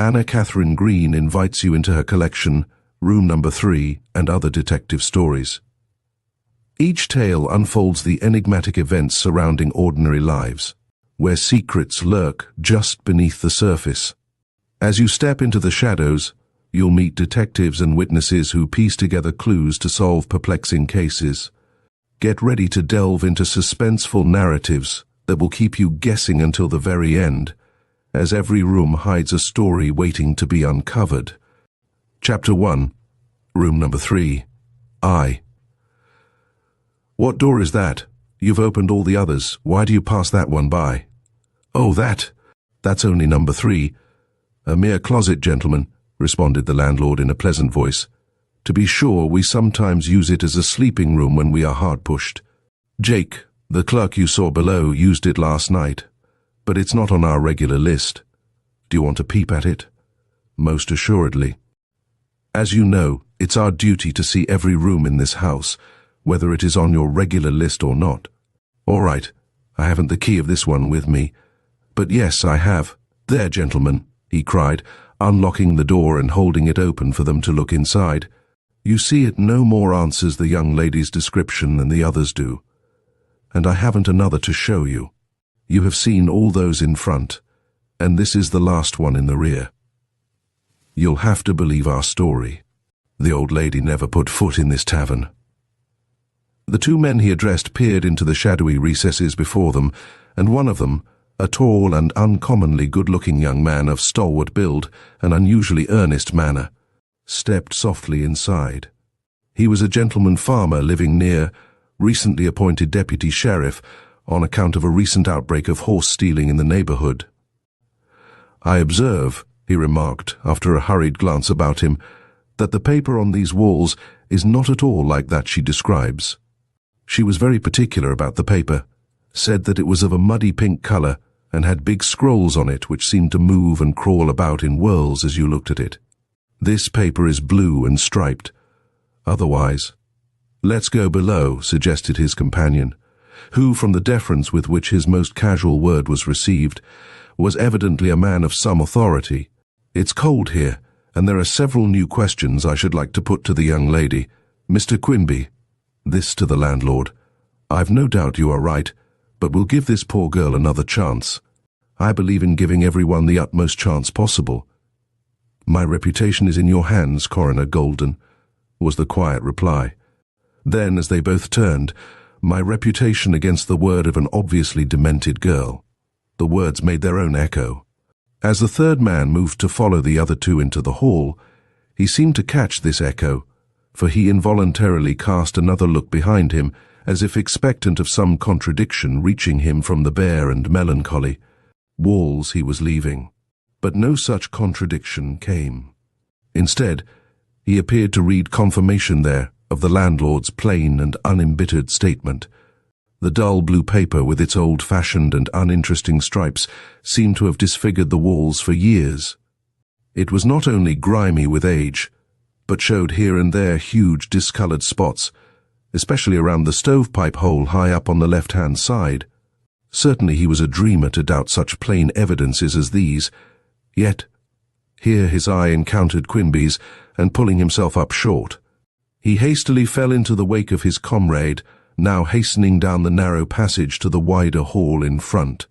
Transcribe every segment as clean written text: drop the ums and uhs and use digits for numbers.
Anna Katharine Green invites you into her collection, Room Number 3 and Other Detective Stories. Each tale unfolds the enigmatic events surrounding ordinary lives, where secrets lurk just beneath the surface. As you step into the shadows, you'll meet detectives and witnesses who piece together clues to solve perplexing cases. Get ready to delve into suspenseful narratives that will keep you guessing until the very end, as every room hides a story waiting to be uncovered. Chapter 1, Room Number 3, I. What door is that? You've opened all the others. Why do you pass that one by? Oh, that's only number 3. A mere closet, gentlemen, responded the landlord in a pleasant voice. To be sure, we sometimes use it as a sleeping room when we are hard pushed. Jake, the clerk you saw below, used it last night, but it's not on our regular list. Do you want to peep at it? Most assuredly. As you know, it's our duty to see every room in this house, whether it is on your regular list or not. All right, I haven't the key of this one with me, but yes, I have. There, gentlemen, he cried, unlocking the door and holding it open for them to look inside. You see, it no more answers the young lady's description than the others do. And I haven't another to show you. You have seen all those in front, and this is the last one in the rear. You'll have to believe our story. The old lady never put foot in this tavern. The two men he addressed peered into the shadowy recesses before them, and one of them, a tall and uncommonly good-looking young man of stalwart build and unusually earnest manner, stepped softly inside. He was a gentleman farmer living near, recently appointed deputy sheriff on account of a recent outbreak of horse stealing in the neighborhood. I observe, he remarked after a hurried glance about him, that the paper on these walls is not at all like that she describes. She was very particular about the paper, said that it was of a muddy pink color and had big scrolls on it which seemed to move and crawl about in whirls as you looked at it. This paper is blue and striped. Otherwise, let's go below, suggested his companion, who, from the deference with which his most casual word was received, was evidently a man of some authority. It's cold here, and there are several new questions I should like to put to the young lady. Mr. Quimby, this to the landlord, I've no doubt you are right, but we'll give this poor girl another chance. I believe in giving everyone the utmost chance possible. My reputation is in your hands, Coroner Golden, was the quiet reply. Then, as they both turned, my reputation against the word of an obviously demented girl. The words made their own echo. As the third man moved to follow the other two into the hall, he seemed to catch this echo, for he involuntarily cast another look behind him, as if expectant of some contradiction reaching him from the bare and melancholy walls he was leaving. But no such contradiction came. Instead, he appeared to read confirmation there of the landlord's plain and unembittered statement. The dull blue paper with its old-fashioned and uninteresting stripes seemed to have disfigured the walls for years. It was not only grimy with age, but showed here and there huge discolored spots, especially around the stovepipe hole high up on the left-hand side. Certainly he was a dreamer to doubt such plain evidences as these. Yet, here his eye encountered Quimby's, and pulling himself up short, he hastily fell into the wake of his comrade, now hastening down the narrow passage to the wider hall in front.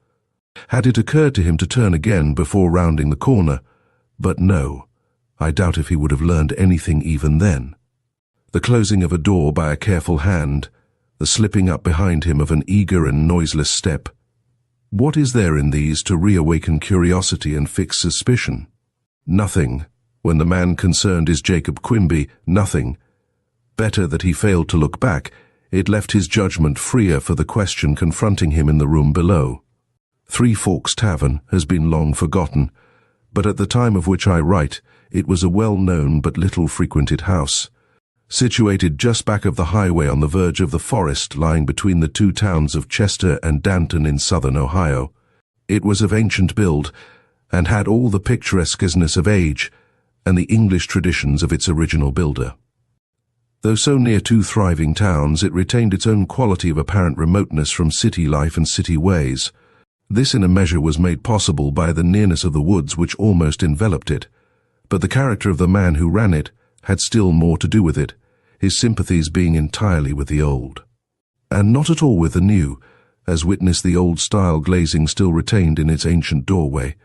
Had it occurred to him to turn again before rounding the corner? But no, I doubt if he would have learned anything even then. The closing of a door by a careful hand, the slipping up behind him of an eager and noiseless step. What is there in these to reawaken curiosity and fix suspicion? Nothing. When the man concerned is Jacob Quimby, nothing. Better that he failed to look back. It left his judgment freer for the question confronting him in the room below. Three Forks Tavern has been long forgotten, but at the time of which I write, it was a well-known but little-frequented house. Situated just back of the highway on the verge of the forest lying between the two towns of Chester and Danton in southern Ohio, it was of ancient build and had all the picturesqueness of age and the English traditions of its original builder. Though so near two thriving towns, it retained its own quality of apparent remoteness from city life and city ways. This in a measure was made possible by the nearness of the woods which almost enveloped it, but the character of the man who ran it had still more to do with it, his sympathies being entirely with the old, and not at all with the new, as witness the old-style glazing still retained in its ancient doorway.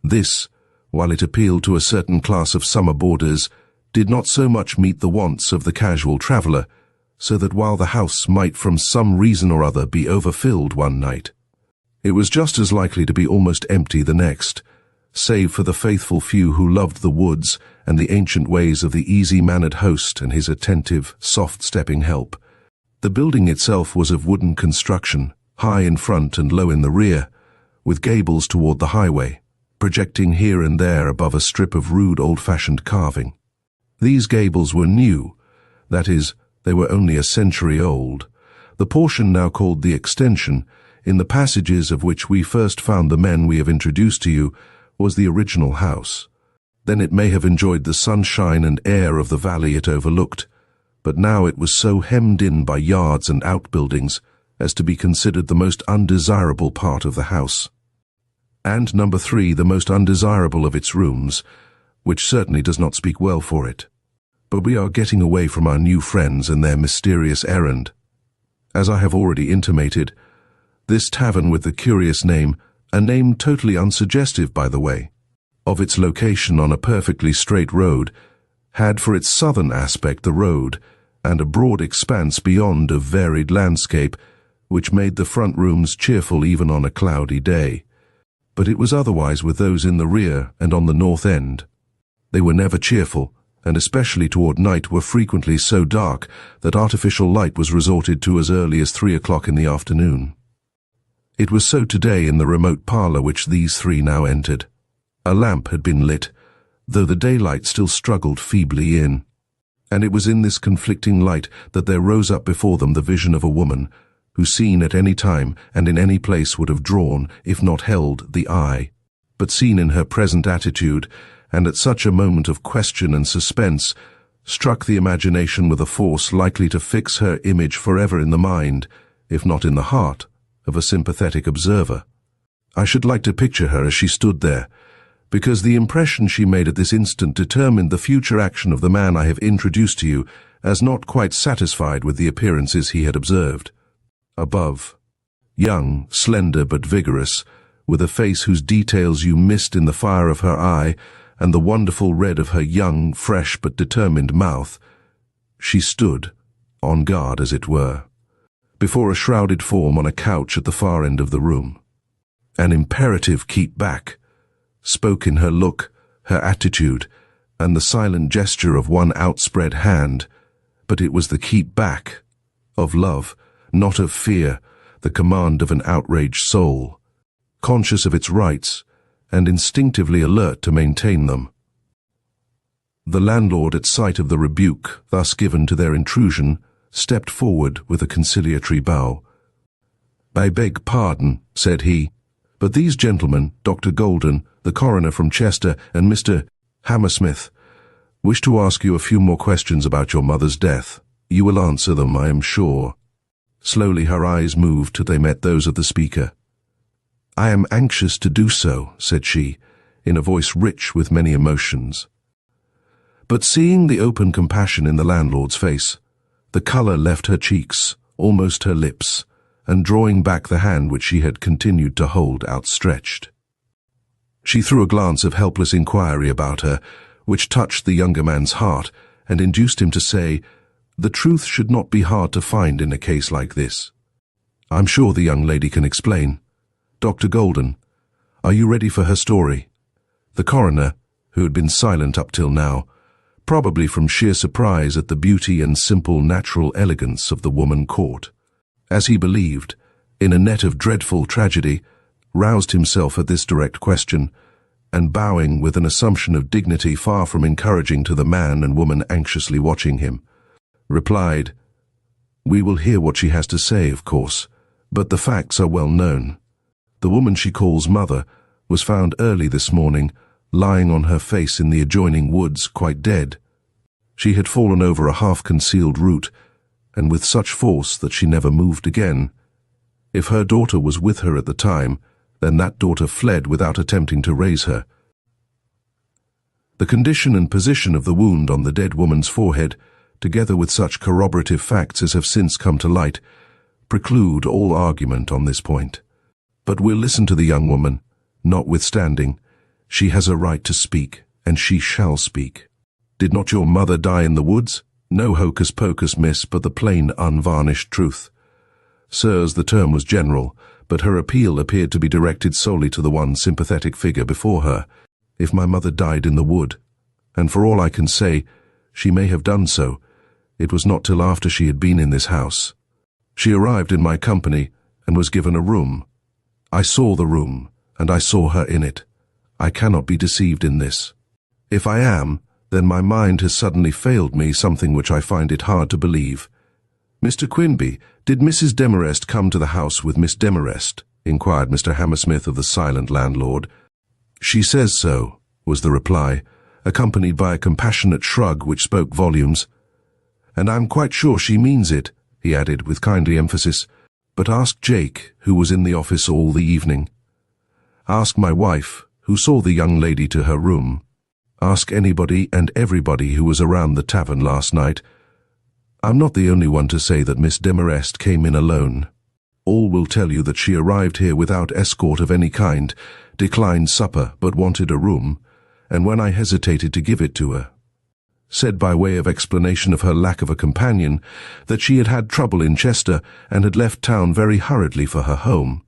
This, while it appealed to a certain class of summer boarders, did not so much meet the wants of the casual traveller, so that while the house might from some reason or other be overfilled one night, it was just as likely to be almost empty the next, save for the faithful few who loved the woods and the ancient ways of the easy-mannered host and his attentive, soft-stepping help. The building itself was of wooden construction, high in front and low in the rear, with gables toward the highway, projecting here and there above a strip of rude old-fashioned carving. These gables were new, that is, they were only a century old. The portion now called the extension, in the passages of which we first found the men we have introduced to you, was the original house. Then it may have enjoyed the sunshine and air of the valley it overlooked, but now it was so hemmed in by yards and outbuildings as to be considered the most undesirable part of the house. And number 3, the most undesirable of its rooms, which certainly does not speak well for it. But we are getting away from our new friends and their mysterious errand. As I have already intimated, this tavern with the curious name, a name totally unsuggestive by the way, of its location on a perfectly straight road, had for its southern aspect the road, and a broad expanse beyond of varied landscape, which made the front rooms cheerful even on a cloudy day. But it was otherwise with those in the rear and on the north end. They were never cheerful, and especially toward night were frequently so dark that artificial light was resorted to as early as 3 o'clock in the afternoon. It was so today in the remote parlour which these 3 now entered. A lamp had been lit, though the daylight still struggled feebly in, and it was in this conflicting light that there rose up before them the vision of a woman, who seen at any time and in any place would have drawn, if not held, the eye, but seen in her present attitude, and at such a moment of question and suspense, struck the imagination with a force likely to fix her image forever in the mind, if not in the heart, of a sympathetic observer. I should like to picture her as she stood there, because the impression she made at this instant determined the future action of the man I have introduced to you as not quite satisfied with the appearances he had observed. Above, young, slender but vigorous, with a face whose details you missed in the fire of her eye and the wonderful red of her young, fresh but determined mouth, she stood, on guard as it were, before a shrouded form on a couch at the far end of the room. An imperative keep back spoke in her look, her attitude, and the silent gesture of one outspread hand, but it was the keep back of love, not of fear, the command of an outraged soul, conscious of its rights and instinctively alert to maintain them. The landlord, at sight of the rebuke thus given to their intrusion, stepped forward with a conciliatory bow. "I beg pardon," said he, "but these gentlemen, Dr. Golden, the coroner from Chester, and Mr. Hammersmith, wish to ask you a few more questions about your mother's death. You will answer them, I am sure." Slowly her eyes moved till they met those of the speaker. "I am anxious to do so," said she, in a voice rich with many emotions. But seeing the open compassion in the landlord's face, the colour left her cheeks, almost her lips, and drawing back the hand which she had continued to hold outstretched, she threw a glance of helpless inquiry about her, which touched the younger man's heart and induced him to say, "The truth should not be hard to find in a case like this. I'm sure the young lady can explain. Dr. Golden, are you ready for her story?" The coroner, who had been silent up till now, probably from sheer surprise at the beauty and simple natural elegance of the woman caught, as he believed, in a net of dreadful tragedy, roused himself at this direct question, and bowing with an assumption of dignity far from encouraging to the man and woman anxiously watching him, replied, "We will hear what she has to say, of course, but the facts are well known. The woman she calls mother was found early this morning, lying on her face in the adjoining woods, quite dead. She had fallen over a half-concealed root, and with such force that she never moved again. If her daughter was with her at the time, Then that daughter fled without attempting to raise her. The condition and position of the wound on the dead woman's forehead, together with such corroborative facts as have since come to light, preclude all argument on this point. But we'll listen to the young woman, notwithstanding. She has a right to speak, and she shall speak. Did not your mother die in the woods? No hocus-pocus, miss, but the plain, unvarnished truth. Sirs, the term was general, but her appeal appeared to be directed solely to the one sympathetic figure before her. If my mother died in the wood, and for all I can say, she may have done so, it was not till after she had been in this house. She arrived in my company and was given a room. I saw the room, and I saw her in it. I cannot be deceived in this. If I am, then my mind has suddenly failed me, something which I find it hard to believe. Mr. Quinby, did Mrs. Demarest come to the house with Miss Demarest? Inquired Mr. Hammersmith of the silent landlord. She says so, was the reply, accompanied by a compassionate shrug which spoke volumes. And I'm quite sure she means it, he added with kindly emphasis. But ask Jake, who was in the office all the evening. Ask my wife, who saw the young lady to her room. Ask anybody and everybody who was around the tavern last night. I'm not the only one to say that Miss Demarest came in alone. All will tell you that she arrived here without escort of any kind, declined supper but wanted a room, and when I hesitated to give it to her, said by way of explanation of her lack of a companion that she had had trouble in Chester and had left town very hurriedly for her home,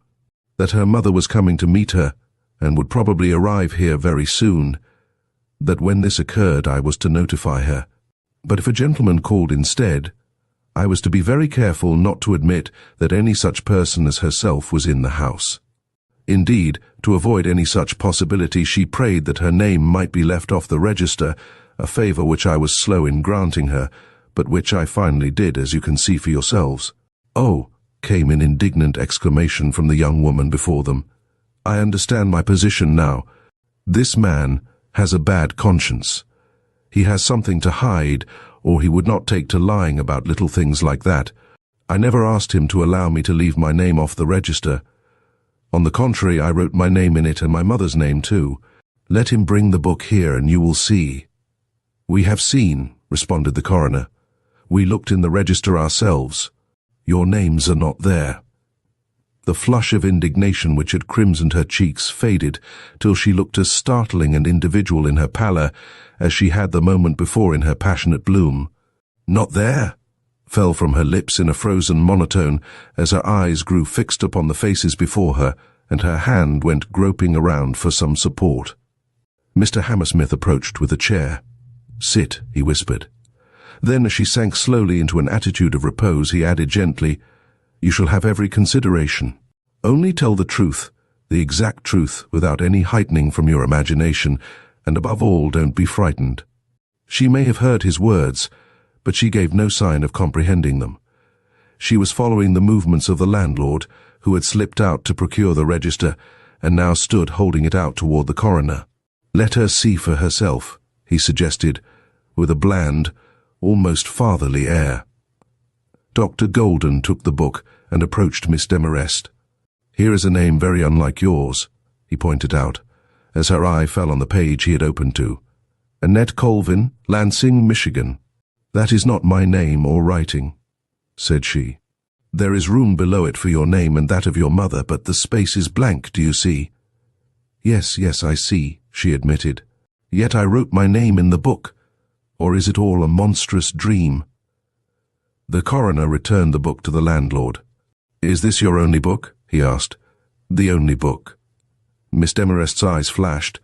that her mother was coming to meet her and would probably arrive here very soon, that when this occurred I was to notify her, but if a gentleman called instead, I was to be very careful not to admit that any such person as herself was in the house. Indeed, to avoid any such possibility, she prayed that her name might be left off the register, a favour which I was slow in granting her, but which I finally did, as you can see for yourselves. Oh, came an indignant exclamation from the young woman before them. I understand my position now. This man has a bad conscience. He has something to hide, or he would not take to lying about little things like that. I never asked him to allow me to leave my name off the register. On the contrary, I wrote my name in it and my mother's name too. Let him bring the book here and you will see. We have seen, responded the coroner. We looked in the register ourselves. Your names are not there. The flush of indignation which had crimsoned her cheeks faded till she looked as startling and individual in her pallor as she had the moment before in her passionate bloom. Not there, fell from her lips in a frozen monotone as her eyes grew fixed upon the faces before her and her hand went groping around for some support. Mr. Hammersmith approached with a chair. Sit, he whispered. Then, as she sank slowly into an attitude of repose, he added gently, You shall have every consideration. Only tell the truth, the exact truth, without any heightening from your imagination, and above all, don't be frightened. She may have heard his words, but she gave no sign of comprehending them. She was following the movements of the landlord, who had slipped out to procure the register, and now stood holding it out toward the coroner. Let her see for herself, he suggested, with a bland, almost fatherly air. Dr. Golden took the book and approached Miss Demarest. Here is a name very unlike yours, he pointed out, as her eye fell on the page he had opened to. Annette Colvin, Lansing, Michigan. That is not my name or writing, said she. There is room below it for your name and that of your mother, but the space is blank, do you see? Yes, I see, she admitted. Yet I wrote my name in the book. Or is it all a monstrous dream? The coroner returned the book to the landlord. Is this your only book? He asked. The only book. Miss Demarest's eyes flashed.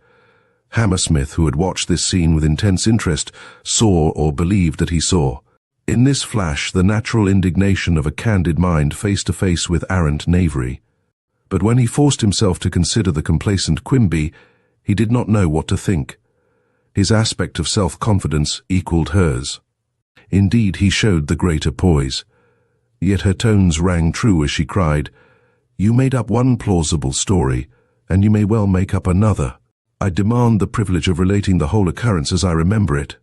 Hammersmith, who had watched this scene with intense interest, saw or believed that he saw. In this flash, the natural indignation of a candid mind face to face with arrant knavery. But when he forced himself to consider the complacent Quimby, he did not know what to think. His aspect of self-confidence equalled hers. Indeed, he showed the greater poise. Yet her tones rang true as she cried, You made up one plausible story, and you may well make up another. I demand the privilege of relating the whole occurrence as I remember it,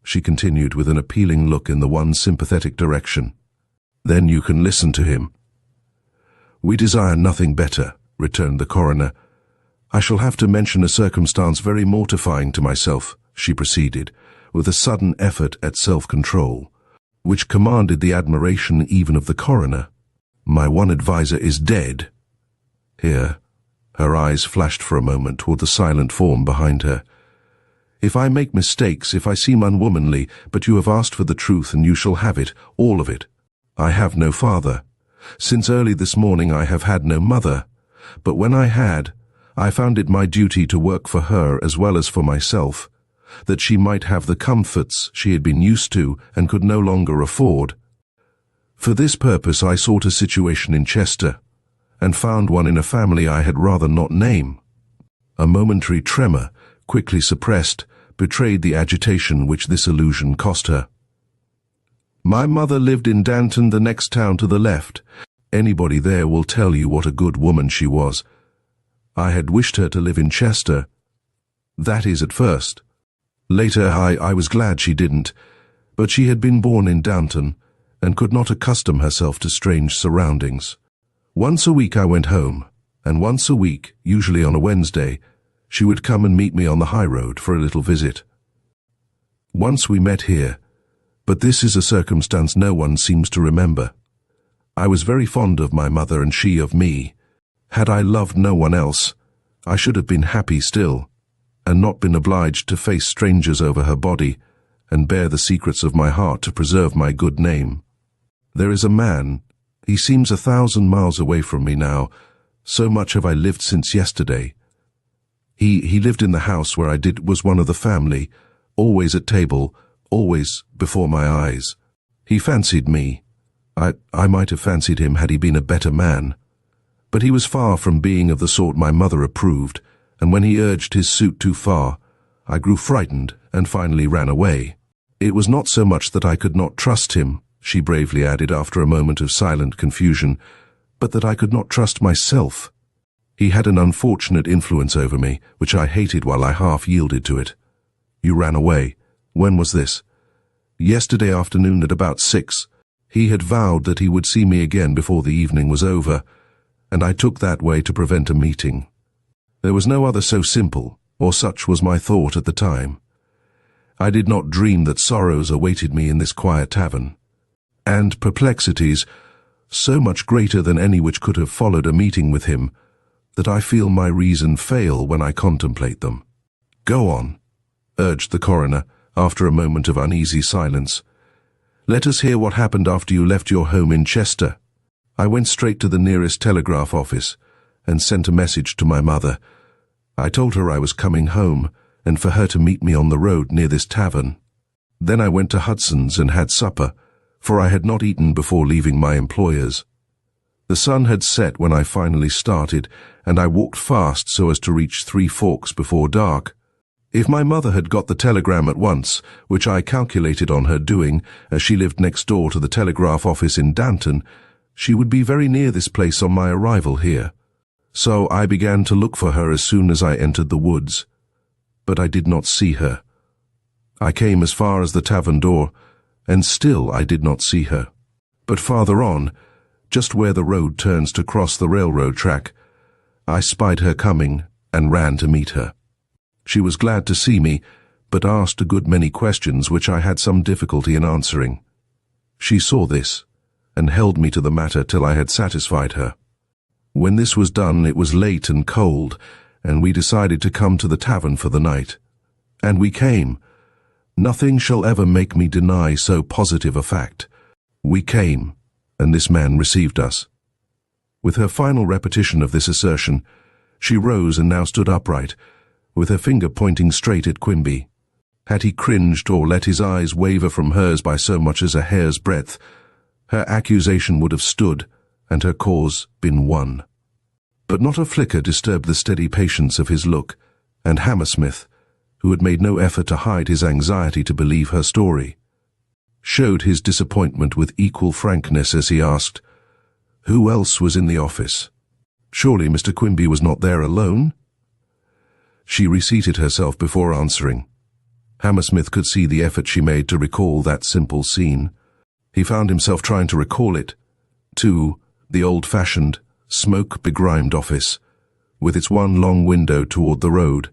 she continued with an appealing look in the one sympathetic direction. Then you can listen to him. We desire nothing better, returned the coroner. "I shall have to mention a circumstance very mortifying to myself," she proceeded, with a sudden effort at self-control, which commanded the admiration even of the coroner. "My one adviser is dead." Here, her eyes flashed for a moment toward the silent form behind her. "If I make mistakes, if I seem unwomanly, but you have asked for the truth and you shall have it, all of it. I have no father. Since early this morning I have had no mother, but when I had, I found it my duty to work for her as well as for myself, that she might have the comforts she had been used to and could no longer afford. For this purpose I sought a situation in Chester, and found one in a family I had rather not name." A momentary tremor, quickly suppressed, betrayed the agitation which this allusion cost her. "My mother lived in Danton, the next town to the left. Anybody there will tell you what a good woman she was. I had wished her to live in Chester. That is, at first. Later I was glad she didn't, but she had been born in Danton, and could not accustom herself to strange surroundings. Once a week I went home, and once a week, usually on a Wednesday, she would come and meet me on the high road for a little visit. Once we met here, but this is a circumstance no one seems to remember. I was very fond of my mother and she of me. Had I loved no one else, I should have been happy still, and not been obliged to face strangers over her body, and bear the secrets of my heart to preserve my good name. There is a man, he seems 1,000 miles away from me now, so much have I lived since yesterday. He lived in the house where I was one of the family, always at table, always before my eyes. He fancied me. I might have fancied him had he been a better man. But he was far from being of the sort my mother approved, and when he urged his suit too far, I grew frightened and finally ran away. It was not so much that I could not trust him, she bravely added after a moment of silent confusion, but that I could not trust myself. He had an unfortunate influence over me, which I hated while I half yielded to it. You ran away. When was this? Yesterday afternoon at about 6. He had vowed that he would see me again before the evening was over, and I took that way to prevent a meeting. There was no other so simple, or such was my thought at the time. I did not dream that sorrows awaited me in this quiet tavern, and perplexities, so much greater than any which could have followed a meeting with him, that I feel my reason fail when I contemplate them. Go on, urged the coroner, after a moment of uneasy silence. Let us hear what happened after you left your home in Chester. I went straight to the nearest telegraph office and sent a message to my mother. I told her I was coming home and for her to meet me on the road near this tavern. Then I went to Hudson's and had supper, for I had not eaten before leaving my employers. The sun had set when I finally started, and I walked fast so as to reach Three Forks before dark. If my mother had got the telegram at once, which I calculated on her doing, as she lived next door to the telegraph office in Danton, she would be very near this place on my arrival here. So I began to look for her as soon as I entered the woods. But I did not see her. I came as far as the tavern door, and still I did not see her. But farther on, just where the road turns to cross the railroad track, I spied her coming and ran to meet her. She was glad to see me, but asked a good many questions which I had some difficulty in answering. She saw this, and held me to the matter till I had satisfied her. When this was done, it was late and cold, and we decided to come to the tavern for the night. And we came. Nothing shall ever make me deny so positive a fact. We came, and this man received us. With her final repetition of this assertion, she rose and now stood upright, with her finger pointing straight at Quimby. Had he cringed or let his eyes waver from hers by so much as a hair's breadth, her accusation would have stood, and her cause been won. But not a flicker disturbed the steady patience of his look, and Hammersmith, who had made no effort to hide his anxiety to believe her story, showed his disappointment with equal frankness as he asked, "Who else was in the office? Surely Mr. Quimby was not there alone?" She reseated herself before answering. Hammersmith could see the effort she made to recall that simple scene. He found himself trying to recall it, to the old-fashioned, smoke-begrimed office, with its one long window toward the road,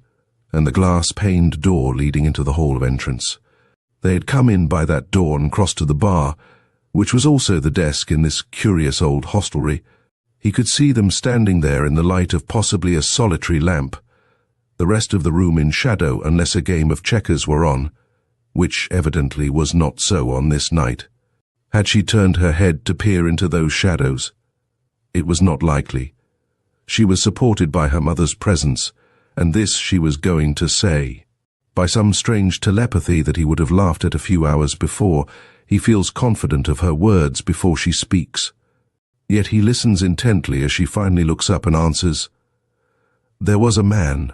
and the glass-paned door leading into the hall of entrance. They had come in by that door and crossed to the bar, which was also the desk in this curious old hostelry. He could see them standing there in the light of possibly a solitary lamp, the rest of the room in shadow unless a game of checkers were on, which evidently was not so on this night. Had she turned her head to peer into those shadows? It was not likely. She was supported by her mother's presence, and this she was going to say. By some strange telepathy that he would have laughed at a few hours before, he feels confident of her words before she speaks. Yet he listens intently as she finally looks up and answers, "There was a man.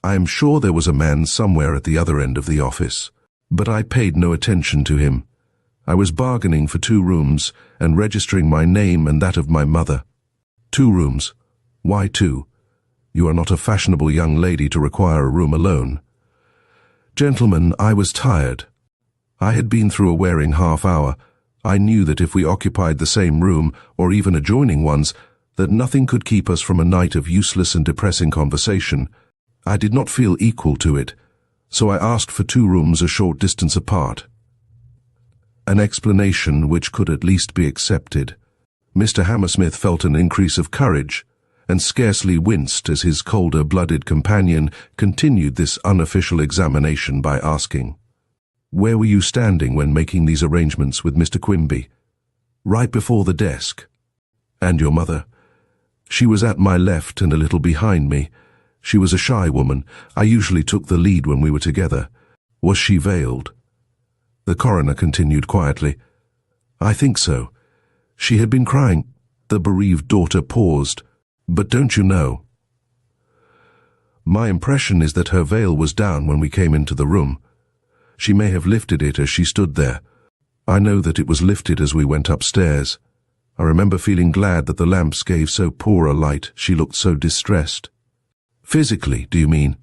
I am sure there was a man somewhere at the other end of the office, but I paid no attention to him. I was bargaining for 2 rooms and registering my name and that of my mother." 2 rooms? Why 2? You are not a fashionable young lady to require a room alone. "Gentlemen, I was tired. I had been through a wearing half-hour. I knew that if we occupied the same room, or even adjoining ones, that nothing could keep us from a night of useless and depressing conversation. I did not feel equal to it, so I asked for 2 rooms a short distance apart." An explanation which could at least be accepted. Mr. Hammersmith felt an increase of courage, and scarcely winced as his colder-blooded companion continued this unofficial examination by asking, "Where were you standing when making these arrangements with Mr. Quimby?" "Right before the desk." "And your mother?" "She was at my left and a little behind me. She was a shy woman. I usually took the lead when we were together." "Was she veiled?" The coroner continued quietly, "I think so. She had been crying." The bereaved daughter paused. "But don't you know?" "My impression is that her veil was down when we came into the room. She may have lifted it as she stood there. I know that it was lifted as we went upstairs. I remember feeling glad that the lamps gave so poor a light. She looked so distressed." "Physically, do you mean?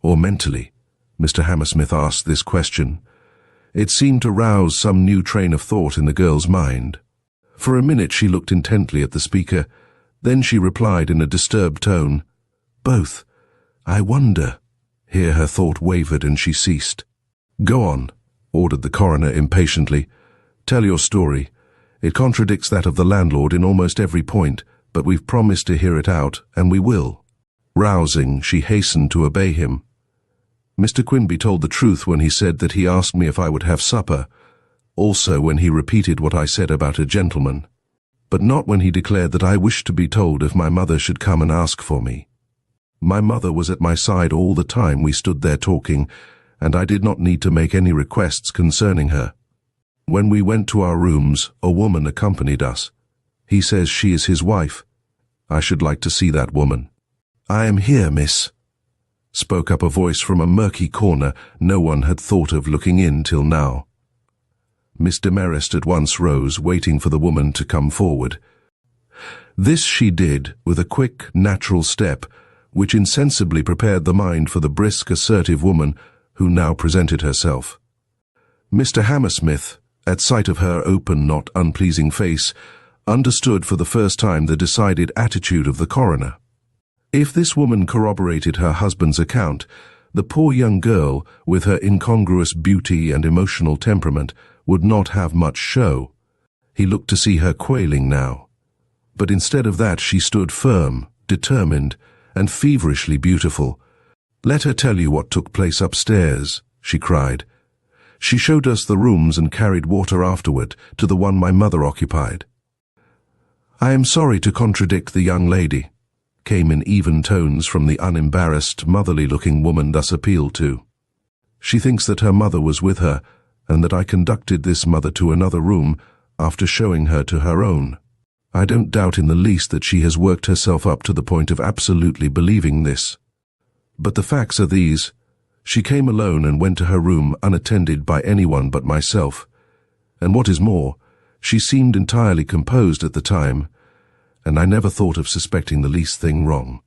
Or mentally?" Mr. Hammersmith asked this question. It seemed to rouse some new train of thought in the girl's mind. For a minute she looked intently at the speaker. Then she replied in a disturbed tone, "Both. I wonder." Here her thought wavered and she ceased. "Go on," ordered the coroner impatiently. "Tell your story. It contradicts that of the landlord in almost every point, but we've promised to hear it out, and we will." Rousing, she hastened to obey him. "Mr. Quimby told the truth when he said that he asked me if I would have supper, also when he repeated what I said about a gentleman, but not when he declared that I wished to be told if my mother should come and ask for me. My mother was at my side all the time we stood there talking, and I did not need to make any requests concerning her. When we went to our rooms, a woman accompanied us. He says she is his wife. I should like to see that woman." "I am here, miss," spoke up a voice from a murky corner no one had thought of looking in till now. Miss Demarest at once rose, waiting for the woman to come forward. This she did with a quick, natural step, which insensibly prepared the mind for the brisk, assertive woman who now presented herself. Mr. Hammersmith, at sight of her open, not unpleasing face, understood for the first time the decided attitude of the coroner. If this woman corroborated her husband's account, the poor young girl, with her incongruous beauty and emotional temperament, would not have much show. He looked to see her quailing now. But instead of that she stood firm, determined, and feverishly beautiful. "Let her tell you what took place upstairs," she cried. "She showed us the rooms and carried water afterward to the one my mother occupied." "I am sorry to contradict the young lady," came in even tones from the unembarrassed, motherly-looking woman thus appealed to. "She thinks that her mother was with her, and that I conducted this mother to another room after showing her to her own. I don't doubt in the least that she has worked herself up to the point of absolutely believing this. But the facts are these. She came alone and went to her room unattended by anyone but myself. And what is more, she seemed entirely composed at the time, and I never thought of suspecting the least thing wrong.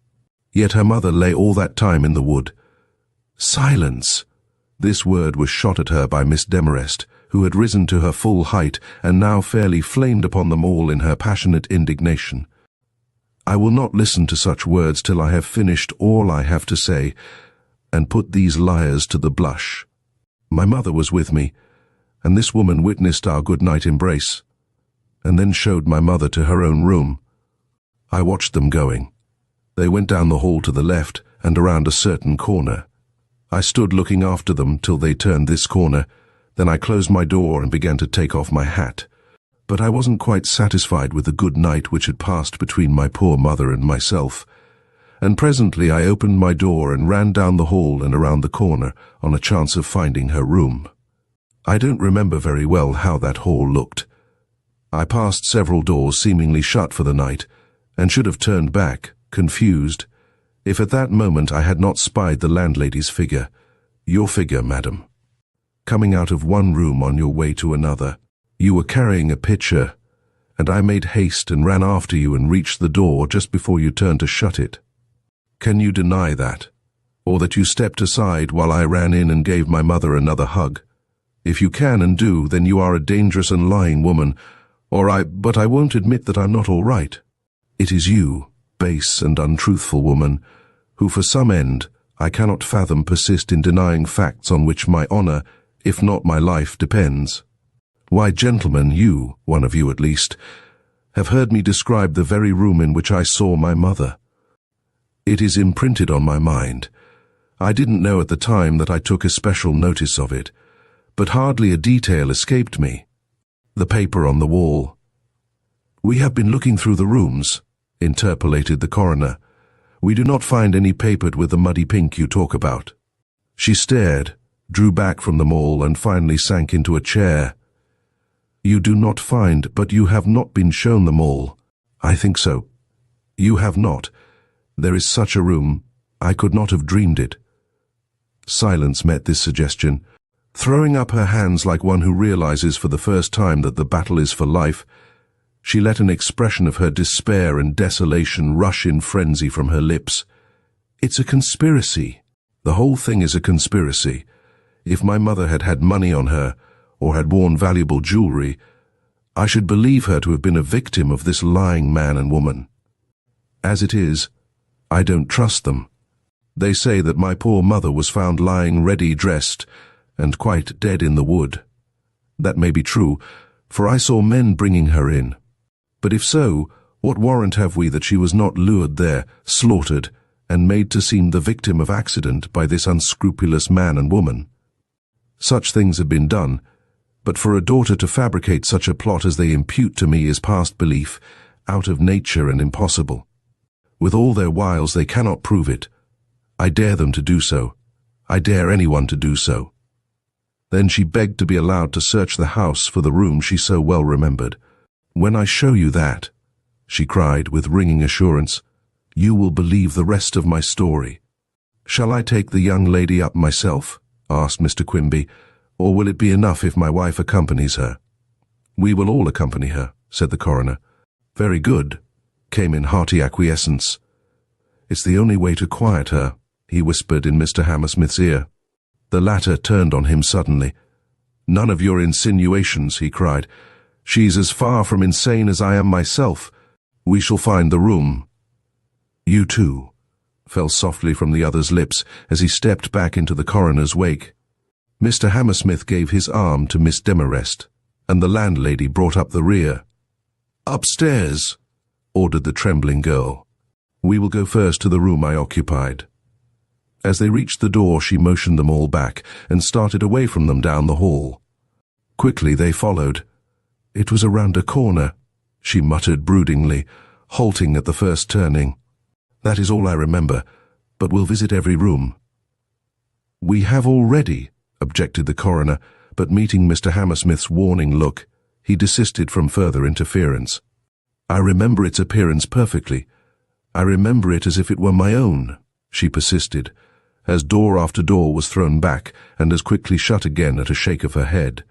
Yet her mother lay all that time in the wood." "Silence!" This word was shot at her by Miss Demarest, who had risen to her full height and now fairly flamed upon them all in her passionate indignation. I will not listen to such words till I have finished all I have to say, and put these liars to the blush. My mother was with me, and this woman witnessed our good-night embrace, and then showed my mother to her own room. I watched them going. They went down the hall to the left and around a certain corner. I stood looking after them till they turned this corner, then I closed my door and began to take off my hat. But I wasn't quite satisfied with the good night which had passed between my poor mother and myself, and presently I opened my door and ran down the hall and around the corner on a chance of finding her room. I don't remember very well how that hall looked. I passed several doors seemingly shut for the night, and should have turned back, confused, if at that moment I had not spied the landlady's figure, your figure, madam, coming out of one room on your way to another. You were carrying a pitcher, and I made haste and ran after you and reached the door just before you turned to shut it. Can you deny that, or that you stepped aside while I ran in and gave my mother another hug? If you can and do, then you are a dangerous and lying woman, but I won't admit that I'm not all right. It is you, base and untruthful woman, who for some end I cannot fathom persist in denying facts on which my honor, if not my life, depends. Why, gentlemen, you, one of you at least, have heard me describe the very room in which I saw my mother. It is imprinted on my mind. I didn't know at the time that I took especial notice of it, but hardly a detail escaped me. The paper on the wall. We have been looking through the rooms, interpolated the coroner. We do not find any papered with the muddy pink you talk about. She stared, drew back from them all, and finally sank into a chair. You do not find, but you have not been shown them all. I think so. You have not. There is such a room. I could not have dreamed it. Silence met this suggestion. Throwing up her hands like one who realizes for the first time that the battle is for life, she let an expression of her despair and desolation rush in frenzy from her lips. It's a conspiracy. The whole thing is a conspiracy. If my mother had had money on her, or had worn valuable jewelry, I should believe her to have been a victim of this lying man and woman. As it is, I don't trust them. They say that my poor mother was found lying ready dressed and quite dead in the wood. That may be true, for I saw men bringing her in. But if so, what warrant have we that she was not lured there, slaughtered, and made to seem the victim of accident by this unscrupulous man and woman? Such things have been done, but for a daughter to fabricate such a plot as they impute to me is past belief, out of nature and impossible. With all their wiles they cannot prove it. I dare them to do so. I dare anyone to do so. Then she begged to be allowed to search the house for the room she so well remembered. When I show you that, she cried with ringing assurance, you will believe the rest of my story. Shall I take the young lady up myself? Asked Mr. Quimby, or will it be enough if my wife accompanies her? We will all accompany her, said the coroner. Very good, came in hearty acquiescence. It's the only way to quiet her, he whispered in Mr. Hammersmith's ear. The latter turned on him suddenly. None of your insinuations, he cried. She's as far from insane as I am myself. We shall find the room. You too, fell softly from the other's lips as he stepped back into the coroner's wake. Mr. Hammersmith gave his arm to Miss Demarest, and the landlady brought up the rear. Upstairs, ordered the trembling girl. We will go first to the room I occupied. As they reached the door, she motioned them all back and started away from them down the hall. Quickly they followed. It was around a corner, she muttered broodingly, halting at the first turning. That is all I remember, but we'll visit every room. We have already, objected the coroner, but meeting Mr. Hammersmith's warning look, he desisted from further interference. I remember its appearance perfectly. I remember it as if it were my own, she persisted, as door after door was thrown back and as quickly shut again at a shake of her head.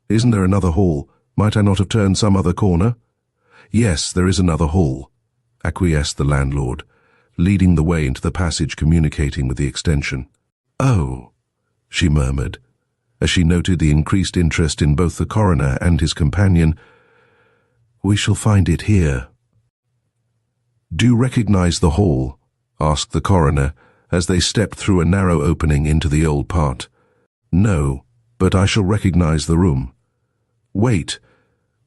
Isn't there another hall? Might I not have turned some other corner? Yes, there is another hall, acquiesced the landlord, leading the way into the passage communicating with the extension. Oh, she murmured, as she noted the increased interest in both the coroner and his companion. We shall find it here. "Do you recognize the hall?" asked the coroner, as they stepped through a narrow opening into the old part. "No, but I shall recognize the room." "Wait."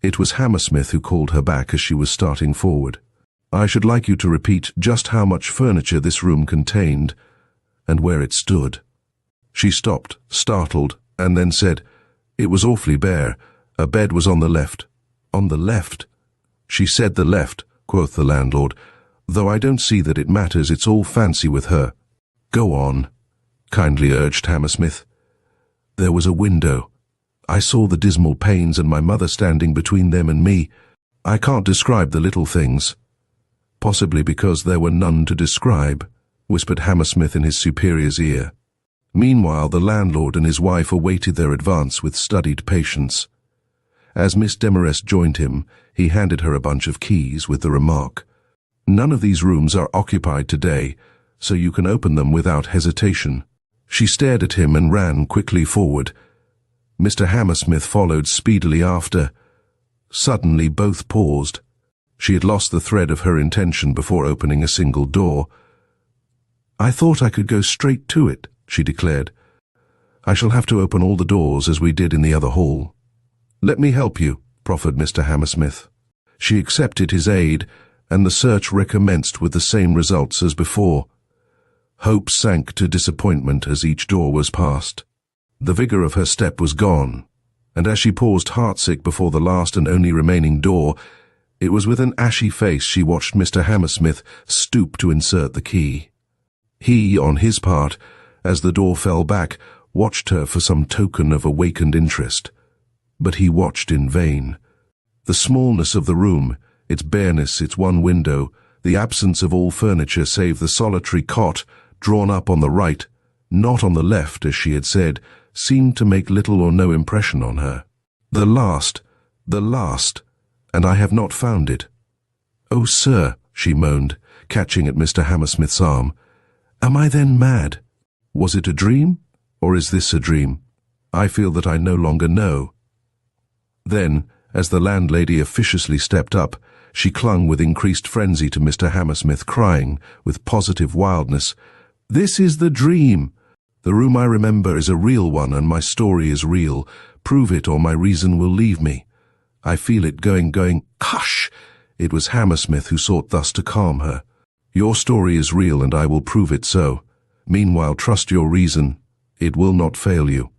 It was Hammersmith who called her back as she was starting forward. "I should like you to repeat just how much furniture this room contained, and where it stood." She stopped, startled, and then said, "It was awfully bare. A bed was on the left." "On the left?" "She said the left," quoth the landlord, "though I don't see that it matters. It's all fancy with her." "Go on," kindly urged Hammersmith. "There was a window. I saw the dismal panes and my mother standing between them and me. I can't describe the little things." "Possibly because there were none to describe," whispered Hammersmith in his superior's ear. Meanwhile, the landlord and his wife awaited their advance with studied patience. As Miss Demarest joined him, he handed her a bunch of keys with the remark, "None of these rooms are occupied today, so you can open them without hesitation." She stared at him and ran quickly forward. Mr. Hammersmith followed speedily after. Suddenly both paused. She had lost the thread of her intention before opening a single door. "I thought I could go straight to it," she declared. "I shall have to open all the doors as we did in the other hall." "Let me help you," proffered Mr. Hammersmith. She accepted his aid, and the search recommenced with the same results as before. Hope sank to disappointment as each door was passed. The vigor of her step was gone, and as she paused heartsick before the last and only remaining door, it was with an ashy face she watched Mr. Hammersmith stoop to insert the key. He, on his part, as the door fell back, watched her for some token of awakened interest. But he watched in vain. The smallness of the room, its bareness, its one window, the absence of all furniture save the solitary cot drawn up on the right, not on the left as she had said, seemed to make little or no impression on her. The last, and I have not found it." "Oh, sir," she moaned, catching at Mr. Hammersmith's arm, "am I then mad? Was it a dream, or is this a dream? I feel that I no longer know." Then, as the landlady officiously stepped up, she clung with increased frenzy to Mr. Hammersmith, crying, with positive wildness, "This is the dream! The room I remember is a real one, and my story is real. Prove it, or my reason will leave me. I feel it going. Hush!" It was Hammersmith who sought thus to calm her. "Your story is real, and I will prove it so. Meanwhile, trust your reason. It will not fail you."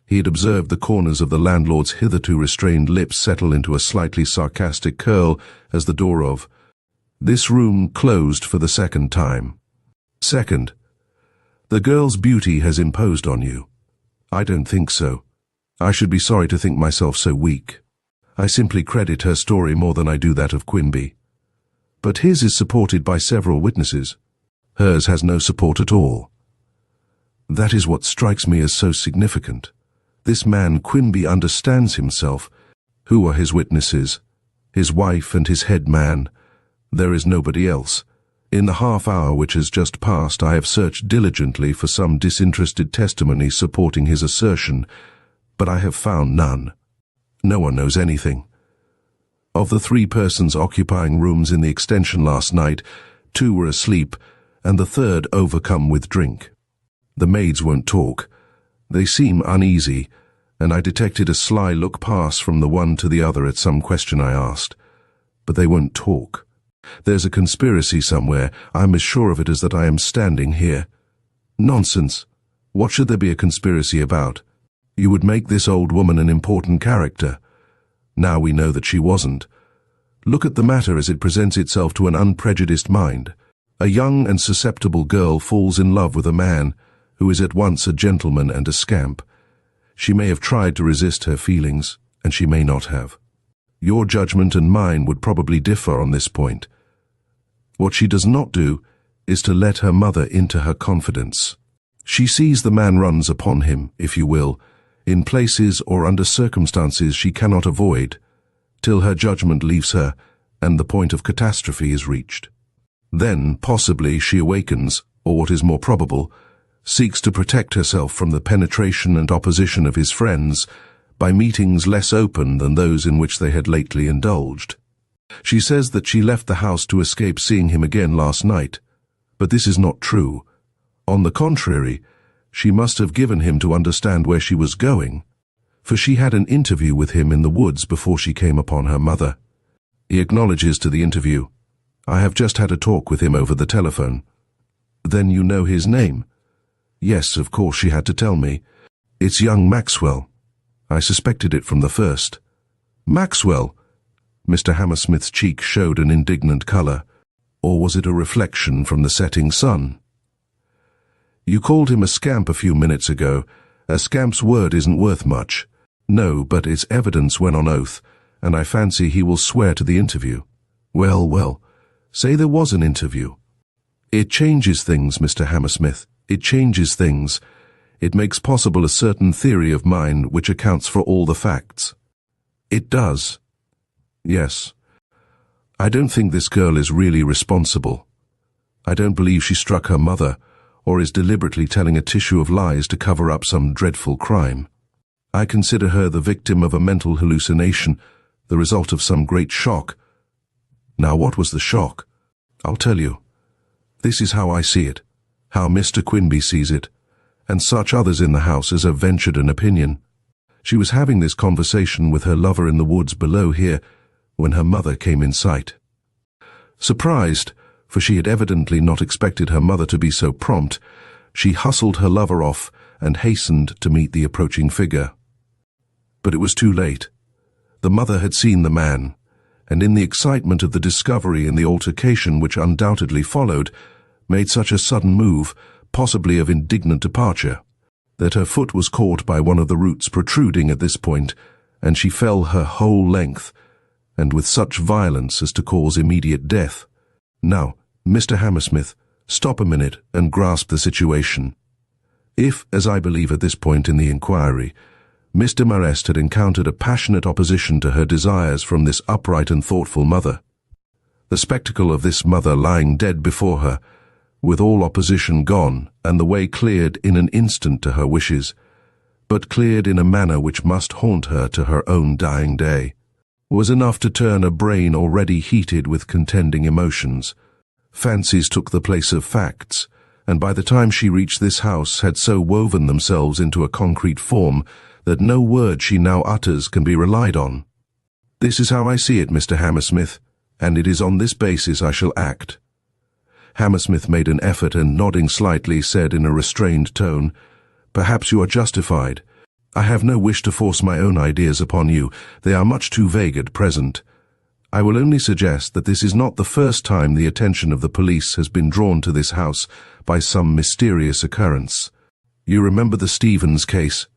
He had observed the corners of the landlord's hitherto restrained lips settle into a slightly sarcastic curl as the door of this room closed for the second time. "Second, the girl's beauty has imposed on you." "I don't think so. I should be sorry to think myself so weak. I simply credit her story more than I do that of Quimby. But his is supported by several witnesses. Hers has no support at all. That is what strikes me as so significant. This man Quimby understands himself. Who are his witnesses? His wife and his head man. There is nobody else. In the half hour which has just passed, I have searched diligently for some disinterested testimony supporting his assertion, but I have found none. No one knows anything. Of the 3 persons occupying rooms in the extension last night, 2 were asleep, and the third overcome with drink. The maids won't talk. They seem uneasy, and I detected a sly look pass from the one to the other at some question I asked. But they won't talk. There's a conspiracy somewhere. I'm as sure of it as that I am standing here. Nonsense. What should there be a conspiracy about? You would make this old woman an important character. Now we know that she wasn't. Look at the matter as it presents itself to an unprejudiced mind. A young and susceptible girl falls in love with a man who is at once a gentleman and a scamp. She may have tried to resist her feelings, and she may not have. Your judgment and mine would probably differ on this point. What she does not do is to let her mother into her confidence. She sees the man runs upon him, if you will, in places or under circumstances she cannot avoid, till her judgment leaves her and the point of catastrophe is reached. Then, possibly, she awakens, or what is more probable, seeks to protect herself from the penetration and opposition of his friends by meetings less open than those in which they had lately indulged. She says that she left the house to escape seeing him again last night, but this is not true. On the contrary, she must have given him to understand where she was going, for she had an interview with him in the woods before she came upon her mother. He acknowledges to the interview. I have just had a talk with him over the telephone. Then you know his name? Yes, of course, she had to tell me. It's young Maxwell. I suspected it from the first. Maxwell? Mr. Hammersmith's cheek showed an indignant color. Or was it a reflection from the setting sun? You called him a scamp a few minutes ago. A scamp's word isn't worth much. No, but it's evidence when on oath, and I fancy he will swear to the interview. Well, say there was an interview. It changes things, Mr. Hammersmith. It changes things. It makes possible a certain theory of mine which accounts for all the facts. It does. Yes. I don't think this girl is really responsible. I don't believe she struck her mother, or is deliberately telling a tissue of lies to cover up some dreadful crime. I consider her the victim of a mental hallucination, the result of some great shock. Now, what was the shock? I'll tell you. This is how I see it, how Mr. Quinby sees it, and such others in the house as have ventured an opinion. She was having this conversation with her lover in the woods below here when her mother came in sight. Surprised, for she had evidently not expected her mother to be so prompt, she hustled her lover off and hastened to meet the approaching figure. But it was too late. The mother had seen the man, and in the excitement of the discovery and the altercation which undoubtedly followed, made such a sudden move, possibly of indignant departure, that her foot was caught by one of the roots protruding at this point, and she fell her whole length, and with such violence as to cause immediate death. Now, Mr. Hammersmith, stop a minute and grasp the situation. If, as I believe at this point in the inquiry, Miss de Marest had encountered a passionate opposition to her desires from this upright and thoughtful mother, the spectacle of this mother lying dead before her, with all opposition gone and the way cleared in an instant to her wishes, but cleared in a manner which must haunt her to her own dying day, was enough to turn a brain already heated with contending emotions. Fancies took the place of facts, and by the time she reached this house had so woven themselves into a concrete form that no word she now utters can be relied on. This is how I see it, Mr. Hammersmith, and it is on this basis I shall act. Hammersmith made an effort and, nodding slightly, said in a restrained tone, Perhaps you are justified. I have no wish to force my own ideas upon you. They are much too vague at present. I will only suggest that this is not the first time the attention of the police has been drawn to this house by some mysterious occurrence. You remember the Stevens case?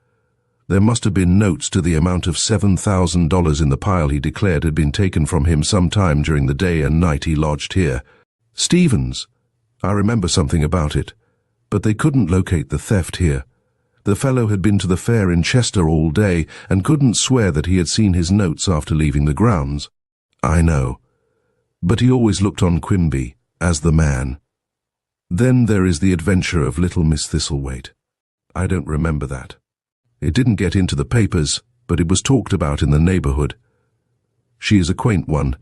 There must have been notes to the amount of $7,000 in the pile he declared had been taken from him some time during the day and night he lodged here. Stevens! I remember something about it, but they couldn't locate the theft here. The fellow had been to the fair in Chester all day and couldn't swear that he had seen his notes after leaving the grounds. I know, but he always looked on Quimby as the man. Then there is the adventure of little Miss Thistlethwaite. I don't remember that. It didn't get into the papers, but it was talked about in the neighborhood. She is a quaint one,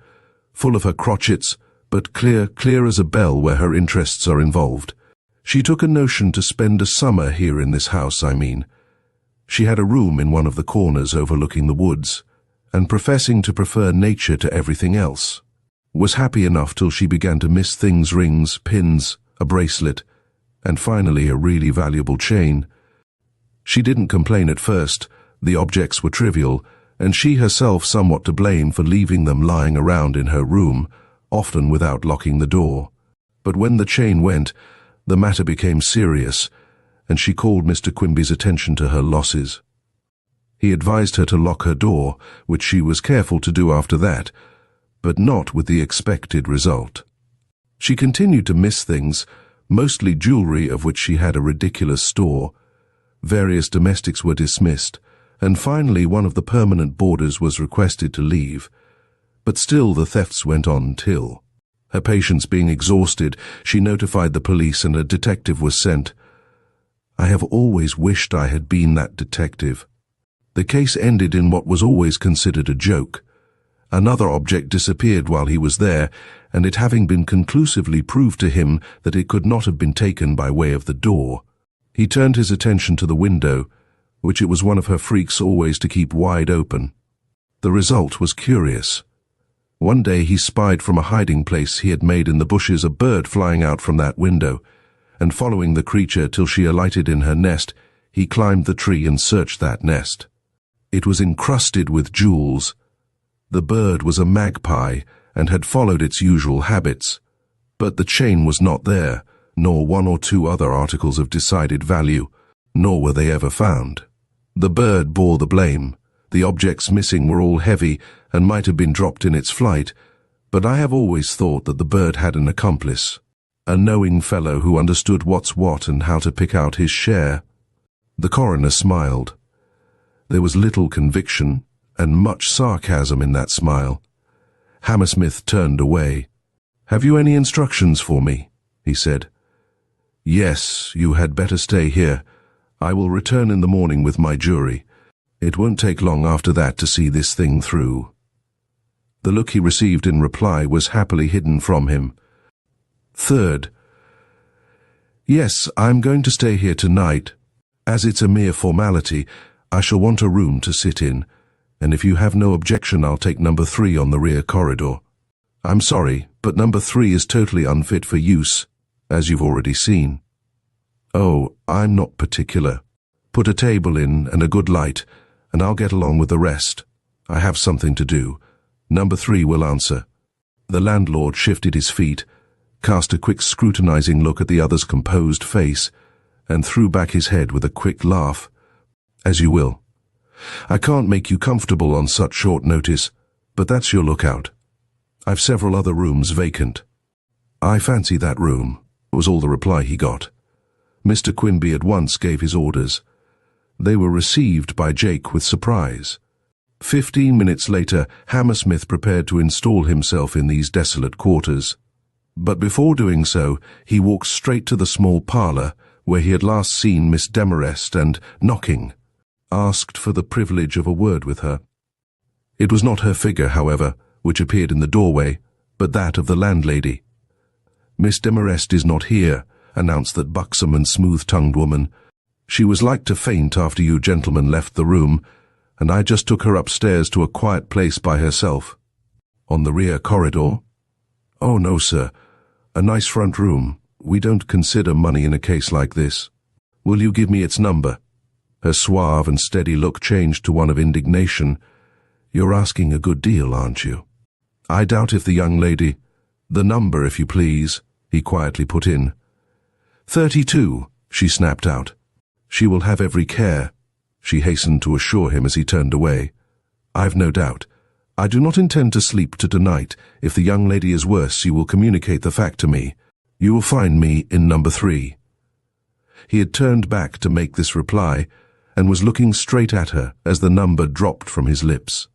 full of her crotchets, but clear as a bell where her interests are involved. She took a notion to spend a summer here in this house, I mean. She had a room in one of the corners overlooking the woods, and professing to prefer nature to everything else, was happy enough till she began to miss things, rings, pins, a bracelet, and finally a really valuable chain. She didn't complain at first. The objects were trivial, and she herself somewhat to blame for leaving them lying around in her room, often without locking the door. But when the chain went, the matter became serious, and she called Mr. Quimby's attention to her losses. He advised her to lock her door, which she was careful to do after that, but not with the expected result. She continued to miss things, mostly jewelry of which she had a ridiculous store. Various domestics were dismissed, and finally one of the permanent boarders was requested to leave. But still the thefts went on till, her patience being exhausted, she notified the police and a detective was sent. I have always wished I had been that detective. The case ended in what was always considered a joke. Another object disappeared while he was there, and it having been conclusively proved to him that it could not have been taken by way of the door, he turned his attention to the window, which it was one of her freaks always to keep wide open. The result was curious. One day he spied from a hiding place he had made in the bushes a bird flying out from that window, and following the creature till she alighted in her nest, he climbed the tree and searched that nest. It was encrusted with jewels. The bird was a magpie and had followed its usual habits, but the chain was not there, nor one or two other articles of decided value, nor were they ever found. The bird bore the blame. The objects missing were all heavy and might have been dropped in its flight, but I have always thought that the bird had an accomplice, a knowing fellow who understood what's what and how to pick out his share. The coroner smiled. There was little conviction and much sarcasm in that smile. Hammersmith turned away. "Have you any instructions for me?" he said. "Yes, you had better stay here. I will return in the morning with my jury. It won't take long after that to see this thing through." The look he received in reply was happily hidden from him. Third, "Yes, I'm going to stay here tonight. As it's a mere formality, I shall want a room to sit in, and if you have no objection, I'll take number 3 on the rear corridor. I'm sorry, but number 3 is totally unfit for use, as you've already seen." "Oh, I'm not particular. Put a table in and a good light, and I'll get along with the rest. I have something to do. Number 3 will answer." The landlord shifted his feet, cast a quick scrutinizing look at the other's composed face, and threw back his head with a quick laugh. "As you will. I can't make you comfortable on such short notice, but that's your lookout. I've several other rooms vacant." "I fancy that room," was all the reply he got. Mr. Quimby at once gave his orders. They were received by Jake with surprise. 15 minutes later, Hammersmith prepared to install himself in these desolate quarters. But before doing so, he walked straight to the small parlour where he had last seen Miss Demarest and, knocking, asked for the privilege of a word with her. It was not her figure, however, which appeared in the doorway, but that of the landlady. "Miss Demarest is not here," announced that buxom and smooth-tongued woman. "She was like to faint after you gentlemen left the room, and I just took her upstairs to a quiet place by herself." "On the rear corridor?" "Oh, no, sir. A nice front room. We don't consider money in a case like this." "Will you give me its number?" Her suave and steady look changed to one of indignation. "You're asking a good deal, aren't you?" "I doubt if the young lady—" "The number, if you please," he quietly put in. 32, she snapped out. "She will have every care," she hastened to assure him as he turned away. "I've no doubt. I do not intend to sleep tonight. If the young lady is worse, you will communicate the fact to me. You will find me in number 3. He had turned back to make this reply, and was looking straight at her as the number dropped from his lips.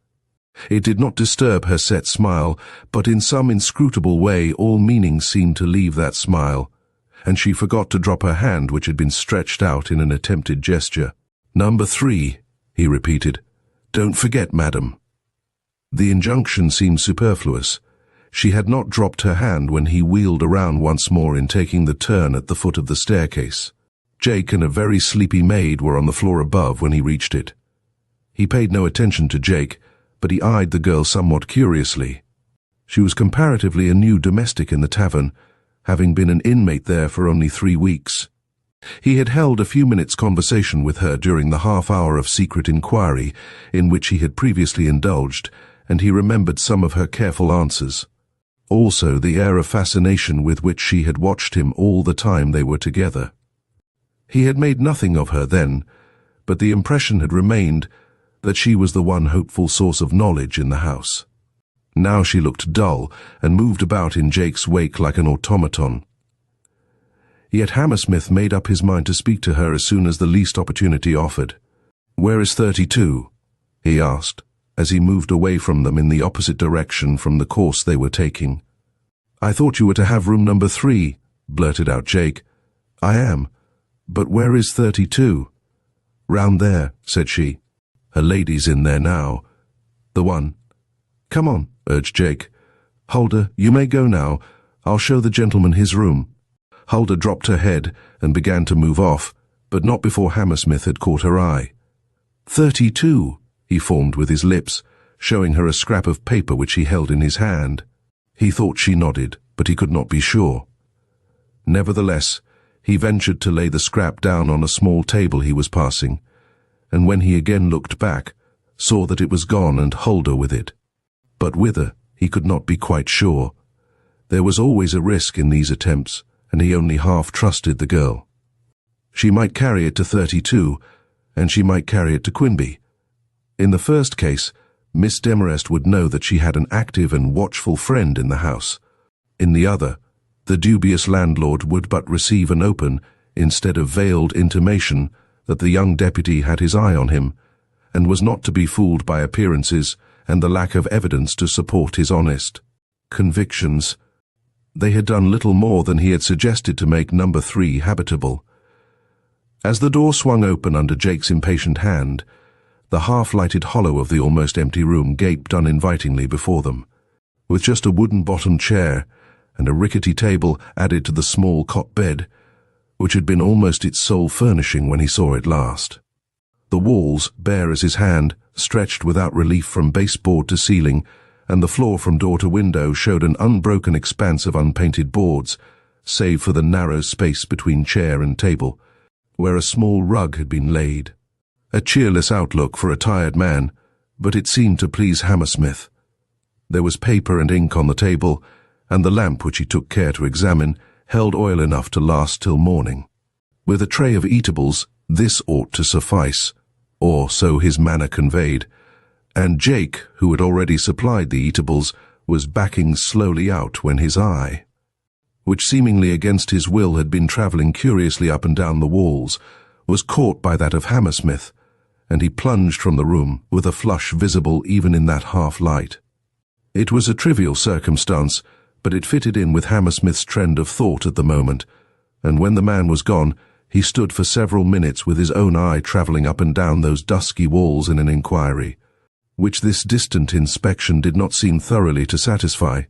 It did not disturb her set smile, but in some inscrutable way all meaning seemed to leave that smile, and she forgot to drop her hand, which had been stretched out in an attempted gesture. "Number 3, he repeated. "Don't forget, madam." The injunction seemed superfluous. She had not dropped her hand when he wheeled around once more in taking the turn at the foot of the staircase. Jake and a very sleepy maid were on the floor above when he reached it. He paid no attention to Jake, but he eyed the girl somewhat curiously. She was comparatively a new domestic in the tavern, having been an inmate there for only 3 weeks. He had held a few minutes' conversation with her during the half-hour of secret inquiry in which he had previously indulged, and he remembered some of her careful answers. Also the air of fascination with which she had watched him all the time they were together. He had made nothing of her then, but the impression had remained that she was the one hopeful source of knowledge in the house. Now she looked dull and moved about in Jake's wake like an automaton. Yet Hammersmith made up his mind to speak to her as soon as the least opportunity offered. "Where is 32? he asked, as he moved away from them in the opposite direction from the course they were taking. "I thought you were to have room number 3, blurted out Jake. "I am. But where is 32? "Round there," said she. "Her lady's in there now." "The one?" "Come on," urged Jake. "Huldah, you may go now. I'll show the gentleman his room." Huldah dropped her head and began to move off, but not before Hammersmith had caught her eye. 32, he formed with his lips, showing her a scrap of paper which he held in his hand. He thought she nodded, but he could not be sure. Nevertheless, he ventured to lay the scrap down on a small table he was passing, and when he again looked back, saw that it was gone and Huldah with it. But whither, he could not be quite sure. There was always a risk in these attempts, and he only half trusted the girl. She might carry it to 32, and she might carry it to Quinby. In the first case, Miss Demarest would know that she had an active and watchful friend in the house. In the other, the dubious landlord would but receive an open, instead of veiled intimation that the young deputy had his eye on him, and was not to be fooled by appearances and the lack of evidence to support his honest convictions. They had done little more than he had suggested to make number 3 habitable. As the door swung open under Jake's impatient hand, the half-lighted hollow of the almost empty room gaped uninvitingly before them, with just a wooden-bottomed chair and a rickety table added to the small cot bed, which had been almost its sole furnishing when he saw it last. The walls, bare as his hand, stretched without relief from baseboard to ceiling, and the floor from door to window showed an unbroken expanse of unpainted boards, save for the narrow space between chair and table, where a small rug had been laid. A cheerless outlook for a tired man, but it seemed to please Hammersmith. There was paper and ink on the table, and the lamp, which he took care to examine, held oil enough to last till morning. With a tray of eatables, this ought to suffice, or so his manner conveyed, and Jake, who had already supplied the eatables, was backing slowly out when his eye, which seemingly against his will had been travelling curiously up and down the walls, was caught by that of Hammersmith, and he plunged from the room with a flush visible even in that half-light. It was a trivial circumstance, but it fitted in with Hammersmith's trend of thought at the moment, and when the man was gone, he stood for several minutes with his own eye travelling up and down those dusky walls in an inquiry, which this distant inspection did not seem thoroughly to satisfy,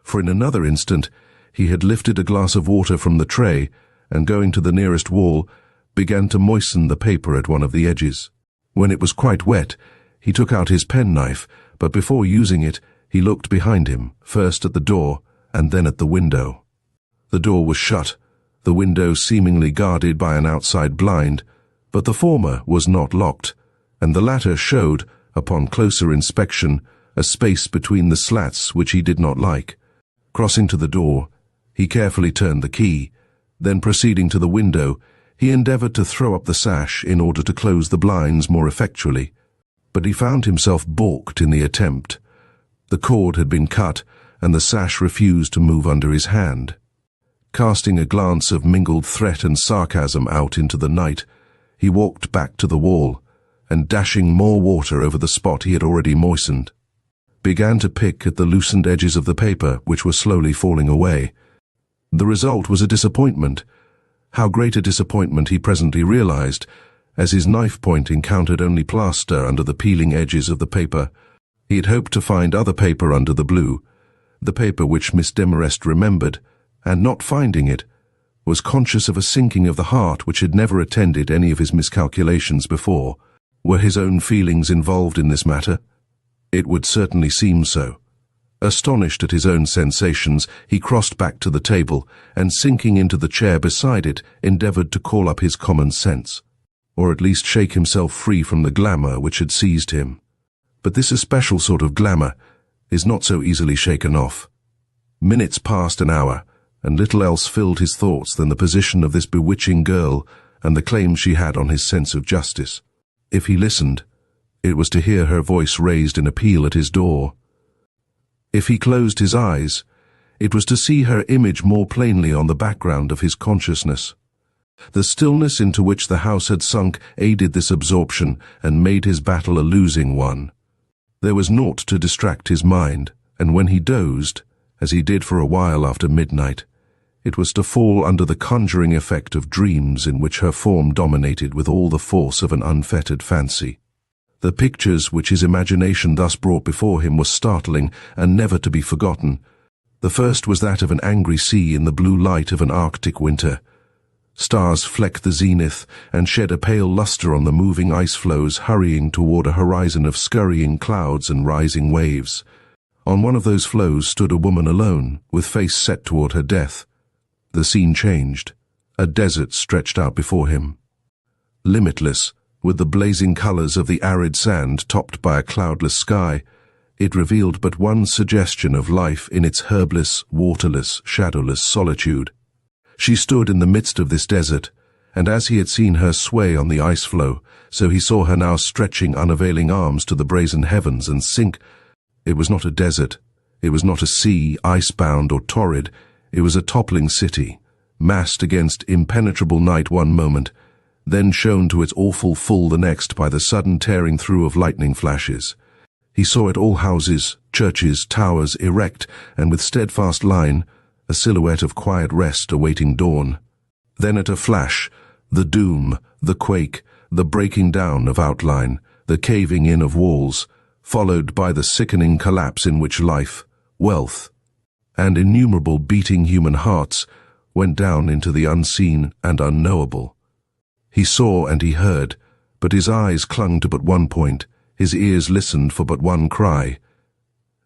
for in another instant he had lifted a glass of water from the tray, and going to the nearest wall, began to moisten the paper at one of the edges. When it was quite wet, he took out his penknife, but before using it, he looked behind him, first at the door, and then at the window. The door was shut, the window seemingly guarded by an outside blind, but the former was not locked, and the latter showed, upon closer inspection, a space between the slats which he did not like. Crossing to the door, he carefully turned the key, then proceeding to the window, he endeavoured to throw up the sash in order to close the blinds more effectually, but he found himself balked in the attempt. The cord had been cut, and the sash refused to move under his hand. Casting a glance of mingled threat and sarcasm out into the night, he walked back to the wall, and dashing more water over the spot he had already moistened, began to pick at the loosened edges of the paper which were slowly falling away. The result was a disappointment. How great a disappointment he presently realized, as his knife point encountered only plaster under the peeling edges of the paper. He had hoped to find other paper under the blue, the paper which Miss Demarest remembered, and not finding it, was conscious of a sinking of the heart which had never attended any of his miscalculations before. Were his own feelings involved in this matter? It would certainly seem so. Astonished at his own sensations, he crossed back to the table, and sinking into the chair beside it, endeavoured to call up his common sense, or at least shake himself free from the glamour which had seized him. But this especial sort of glamour is not so easily shaken off. Minutes passed an hour, and little else filled his thoughts than the position of this bewitching girl and the claim she had on his sense of justice. If he listened, it was to hear her voice raised in appeal at his door. If he closed his eyes, it was to see her image more plainly on the background of his consciousness. The stillness into which the house had sunk aided this absorption and made his battle a losing one. There was naught to distract his mind, and when he dozed, as he did for a while after midnight, it was to fall under the conjuring effect of dreams in which her form dominated with all the force of an unfettered fancy. The pictures which his imagination thus brought before him were startling and never to be forgotten. The first was that of an angry sea in the blue light of an Arctic winter. Stars flecked the zenith and shed a pale luster on the moving ice floes hurrying toward a horizon of scurrying clouds and rising waves. On one of those floes stood a woman alone, with face set toward her death. The scene changed. A desert stretched out before him. Limitless, with the blazing colors of the arid sand topped by a cloudless sky, it revealed but one suggestion of life in its herbless, waterless, shadowless solitude. She stood in the midst of this desert, and as he had seen her sway on the ice floe, so he saw her now stretching unavailing arms to the brazen heavens and sink. It was not a desert, it was not a sea, icebound or torrid, it was a toppling city, massed against impenetrable night one moment, then shown to its awful full the next by the sudden tearing through of lightning flashes. He saw it all houses, churches, towers, erect, and with steadfast line, a silhouette of quiet rest awaiting dawn. Then at a flash, the doom, the quake, the breaking down of outline, the caving in of walls, followed by the sickening collapse in which life, wealth, and innumerable beating human hearts went down into the unseen and unknowable. He saw and he heard, but his eyes clung to but one point, his ears listened for but one cry.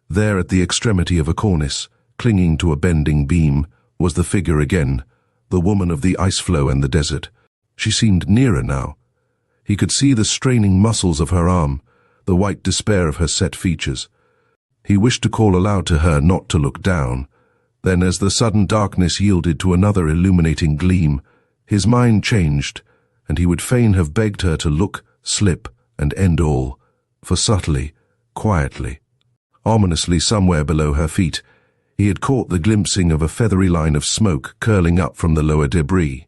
There at the extremity of a cornice, clinging to a bending beam, was the figure again, the woman of the ice floe and the desert. She seemed nearer now. He could see the straining muscles of her arm, the white despair of her set features. He wished to call aloud to her not to look down. Then, as the sudden darkness yielded to another illuminating gleam, his mind changed, and he would fain have begged her to look, slip, and end all, for subtly, quietly, ominously somewhere below her feet, he had caught the glimpsing of a feathery line of smoke curling up from the lower debris.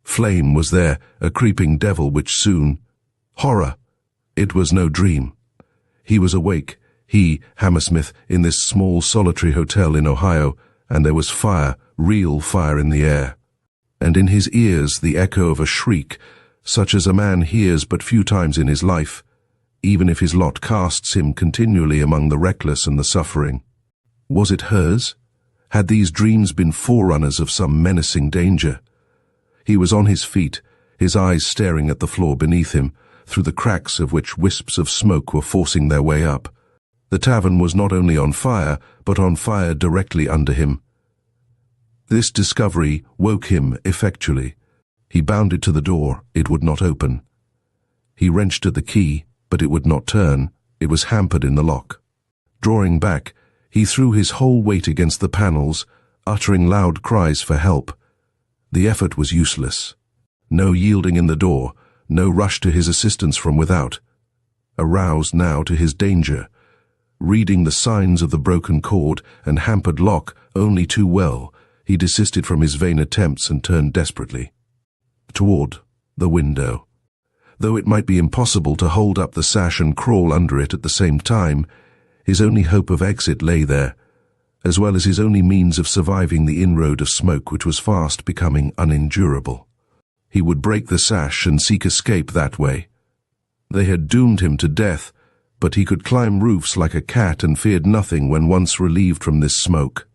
Flame was there, a creeping devil which soon— Horror! It was no dream. He was awake, he, Hammersmith, in this small solitary hotel in Ohio, and there was fire, real fire in the air. And in his ears the echo of a shriek, such as a man hears but few times in his life, even if his lot casts him continually among the reckless and the suffering. Was it hers? Had these dreams been forerunners of some menacing danger? He was on his feet, his eyes staring at the floor beneath him, through the cracks of which wisps of smoke were forcing their way up. The tavern was not only on fire, but on fire directly under him. This discovery woke him effectually. He bounded to the door. It would not open. He wrenched at the key, but it would not turn. It was hampered in the lock. Drawing back, he threw his whole weight against the panels, uttering loud cries for help. The effort was useless. No yielding in the door, no rush to his assistance from without. Aroused now to his danger, reading the signs of the broken cord and hampered lock only too well, he desisted from his vain attempts and turned desperately toward the window. Though it might be impossible to hold up the sash and crawl under it at the same time, his only hope of exit lay there, as well as his only means of surviving the inroad of smoke which was fast becoming unendurable. He would break the sash and seek escape that way. They had doomed him to death, but he could climb roofs like a cat and feared nothing when once relieved from this smoke.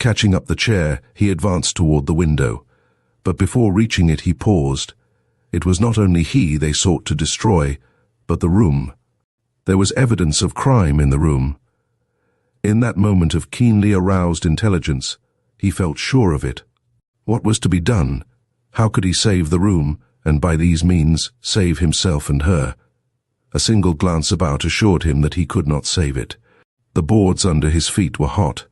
Catching up the chair, he advanced toward the window, but before reaching it he paused. It was not only he they sought to destroy, but the room. There was evidence of crime in the room. In that moment of keenly aroused intelligence, he felt sure of it. What was to be done? How could he save the room, and by these means save himself and her? A single glance about assured him that he could not save it. The boards under his feet were hot.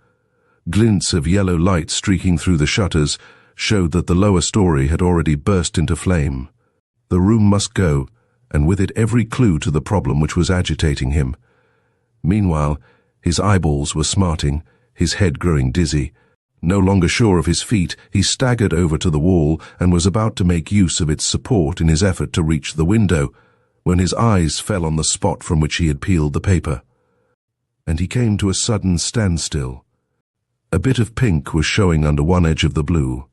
Glints of yellow light streaking through the shutters showed that the lower story had already burst into flame. The room must go, and with it every clue to the problem which was agitating him. Meanwhile, his eyeballs were smarting, his head growing dizzy. No longer sure of his feet, he staggered over to the wall and was about to make use of its support in his effort to reach the window, when his eyes fell on the spot from which he had peeled the paper. And he came to a sudden standstill. A bit of pink was showing under one edge of the blue.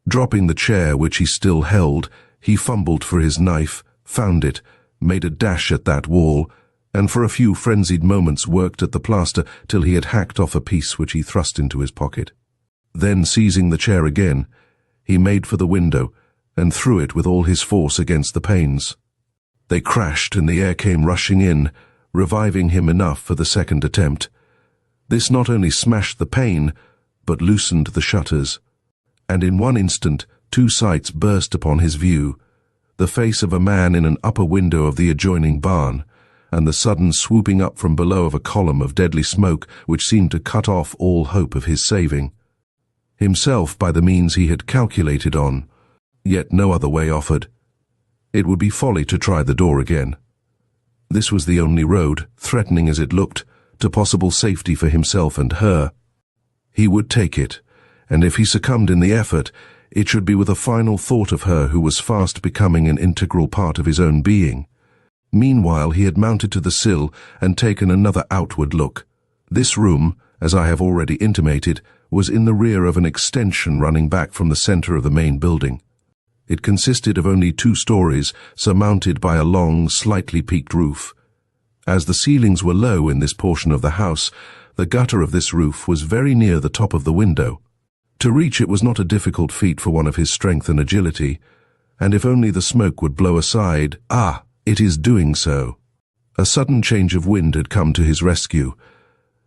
Dropping the chair which he still held, he fumbled for his knife, found it, made a dash at that wall, and for a few frenzied moments worked at the plaster till he had hacked off a piece which he thrust into his pocket. Then, seizing the chair again, he made for the window and threw it with all his force against the panes. They crashed and the air came rushing in, reviving him enough for the second attempt. This not only smashed the pane, but loosened the shutters, and in one instant 2 sights burst upon his view: the face of a man in an upper window of the adjoining barn, and the sudden swooping up from below of a column of deadly smoke which seemed to cut off all hope of his saving himself by the means he had calculated on, yet no other way offered. It would be folly to try the door again. This was the only road, threatening as it looked, to possible safety for himself and her. He would take it, and if he succumbed in the effort, it should be with a final thought of her who was fast becoming an integral part of his own being. Meanwhile, he had mounted to the sill and taken another outward look. This room, as I have already intimated, was in the rear of an extension running back from the center of the main building. It consisted of only 2 stories, surmounted by a long, slightly peaked roof. As the ceilings were low in this portion of the house, the gutter of this roof was very near the top of the window. To reach it was not a difficult feat for one of his strength and agility, and if only the smoke would blow aside— ah, it is doing so. A sudden change of wind had come to his rescue,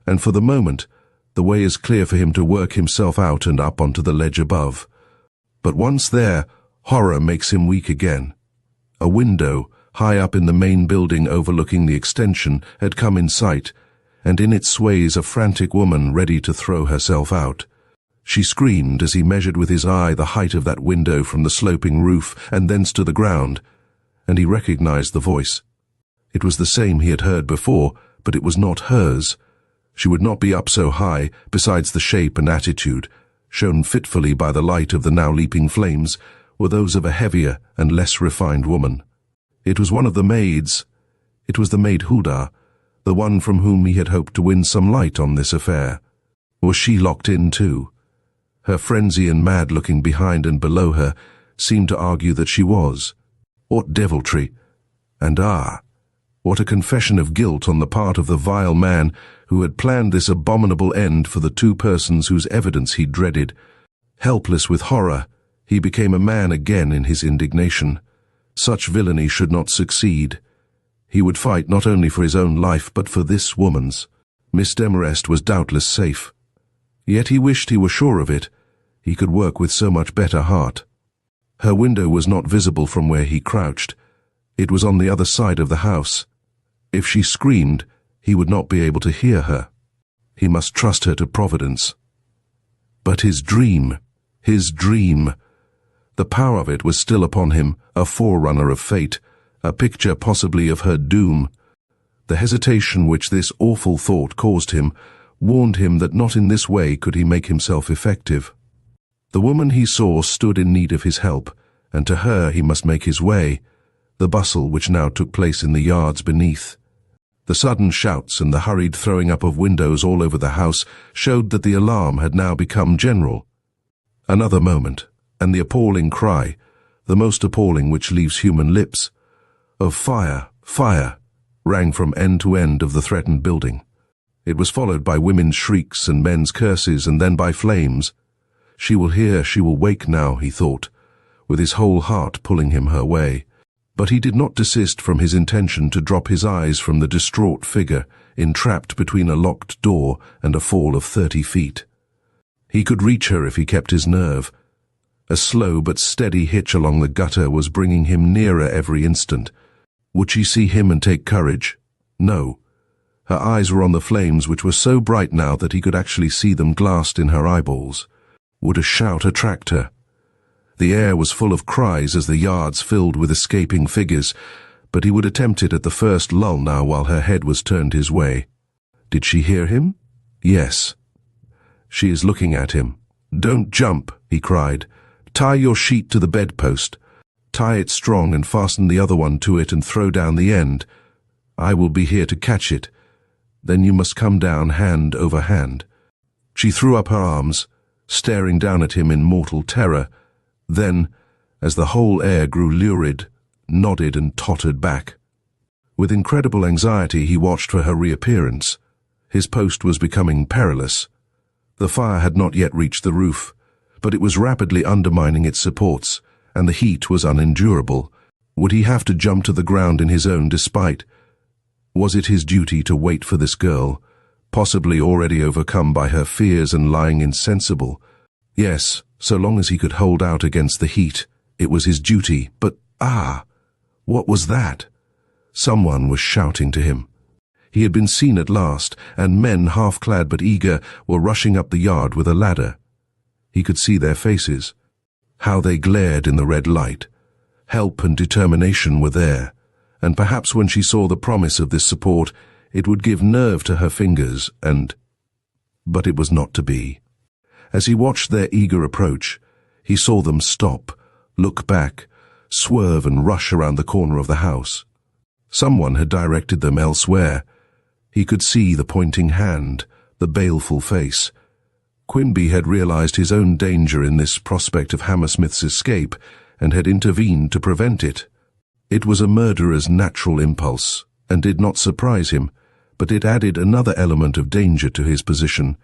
and for the moment the way is clear for him to work himself out and up onto the ledge above. But once there, horror makes him weak again. A window, high up in the main building overlooking the extension, had come in sight, and in its sways a frantic woman ready to throw herself out. She screamed as he measured with his eye the height of that window from the sloping roof and thence to the ground, and he recognized the voice. It was the same he had heard before, but it was not hers. She would not be up so high, besides the shape and attitude, shown fitfully by the light of the now leaping flames, were those of a heavier and less refined woman. It was one of the maids. It was the maid Huda, the one from whom he had hoped to win some light on this affair. Was she locked in too? Her frenzy and mad looking behind and below her seemed to argue that she was. What deviltry! And what a confession of guilt on the part of the vile man who had planned this abominable end for the 2 persons whose evidence he dreaded. Helpless with horror, he became a man again in his indignation. Such villainy should not succeed. He would fight not only for his own life but for this woman's. Miss Demarest was doubtless safe. Yet he wished he were sure of it. He could work with so much better heart. Her window was not visible from where he crouched. It was on the other side of the house. If she screamed, he would not be able to hear her. He must trust her to Providence. But his dream! The power of it was still upon him, a forerunner of fate, a picture possibly of her doom. The hesitation which this awful thought caused him warned him that not in this way could he make himself effective. The woman he saw stood in need of his help, and to her he must make his way, the bustle which now took place in the yards beneath. The sudden shouts and the hurried throwing up of windows all over the house showed that the alarm had now become general. Another moment, and the appalling cry, the most appalling which leaves human lips, of "Fire! Fire!" rang from end to end of the threatened building. It was followed by women's shrieks and men's curses, and then by flames. She will hear, she will wake now, he thought, with his whole heart pulling him her way. But he did not desist from his intention to drop his eyes from the distraught figure, entrapped between a locked door and a fall of 30 feet. He could reach her if he kept his nerve. A slow but steady hitch along the gutter was bringing him nearer every instant. Would she see him and take courage? No. Her eyes were on the flames, which were so bright now that he could actually see them glassed in her eyeballs. Would a shout attract her? The air was full of cries as the yards filled with escaping figures, but he would attempt it at the first lull now while her head was turned his way. Did she hear him? Yes. She is looking at him. "Don't jump," he cried. "Tie your sheet to the bedpost. Tie it strong and fasten the other one to it and throw down the end. I will be here to catch it. Then you must come down hand over hand." She threw up her arms, staring down at him in mortal terror. Then, as the whole air grew lurid, nodded and tottered back. With incredible anxiety, he watched for her reappearance. His post was becoming perilous. The fire had not yet reached the roof, but it was rapidly undermining its supports, and the heat was unendurable. Would he have to jump to the ground in his own despite? Was it his duty to wait for this girl, possibly already overcome by her fears and lying insensible? Yes, so long as he could hold out against the heat, it was his duty, but what was that? Someone was shouting to him. He had been seen at last, and men, half-clad but eager, were rushing up the yard with a ladder. He could see their faces. How they glared in the red light. Help and determination were there, and perhaps when she saw the promise of this support, it would give nerve to her fingers, but it was not to be. As he watched their eager approach, he saw them stop, look back, swerve and rush around the corner of the house. Someone had directed them elsewhere. He could see the pointing hand, the baleful face. Quimby had realized his own danger in this prospect of Hammersmith's escape and had intervened to prevent it. It was a murderer's natural impulse and did not surprise him, but it added another element of danger to his position.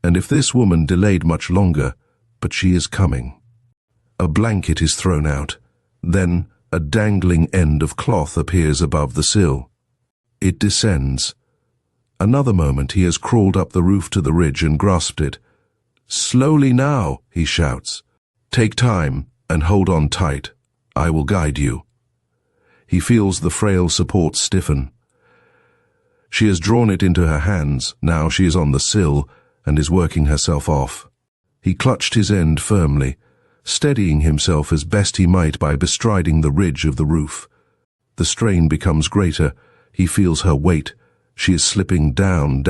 And if this woman delayed much longer, but she is coming. A blanket is thrown out. Then a dangling end of cloth appears above the sill. It descends. Another moment he has crawled up the roof to the ridge and grasped it. "Slowly now," he shouts. "Take time and hold on tight. I will guide you." He feels the frail support stiffen. She has drawn it into her hands. Now she is on the sill and is working herself off. He clutched his end firmly, steadying himself as best he might by bestriding the ridge of the roof. The strain becomes greater. He feels her weight. She is slipping down.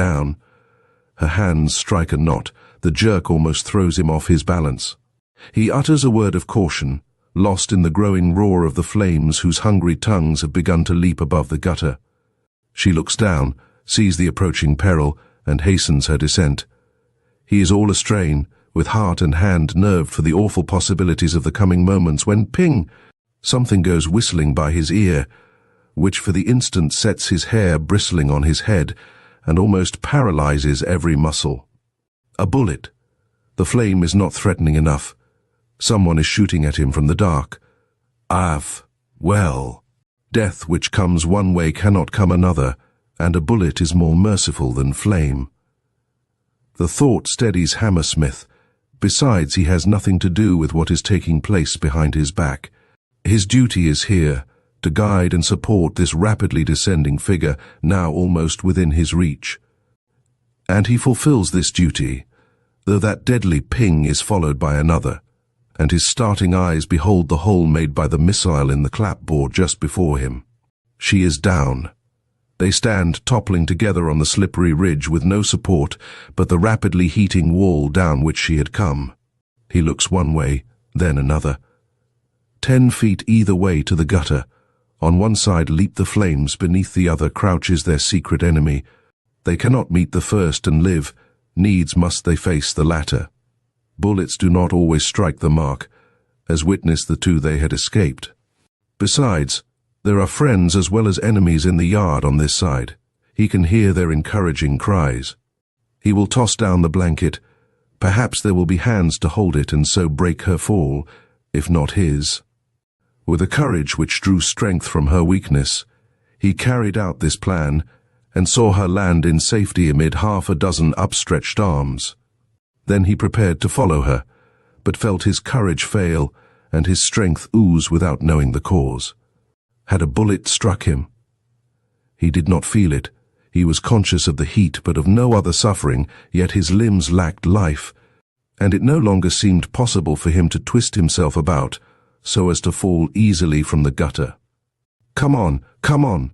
Her hands strike a knot. The jerk almost throws him off his balance. He utters a word of caution, lost in the growing roar of the flames whose hungry tongues have begun to leap above the gutter. She looks down, sees the approaching peril, and hastens her descent. He is all astrain, with heart and hand nerved for the awful possibilities of the coming moments, when ping! Something goes whistling by his ear, which for the instant sets his hair bristling on his head and almost paralyzes every muscle. A bullet. The flame is not threatening enough. Someone is shooting at him from the dark. Well, death which comes one way cannot come another, and a bullet is more merciful than flame. The thought steadies Hammersmith. Besides, he has nothing to do with what is taking place behind his back. His duty is here, to guide and support this rapidly descending figure, now almost within his reach. And he fulfills this duty, though that deadly ping is followed by another, and his starting eyes behold the hole made by the missile in the clapboard just before him. She is down. They stand toppling together on the slippery ridge with no support but the rapidly heating wall down which she had come. He looks one way, then another. 10 feet either way to the gutter. On one side leap the flames, beneath the other crouches their secret enemy. They cannot meet the first and live, needs must they face the latter. Bullets do not always strike the mark, as witness the two they had escaped. Besides, there are friends as well as enemies in the yard on this side. He can hear their encouraging cries. He will toss down the blanket. Perhaps there will be hands to hold it and so break her fall, if not his. With a courage which drew strength from her weakness, he carried out this plan and saw her land in safety amid half a dozen upstretched arms. Then he prepared to follow her, but felt his courage fail and his strength ooze without knowing the cause. Had a bullet struck him? He did not feel it. He was conscious of the heat but of no other suffering, yet his limbs lacked life, and it no longer seemed possible for him to twist himself about so as to fall easily from the gutter. "Come on, come on!"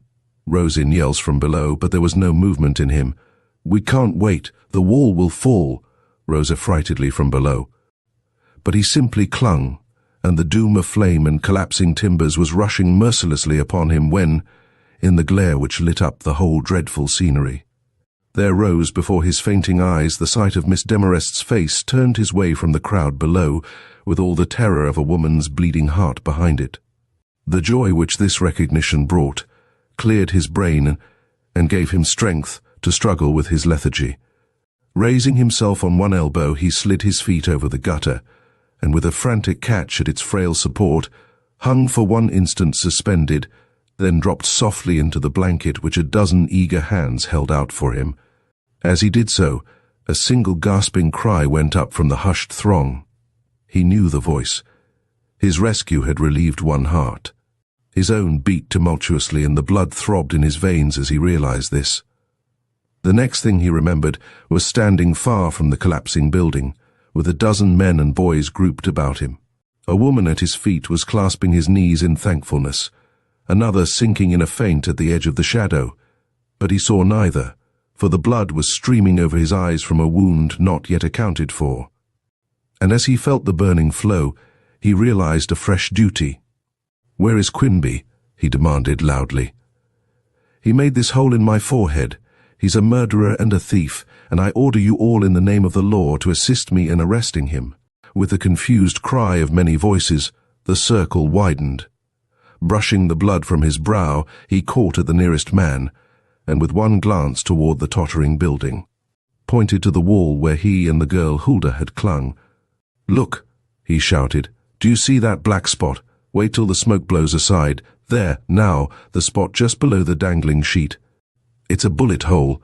Rosin yells from below, but there was no movement in him. "We can't wait. The wall will fall," rose affrightedly from below. But he simply clung, and the doom of flame and collapsing timbers was rushing mercilessly upon him when, in the glare which lit up the whole dreadful scenery, there rose before his fainting eyes the sight of Miss Demarest's face turned his way from the crowd below, with all the terror of a woman's bleeding heart behind it. The joy which this recognition brought, cleared his brain, and gave him strength to struggle with his lethargy. Raising himself on one elbow, he slid his feet over the gutter, and with a frantic catch at its frail support, hung for one instant suspended, then dropped softly into the blanket which a dozen eager hands held out for him. As he did so, a single gasping cry went up from the hushed throng. He knew the voice. His rescue had relieved one heart. His own beat tumultuously, and the blood throbbed in his veins as he realized this. The next thing he remembered was standing far from the collapsing building, with a dozen men and boys grouped about him. A woman at his feet was clasping his knees in thankfulness, another sinking in a faint at the edge of the shadow. But he saw neither, for the blood was streaming over his eyes from a wound not yet accounted for. And as he felt the burning flow, he realized a fresh duty. "Where is Quinby?" he demanded loudly. "He made this hole in my forehead. He's a murderer and a thief, and I order you all in the name of the law to assist me in arresting him." With the confused cry of many voices, the circle widened. Brushing the blood from his brow, he caught at the nearest man, and with one glance toward the tottering building, pointed to the wall where he and the girl Hulda had clung. "Look," he shouted. "Do you see that black spot? Wait till the smoke blows aside. There, now, the spot just below the dangling sheet. It's a bullet hole.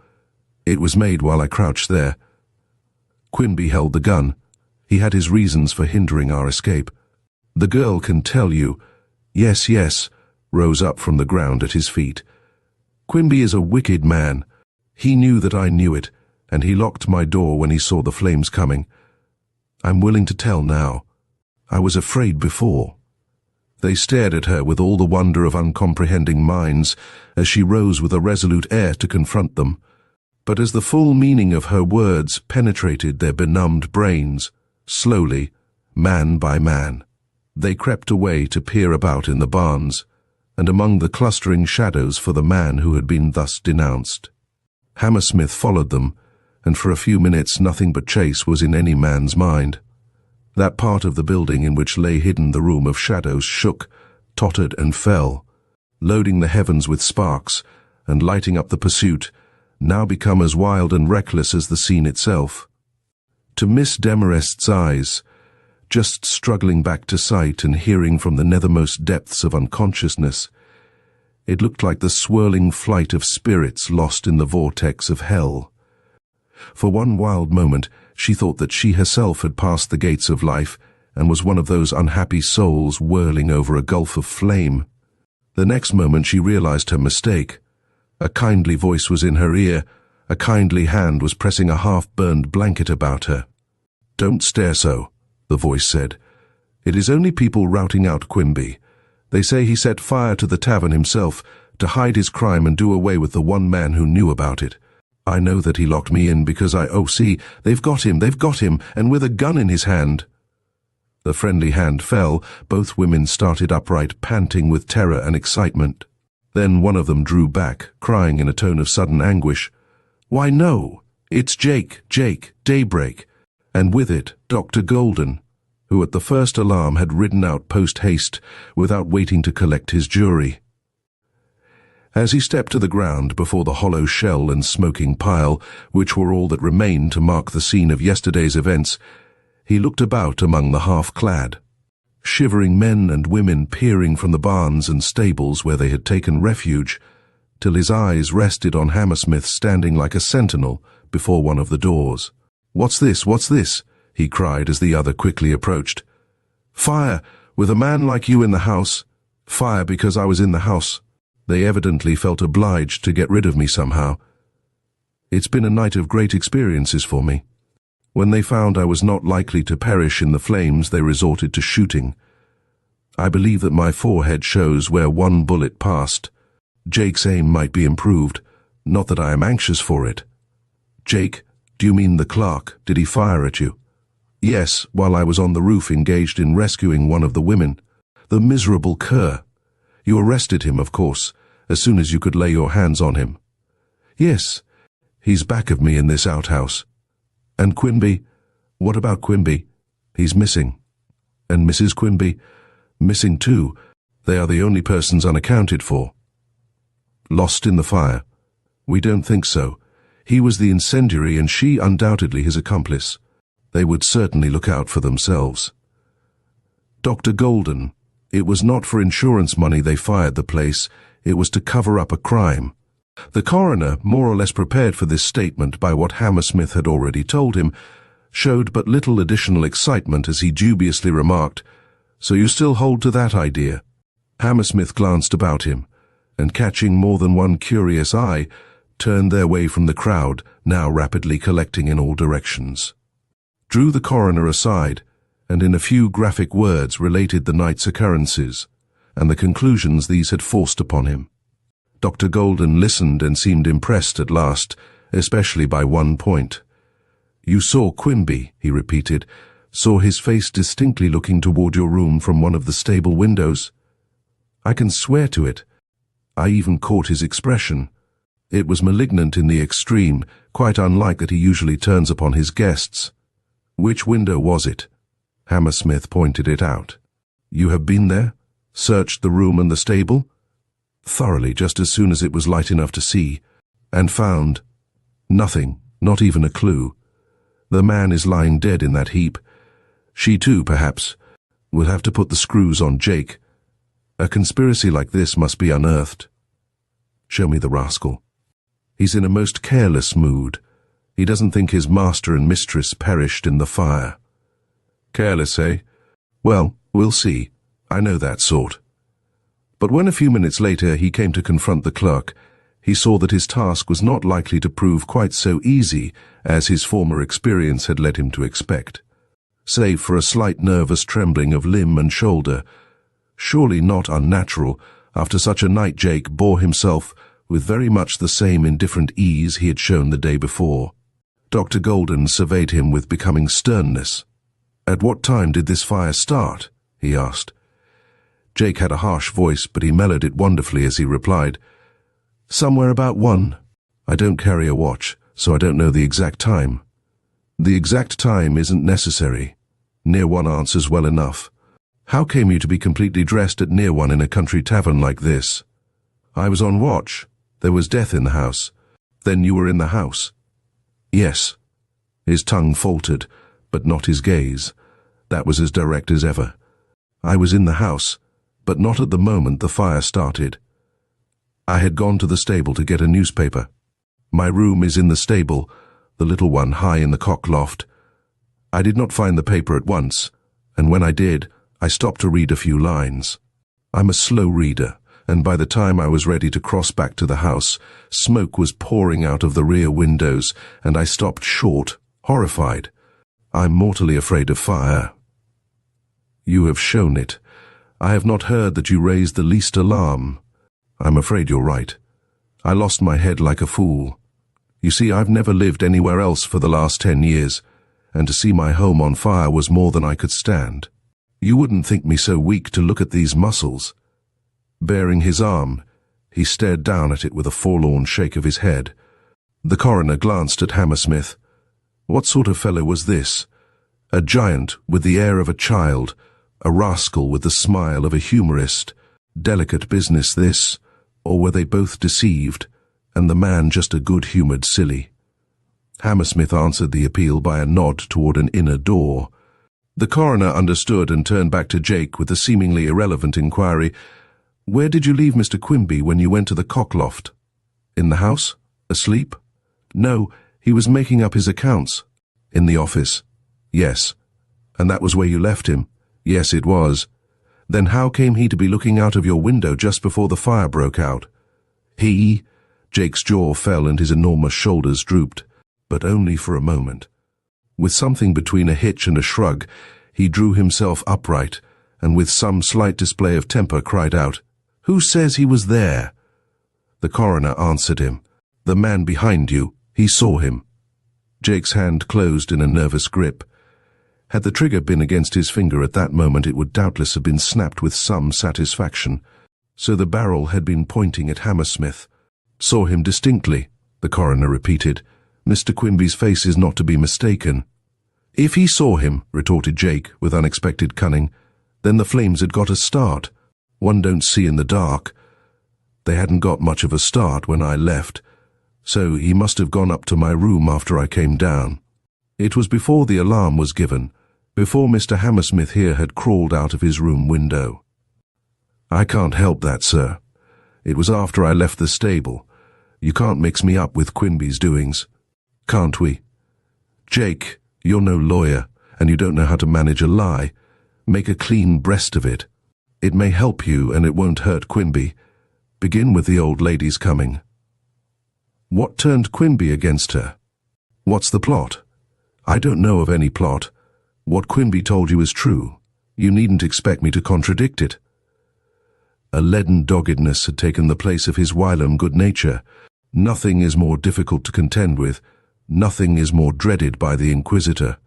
It was made while I crouched there." Quinby held the gun. He had his reasons for hindering our escape. "The girl can tell you." "Yes, yes," rose up from the ground at his feet. "Quinby is a wicked man. He knew that I knew it, and he locked my door when he saw the flames coming. I'm willing to tell now. I was afraid before." They stared at her with all the wonder of uncomprehending minds as she rose with a resolute air to confront them. But as the full meaning of her words penetrated their benumbed brains, slowly, man by man, they crept away to peer about in the barns, and among the clustering shadows for the man who had been thus denounced. Hammersmith followed them, and for a few minutes nothing but chase was in any man's mind. That part of the building in which lay hidden the room of shadows shook, tottered and fell, loading the heavens with sparks and lighting up the pursuit, now become as wild and reckless as the scene itself. To Miss Demarest's eyes, just struggling back to sight and hearing from the nethermost depths of unconsciousness, it looked like the swirling flight of spirits lost in the vortex of hell. For one wild moment, she thought that she herself had passed the gates of life and was one of those unhappy souls whirling over a gulf of flame. The next moment she realized her mistake. A kindly voice was in her ear. A kindly hand was pressing a half-burned blanket about her. "Don't stare so," the voice said. "It is only people routing out Quinby. They say he set fire to the tavern himself to hide his crime and do away with the one man who knew about it. I know that he locked me in because see, they've got him, and with a gun in his hand." The friendly hand fell. Both women started upright, panting with terror and excitement. Then one of them drew back, crying in a tone of sudden anguish, "Why, no, it's Jake, Daybreak," and with it Dr. Golden, who at the first alarm had ridden out post-haste without waiting to collect his jury. As he stepped to the ground before the hollow shell and smoking pile, which were all that remained to mark the scene of yesterday's events, he looked about among the half-clad. Shivering men and women peering from the barns and stables where they had taken refuge, till his eyes rested on Hammersmith standing like a sentinel before one of the doors. What's this?" he cried as the other quickly approached. "Fire, with a man like you in the house." "Fire because I was in the house. They evidently felt obliged to get rid of me somehow. It's been a night of great experiences for me. When they found I was not likely to perish in the flames, they resorted to shooting. I believe that my forehead shows where one bullet passed. Jake's aim might be improved, not that I am anxious for it." "Jake, do you mean the clerk? Did he fire at you?" "Yes, while I was on the roof engaged in rescuing one of the women. The miserable cur. You arrested him, of course, as soon as you could lay your hands on him." "Yes, he's back of me in this outhouse." "And Quinby? What about Quinby?" "He's missing." "And Mrs. Quinby?" "Missing too. They are the only persons unaccounted for." Lost in the fire? We don't think so. He was the incendiary and she undoubtedly his accomplice. They would certainly look out for themselves. Dr. Golden, it was not for insurance money they fired the place, it was to cover up a crime. The coroner, more or less prepared for this statement by what Hammersmith had already told him, showed but little additional excitement as he dubiously remarked, "So you still hold to that idea?" Hammersmith glanced about him, and catching more than one curious eye, turned their way from the crowd, now rapidly collecting in all directions. Drew the coroner aside, and in a few graphic words related the night's occurrences, and the conclusions these had forced upon him. Dr. Golden listened and seemed impressed at last, especially by one point. "You saw Quimby," he repeated, "saw his face distinctly looking toward your room from one of the stable windows?" "I can swear to it. I even caught his expression. It was malignant in the extreme, quite unlike that he usually turns upon his guests." "Which window was it?" Hammersmith pointed it out. "You have been there? Searched the room and the stable?" "Thoroughly, just as soon as it was light enough to see." "And found?" "Nothing, not even a clue. The man is lying dead in that heap. She too, perhaps. We'll have to put the screws on Jake. A conspiracy like this must be unearthed." "Show me the rascal." "He's in a most careless mood. He doesn't think his master and mistress perished in the fire." "Careless, eh? Well, we'll see. I know that sort." But when a few minutes later he came to confront the clerk, he saw that his task was not likely to prove quite so easy as his former experience had led him to expect. Save for a slight nervous trembling of limb and shoulder, surely not unnatural after such a night, Jake bore himself with very much the same indifferent ease he had shown the day before. Dr. Golden surveyed him with becoming sternness. "At what time did this fire start?" he asked. Jake had a harsh voice, but he mellowed it wonderfully as he replied, "Somewhere about 1. I don't carry a watch, so I don't know the exact time." "The exact time isn't necessary. Near 1 answers well enough. How came you to be completely dressed at near 1 in a country tavern like this?" "I was on watch. There was death in the house." "Then you were in the house?" "Yes." His tongue faltered, but not his gaze. That was as direct as ever. "I was in the house, but not at the moment the fire started. I had gone to the stable to get a newspaper. My room is in the stable, the little one high in the cock loft. I did not find the paper at once, and when I did, I stopped to read a few lines. I'm a slow reader, and by the time I was ready to cross back to the house, smoke was pouring out of the rear windows, and I stopped short, horrified. I'm mortally afraid of fire." "You have shown it. I have not heard that you raised the least alarm. I'm afraid you're right. I lost my head like a fool. You see, I've never lived anywhere else for the last 10 years, and to see my home on fire was more than I could stand. You wouldn't think me so weak to look at these muscles." Baring his arm, he stared down at it with a forlorn shake of his head. The coroner glanced at Hammersmith. What sort of fellow was this? A giant with the air of a child, a rascal with the smile of a humorist. Delicate business this, or were they both deceived, and the man just a good-humoured silly? Hammersmith answered the appeal by a nod toward an inner door. The coroner understood and turned back to Jake with a seemingly irrelevant inquiry. "Where did you leave Mr. Quimby when you went to the cockloft?" "In the house? Asleep?" "No, he was making up his accounts." "In the office?" "Yes." "And that was where you left him?" "Yes, it was." "Then how came he to be looking out of your window just before the fire broke out?" "He?" Jake's jaw fell and his enormous shoulders drooped, but only for a moment. With something between a hitch and a shrug, he drew himself upright, and with some slight display of temper cried out, "Who says he was there?" The coroner answered him. "The man behind you. He saw him." Jake's hand closed in a nervous grip. Had the trigger been against his finger at that moment, it would doubtless have been snapped with some satisfaction. So the barrel had been pointing at Hammersmith. "Saw him distinctly," the coroner repeated. "Mr. Quimby's face is not to be mistaken." "If he saw him," retorted Jake with unexpected cunning, "then the flames had got a start. One don't see in the dark." They hadn't got much of a start when I left, so he must have gone up to my room after I came down. It was before the alarm was given, before Mr. Hammersmith here had crawled out of his room window. I can't help that, sir. It was after I left the stable. You can't mix me up with Quimby's doings. Can't we? Jake, you're no lawyer, and you don't know how to manage a lie. Make a clean breast of it. It may help you, and it won't hurt Quimby. Begin with the old lady's coming. What turned Quimby against her? What's the plot? I don't know of any plot. What Quimby told you is true. You needn't expect me to contradict it. A leaden doggedness had taken the place of his whilom good nature. Nothing is more difficult to contend with. Nothing is more dreaded by the inquisitor.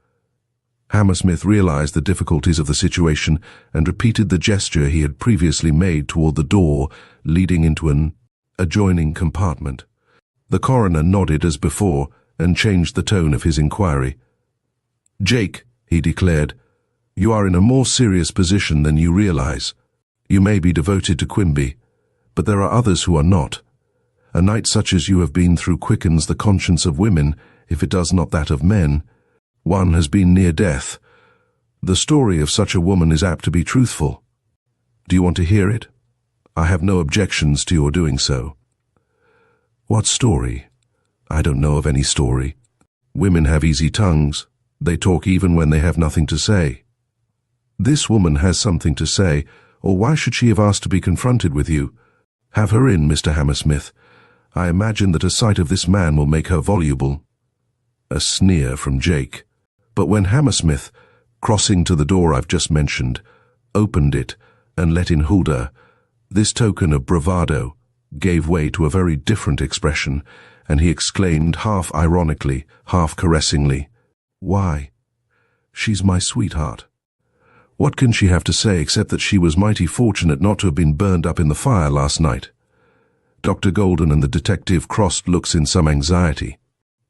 Hammersmith realized the difficulties of the situation and repeated the gesture he had previously made toward the door leading into an adjoining compartment. The coroner nodded as before and changed the tone of his inquiry. Jake, he declared, you are in a more serious position than you realize. You may be devoted to Quimby, but there are others who are not. A night such as you have been through quickens the conscience of women, if it does not that of men. One has been near death. The story of such a woman is apt to be truthful. Do you want to hear it? I have no objections to your doing so. What story? I don't know of any story. Women have easy tongues. They talk even when they have nothing to say. This woman has something to say, or why should she have asked to be confronted with you? Have her in, Mr. Hammersmith. I imagine that a sight of this man will make her voluble. A sneer from Jake. But when Hammersmith, crossing to the door I've just mentioned, opened it and let in Huldah, this token of bravado gave way to a very different expression, and he exclaimed half ironically, half caressingly, "Why? She's my sweetheart. What can she have to say except that she was mighty fortunate not to have been burned up in the fire last night?" Dr. Golden and the detective crossed looks in some anxiety.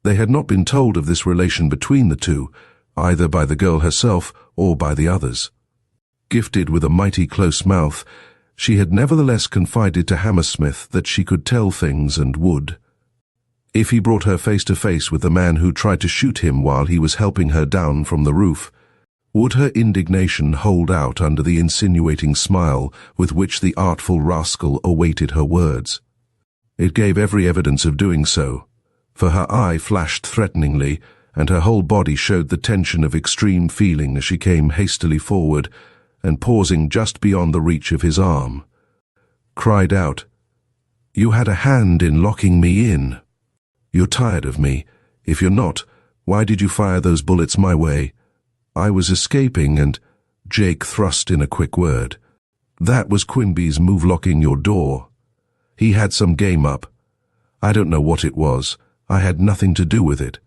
They had not been told of this relation between the two, either by the girl herself or by the others. Gifted with a mighty close mouth, she had nevertheless confided to Hammersmith that she could tell things and would. If he brought her face to face with the man who tried to shoot him while he was helping her down from the roof, would her indignation hold out under the insinuating smile with which the artful rascal awaited her words? It gave every evidence of doing so, for her eye flashed threateningly, and her whole body showed the tension of extreme feeling as she came hastily forward, and pausing just beyond the reach of his arm, cried out, "You had a hand in locking me in. You're tired of me. If you're not, why did you fire those bullets my way? I was escaping and—" Jake thrust in a quick word. "That was Quimby's move locking your door. He had some game up. I don't know what it was. I had nothing to do with it."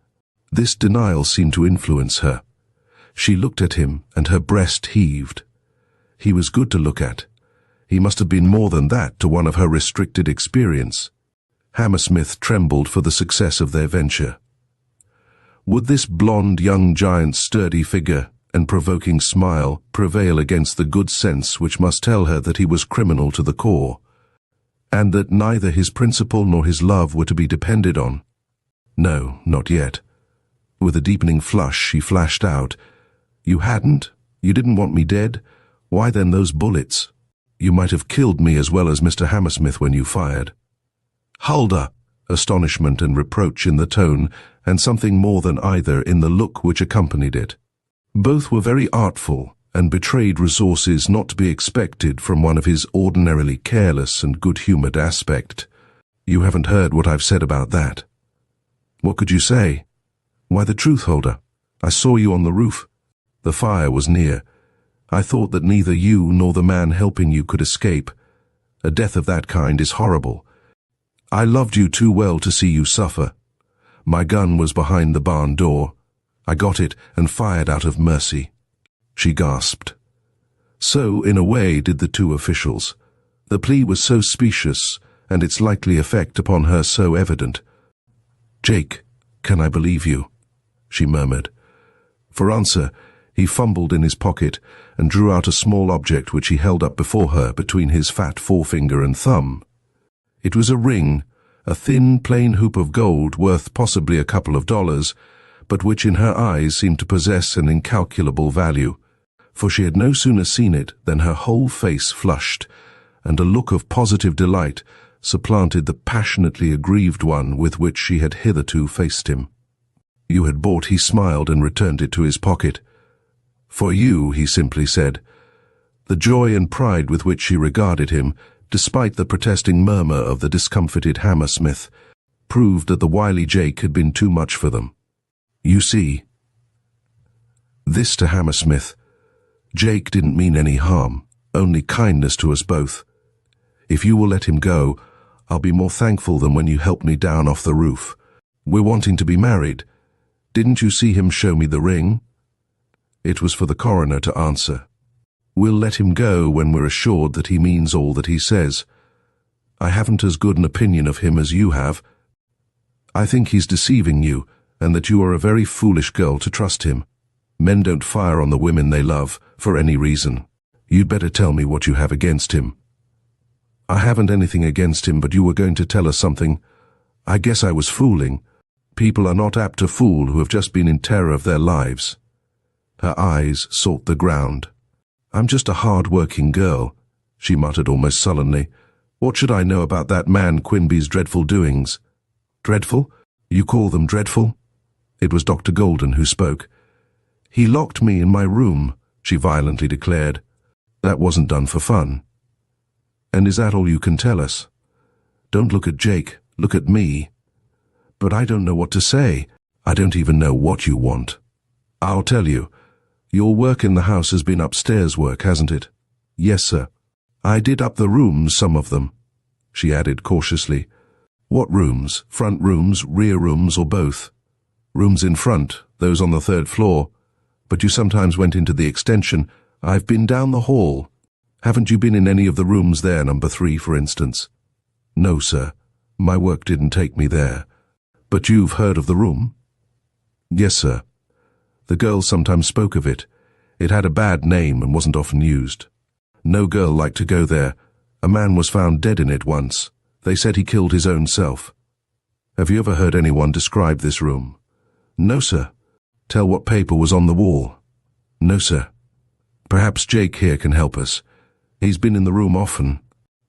This denial seemed to influence her. She looked at him, and her breast heaved. He was good to look at. He must have been more than that to one of her restricted experience. Hammersmith trembled for the success of their venture. Would this blonde young giant's sturdy figure and provoking smile prevail against the good sense which must tell her that he was criminal to the core, and that neither his principle nor his love were to be depended on? No, not yet. With a deepening flush, she flashed out, "You hadn't? You didn't want me dead? Why then those bullets? You might have killed me as well as Mr. Hammersmith when you fired." "Huldah!" Astonishment and reproach in the tone, and something more than either in the look which accompanied it. Both were very artful, and betrayed resources not to be expected from one of his ordinarily careless and good-humored aspect. "You haven't heard what I've said about that." "What could you say?" "Why, the truth, Huldah. I saw you on the roof. The fire was near. I thought that neither you nor the man helping you could escape. A death of that kind is horrible. I loved you too well to see you suffer. My gun was behind the barn door. I got it and fired out of mercy." She gasped. So, in a way, did the two officials. The plea was so specious, and its likely effect upon her so evident. "Jake, can I believe you?" she murmured. For answer, he fumbled in his pocket and drew out a small object which he held up before her between his fat forefinger and thumb. It was a ring, a thin, plain hoop of gold worth possibly a couple of dollars, but which in her eyes seemed to possess an incalculable value, for she had no sooner seen it than her whole face flushed, and a look of positive delight supplanted the passionately aggrieved one with which she had hitherto faced him. "You had bought," he smiled and returned it to his pocket. "For you," he simply said. The joy and pride with which she regarded him, despite the protesting murmur of the discomfited Hammersmith, proved that the wily Jake had been too much for them. "You see." This to Hammersmith. "Jake didn't mean any harm, only kindness to us both. If you will let him go, I'll be more thankful than when you helped me down off the roof. We're wanting to be married. Didn't you see him show me the ring?" It was for the coroner to answer. "We'll let him go when we're assured that he means all that he says. I haven't as good an opinion of him as you have. I think he's deceiving you, and that you are a very foolish girl to trust him. Men don't fire on the women they love, for any reason. You'd better tell me what you have against him." "I haven't anything against him, but you were going to tell us something. I guess I was fooling. People are not apt to fool who have just been in terror of their lives." Her eyes sought the ground. "I'm just a hard-working girl," she muttered almost sullenly. "What should I know about that man Quinby's dreadful doings?" "Dreadful? You call them dreadful?" It was Dr. Golden who spoke. "He locked me in my room," she violently declared. "That wasn't done for fun." "And is that all you can tell us?" "Don't look at Jake, look at me." "But I don't know what to say. I don't even know what you want." "I'll tell you. Your work in the house has been upstairs work, hasn't it?" "Yes, sir." "I did up the rooms, some of them," she added cautiously. "What rooms? Front rooms, rear rooms, or both?" "Rooms in front, those on the 3rd floor. But you sometimes went into the extension. I've been down the hall. Haven't you been in any of the rooms there, number 3, for instance?" "No, sir. My work didn't take me there." "But you've heard of the room?" "Yes, sir. The girls sometimes spoke of it. It had a bad name and wasn't often used. No girl liked to go there. A man was found dead in it once. They said he killed his own self." "Have you ever heard anyone describe this room?" "No, sir." "Tell what paper was on the wall?" "No, sir." "Perhaps Jake here can help us. He's been in the room often.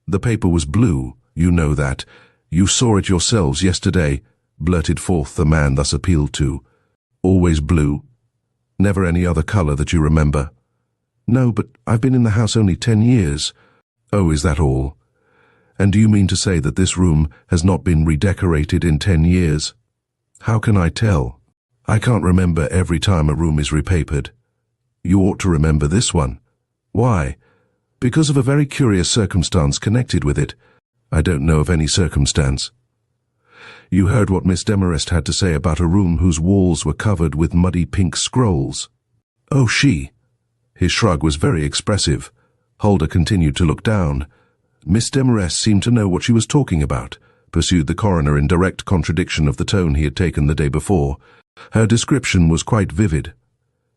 The paper was blue, you know that. You saw it yourselves yesterday," blurted forth the man thus appealed to. "Always blue? Never any other color that you remember?" "No, but I've been in the house only 10 years. "Oh, is that all? And do you mean to say that this room has not been redecorated in 10 years? "How can I tell? I can't remember every time a room is repapered." "You ought to remember this one." "Why?" "Because of a very curious circumstance connected with it." "I don't know of any circumstance." "You heard what Miss Demarest had to say about a room whose walls were covered with muddy pink scrolls?" "Oh, she." His shrug was very expressive. Huldah continued to look down. "Miss Demarest seemed to know what she was talking about," pursued the coroner in direct contradiction of the tone he had taken the day before. "Her description was quite vivid.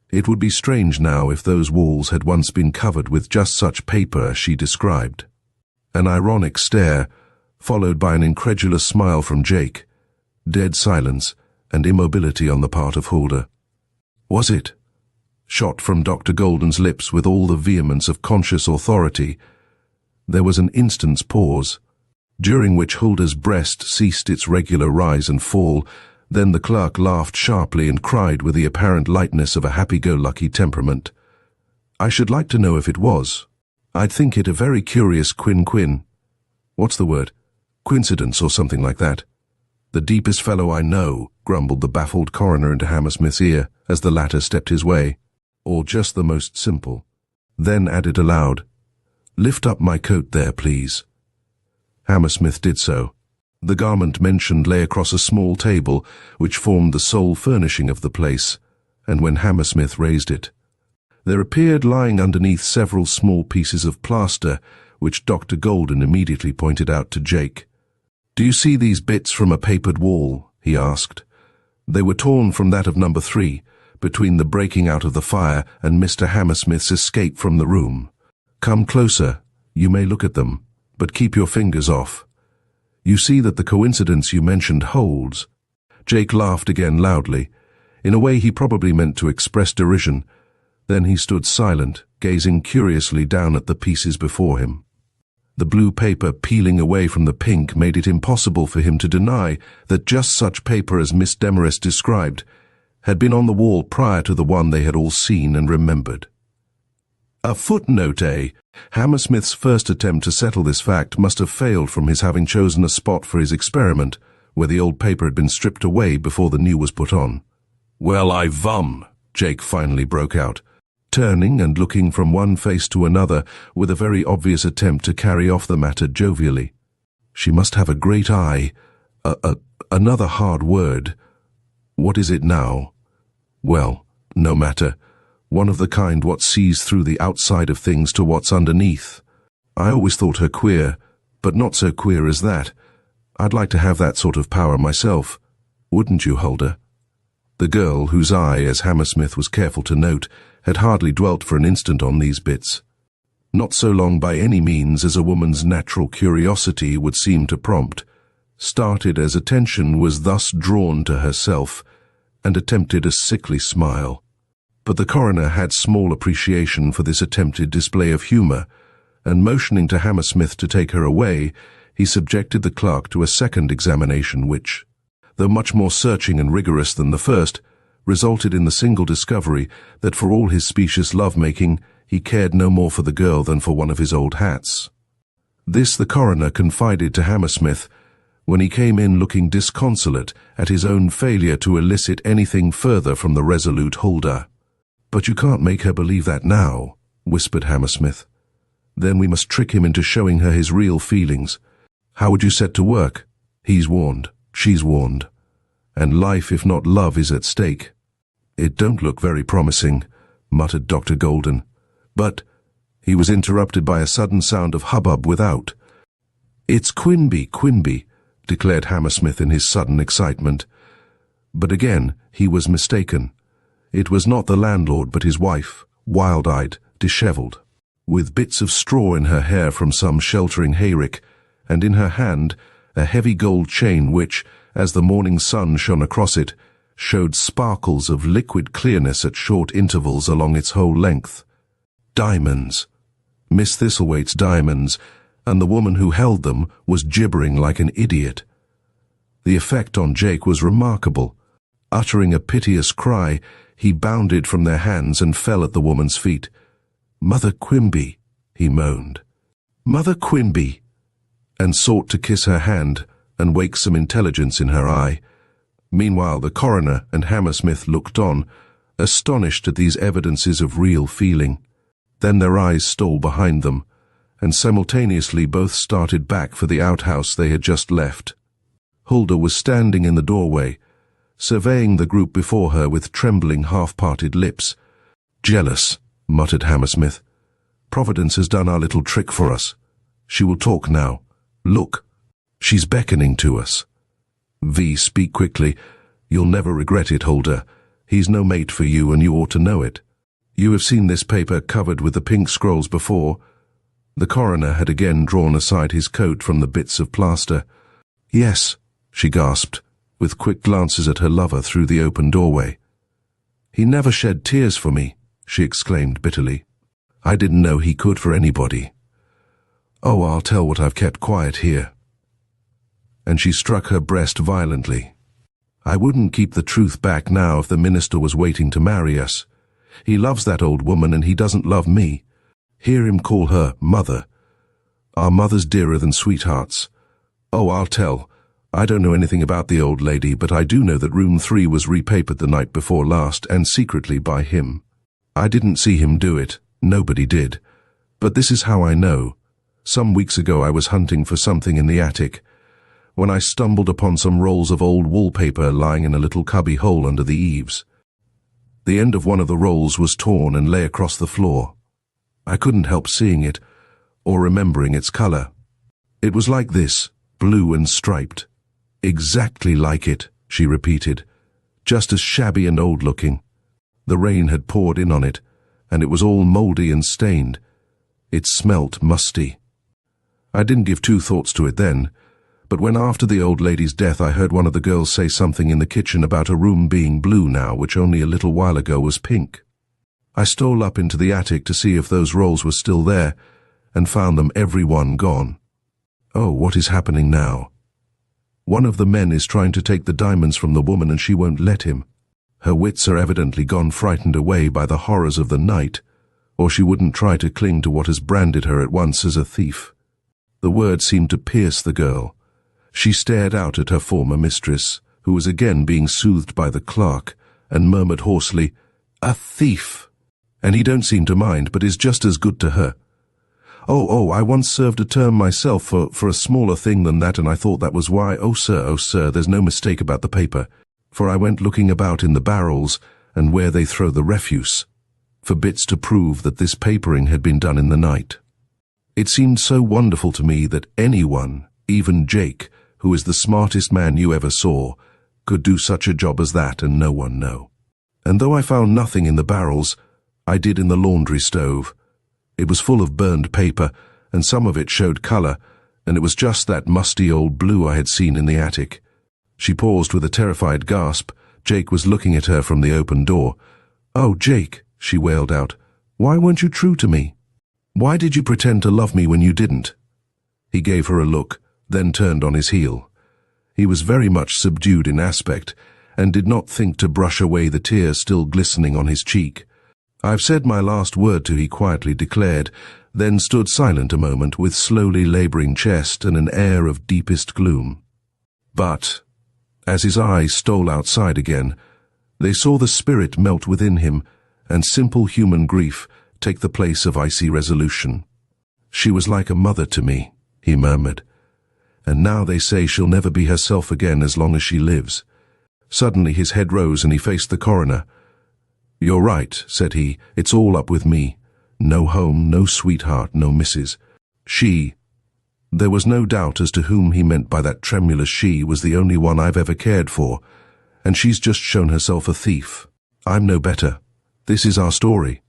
It would be strange now if those walls had once been covered with just such paper as she described." An ironic stare, followed by an incredulous smile from Jake. Dead silence and immobility on the part of Huldah. "Was it?" shot from Dr. Golden's lips with all the vehemence of conscious authority. There was an instant's pause, during which Huldah's breast ceased its regular rise and fall. Then the clerk laughed sharply and cried with the apparent lightness of a happy-go-lucky temperament. "I should like to know if it was. I'd think it a very curious what's the word? Coincidence or something like that." "The deepest fellow I know," grumbled the baffled coroner into Hammersmith's ear as the latter stepped his way. "Or just the most simple." Then added aloud, "Lift up my coat there, please." Hammersmith did so. The garment mentioned lay across a small table which formed the sole furnishing of the place, and when Hammersmith raised it, there appeared lying underneath several small pieces of plaster, which Dr. Golden immediately pointed out to Jake. "Do you see these bits from a papered wall?" he asked. "They were torn from that of number 3, between the breaking out of the fire and Mr. Hammersmith's escape from the room. Come closer, you may look at them, but keep your fingers off. You see that the coincidence you mentioned holds." Jake laughed again loudly. In a way he probably meant to express derision. Then he stood silent, gazing curiously down at the pieces before him. The blue paper peeling away from the pink made it impossible for him to deny that just such paper as Miss Demarest described had been on the wall prior to the one they had all seen and remembered. A footnote, eh? Hammersmith's first attempt to settle this fact must have failed from his having chosen a spot for his experiment, where the old paper had been stripped away before the new was put on. "Well, I vum," Jake finally broke out, turning and looking from one face to another with a very obvious attempt to carry off the matter jovially. "She must have a great eye. Another hard word. What is it now? Well, no matter. One of the kind what sees through the outside of things to what's underneath. I always thought her queer, but not so queer as that. I'd like to have that sort of power myself. Wouldn't you, Huldah?" The girl, whose eye, as Hammersmith was careful to note, had hardly dwelt for an instant on these bits. Not so long by any means as a woman's natural curiosity would seem to prompt, started as attention was thus drawn to herself, and attempted a sickly smile. But the coroner had small appreciation for this attempted display of humour, and motioning to Hammersmith to take her away, he subjected the clerk to a second examination which, though much more searching and rigorous than the first, resulted in the single discovery that for all his specious love-making, he cared no more for the girl than for one of his old hats. This the coroner confided to Hammersmith when he came in looking disconsolate at his own failure to elicit anything further from the resolute Huldah. "But you can't make her believe that now," whispered Hammersmith. "Then we must trick him into showing her his real feelings. How would you set to work? He's warned, she's warned, and life if not love is at stake." "It don't look very promising," muttered Dr. Golden. But he was interrupted by a sudden sound of hubbub without. "It's Quimby," declared Hammersmith in his sudden excitement. But again he was mistaken. It was not the landlord but his wife, wild-eyed, dishevelled, with bits of straw in her hair from some sheltering hayrick, and in her hand a heavy gold chain which, as the morning sun shone across it, showed sparkles of liquid clearness at short intervals along its whole length. Diamonds. Miss Thistlethwaite's diamonds, and the woman who held them was gibbering like an idiot. The effect on Jake was remarkable. Uttering a piteous cry, he bounded from their hands and fell at the woman's feet. "Mother Quimby," he moaned. "Mother Quimby," and sought to kiss her hand and wake some intelligence in her eye. Meanwhile the coroner and Hammersmith looked on, astonished at these evidences of real feeling. Then their eyes stole behind them, and simultaneously both started back for the outhouse they had just left. Huldah was standing in the doorway, surveying the group before her with trembling half-parted lips. "Jealous," muttered Hammersmith. "Providence has done our little trick for us. She will talk now. Look, she's beckoning to us." Speak quickly. "You'll never regret it, Huldah. He's no mate for you, and you ought to know it. You have seen this paper covered with the pink scrolls before." The coroner had again drawn aside his coat from the bits of plaster. "Yes," she gasped, with quick glances at her lover through the open doorway. "He never shed tears for me," she exclaimed bitterly. "I didn't know he could for anybody. Oh, I'll tell what I've kept quiet here." And she struck her breast violently. "I wouldn't keep the truth back now if the minister was waiting to marry us. He loves that old woman and he doesn't love me. Hear him call her mother. Our mother's dearer than sweethearts. Oh, I'll tell. I don't know anything about the old lady, but I do know that room 3 was repapered the night before last, and secretly by him. I didn't see him do it. Nobody did. But this is how I know. Some weeks ago I was hunting for something in the attic, when I stumbled upon some rolls of old wallpaper lying in a little cubby hole under the eaves. The end of one of the rolls was torn and lay across the floor. I couldn't help seeing it, or remembering its colour. It was like this, blue and striped. Exactly like it, she repeated, just as shabby and old-looking. The rain had poured in on it, and it was all mouldy and stained. It smelt musty. I didn't give 2 thoughts to it then, But when after the old lady's death I heard one of the girls say something in the kitchen about a room being blue now, which only a little while ago was pink. I stole up into the attic to see if those rolls were still there, and found them every one gone. Oh, what is happening now? One of the men is trying to take the diamonds from the woman and she won't let him. Her wits are evidently gone frightened away by the horrors of the night, or she wouldn't try to cling to what has branded her at once as a thief. The words seemed to pierce the girl. She stared out at her former mistress, who was again being soothed by the clerk, and murmured hoarsely, "A thief! And he don't seem to mind, but is just as good to her. Oh, I once served a term myself for a smaller thing than that, and I thought that was why. Oh, sir, there's no mistake about the paper. For I went looking about in the barrels, and where they throw the refuse, for bits to prove that this papering had been done in the night. It seemed so wonderful to me that anyone, even Jake, who is the smartest man you ever saw, could do such a job as that and no one know. And though I found nothing in the barrels, I did in the laundry stove. It was full of burned paper, and some of it showed color, and it was just that musty old blue I had seen in the attic." She paused with a terrified gasp. Jake was looking at her from the open door. "Oh, Jake," she wailed out, "why weren't you true to me? Why did you pretend to love me when you didn't?" He gave her a look, then turned on his heel. He was very much subdued in aspect, and did not think to brush away the tears still glistening on his cheek. "I've said my last word to," he quietly declared, then stood silent a moment with slowly labouring chest and an air of deepest gloom. But, as his eyes stole outside again, they saw the spirit melt within him, and simple human grief take the place of icy resolution. "She was like a mother to me," he murmured, "and now they say she'll never be herself again as long as she lives." Suddenly his head rose and he faced the coroner. "You're right," said he, "it's all up with me. No home, no sweetheart, no missus. She—" There was no doubt as to whom he meant by that tremulous she was the only one I've ever cared for, and she's just shown herself a thief. I'm no better. This is our story.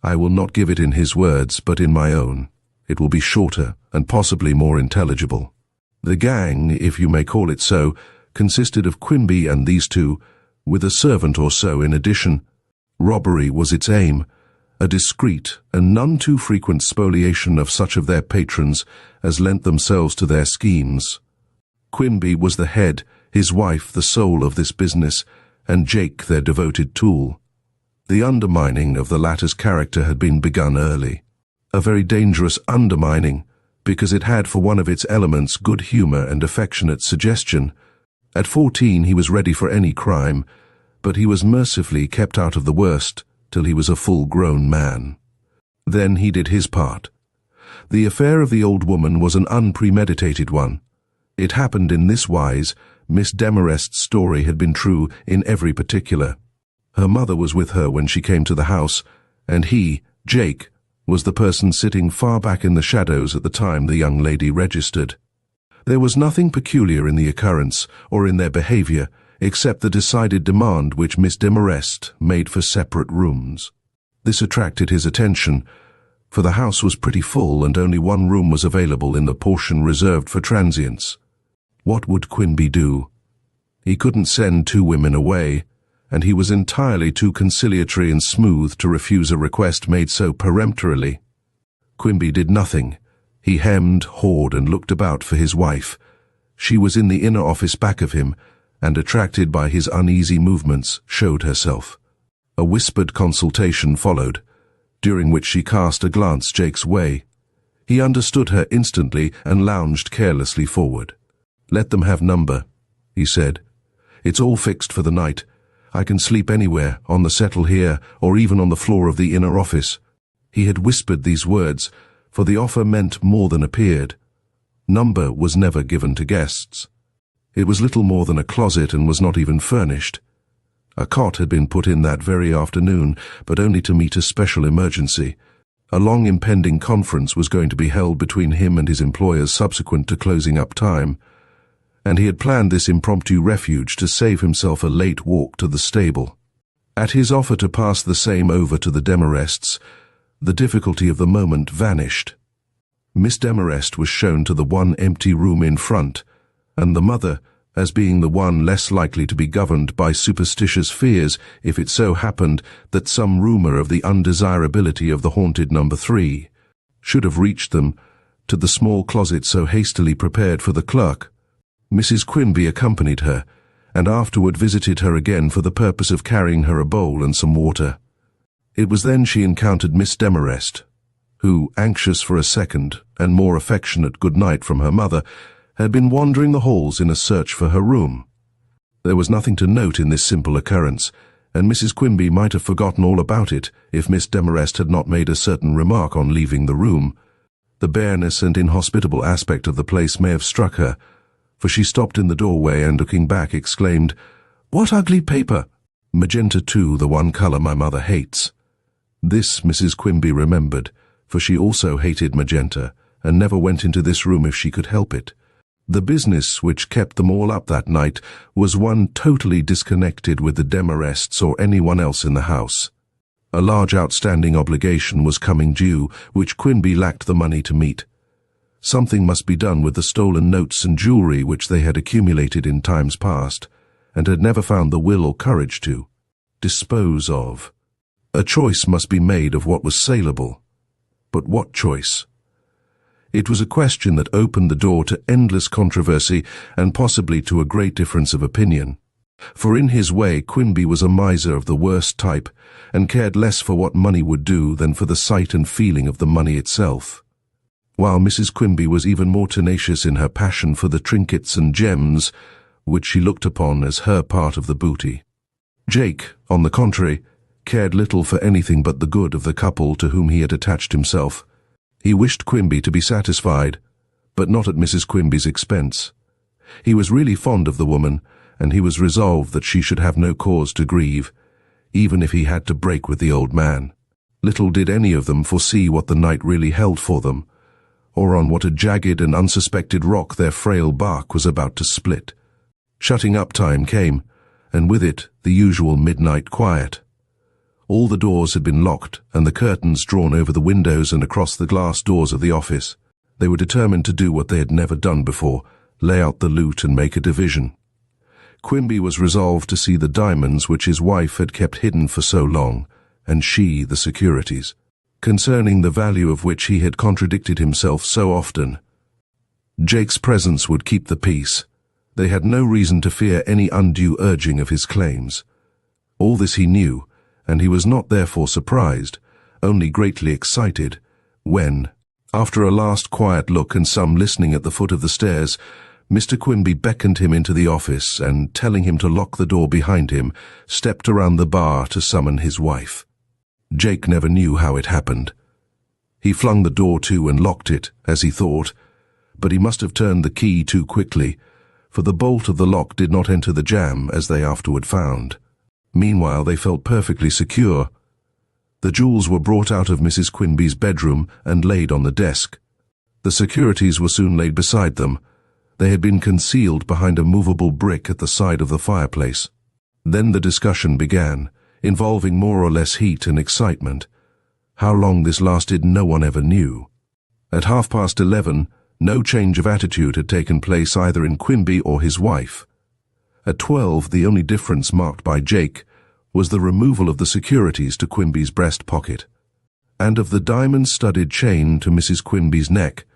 I will not give it in his words, but in my own. It will be shorter and possibly more intelligible. The gang, if you may call it so, consisted of Quimby and these two, with a servant or so in addition. Robbery was its aim, a discreet and none too frequent spoliation of such of their patrons as lent themselves to their schemes. Quimby was the head, his wife the soul of this business, and Jake their devoted tool. The undermining of the latter's character had been begun early. A very dangerous undermining, because it had for one of its elements good humour and affectionate suggestion. At 14 he was ready for any crime, but he was mercifully kept out of the worst till he was a full-grown man. Then he did his part. The affair of the old woman was an unpremeditated one. It happened in this wise. Miss Demarest's story had been true in every particular. Her mother was with her when she came to the house, and he, Jake, was the person sitting far back in the shadows at the time the young lady registered. There was nothing peculiar in the occurrence or in their behaviour, except the decided demand which Miss Demarest made for separate rooms. This attracted his attention, for the house was pretty full and only one room was available in the portion reserved for transients. What would Quimby do? He couldn't send two women away, and he was entirely too conciliatory and smooth to refuse a request made so peremptorily. Quimby did nothing. He hemmed, hawed, and looked about for his wife. She was in the inner office back of him, and attracted by his uneasy movements, showed herself. A whispered consultation followed, during which she cast a glance Jake's way. He understood her instantly and lounged carelessly forward. "Let them have number," he said. "It's all fixed for the night. I can sleep anywhere, on the settle here, or even on the floor of the inner office." He had whispered these words, for the offer meant more than appeared. Number was never given to guests. It was little more than a closet and was not even furnished. A cot had been put in that very afternoon, but only to meet a special emergency. A long impending conference was going to be held between him and his employers subsequent to closing up time, and he had planned this impromptu refuge to save himself a late walk to the stable. At his offer to pass the same over to the Demarests, the difficulty of the moment vanished. Miss Demarest was shown to the one empty room in front, and the mother, as being the one less likely to be governed by superstitious fears if it so happened that some rumor of the undesirability of the haunted number 3 should have reached them, to the small closet so hastily prepared for the clerk. Mrs. Quimby accompanied her, and afterward visited her again for the purpose of carrying her a bowl and some water. It was then she encountered Miss Demarest, who, anxious for a second and more affectionate good night from her mother, had been wandering the halls in a search for her room. There was nothing to note in this simple occurrence, and Mrs. Quimby might have forgotten all about it if Miss Demarest had not made a certain remark on leaving the room. The bareness and inhospitable aspect of the place may have struck her, for she stopped in the doorway and, looking back, exclaimed, "What ugly paper!" "Magenta too, the one colour my mother hates." This Mrs. Quimby remembered, for she also hated magenta, and never went into this room if she could help it. The business which kept them all up that night was one totally disconnected with the Demarests or anyone else in the house. A large outstanding obligation was coming due, which Quimby lacked the money to meet. Something must be done with the stolen notes and jewellery which they had accumulated in times past, and had never found the will or courage to dispose of. A choice must be made of what was saleable. But what choice? It was a question that opened the door to endless controversy and possibly to a great difference of opinion. For in his way Quimby was a miser of the worst type, and cared less for what money would do than for the sight and feeling of the money itself, while Mrs. Quimby was even more tenacious in her passion for the trinkets and gems which she looked upon as her part of the booty. Jake, on the contrary, cared little for anything but the good of the couple to whom he had attached himself. He wished Quimby to be satisfied, but not at Mrs. Quimby's expense. He was really fond of the woman, and he was resolved that she should have no cause to grieve, even if he had to break with the old man. Little did any of them foresee what the night really held for them, or on what a jagged and unsuspected rock their frail bark was about to split. Shutting up time came, and with it the usual midnight quiet. All the doors had been locked and the curtains drawn over the windows and across the glass doors of the office. They were determined to do what they had never done before, lay out the loot and make a division. Quimby was resolved to see the diamonds which his wife had kept hidden for so long, and she the securities, concerning the value of which he had contradicted himself so often. Jake's presence would keep the peace. They had no reason to fear any undue urging of his claims. All this he knew, and he was not therefore surprised, only greatly excited, when, after a last quiet look and some listening at the foot of the stairs, Mr. Quimby beckoned him into the office and, telling him to lock the door behind him, stepped around the bar to summon his wife. Jake never knew how it happened. He flung the door to and locked it, as he thought, but he must have turned the key too quickly, for the bolt of the lock did not enter the jamb, as they afterward found. Meanwhile they felt perfectly secure. The jewels were brought out of Mrs. Quimby's bedroom and laid on the desk. The securities were soon laid beside them. They had been concealed behind a movable brick at the side of the fireplace. Then the discussion began, involving more or less heat and excitement. How long this lasted no one ever knew. At 11:30, no change of attitude had taken place either in Quimby or his wife. At 12, the only difference marked by Jake was the removal of the securities to Quimby's breast pocket, and of the diamond-studded chain to Mrs. Quimby's neck.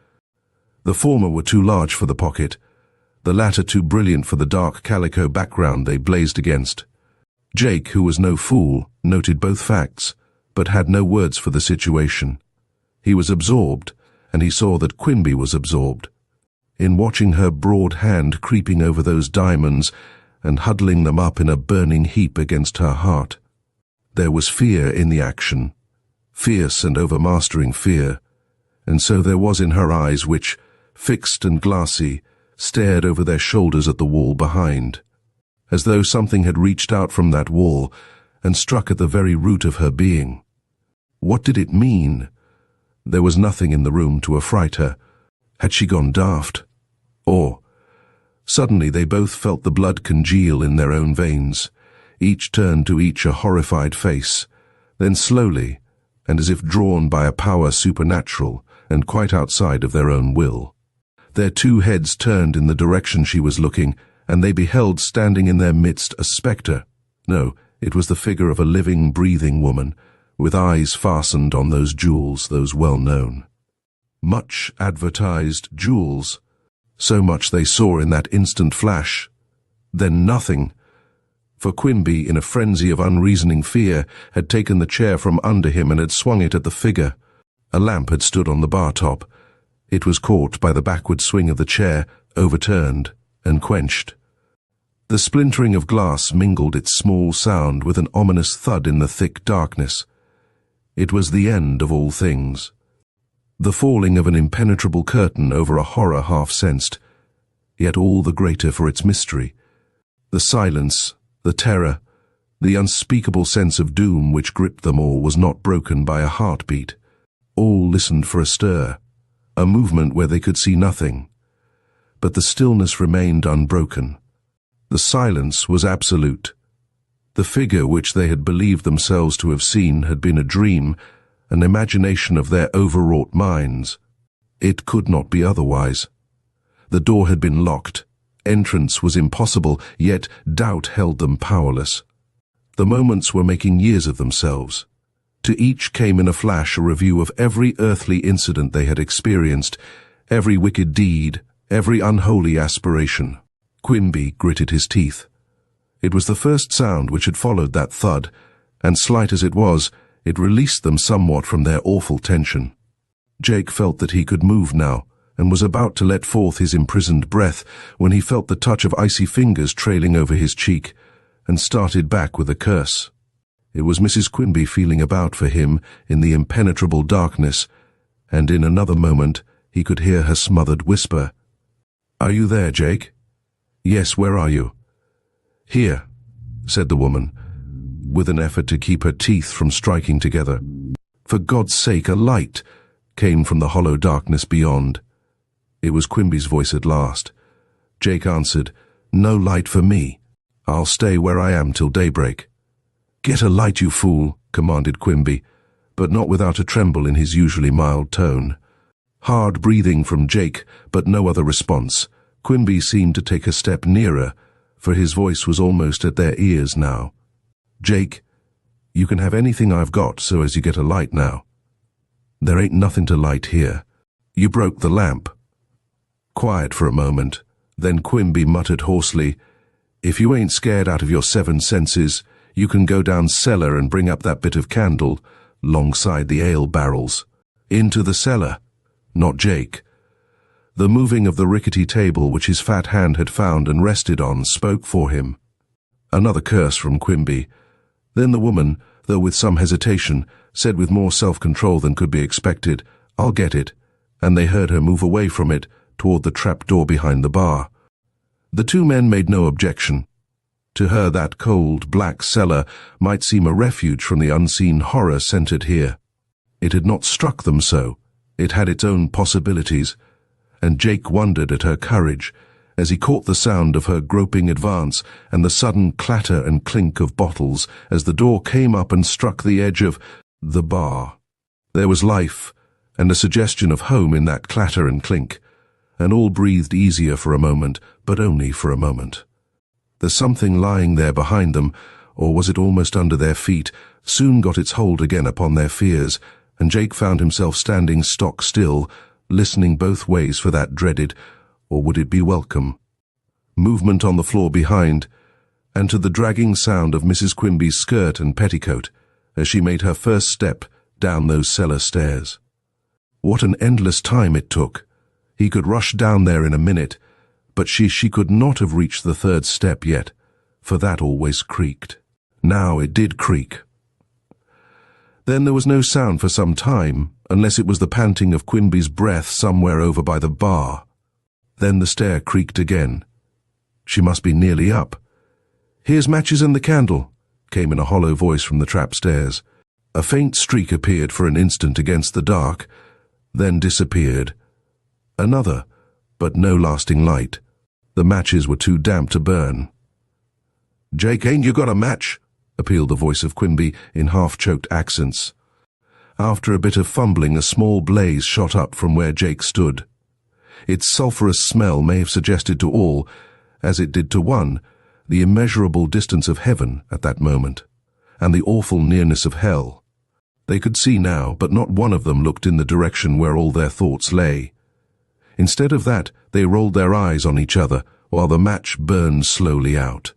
The former were too large for the pocket, the latter too brilliant for the dark calico background they blazed against. Jake, who was no fool, noted both facts, but had no words for the situation. He was absorbed, and he saw that Quimby was absorbed, in watching her broad hand creeping over those diamonds and huddling them up in a burning heap against her heart. There was fear in the action, fierce and overmastering fear, and so there was in her eyes which, fixed and glassy, stared over their shoulders at the wall behind, as though something had reached out from that wall and struck at the very root of her being. What did it mean? There was nothing in the room to affright her. Had she gone daft? Or, suddenly they both felt the blood congeal in their own veins. Each turned to each a horrified face. Then slowly, and as if drawn by a power supernatural, and quite outside of their own will. Their two heads turned in the direction she was looking, and they beheld standing in their midst a spectre. No, it was the figure of a living, breathing woman, with eyes fastened on those jewels, those well-known, much advertised jewels. So much they saw in that instant flash. Then nothing. For Quimby, in a frenzy of unreasoning fear, had taken the chair from under him and had swung it at the figure. A lamp had stood on the bar top. It was caught by the backward swing of the chair, overturned, and quenched. The splintering of glass mingled its small sound with an ominous thud in the thick darkness. It was the end of all things. The falling of an impenetrable curtain over a horror half-sensed, yet all the greater for its mystery. The silence, the terror, the unspeakable sense of doom which gripped them all was not broken by a heartbeat. All listened for a stir, a movement where they could see nothing. But the stillness remained unbroken. The silence was absolute. The figure which they had believed themselves to have seen had been a dream, an imagination of their overwrought minds. It could not be otherwise. The door had been locked. Entrance was impossible, yet doubt held them powerless. The moments were making years of themselves. To each came in a flash a review of every earthly incident they had experienced, every wicked deed, every unholy aspiration. Quimby gritted his teeth. It was the first sound which had followed that thud, and slight as it was, it released them somewhat from their awful tension. Jake felt that he could move now, and was about to let forth his imprisoned breath when he felt the touch of icy fingers trailing over his cheek, and started back with a curse. It was Mrs. Quimby feeling about for him in the impenetrable darkness, and in another moment he could hear her smothered whisper, "Are you there, Jake?" "Yes, where are you?" "Here," said the woman, with an effort to keep her teeth from striking together. "For God's sake, a light," came from the hollow darkness beyond. It was Quimby's voice at last. Jake answered, "No light for me. I'll stay where I am till daybreak." "Get a light, you fool," commanded Quimby, but not without a tremble in his usually mild tone. Hard breathing from Jake, but no other response. Quimby seemed to take a step nearer, for his voice was almost at their ears now. "Jake, you can have anything I've got so as you get a light now. There ain't nothing to light here. You broke the lamp." Quiet for a moment. Then Quimby muttered hoarsely, "If you ain't scared out of your 7 senses, you can go down cellar and bring up that bit of candle, 'longside the ale barrels. Into the cellar, not Jake." The moving of the rickety table which his fat hand had found and rested on spoke for him. Another curse from Quimby. Then the woman, though with some hesitation, said with more self-control than could be expected, "I'll get it," and they heard her move away from it, toward the trap-door behind the bar. The two men made no objection. To her that cold, black cellar might seem a refuge from the unseen horror centered here. It had not struck them so. It had its own possibilities, and Jake wondered at her courage as he caught the sound of her groping advance and the sudden clatter and clink of bottles as the door came up and struck the edge of the bar. There was life and a suggestion of home in that clatter and clink, and all breathed easier for a moment, but only for a moment. The something lying there behind them, or was it almost under their feet, soon got its hold again upon their fears, and Jake found himself standing stock still, listening both ways for that dreaded, or would it be welcome, movement on the floor behind, and to the dragging sound of Mrs. Quimby's skirt and petticoat as she made her first step down those cellar stairs. What an endless time it took! He could rush down there in a minute, but she could not have reached the 3rd step yet, for that always creaked. Now it did creak. Then there was no sound for some time, unless it was the panting of Quimby's breath somewhere over by the bar. Then the stair creaked again. She must be nearly up. "Here's matches and the candle," came in a hollow voice from the trap stairs. A faint streak appeared for an instant against the dark, then disappeared. Another, but no lasting light. The matches were too damp to burn. "Jake, ain't you got a match?" appealed the voice of Quimby in half-choked accents. After a bit of fumbling, a small blaze shot up from where Jake stood. Its sulphurous smell may have suggested to all, as it did to one, the immeasurable distance of heaven at that moment, and the awful nearness of hell. They could see now, but not one of them looked in the direction where all their thoughts lay. Instead of that, they rolled their eyes on each other while the match burned slowly out.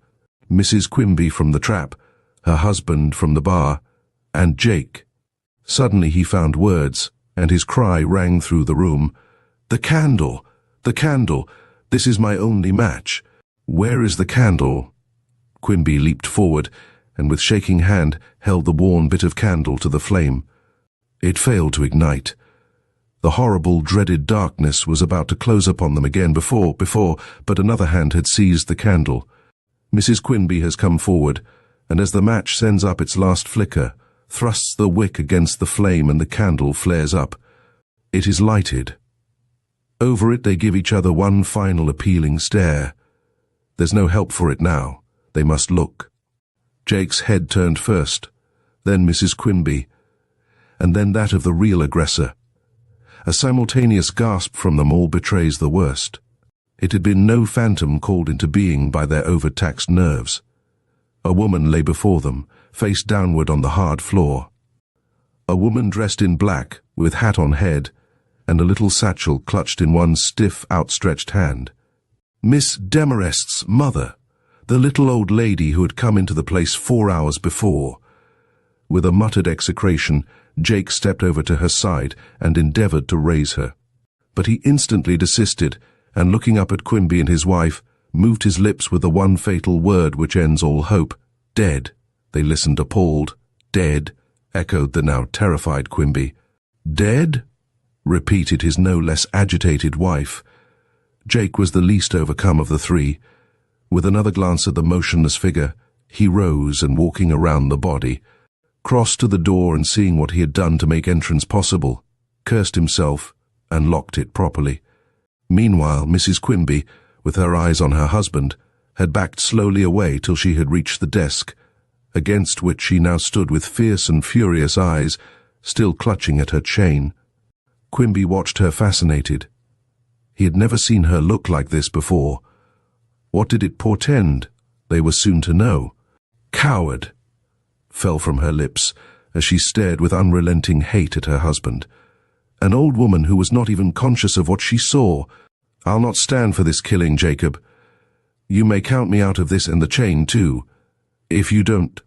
Mrs. Quimby from the trap, her husband from the bar, and Jake. Suddenly he found words, and his cry rang through the room. "The candle! The candle! This is my only match! Where is the candle?" Quimby leaped forward, and with shaking hand held the worn bit of candle to the flame. It failed to ignite. The horrible, dreaded darkness was about to close upon them again but another hand had seized the candle. Mrs. Quimby has come forward, and as the match sends up its last flicker, thrusts the wick against the flame and the candle flares up. It is lighted. Over it they give each other one final appealing stare. There's no help for it now. They must look. Jake's head turned first, then Mrs. Quimby, and then that of the real aggressor. A simultaneous gasp from them all betrays the worst. It had been no phantom called into being by their overtaxed nerves. A woman lay before them, face downward on the hard floor. A woman dressed in black, with hat on head, and a little satchel clutched in one stiff, outstretched hand. Miss Demarest's mother, the little old lady who had come into the place 4 hours before. With a muttered execration, Jake stepped over to her side and endeavored to raise her. But he instantly desisted, and looking up at Quimby and his wife, moved his lips with the one fatal word which ends all hope. "Dead." They listened appalled. "Dead," echoed the now terrified Quimby. "Dead?" repeated his no less agitated wife. Jake was the least overcome of the three. With another glance at the motionless figure, he rose and, walking around the body, crossed to the door and, seeing what he had done to make entrance possible, cursed himself and locked it properly. Meanwhile, Mrs. Quimby, with her eyes on her husband, had backed slowly away till she had reached the desk, against which she now stood with fierce and furious eyes, still clutching at her chain. Quimby watched her fascinated. He had never seen her look like this before. What did it portend? They were soon to know. "Coward!" fell from her lips as she stared with unrelenting hate at her husband. An old woman who was not even conscious of what she saw. "I'll not stand for this killing, Jacob. You may count me out of this and the chain too. If you don't—"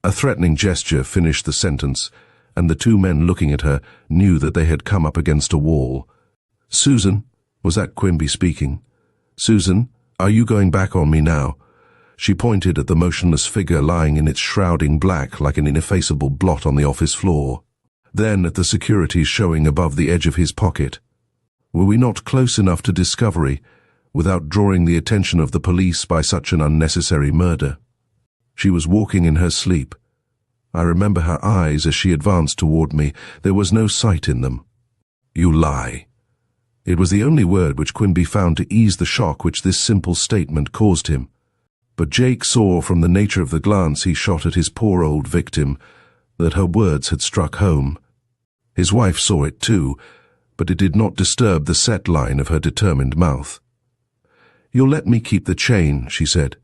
A threatening gesture finished the sentence, and the two men looking at her knew that they had come up against a wall. "Susan," was that Quimby speaking? "Susan, are you going back on me now?" She pointed at the motionless figure lying in its shrouding black like an ineffaceable blot on the office floor. Then at the securities showing above the edge of his pocket. Were we not close enough to discovery, without drawing the attention of the police by such an unnecessary murder? She was walking in her sleep. I remember her eyes as she advanced toward me. There was no sight in them. "You lie." It was the only word which Quimby found to ease the shock which this simple statement caused him. But Jake saw from the nature of the glance he shot at his poor old victim that her words had struck home. His wife saw it too, but it did not disturb the set line of her determined mouth. "You'll let me keep the chain," she said,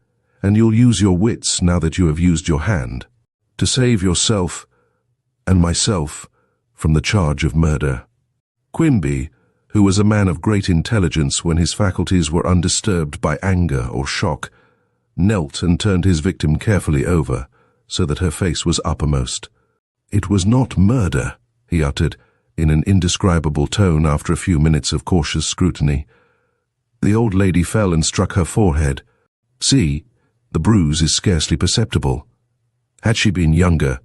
"and you'll use your wits now that you have used your hand, to save yourself and myself from the charge of murder." Quimby, who was a man of great intelligence when his faculties were undisturbed by anger or shock, knelt and turned his victim carefully over, so that her face was uppermost. "It was not murder," he uttered, in an indescribable tone after a few minutes of cautious scrutiny. The old lady fell and struck her forehead. "See, the bruise is scarcely perceptible. Had she been younger—"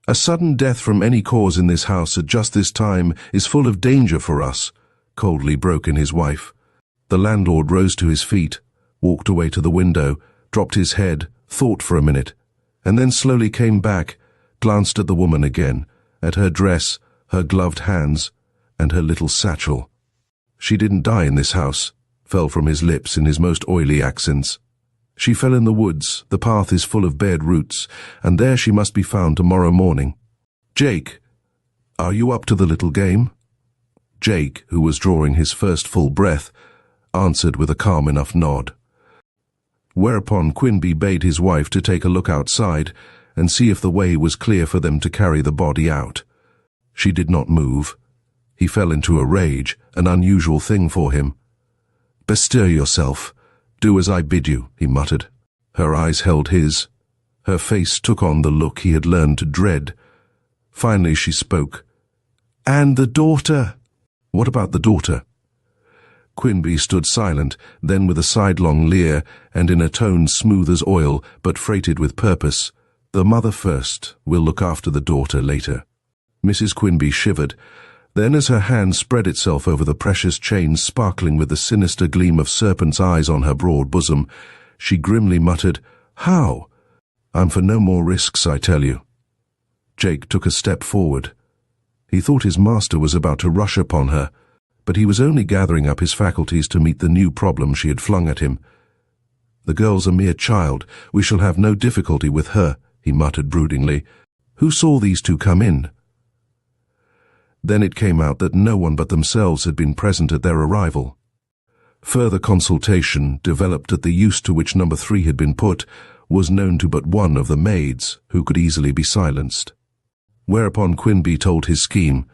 "A sudden death from any cause in this house at just this time is full of danger for us," coldly broke in his wife. The landlord rose to his feet, walked away to the window, dropped his head, thought for a minute, and then slowly came back, glanced at the woman again, at her dress, her gloved hands, and her little satchel. "She didn't die in this house," fell from his lips in his most oily accents. "She fell in the woods, the path is full of bared roots, and there she must be found tomorrow morning." "Jake," "Are you up to the little game?" Jake, who was drawing his first full breath, answered with a calm enough nod. Whereupon Quimby bade his wife to take a look outside and see if the way was clear for them to carry the body out. She did not move. He fell into a rage, an unusual thing for him. "Bestir yourself. Do as I bid you," he muttered. Her eyes held his. Her face took on the look he had learned to dread. Finally she spoke. "And the daughter?" "What about the daughter?" Quimby stood silent, then with a sidelong leer, and in a tone smooth as oil, but freighted with purpose. "The mother first. We'll look after the daughter later." Mrs. Quimby shivered. Then, as her hand spread itself over the precious chain sparkling with the sinister gleam of serpent's eyes on her broad bosom, she grimly muttered, "How? I'm for no more risks, I tell you." Jake took a step forward. He thought his master was about to rush upon her, but he was only gathering up his faculties to meet the new problem she had flung at him. "The girl's a mere child. We shall have no difficulty with her," he muttered broodingly. "Who saw these two come in?" Then it came out that no one but themselves had been present at their arrival. Further consultation developed that the use to which number 3 had been put was known to but one of the maids, who could easily be silenced. Whereupon Quimby told his scheme.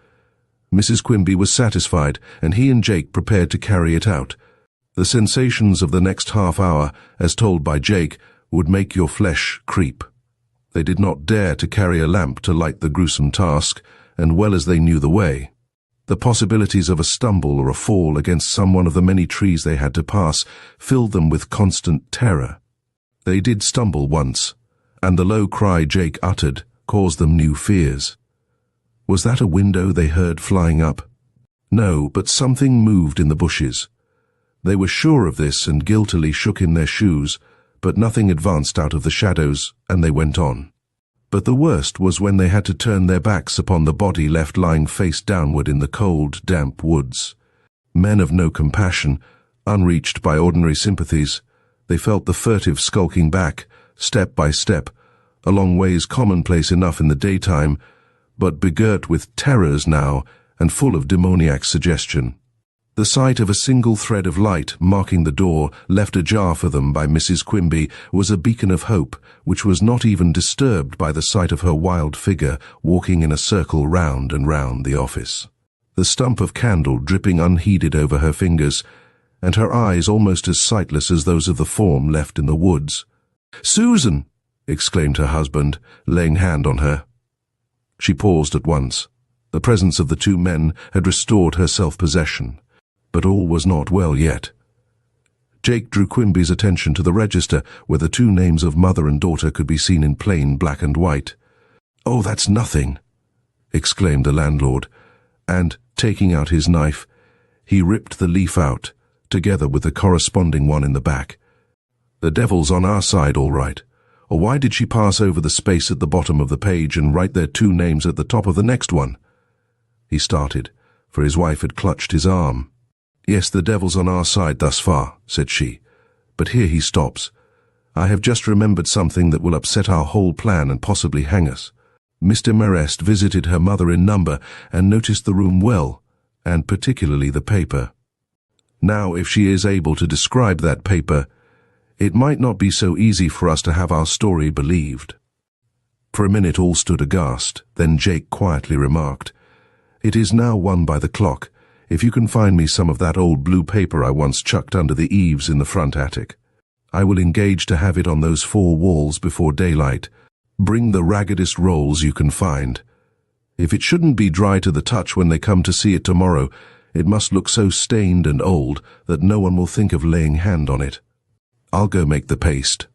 Mrs. Quimby was satisfied, and he and Jake prepared to carry it out. The sensations of the next half hour, as told by Jake, would make your flesh creep. They did not dare to carry a lamp to light the gruesome task, and well as they knew the way. The possibilities of a stumble or a fall against some one of the many trees they had to pass filled them with constant terror. They did stumble once, and the low cry Jake uttered caused them new fears. Was that a window they heard flying up? No, but something moved in the bushes. They were sure of this and guiltily shook in their shoes, but nothing advanced out of the shadows, and they went on. But the worst was when they had to turn their backs upon the body left lying face downward in the cold, damp woods. Men of no compassion, unreached by ordinary sympathies, they felt the furtive skulking back, step by step, along ways commonplace enough in the daytime, but begirt with terrors now and full of demoniac suggestion. The sight of a single thread of light marking the door, left ajar for them by Mrs. Quimby, was a beacon of hope, which was not even disturbed by the sight of her wild figure walking in a circle round and round the office. The stump of candle dripping unheeded over her fingers, and her eyes almost as sightless as those of the form left in the woods. "Susan!" exclaimed her husband, laying hand on her. She paused at once. The presence of the two men had restored her self-possession. But all was not well yet. Jake drew Quimby's attention to the register, where the two names of mother and daughter could be seen in plain black and white. "Oh, that's nothing," exclaimed the landlord, and, taking out his knife, he ripped the leaf out, together with the corresponding one in the back. "The devil's on our side, all right. Or why did she pass over the space at the bottom of the page and write their two names at the top of the next one?" He started, for his wife had clutched his arm. "Yes, the devil's on our side thus far," said she. "But here he stops. I have just remembered something that will upset our whole plan and possibly hang us. Mr. Marest visited her mother in number and noticed the room well, and particularly the paper. Now, if she is able to describe that paper, it might not be so easy for us to have our story believed." For a minute all stood aghast, then Jake quietly remarked, "It is now 1 by the clock. If you can find me some of that old blue paper I once chucked under the eaves in the front attic, I will engage to have it on those 4 walls before daylight. Bring the raggedest rolls you can find. If it shouldn't be dry to the touch when they come to see it tomorrow, it must look so stained and old that no one will think of laying hand on it. I'll go make the paste."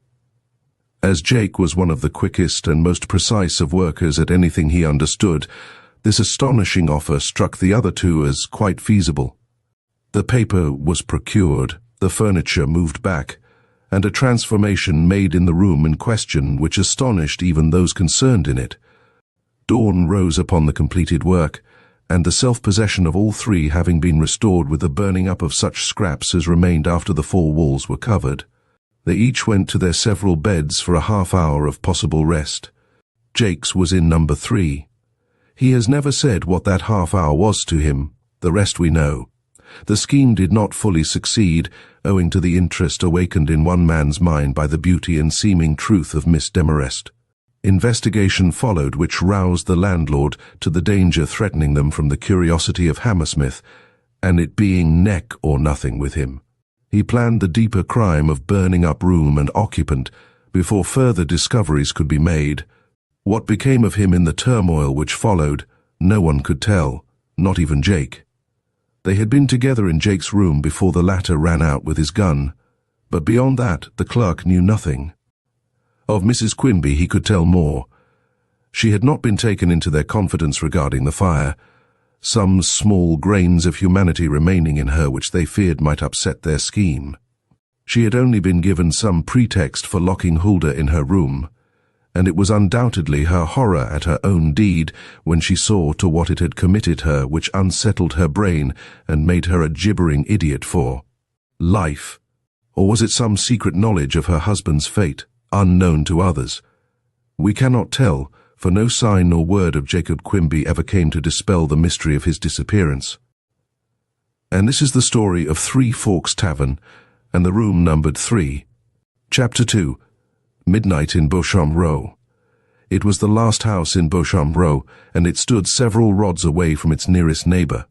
As Jake was one of the quickest and most precise of workers at anything he understood, this astonishing offer struck the other two as quite feasible. The paper was procured, the furniture moved back, and a transformation made in the room in question which astonished even those concerned in it. Dawn rose upon the completed work, and the self-possession of all three having been restored with the burning up of such scraps as remained after the 4 walls were covered, they each went to their several beds for a half hour of possible rest. Jake's was in number 3. He has never said what that half hour was to him. The rest we know. The scheme did not fully succeed, owing to the interest awakened in one man's mind by the beauty and seeming truth of Miss Demarest. Investigation followed, which roused the landlord to the danger threatening them from the curiosity of Hammersmith, and it being neck or nothing with him. He planned the deeper crime of burning up room and occupant before further discoveries could be made. What became of him in the turmoil which followed, no one could tell, not even Jake. They had been together in Jake's room before the latter ran out with his gun, but beyond that the clerk knew nothing. Of Mrs. Quimby he could tell more. She had not been taken into their confidence regarding the fire, some small grains of humanity remaining in her which they feared might upset their scheme. She had only been given some pretext for locking Huldah in her room, and it was undoubtedly her horror at her own deed when she saw to what it had committed her which unsettled her brain and made her a gibbering idiot for life. Or was it some secret knowledge of her husband's fate, unknown to others? We cannot tell, for no sign nor word of Jacob Quimby ever came to dispel the mystery of his disappearance. And this is the story of Three Forks Tavern, and the room numbered 3. Chapter 2. Midnight in Beauchamp Row. It was the last house in Beauchamp Row, and it stood several rods away from its nearest neighbour.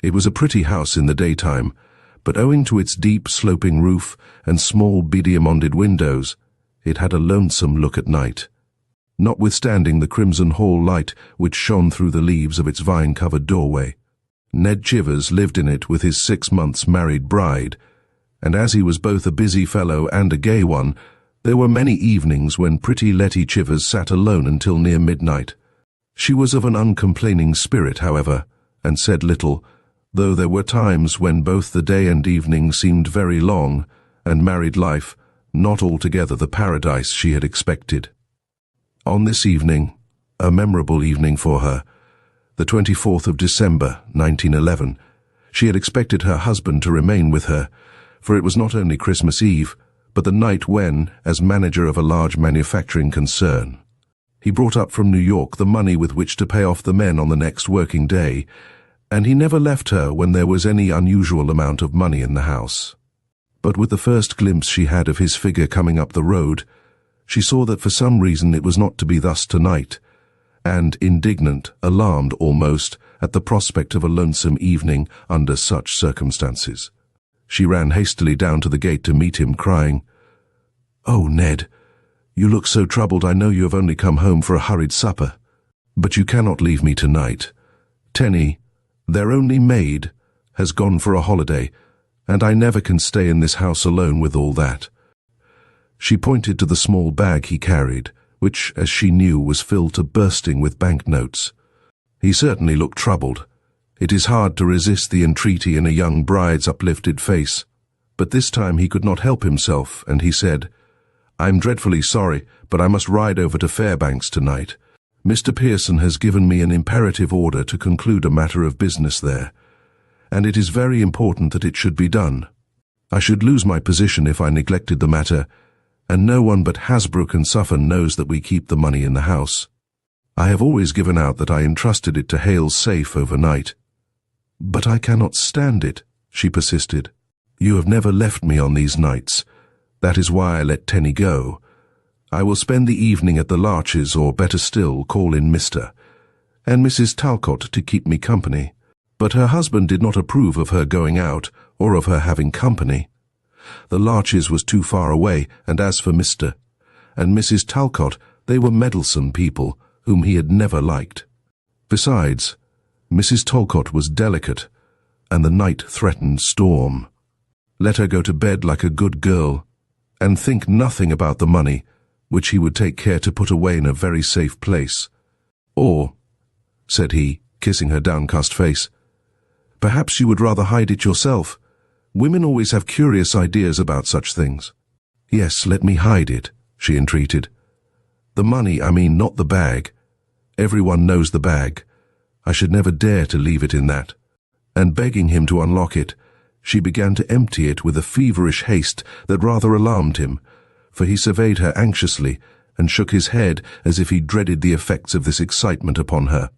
It was a pretty house in the daytime, but owing to its deep sloping roof and small diamonded windows, it had a lonesome look at night. Notwithstanding the crimson hall light which shone through the leaves of its vine-covered doorway, Ned Chivers lived in it with his 6 months married bride, and as he was both a busy fellow and a gay one, there were many evenings when pretty Letty Chivers sat alone until near midnight. She was of an uncomplaining spirit, however, and said little, though there were times when both the day and evening seemed very long, and married life not altogether the paradise she had expected. On this evening, a memorable evening for her, the 24th of December, 1911, she had expected her husband to remain with her, for it was not only Christmas Eve, but the night when, as manager of a large manufacturing concern, he brought up from New York the money with which to pay off the men on the next working day, and he never left her when there was any unusual amount of money in the house. But with the first glimpse she had of his figure coming up the road, she saw that for some reason it was not to be thus tonight, and, indignant, alarmed almost, at the prospect of a lonesome evening under such circumstances, she ran hastily down to the gate to meet him, crying, "Oh, Ned, you look so troubled. I know you have only come home for a hurried supper. But you cannot leave me tonight. Tenny, their only maid, has gone for a holiday, and I never can stay in this house alone with all that." She pointed to the small bag he carried, which, as she knew, was filled to bursting with banknotes. He certainly looked troubled. It is hard to resist the entreaty in a young bride's uplifted face, but this time he could not help himself, and he said, "I'm dreadfully sorry, but I must ride over to Fairbanks tonight. Mr. Pearson has given me an imperative order to conclude a matter of business there, and it is very important that it should be done. I should lose my position if I neglected the matter, and no one but Hasbrook and Suffern knows that we keep the money in the house. I have always given out that I entrusted it to Hale's safe overnight." "But I cannot stand it," she persisted. "You have never left me on these nights. That is why I let Tenny go. I will spend the evening at the Larches, or better still, call in Mr. and Mrs. Talcott to keep me company." But her husband did not approve of her going out, or of her having company. The Larches was too far away, and as for Mr. and Mrs. Talcott, they were meddlesome people whom he had never liked. Besides, Mrs. Talcott was delicate, and the night threatened storm. Let her go to bed like a good girl, and think nothing about the money, which he would take care to put away in a very safe place. "Or," said he, kissing her downcast face, "perhaps you would rather hide it yourself. Women always have curious ideas about such things." "Yes, let me hide it," she entreated. "The money, I mean, not the bag. Everyone knows the bag. I should never dare to leave it in that." And begging him to unlock it, she began to empty it with a feverish haste that rather alarmed him, for he surveyed her anxiously and shook his head as if he dreaded the effects of this excitement upon her.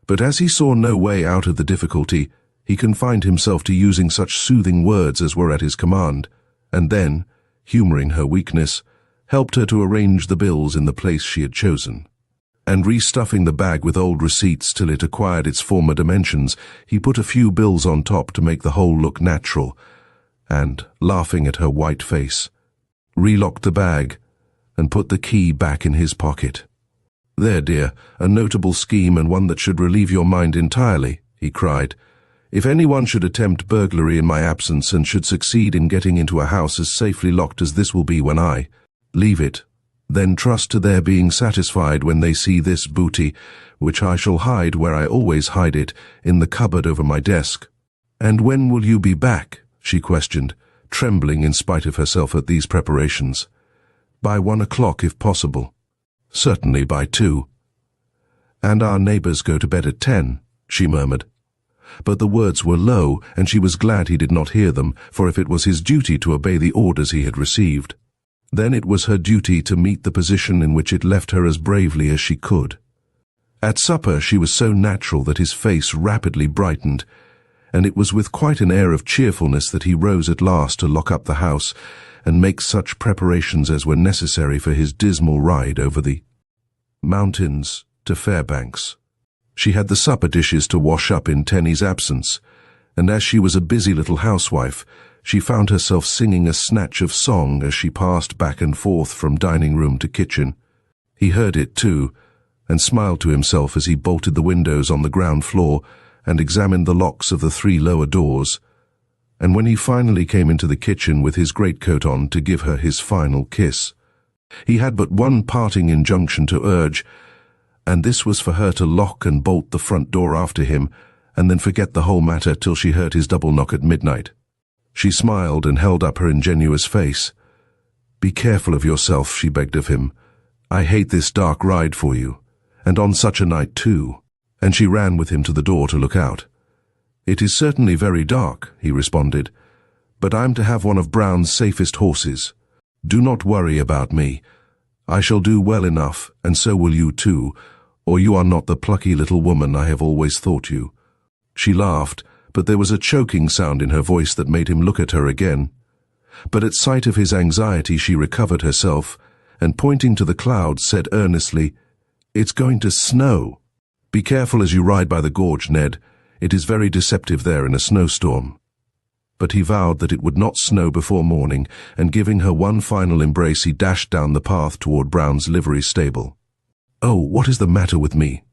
But as he saw no way out of the difficulty, he confined himself to using such soothing words as were at his command, and then, humoring her weakness, helped her to arrange the bills in the place she had chosen. And restuffing the bag with old receipts till it acquired its former dimensions, he put a few bills on top to make the whole look natural, and, laughing at her white face, relocked the bag and put the key back in his pocket. "There, dear, a notable scheme and one that should relieve your mind entirely," he cried. "If anyone should attempt burglary in my absence and should succeed in getting into a house as safely locked as this will be when I leave it, then trust to their being satisfied when they see this booty, which I shall hide where I always hide it, in the cupboard over my desk." "And when will you be back?" she questioned, trembling in spite of herself at these preparations. "By 1 o'clock, if possible." "Certainly by 2. "And our neighbors go to bed at 10, she murmured. But the words were low, and she was glad he did not hear them, for if it was his duty to obey the orders he had received, then it was her duty to meet the position in which it left her as bravely as she could. At supper she was so natural that his face rapidly brightened, and it was with quite an air of cheerfulness that he rose at last to lock up the house and make such preparations as were necessary for his dismal ride over the mountains to Fairbanks. She had the supper dishes to wash up in Tenny's absence, and as she was a busy little housewife, she found herself singing a snatch of song as she passed back and forth from dining room to kitchen. He heard it too, and smiled to himself as he bolted the windows on the ground floor and examined the locks of the 3 lower doors, and when he finally came into the kitchen with his greatcoat on to give her his final kiss, he had but one parting injunction to urge, and this was for her to lock and bolt the front door after him, and then forget the whole matter till she heard his double knock at midnight. She smiled and held up her ingenuous face. "Be careful of yourself," she begged of him. "I hate this dark ride for you, and on such a night too," and she ran with him to the door to look out. "It is certainly very dark," he responded, "but I'm to have one of Brown's safest horses. Do not worry about me. I shall do well enough, and so will you too, or you are not the plucky little woman I have always thought you." She laughed, but there was a choking sound in her voice that made him look at her again. But at sight of his anxiety she recovered herself, and pointing to the clouds said earnestly, "It's going to snow. Be careful as you ride by the gorge, Ned. It is very deceptive there in a snowstorm." But he vowed that it would not snow before morning, and giving her one final embrace he dashed down the path toward Brown's livery stable. "Oh, what is the matter with me?"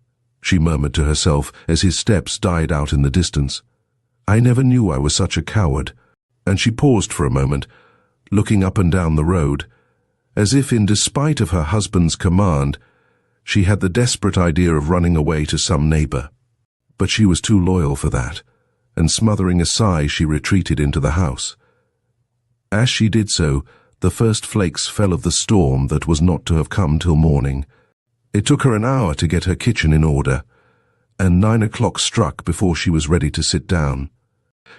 she murmured to herself as his steps died out in the distance. "I never knew I was such a coward," and she paused for a moment, looking up and down the road, as if in despite of her husband's command, she had the desperate idea of running away to some neighbor. But she was too loyal for that, and smothering a sigh she retreated into the house. As she did so, the first flakes fell of the storm that was not to have come till morning. It took her an hour to get her kitchen in order, and 9 o'clock struck before she was ready to sit down.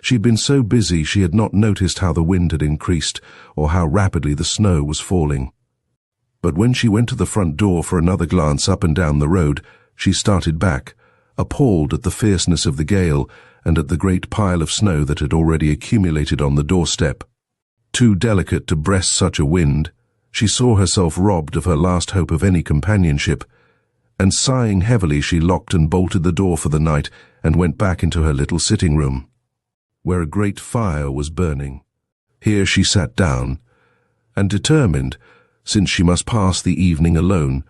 She had been so busy she had not noticed how the wind had increased or how rapidly the snow was falling. But when she went to the front door for another glance up and down the road, she started back, appalled at the fierceness of the gale and at the great pile of snow that had already accumulated on the doorstep. Too delicate to breast such a wind, she saw herself robbed of her last hope of any companionship, and sighing heavily she locked and bolted the door for the night and went back into her little sitting room, where a great fire was burning. Here she sat down, and determined, since she must pass the evening alone,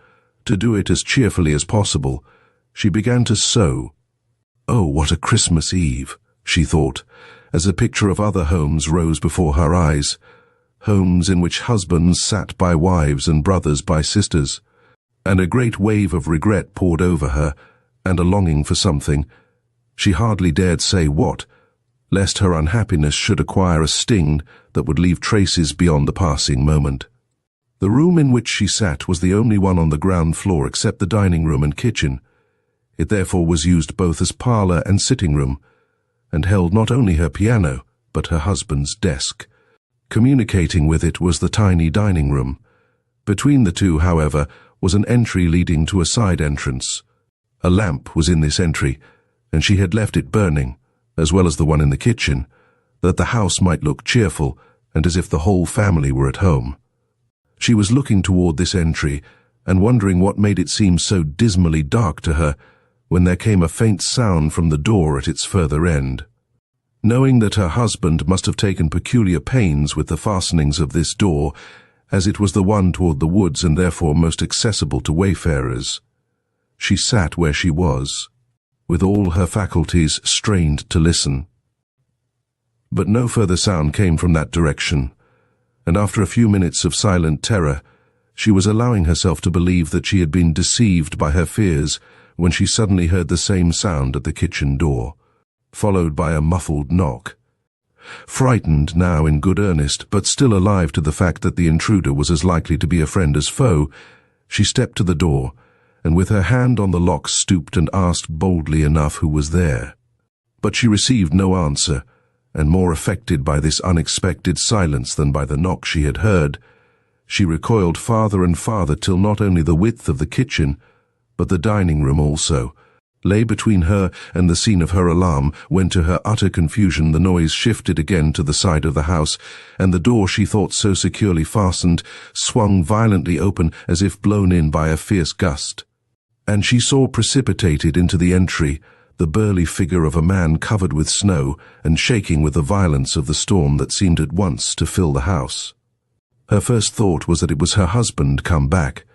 to do it as cheerfully as possible, she began to sew. Oh, what a Christmas Eve, she thought, as a picture of other homes rose before her eyes, homes in which husbands sat by wives and brothers by sisters, and a great wave of regret poured over her, and a longing for something, she hardly dared say what, lest her unhappiness should acquire a sting that would leave traces beyond the passing moment. The room in which she sat was the only one on the ground floor except the dining room and kitchen. It therefore was used both as parlour and sitting room, and held not only her piano, but her husband's desk. Communicating with it was the tiny dining room. Between the two, however, was an entry leading to a side entrance, A lamp was in this entry, and she had left it burning, as well as the one in the kitchen, that the house might look cheerful and as if the whole family were at home. She was looking toward this entry and wondering what made it seem so dismally dark to her when there came a faint sound from the door at its further end. Knowing that her husband must have taken peculiar pains with the fastenings of this door, as it was the one toward the woods and therefore most accessible to wayfarers, she sat where she was, with all her faculties strained to listen. But no further sound came from that direction, and after a few minutes of silent terror, she was allowing herself to believe that she had been deceived by her fears when she suddenly heard the same sound at the kitchen door, followed by a muffled knock. Frightened now in good earnest, but still alive to the fact that the intruder was as likely to be a friend as foe, she stepped to the door, and with her hand on the lock stooped and asked boldly enough who was there. But she received no answer, and more affected by this unexpected silence than by the knock she had heard, she recoiled farther and farther till not only the width of the kitchen, but the dining room also, lay between her and the scene of her alarm, when to her utter confusion the noise shifted again to the side of the house, and the door she thought so securely fastened swung violently open as if blown in by a fierce gust. And she saw precipitated into the entry the burly figure of a man covered with snow and shaking with the violence of the storm that seemed at once to fill the house. Her first thought was that it was her husband come back,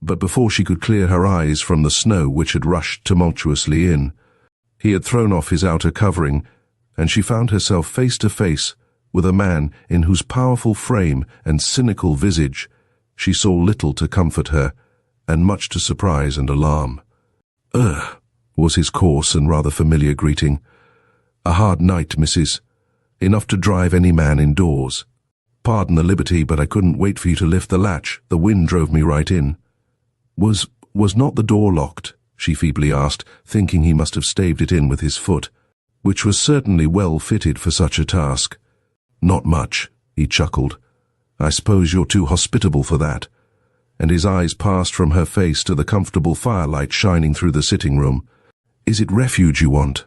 but before she could clear her eyes from the snow which had rushed tumultuously in, he had thrown off his outer covering, and she found herself face to face with a man in whose powerful frame and cynical visage she saw little to comfort her, and much to surprise and alarm. "Ugh," was his coarse and rather familiar greeting. "A hard night, Mrs. Enough to drive any man indoors. Pardon the liberty, but I couldn't wait for you to lift the latch. The wind drove me right in." Was not the door locked?" she feebly asked, thinking he must have staved it in with his foot, which was certainly well fitted for such a task. "Not much," he chuckled. "I suppose you're too hospitable for that." And his eyes passed from her face to the comfortable firelight shining through the sitting room. "Is it refuge you want?"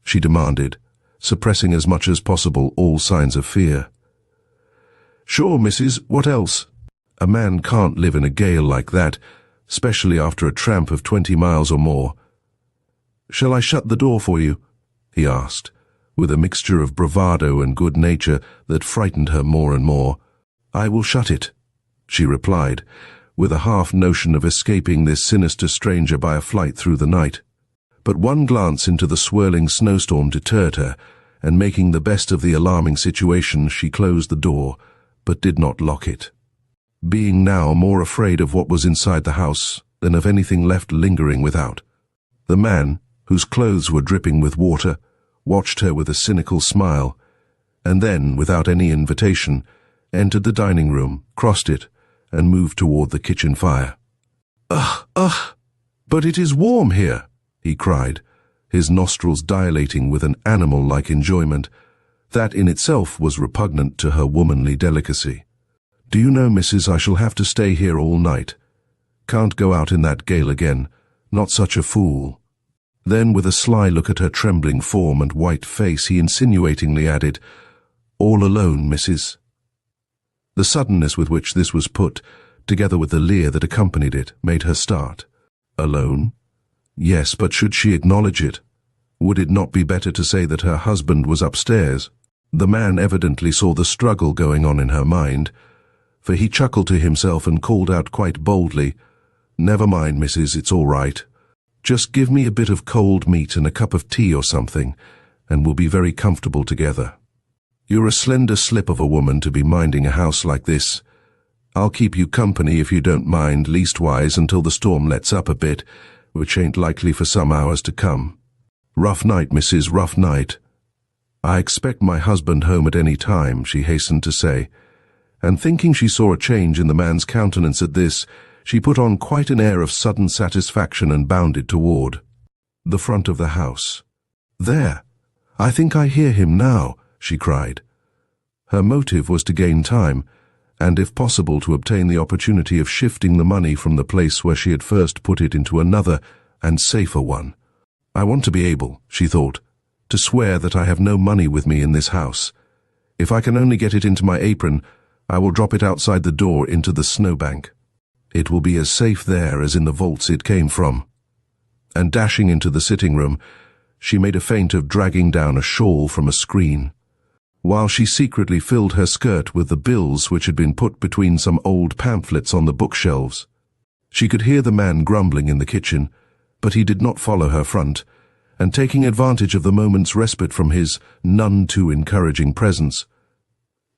she demanded, suppressing as much as possible all signs of fear. "Sure, Mrs. What else? A man can't live in a gale like that, especially after a tramp of 20 miles or more." "Shall I shut the door for you?" he asked, with a mixture of bravado and good nature that frightened her more and more. "I will shut it," she replied, with a half notion of escaping this sinister stranger by a flight through the night. But one glance into the swirling snowstorm deterred her, and making the best of the alarming situation, she closed the door, but did not lock it, being now more afraid of what was inside the house than of anything left lingering without. The man, whose clothes were dripping with water, watched her with a cynical smile, and then, without any invitation, entered the dining room, crossed it, and moved toward the kitchen fire. Ugh, but it is warm here," he cried, his nostrils dilating with an animal-like enjoyment that in itself was repugnant to her womanly delicacy. "Do you know, Mrs., I shall have to stay here all night. Can't go out in that gale again, not such a fool." Then, with a sly look at her trembling form and white face, he insinuatingly added, "All alone, Mrs." The suddenness with which this was put, together with the leer that accompanied it, made her start. Alone? Yes, but should she acknowledge it? Would it not be better to say that her husband was upstairs? The man evidently saw the struggle going on in her mind, for he chuckled to himself and called out quite boldly, "Never mind, Mrs., it's all right. Just give me a bit of cold meat and a cup of tea or something, and we'll be very comfortable together. You're a slender slip of a woman to be minding a house like this. I'll keep you company if you don't mind, leastwise until the storm lets up a bit, which ain't likely for some hours to come. Rough night, Mrs., rough night." "I expect my husband home at any time," she hastened to say, and thinking she saw a change in the man's countenance at this, she put on quite an air of sudden satisfaction and bounded toward the front of the house. "There! I think I hear him now," she cried. Her motive was to gain time, and if possible to obtain the opportunity of shifting the money from the place where she had first put it into another and safer one. I want to be able, she thought, to swear that I have no money with me in this house. If I can only get it into my apron, I will drop it outside the door into the snowbank. It will be as safe there as in the vaults it came from. And dashing into the sitting room, she made a feint of dragging down a shawl from a screen, while she secretly filled her skirt with the bills which had been put between some old pamphlets on the bookshelves. She could hear the man grumbling in the kitchen, but he did not follow her front, and taking advantage of the moment's respite from his none too encouraging presence,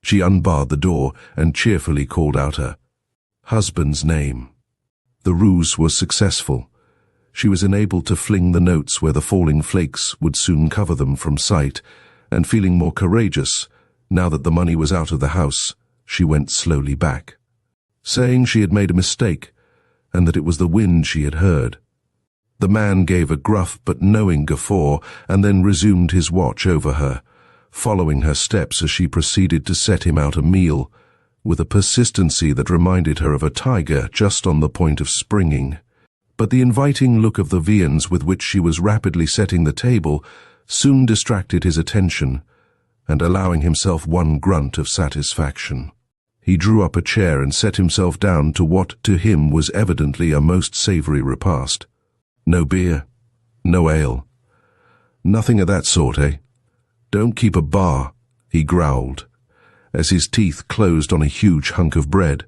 she unbarred the door and cheerfully called out her husband's name. The ruse was successful. She was enabled to fling the notes where the falling flakes would soon cover them from sight, and feeling more courageous, now that the money was out of the house, she went slowly back, saying she had made a mistake, and that it was the wind she had heard. The man gave a gruff but knowing guffaw, and then resumed his watch over her, following her steps as she proceeded to set him out a meal, with a persistency that reminded her of a tiger just on the point of springing. But the inviting look of the viands with which she was rapidly setting the table soon distracted his attention, and allowing himself one grunt of satisfaction, he drew up a chair and set himself down to what to him was evidently a most savoury repast. No beer, no ale. Nothing of that sort, eh? Don't keep a bar, he growled, as his teeth closed on a huge hunk of bread.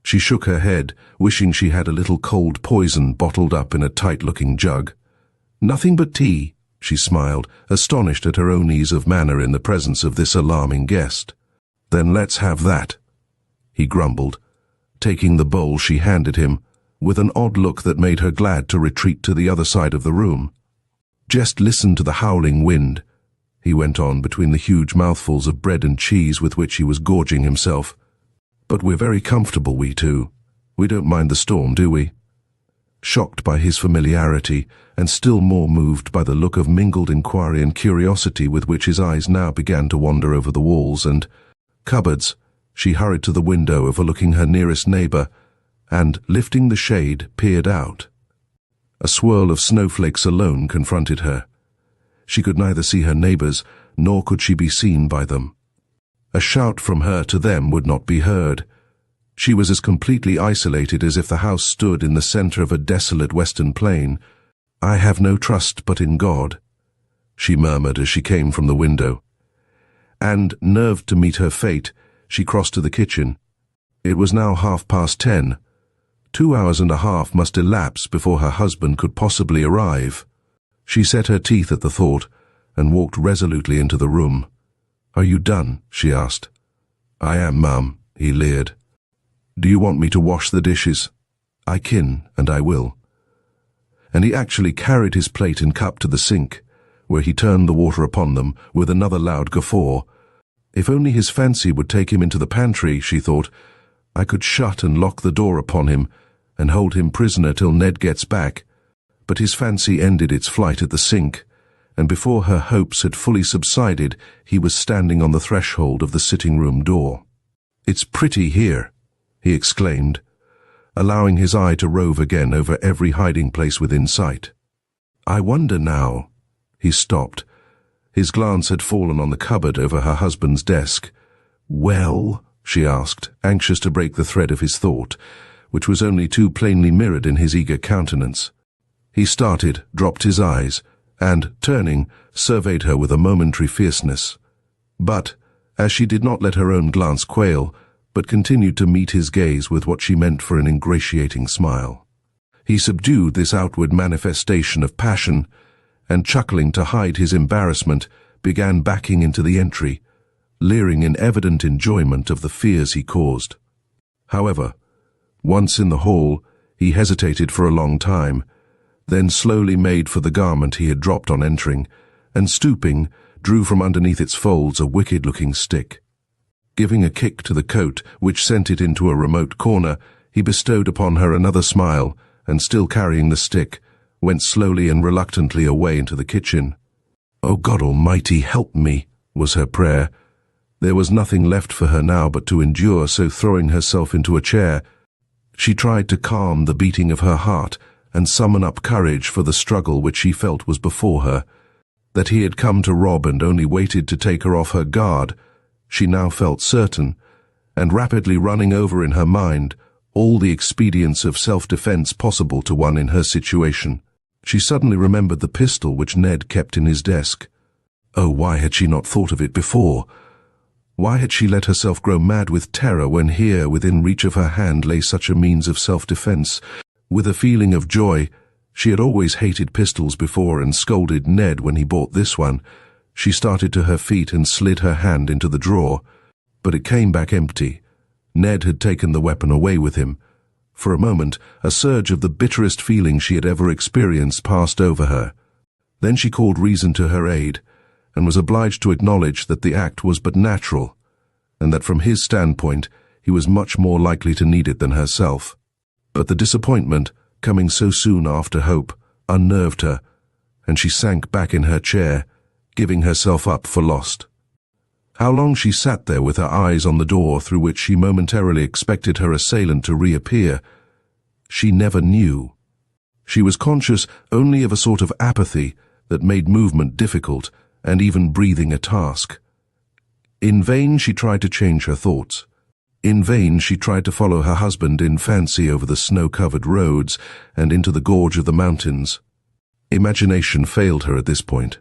She shook her head, wishing she had a little cold poison bottled up in a tight-looking jug. Nothing but tea, she smiled, astonished at her own ease of manner in the presence of this alarming guest. Then let's have that, he grumbled, taking the bowl she handed him, with an odd look that made her glad to retreat to the other side of the room. Just listen to the howling wind, he went on between the huge mouthfuls of bread and cheese with which he was gorging himself. But we're very comfortable, we two. We don't mind the storm, do we? Shocked by his familiarity, and still more moved by the look of mingled inquiry and curiosity with which his eyes now began to wander over the walls and cupboards, she hurried to the window overlooking her nearest neighbour, and, lifting the shade, peered out. A swirl of snowflakes alone confronted her. She could neither see her neighbours, nor could she be seen by them. A shout from her to them would not be heard. She was as completely isolated as if the house stood in the centre of a desolate western plain. I have no trust but in God, she murmured as she came from the window. And, nerved to meet her fate, she crossed to the kitchen. It was now 10:30. 2 hours and a half must elapse before her husband could possibly arrive. She set her teeth at the thought, and walked resolutely into the room. "Are you done?" she asked. "I am, ma'am," he leered. "Do you want me to wash the dishes?" "I can, and I will." And he actually carried his plate and cup to the sink, where he turned the water upon them with another loud guffaw. If only his fancy would take him into the pantry, she thought, I could shut and lock the door upon him, and hold him prisoner till Ned gets back. But his fancy ended its flight at the sink, and before her hopes had fully subsided, he was standing on the threshold of the sitting-room door. "It's pretty here," he exclaimed, allowing his eye to rove again over every hiding place within sight. "I wonder now—" He stopped. His glance had fallen on the cupboard over her husband's desk. "Well?" she asked, anxious to break the thread of his thought, which was only too plainly mirrored in his eager countenance. He started, dropped his eyes, and, turning, surveyed her with a momentary fierceness. But, as she did not let her own glance quail, but continued to meet his gaze with what she meant for an ingratiating smile, he subdued this outward manifestation of passion, and, chuckling to hide his embarrassment, began backing into the entry, leering in evident enjoyment of the fears he caused. However, once in the hall, he hesitated for a long time, then slowly made for the garment he had dropped on entering, and stooping, drew from underneath its folds a wicked-looking stick. Giving a kick to the coat, which sent it into a remote corner, he bestowed upon her another smile, and still carrying the stick, went slowly and reluctantly away into the kitchen. "Oh God Almighty, help me," was her prayer. There was nothing left for her now but to endure, so throwing herself into a chair, she tried to calm the beating of her heart and summon up courage for the struggle which she felt was before her. That he had come to rob and only waited to take her off her guard, she now felt certain, and rapidly running over in her mind all the expedients of self-defense possible to one in her situation, she suddenly remembered the pistol which Ned kept in his desk. Oh, why had she not thought of it before? Why had she let herself grow mad with terror when here, within reach of her hand, lay such a means of self-defense? With a feeling of joy, she had always hated pistols before and scolded Ned when he bought this one. She started to her feet and slid her hand into the drawer, but it came back empty. Ned had taken the weapon away with him. For a moment, a surge of the bitterest feeling she had ever experienced passed over her. Then she called reason to her aid, and was obliged to acknowledge that the act was but natural, and that from his standpoint he was much more likely to need it than herself. But the disappointment, coming so soon after hope, unnerved her, and she sank back in her chair, giving herself up for lost. How long she sat there with her eyes on the door through which she momentarily expected her assailant to reappear, she never knew. She was conscious only of a sort of apathy that made movement difficult and even breathing a task. In vain she tried to change her thoughts. In vain she tried to follow her husband in fancy over the snow-covered roads and into the gorge of the mountains. Imagination failed her at this point.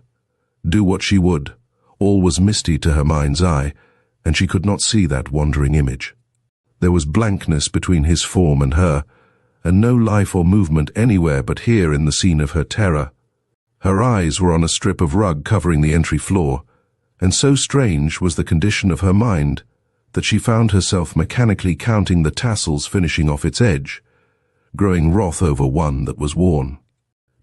Do what she would, all was misty to her mind's eye, and she could not see that wandering image. There was blankness between his form and her, and no life or movement anywhere but here in the scene of her terror. Her eyes were on a strip of rug covering the entry floor, and so strange was the condition of her mind that she found herself mechanically counting the tassels finishing off its edge, growing wroth over one that was worn,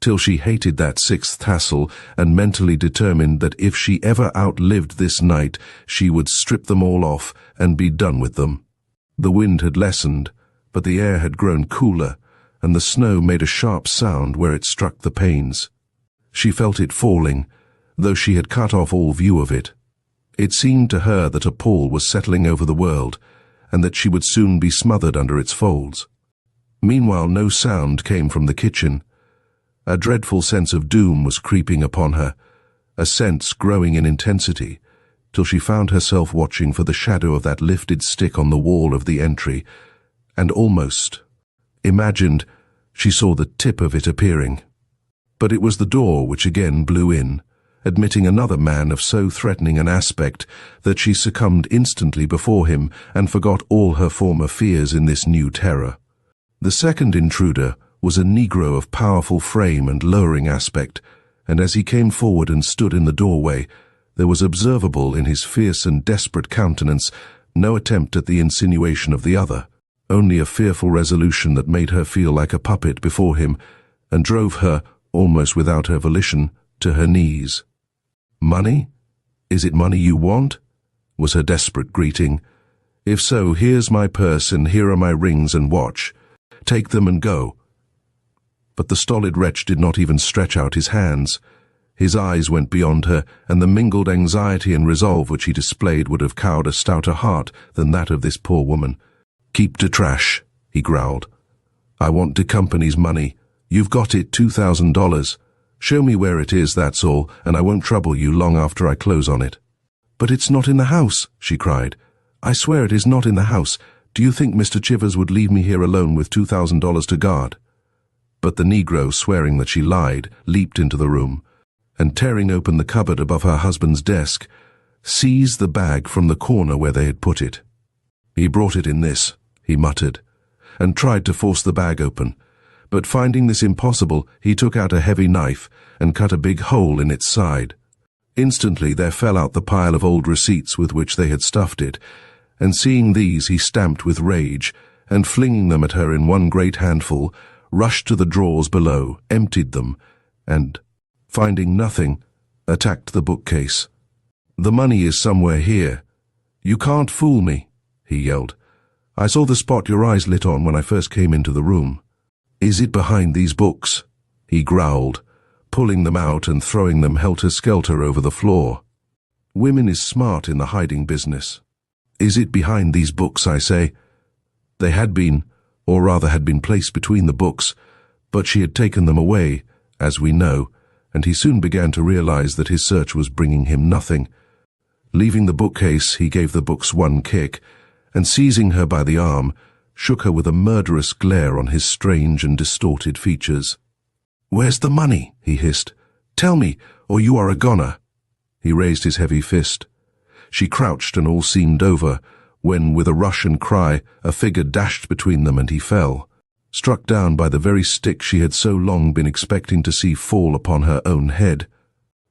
till she hated that sixth tassel and mentally determined that if she ever outlived this night she would strip them all off and be done with them. The wind had lessened, but the air had grown cooler, and the snow made a sharp sound where it struck the panes. She felt it falling, though she had cut off all view of it. It seemed to her that a pall was settling over the world, and that she would soon be smothered under its folds. Meanwhile no sound came from the kitchen. A dreadful sense of doom was creeping upon her, a sense growing in intensity, till she found herself watching for the shadow of that lifted stick on the wall of the entry, and almost imagined she saw the tip of it appearing. But it was the door which again blew in, admitting another man of so threatening an aspect that she succumbed instantly before him and forgot all her former fears in this new terror. The second intruder was a Negro of powerful frame and lowering aspect, and as he came forward and stood in the doorway, there was observable in his fierce and desperate countenance no attempt at the insinuation of the other, only a fearful resolution that made her feel like a puppet before him, and drove her, almost without her volition, to her knees. "Money? Is it money you want?" was her desperate greeting. "If so, here's my purse and here are my rings and watch. Take them and go." But the stolid wretch did not even stretch out his hands. His eyes went beyond her, and the mingled anxiety and resolve which he displayed would have cowed a stouter heart than that of this poor woman. "Keep to trash," he growled. "I want de company's money. You've got it, $2,000. Show me where it is, that's all, and I won't trouble you long after I close on it." "But it's not in the house," she cried. "I swear it is not in the house. Do you think Mr. Chivers would leave me here alone with $2,000 to guard?" But the Negro, swearing that she lied, leaped into the room, and tearing open the cupboard above her husband's desk, seized the bag from the corner where they had put it. "He brought it in this," he muttered, and tried to force the bag open. But finding this impossible, he took out a heavy knife and cut a big hole in its side. Instantly there fell out the pile of old receipts with which they had stuffed it, and seeing these he stamped with rage, and flinging them at her in one great handful, rushed to the drawers below, emptied them, and, finding nothing, attacked the bookcase. "The money is somewhere here. You can't fool me," he yelled. "I saw the spot your eyes lit on when I first came into the room. Is it behind these books?" he growled, pulling them out and throwing them helter-skelter over the floor. Women is smart in the hiding business. "Is it behind these books, I say?" They had been, or rather had been placed between the books, But she had taken them away, as we know, and he soon began to realize that his search was bringing him nothing. Leaving the bookcase, he gave the books one kick, and seizing her by the arm, shook her with a murderous glare on his strange and distorted features. "Where's the money?" he hissed. "Tell me, or you are a goner." He raised his heavy fist. She crouched and all seemed over, when, with a rush and cry, a figure dashed between them and he fell, struck down by the very stick she had so long been expecting to see fall upon her own head.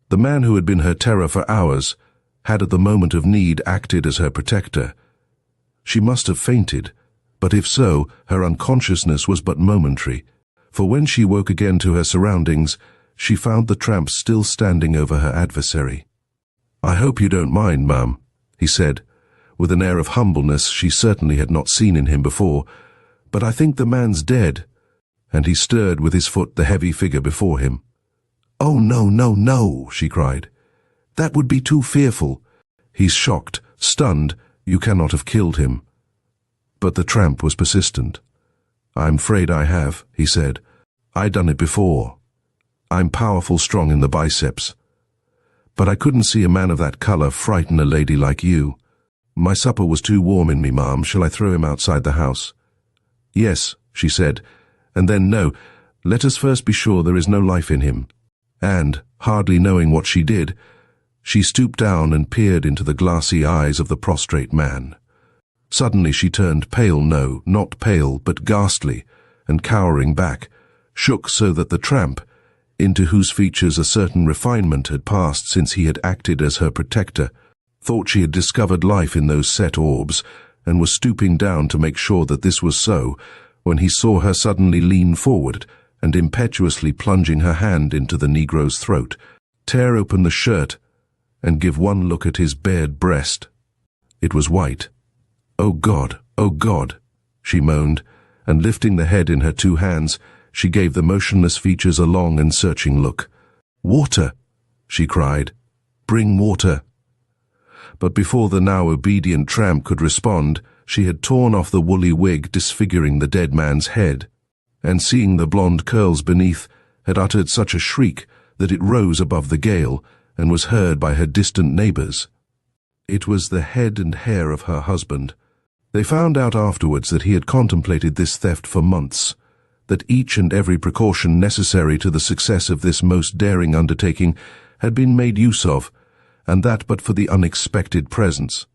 The man who had been her terror for hours had at the moment of need acted as her protector. She must have fainted, but if so, her unconsciousness was but momentary, for when she woke again to her surroundings, she found the tramp still standing over her adversary. "I hope you don't mind, ma'am," he said, with an air of humbleness she certainly had not seen in him before, "but I think the man's dead," and he stirred with his foot the heavy figure before him. "Oh, no, no, no," she cried. "That would be too fearful. He's shocked, stunned. You cannot have killed him." But the tramp was persistent. "I'm afraid I have," he said. "I done it before. I'm powerful strong in the biceps. But I couldn't see a man of that color frighten a lady like you. My supper was too warm in me, ma'am. Shall I throw him outside the house?" "Yes," she said, and then no. "Let us first be sure there is no life in him." And, hardly knowing what she did, she stooped down and peered into the glassy eyes of the prostrate man. Suddenly she turned pale, no, not pale, but ghastly, and cowering back, shook so that the tramp, into whose features a certain refinement had passed since he had acted as her protector, thought she had discovered life in those set orbs, and was stooping down to make sure that this was so, when he saw her suddenly lean forward, and impetuously plunging her hand into the Negro's throat, tear open the shirt, and give one look at his bared breast. It was white. "Oh God," she moaned, and lifting the head in her two hands, she gave the motionless features a long and searching look. "Water," she cried. "Bring water." But before the now obedient tramp could respond, she had torn off the woolly wig disfiguring the dead man's head, and seeing the blonde curls beneath, had uttered such a shriek that it rose above the gale and was heard by her distant neighbors. It was the head and hair of her husband. They found out afterwards that he had contemplated this theft for months, that each and every precaution necessary to the success of this most daring undertaking had been made use of, and that but for the unexpected presence.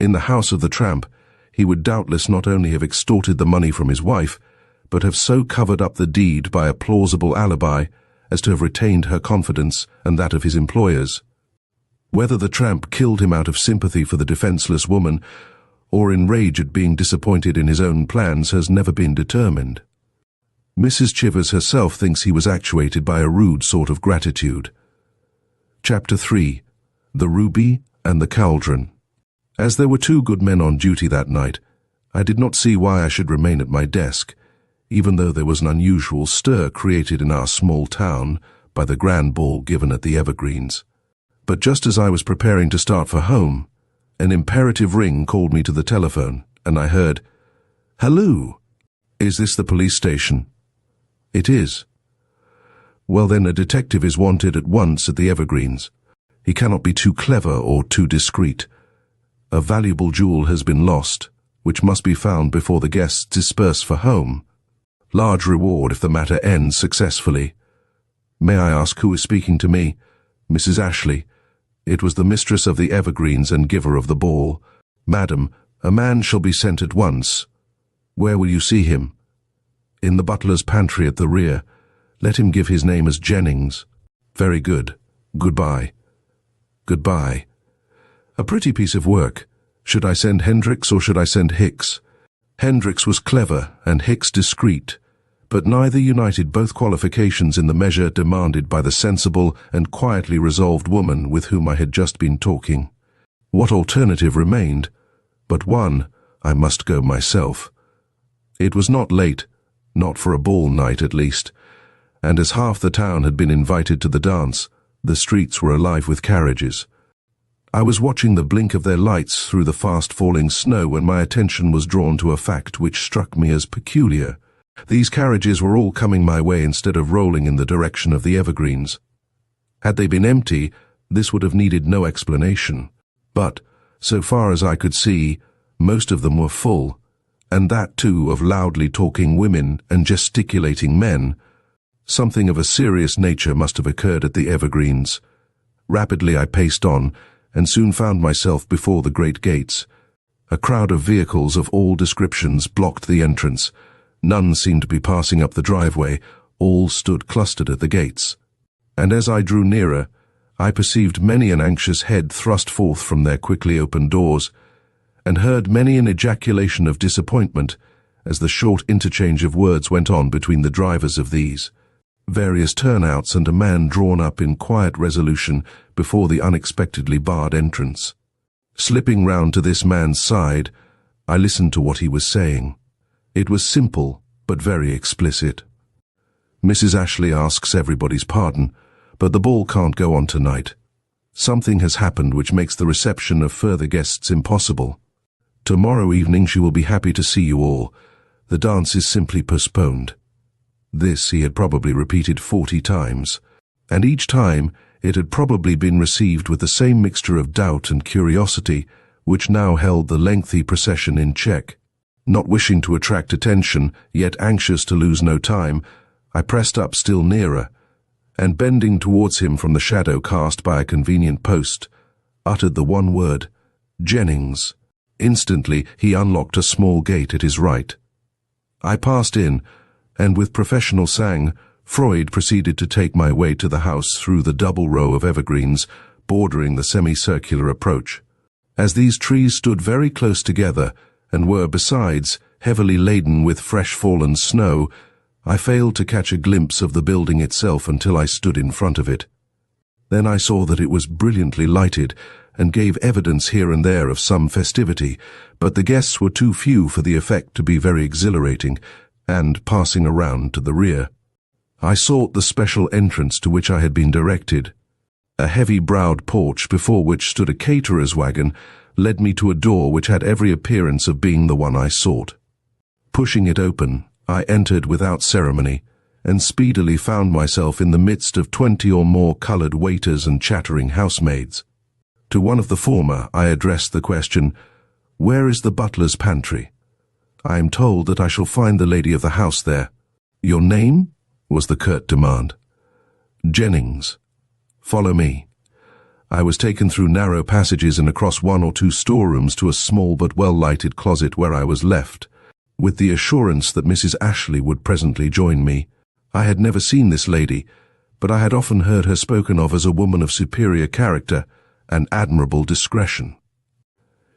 In the house of the tramp, he would doubtless not only have extorted the money from his wife, but have so covered up the deed by a plausible alibi as to have retained her confidence and that of his employers. Whether the tramp killed him out of sympathy for the defenseless woman, or in rage at being disappointed in his own plans, has never been determined. Mrs. Chivers herself thinks he was actuated by a rude sort of gratitude. Chapter 3. The Ruby and the Cauldron. As there were two good men on duty that night, I did not see why I should remain at my desk, even though there was an unusual stir created in our small town by the grand ball given at the Evergreens. But just as I was preparing to start for home, an imperative ring called me to the telephone, and I heard, "Hello, is this the police station?" "It is." "Well then, a detective is wanted at once at the Evergreens. He cannot be too clever or too discreet. A valuable jewel has been lost, which must be found before the guests disperse for home. Large reward if the matter ends successfully. May I ask who is speaking to me?" "Mrs. Ashley." It was the mistress of the Evergreens and giver of the ball. "Madam, a man shall be sent at once." "Where will you see him?" "In the butler's pantry at the rear. Let him give his name as Jennings." "Very good. Goodbye." "Goodbye." A pretty piece of work. Should I send Hendricks or should I send Hicks? Hendricks was clever and Hicks discreet, but neither united both qualifications in the measure demanded by the sensible and quietly resolved woman with whom I had just been talking. What alternative remained? But one: I must go myself. It was not late, not for a ball night at least, and as half the town had been invited to the dance, the streets were alive with carriages. I was watching the blink of their lights through the fast-falling snow when my attention was drawn to a fact which struck me as peculiar. These carriages were all coming my way instead of rolling in the direction of the evergreens. Had they been empty, this would have needed no explanation. But, so far as I could see, most of them were full, and that too of loudly talking women and gesticulating men. Something of a serious nature must have occurred at the evergreens. Rapidly I paced on, and soon found myself before the great gates. A crowd of vehicles of all descriptions blocked the entrance. None seemed to be passing up the driveway, all stood clustered at the gates. And as I drew nearer, I perceived many an anxious head thrust forth from their quickly opened doors, and heard many an ejaculation of disappointment as the short interchange of words went on between the drivers of these. Various turnouts and a man drawn up in quiet resolution before the unexpectedly barred entrance. Slipping round to this man's side, I listened to what he was saying. It was simple, but very explicit. Mrs. Ashley asks everybody's pardon, but the ball can't go on tonight. Something has happened which makes the reception of further guests impossible. Tomorrow evening she will be happy to see you all. The dance is simply postponed. This he had probably repeated 40 times, and each time it had probably been received with the same mixture of doubt and curiosity which now held the lengthy procession in check. Not wishing to attract attention, yet anxious to lose no time, I pressed up still nearer, and bending towards him from the shadow cast by a convenient post, uttered the one word, "Jennings." Instantly he unlocked a small gate at his right. I passed in, and with professional sang, Freud proceeded to take my way to the house through the double row of evergreens bordering the semicircular approach. As these trees stood very close together, and were, besides, heavily laden with fresh fallen snow, I failed to catch a glimpse of the building itself until I stood in front of it. Then I saw that it was brilliantly lighted, and gave evidence here and there of some festivity, but the guests were too few for the effect to be very exhilarating, and passing around to the rear. I sought the special entrance to which I had been directed. A heavy-browed porch before which stood a caterer's wagon led me to a door which had every appearance of being the one I sought. Pushing it open, I entered without ceremony, and speedily found myself in the midst of 20 or more coloured waiters and chattering housemaids. To one of the former I addressed the question, "Where is the butler's pantry? I am told that I shall find the lady of the house there." "Your name?" was the curt demand. "Jennings. Follow me." I was taken through narrow passages and across 1 or 2 storerooms to a small but well-lighted closet where I was left, with the assurance that Mrs. Ashley would presently join me. I had never seen this lady, but I had often heard her spoken of as a woman of superior character and admirable discretion.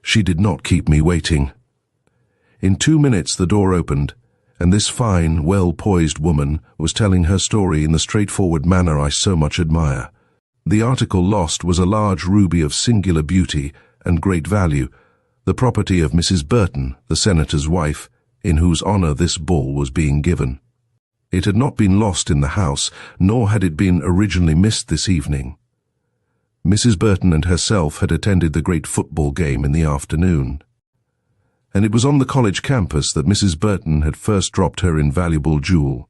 She did not keep me waiting. In 2 minutes the door opened, and this fine, well-poised woman was telling her story in the straightforward manner I so much admire. The article lost was a large ruby of singular beauty and great value, the property of Mrs. Burton, the senator's wife, in whose honour this ball was being given. It had not been lost in the house, nor had it been originally missed this evening. Mrs. Burton and herself had attended the great football game in the afternoon, and it was on the college campus that Mrs. Burton had first dropped her invaluable jewel.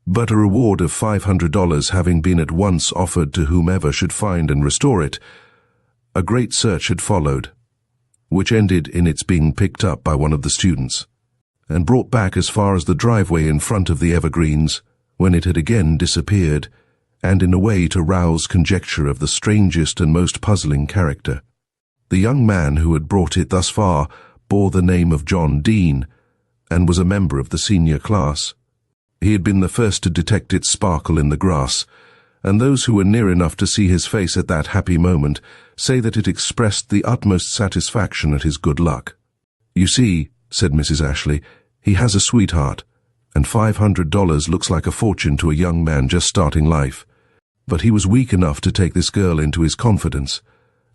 But a reward of $500 having been at once offered to whomever should find and restore it, a great search had followed, which ended in its being picked up by one of the students, and brought back as far as the driveway in front of the evergreens, when it had again disappeared, and in a way to rouse conjecture of the strangest and most puzzling character. The young man who had brought it thus far bore the name of John Dean, and was a member of the senior class. He had been the first to detect its sparkle in the grass, and those who were near enough to see his face at that happy moment say that it expressed the utmost satisfaction at his good luck. "You see," said Mrs. Ashley, "he has a sweetheart, and $500 looks like a fortune to a young man just starting life. But he was weak enough to take this girl into his confidence,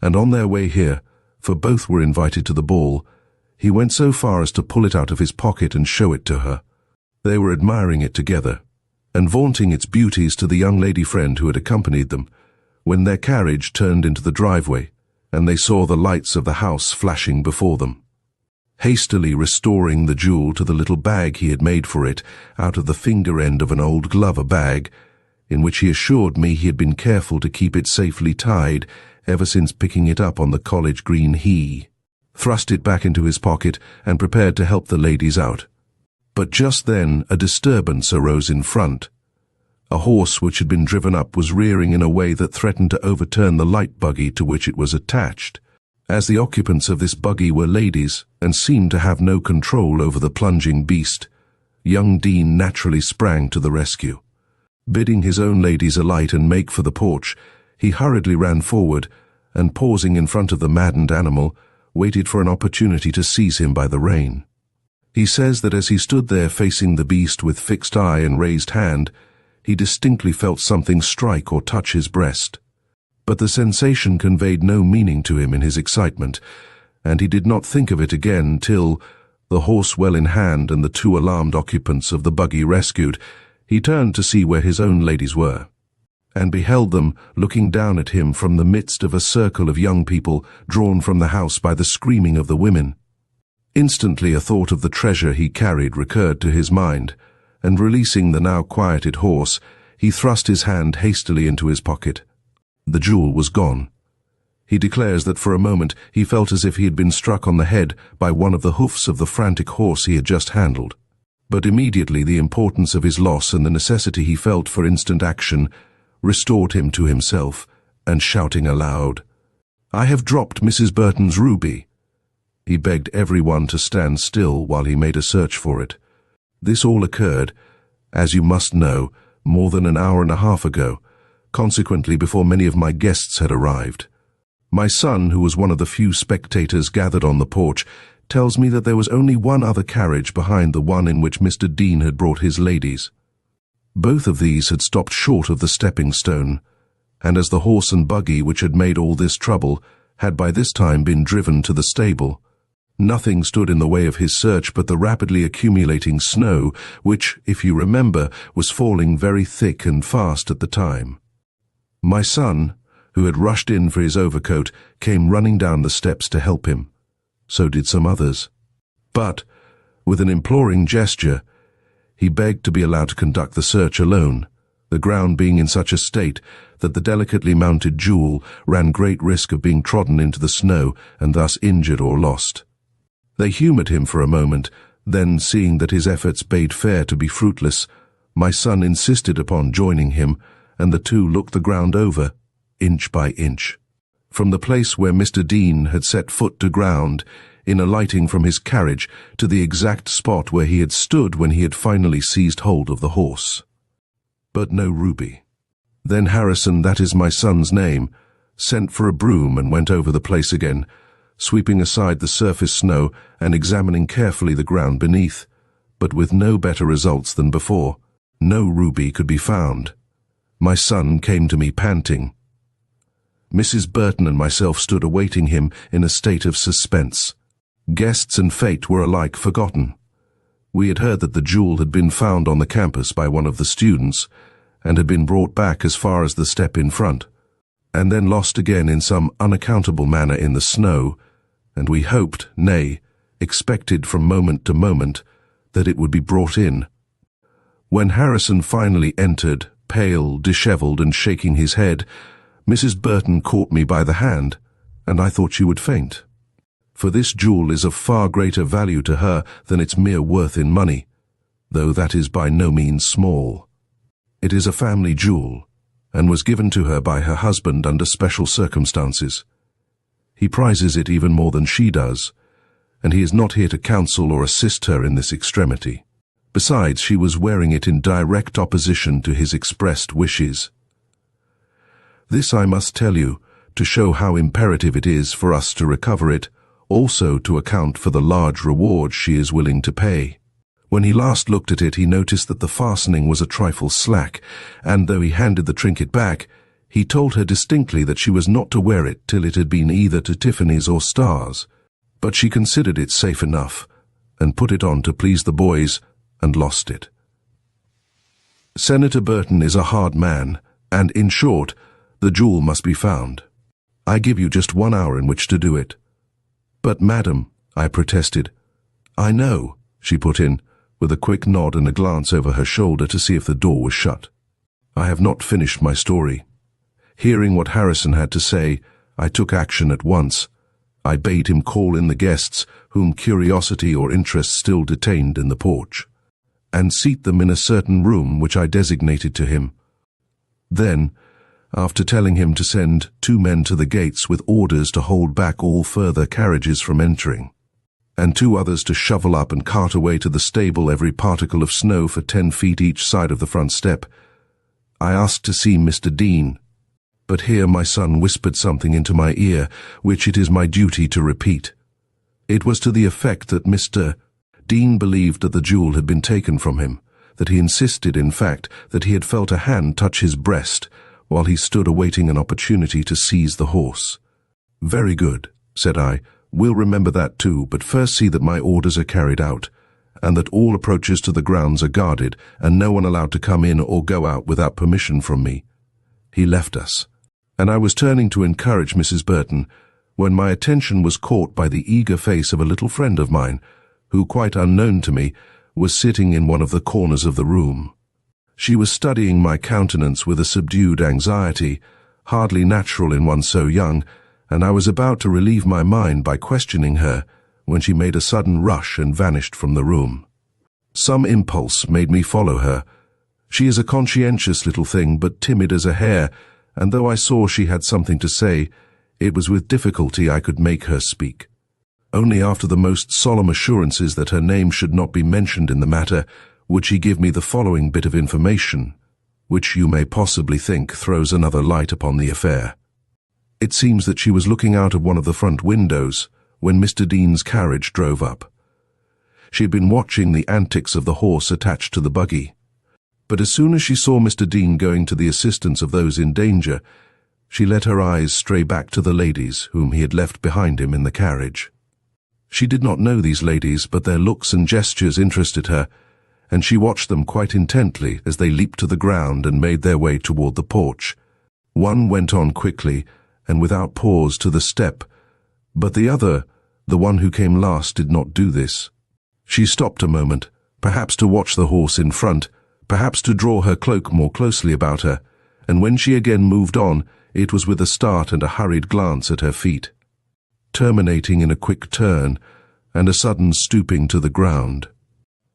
and on their way here, for both were invited to the ball, he went so far as to pull it out of his pocket and show it to her. They were admiring it together, and vaunting its beauties to the young lady friend who had accompanied them, when their carriage turned into the driveway, and they saw the lights of the house flashing before them. hastily restoring the jewel to the little bag he had made for it out of the finger end of an old Glover bag, in which he assured me he had been careful to keep it safely tied ever since picking it up on the college green he thrust it back into his pocket and prepared to help the ladies out. But just then a disturbance arose in front. A horse which had been driven up was rearing in a way that threatened to overturn the light buggy to which it was attached. As the occupants of this buggy were ladies and seemed to have no control over the plunging beast, young Dean naturally sprang to the rescue. Bidding his own ladies alight and make for the porch, he hurriedly ran forward and, pausing in front of the maddened animal, waited for an opportunity to seize him by the rein. He says that as he stood there facing the beast with fixed eye and raised hand, he distinctly felt something strike or touch his breast. But the sensation conveyed no meaning to him in his excitement, and he did not think of it again till, the horse well in hand and the two alarmed occupants of the buggy rescued, he turned to see where his own ladies were, and beheld them looking down at him from the midst of a circle of young people drawn from the house by the screaming of the women. Instantly a thought of the treasure he carried recurred to his mind, and releasing the now quieted horse, he thrust his hand hastily into his pocket. The jewel was gone. He declares that for a moment he felt as if he had been struck on the head by one of the hoofs of the frantic horse he had just handled. But immediately the importance of his loss and the necessity he felt for instant action restored him to himself, and shouting aloud, "I have dropped Mrs. Burton's ruby," he begged everyone to stand still while he made a search for it. This all occurred, as you must know, more than an hour and a half ago, consequently before many of my guests had arrived. My son, who was one of the few spectators gathered on the porch, tells me that there was only one other carriage behind the one in which Mr. Dean had brought his ladies. Both of these had stopped short of the stepping stone, and as the horse and buggy which had made all this trouble had by this time been driven to the stable, nothing stood in the way of his search but the rapidly accumulating snow, which, if you remember, was falling very thick and fast at the time. My son, who had rushed in for his overcoat, came running down the steps to help him. So did some others. But, with an imploring gesture, he begged to be allowed to conduct the search alone, the ground being in such a state that the delicately mounted jewel ran great risk of being trodden into the snow and thus injured or lost. They humoured him for a moment, then, seeing that his efforts bade fair to be fruitless, my son insisted upon joining him, and the two looked the ground over, inch by inch. From the place where Mr. Dean had set foot to ground, in alighting from his carriage, to the exact spot where he had stood when he had finally seized hold of the horse. But no ruby. Then Harrison, that is my son's name, sent for a broom and went over the place again, sweeping aside the surface snow and examining carefully the ground beneath, but with no better results than before. No ruby could be found. My son came to me panting. Mrs. Burton and myself stood awaiting him in a state of suspense. Guests and fate were alike forgotten. We had heard that the jewel had been found on the campus by one of the students, and had been brought back as far as the step in front, and then lost again in some unaccountable manner in the snow, and we hoped, nay, expected from moment to moment, that it would be brought in. When Harrison finally entered, pale, dishevelled, and shaking his head, Mrs. Burton caught me by the hand, and I thought she would faint. For this jewel is of far greater value to her than its mere worth in money, though that is by no means small. It is a family jewel, and was given to her by her husband under special circumstances. He prizes it even more than she does, and he is not here to counsel or assist her in this extremity. Besides, she was wearing it in direct opposition to his expressed wishes. This I must tell you, to show how imperative it is for us to recover it, also to account for the large reward she is willing to pay. When he last looked at it, he noticed that the fastening was a trifle slack, and though he handed the trinket back, he told her distinctly that she was not to wear it till it had been either to Tiffany's or Star's, but she considered it safe enough, and put it on to please the boys, and lost it. Senator Burton is a hard man, and, in short, the jewel must be found. I give you just 1 hour in which to do it. But, madam, I protested, "I know," she put in, with a quick nod and a glance over her shoulder to see if the door was shut. I have not finished my story. Hearing what Harrison had to say, I took action at once. I bade him call in the guests whom curiosity or interest still detained in the porch, and seat them in a certain room which I designated to him. Then, after telling him to send 2 men to the gates with orders to hold back all further carriages from entering, and 2 others to shovel up and cart away to the stable every particle of snow for 10 feet each side of the front step, I asked to see Mr. Dean. But here my son whispered something into my ear, which it is my duty to repeat. It was to the effect that Mr. Dean believed that the jewel had been taken from him, that he insisted, in fact, that he had felt a hand touch his breast while he stood awaiting an opportunity to seize the horse. "Very good," said I. "We'll remember that too, but first see that my orders are carried out, and that all approaches to the grounds are guarded, and no one allowed to come in or go out without permission from me." He left us, and I was turning to encourage Mrs. Burton, when my attention was caught by the eager face of a little friend of mine, who, quite unknown to me, was sitting in one of the corners of the room. She was studying my countenance with a subdued anxiety, hardly natural in one so young, and I was about to relieve my mind by questioning her, when she made a sudden rush and vanished from the room. Some impulse made me follow her. She is a conscientious little thing, but timid as a hare, and though I saw she had something to say, it was with difficulty I could make her speak. Only after the most solemn assurances that her name should not be mentioned in the matter would she give me the following bit of information, which you may possibly think throws another light upon the affair. It seems that she was looking out of one of the front windows when Mr. Dean's carriage drove up. She had been watching the antics of the horse attached to the buggy, but as soon as she saw Mr. Dean going to the assistance of those in danger, she let her eyes stray back to the ladies whom he had left behind him in the carriage. She did not know these ladies, but their looks and gestures interested her, and she watched them quite intently as they leaped to the ground and made their way toward the porch. One went on quickly and without pause to the step, but the other, the one who came last, did not do this. She stopped a moment, perhaps to watch the horse in front, perhaps to draw her cloak more closely about her, and when she again moved on, it was with a start and a hurried glance at her feet, terminating in a quick turn and a sudden stooping to the ground.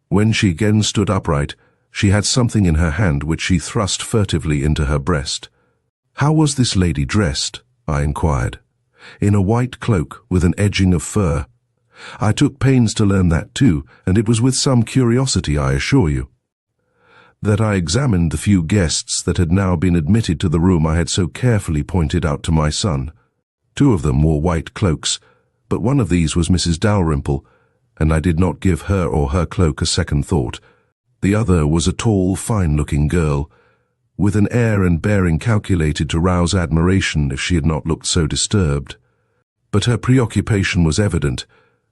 When she again stood upright, she had something in her hand which she thrust furtively into her breast. "How was this lady dressed?" I inquired. "In a white cloak with an edging of fur. I took pains to learn that too, and it was with some curiosity, I assure you, that I examined the few guests that had now been admitted to the room I had so carefully pointed out to my son. 2 of them wore white cloaks, but one of these was Mrs. Dalrymple, and I did not give her or her cloak a second thought. The other was a tall, fine-looking girl, with an air and bearing calculated to rouse admiration if she had not looked so disturbed. But her preoccupation was evident,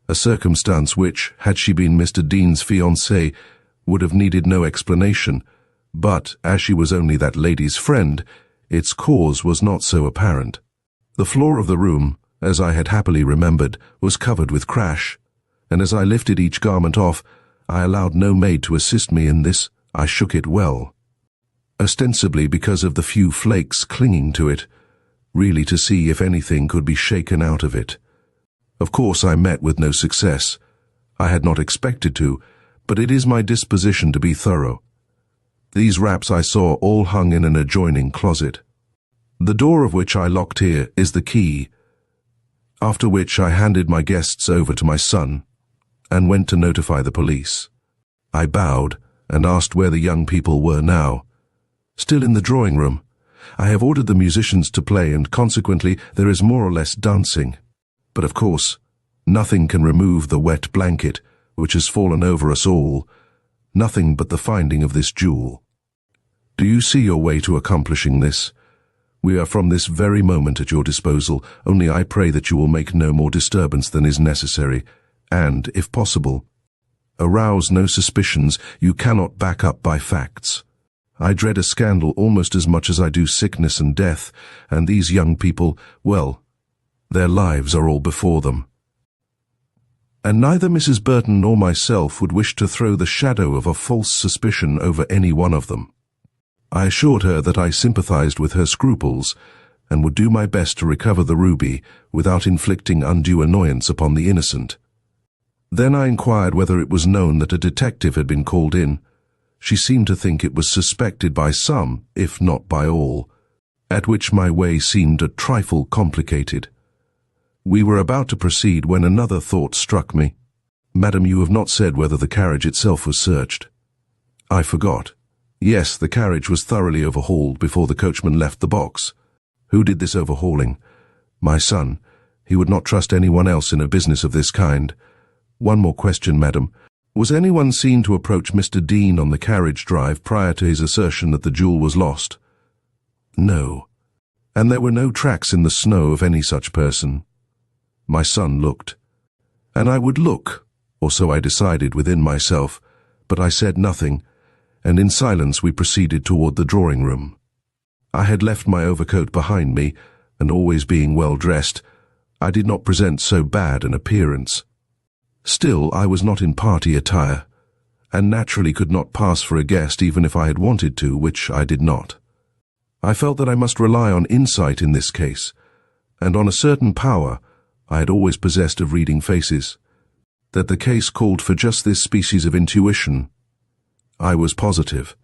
a circumstance which, had she been Mr. Dean's fiancée, would have needed no explanation, but, as she was only that lady's friend, its cause was not so apparent. The floor of the room, as I had happily remembered, was covered with crash, and as I lifted each garment off, I allowed no maid to assist me in this. I shook it well, ostensibly because of the few flakes clinging to it, really to see if anything could be shaken out of it. Of course I met with no success. I had not expected to, but it is my disposition to be thorough. These wraps I saw all hung in an adjoining closet, the door of which I locked here is the key, after which I handed my guests over to my son and went to notify the police. I bowed and asked where the young people were now. "Still in the drawing room. I have ordered the musicians to play, and consequently there is more or less dancing. But of course, nothing can remove the wet blanket which has fallen over us all, nothing but the finding of this jewel. Do you see your way to accomplishing this? We are from this very moment at your disposal, only I pray that you will make no more disturbance than is necessary, and, if possible, arouse no suspicions you cannot back up by facts. I dread a scandal almost as much as I do sickness and death, and these young people, well, their lives are all before them." and neither Mrs. Burton nor myself would wish to throw the shadow of a false suspicion over any one of them. I assured her that I sympathized with her scruples and would do my best to recover the ruby without inflicting undue annoyance upon the innocent. Then I inquired whether it was known that a detective had been called in. She seemed to think it was suspected by some, if not by all, at which my way seemed a trifle complicated. We were about to proceed when another thought struck me. "Madam, you have not said whether the carriage itself was searched." I forgot. Yes, the carriage was thoroughly overhauled before the coachman left the box. Who did this overhauling? My son. He would not trust anyone else in a business of this kind. One more question, madam. Was anyone seen to approach Mr. Dean on the carriage drive prior to his assertion that the jewel was lost? No. And there were no tracks in the snow of any such person. My son looked. And I would look, or so I decided within myself, but I said nothing, and in silence we proceeded toward the drawing room. I had left my overcoat behind me, and always being well dressed, I did not present so bad an appearance. Still, I was not in party attire, and naturally could not pass for a guest even if I had wanted to, which I did not. I felt that I must rely on insight in this case, and on a certain power I had always possessed of reading faces, that the case called for just this species of intuition. I was positive.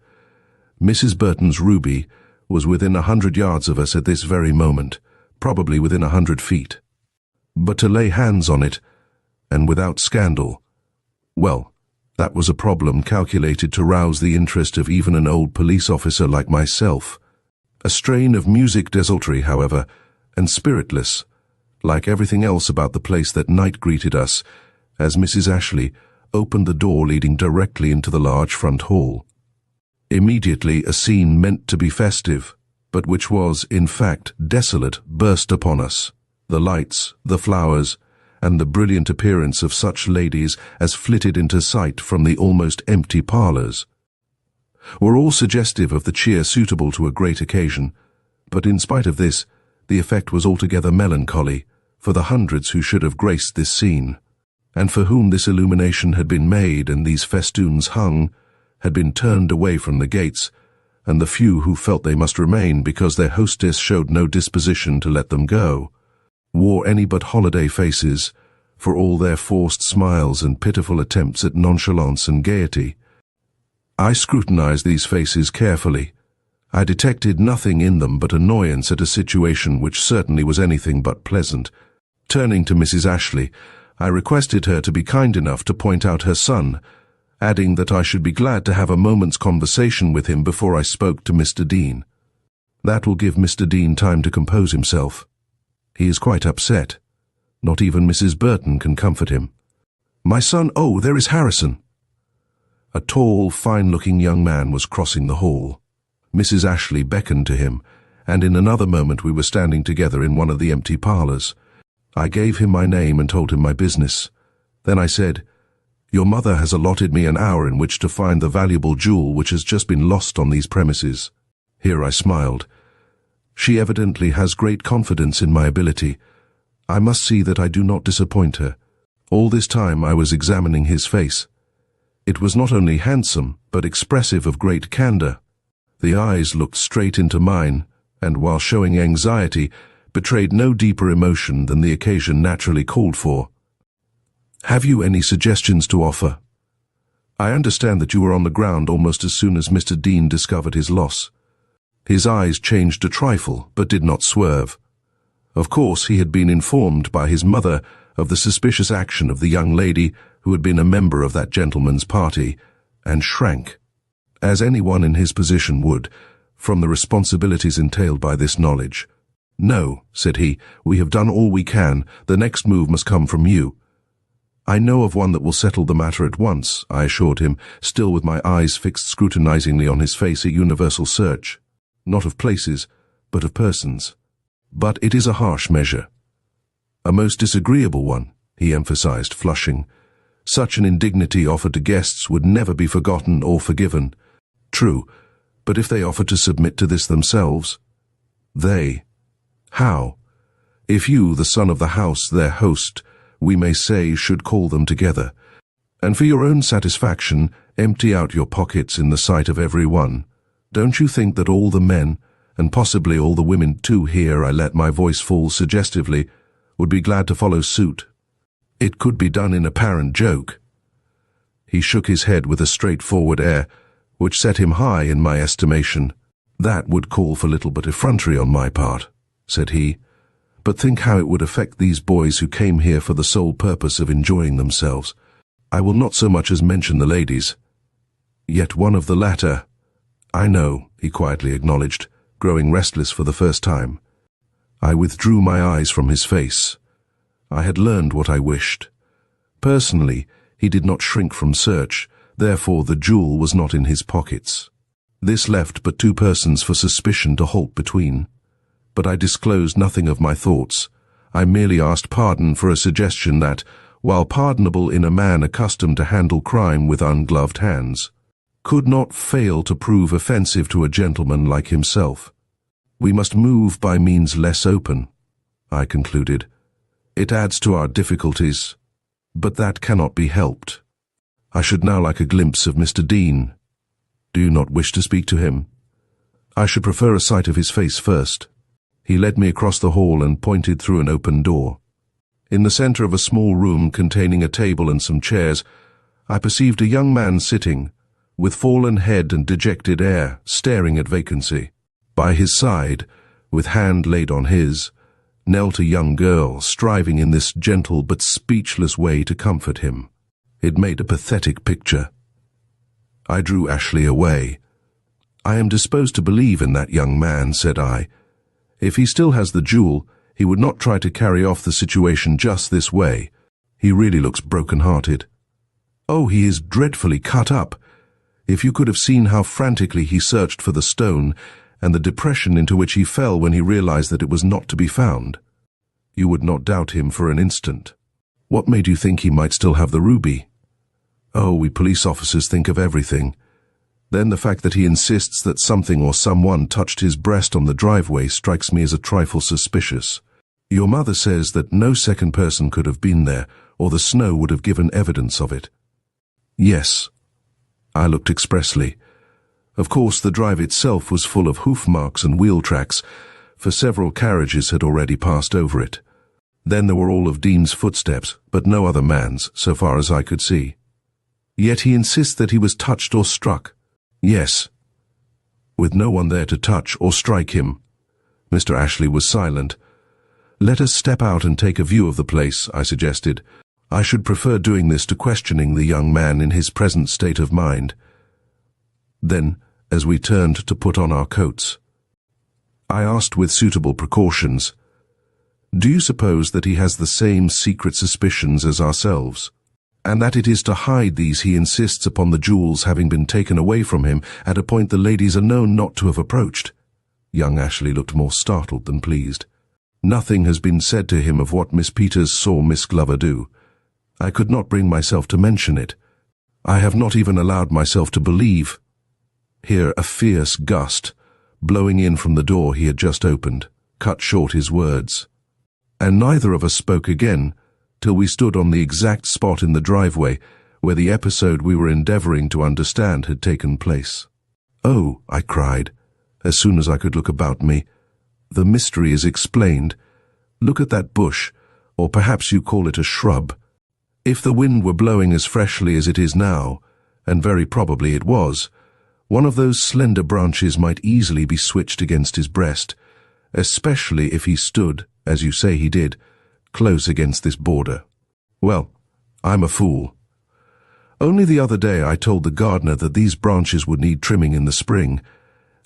Mrs. Burton's ruby was within 100 yards of us at this very moment, probably within 100 feet. But to lay hands on it, and without scandal, well, that was a problem calculated to rouse the interest of even an old police officer like myself. A strain of musique desultory, however, and spiritless, like everything else about the place that night greeted us, as Mrs. Ashley opened the door leading directly into the large front hall. Immediately a scene meant to be festive, but which was, in fact, desolate, burst upon us. The lights, the flowers, and the brilliant appearance of such ladies as flitted into sight from the almost empty parlours were all suggestive of the cheer suitable to a great occasion, but in spite of this, the effect was altogether melancholy for the hundreds who should have graced this scene, and for whom this illumination had been made and these festoons hung, had been turned away from the gates, and the few who felt they must remain because their hostess showed no disposition to let them go, wore any but holiday faces, for all their forced smiles and pitiful attempts at nonchalance and gaiety. I scrutinized these faces carefully. I detected nothing in them but annoyance at a situation which certainly was anything but pleasant. Turning to Mrs. Ashley, I requested her to be kind enough to point out her son, adding that I should be glad to have a moment's conversation with him before I spoke to Mr. Dean. That will give Mr. Dean time to compose himself. He is quite upset. Not even Mrs. Burton can comfort him. My son, oh, there is Harrison. A tall, fine-looking young man was crossing the hall. Mrs. Ashley beckoned to him, and in another moment we were standing together in one of the empty parlours. I gave him my name and told him my business. Then I said, "Your mother has allotted me an hour in which to find the valuable jewel which has just been lost on these premises." Here I smiled. She evidently has great confidence in my ability. I must see that I do not disappoint her. All this time I was examining his face. It was not only handsome, but expressive of great candour. The eyes looked straight into mine, and while showing anxiety, betrayed no deeper emotion than the occasion naturally called for. "Have you any suggestions to offer? I understand that you were on the ground almost as soon as Mr. Dean discovered his loss." His eyes changed a trifle, but did not swerve. Of course, he had been informed by his mother of the suspicious action of the young lady who had been a member of that gentleman's party, and shrank, as anyone in his position would, from the responsibilities entailed by this knowledge. "No," said he, "we have done all we can. The next move must come from you." "I know of one that will settle the matter at once," I assured him, still with my eyes fixed scrutinizingly on his face, a universal search. Not of places, but of persons. "But it is a harsh measure." "A most disagreeable one," he emphasized, flushing. "Such an indignity offered to guests would never be forgotten or forgiven." "True, but if they offered to submit to this themselves?" "They? How? If you, the son of the house, their host, we may say, should call them together. And for your own satisfaction, empty out your pockets in the sight of every one. Don't you think that all the men, and possibly all the women too, here I let my voice fall suggestively, would be glad to follow suit? It could be done in apparent joke." He shook his head with a straightforward air, which set him high in my estimation. "That would call for little but effrontery on my part," said he. "But think how it would affect these boys who came here for the sole purpose of enjoying themselves. I will not so much as mention the ladies. Yet one of the latter—" "I know," he quietly acknowledged, growing restless for the first time. I withdrew my eyes from his face. I had learned what I wished. Personally, he did not shrink from search, therefore the jewel was not in his pockets. This left but two persons for suspicion to halt between. But I disclosed nothing of my thoughts. I merely asked pardon for a suggestion that, while pardonable in a man accustomed to handle crime with ungloved hands, could not fail to prove offensive to a gentleman like himself. "We must move by means less open," I concluded. "It adds to our difficulties, but that cannot be helped. I should now like a glimpse of Mr. Dean. Do you not wish to speak to him? I should prefer a sight of his face first." He led me across the hall and pointed through an open door. In the center of a small room containing a table and some chairs, I perceived a young man sitting, with fallen head and dejected air, staring at vacancy. By his side, with hand laid on his, knelt a young girl, striving in this gentle but speechless way to comfort him. It made a pathetic picture. I drew Ashley away. "I am disposed to believe in that young man," said I. "If he still has the jewel, he would not try to carry off the situation just this way. He really looks broken-hearted. Oh, he is dreadfully cut up. If you could have seen how frantically he searched for the stone, and the depression into which he fell when he realized that it was not to be found. You would not doubt him for an instant. What made you think he might still have the ruby?" "Oh, we police officers think of everything. Then the fact that he insists that something or someone touched his breast on the driveway strikes me as a trifle suspicious. Your mother says that no second person could have been there, or the snow would have given evidence of it." "Yes." I looked expressly. Of course, the drive itself was full of hoof marks and wheel tracks, for several carriages had already passed over it. Then there were all of Dean's footsteps, but no other man's, so far as I could see. "Yet he insists that he was touched or struck." "Yes." "With no one there to touch or strike him." Mr. Ashley was silent. "Let us step out and take a view of the place," I suggested. "I should prefer doing this to questioning the young man in his present state of mind." Then, as we turned to put on our coats, I asked with suitable precautions, "Do you suppose that he has the same secret suspicions as ourselves, and that it is to hide these he insists upon the jewels having been taken away from him at a point the ladies are known not to have approached?" Young Ashley looked more startled than pleased. "Nothing has been said to him of what Miss Peters saw Miss Glover do. I could not bring myself to mention it. I have not even allowed myself to believe—" Here a fierce gust, blowing in from the door he had just opened, cut short his words. And neither of us spoke again, till we stood on the exact spot in the driveway where the episode we were endeavoring to understand had taken place. "Oh," I cried, as soon as I could look about me, "the mystery is explained. Look at that bush, or perhaps you call it a shrub. If the wind were blowing as freshly as it is now, and very probably it was, one of those slender branches might easily be switched against his breast, especially if he stood, as you say he did, close against this border. Well, I'm a fool. Only the other day I told the gardener that these branches would need trimming in the spring,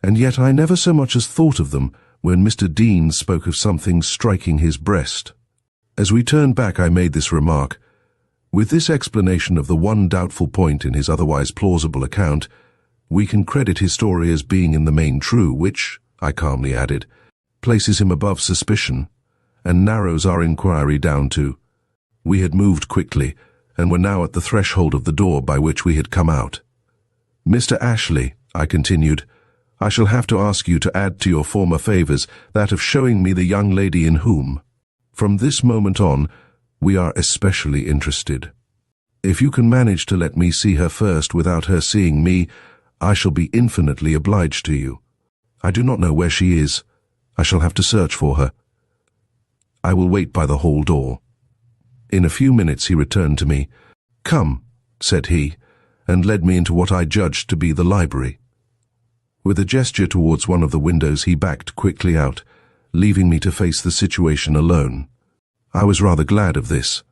and yet I never so much as thought of them when Mr. Dean spoke of something striking his breast." As we turned back, I made this remark. With this explanation of the one doubtful point in his otherwise plausible account, we can credit his story as being in the main true, which, I calmly added, places him above suspicion, and narrows our inquiry down to— We had moved quickly, and were now at the threshold of the door by which we had come out. "Mr. Ashley," I continued, "I shall have to ask you to add to your former favors that of showing me the young lady in whom, from this moment on, We are especially interested. If you can manage to let me see her first without her seeing me, I shall be infinitely obliged to you. I do not know where she is. I shall have to search for her. I will wait by the hall door." In a few minutes he returned to me. "Come," said he, and led me into what I judged to be the library. With a gesture towards one of the windows, he backed quickly out, leaving me to face the situation alone. I was rather glad of this.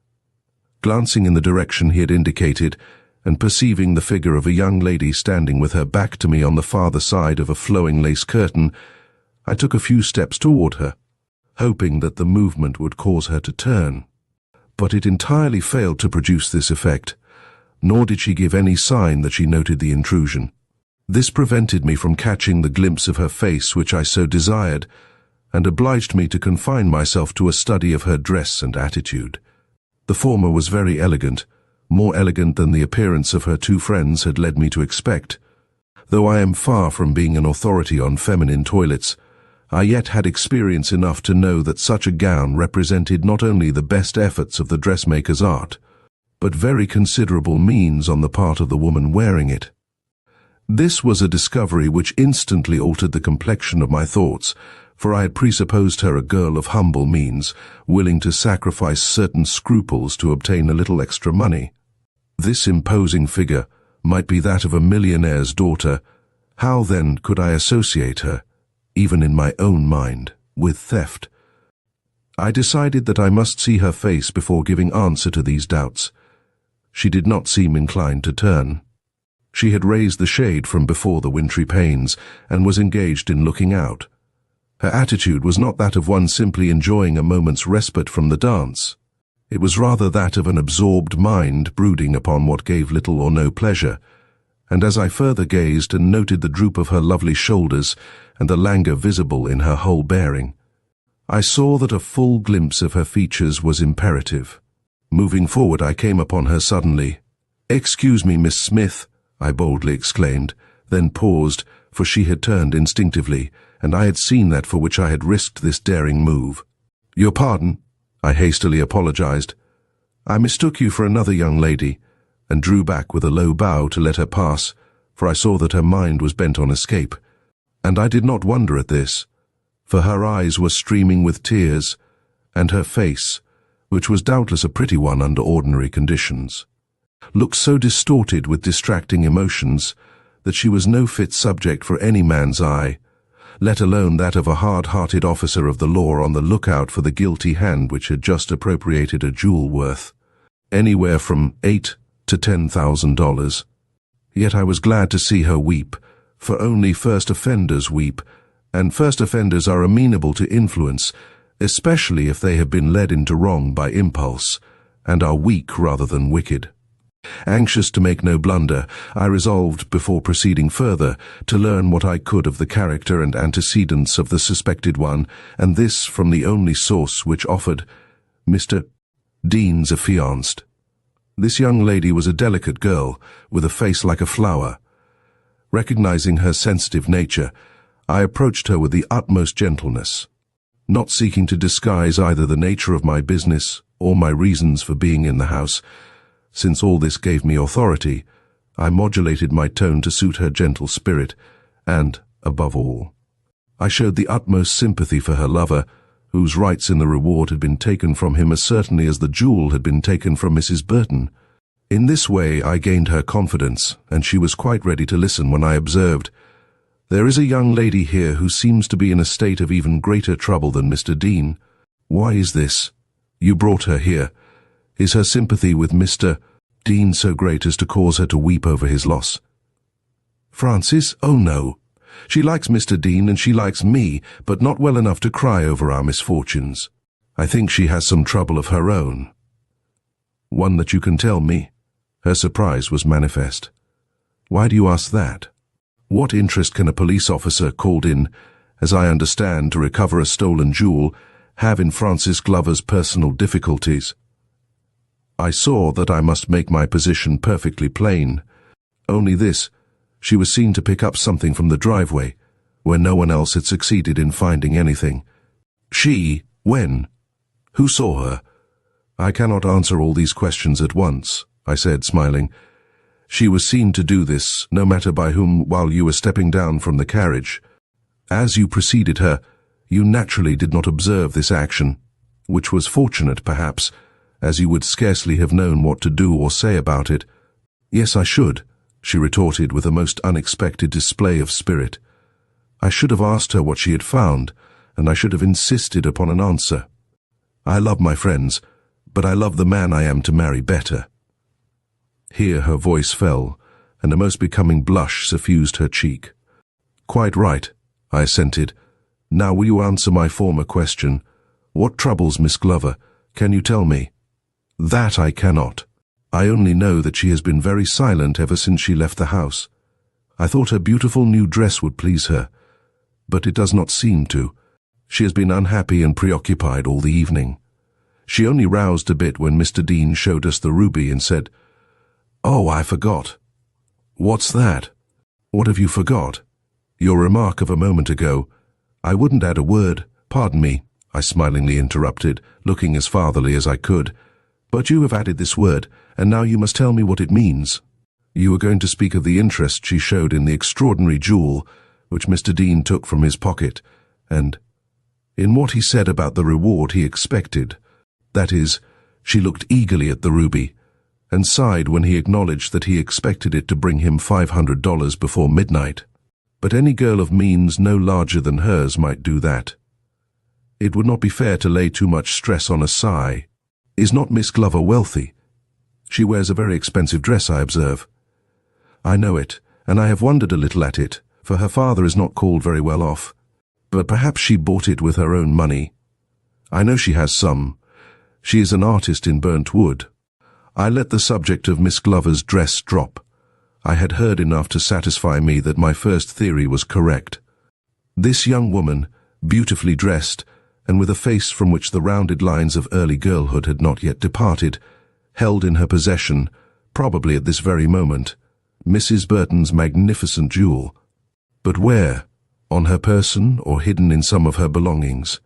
Glancing in the direction he had indicated, and perceiving the figure of a young lady standing with her back to me on the farther side of a flowing lace curtain, I took a few steps toward her, hoping that the movement would cause her to turn. But it entirely failed to produce this effect, nor did she give any sign that she noted the intrusion. This prevented me from catching the glimpse of her face which I so desired, and obliged me to confine myself to a study of her dress and attitude. The former was very elegant, more elegant than the appearance of her two friends had led me to expect. Though I am far from being an authority on feminine toilets, I yet had experience enough to know that such a gown represented not only the best efforts of the dressmaker's art, but very considerable means on the part of the woman wearing it. This was a discovery which instantly altered the complexion of my thoughts, for I had presupposed her a girl of humble means, willing to sacrifice certain scruples to obtain a little extra money. This imposing figure might be that of a millionaire's daughter. How then could I associate her, even in my own mind, with theft? I decided that I must see her face before giving answer to these doubts. She did not seem inclined to turn. She had raised the shade from before the wintry panes, and was engaged in looking out. Her attitude was not that of one simply enjoying a moment's respite from the dance. It was rather that of an absorbed mind brooding upon what gave little or no pleasure, and as I further gazed and noted the droop of her lovely shoulders and the languor visible in her whole bearing, I saw that a full glimpse of her features was imperative. Moving forward, I came upon her suddenly. "Excuse me, Miss Smith," I boldly exclaimed, then paused, for she had turned instinctively, and I had seen that for which I had risked this daring move. "Your pardon," I hastily apologized. "I mistook you for another young lady," and drew back with a low bow to let her pass, for I saw that her mind was bent on escape. And I did not wonder at this, for her eyes were streaming with tears, and her face, which was doubtless a pretty one under ordinary conditions, looked so distorted with distracting emotions that she was no fit subject for any man's eye, let alone that of a hard-hearted officer of the law on the lookout for the guilty hand which had just appropriated a jewel worth anywhere from $8,000 to $10,000. Yet I was glad to see her weep, for only first offenders weep, and first offenders are amenable to influence, especially if they have been led into wrong by impulse, and are weak rather than wicked. Anxious to make no blunder, I resolved, before proceeding further, to learn what I could of the character and antecedents of the suspected one, and this from the only source which offered, Mr. Dean's affianced. This young lady was a delicate girl, with a face like a flower. Recognizing her sensitive nature, I approached her with the utmost gentleness, not seeking to disguise either the nature of my business or my reasons for being in the house. Since all this gave me authority, I modulated my tone to suit her gentle spirit, and, above all, I showed the utmost sympathy for her lover, whose rights in the reward had been taken from him as certainly as the jewel had been taken from Mrs. Burton. In this way I gained her confidence, and she was quite ready to listen when I observed, "There is a young lady here who seems to be in a state of even greater trouble than Mr. Dean. Why is this? You brought her here. Is her sympathy with Mr. Dean so great as to cause her to weep over his loss?" "Francis? Oh no. She likes Mr. Dean and she likes me, but not well enough to cry over our misfortunes. I think she has some trouble of her own." "One that you can tell me?" Her surprise was manifest. "Why do you ask that? What interest can a police officer called in, as I understand, to recover a stolen jewel, have in Francis Glover's personal difficulties?" I saw that I must make my position perfectly plain. Only this: she was seen to pick up something from the driveway, where no one else had succeeded in finding anything. "She? When? Who saw her?" "I cannot answer all these questions at once," I said, smiling. "She was seen to do this, no matter by whom, while you were stepping down from the carriage. As you preceded her, you naturally did not observe this action, which was fortunate, perhaps, as you would scarcely have known what to do or say about it." "Yes, I should," she retorted with a most unexpected display of spirit. "I should have asked her what she had found, and I should have insisted upon an answer. I love my friends, but I love the man I am to marry better." Here her voice fell, and a most becoming blush suffused her cheek. "Quite right," I assented. "Now will you answer my former question? What troubles Miss Glover? Can you tell me?" "That I cannot. I only know that she has been very silent ever since she left the house. I thought her beautiful new dress would please her, but it does not seem to. She has been unhappy and preoccupied all the evening. She only roused a bit when Mr. Dean showed us the ruby and said, 'Oh, I forgot.'" "What's that?" "What have you forgot?" "Your remark of a moment ago. I wouldn't add a word. Pardon me," I smilingly interrupted, looking as fatherly as I could. "But you have added this word, and now you must tell me what it means." "You were going to speak of the interest she showed in the extraordinary jewel which Mr. Dean took from his pocket, and in what he said about the reward he expected. That is, she looked eagerly at the ruby, and sighed when he acknowledged that he expected it to bring him $500 before midnight. But any girl of means no larger than hers might do that. It would not be fair to lay too much stress on a sigh. Is not Miss Glover wealthy? She wears a very expensive dress, I observe." "I know it, and I have wondered a little at it, for her father is not called very well off. But perhaps she bought it with her own money. I know she has some. She is an artist in burnt wood." I let the subject of Miss Glover's dress drop. I had heard enough to satisfy me that my first theory was correct. This young woman, beautifully dressed, and with a face from which the rounded lines of early girlhood had not yet departed, held in her possession, probably at this very moment, Mrs. Burton's magnificent jewel. But where? On her person or hidden in some of her belongings?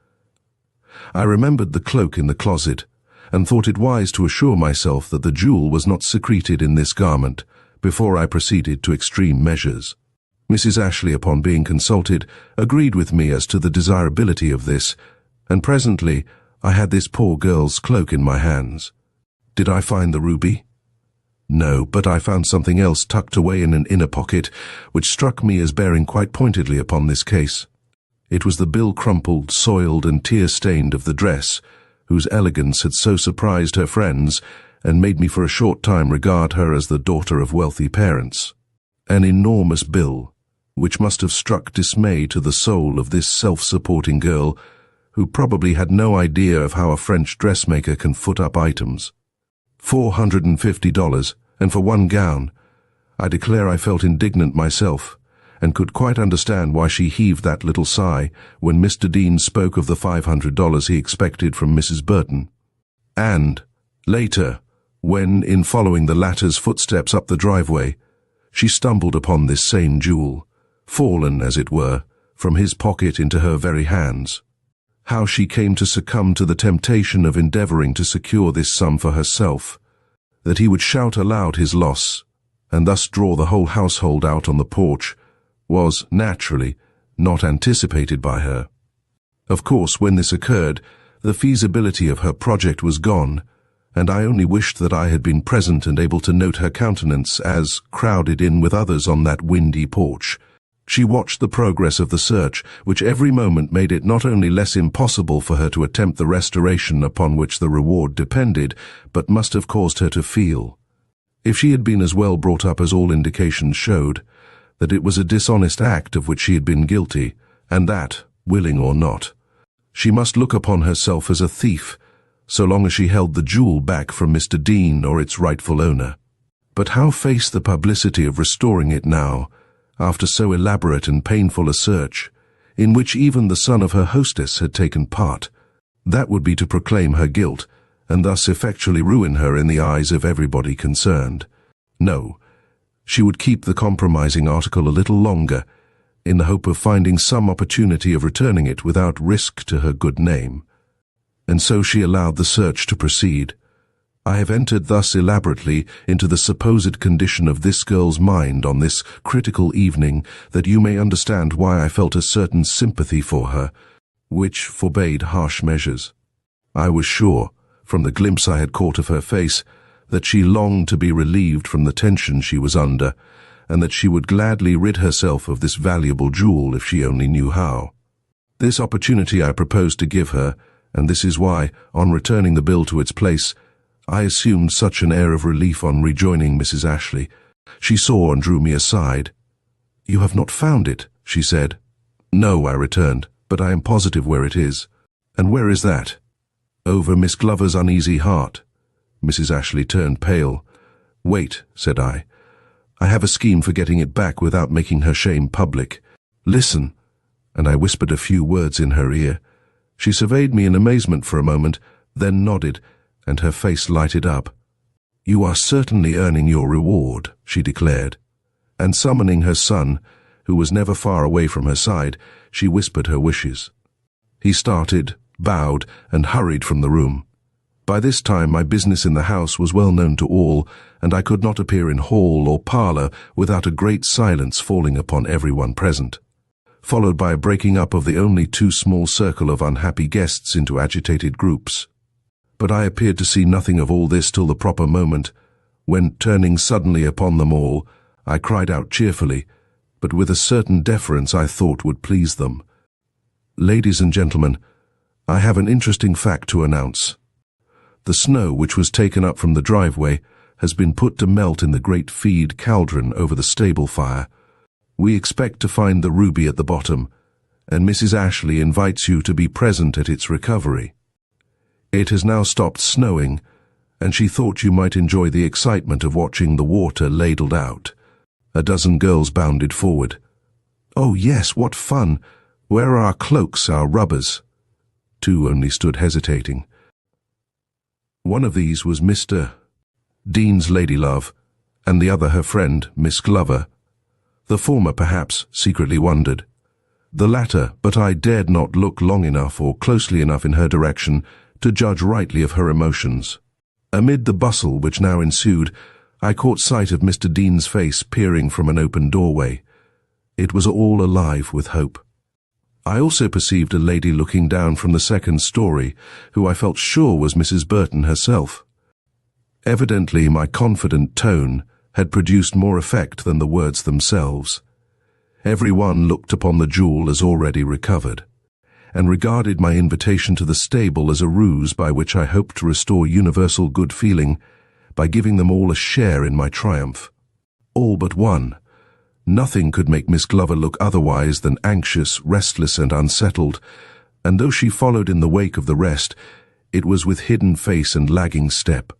I remembered the cloak in the closet, and thought it wise to assure myself that the jewel was not secreted in this garment before I proceeded to extreme measures. Mrs. Ashley, upon being consulted, agreed with me as to the desirability of this, and presently I had this poor girl's cloak in my hands. Did I find the ruby? No, but I found something else tucked away in an inner pocket, which struck me as bearing quite pointedly upon this case. It was the bill-crumpled, soiled, and tear-stained of the dress, whose elegance had so surprised her friends and made me for a short time regard her as the daughter of wealthy parents. An enormous bill, which must have struck dismay to the soul of this self-supporting girl, who probably had no idea of how a French dressmaker can foot up items. $450, and for one gown. I declare I felt indignant myself, and could quite understand why she heaved that little sigh when Mr. Dean spoke of the $500 he expected from Mrs. Burton. And, later, when, in following the latter's footsteps up the driveway, she stumbled upon this same jewel, fallen, as it were, from his pocket into her very hands. How she came to succumb to the temptation of endeavoring to secure this sum for herself, that he would shout aloud his loss, and thus draw the whole household out on the porch, was, naturally, not anticipated by her. Of course, when this occurred, the feasibility of her project was gone, and I only wished that I had been present and able to note her countenance as, crowded in with others on that windy porch, she watched the progress of the search, which every moment made it not only less impossible for her to attempt the restoration upon which the reward depended, but must have caused her to feel, if she had been as well brought up as all indications showed, that it was a dishonest act of which she had been guilty, and that, willing or not, she must look upon herself as a thief, so long as she held the jewel back from Mr. Dean or its rightful owner. But how face the publicity of restoring it now, after so elaborate and painful a search, in which even the son of her hostess had taken part? That would be to proclaim her guilt, and thus effectually ruin her in the eyes of everybody concerned. No, she would keep the compromising article a little longer, in the hope of finding some opportunity of returning it without risk to her good name. And so she allowed the search to proceed, I have entered thus elaborately into the supposed condition of this girl's mind on this critical evening that you may understand why I felt a certain sympathy for her, which forbade harsh measures. I was sure, from the glimpse I had caught of her face, that she longed to be relieved from the tension she was under, and that she would gladly rid herself of this valuable jewel if she only knew how. This opportunity I proposed to give her, and this is why, on returning the bill to its place, I assumed such an air of relief on rejoining Mrs. Ashley. She saw and drew me aside. "You have not found it," she said. "No," I returned, "but I am positive where it is." "And where is that?" "Over Miss Glover's uneasy heart." Mrs. Ashley turned pale. "Wait," said I. "I have a scheme for getting it back without making her shame public. Listen," and I whispered a few words in her ear. She surveyed me in amazement for a moment, then nodded, and her face lighted up. "You are certainly earning your reward," she declared, and summoning her son, who was never far away from her side, she whispered her wishes. He started, bowed, and hurried from the room. By this time my business in the house was well known to all, and I could not appear in hall or parlour without a great silence falling upon everyone present, followed by a breaking up of the only too small circle of unhappy guests into agitated groups. But I appeared to see nothing of all this till the proper moment, when, turning suddenly upon them all, I cried out cheerfully, but with a certain deference I thought would please them, "Ladies and gentlemen, I have an interesting fact to announce. The snow which was taken up from the driveway has been put to melt in the great feed cauldron over the stable fire. We expect to find the ruby at the bottom, and Mrs. Ashley invites you to be present at its recovery. It has now stopped snowing, and she thought you might enjoy the excitement of watching the water ladled out." A dozen girls bounded forward. "Oh yes, what fun! Where are our cloaks, our rubbers?" Two only stood hesitating. One of these was Mr. Dean's ladylove, and the other her friend, Miss Glover. The former, perhaps, secretly wondered. The latter, but I dared not look long enough or closely enough in her direction to judge rightly of her emotions. Amid the bustle which now ensued, I caught sight of Mr. Dean's face peering from an open doorway. It was all alive with hope. I also perceived a lady looking down from the second story, who I felt sure was Mrs. Burton herself. Evidently my confident tone had produced more effect than the words themselves. Every one looked upon the jewel as already recovered, and regarded my invitation to the stable as a ruse by which I hoped to restore universal good feeling by giving them all a share in my triumph. All but one. Nothing could make Miss Glover look otherwise than anxious, restless, and unsettled, and though she followed in the wake of the rest, it was with hidden face and lagging step,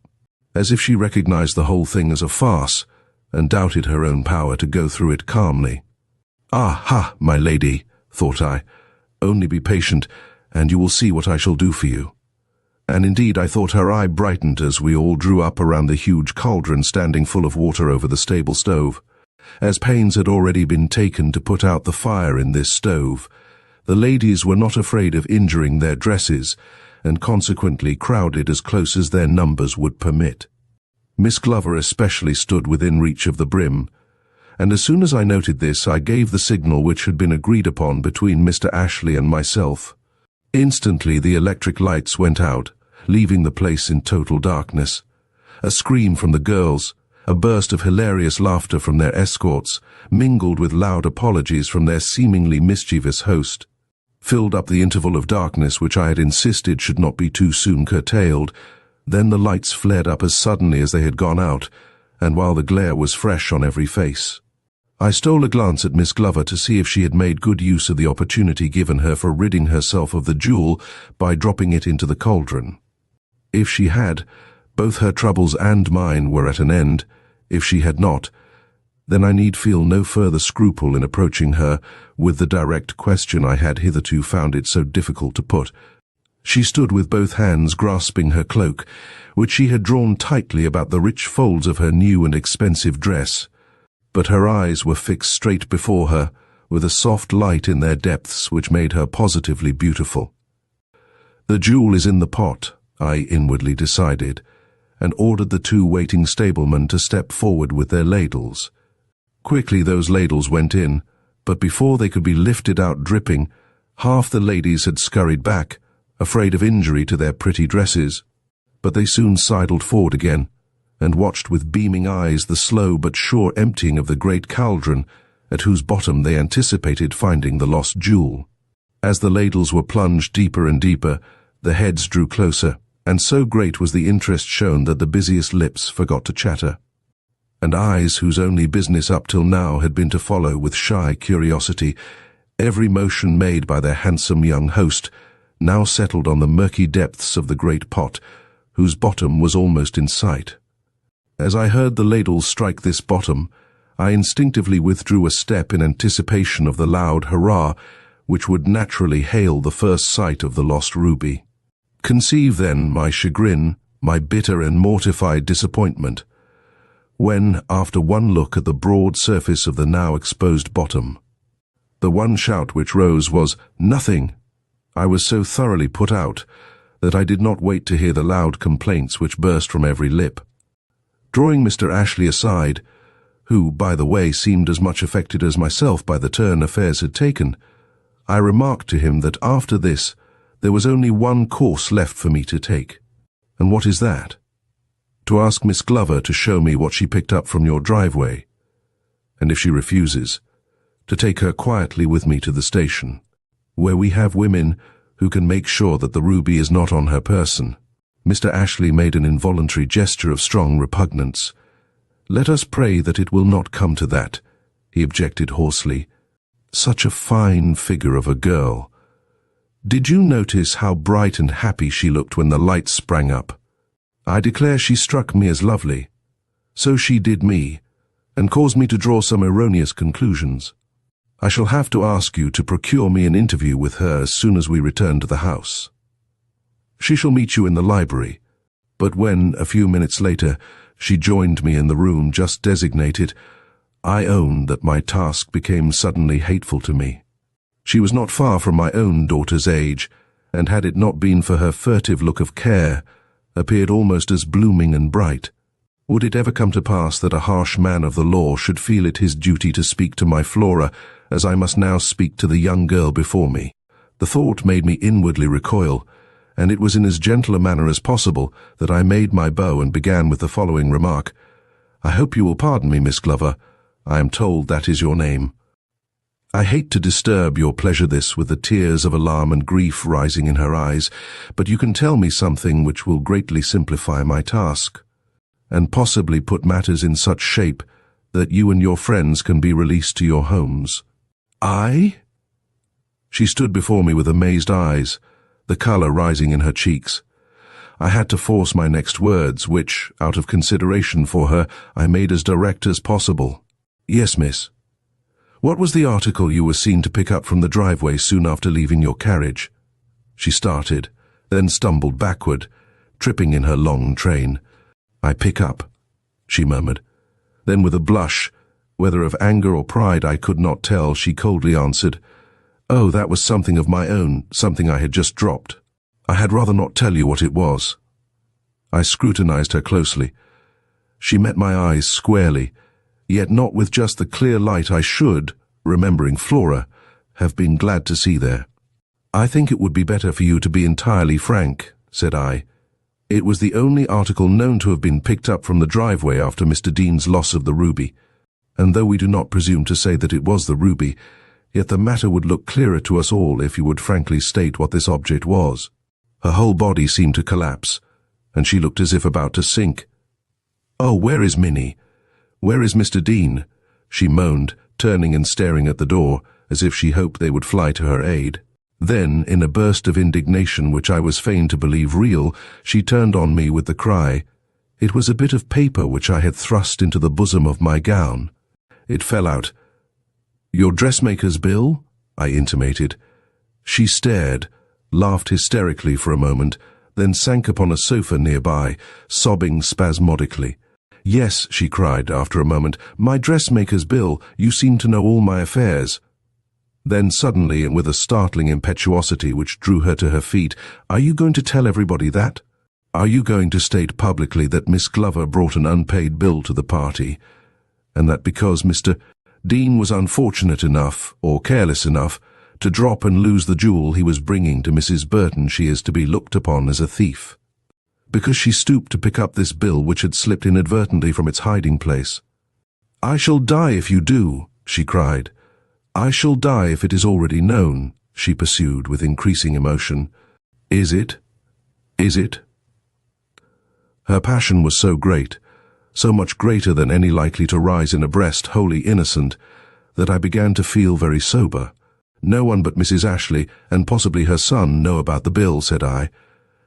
as if she recognized the whole thing as a farce, and doubted her own power to go through it calmly. "Ah, ha, my lady," thought I, "only be patient, and you will see what I shall do for you." And indeed I thought her eye brightened as we all drew up around the huge cauldron standing full of water over the stable stove. As pains had already been taken to put out the fire in this stove, the ladies were not afraid of injuring their dresses, and consequently crowded as close as their numbers would permit. Miss Glover especially stood within reach of the brim, and as soon as I noted this, I gave the signal which had been agreed upon between Mr. Ashley and myself. Instantly the electric lights went out, leaving the place in total darkness. A scream from the girls, a burst of hilarious laughter from their escorts, mingled with loud apologies from their seemingly mischievous host, filled up the interval of darkness which I had insisted should not be too soon curtailed. Then the lights flared up as suddenly as they had gone out, and while the glare was fresh on every face. I stole a glance at Miss Glover to see if she had made good use of the opportunity given her for ridding herself of the jewel by dropping it into the cauldron. If she had, both her troubles and mine were at an end. If she had not, then I need feel no further scruple in approaching her with the direct question I had hitherto found it so difficult to put. She stood with both hands grasping her cloak, which she had drawn tightly about the rich folds of her new and expensive dress, but her eyes were fixed straight before her, with a soft light in their depths which made her positively beautiful. The jewel is in the pot, I inwardly decided, and ordered the 2 waiting stablemen to step forward with their ladles. Quickly those ladles went in, but before they could be lifted out dripping, half the ladies had scurried back, afraid of injury to their pretty dresses. But they soon sidled forward again, and watched with beaming eyes the slow but sure emptying of the great cauldron, at whose bottom they anticipated finding the lost jewel. As the ladles were plunged deeper and deeper, the heads drew closer, and so great was the interest shown that the busiest lips forgot to chatter, and eyes whose only business up till now had been to follow with shy curiosity every motion made by their handsome young host, now settled on the murky depths of the great pot, whose bottom was almost in sight. As I heard the ladles strike this bottom, I instinctively withdrew a step in anticipation of the loud hurrah which would naturally hail the first sight of the lost ruby. Conceive then my chagrin, my bitter and mortified disappointment, when, after one look at the broad surface of the now exposed bottom, the one shout which rose was, "Nothing!" I was so thoroughly put out that I did not wait to hear the loud complaints which burst from every lip. Drawing Mr. Ashley aside, who, by the way, seemed as much affected as myself by the turn affairs had taken, I remarked to him that after this there was only one course left for me to take. "And what is that?" "To ask Miss Glover to show me what she picked up from your driveway, and if she refuses, to take her quietly with me to the station, where we have women who can make sure that the ruby is not on her person." Mr. Ashley made an involuntary gesture of strong repugnance. "Let us pray that it will not come to that," he objected hoarsely. "Such a fine figure of a girl. Did you notice how bright and happy she looked when the lights sprang up? I declare she struck me as lovely. So she did me, and caused me to draw some erroneous conclusions. I shall have to ask you to procure me an interview with her as soon as we return to the house. She shall meet you in the library." But when, a few minutes later, she joined me in the room just designated, I own that my task became suddenly hateful to me. She was not far from my own daughter's age, and had it not been for her furtive look of care, appeared almost as blooming and bright. Would it ever come to pass that a harsh man of the law should feel it his duty to speak to my Flora as I must now speak to the young girl before me? The thought made me inwardly recoil, and it was in as gentle a manner as possible that I made my bow and began with the following remark. "I hope you will pardon me, Miss Glover. I am told that is your name. I hate to disturb your pleasure this with the tears of alarm and grief rising in her eyes, but you can tell me something which will greatly simplify my task, and possibly put matters in such shape that you and your friends can be released to your homes." "I?" She stood before me with amazed eyes, the colour rising in her cheeks. I had to force my next words, which, out of consideration for her, I made as direct as possible. "Yes, miss. What was the article you were seen to pick up from the driveway soon after leaving your carriage?" She started, then stumbled backward, tripping in her long train. "I pick up," she murmured. Then with a blush, whether of anger or pride I could not tell, she coldly answered, "Oh, that was something of my own, something I had just dropped. I had rather not tell you what it was." I scrutinized her closely. She met my eyes squarely, yet not with just the clear light I should, remembering Flora, have been glad to see there. "I think it would be better for you to be entirely frank," said I. "It was the only article known to have been picked up from the driveway after Mr. Dean's loss of the ruby, and though we do not presume to say that it was the ruby, yet the matter would look clearer to us all if you would frankly state what this object was." Her whole body seemed to collapse, and she looked as if about to sink. "Oh, where is Minnie? Where is Mr. Dean?" she moaned, turning and staring at the door, as if she hoped they would fly to her aid. Then, in a burst of indignation which I was fain to believe real, she turned on me with the cry. It was a bit of paper which I had thrust into the bosom of my gown. It fell out. "Your dressmaker's bill?" I intimated. She stared, laughed hysterically for a moment, then sank upon a sofa nearby, sobbing spasmodically. "Yes," she cried after a moment, "my dressmaker's bill. You seem to know all my affairs." Then suddenly, and with a startling impetuosity which drew her to her feet, "Are you going to tell everybody that?" Are you going to state publicly that Miss Glover brought an unpaid bill to the party, and that because Mr. Dean was unfortunate enough, or careless enough, to drop and lose the jewel he was bringing to Mrs. Burton, she is to be looked upon as a thief? Because she stooped to pick up this bill which had slipped inadvertently from its hiding place. I shall die if you do, she cried. I shall die if it is already known, she pursued with increasing emotion. Is it? Is it? Her passion was so great, so much greater than any likely to rise in a breast wholly innocent, that I began to feel very sober. No one but Mrs. Ashley, and possibly her son, know about the bill, said I,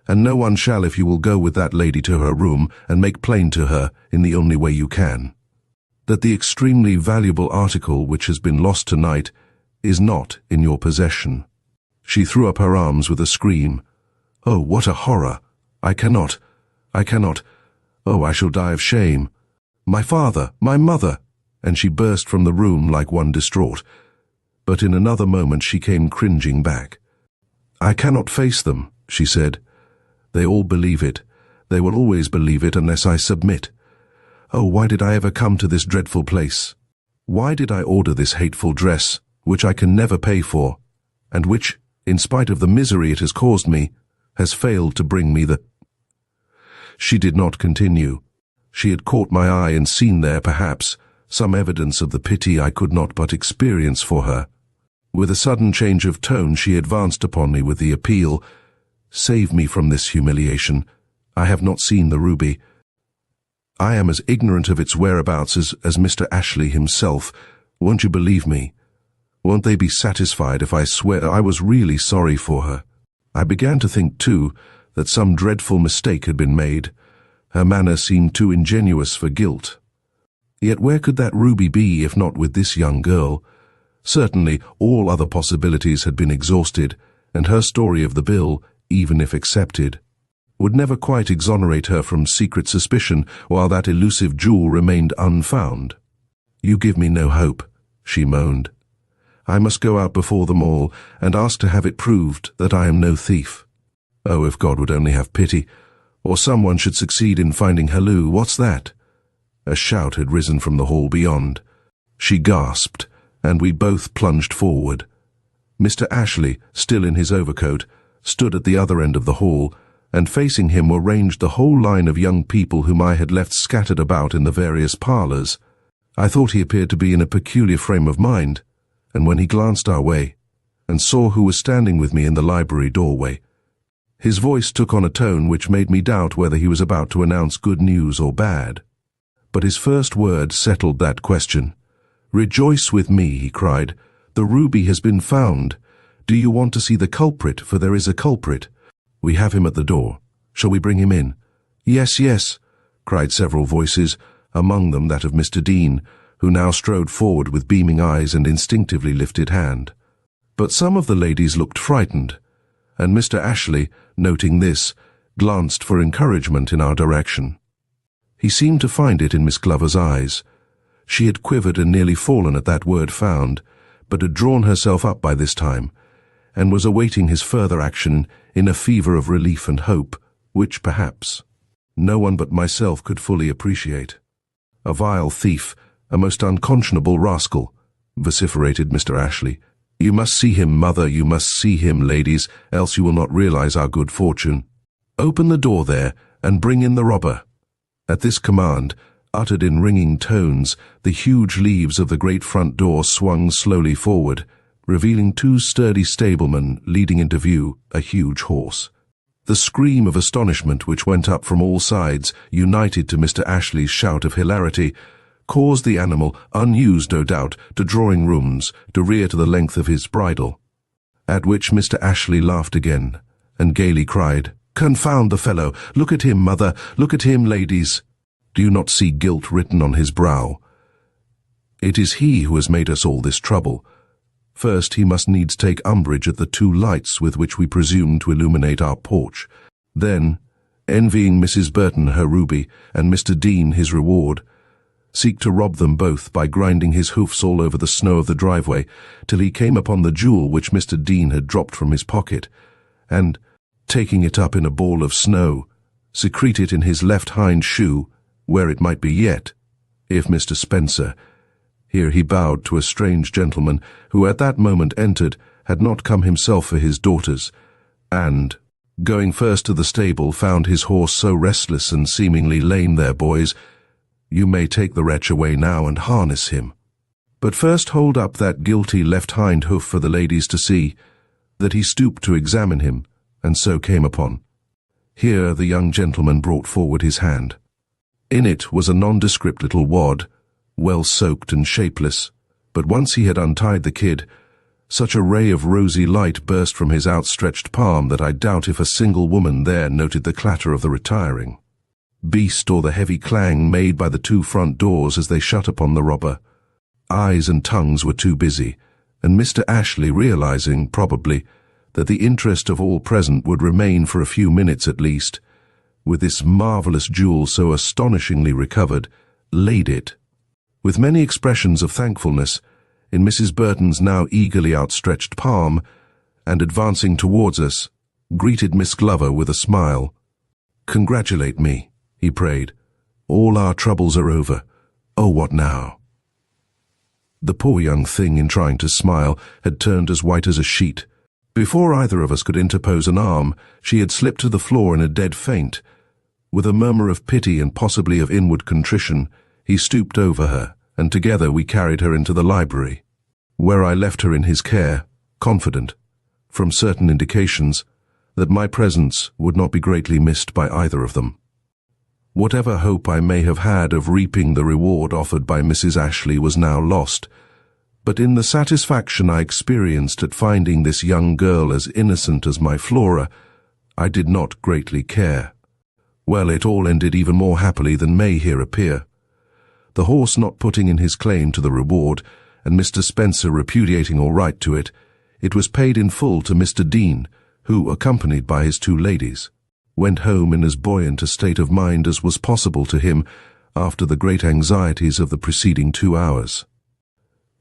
and no one shall if you will go with that lady to her room and make plain to her, in the only way you can, that the extremely valuable article which has been lost tonight is not in your possession. She threw up her arms with a scream. Oh, what a horror! I cannot. Oh, I shall die of shame. My father, my mother! And she burst from the room like one distraught. But in another moment she came cringing back. I cannot face them, she said. They all believe it. They will always believe it unless I submit. Oh, why did I ever come to this dreadful place? Why did I order this hateful dress, which I can never pay for, and which, in spite of the misery it has caused me, has failed to bring me the... She did not continue. She had caught my eye and seen there, perhaps, some evidence of the pity I could not but experience for her. With a sudden change of tone she advanced upon me with the appeal, Save me from this humiliation. I have not seen the ruby. I am as ignorant of its whereabouts as Mr. Ashley himself. Won't you believe me? Won't they be satisfied if I swear I was really sorry for her? I began to think, too, that some dreadful mistake had been made. Her manner seemed too ingenuous for guilt. Yet where could that ruby be if not with this young girl? Certainly all other possibilities had been exhausted, and her story of the bill, even if accepted, would never quite exonerate her from secret suspicion while that elusive jewel remained unfound. You give me no hope, she moaned. I must go out before them all and ask to have it proved that I am no thief. Oh, if God would only have pity, or someone should succeed in finding Halloo, what's that? A shout had risen from the hall beyond. She gasped, and we both plunged forward. Mr. Ashley, still in his overcoat, stood at the other end of the hall, and facing him were ranged the whole line of young people whom I had left scattered about in the various parlours. I thought he appeared to be in a peculiar frame of mind, and when he glanced our way, and saw who was standing with me in the library doorway, his voice took on a tone which made me doubt whether he was about to announce good news or bad. But his first word settled that question. Rejoice with me, he cried. The ruby has been found. Do you want to see the culprit? For there is a culprit. We have him at the door. Shall we bring him in? Yes, yes, cried several voices, among them that of Mr. Dean, who now strode forward with beaming eyes and instinctively lifted hand. But some of the ladies looked frightened, and Mr. Ashley, noting this, glanced for encouragement in our direction. He seemed to find it in Miss Glover's eyes. She had quivered and nearly fallen at that word found, but had drawn herself up by this time, and was awaiting his further action in a fever of relief and hope, which, perhaps, no one but myself could fully appreciate. A vile thief, a most unconscionable rascal, vociferated Mr. Ashley. You must see him, mother, you must see him, ladies, else you will not realize our good fortune. Open the door there, and bring in the robber. At this command, uttered in ringing tones, the huge leaves of the great front door swung slowly forward, revealing two sturdy stablemen leading into view a huge horse. The scream of astonishment which went up from all sides, united to Mr. Ashley's shout of hilarity, caused the animal, unused no doubt to drawing-rooms, to rear to the length of his bridle, at which Mr. Ashley laughed again, and gaily cried, Confound the fellow! Look at him, mother! Look at him, ladies! Do you not see guilt written on his brow? It is he who has made us all this trouble. First, he must needs take umbrage at the two lights with which we presume to illuminate our porch. Then, envying Mrs. Burton her ruby, and Mr. Dean his reward, seek to rob them both by grinding his hoofs all over the snow of the driveway, till he came upon the jewel which Mr. Dean had dropped from his pocket, and, taking it up in a ball of snow, secrete it in his left hind shoe, where it might be yet, if Mr. Spencer— here he bowed to a strange gentleman who at that moment entered, had not come himself for his daughters, and, going first to the stable, found his horse so restless and seemingly lame there, boys, you may take the wretch away now and harness him. But first hold up that guilty left hind hoof for the ladies to see, that he stooped to examine him, and so came upon. Here the young gentleman brought forward his hand. In it was a nondescript little wad, well soaked and shapeless, but once he had untied the kid, such a ray of rosy light burst from his outstretched palm that I doubt if a single woman there noted the clatter of the retiring beast or the heavy clang made by the 2 front doors as they shut upon the robber. Eyes and tongues were too busy, and Mr. Ashley, realizing, probably, that the interest of all present would remain for a few minutes at least, with this marvelous jewel so astonishingly recovered, laid it, with many expressions of thankfulness, in Mrs. Burton's now eagerly outstretched palm, and advancing towards us, greeted Miss Glover with a smile. "Congratulate me," he prayed. "All our troubles are over. Oh, what now?" The poor young thing, in trying to smile, had turned as white as a sheet. Before either of us could interpose an arm, she had slipped to the floor in a dead faint. With a murmur of pity and possibly of inward contrition, he stooped over her, and together we carried her into the library, where I left her in his care, confident, from certain indications, that my presence would not be greatly missed by either of them. Whatever hope I may have had of reaping the reward offered by Mrs. Ashley was now lost, but in the satisfaction I experienced at finding this young girl as innocent as my Flora, I did not greatly care. Well, it all ended even more happily than may here appear. The horse not putting in his claim to the reward, and Mr. Spencer repudiating all right to it, it was paid in full to Mr. Dean, who, accompanied by his 2 ladies, went home in as buoyant a state of mind as was possible to him after the great anxieties of the preceding 2 hours.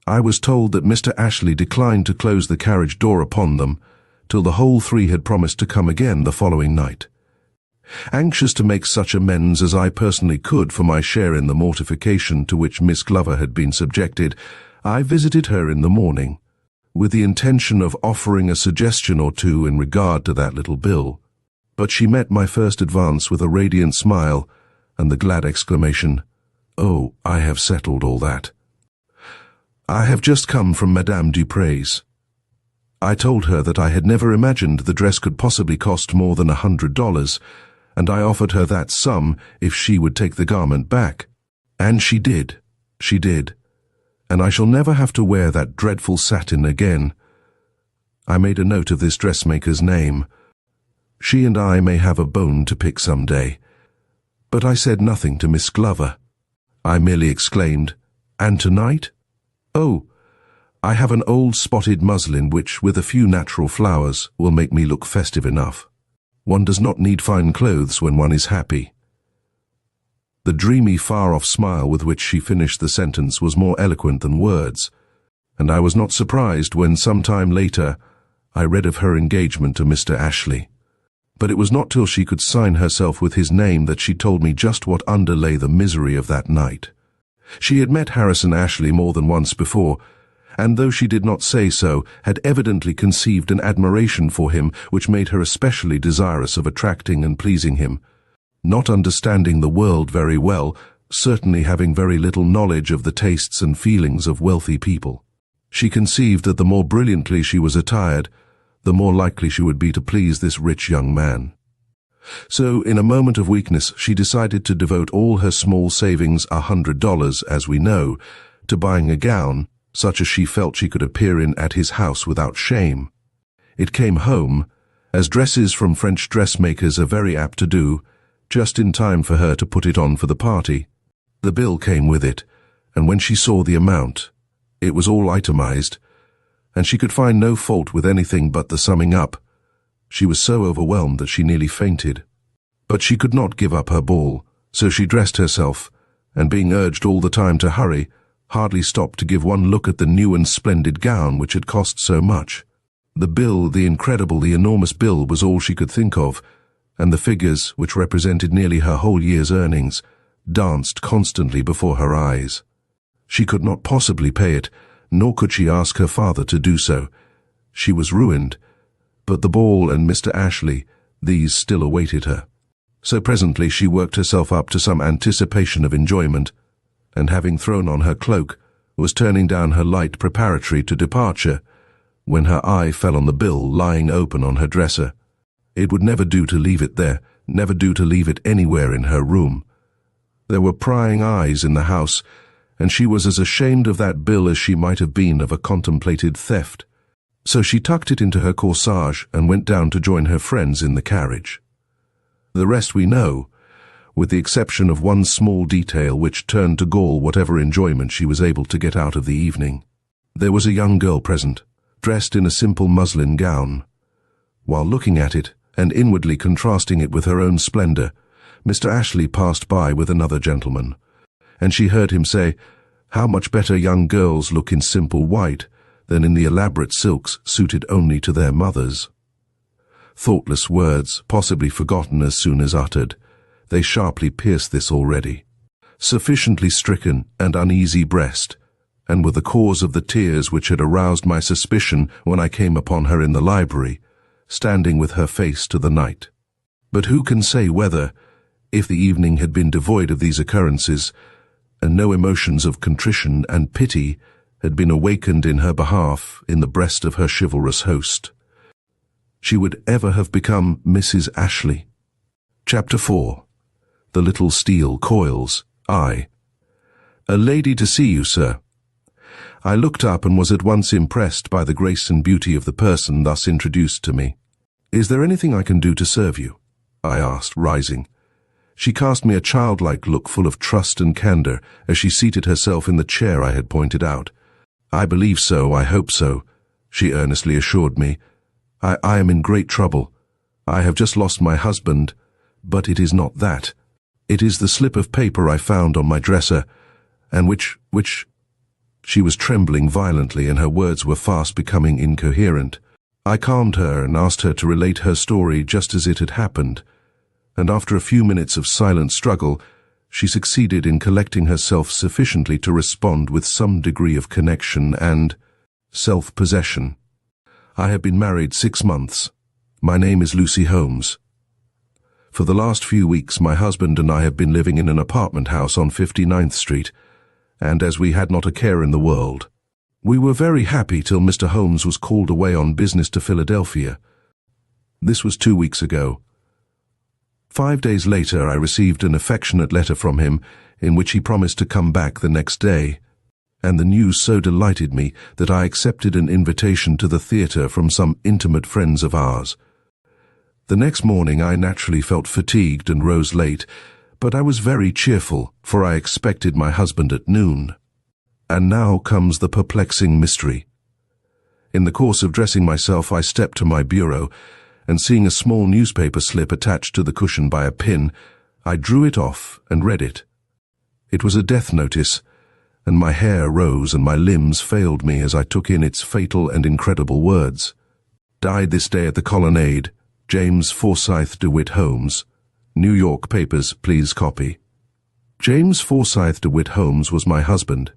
I was told that Mr. Ashley declined to close the carriage door upon them till the whole 3 had promised to come again the following night. Anxious to make such amends as I personally could for my share in the mortification to which Miss Glover had been subjected, I visited her in the morning, with the intention of offering a suggestion or 2 in regard to that little bill. But she met my first advance with a radiant smile and the glad exclamation, "Oh, I have settled all that. I have just come from Madame Dupre's." I told her that I had never imagined the dress could possibly cost more than $100, and I offered her that sum if she would take the garment back. And she did, and I shall never have to wear that dreadful satin again. I made a note of this dressmaker's name. She and I may have a bone to pick some day. But I said nothing to Miss Glover. I merely exclaimed, "And tonight? Oh, I have an old spotted muslin which, with a few natural flowers, will make me look festive enough. One does not need fine clothes when one is happy." The dreamy, far-off smile with which she finished the sentence was more eloquent than words, and I was not surprised when, some time later, I read of her engagement to Mr. Ashley. But it was not till she could sign herself with his name that she told me just what underlay the misery of that night. She had met Harrison Ashley more than once before, and though she did not say so, had evidently conceived an admiration for him which made her especially desirous of attracting and pleasing him. Not understanding the world very well, certainly having very little knowledge of the tastes and feelings of wealthy people, she conceived that the more brilliantly she was attired, the more likely she would be to please this rich young man. So, in a moment of weakness, she decided to devote all her small savings, $100, as we know, to buying a gown, such as she felt she could appear in at his house without shame. It came home, as dresses from French dressmakers are very apt to do, just in time for her to put it on for the party. The bill came with it, and when she saw the amount, it was all itemized, and she could find no fault with anything but the summing up. She was so overwhelmed that she nearly fainted. But she could not give up her ball, so she dressed herself, and being urged all the time to hurry, hardly stopped to give one look at the new and splendid gown which had cost so much. The bill, the incredible, the enormous bill, was all she could think of, and the figures, which represented nearly her whole year's earnings, danced constantly before her eyes. She could not possibly pay it, nor could she ask her father to do so. She was ruined, but the ball and Mr. Ashley, these still awaited her. So presently she worked herself up to some anticipation of enjoyment, and having thrown on her cloak, was turning down her light preparatory to departure, when her eye fell on the bill lying open on her dresser. It would never do to leave it there, never do to leave it anywhere in her room. There were prying eyes in the house, and she was as ashamed of that bill as she might have been of a contemplated theft. So she tucked it into her corsage and went down to join her friends in the carriage. The rest we know, with the exception of one small detail which turned to gall whatever enjoyment she was able to get out of the evening. There was a young girl present, dressed in a simple muslin gown. While looking at it, and inwardly contrasting it with her own splendor, Mr. Ashley passed by with another gentleman, and she heard him say, "How much better young girls look in simple white than in the elaborate silks suited only to their mothers." Thoughtless words, possibly forgotten as soon as uttered, they sharply pierced this already sufficiently stricken and uneasy breast, and were the cause of the tears which had aroused my suspicion when I came upon her in the library, standing with her face to the night. But who can say whether, if the evening had been devoid of these occurrences, and no emotions of contrition and pity had been awakened in her behalf in the breast of her chivalrous host, she would ever have become Mrs. Ashley. Chapter 4. The Little Steel Coils. I. "A lady to see you, sir." I looked up and was at once impressed by the grace and beauty of the person thus introduced to me. "Is there anything I can do to serve you?" I asked, rising. She cast me a childlike look full of trust and candor as she seated herself in the chair I had pointed out. "I believe so, I hope so," she earnestly assured me. I am in great trouble. I have just lost my husband, but it is not that. It is the slip of paper I found on my dresser, and which... She was trembling violently, and her words were fast becoming incoherent. I calmed her and asked her to relate her story just as it had happened, and after a few minutes of silent struggle, she succeeded in collecting herself sufficiently to respond with some degree of connection and self-possession. "I have been married 6 months. My name is Lucy Holmes. For the last few weeks my husband and I have been living in an apartment house on 59th Street, and as we had not a care in the world, we were very happy till Mr. Holmes was called away on business to Philadelphia. This was 2 weeks ago. 5 days later I received an affectionate letter from him in which he promised to come back the next day, and the news so delighted me that I accepted an invitation to the theatre from some intimate friends of ours. The next morning I naturally felt fatigued and rose late, but I was very cheerful, for I expected my husband at noon. And now comes the perplexing mystery. In the course of dressing myself I stepped to my bureau, and seeing a small newspaper slip attached to the cushion by a pin, I drew it off and read it. It was a death notice, and my hair rose and my limbs failed me as I took in its fatal and incredible words. "Died this day at the Colonnade, James Forsyth DeWitt Holmes. New York papers, please copy." James Forsyth DeWitt Holmes was my husband,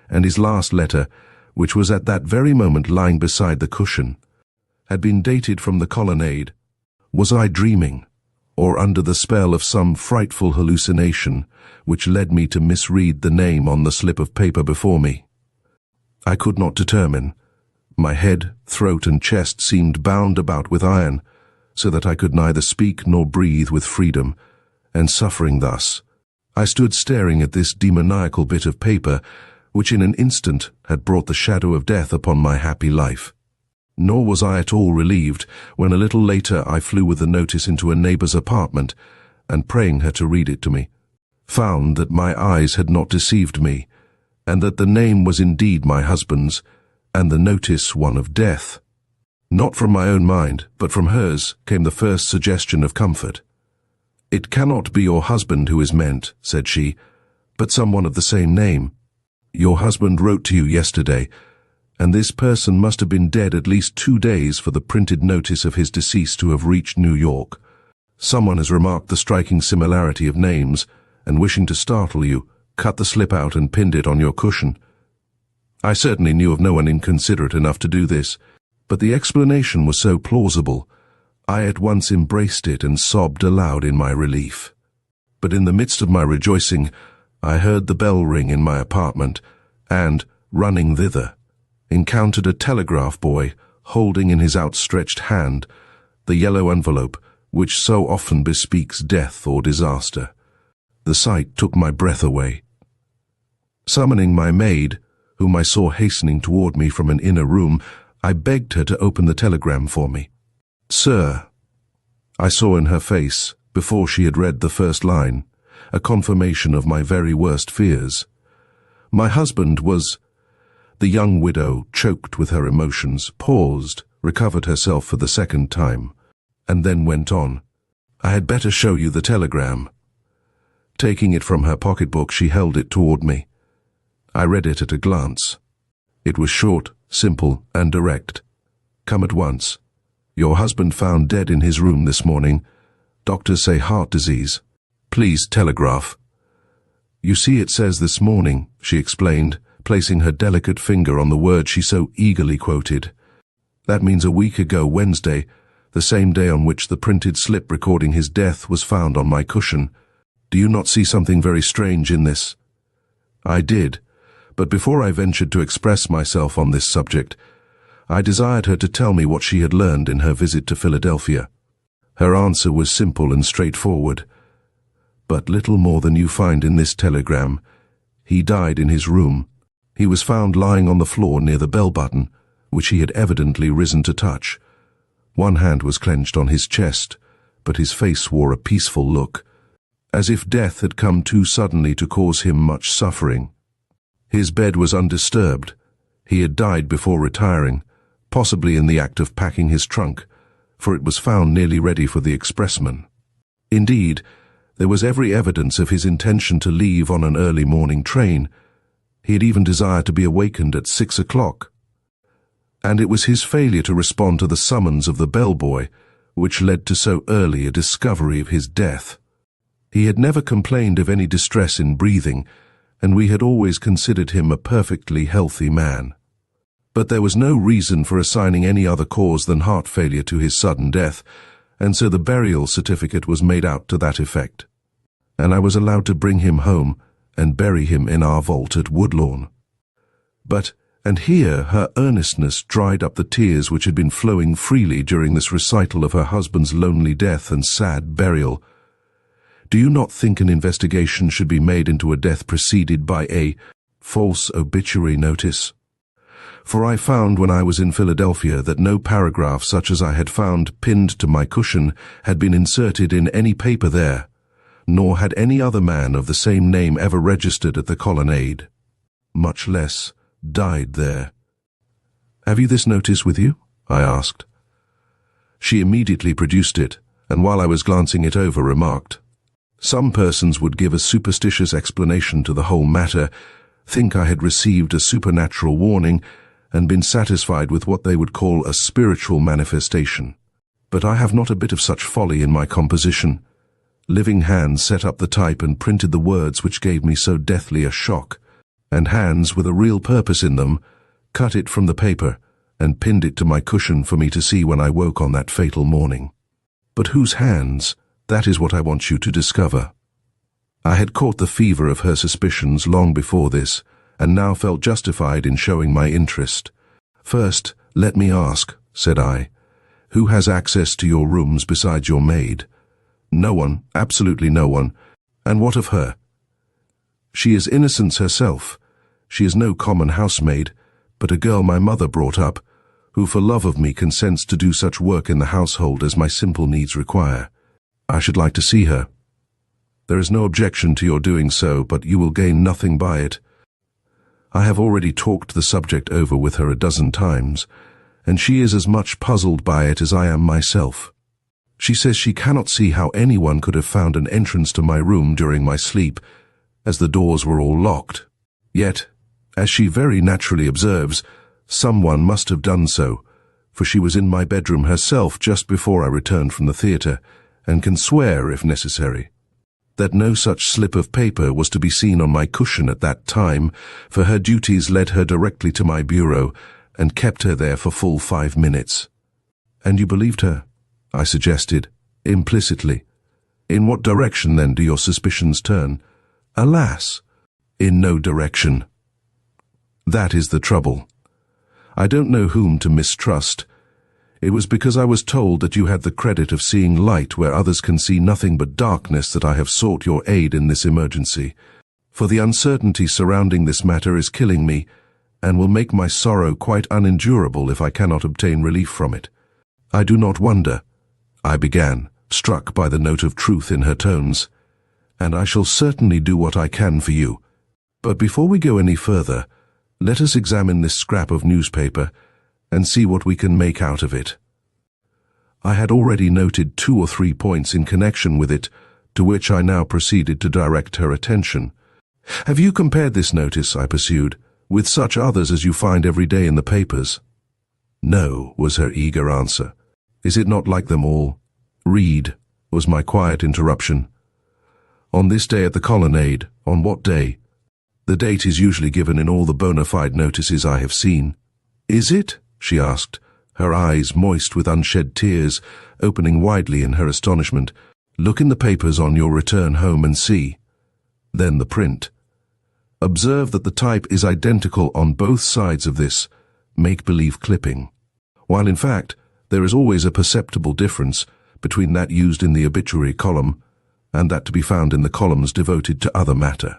and his last letter, which was at that very moment lying beside the cushion, had been dated from the Colonnade. Was I dreaming, or under the spell of some frightful hallucination which led me to misread the name on the slip of paper before me? I could not determine. My head, throat, and chest seemed bound about with iron, so that I could neither speak nor breathe with freedom, and suffering thus, I stood staring at this demoniacal bit of paper, which in an instant had brought the shadow of death upon my happy life. Nor was I at all relieved when a little later I flew with the notice into a neighbor's apartment, and praying her to read it to me, found that my eyes had not deceived me, and that the name was indeed my husband's, and the notice one of death. Not from my own mind, but from hers, came the first suggestion of comfort. "It cannot be your husband who is meant," said she, "but someone of the same name. Your husband wrote to you yesterday, and this person must have been dead at least 2 days for the printed notice of his decease to have reached New York. Someone has remarked the striking similarity of names, and wishing to startle you, cut the slip out and pinned it on your cushion. I certainly knew of no one inconsiderate enough to do this, but the explanation was so plausible, I at once embraced it and sobbed aloud in my relief. But in the midst of my rejoicing, I heard the bell ring in my apartment, and, running thither, encountered a telegraph boy holding in his outstretched hand the yellow envelope which so often bespeaks death or disaster. The sight took my breath away. Summoning my maid, whom I saw hastening toward me from an inner room, I begged her to open the telegram for me. "Sir," I saw in her face, before she had read the first line, a confirmation of my very worst fears. "My husband was—" The young widow, choked with her emotions, paused, recovered herself for the second time, and then went on. "I had better show you the telegram." Taking it from her pocketbook, she held it toward me. I read it at a glance. It was short, simple, and direct. "Come at once. Your husband found dead in his room this morning. Doctors say heart disease. Please telegraph." "You see, it says this morning," she explained, placing her delicate finger on the word she so eagerly quoted. "That means a week ago Wednesday, the same day on which the printed slip recording his death was found on my cushion. Do you not see something very strange in this?" I did, but before I ventured to express myself on this subject, I desired her to tell me what she had learned in her visit to Philadelphia. Her answer was simple and straightforward. "But little more than you find in this telegram. He died in his room. He was found lying on the floor near the bell button, which he had evidently risen to touch. One hand was clenched on his chest, but his face wore a peaceful look, as if death had come too suddenly to cause him much suffering. His bed was undisturbed. He had died before retiring, possibly in the act of packing his trunk, for it was found nearly ready for the expressman. Indeed, there was every evidence of his intention to leave on an early morning train. He had even desired to be awakened at 6 o'clock. And it was his failure to respond to the summons of the bellboy which led to so early a discovery of his death. He had never complained of any distress in breathing, and we had always considered him a perfectly healthy man. But there was no reason for assigning any other cause than heart failure to his sudden death, and so the burial certificate was made out to that effect, and I was allowed to bring him home and bury him in our vault at Woodlawn. But, and here her earnestness dried up the tears which had been flowing freely during this recital of her husband's lonely death and sad burial, "Do you not think an investigation should be made into a death preceded by a false obituary notice? For I found when I was in Philadelphia that no paragraph such as I had found pinned to my cushion had been inserted in any paper there, nor had any other man of the same name ever registered at the Colonnade, much less died there." "Have you this notice with you?" I asked. She immediately produced it, and while I was glancing it over, remarked, "Some persons would give a superstitious explanation to the whole matter, think I had received a supernatural warning, and been satisfied with what they would call a spiritual manifestation. But I have not a bit of such folly in my composition. Living hands set up the type and printed the words which gave me so deathly a shock, and hands with a real purpose in them cut it from the paper and pinned it to my cushion for me to see when I woke on that fatal morning. But whose hands? That is what I want you to discover." I had caught the fever of her suspicions long before this, and now felt justified in showing my interest. "First, let me ask," said I, "who has access to your rooms besides your maid?" "No one, absolutely no one." "And what of her?" "She is innocence herself. She is no common housemaid, but a girl my mother brought up, who for love of me consents to do such work in the household as my simple needs require. I should like to see her." "There is no objection to your doing so, but you will gain nothing by it. I have already talked the subject over with her a dozen times, and she is as much puzzled by it as I am myself. She says she cannot see how anyone could have found an entrance to my room during my sleep, as the doors were all locked. Yet, as she very naturally observes, someone must have done so, for she was in my bedroom herself just before I returned from the theatre, and can swear if necessary, that no such slip of paper was to be seen on my cushion at that time, for her duties led her directly to my bureau and kept her there for full 5 minutes. And you believed her? I suggested, implicitly. In what direction, then, do your suspicions turn? Alas, in no direction. That is the trouble. I don't know whom to mistrust. It was because I was told that you had the credit of seeing light where others can see nothing but darkness that I have sought your aid in this emergency. For the uncertainty surrounding this matter is killing me, and will make my sorrow quite unendurable if I cannot obtain relief from it. I do not wonder, I began, struck by the note of truth in her tones, and I shall certainly do what I can for you. But before we go any further, let us examine this scrap of newspaper and see what we can make out of it. I had already noted 2 or 3 points in connection with it, to which I now proceeded to direct her attention. Have you compared this notice, I pursued, with such others as you find every day in the papers? No, was her eager answer. Is it not like them all? Read, was my quiet interruption. On this day at the Colonnade, on what day? The date is usually given in all the bona fide notices I have seen. Is it? She asked, her eyes moist with unshed tears, opening widely in her astonishment. Look in the papers on your return home and see. Then the print. Observe that the type is identical on both sides of this make-believe clipping, while in fact there is always a perceptible difference between that used in the obituary column and that to be found in the columns devoted to other matter.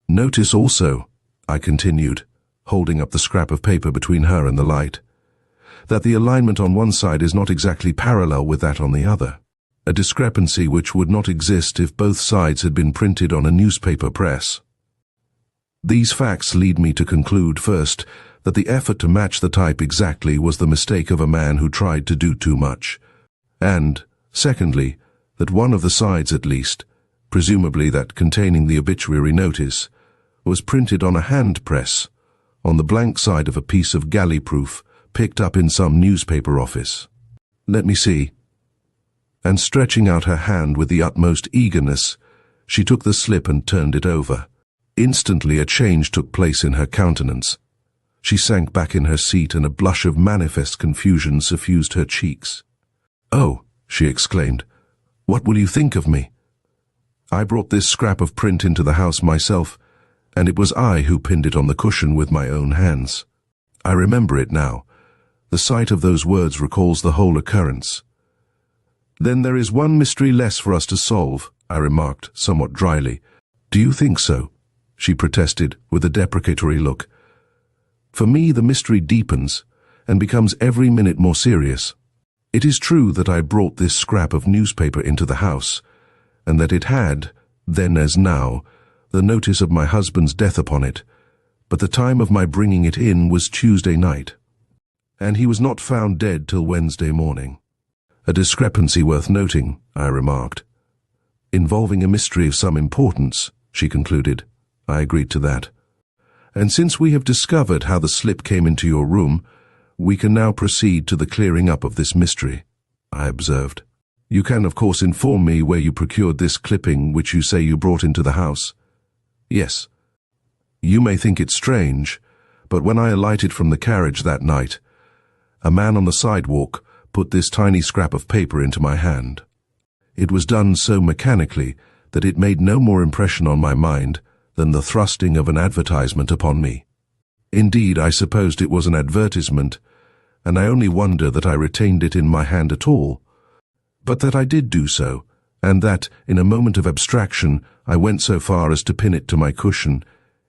Notice also, I continued, holding up the scrap of paper between her and the light, that the alignment on one side is not exactly parallel with that on the other, a discrepancy which would not exist if both sides had been printed on a newspaper press. These facts lead me to conclude, first, that the effort to match the type exactly was the mistake of a man who tried to do too much, and, secondly, that one of the sides at least, presumably that containing the obituary notice, was printed on a hand press, on the blank side of a piece of galley-proof picked up in some newspaper office. Let me see. And stretching out her hand with the utmost eagerness, she took the slip and turned it over. Instantly a change took place in her countenance. She sank back in her seat and a blush of manifest confusion suffused her cheeks. "Oh," she exclaimed, "what will you think of me? I brought this scrap of print into the house myself, and it was I who pinned it on the cushion with my own hands. I remember it now. The sight of those words recalls the whole occurrence." "Then there is one mystery less for us to solve," I remarked, somewhat dryly. "Do you think so?" she protested, with a deprecatory look. "For me the mystery deepens, and becomes every minute more serious. It is true that I brought this scrap of newspaper into the house, and that it had, then as now, the notice of my husband's death upon it, but the time of my bringing it in was Tuesday night, and he was not found dead till Wednesday morning. A discrepancy worth noting," I remarked. "Involving a mystery of some importance," she concluded. I agreed to that. "And since we have discovered how the slip came into your room, we can now proceed to the clearing up of this mystery," I observed. "You can, of course, inform me where you procured this clipping which you say you brought into the house?" "Yes. You may think it strange, but when I alighted from the carriage that night, a man on the sidewalk put this tiny scrap of paper into my hand. It was done so mechanically that it made no more impression on my mind than the thrusting of an advertisement upon me. Indeed, I supposed it was an advertisement, and I only wonder that I retained it in my hand at all. But that I did do so, and that, in a moment of abstraction, I went so far as to pin it to my cushion,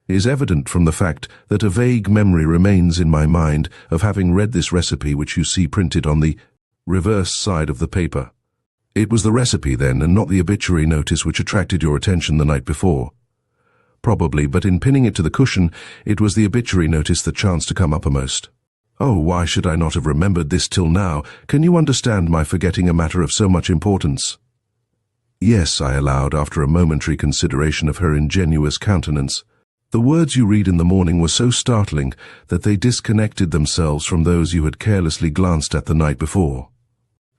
is evident from the fact that a vague memory remains in my mind of having read this recipe which you see printed on the reverse side of the paper. It was the recipe, then, and not the obituary notice which attracted your attention the night before." "Probably, but in pinning it to the cushion, it was the obituary notice that chanced to come uppermost." "Oh, why should I not have remembered this till now? Can you understand my forgetting a matter of so much importance?" "Yes," I allowed, after a momentary consideration of her ingenuous countenance. "The words you read in the morning were so startling that they disconnected themselves from those you had carelessly glanced at the night before."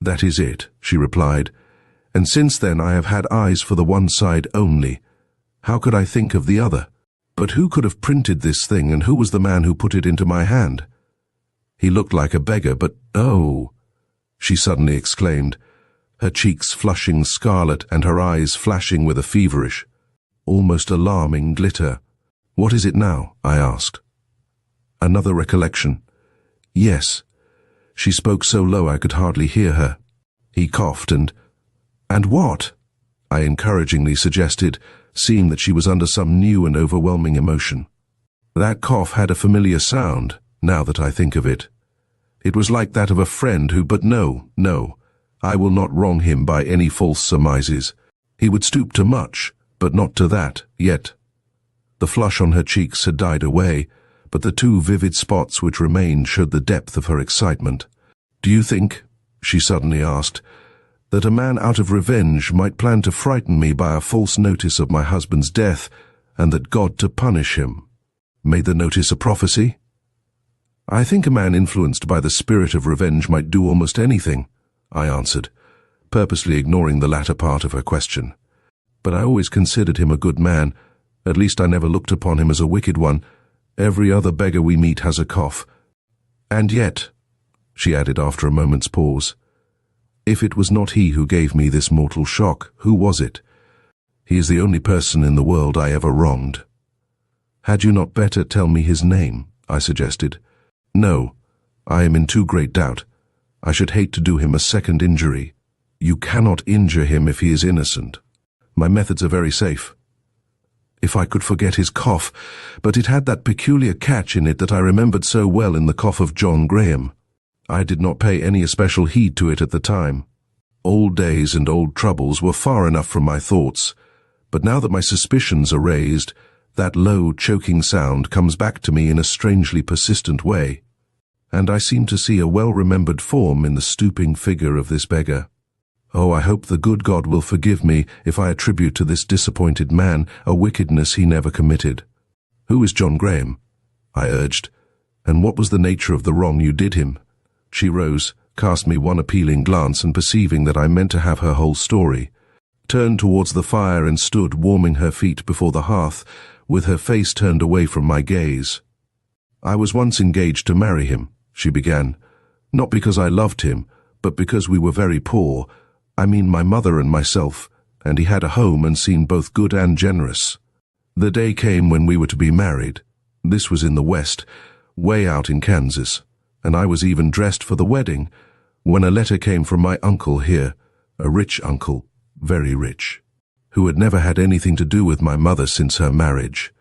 "That is it," she replied, and since then I have had eyes for the one side only. How could I think of the other? But who could have printed this thing, and who was the man who put it into my hand? He looked like a beggar, but oh, she suddenly exclaimed, her cheeks flushing scarlet and her eyes flashing with a feverish, almost alarming glitter. What is it now? I asked. Another recollection. Yes. She spoke so low I could hardly hear her. He coughed and what? I encouragingly suggested, seeing that she was under some new and overwhelming emotion. That cough had a familiar sound, now that I think of it. It was like that of a friend who, but no, I will not wrong him by any false surmises. He would stoop to much, but not to that, yet. The flush on her cheeks had died away, but the two vivid spots which remained showed the depth of her excitement. Do you think, she suddenly asked, that a man out of revenge might plan to frighten me by a false notice of my husband's death, and that God to punish him? Made the notice a prophecy? I think a man influenced by the spirit of revenge might do almost anything, I answered, purposely ignoring the latter part of her question. But I always considered him a good man. At least I never looked upon him as a wicked one. Every other beggar we meet has a cough. And yet, she added after a moment's pause, if it was not he who gave me this mortal shock, who was it? He is the only person in the world I ever wronged. Had you not better tell me his name? I suggested. No, I am in too great doubt. I should hate to do him a second injury. You cannot injure him if he is innocent. My methods are very safe. If I could forget his cough, but it had that peculiar catch in it that I remembered so well in the cough of John Graham. I did not pay any especial heed to it at the time. Old days and old troubles were far enough from my thoughts, but now that my suspicions are raised, that low, choking sound comes back to me in a strangely persistent way, and I seem to see a well-remembered form in the stooping figure of this beggar. Oh, I hope the good God will forgive me if I attribute to this disappointed man a wickedness he never committed. Who is John Graham? I urged, and what was the nature of the wrong you did him? She rose, cast me one appealing glance, and perceiving that I meant to have her whole story, turned towards the fire and stood warming her feet before the hearth, with her face turned away from my gaze. I was once engaged to marry him, she began, not because I loved him, but because we were very poor. I mean my mother and myself, and he had a home and seemed both good and generous. The day came when we were to be married. This was in the West, way out in Kansas, and I was even dressed for the wedding, when a letter came from my uncle here, a rich uncle, very rich, who had never had anything to do with my mother since her marriage,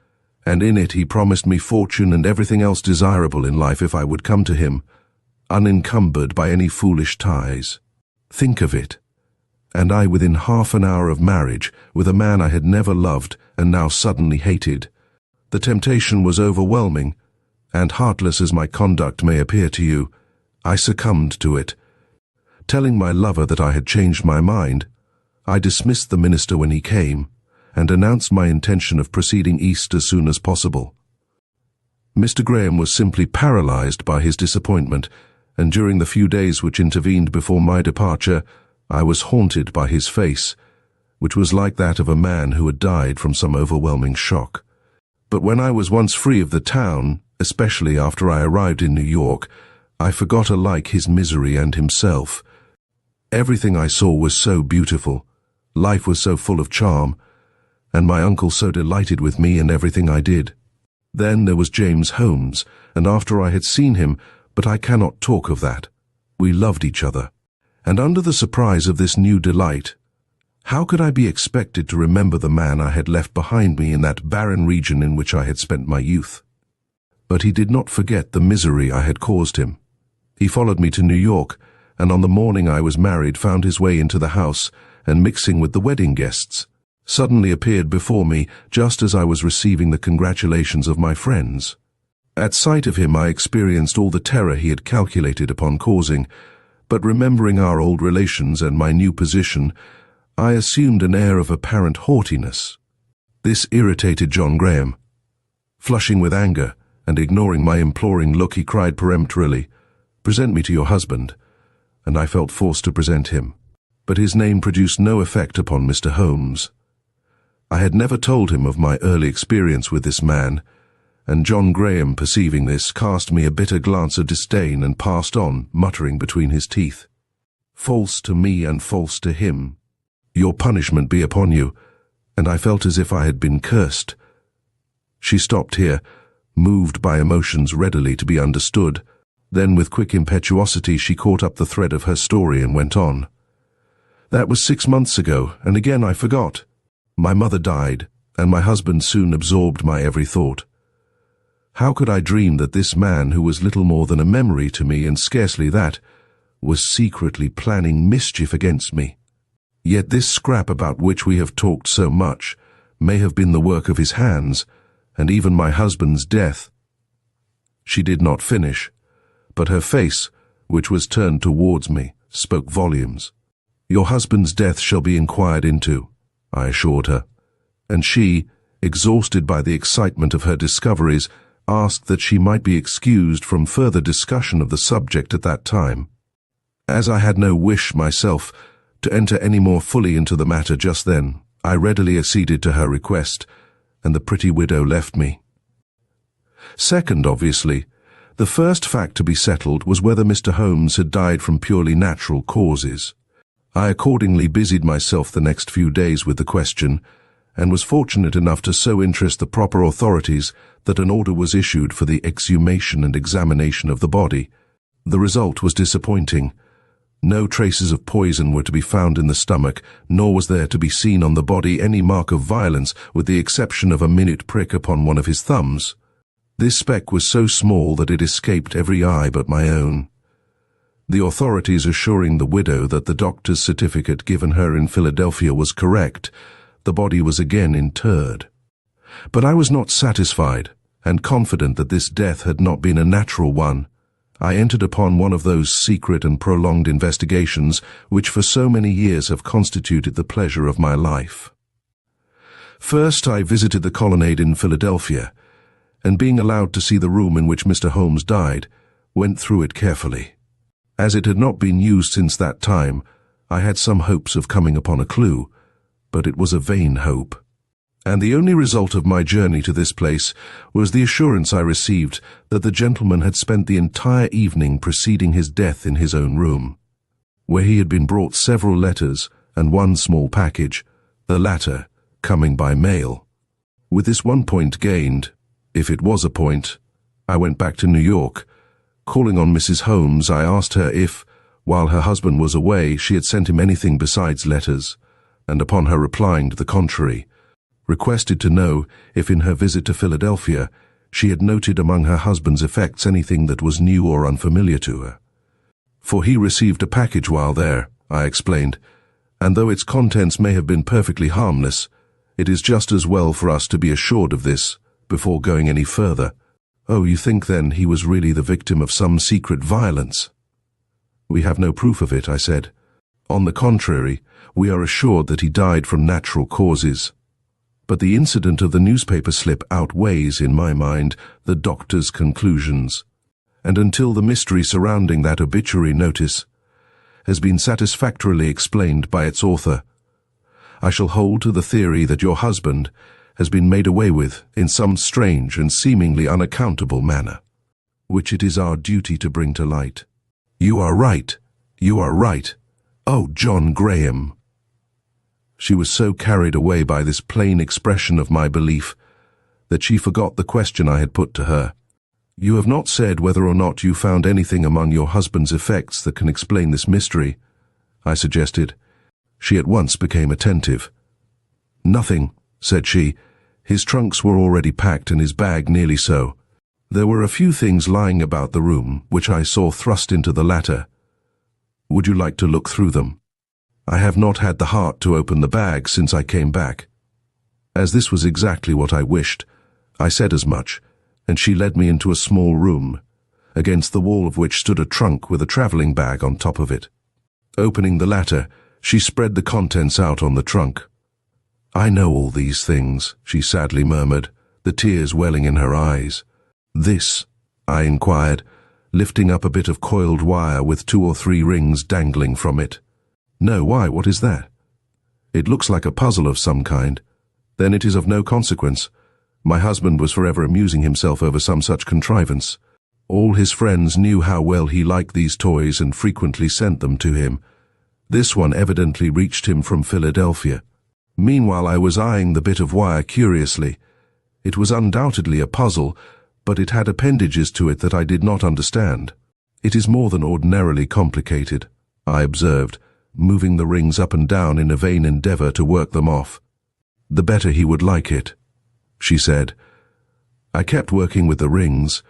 and in it he promised me fortune and everything else desirable in life if I would come to him, unencumbered by any foolish ties. Think of it. And I within half an hour of marriage, with a man I had never loved and now suddenly hated. The temptation was overwhelming, and heartless as my conduct may appear to you, I succumbed to it. Telling my lover that I had changed my mind, I dismissed the minister when he came, and announced my intention of proceeding east as soon as possible. Mr. Graham was simply paralyzed by his disappointment, and during the few days which intervened before my departure, I was haunted by his face, which was like that of a man who had died from some overwhelming shock. But when I was once free of the town, especially after I arrived in New York, I forgot alike his misery and himself. Everything I saw was so beautiful, life was so full of charm, and my uncle so delighted with me and everything I did. Then there was James Holmes, and after I had seen him, but I cannot talk of that. We loved each other. And under the surprise of this new delight, how could I be expected to remember the man I had left behind me in that barren region in which I had spent my youth? But he did not forget the misery I had caused him. He followed me to New York, and on the morning I was married found his way into the house, and mixing with the wedding guests, suddenly appeared before me just as I was receiving the congratulations of my friends. At sight of him I experienced all the terror he had calculated upon causing, but remembering our old relations and my new position, I assumed an air of apparent haughtiness. This irritated John Graham. Flushing with anger and ignoring my imploring look, he cried peremptorily, "Present me to your husband," and I felt forced to present him. but his name produced no effect upon Mr. Holmes. I had never told him of my early experience with this man, and John Graham, perceiving this, cast me a bitter glance of disdain and passed on, muttering between his teeth, "False to me and false to him. Your punishment be upon you," and I felt as if I had been cursed. She stopped here, moved by emotions readily to be understood. Then with quick impetuosity she caught up the thread of her story and went on. "That was 6 months ago, and again I forgot. My mother died, and my husband soon absorbed my every thought. How could I dream that this man, who was little more than a memory to me, and scarcely that, was secretly planning mischief against me? Yet this scrap about which we have talked so much may have been the work of his hands, and even my husband's death." She did not finish, but her face, which was turned towards me, spoke volumes. "Your husband's death shall be inquired into," I assured her, and she, exhausted by the excitement of her discoveries, asked that she might be excused from further discussion of the subject at that time. As I had no wish myself to enter any more fully into the matter just then, I readily acceded to her request, and the pretty widow left me. Second, obviously, the first fact to be settled was whether Mr. Holmes had died from purely natural causes. I accordingly busied myself the next few days with the question, and was fortunate enough to so interest the proper authorities that an order was issued for the exhumation and examination of the body. The result was disappointing. No traces of poison were to be found in the stomach, nor was there to be seen on the body any mark of violence, with the exception of a minute prick upon one of his thumbs. This speck was so small that it escaped every eye but my own. The authorities assuring the widow that the doctor's certificate given her in Philadelphia was correct, the body was again interred. But I was not satisfied, and confident that this death had not been a natural one, I entered upon one of those secret and prolonged investigations which for so many years have constituted the pleasure of my life. First, I visited the colonnade in Philadelphia, and being allowed to see the room in which Mr. Holmes died, went through it carefully. As it had not been used since that time, I had some hopes of coming upon a clue, but it was a vain hope. And the only result of my journey to this place was the assurance I received that the gentleman had spent the entire evening preceding his death in his own room, where he had been brought several letters and one small package, the latter coming by mail. With this one point gained, if it was a point, I went back to New York. Calling on Mrs. Holmes, I asked her if, while her husband was away, she had sent him anything besides letters, and upon her replying to the contrary, requested to know if in her visit to Philadelphia she had noted among her husband's effects anything that was new or unfamiliar to her. "For he received a package while there," I explained, "and though its contents may have been perfectly harmless, it is just as well for us to be assured of this before going any further." "Oh, you think then he was really the victim of some secret violence?" "We have no proof of it," I said. "On the contrary, we are assured that he died from natural causes. But the incident of the newspaper slip outweighs, in my mind, the doctor's conclusions, and until the mystery surrounding that obituary notice has been satisfactorily explained by its author, I shall hold to the theory that your husband has been made away with in some strange and seemingly unaccountable manner, which it is our duty to bring to light." "You are right. You are right. Oh, John Graham." She was so carried away by this plain expression of my belief that she forgot the question I had put to her. "You have not said whether or not you found anything among your husband's effects that can explain this mystery," I suggested. She at once became attentive. "Nothing," said she. "His trunks were already packed and his bag nearly so. There were a few things lying about the room, which I saw thrust into the latter. Would you like to look through them? I have not had the heart to open the bag since I came back." As this was exactly what I wished, I said as much, and she led me into a small room, against the wall of which stood a trunk with a travelling bag on top of it. Opening the latter, she spread the contents out on the trunk. "I know all these things," she sadly murmured, the tears welling in her eyes. "This?" I inquired, lifting up a bit of coiled wire with 2 or 3 rings dangling from it. No, why, what is that? It looks like a puzzle of some kind. Then it is of no consequence. My husband was forever amusing himself over some such contrivance. All his friends knew how well he liked these toys and frequently sent them to him. This one evidently reached him from Philadelphia. Meanwhile, I was eyeing the bit of wire curiously. It was undoubtedly a puzzle, but it had appendages to it that I did not understand. It is more than ordinarily complicated, I observed, moving the rings up and down in a vain endeavor to work them off. The better he would like it, she said. I kept working with the rings.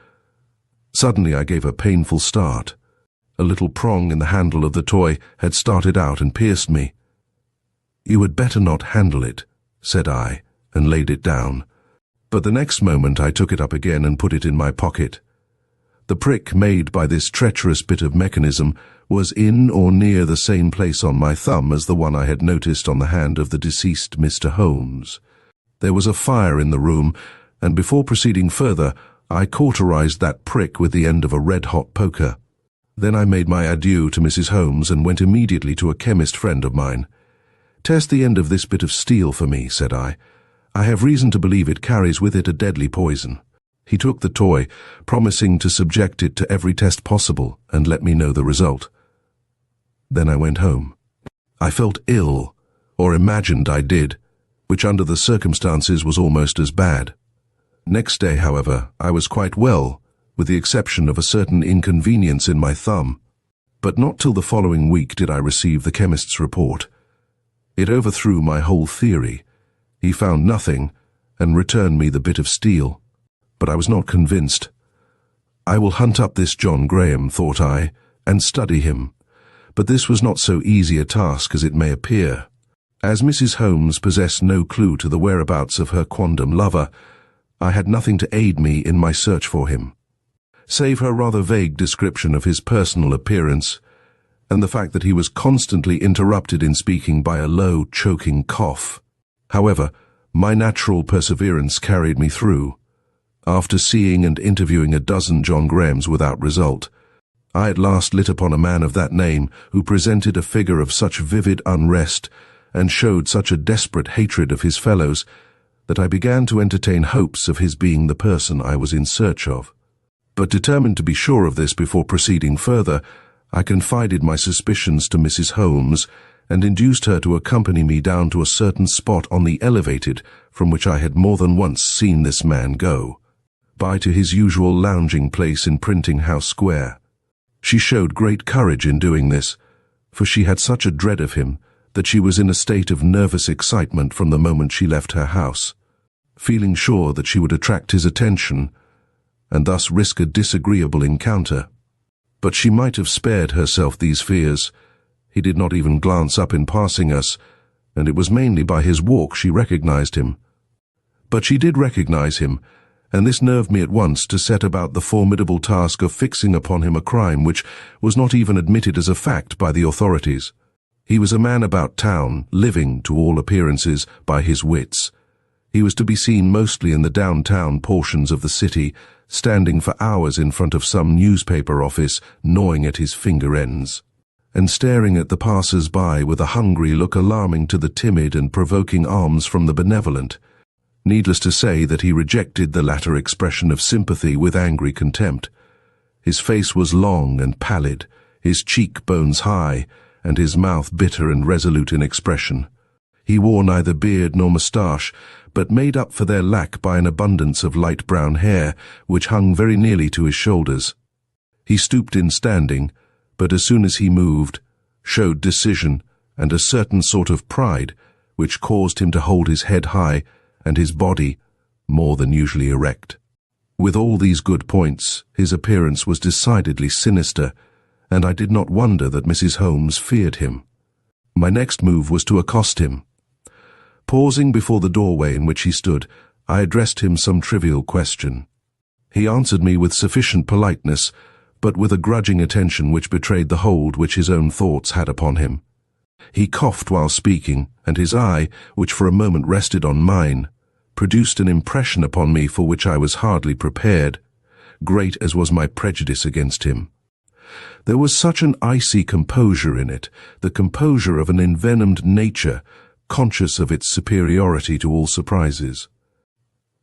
Suddenly I gave a painful start. A little prong in the handle of the toy had started out and pierced me. You had better not handle it, said I, and laid it down. But the next moment I took it up again and put it in my pocket. The prick made by this treacherous bit of mechanism was in or near the same place on my thumb as the one I had noticed on the hand of the deceased Mr. Holmes. There was a fire in the room, and before proceeding further, I cauterized that prick with the end of a red-hot poker. Then I made my adieu to Mrs. Holmes and went immediately to a chemist friend of mine. "Test the end of this bit of steel for me," said I. "I have reason to believe it carries with it a deadly poison." He took the toy, promising to subject it to every test possible and let me know the result. Then I went home. I felt ill, or imagined I did, which under the circumstances was almost as bad. Next day, however, I was quite well, with the exception of a certain inconvenience in my thumb. But not till the following week did I receive the chemist's report. It overthrew my whole theory. He found nothing, and returned me the bit of steel. But I was not convinced. I will hunt up this John Graham, thought I, and study him. But this was not so easy a task as it may appear. As Mrs. Holmes possessed no clue to the whereabouts of her quondam lover, I had nothing to aid me in my search for him, save her rather vague description of his personal appearance, and the fact that he was constantly interrupted in speaking by a low, choking cough. However, my natural perseverance carried me through. After seeing and interviewing a dozen John Grahams without result, I at last lit upon a man of that name who presented a figure of such vivid unrest and showed such a desperate hatred of his fellows that I began to entertain hopes of his being the person I was in search of. But determined to be sure of this before proceeding further, I confided my suspicions to Mrs. Holmes and induced her to accompany me down to a certain spot on the elevated from which I had more than once seen this man go, by to his usual lounging place in Printing House Square. She showed great courage in doing this, for she had such a dread of him that she was in a state of nervous excitement from the moment she left her house, feeling sure that she would attract his attention and thus risk a disagreeable encounter. But she might have spared herself these fears. He did not even glance up in passing us, and it was mainly by his walk she recognized him. But she did recognize him, and this nerved me at once to set about the formidable task of fixing upon him a crime which was not even admitted as a fact by the authorities. He was a man about town, living, to all appearances, by his wits. He was to be seen mostly in the downtown portions of the city, standing for hours in front of some newspaper office, gnawing at his finger ends, and staring at the passers-by with a hungry look alarming to the timid and provoking alms from the benevolent. Needless to say that he rejected the latter expression of sympathy with angry contempt. His face was long and pallid, his cheekbones high, and his mouth bitter and resolute in expression. He wore neither beard nor moustache, but made up for their lack by an abundance of light brown hair, which hung very nearly to his shoulders. He stooped in standing, but as soon as he moved, showed decision and a certain sort of pride, which caused him to hold his head high and his body more than usually erect. With all these good points, his appearance was decidedly sinister, and I did not wonder that Mrs. Holmes feared him. My next move was to accost him. Pausing before the doorway in which he stood, I addressed him some trivial question. He answered me with sufficient politeness, but with a grudging attention which betrayed the hold which his own thoughts had upon him. He coughed while speaking, and his eye, which for a moment rested on mine, produced an impression upon me for which I was hardly prepared, great as was my prejudice against him. There was such an icy composure in it, the composure of an envenomed nature, conscious of its superiority to all surprises.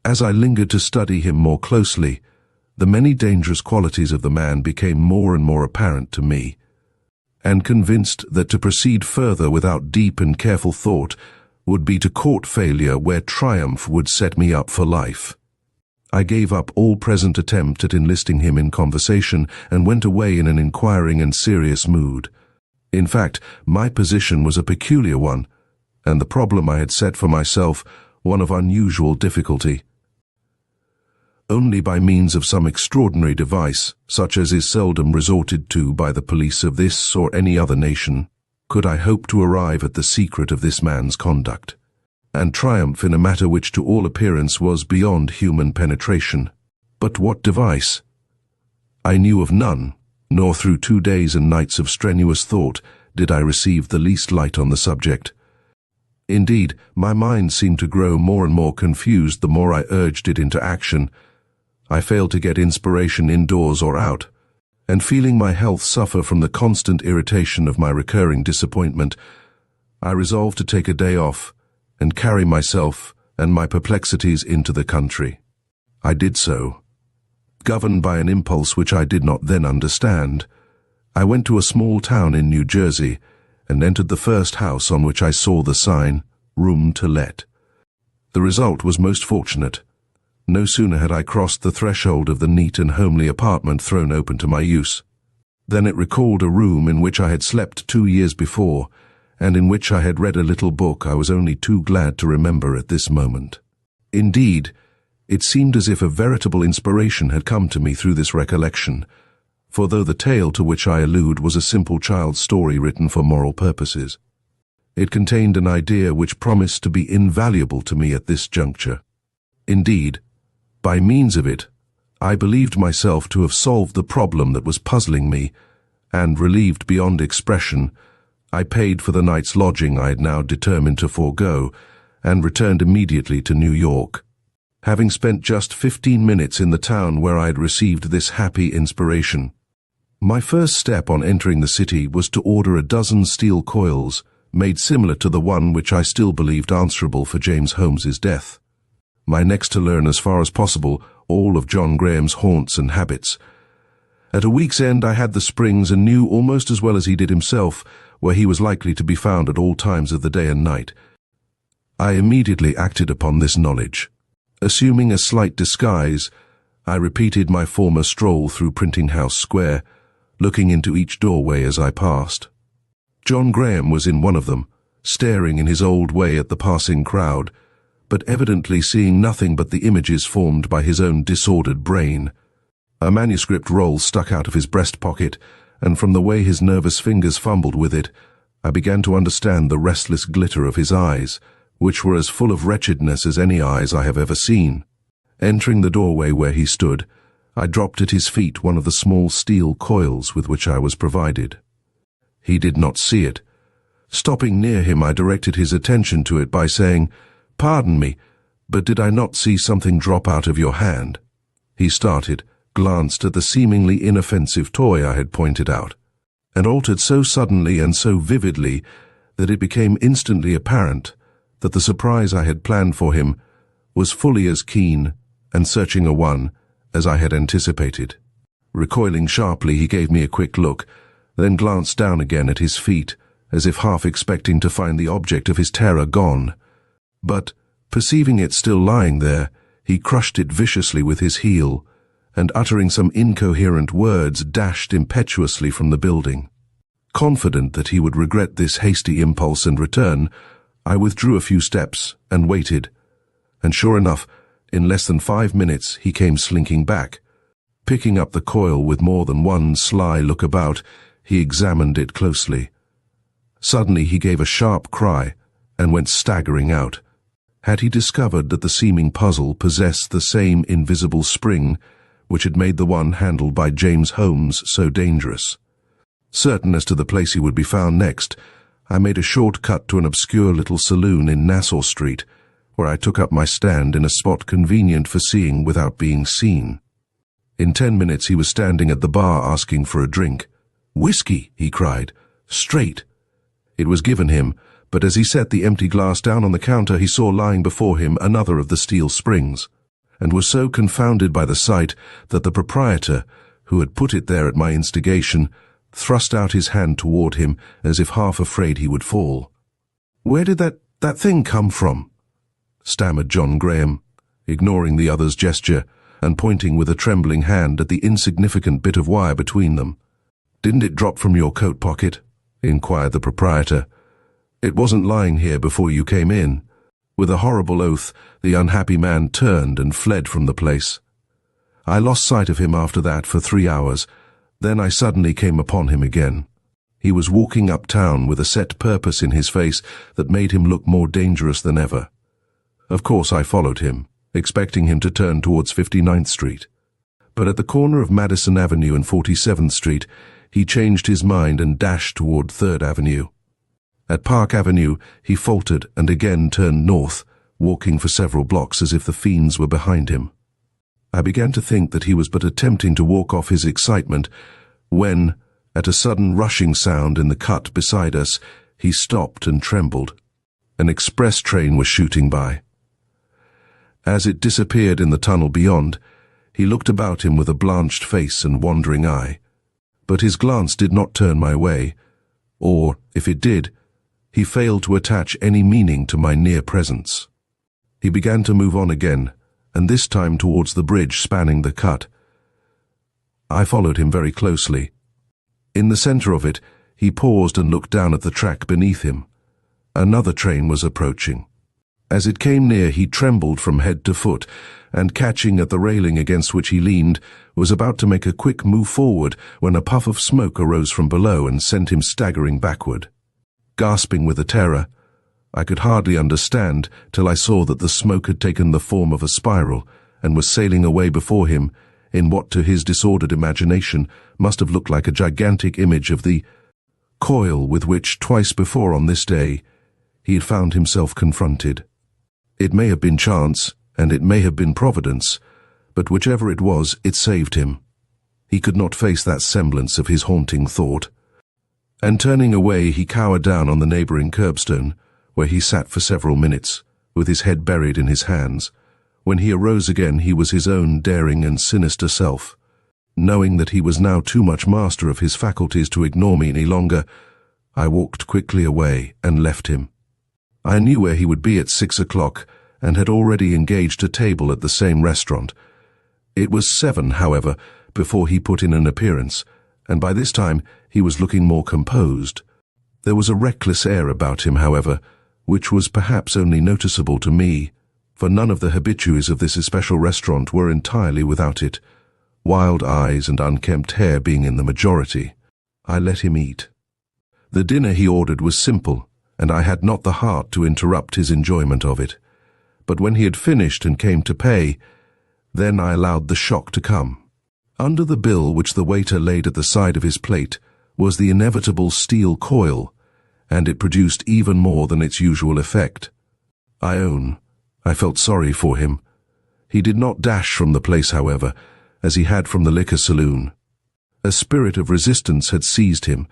As I lingered to study him more closely, the many dangerous qualities of the man became more and more apparent to me, and convinced that to proceed further without deep and careful thought would be to court failure where triumph would set me up for life. I gave up all present attempt at enlisting him in conversation and went away in an inquiring and serious mood. In fact, my position was a peculiar one, and the problem I had set for myself one of unusual difficulty. Only by means of some extraordinary device, such as is seldom resorted to by the police of this or any other nation, could I hope to arrive at the secret of this man's conduct, and triumph in a matter which to all appearance was beyond human penetration. But what device? I knew of none, nor through 2 days and nights of strenuous thought did I receive the least light on the subject. Indeed, my mind seemed to grow more and more confused the more I urged it into action. I failed to get inspiration indoors or out, and feeling my health suffer from the constant irritation of my recurring disappointment, I resolved to take a day off and carry myself and my perplexities into the country. I did so. Governed by an impulse which I did not then understand, I went to a small town in New Jersey and entered the first house on which I saw the sign, "Room to Let." The result was most fortunate. No sooner had I crossed the threshold of the neat and homely apartment thrown open to my use, than it recalled a room in which I had slept 2 years before, and in which I had read a little book I was only too glad to remember at this moment. Indeed, it seemed as if a veritable inspiration had come to me through this recollection, for though the tale to which I allude was a simple child's story written for moral purposes, it contained an idea which promised to be invaluable to me at this juncture. Indeed, by means of it, I believed myself to have solved the problem that was puzzling me, and, relieved beyond expression, I paid for the night's lodging I had now determined to forego, and returned immediately to New York. Having spent just 15 minutes in the town where I had received this happy inspiration, my first step on entering the city was to order a dozen steel coils, made similar to the one which I still believed answerable for James Holmes's death. My next to learn as far as possible all of John Graham's haunts and habits. At a week's end I had the springs and knew almost as well as he did himself where he was likely to be found at all times of the day and night. I immediately acted upon this knowledge. Assuming a slight disguise, I repeated my former stroll through Printing House Square, looking into each doorway as I passed. John Graham was in one of them, staring in his old way at the passing crowd, but evidently seeing nothing but the images formed by his own disordered brain. A manuscript roll stuck out of his breast pocket, and from the way his nervous fingers fumbled with it, I began to understand the restless glitter of his eyes, which were as full of wretchedness as any eyes I have ever seen. Entering the doorway where he stood, I dropped at his feet one of the small steel coils with which I was provided. He did not see it. Stopping near him, I directed his attention to it by saying, "Pardon me, but did I not see something drop out of your hand?" He started, glanced at the seemingly inoffensive toy I had pointed out, and altered so suddenly and so vividly that it became instantly apparent that the surprise I had planned for him was fully as keen and searching a one as I had anticipated. Recoiling sharply, he gave me a quick look, then glanced down again at his feet, as if half expecting to find the object of his terror gone. But, perceiving it still lying there, he crushed it viciously with his heel, and uttering some incoherent words, dashed impetuously from the building. Confident that he would regret this hasty impulse and return, I withdrew a few steps and waited, and sure enough, in less than 5 minutes he came slinking back. Picking up the coil with more than one sly look about, he examined it closely. Suddenly he gave a sharp cry and went staggering out. Had he discovered that the seeming puzzle possessed the same invisible spring which had made the one handled by James Holmes so dangerous? Certain as to the place he would be found next, I made a short cut to an obscure little saloon in Nassau Street, where I took up my stand in a spot convenient for seeing without being seen. In 10 minutes he was standing at the bar asking for a drink, "Whiskey," he cried. "Straight." It was given him, but as he set the empty glass down on the counter, he saw lying before him another of the steel springs, and was so confounded by the sight that the proprietor, who had put it there at my instigation, thrust out his hand toward him as if half afraid he would fall. "Where did that thing come from?" stammered John Graham, ignoring the other's gesture and pointing with a trembling hand at the insignificant bit of wire between them. "Didn't it drop from your coat pocket?" inquired the proprietor. "It wasn't lying here before you came in." With a horrible oath, the unhappy man turned and fled from the place. I lost sight of him after that for 3 hours. Then I suddenly came upon him again. He was walking uptown with a set purpose in his face that made him look more dangerous than ever. Of course I followed him, expecting him to turn towards 59th Street. But at the corner of Madison Avenue and 47th Street, he changed his mind and dashed toward 3rd Avenue. At Park Avenue, he faltered and again turned north, walking for several blocks as if the fiends were behind him. I began to think that he was but attempting to walk off his excitement when, at a sudden rushing sound in the cut beside us, he stopped and trembled. An express train was shooting by. As it disappeared in the tunnel beyond, he looked about him with a blanched face and wandering eye. But his glance did not turn my way, or, if it did, he failed to attach any meaning to my near presence. He began to move on again, and this time towards the bridge spanning the cut. I followed him very closely. In the center of it, he paused and looked down at the track beneath him. Another train was approaching. As it came near, he trembled from head to foot, and catching at the railing against which he leaned, was about to make a quick move forward when a puff of smoke arose from below and sent him staggering backward. Gasping with the terror, I could hardly understand till I saw that the smoke had taken the form of a spiral and was sailing away before him in what to his disordered imagination must have looked like a gigantic image of the coil with which twice before on this day he had found himself confronted. It may have been chance, and it may have been providence, but whichever it was, it saved him. He could not face that semblance of his haunting thought. And turning away, he cowered down on the neighboring curbstone, where he sat for several minutes, with his head buried in his hands. When he arose again, he was his own daring and sinister self. Knowing that he was now too much master of his faculties to ignore me any longer, I walked quickly away and left him. I knew where he would be at 6 o'clock, and had already engaged a table at the same restaurant. It was 7, however, before he put in an appearance, and by this time he was looking more composed. There was a reckless air about him, however, which was perhaps only noticeable to me, for none of the habitués of this especial restaurant were entirely without it, wild eyes and unkempt hair being in the majority. I let him eat. The dinner he ordered was simple, and I had not the heart to interrupt his enjoyment of it. But when he had finished and came to pay, then I allowed the shock to come. Under the bill which the waiter laid at the side of his plate was the inevitable steel coil, and it produced even more than its usual effect. I own, I felt sorry for him. He did not dash from the place, however, as he had from the liquor saloon. A spirit of resistance had seized him,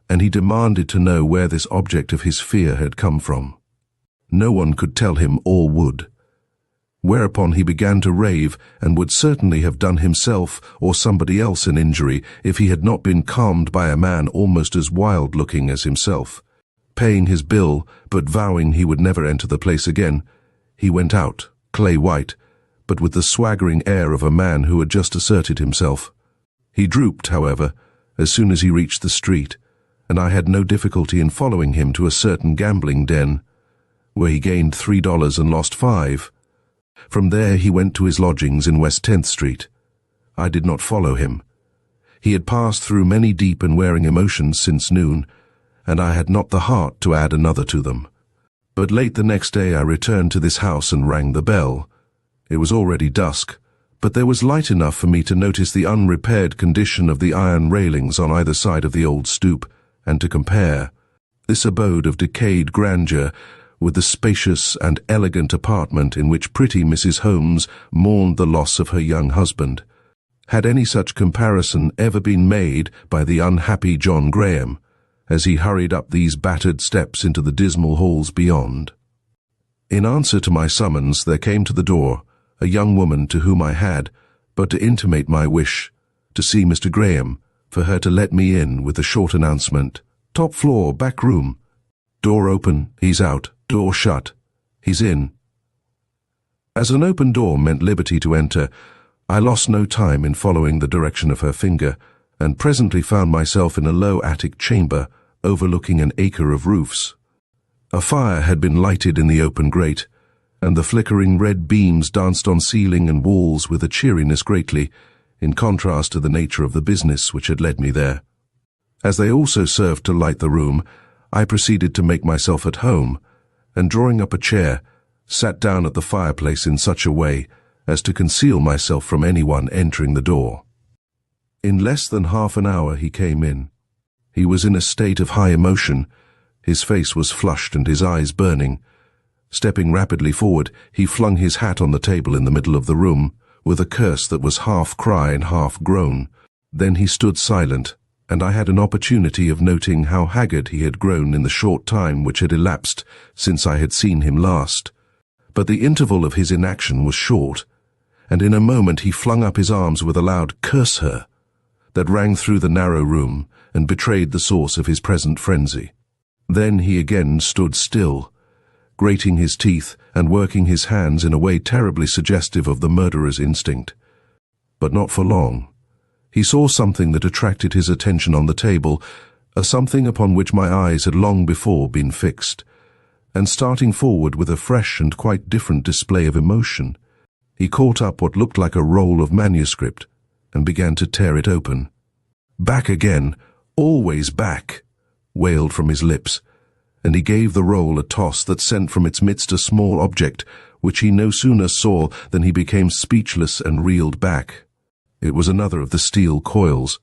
and he demanded to know where this object of his fear had come from. No one could tell him or would. Whereupon he began to rave and would certainly have done himself or somebody else an injury if he had not been calmed by a man almost as wild-looking as himself. Paying his bill, but vowing he would never enter the place again, he went out, clay-white, but with the swaggering air of a man who had just asserted himself. He drooped, however, as soon as he reached the street, and I had no difficulty in following him to a certain gambling den, where he gained $3 and lost $5. From there he went to his lodgings in West 10th Street. I did not follow him. He had passed through many deep and wearing emotions since noon, and I had not the heart to add another to them. But late the next day I returned to this house and rang the bell. It was already dusk, but there was light enough for me to notice the unrepaired condition of the iron railings on either side of the old stoop, and to compare this abode of decayed grandeur with the spacious and elegant apartment in which pretty Mrs. Holmes mourned the loss of her young husband. Had any such comparison ever been made by the unhappy John Graham, as he hurried up these battered steps into the dismal halls beyond? In answer to my summons, there came to the door a young woman to whom I had but to intimate my wish to see Mr. Graham, for her to let me in with the short announcement, "Top floor, back room. Door open, he's out. Door shut, he's in." As an open door meant liberty to enter, I lost no time in following the direction of her finger, and presently found myself in a low attic chamber overlooking an acre of roofs. A fire had been lighted in the open grate, and the flickering red beams danced on ceiling and walls with a cheeriness greatly, in contrast to the nature of the business which had led me there. As they also served to light the room, I proceeded to make myself at home, and drawing up a chair, sat down at the fireplace in such a way as to conceal myself from anyone entering the door. In less than half an hour he came in. He was in a state of high emotion. His face was flushed and his eyes burning. Stepping rapidly forward, he flung his hat on the table in the middle of the room, with a curse that was half cry and half groan. Then he stood silent, and I had an opportunity of noting how haggard he had grown in the short time which had elapsed since I had seen him last. But the interval of his inaction was short, and in a moment he flung up his arms with a loud "Curse her!" that rang through the narrow room and betrayed the source of his present frenzy. Then he again stood still, grating his teeth and working his hands in a way terribly suggestive of the murderer's instinct. But not for long. He saw something that attracted his attention on the table, a something upon which my eyes had long before been fixed, and starting forward with a fresh and quite different display of emotion, he caught up what looked like a roll of manuscript and began to tear it open. "Back again, always back," wailed from his lips, and he gave the roll a toss that sent from its midst a small object, which he no sooner saw than he became speechless and reeled back. It was another of the steel coils.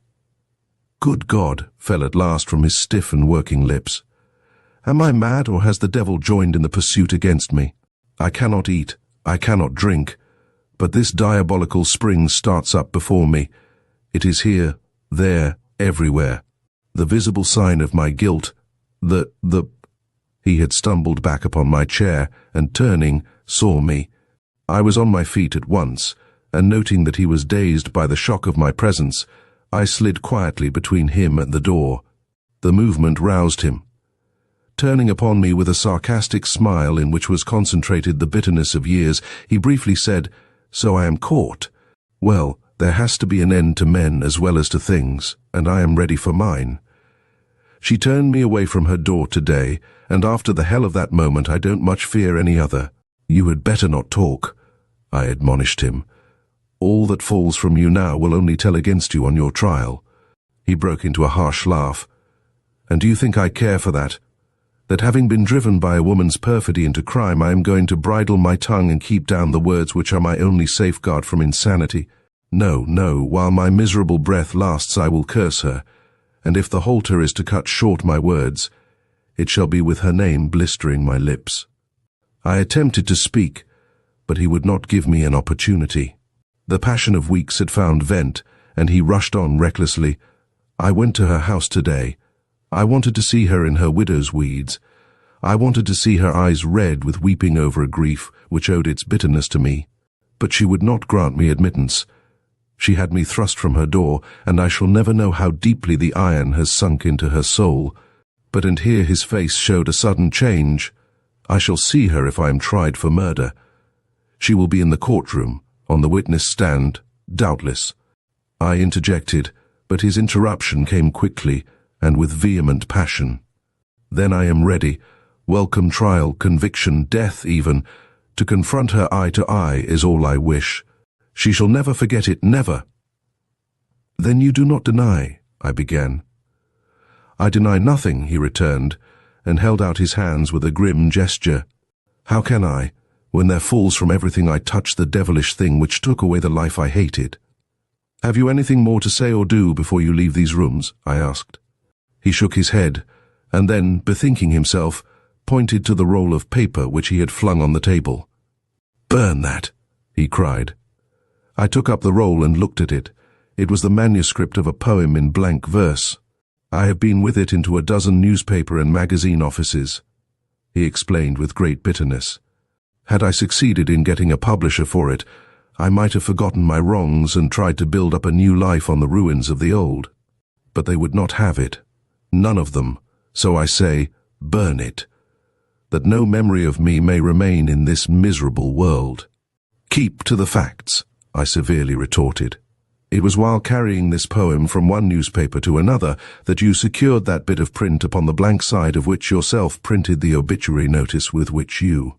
"Good God," fell at last from his stiff and working lips. "Am I mad, or has the devil joined in the pursuit against me? I cannot eat, I cannot drink, but this diabolical spring starts up before me. It is here, there, everywhere. The visible sign of my guilt, the... He had stumbled back upon my chair, and turning, saw me. I was on my feet at once, and noting that he was dazed by the shock of my presence, I slid quietly between him and the door. The movement roused him. Turning upon me with a sarcastic smile in which was concentrated the bitterness of years, he briefly said, "So I am caught. Well, there has to be an end to men as well as to things, and I am ready for mine. She turned me away from her door today, and after the hell of that moment I don't much fear any other. You had better not talk," I admonished him. "All that falls from you now will only tell against you on your trial." He broke into a harsh laugh. "And do you think I care for that? That having been driven by a woman's perfidy into crime, I am going to bridle my tongue and keep down the words which are my only safeguard from insanity? No, no, while my miserable breath lasts I will curse her, and if the halter is to cut short my words, it shall be with her name blistering my lips." I attempted to speak, but he would not give me an opportunity. The passion of weeks had found vent, and he rushed on recklessly. "I went to her house today. I wanted to see her in her widow's weeds. I wanted to see her eyes red with weeping over a grief which owed its bitterness to me. But she would not grant me admittance. She had me thrust from her door, and I shall never know how deeply the iron has sunk into her soul. But and here his face showed a sudden change. I shall see her if I am tried for murder. She will be in the courtroom, on the witness stand, doubtless." I interjected, but his interruption came quickly and with vehement passion. "Then I am ready. Welcome trial, conviction, death even. To confront her eye to eye is all I wish. She shall never forget it, never." "Then you do not deny," I began. "I deny nothing," he returned, and held out his hands with a grim gesture. "How can I, when there falls from everything I touch the devilish thing which took away the life I hated?" "Have you anything more to say or do before you leave these rooms?" I asked. He shook his head, and then, bethinking himself, pointed to the roll of paper which he had flung on the table. "Burn that!" he cried. I took up the roll and looked at it. It was the manuscript of a poem in blank verse. I have been with it into a dozen newspaper and magazine offices, he explained with great bitterness. Had I succeeded in getting a publisher for it, I might have forgotten my wrongs and tried to build up a new life on the ruins of the old. But they would not have it. None of them. So I say, burn it, that no memory of me may remain in this miserable world. Keep to the facts, I severely retorted. It was while carrying this poem from one newspaper to another that you secured that bit of print upon the blank side of which yourself printed the obituary notice with which you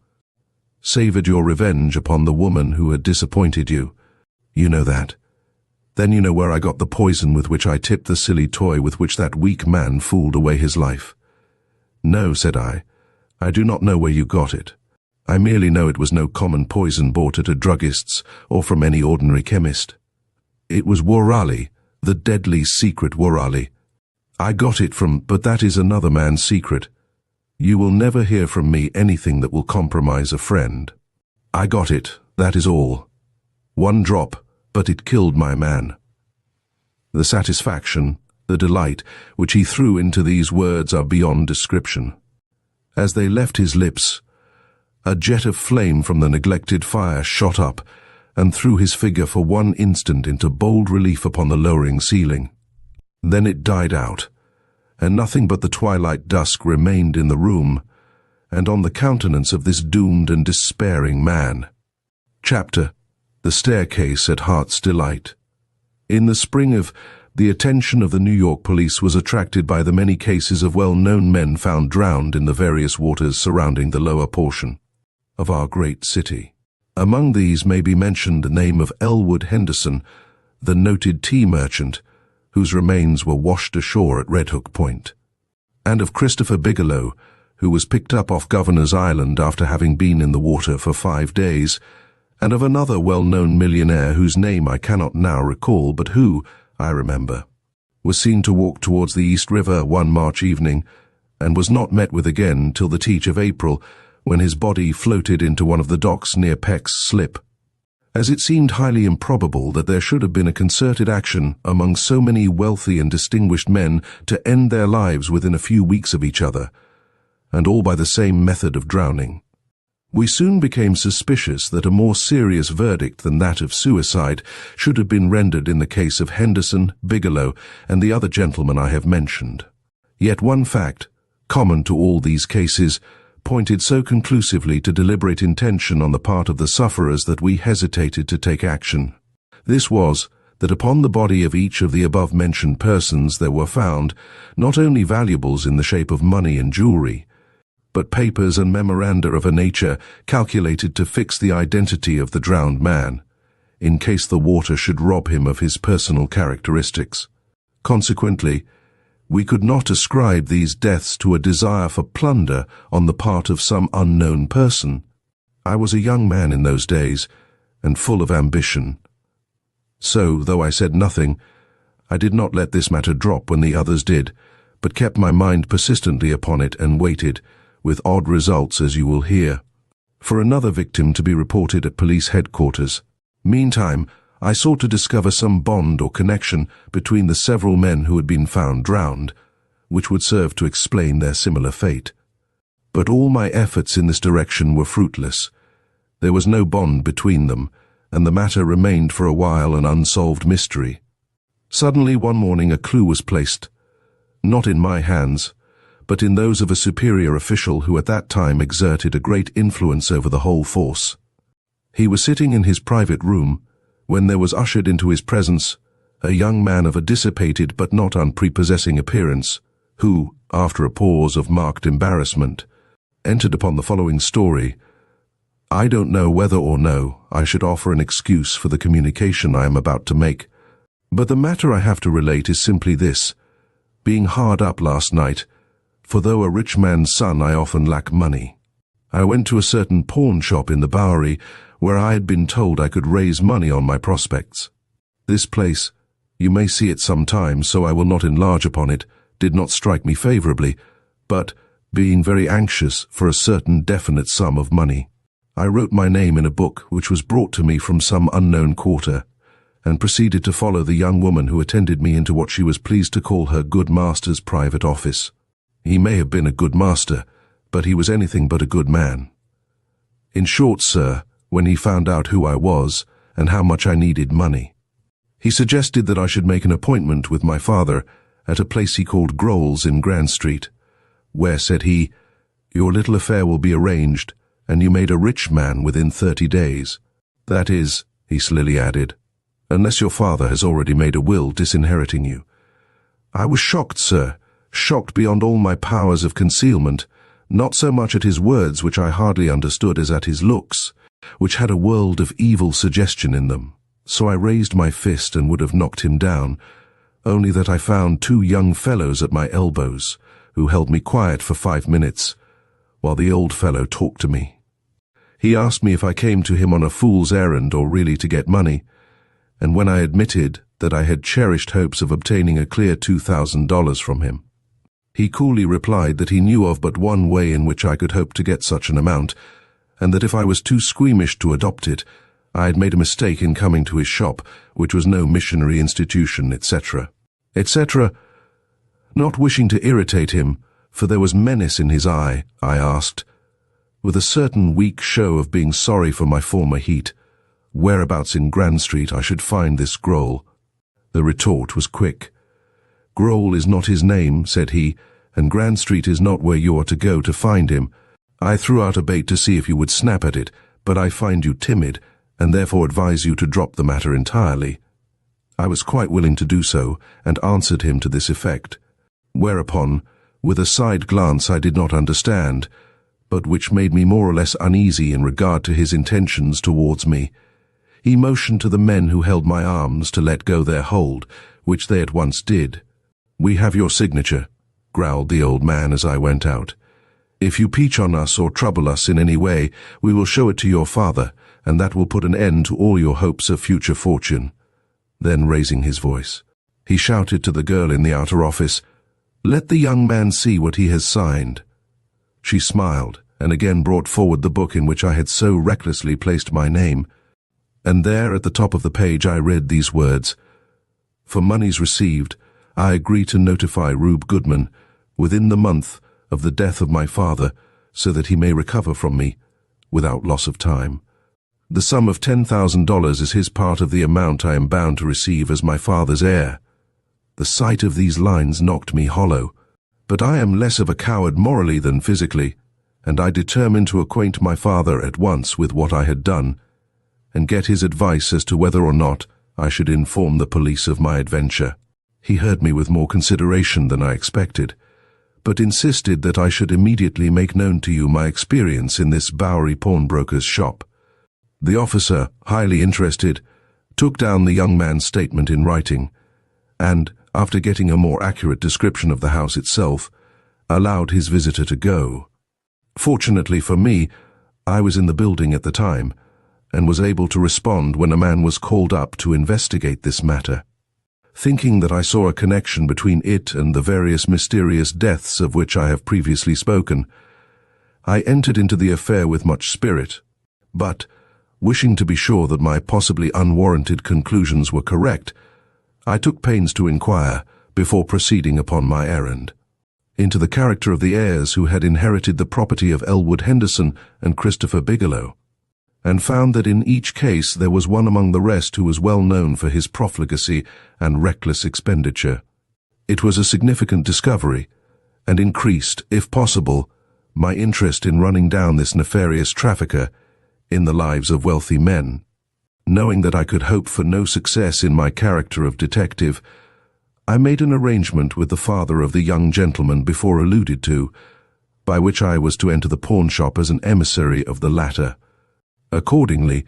savoured your revenge upon the woman who had disappointed you. You know that. Then you know where I got the poison with which I tipped the silly toy with which that weak man fooled away his life. No, said I do not know where you got it. I merely know it was no common poison bought at a druggist's or from any ordinary chemist. It was Whodunit, the deadly secret Whodunit. I got it from, but that is another man's secret. You will never hear from me anything that will compromise a friend. I got it, that is all. One drop, but it killed my man. The satisfaction, the delight, which he threw into these words are beyond description. As they left his lips, a jet of flame from the neglected fire shot up and threw his figure for one instant into bold relief upon the lowering ceiling. Then it died out, and nothing but the twilight dusk remained in the room, and on the countenance of this doomed and despairing man. Chapter: The Staircase at Heart's Delight. In the spring of the attention of the New York police was attracted by the many cases of well-known men found drowned in the various waters surrounding the lower portion of our great city. Among these may be mentioned the name of Elwood Henderson, the noted tea merchant, whose remains were washed ashore at Red Hook Point, and of Christopher Bigelow, who was picked up off Governor's Island after having been in the water for 5 days, and of another well-known millionaire whose name I cannot now recall, but who, I remember, was seen to walk towards the East River one March evening, and was not met with again till the teach of April, when his body floated into one of the docks near Peck's Slip. As it seemed highly improbable that there should have been a concerted action among so many wealthy and distinguished men to end their lives within a few weeks of each other, and all by the same method of drowning, we soon became suspicious that a more serious verdict than that of suicide should have been rendered in the case of Henderson, Bigelow, and the other gentlemen I have mentioned. Yet one fact, common to all these cases, pointed so conclusively to deliberate intention on the part of the sufferers that we hesitated to take action. This was, that upon the body of each of the above-mentioned persons there were found not only valuables in the shape of money and jewelry, but papers and memoranda of a nature calculated to fix the identity of the drowned man, in case the water should rob him of his personal characteristics. Consequently, we could not ascribe these deaths to a desire for plunder on the part of some unknown person. I was a young man in those days, and full of ambition. So, though I said nothing, I did not let this matter drop when the others did, but kept my mind persistently upon it and waited, with odd results as you will hear, for another victim to be reported at police headquarters. Meantime, I sought to discover some bond or connection between the several men who had been found drowned, which would serve to explain their similar fate. But all my efforts in this direction were fruitless. There was no bond between them, and the matter remained for a while an unsolved mystery. Suddenly one morning a clue was placed, not in my hands, but in those of a superior official who at that time exerted a great influence over the whole force. He was sitting in his private room, when there was ushered into his presence a young man of a dissipated but not unprepossessing appearance, who, after a pause of marked embarrassment, entered upon the following story. I don't know whether or no I should offer an excuse for the communication I am about to make, but the matter I have to relate is simply this: being hard up last night, for though a rich man's son I often lack money, I went to a certain pawn shop in the Bowery where I had been told I could raise money on my prospects. This place, you may see it sometime, so I will not enlarge upon it, did not strike me favorably, but, being very anxious for a certain definite sum of money, I wrote my name in a book which was brought to me from some unknown quarter, and proceeded to follow the young woman who attended me into what she was pleased to call her good master's private office. He may have been a good master, but he was anything but a good man. In short, sir, when he found out who I was and how much I needed money, he suggested that I should make an appointment with my father at a place he called Grohl's in Grand Street, where, said he, your little affair will be arranged, and you made a rich man within 30 days. That is, he slily added, unless your father has already made a will disinheriting you. I was shocked, sir, shocked beyond all my powers of concealment, not so much at his words, which I hardly understood, as at his looks, which had a world of evil suggestion in them. So I raised my fist and would have knocked him down, only that I found 2 young fellows at my elbows, who held me quiet for 5 minutes, while the old fellow talked to me. He asked me if I came to him on a fool's errand or really to get money, and when I admitted that I had cherished hopes of obtaining a clear $2,000 from him, he coolly replied that he knew of but one way in which I could hope to get such an amount, and that if I was too squeamish to adopt it, I had made a mistake in coming to his shop, which was no missionary institution, etc., etc. Not wishing to irritate him, for there was menace in his eye, I asked, with a certain weak show of being sorry for my former heat, whereabouts in Grand Street I should find this Grohl. The retort was quick. Grohl is not his name, said he, and Grand Street is not where you are to go to find him. I threw out a bait to see if you would snap at it, but I find you timid, and therefore advise you to drop the matter entirely. I was quite willing to do so, and answered him to this effect, whereupon, with a side glance I did not understand, but which made me more or less uneasy in regard to his intentions towards me, he motioned to the men who held my arms to let go their hold, which they at once did. We have your signature, growled the old man as I went out. If you peach on us or trouble us in any way, we will show it to your father, and that will put an end to all your hopes of future fortune. Then, raising his voice, he shouted to the girl in the outer office, let the young man see what he has signed. She smiled, and again brought forward the book in which I had so recklessly placed my name, and there at the top of the page I read these words, for monies received, I agree to notify Rube Goodman within the month of the death of my father, so that he may recover from me without loss of time. The sum of $10,000 is his part of the amount I am bound to receive as my father's heir. The sight of these lines knocked me hollow, but I am less of a coward morally than physically, and I determined to acquaint my father at once with what I had done, and get his advice as to whether or not I should inform the police of my adventure. He heard me with more consideration than I expected, but insisted that I should immediately make known to you my experience in this Bowery pawnbroker's shop. The officer, highly interested, took down the young man's statement in writing, and, after getting a more accurate description of the house itself, allowed his visitor to go. Fortunately for me, I was in the building at the time, and was able to respond when a man was called up to investigate this matter. Thinking that I saw a connection between it and the various mysterious deaths of which I have previously spoken, I entered into the affair with much spirit, but, wishing to be sure that my possibly unwarranted conclusions were correct, I took pains to inquire, before proceeding upon my errand, into the character of the heirs who had inherited the property of Elwood Henderson and Christopher Bigelow, and found that in each case there was one among the rest who was well known for his profligacy and reckless expenditure. It was a significant discovery, and increased, if possible, my interest in running down this nefarious trafficker in the lives of wealthy men. Knowing that I could hope for no success in my character of detective, I made an arrangement with the father of the young gentleman before alluded to, by which I was to enter the pawn shop as an emissary of the latter. Accordingly,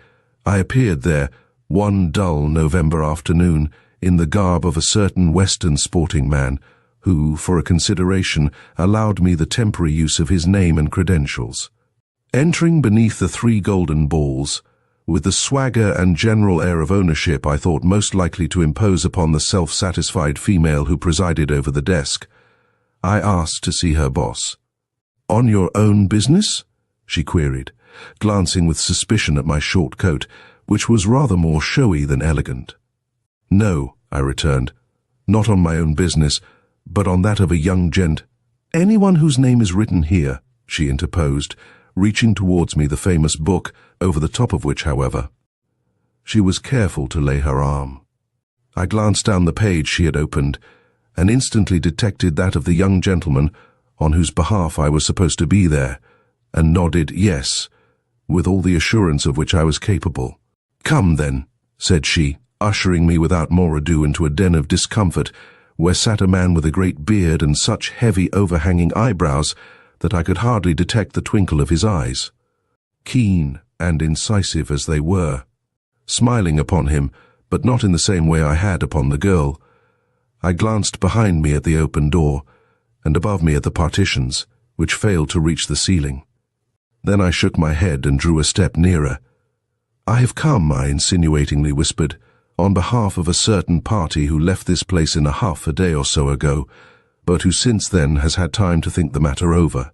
I appeared there one dull November afternoon in the garb of a certain Western sporting man, who, for a consideration, allowed me the temporary use of his name and credentials. Entering beneath the 3 golden balls, with the swagger and general air of ownership I thought most likely to impose upon the self-satisfied female who presided over the desk, I asked to see her boss. "On your own business?" she queried, glancing with suspicion at my short coat, which was rather more showy than elegant. "No," I returned, "not on my own business, but on that of a young gent." "Anyone whose name is written here," she interposed, reaching towards me the famous book, over the top of which, however, she was careful to lay her arm. I glanced down the page she had opened, and instantly detected that of the young gentleman on whose behalf I was supposed to be there, and nodded yes, with all the assurance of which I was capable. "Come, then," said she, ushering me without more ado into a den of discomfort, where sat a man with a great beard and such heavy overhanging eyebrows that I could hardly detect the twinkle of his eyes, keen and incisive as they were. Smiling upon him, but not in the same way I had upon the girl, I glanced behind me at the open door, and above me at the partitions, which failed to reach the ceiling. Then I shook my head and drew a step nearer. "I have come," I insinuatingly whispered, "on behalf of a certain party who left this place in a huff a day or so ago, but who since then has had time to think the matter over,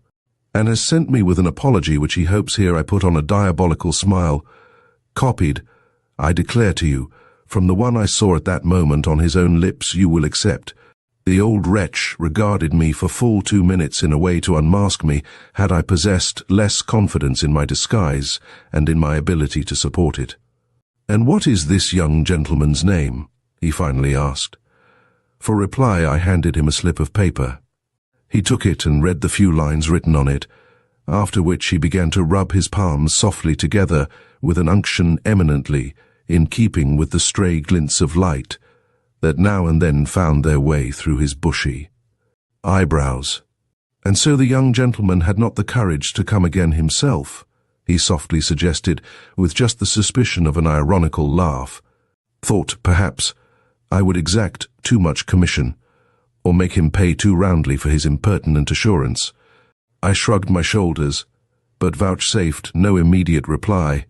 and has sent me with an apology which he hopes," here I put on a diabolical smile, "copied, I declare to you, from the one I saw at that moment on his own lips, you will accept. The old wretch regarded me for full 2 minutes in a way to unmask me, had I possessed less confidence in my disguise and in my ability to support it." "And what is this young gentleman's name?" he finally asked. For reply I handed him a slip of paper. He took it and read the few lines written on it, after which he began to rub his palms softly together with an unction eminently in keeping with the stray glints of light that now and then found their way through his bushy eyebrows. "And so the young gentleman had not the courage to come again himself," he softly suggested, with just the suspicion of an ironical laugh. "Thought, perhaps, I would exact too much commission, or make him pay too roundly for his impertinent assurance." I shrugged my shoulders, but vouchsafed no immediate reply,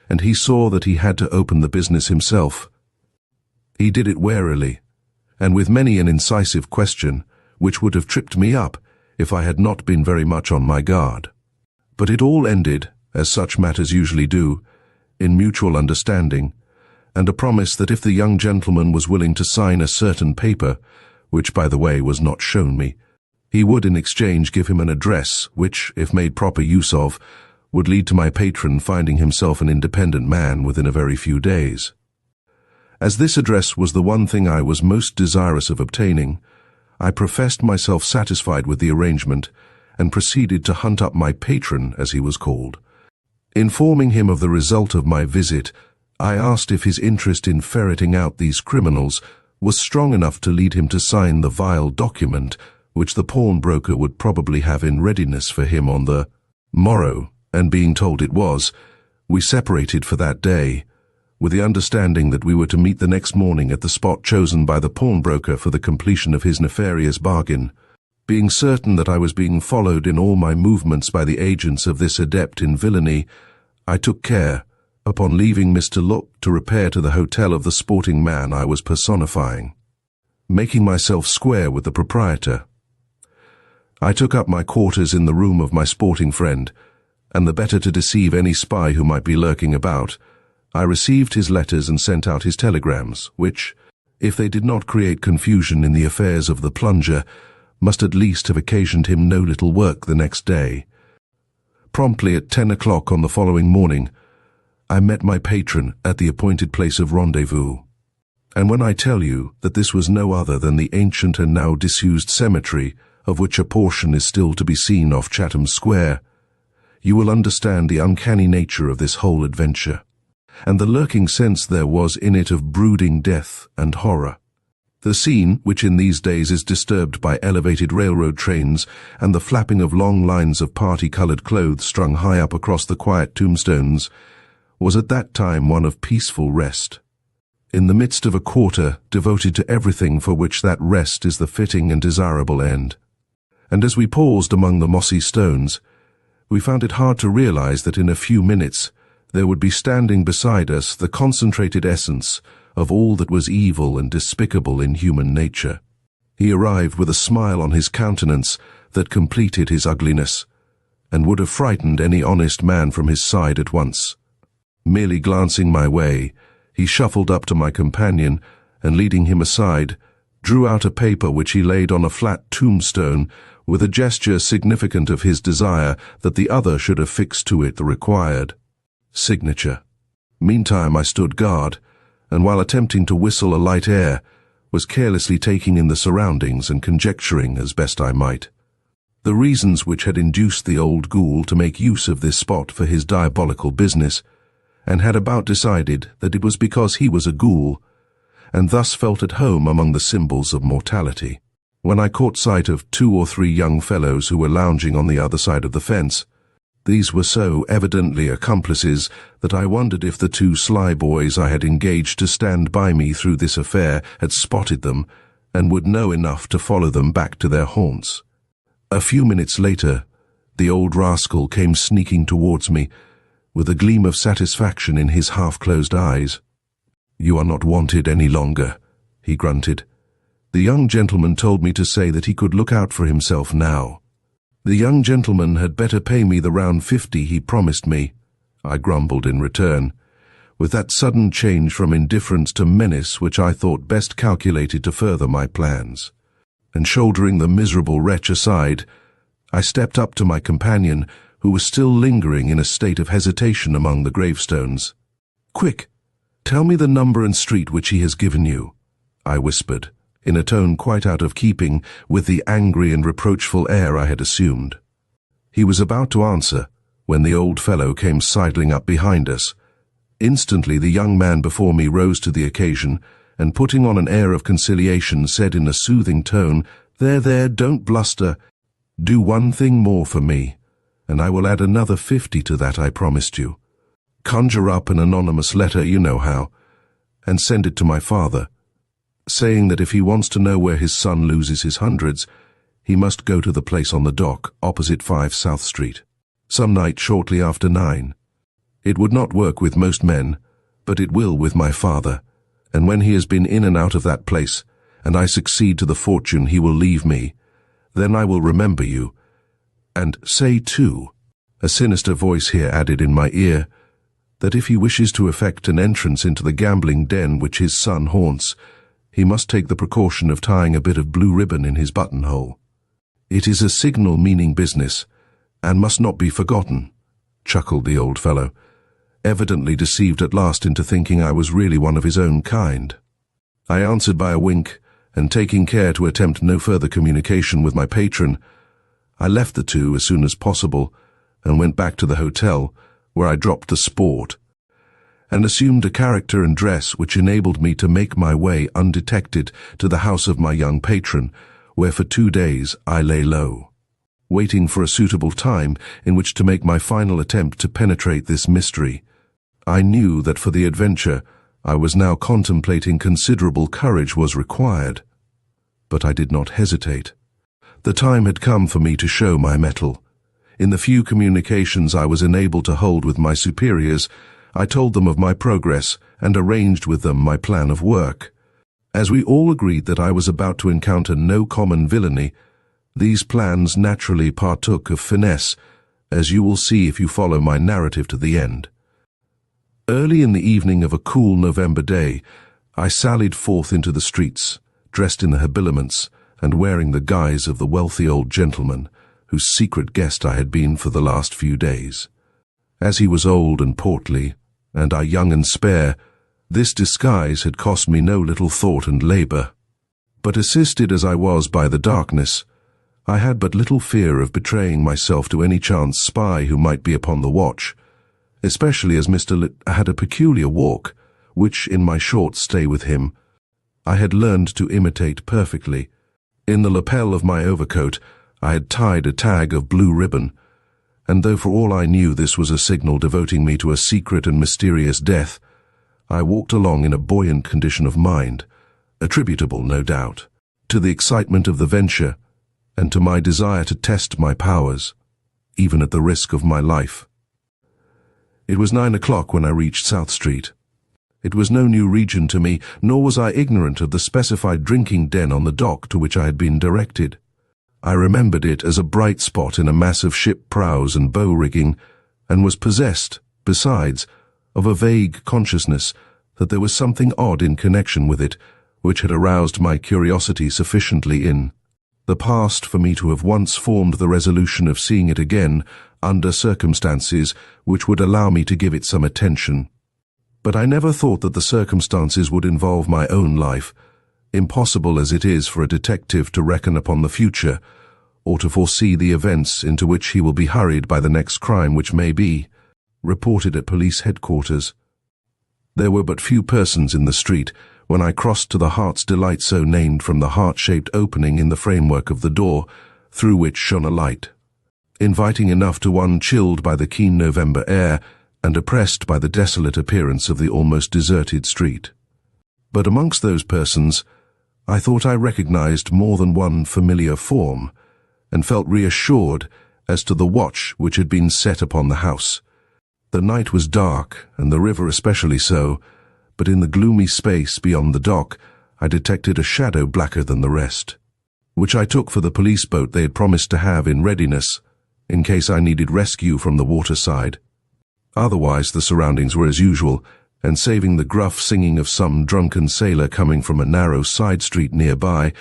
and he saw that he had to open the business himself. He did it warily, and with many an incisive question, which would have tripped me up if I had not been very much on my guard. But it all ended, as such matters usually do, in mutual understanding, and a promise that if the young gentleman was willing to sign a certain paper, which by the way was not shown me, he would in exchange give him an address which, if made proper use of, would lead to my patron finding himself an independent man within a very few days. As this address was the one thing I was most desirous of obtaining, I professed myself satisfied with the arrangement, and proceeded to hunt up my patron, as he was called. Informing him of the result of my visit, I asked if his interest in ferreting out these criminals was strong enough to lead him to sign the vile document which the pawnbroker would probably have in readiness for him on the morrow, and being told it was, we separated for that day, with the understanding that we were to meet the next morning at the spot chosen by the pawnbroker for the completion of his nefarious bargain. Being certain that I was being followed in all my movements by the agents of this adept in villainy, I took care, upon leaving Mr. Look, to repair to the hotel of the sporting man I was personifying, making myself square with the proprietor. I took up my quarters in the room of my sporting friend, and the better to deceive any spy who might be lurking about, I received his letters and sent out his telegrams, which, if they did not create confusion in the affairs of the plunger, must at least have occasioned him no little work the next day. Promptly at 10 o'clock on the following morning, I met my patron at the appointed place of rendezvous. And when I tell you that this was no other than the ancient and now disused cemetery, of which a portion is still to be seen off Chatham Square, you will understand the uncanny nature of this whole adventure, and the lurking sense there was in it of brooding death and horror. The scene, which in these days is disturbed by elevated railroad trains and the flapping of long lines of party-colored clothes strung high up across the quiet tombstones, was at that time one of peaceful rest, in the midst of a quarter devoted to everything for which that rest is the fitting and desirable end. And as we paused among the mossy stones, we found it hard to realize that in a few minutes there would be standing beside us the concentrated essence of all that was evil and despicable in human nature. He arrived with a smile on his countenance that completed his ugliness, and would have frightened any honest man from his side at once. Merely glancing my way, he shuffled up to my companion and leading him aside, drew out a paper which he laid on a flat tombstone with a gesture significant of his desire that the other should affix to it the required signature. Meantime I stood guard, and while attempting to whistle a light air, was carelessly taking in the surroundings and conjecturing as best I might the reasons which had induced the old ghoul to make use of this spot for his diabolical business, and had about decided that it was because he was a ghoul, and thus felt at home among the symbols of mortality. When I caught sight of 2 or 3 young fellows who were lounging on the other side of the fence, these were so evidently accomplices that I wondered if the 2 sly boys I had engaged to stand by me through this affair had spotted them and would know enough to follow them back to their haunts. A few minutes later, the old rascal came sneaking towards me, with a gleam of satisfaction in his half-closed eyes. "You are not wanted any longer," he grunted. "The young gentleman told me to say that he could look out for himself now." "The young gentleman had better pay me the round 50 he promised me," I grumbled in return, with that sudden change from indifference to menace which I thought best calculated to further my plans. And shouldering the miserable wretch aside, I stepped up to my companion, who was still lingering in a state of hesitation among the gravestones. "Quick, tell me the number and street which he has given you," I whispered, in a tone quite out of keeping with the angry and reproachful air I had assumed. He was about to answer when the old fellow came sidling up behind us. Instantly the young man before me rose to the occasion, and putting on an air of conciliation said in a soothing tone, There, don't bluster. Do one thing more for me, and I will add another 50 to that I promised you. Conjure up an anonymous letter, you know how, and send it to my father, saying that if he wants to know where his son loses his hundreds, he must go to the place on the dock opposite 5 South Street, some night shortly after 9. It would not work with most men, but it will with my father, and when he has been in and out of that place, and I succeed to the fortune he will leave me, then I will remember you. And say, too," a sinister voice here added in my ear, "that if he wishes to effect an entrance into the gambling den which his son haunts, he must take the precaution of tying a bit of blue ribbon in his buttonhole. It is a signal-meaning business, and must not be forgotten," chuckled the old fellow, evidently deceived at last into thinking I was really one of his own kind. I answered by a wink, and taking care to attempt no further communication with my patron, I left the 2 as soon as possible and went back to the hotel, where I dropped the sport, and assumed a character and dress which enabled me to make my way undetected to the house of my young patron, where for 2 days I lay low, waiting for a suitable time in which to make my final attempt to penetrate this mystery. I knew that for the adventure I was now contemplating considerable courage was required, but I did not hesitate. The time had come for me to show my mettle. In the few communications I was enabled to hold with my superiors, I told them of my progress and arranged with them my plan of work. As we all agreed that I was about to encounter no common villainy, these plans naturally partook of finesse, as you will see if you follow my narrative to the end. Early in the evening of a cool November day, I sallied forth into the streets, dressed in the habiliments and wearing the guise of the wealthy old gentleman whose secret guest I had been for the last few days. As he was old and portly, and I young and spare, this disguise had cost me no little thought and labor. But assisted as I was by the darkness, I had but little fear of betraying myself to any chance spy who might be upon the watch, especially as Mr. Litt had a peculiar walk, which, in my short stay with him, I had learned to imitate perfectly. In the lapel of my overcoat I had tied a tag of blue ribbon, and though for all I knew this was a signal devoting me to a secret and mysterious death, I walked along in a buoyant condition of mind, attributable, no doubt, to the excitement of the venture and to my desire to test my powers, even at the risk of my life. It was 9 o'clock when I reached South Street. It was no new region to me, nor was I ignorant of the specified drinking den on the dock to which I had been directed. I remembered it as a bright spot in a mass of ship prows and bow rigging, and was possessed, besides, of a vague consciousness that there was something odd in connection with it, which had aroused my curiosity sufficiently in the past for me to have once formed the resolution of seeing it again under circumstances which would allow me to give it some attention. But I never thought that the circumstances would involve my own life, impossible as it is for a detective to reckon upon the future, or to foresee the events into which he will be hurried by the next crime which may be reported at police headquarters. There were but few persons in the street when I crossed to the Heart's Delight, so named from the heart-shaped opening in the framework of the door, through which shone a light, inviting enough to one chilled by the keen November air and oppressed by the desolate appearance of the almost deserted street. But amongst those persons, I thought I recognized more than one familiar form, and felt reassured as to the watch which had been set upon the house. The night was dark, and the river especially so, but in the gloomy space beyond the dock I detected a shadow blacker than the rest, which I took for the police boat they had promised to have in readiness in case I needed rescue from the waterside. Otherwise the surroundings were as usual, and saving the gruff singing of some drunken sailor coming from a narrow side street nearby,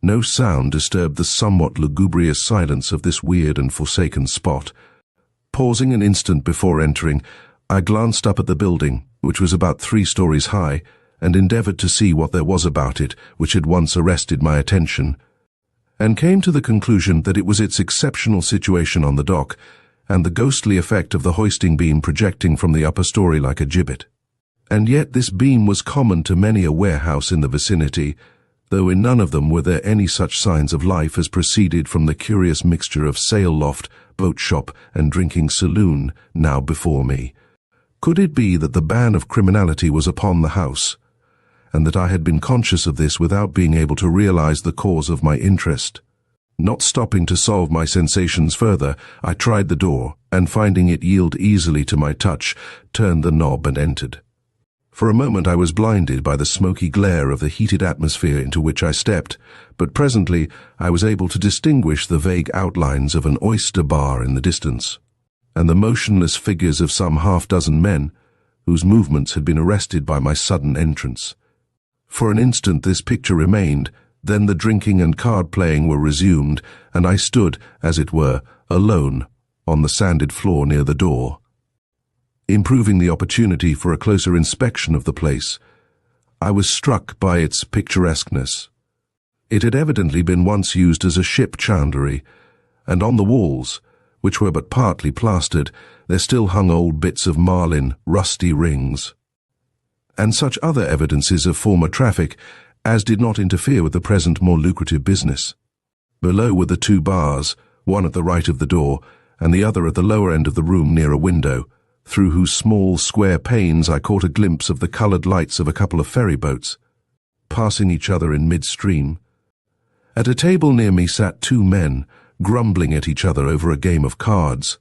no sound disturbed the somewhat lugubrious silence of this weird and forsaken spot. Pausing an instant before entering, I glanced up at the building, which was about 3 stories high, and endeavored to see what there was about it which had once arrested my attention, and came to the conclusion that it was its exceptional situation on the dock, and the ghostly effect of the hoisting beam projecting from the upper story like a gibbet. And yet this beam was common to many a warehouse in the vicinity, though in none of them were there any such signs of life as proceeded from the curious mixture of sail loft, boat shop, and drinking saloon now before me. Could it be that the ban of criminality was upon the house, and that I had been conscious of this without being able to realize the cause of my interest? Not stopping to solve my sensations further, I tried the door, and finding it yield easily to my touch, turned the knob and entered. For a moment I was blinded by the smoky glare of the heated atmosphere into which I stepped, but presently I was able to distinguish the vague outlines of an oyster bar in the distance, and the motionless figures of some half-dozen men, whose movements had been arrested by my sudden entrance. For an instant this picture remained, then the drinking and card-playing were resumed, and I stood, as it were, alone, on the sanded floor near the door. Improving the opportunity for a closer inspection of the place, I was struck by its picturesqueness. It had evidently been once used as a ship chandlery, and on the walls, which were but partly plastered, there still hung old bits of marlin, rusty rings, and such other evidences of former traffic as did not interfere with the present more lucrative business. Below were the 2 bars, one at the right of the door, and the other at the lower end of the room near a window, through whose small square panes I caught a glimpse of the coloured lights of a couple of ferry boats, passing each other in midstream. At a table near me sat 2 men, grumbling at each other over a game of cards.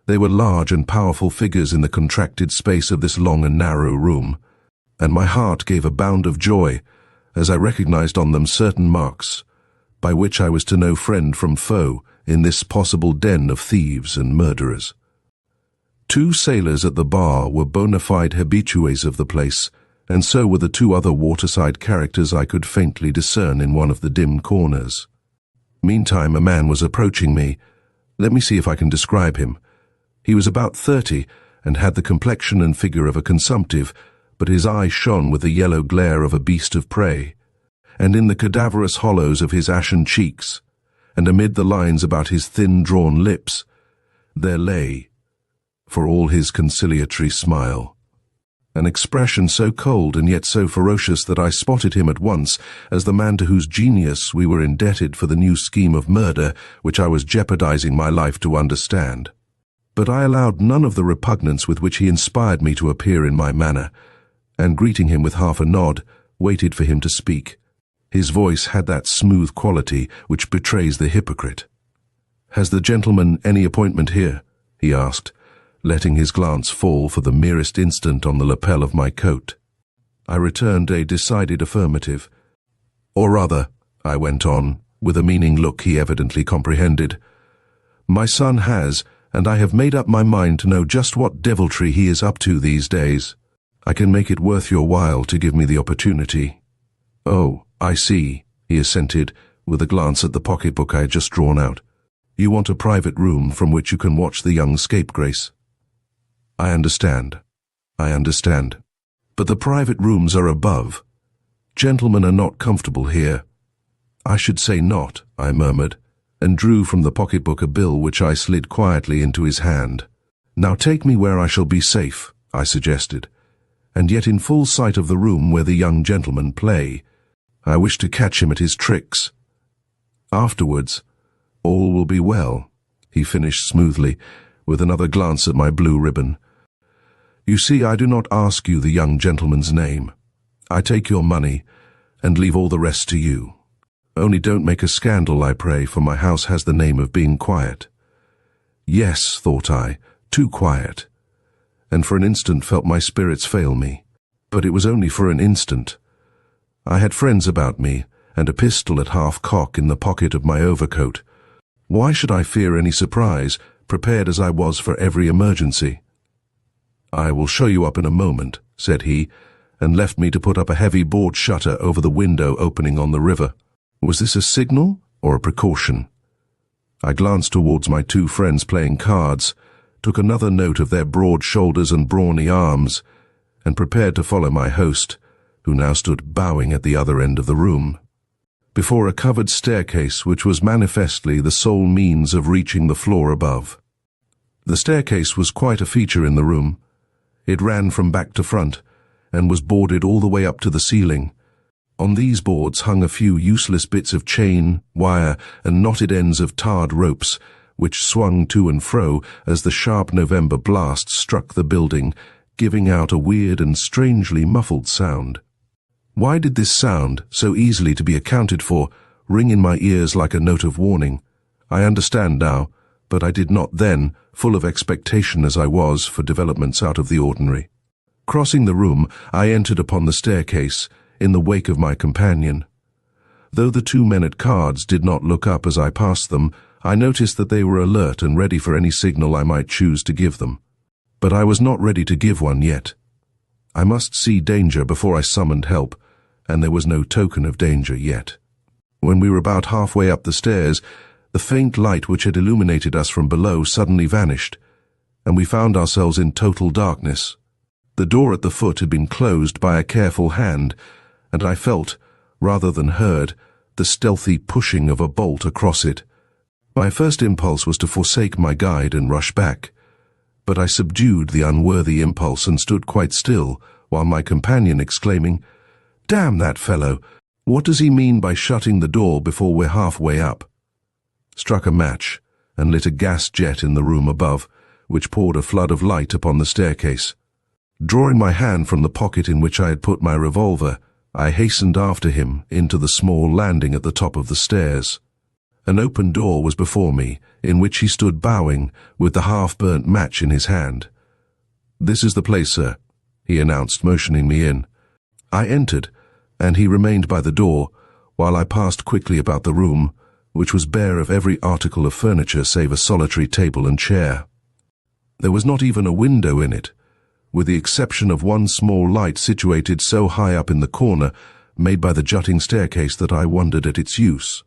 They were large and powerful figures in the contracted space of this long and narrow room, and my heart gave a bound of joy as I recognized on them certain marks, by which I was to know friend from foe in this possible den of thieves and murderers. 2 sailors at the bar were bona fide habitués of the place, and so were the 2 other waterside characters I could faintly discern in one of the dim corners. Meantime a man was approaching me. Let me see if I can describe him. He was about 30, and had the complexion and figure of a consumptive, but his eye shone with the yellow glare of a beast of prey, and in the cadaverous hollows of his ashen cheeks, and amid the lines about his thin-drawn lips, there lay, for all his conciliatory smile, an expression so cold and yet so ferocious that I spotted him at once as the man to whose genius we were indebted for the new scheme of murder which I was jeopardizing my life to understand. But I allowed none of the repugnance with which he inspired me to appear in my manner, and greeting him with half a nod, waited for him to speak. His voice had that smooth quality which betrays the hypocrite. "Has the gentleman any appointment here?" he asked, letting his glance fall for the merest instant on the lapel of my coat. I returned a decided affirmative. "Or rather," I went on, with a meaning look he evidently comprehended, "my son has, and I have made up my mind to know just what deviltry he is up to these days. I can make it worth your while to give me the opportunity." "Oh, I see," he assented, with a glance at the pocketbook I had just drawn out. "You want a private room from which you can watch the young scapegrace." I understand. But the private rooms are above. Gentlemen are not comfortable here." "I should say not," I murmured, and drew from the pocketbook a bill which I slid quietly into his hand. "Now take me where I shall be safe," I suggested, "and yet in full sight of the room where the young gentlemen play. I wish to catch him at his tricks. Afterwards, all will be well," he finished smoothly, with another glance at my blue ribbon. "You see, I do not ask you the young gentleman's name. I take your money and leave all the rest to you. Only don't make a scandal, I pray, for my house has the name of being quiet." Yes, thought I, too quiet, and for an instant felt my spirits fail me. But it was only for an instant. I had friends about me, and a pistol at half-cock in the pocket of my overcoat. Why should I fear any surprise, prepared as I was for every emergency? "I will show you up in a moment," said he, and left me to put up a heavy board shutter over the window opening on the river. Was this a signal or a precaution? I glanced towards my two friends playing cards, took another note of their broad shoulders and brawny arms, and prepared to follow my host, who now stood bowing at the other end of the room, before a covered staircase which was manifestly the sole means of reaching the floor above. The staircase was quite a feature in the room. It ran from back to front, and was boarded all the way up to the ceiling. On these boards hung a few useless bits of chain, wire, and knotted ends of tarred ropes, which swung to and fro as the sharp November blast struck the building, giving out a weird and strangely muffled sound. Why did this sound, so easily to be accounted for, ring in my ears like a note of warning? I understand now, but I did not then, full of expectation as I was for developments out of the ordinary. Crossing the room, I entered upon the staircase, in the wake of my companion. Though the two men at cards did not look up as I passed them, I noticed that they were alert and ready for any signal I might choose to give them. But I was not ready to give one yet. I must see danger before I summoned help, and there was no token of danger yet. When we were about halfway up the stairs, the faint light which had illuminated us from below suddenly vanished, and we found ourselves in total darkness. The door at the foot had been closed by a careful hand, and I felt, rather than heard, the stealthy pushing of a bolt across it. My first impulse was to forsake my guide and rush back, but I subdued the unworthy impulse and stood quite still, while my companion exclaiming, "Damn that fellow! What does he mean by shutting the door before we're halfway up?" struck a match and lit a gas jet in the room above, which poured a flood of light upon the staircase. Drawing my hand from the pocket in which I had put my revolver, I hastened after him into the small landing at the top of the stairs. An open door was before me, in which he stood bowing, with the half-burnt match in his hand. "This is the place, sir," he announced, motioning me in. I entered, and he remained by the door, while I passed quickly about the room, which was bare of every article of furniture save a solitary table and chair. There was not even a window in it, with the exception of one small light situated so high up in the corner, made by the jutting staircase, that I wondered at its use,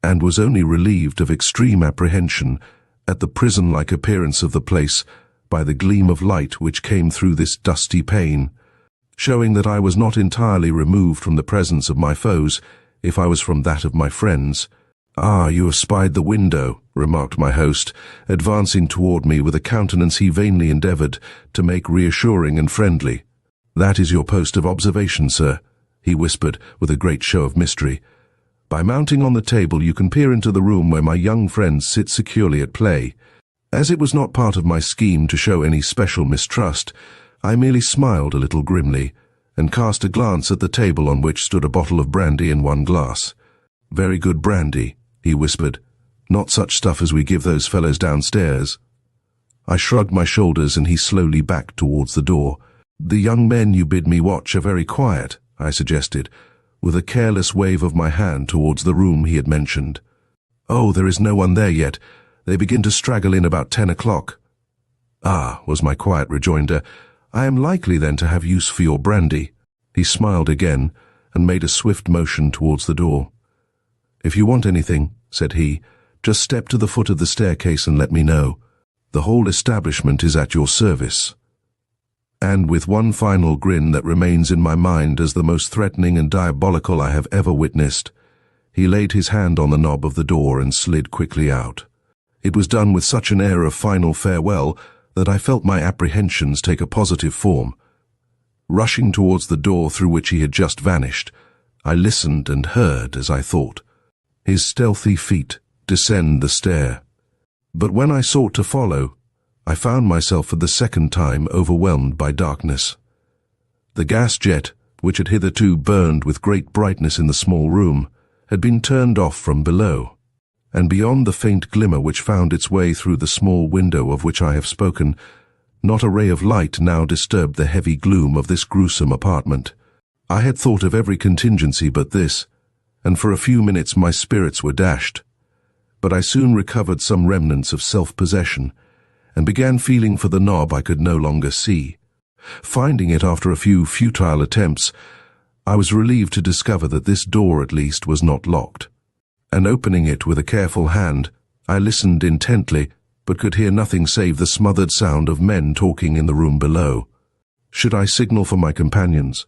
and was only relieved of extreme apprehension at the prison-like appearance of the place by the gleam of light which came through this dusty pane, showing that I was not entirely removed from the presence of my foes, if I was from that of my friends. "Ah, you have spied the window," remarked my host, advancing toward me with a countenance he vainly endeavored to make reassuring and friendly. "That is your post of observation, sir," he whispered with a great show of mystery. "By mounting on the table you can peer into the room where my young friends sit securely at play." As it was not part of my scheme to show any special mistrust, I merely smiled a little grimly, and cast a glance at the table on which stood a bottle of brandy in one glass. "Very good brandy," he whispered. "Not such stuff as we give those fellows downstairs." I shrugged my shoulders, and he slowly backed towards the door. "The young men you bid me watch are very quiet," I suggested, with a careless wave of my hand towards the room he had mentioned. "Oh, there is no one there yet. They begin to straggle in about 10 o'clock. "Ah," was my quiet rejoinder, "I am likely then to have use for your brandy." He smiled again, and made a swift motion towards the door. "If you want anything," said he, "just step to the foot of the staircase and let me know. The whole establishment is at your service." And with one final grin that remains in my mind as the most threatening and diabolical I have ever witnessed, he laid his hand on the knob of the door and slid quickly out. It was done with such an air of final farewell that I felt my apprehensions take a positive form. Rushing towards the door through which he had just vanished, I listened and heard, as I thought, his stealthy feet descend the stair. But when I sought to follow, I found myself for the second time overwhelmed by darkness. The gas jet, which had hitherto burned with great brightness in the small room, had been turned off from below, and beyond the faint glimmer which found its way through the small window of which I have spoken, not a ray of light now disturbed the heavy gloom of this gruesome apartment. I had thought of every contingency but this, and for a few minutes my spirits were dashed. But I soon recovered some remnants of self-possession, and began feeling for the knob I could no longer see. Finding it after a few futile attempts, I was relieved to discover that this door at least was not locked, and opening it with a careful hand, I listened intently, but could hear nothing save the smothered sound of men talking in the room below. Should I signal for my companions?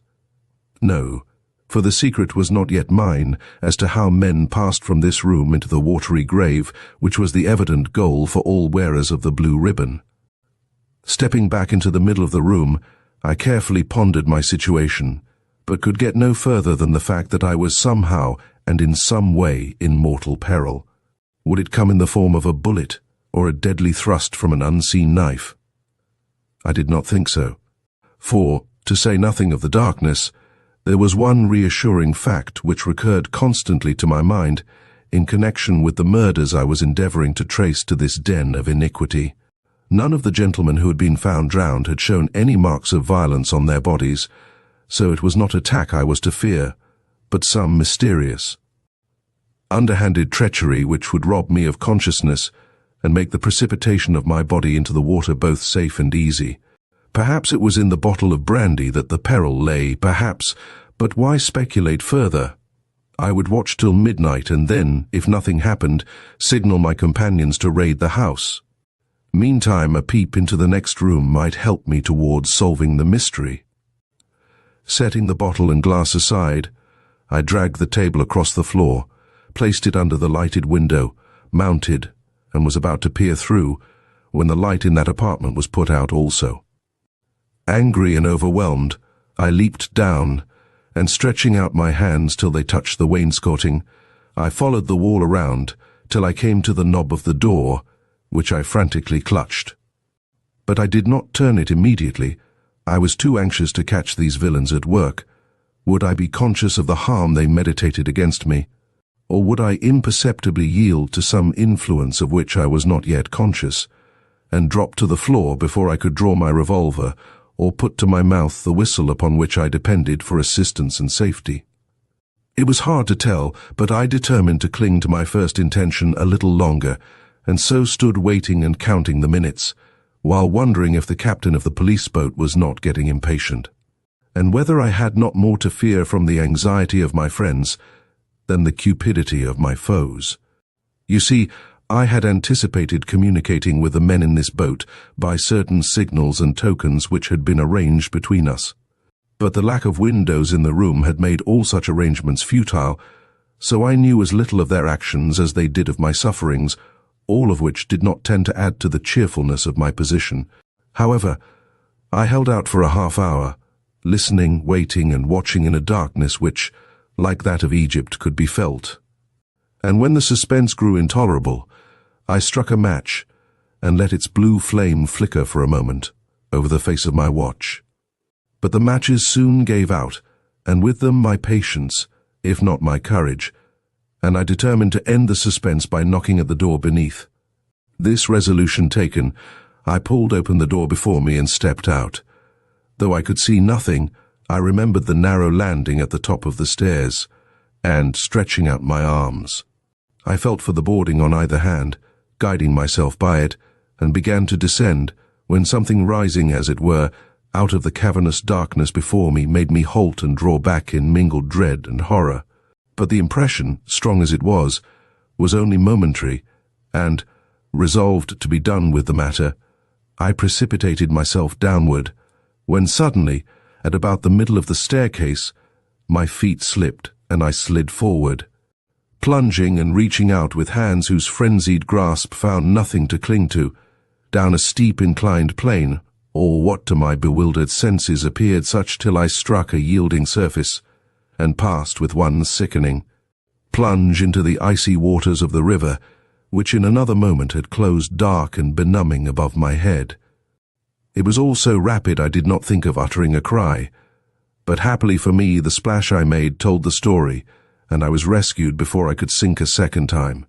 No, for the secret was not yet mine as to how men passed from this room into the watery grave which was the evident goal for all wearers of the blue ribbon. Stepping back into the middle of the room, I carefully pondered my situation, but could get no further than the fact that I was somehow and in some way in mortal peril. Would it come in the form of a bullet or a deadly thrust from an unseen knife? I did not think so, for, to say nothing of the darkness, there was one reassuring fact which recurred constantly to my mind in connection with the murders I was endeavoring to trace to this den of iniquity. None of the gentlemen who had been found drowned had shown any marks of violence on their bodies, so it was not attack I was to fear, but some mysterious, underhanded treachery which would rob me of consciousness and make the precipitation of my body into the water both safe and easy. Perhaps it was in the bottle of brandy that the peril lay, perhaps, but why speculate further? I would watch till midnight and then, if nothing happened, signal my companions to raid the house. Meantime, a peep into the next room might help me towards solving the mystery. Setting the bottle and glass aside, I dragged the table across the floor, placed it under the lighted window, mounted, and was about to peer through, when the light in that apartment was put out also. Angry and overwhelmed, I leaped down, and stretching out my hands till they touched the wainscoting, I followed the wall around till I came to the knob of the door, which I frantically clutched. But I did not turn it immediately. I was too anxious to catch these villains at work. Would I be conscious of the harm they meditated against me, or would I imperceptibly yield to some influence of which I was not yet conscious, and drop to the floor before I could draw my revolver, or put to my mouth the whistle upon which I depended for assistance and safety? It was hard to tell, but I determined to cling to my first intention a little longer, and so stood waiting and counting the minutes, while wondering if the captain of the police boat was not getting impatient, and whether I had not more to fear from the anxiety of my friends than the cupidity of my foes. You see, I had anticipated communicating with the men in this boat by certain signals and tokens which had been arranged between us. But the lack of windows in the room had made all such arrangements futile, so I knew as little of their actions as they did of my sufferings, all of which did not tend to add to the cheerfulness of my position. However, I held out for a half-hour, listening, waiting, and watching in a darkness which, like that of Egypt, could be felt. And when the suspense grew intolerable, I struck a match and let its blue flame flicker for a moment over the face of my watch. But the matches soon gave out, and with them my patience, if not my courage, and I determined to end the suspense by knocking at the door beneath. This resolution taken, I pulled open the door before me and stepped out. Though I could see nothing, I remembered the narrow landing at the top of the stairs, and, stretching out my arms, I felt for the boarding on either hand, guiding myself by it, and began to descend, when something rising, as it were, out of the cavernous darkness before me made me halt and draw back in mingled dread and horror. But the impression, strong as it was only momentary, and, resolved to be done with the matter, I precipitated myself downward, when suddenly, at about the middle of the staircase, my feet slipped and I slid forward. Plunging and reaching out with hands whose frenzied grasp found nothing to cling to, down a steep inclined plane, or what to my bewildered senses appeared such till I struck a yielding surface, and passed with one sickening plunge into the icy waters of the river, which in another moment had closed dark and benumbing above my head. It was all so rapid I did not think of uttering a cry, but happily for me the splash I made told the story, and I was rescued before I could sink a second time.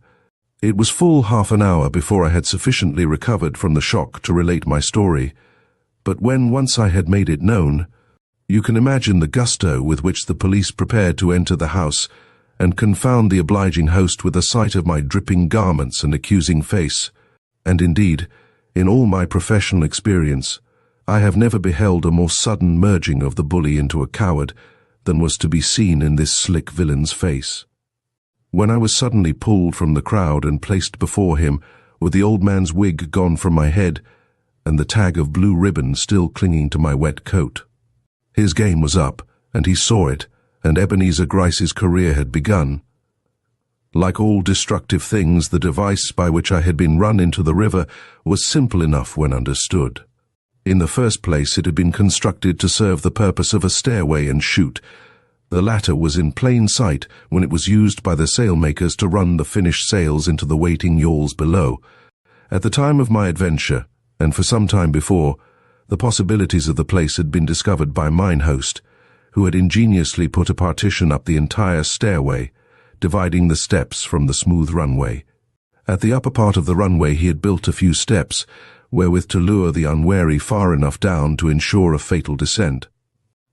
It was full half an hour before I had sufficiently recovered from the shock to relate my story, but when once I had made it known, you can imagine the gusto with which the police prepared to enter the house and confound the obliging host with a sight of my dripping garments and accusing face. And indeed, in all my professional experience, I have never beheld a more sudden merging of the bully into a coward than was to be seen in this slick villain's face. When I was suddenly pulled from the crowd and placed before him, with the old man's wig gone from my head, and the tag of blue ribbon still clinging to my wet coat. His game was up, and he saw it, and Ebenezer Gryce's career had begun. Like all destructive things, the device by which I had been run into the river was simple enough when understood. In the first place, it had been constructed to serve the purpose of a stairway and chute. The latter was in plain sight when it was used by the sailmakers to run the finished sails into the waiting yawls below. At the time of my adventure, and for some time before, the possibilities of the place had been discovered by mine host, who had ingeniously put a partition up the entire stairway, dividing the steps from the smooth runway. At the upper part of the runway he had built a few steps, wherewith to lure the unwary far enough down to ensure a fatal descent.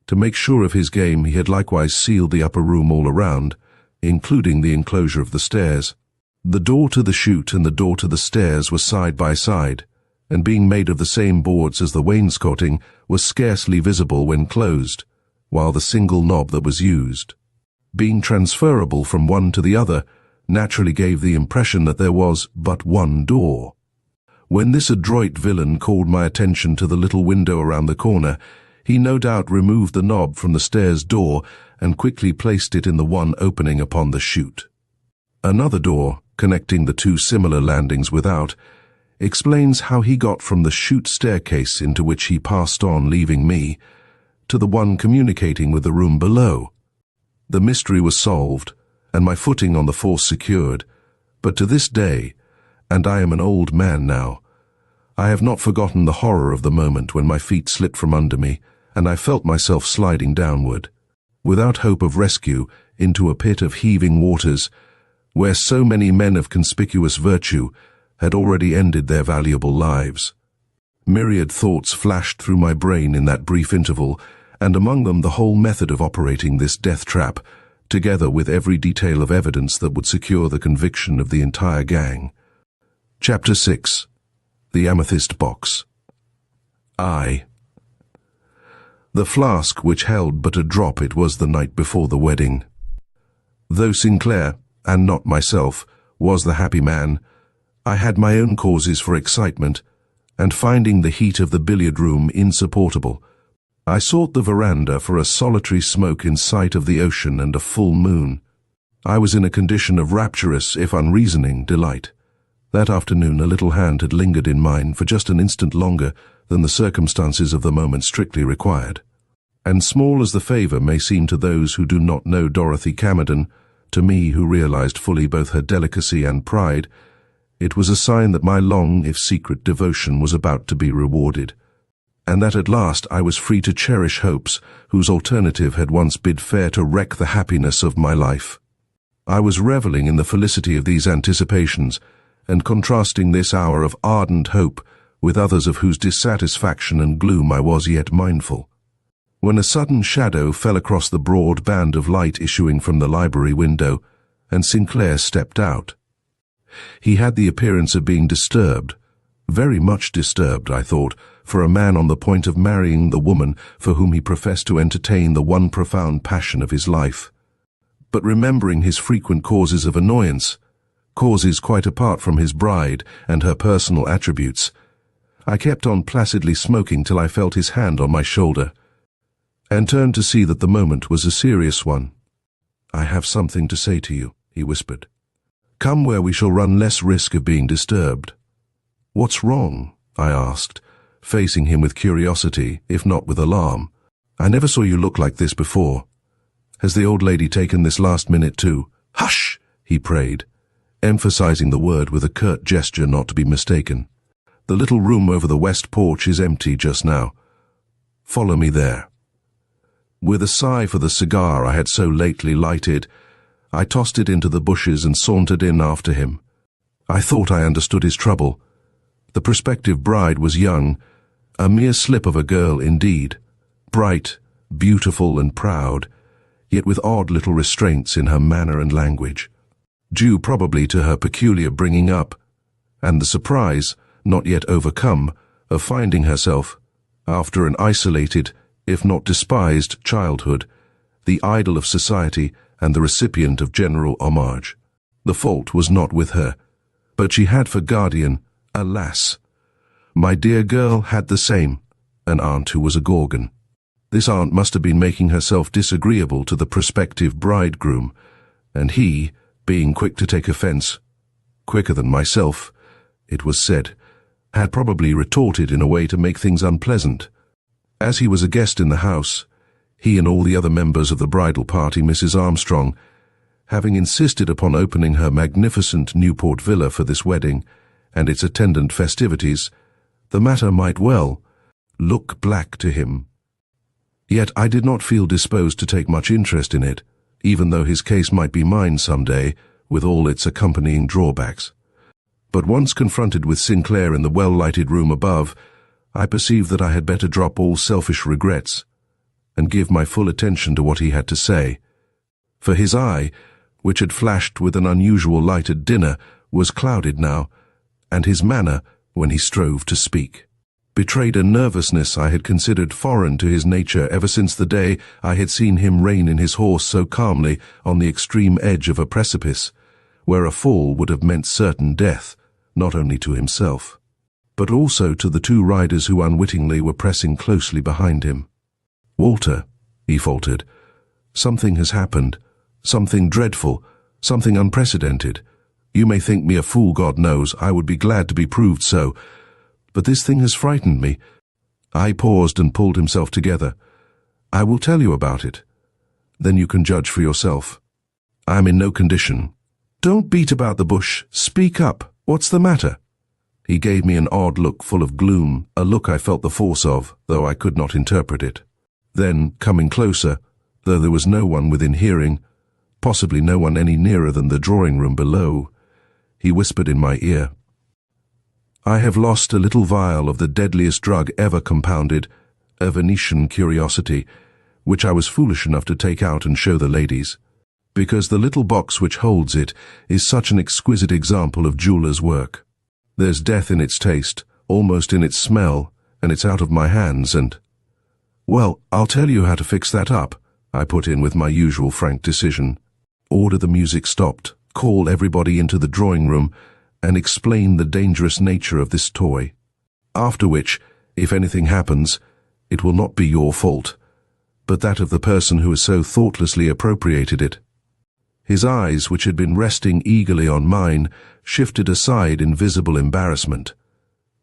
To make sure of his game, he had likewise sealed the upper room all around, including the enclosure of the stairs. The door to the chute and the door to the stairs were side by side, and being made of the same boards as the wainscoting, was scarcely visible when closed, while the single knob that was used, being transferable from one to the other, naturally gave the impression that there was but one door. When this adroit villain called my attention to the little window around the corner, he no doubt removed the knob from the stairs door and quickly placed it in the one opening upon the chute. Another door, connecting the two similar landings without, explains how he got from the chute staircase into which he passed on leaving me, to the one communicating with the room below. The mystery was solved, and my footing on the force secured, but to this day, and I am an old man now, I have not forgotten the horror of the moment when my feet slipped from under me, and I felt myself sliding downward, without hope of rescue, into a pit of heaving waters, where so many men of conspicuous virtue had already ended their valuable lives. Myriad thoughts flashed through my brain in that brief interval, and among them the whole method of operating this death trap, together with every detail of evidence that would secure the conviction of the entire gang. Chapter 6. The Amethyst Box. The flask which held but a drop it was the night before the wedding. Though Sinclair, and not myself, was the happy man, I had my own causes for excitement, and finding the heat of the billiard room insupportable, I sought the veranda for a solitary smoke in sight of the ocean and a full moon. I was in a condition of rapturous, if unreasoning, delight. That afternoon a little hand had lingered in mine for just an instant longer than the circumstances of the moment strictly required. And small as the favour may seem to those who do not know Dorothy Camerden, to me who realized fully both her delicacy and pride, it was a sign that my long, if secret, devotion was about to be rewarded, and that at last I was free to cherish hopes whose alternative had once bid fair to wreck the happiness of my life. I was revelling in the felicity of these anticipations, and contrasting this hour of ardent hope with others of whose dissatisfaction and gloom I was yet mindful, when a sudden shadow fell across the broad band of light issuing from the library window, and Sinclair stepped out. He had the appearance of being disturbed, Very much disturbed, I thought, for a man on the point of marrying the woman for whom he professed to entertain the one profound passion of his life. But remembering his frequent causes of annoyance, causes quite apart from his bride and her personal attributes, I kept on placidly smoking till I felt his hand on my shoulder, and turned to see that the moment was a serious one. "I have something to say to you," he whispered. "Come where we shall run less risk of being disturbed." "What's wrong?" I asked, facing him with curiosity, if not with alarm. "I never saw you look like this before. Has the old lady taken this last minute too?" "Hush!" he prayed, emphasizing the word with a curt gesture not to be mistaken. "The little room over the west porch is empty just now. Follow me there." With a sigh for the cigar I had so lately lighted, I tossed it into the bushes and sauntered in after him. I thought I understood his trouble. The prospective bride was young, a mere slip of a girl indeed, bright, beautiful and proud, yet with odd little restraints in her manner and language, due probably to her peculiar bringing up, and the surprise, not yet overcome, of finding herself, after an isolated, if not despised, childhood, the idol of society and the recipient of general homage. The fault was not with her, but she had for guardian, alas, my dear girl had the same, an aunt who was a gorgon. This aunt must have been making herself disagreeable to the prospective bridegroom, and he, being quick to take offense, quicker than myself, it was said, had probably retorted in a way to make things unpleasant. As he was a guest in the house, he and all the other members of the bridal party, Mrs. Armstrong, having insisted upon opening her magnificent Newport villa for this wedding and its attendant festivities, the matter might well look black to him. Yet I did not feel disposed to take much interest in it, even though his case might be mine some day, with all its accompanying drawbacks. But once confronted with Sinclair in the well-lighted room above, I perceived that I had better drop all selfish regrets and give my full attention to what he had to say. For his eye, which had flashed with an unusual light at dinner, was clouded now, and his manner, when he strove to speak, betrayed a nervousness I had considered foreign to his nature ever since the day I had seen him rein in his horse so calmly on the extreme edge of a precipice, where a fall would have meant certain death, not only to himself, but also to the two riders who unwittingly were pressing closely behind him. "Walter," he faltered, "something has happened, something dreadful, something unprecedented. You may think me a fool, God knows, I would be glad to be proved so, but this thing has frightened me." I paused and pulled himself together. "I will tell you about it. Then you can judge for yourself. I am in no condition." "Don't beat about the bush. Speak up. What's the matter?" He gave me an odd look full of gloom, a look I felt the force of, though I could not interpret it. Then, coming closer, though there was no one within hearing, possibly no one any nearer than the drawing-room below, he whispered in my ear, "I have lost a little vial of the deadliest drug ever compounded, a Venetian curiosity, which I was foolish enough to take out and show the ladies, because the little box which holds it is such an exquisite example of jeweler's work. There's death in its taste, almost in its smell, and it's out of my hands, and—" "Well, I'll tell you how to fix that up," I put in with my usual frank decision. "Order the music stopped, call everybody into the drawing-room, and explain the dangerous nature of this toy. After which, if anything happens, it will not be your fault, but that of the person who has so thoughtlessly appropriated it." His eyes, which had been resting eagerly on mine, shifted aside in visible embarrassment.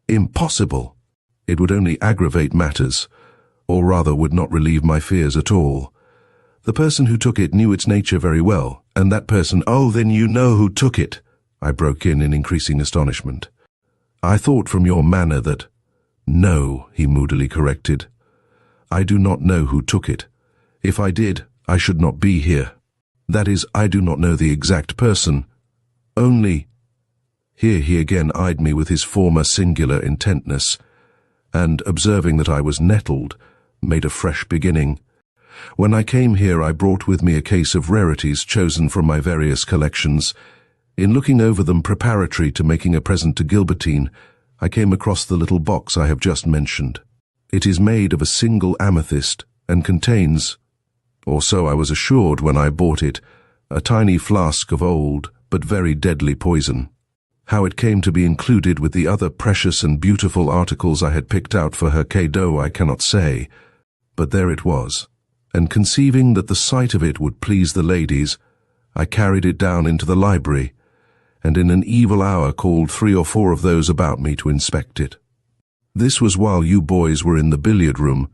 "Impossible! It would only aggravate matters, or rather would not relieve my fears at all. The person who took it knew its nature very well, and that person—" "Oh, then you know who took it," I broke in increasing astonishment. "I thought from your manner that—" "No," he moodily corrected. "I do not know who took it. If I did, I should not be here. That is, I do not know the exact person. Only—" Here he again eyed me with his former singular intentness, and, observing that I was nettled, made a fresh beginning. "When I came here I brought with me a case of rarities chosen from my various collections. In looking over them preparatory to making a present to Gilbertine, I came across the little box I have just mentioned. It is made of a single amethyst and contains, or so I was assured when I bought it, a tiny flask of old but very deadly poison. How it came to be included with the other precious and beautiful articles I had picked out for her cadeau I cannot say, but there it was, and conceiving that the sight of it would please the ladies, I carried it down into the library, and in an evil hour called 3 or 4 of those about me to inspect it. This was while you boys were in the billiard room,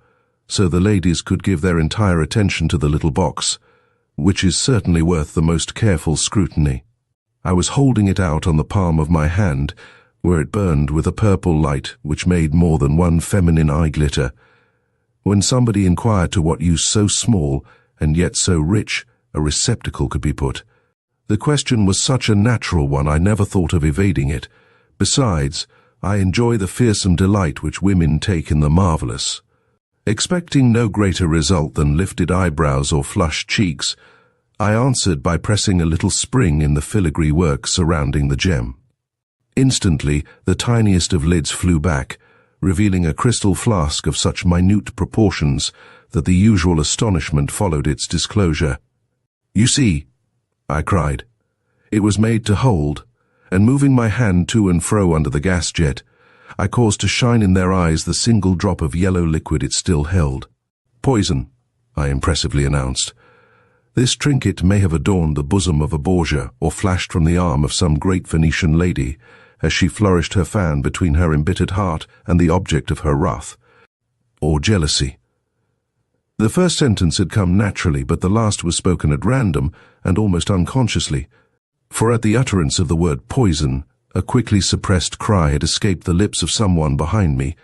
so the ladies could give their entire attention to the little box, which is certainly worth the most careful scrutiny. I was holding it out on the palm of my hand, where it burned with a purple light which made more than one feminine eye glitter, when somebody inquired to what use so small and yet so rich a receptacle could be put. The question was such a natural one I never thought of evading it. Besides, I enjoy the fearsome delight which women take in the marvelous. Expecting no greater result than lifted eyebrows or flushed cheeks, I answered by pressing a little spring in the filigree work surrounding the gem. Instantly, the tiniest of lids flew back, revealing a crystal flask of such minute proportions that the usual astonishment followed its disclosure. "You see," I cried. It was made to hold, and moving my hand to and fro under the gas jet, I caused to shine in their eyes the single drop of yellow liquid it still held. "Poison," I impressively announced. This trinket may have adorned the bosom of a Borgia or flashed from the arm of some great Venetian lady as she flourished her fan between her embittered heart and the object of her wrath, or jealousy. The first sentence had come naturally, but the last was spoken at random and almost unconsciously, for at the utterance of the word poison, a quickly suppressed cry had escaped the lips of someone behind me,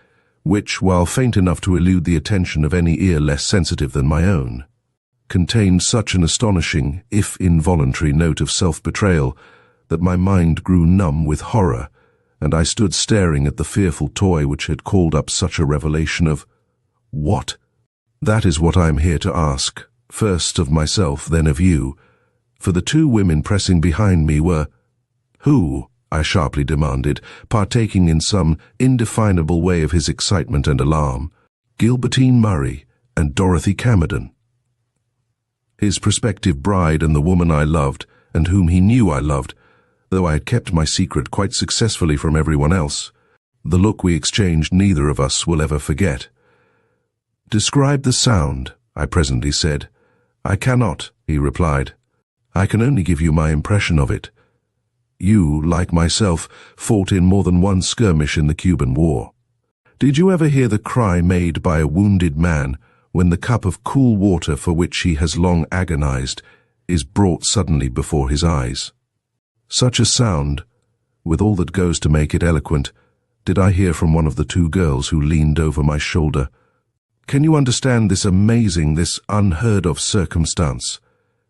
which, while faint enough to elude the attention of any ear less sensitive than my own, contained such an astonishing, if involuntary, note of self-betrayal that my mind grew numb with horror, and I stood staring at the fearful toy which had called up such a revelation of what? That is what I am here to ask, first of myself, then of you, for the 2 women pressing behind me were— "Who?" I sharply demanded, partaking in some indefinable way of his excitement and alarm. "Gilbertine Murray and Dorothy Camerden." His prospective bride and the woman I loved, and whom he knew I loved, though I had kept my secret quite successfully from everyone else. The look we exchanged neither of us will ever forget. "Describe the sound," I presently said. "I cannot," he replied. "I can only give you my impression of it. You, like myself, fought in more than one skirmish in the Cuban War. Did you ever hear the cry made by a wounded man when the cup of cool water for which he has long agonized is brought suddenly before his eyes? Such a sound, with all that goes to make it eloquent, did I hear from one of the 2 girls who leaned over my shoulder. Can you understand this amazing, this unheard-of circumstance?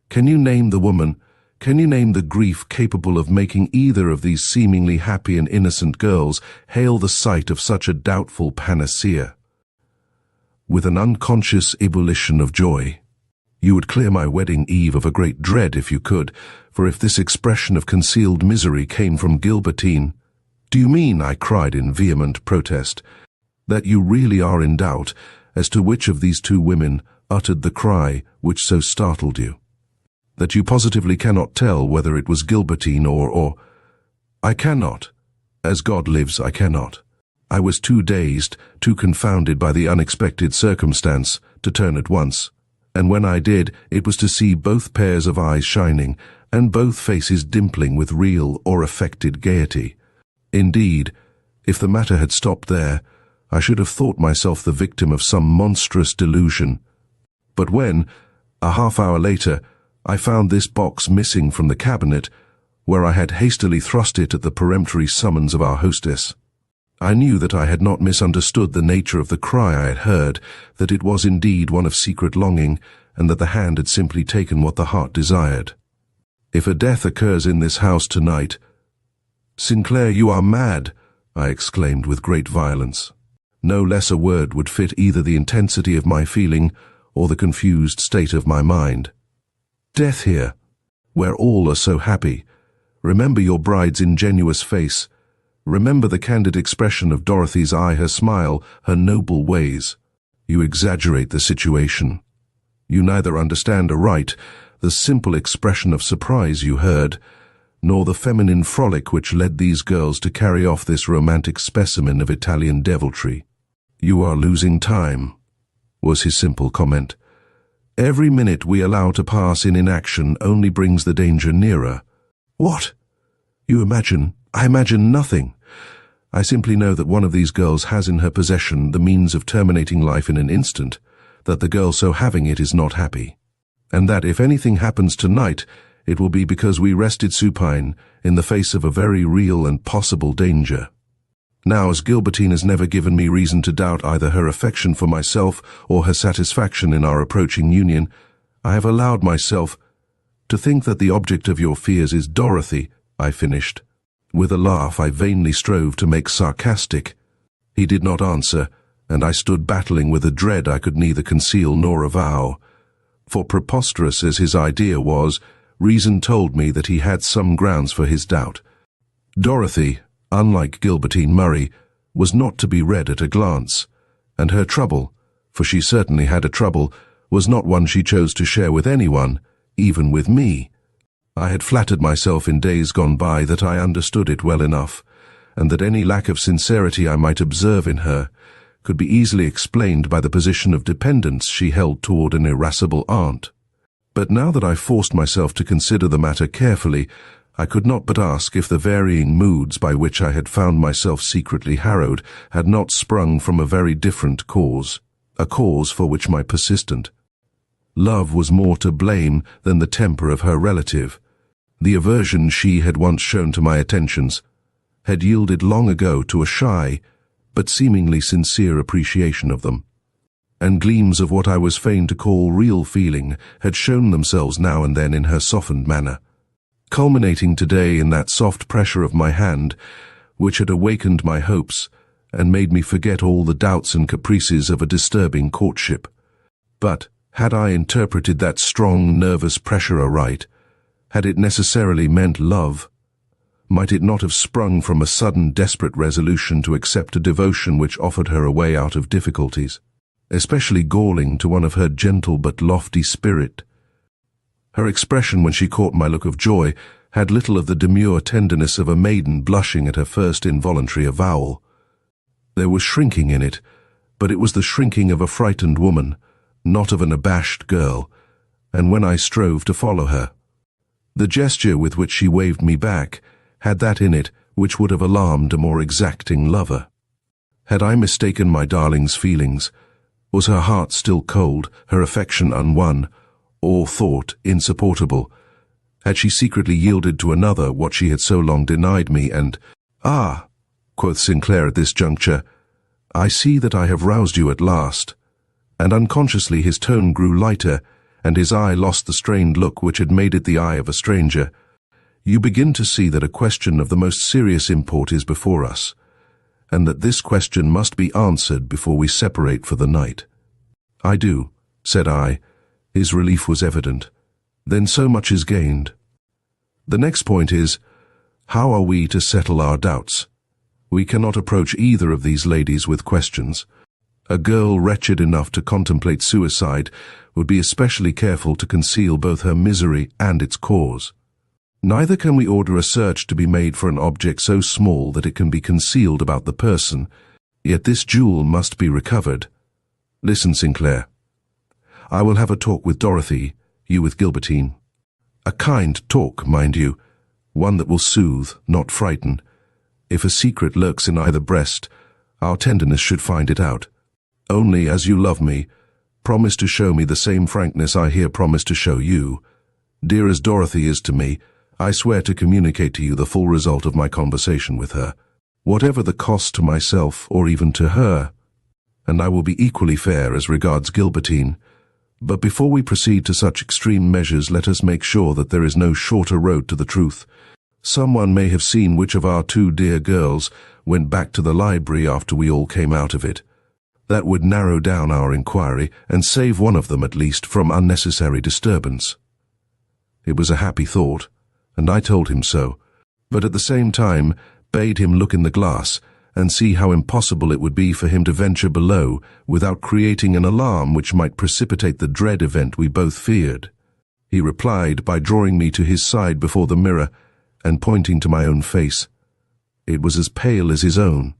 Can you name the woman? Can you name the grief capable of making either of these seemingly happy and innocent girls hail the sight of such a doubtful panacea with an unconscious ebullition of joy? You would clear my wedding eve of a great dread if you could, for if this expression of concealed misery came from Gilbertine— "Do you mean," I cried in vehement protest, "that you really are in doubt as to which of these 2 women uttered the cry which so startled you? That you positively cannot tell whether it was Gilbertine or—" "I cannot. As God lives, I cannot. I was too dazed, too confounded by the unexpected circumstance, to turn at once, and when I did, it was to see both pairs of eyes shining, and both faces dimpling with real or affected gaiety. Indeed, if the matter had stopped there, I should have thought myself the victim of some monstrous delusion. But when, a half-hour later, I found this box missing from the cabinet, where I had hastily thrust it at the peremptory summons of our hostess, I knew that I had not misunderstood the nature of the cry I had heard, that it was indeed one of secret longing, and that the hand had simply taken what the heart desired. If a death occurs in this house tonight— "Sinclair, you are mad!" I exclaimed with great violence. No less a word would fit either the intensity of my feeling or the confused state of my mind. "Death here, where all are so happy. Remember your bride's ingenuous face. Remember the candid expression of Dorothy's eye, her smile, her noble ways. You exaggerate the situation. You neither understand aright the simple expression of surprise you heard, nor the feminine frolic which led these girls to carry off this romantic specimen of Italian deviltry. You are losing time, was his simple comment. Every minute we allow to pass in inaction only brings the danger nearer. What? You imagine? I imagine nothing. I simply know that one of these girls has in her possession the means of terminating life in an instant, that the girl so having it is not happy, and that if anything happens tonight, it will be because we rested supine in the face of a very real and possible danger. Now, as Gilbertine has never given me reason to doubt either her affection for myself or her satisfaction in our approaching union, I have allowed myself to think that the object of your fears is Dorothy, I finished. With a laugh I vainly strove to make sarcastic. He did not answer, and I stood battling with a dread I could neither conceal nor avow. For preposterous as his idea was, reason told me that he had some grounds for his doubt. Dorothy, unlike Gilbertine Murray, was not to be read at a glance, and her trouble, for she certainly had a trouble, was not one she chose to share with anyone, even with me. I had flattered myself in days gone by that I understood it well enough, and that any lack of sincerity I might observe in her could be easily explained by the position of dependence she held toward an irascible aunt. But now that I forced myself to consider the matter carefully, I could not but ask if the varying moods by which I had found myself secretly harrowed had not sprung from a very different cause, a cause for which my persistent love was more to blame than the temper of her relative. The aversion she had once shown to my attentions had yielded long ago to a shy, but seemingly sincere appreciation of them, and gleams of what I was fain to call real feeling had shown themselves now and then in her softened manner, culminating today in that soft pressure of my hand which had awakened my hopes and made me forget all the doubts and caprices of a disturbing courtship. But had I interpreted that strong, nervous pressure aright, had it necessarily meant love? Might it not have sprung from a sudden, desperate resolution to accept a devotion which offered her a way out of difficulties, especially galling to one of her gentle but lofty spirit? Her expression when she caught my look of joy had little of the demure tenderness of a maiden blushing at her first involuntary avowal. There was shrinking in it, but it was the shrinking of a frightened woman, not of an abashed girl, and when I strove to follow her, the gesture with which she waved me back had that in it which would have alarmed a more exacting lover. Had I mistaken my darling's feelings? Was her heart still cold, her affection unwon, or thought insupportable? Had she secretly yielded to another what she had so long denied me, and— "Ah," quoth Sinclair at this juncture, "I see that I have roused you at last." And unconsciously his tone grew lighter, and his eye lost the strained look which had made it the eye of a stranger. "You begin to see that a question of the most serious import is before us, and that this question must be answered before we separate for the night." "I do," said I. His relief was evident. "Then so much is gained. The next point is, how are we to settle our doubts? We cannot approach either of these ladies with questions. A girl wretched enough to contemplate suicide would be especially careful to conceal both her misery and its cause. Neither can we order a search to be made for an object so small that it can be concealed about the person, yet this jewel must be recovered. Listen, Sinclair. I will have a talk with Dorothy, you with Gilbertine. A kind talk, mind you, one that will soothe, not frighten. If a secret lurks in either breast, our tenderness should find it out. Only, as you love me, promise to show me the same frankness I here promise to show you. Dear as Dorothy is to me, I swear to communicate to you the full result of my conversation with her, whatever the cost to myself or even to her. And I will be equally fair as regards Gilbertine. But before we proceed to such extreme measures, let us make sure that there is no shorter road to the truth. Someone may have seen which of our two dear girls went back to the library after we all came out of it. That would narrow down our inquiry and save one of them at least from unnecessary disturbance. It was a happy thought, and I told him so, but at the same time bade him look in the glass and see how impossible it would be for him to venture below without creating an alarm which might precipitate the dread event we both feared. He replied by drawing me to his side before the mirror and pointing to my own face. It was as pale as his own.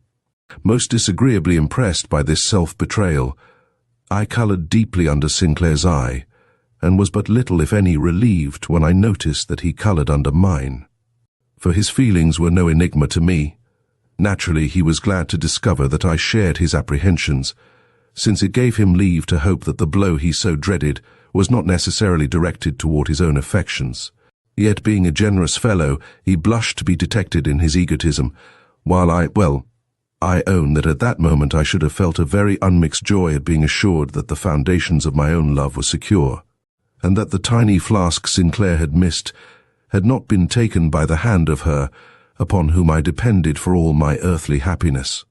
Most disagreeably impressed by this self-betrayal, I coloured deeply under Sinclair's eye, and was but little, if any, relieved when I noticed that he coloured under mine. For his feelings were no enigma to me. Naturally, he was glad to discover that I shared his apprehensions, since it gave him leave to hope that the blow he so dreaded was not necessarily directed toward his own affections. Yet, being a generous fellow, he blushed to be detected in his egotism, while I own that at that moment I should have felt a very unmixed joy at being assured that the foundations of my own love were secure, and that the tiny flask Sinclair had missed had not been taken by the hand of her upon whom I depended for all my earthly happiness.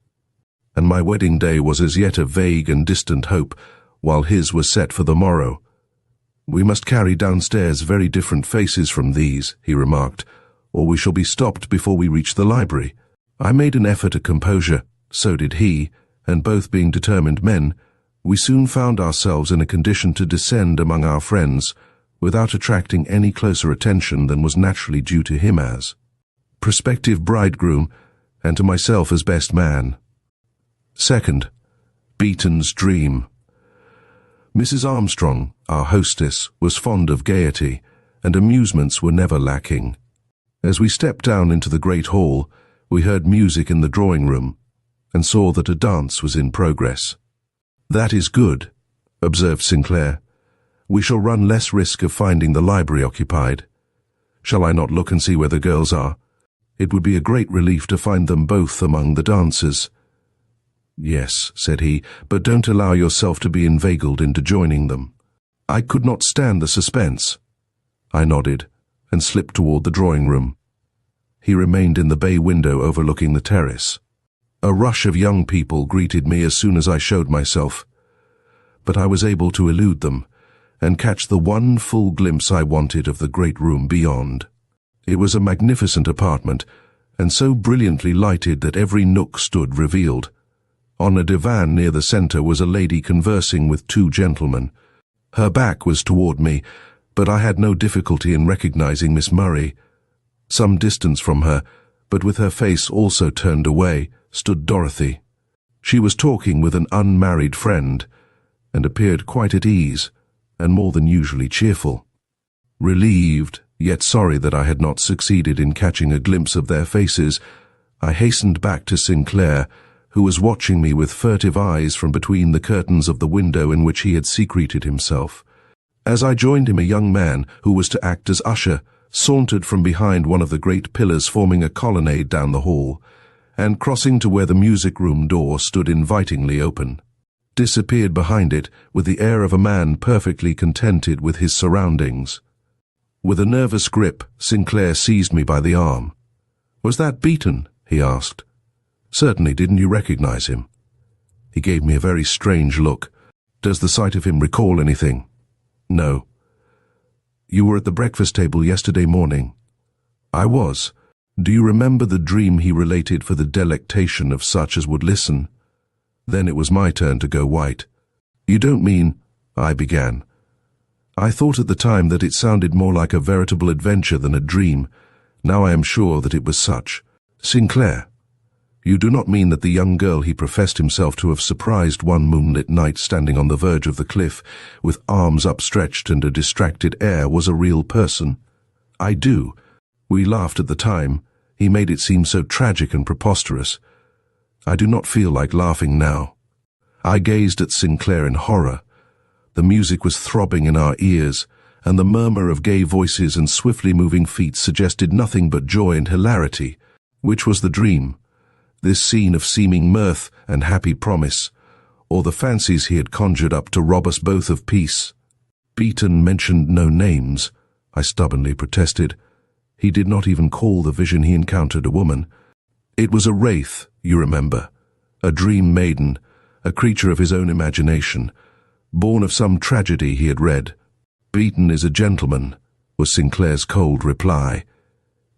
And my wedding day was as yet a vague and distant hope, while his was set for the morrow. "We must carry downstairs very different faces from these," he remarked, "or we shall be stopped before we reach the library." I made an effort at composure, so did he, and both being determined men, we soon found ourselves in a condition to descend among our friends without attracting any closer attention than was naturally due to him as prospective bridegroom, and to myself as best man. Second, Beaton's dream. Mrs. Armstrong, our hostess, was fond of gaiety, and amusements were never lacking. As we stepped down into the great hall, we heard music in the drawing room, and saw that a dance was in progress. "That is good," observed Sinclair. "We shall run less risk of finding the library occupied. Shall I not look and see where the girls are? It would be a great relief to find them both among the dancers." "Yes," said he, "but don't allow yourself to be inveigled into joining them." I could not stand the suspense. I nodded, and slipped toward the drawing room. He remained in the bay window overlooking the terrace. A rush of young people greeted me as soon as I showed myself, but I was able to elude them, and catch the one full glimpse I wanted of the great room beyond. It was a magnificent apartment, and so brilliantly lighted that every nook stood revealed. On a divan near the centre was a lady conversing with two gentlemen. Her back was toward me, but I had no difficulty in recognizing Miss Murray. Some distance from her, but with her face also turned away, stood Dorothy. She was talking with an unmarried friend, and appeared quite at ease, and more than usually cheerful. Relieved, yet sorry that I had not succeeded in catching a glimpse of their faces, I hastened back to Sinclair, who was watching me with furtive eyes from between the curtains of the window in which he had secreted himself. As I joined him, a young man, who was to act as usher, sauntered from behind one of the great pillars forming a colonnade down the hall, and crossing to where the music-room door stood invitingly open, disappeared behind it with the air of a man perfectly contented with his surroundings. With a nervous grip, Sinclair seized me by the arm. "Was that Beaton?" he asked. "Certainly, didn't you recognize him?" He gave me a very strange look. "Does the sight of him recall anything?" "No." "You were at the breakfast table yesterday morning." "I was. Do you remember the dream he related for the delectation of such as would listen?" Then it was my turn to go white. "You don't mean—" I began. I thought at the time that it sounded more like a veritable adventure than a dream. Now I am sure that it was such. "Sinclair, you do not mean that the young girl he professed himself to have surprised one moonlit night standing on the verge of the cliff, with arms upstretched and a distracted air, was a real person?" "I do. We laughed at the time. He made it seem so tragic and preposterous. I do not feel like laughing now." I gazed at Sinclair in horror. The music was throbbing in our ears, and the murmur of gay voices and swiftly moving feet suggested nothing but joy and hilarity. Which was the dream? This scene of seeming mirth and happy promise, or the fancies he had conjured up to rob us both of peace? Beaton mentioned no names, I stubbornly protested. He did not even call the vision he encountered a woman. "It was a wraith, you remember, a dream maiden, a creature of his own imagination, born of some tragedy he had read." "Beaton is a gentleman," was Sinclair's cold reply.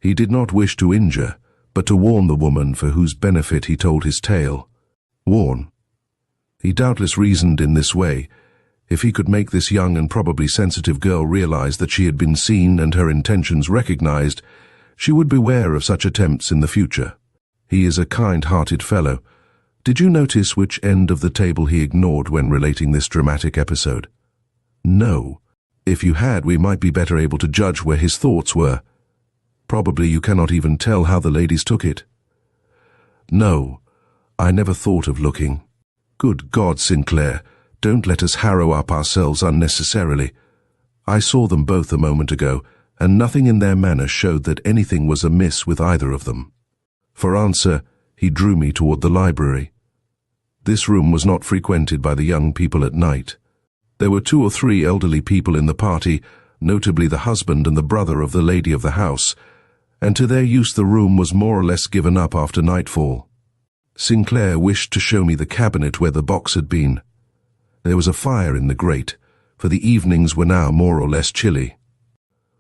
"He did not wish to injure, but to warn the woman for whose benefit he told his tale. Warn. He doubtless reasoned in this way. If he could make this young and probably sensitive girl realize that she had been seen and her intentions recognized, she would beware of such attempts in the future. He is a kind-hearted fellow. Did you notice which end of the table he ignored when relating this dramatic episode? No. If you had, we might be better able to judge where his thoughts were. Probably you cannot even tell how the ladies took it. No, I never thought of looking. Good God, Sinclair, don't let us harrow up ourselves unnecessarily. I saw them both a moment ago, and nothing in their manner showed that anything was amiss with either of them. For answer, he drew me toward the library. This room was not frequented by the young people at night. There were 2 or 3 elderly people in the party, notably the husband and the brother of the lady of the house, and to their use the room was more or less given up after nightfall. Sinclair wished to show me the cabinet where the box had been. There was a fire in the grate, for the evenings were now more or less chilly.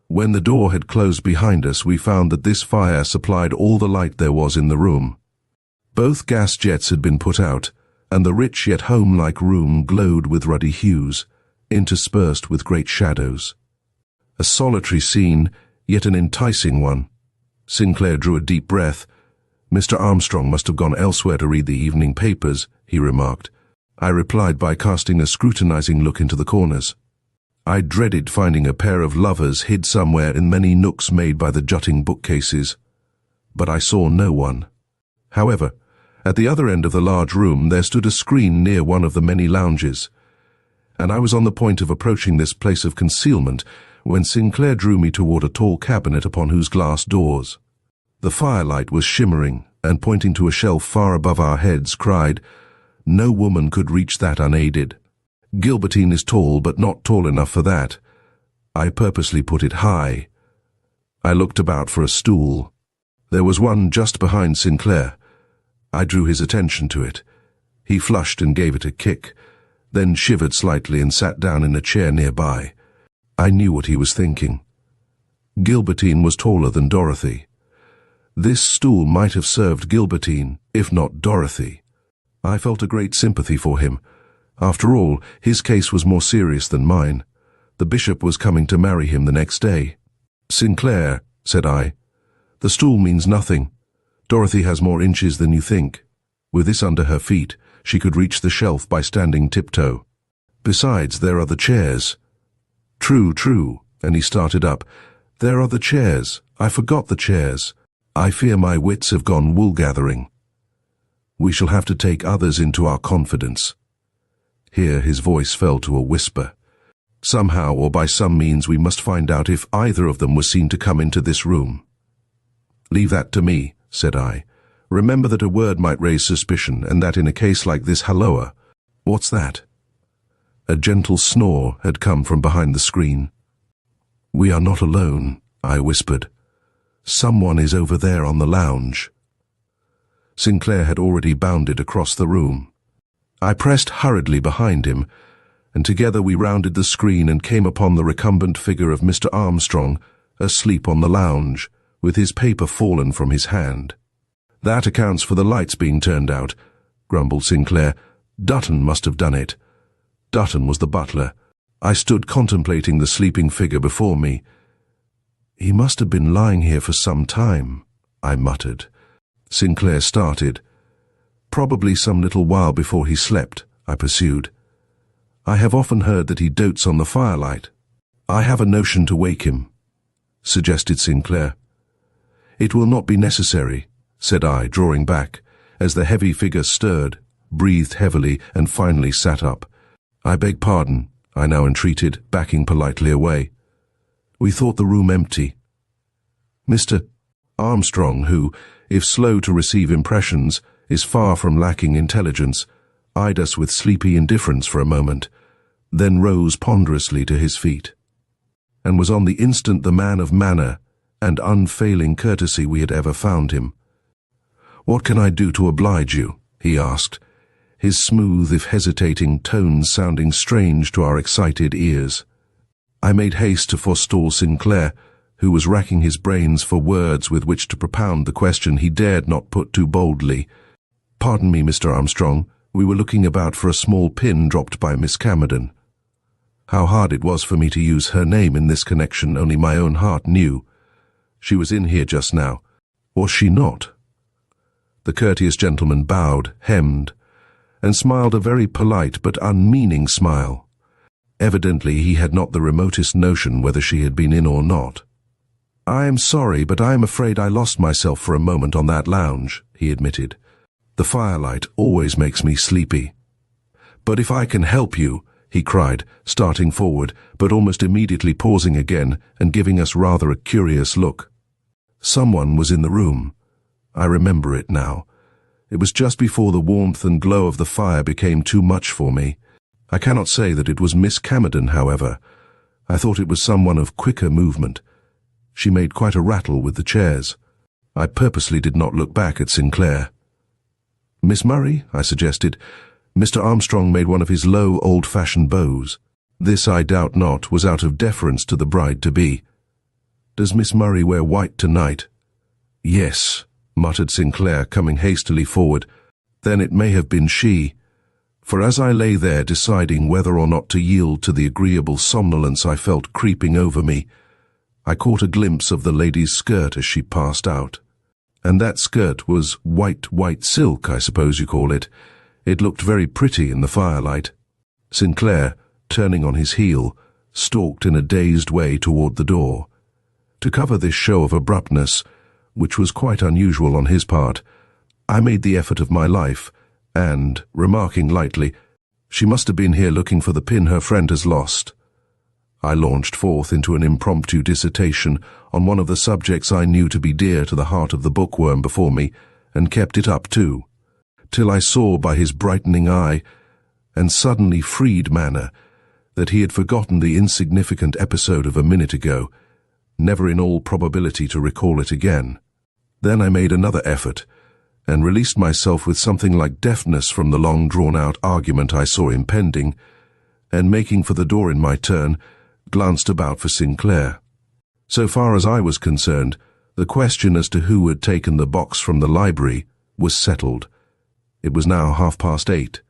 When the door had closed behind us, we found that this fire supplied all the light there was in the room. Both gas jets had been put out, and the rich yet home-like room glowed with ruddy hues, interspersed with great shadows. A solitary scene, yet an enticing one. Sinclair drew a deep breath. Mr. Armstrong must have gone elsewhere to read the evening papers, he remarked. I replied by casting a scrutinizing look into the corners. I dreaded finding a pair of lovers hid somewhere in many nooks made by the jutting bookcases. But I saw no one. However, at the other end of the large room there stood a screen near one of the many lounges, and I was on the point of approaching this place of concealment when Sinclair drew me toward a tall cabinet upon whose glass doors. The firelight was shimmering, and pointing to a shelf far above our heads, cried, "No woman could reach that unaided. Gilbertine is tall, but not tall enough for that." I purposely put it high. I looked about for a stool. There was one just behind Sinclair. I drew his attention to it. He flushed and gave it a kick, then shivered slightly and sat down in a chair nearby. I knew what he was thinking. Gilbertine was taller than Dorothy. This stool might have served Gilbertine, if not Dorothy. I felt a great sympathy for him. After all, his case was more serious than mine. The bishop was coming to marry him the next day. "Sinclair," said I, "the stool means nothing. Dorothy has more inches than you think. With this under her feet, she could reach the shelf by standing tiptoe. Besides, there are the chairs." True, and he started up. "There are the chairs. I forgot the chairs. I fear my wits have gone wool-gathering. We shall have to take others into our confidence." Here his voice fell to a whisper. "Somehow or by some means we must find out if either of them was seen to come into this room." "Leave that to me," said I. "Remember that a word might raise suspicion, and that in a case like this, halloa. What's that?" A gentle snore had come from behind the screen. "We are not alone," I whispered. "Someone is over there on the lounge." Sinclair had already bounded across the room. I pressed hurriedly behind him, and together we rounded the screen and came upon the recumbent figure of Mr. Armstrong, asleep on the lounge, with his paper fallen from his hand. "That accounts for the lights being turned out," grumbled Sinclair. "Dutton must have done it." Dutton was the butler. I stood contemplating the sleeping figure before me. "He must have been lying here for some time," I muttered. Sinclair started. "Probably some little while before he slept," I pursued. "I have often heard that he dotes on the firelight." "I have a notion to wake him," suggested Sinclair. "It will not be necessary," said I, drawing back, as the heavy figure stirred, breathed heavily, and finally sat up. "I beg pardon," I now entreated, backing politely away. "We thought the room empty." Mr. Armstrong, who, if slow to receive impressions, is far from lacking intelligence, eyed us with sleepy indifference for a moment, then rose ponderously to his feet, and was on the instant the man of manner and unfailing courtesy we had ever found him. "What can I do to oblige you?" he asked, his smooth, if hesitating, tones sounding strange to our excited ears. I made haste to forestall Sinclair, who was racking his brains for words with which to propound the question he dared not put too boldly. "Pardon me, Mr. Armstrong, we were looking about for a small pin dropped by Miss Camerden." How hard it was for me to use her name in this connection only my own heart knew. She was in here just now. Was she not? The courteous gentleman bowed, hemmed, and smiled a very polite but unmeaning smile. Evidently he had not the remotest notion whether she had been in or not. "I am sorry, but I am afraid I lost myself for a moment on that lounge," he admitted. "The firelight always makes me sleepy." "But if I can help you," he cried, starting forward, but almost immediately pausing again and giving us rather a curious look. Someone was in the room. I remember it now. It was just before the warmth and glow of the fire became too much for me. I cannot say that it was Miss Camerden, however. I thought it was someone of quicker movement. She made quite a rattle with the chairs. I purposely did not look back at Sinclair. "Miss Murray," I suggested. Mr. Armstrong made one of his low, old-fashioned bows. This, I doubt not, was out of deference to the bride-to-be. "Does Miss Murray wear white tonight?" "Yes," muttered Sinclair, coming hastily forward. "Then it may have been she." For as I lay there deciding whether or not to yield to the agreeable somnolence I felt creeping over me, I caught a glimpse of the lady's skirt as she passed out. And that skirt was white silk, I suppose you call it. It looked very pretty in the firelight. Sinclair, turning on his heel, stalked in a dazed way toward the door. To cover this show of abruptness, which was quite unusual on his part, I made the effort of my life, and, remarking lightly, "She must have been here looking for the pin her friend has lost," I launched forth into an impromptu dissertation on one of the subjects I knew to be dear to the heart of the bookworm before me, and kept it up too, till I saw by his brightening eye and suddenly freed manner that he had forgotten the insignificant episode of a minute ago, never in all probability to recall it again. Then I made another effort, and released myself with something like deftness from the long-drawn-out argument I saw impending, and making for the door in my turn, glanced about for Sinclair. So far as I was concerned, the question as to who had taken the box from the library was settled. It was now 8:30.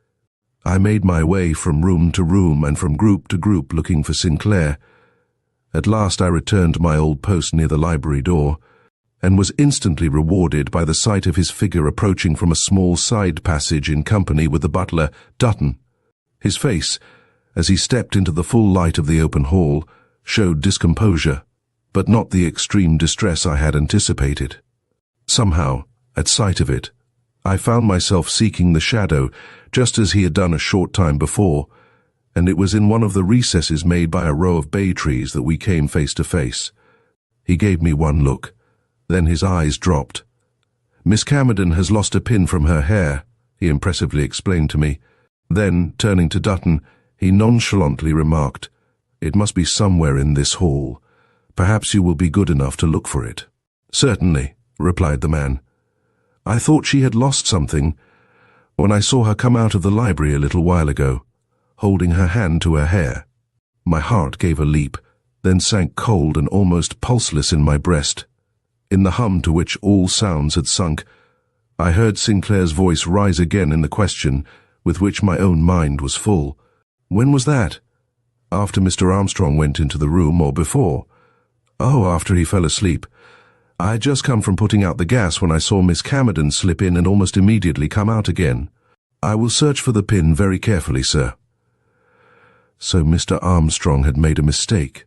I made my way from room to room and from group to group looking for Sinclair. At last I returned to my old post near the library door, and was instantly rewarded by the sight of his figure approaching from a small side passage in company with the butler, Dutton. His face, as he stepped into the full light of the open hall, showed discomposure, but not the extreme distress I had anticipated. Somehow, at sight of it, I found myself seeking the shadow, just as he had done a short time before, and it was in one of the recesses made by a row of bay trees that we came face to face. He gave me one look, then his eyes dropped. "Miss Camerden has lost a pin from her hair," he impressively explained to me. Then, turning to Dutton, he nonchalantly remarked, "It must be somewhere in this hall. Perhaps you will be good enough to look for it." "Certainly," replied the man. "I thought she had lost something when I saw her come out of the library a little while ago, holding her hand to her hair." My heart gave a leap, then sank cold and almost pulseless in my breast. In the hum to which all sounds had sunk, I heard Sinclair's voice rise again in the question with which my own mind was full. "When was that? After Mr. Armstrong went into the room, or before?" "Oh, after he fell asleep. I had just come from putting out the gas when I saw Miss Camerden slip in and almost immediately come out again. I will search for the pin very carefully, sir." So Mr. Armstrong had made a mistake.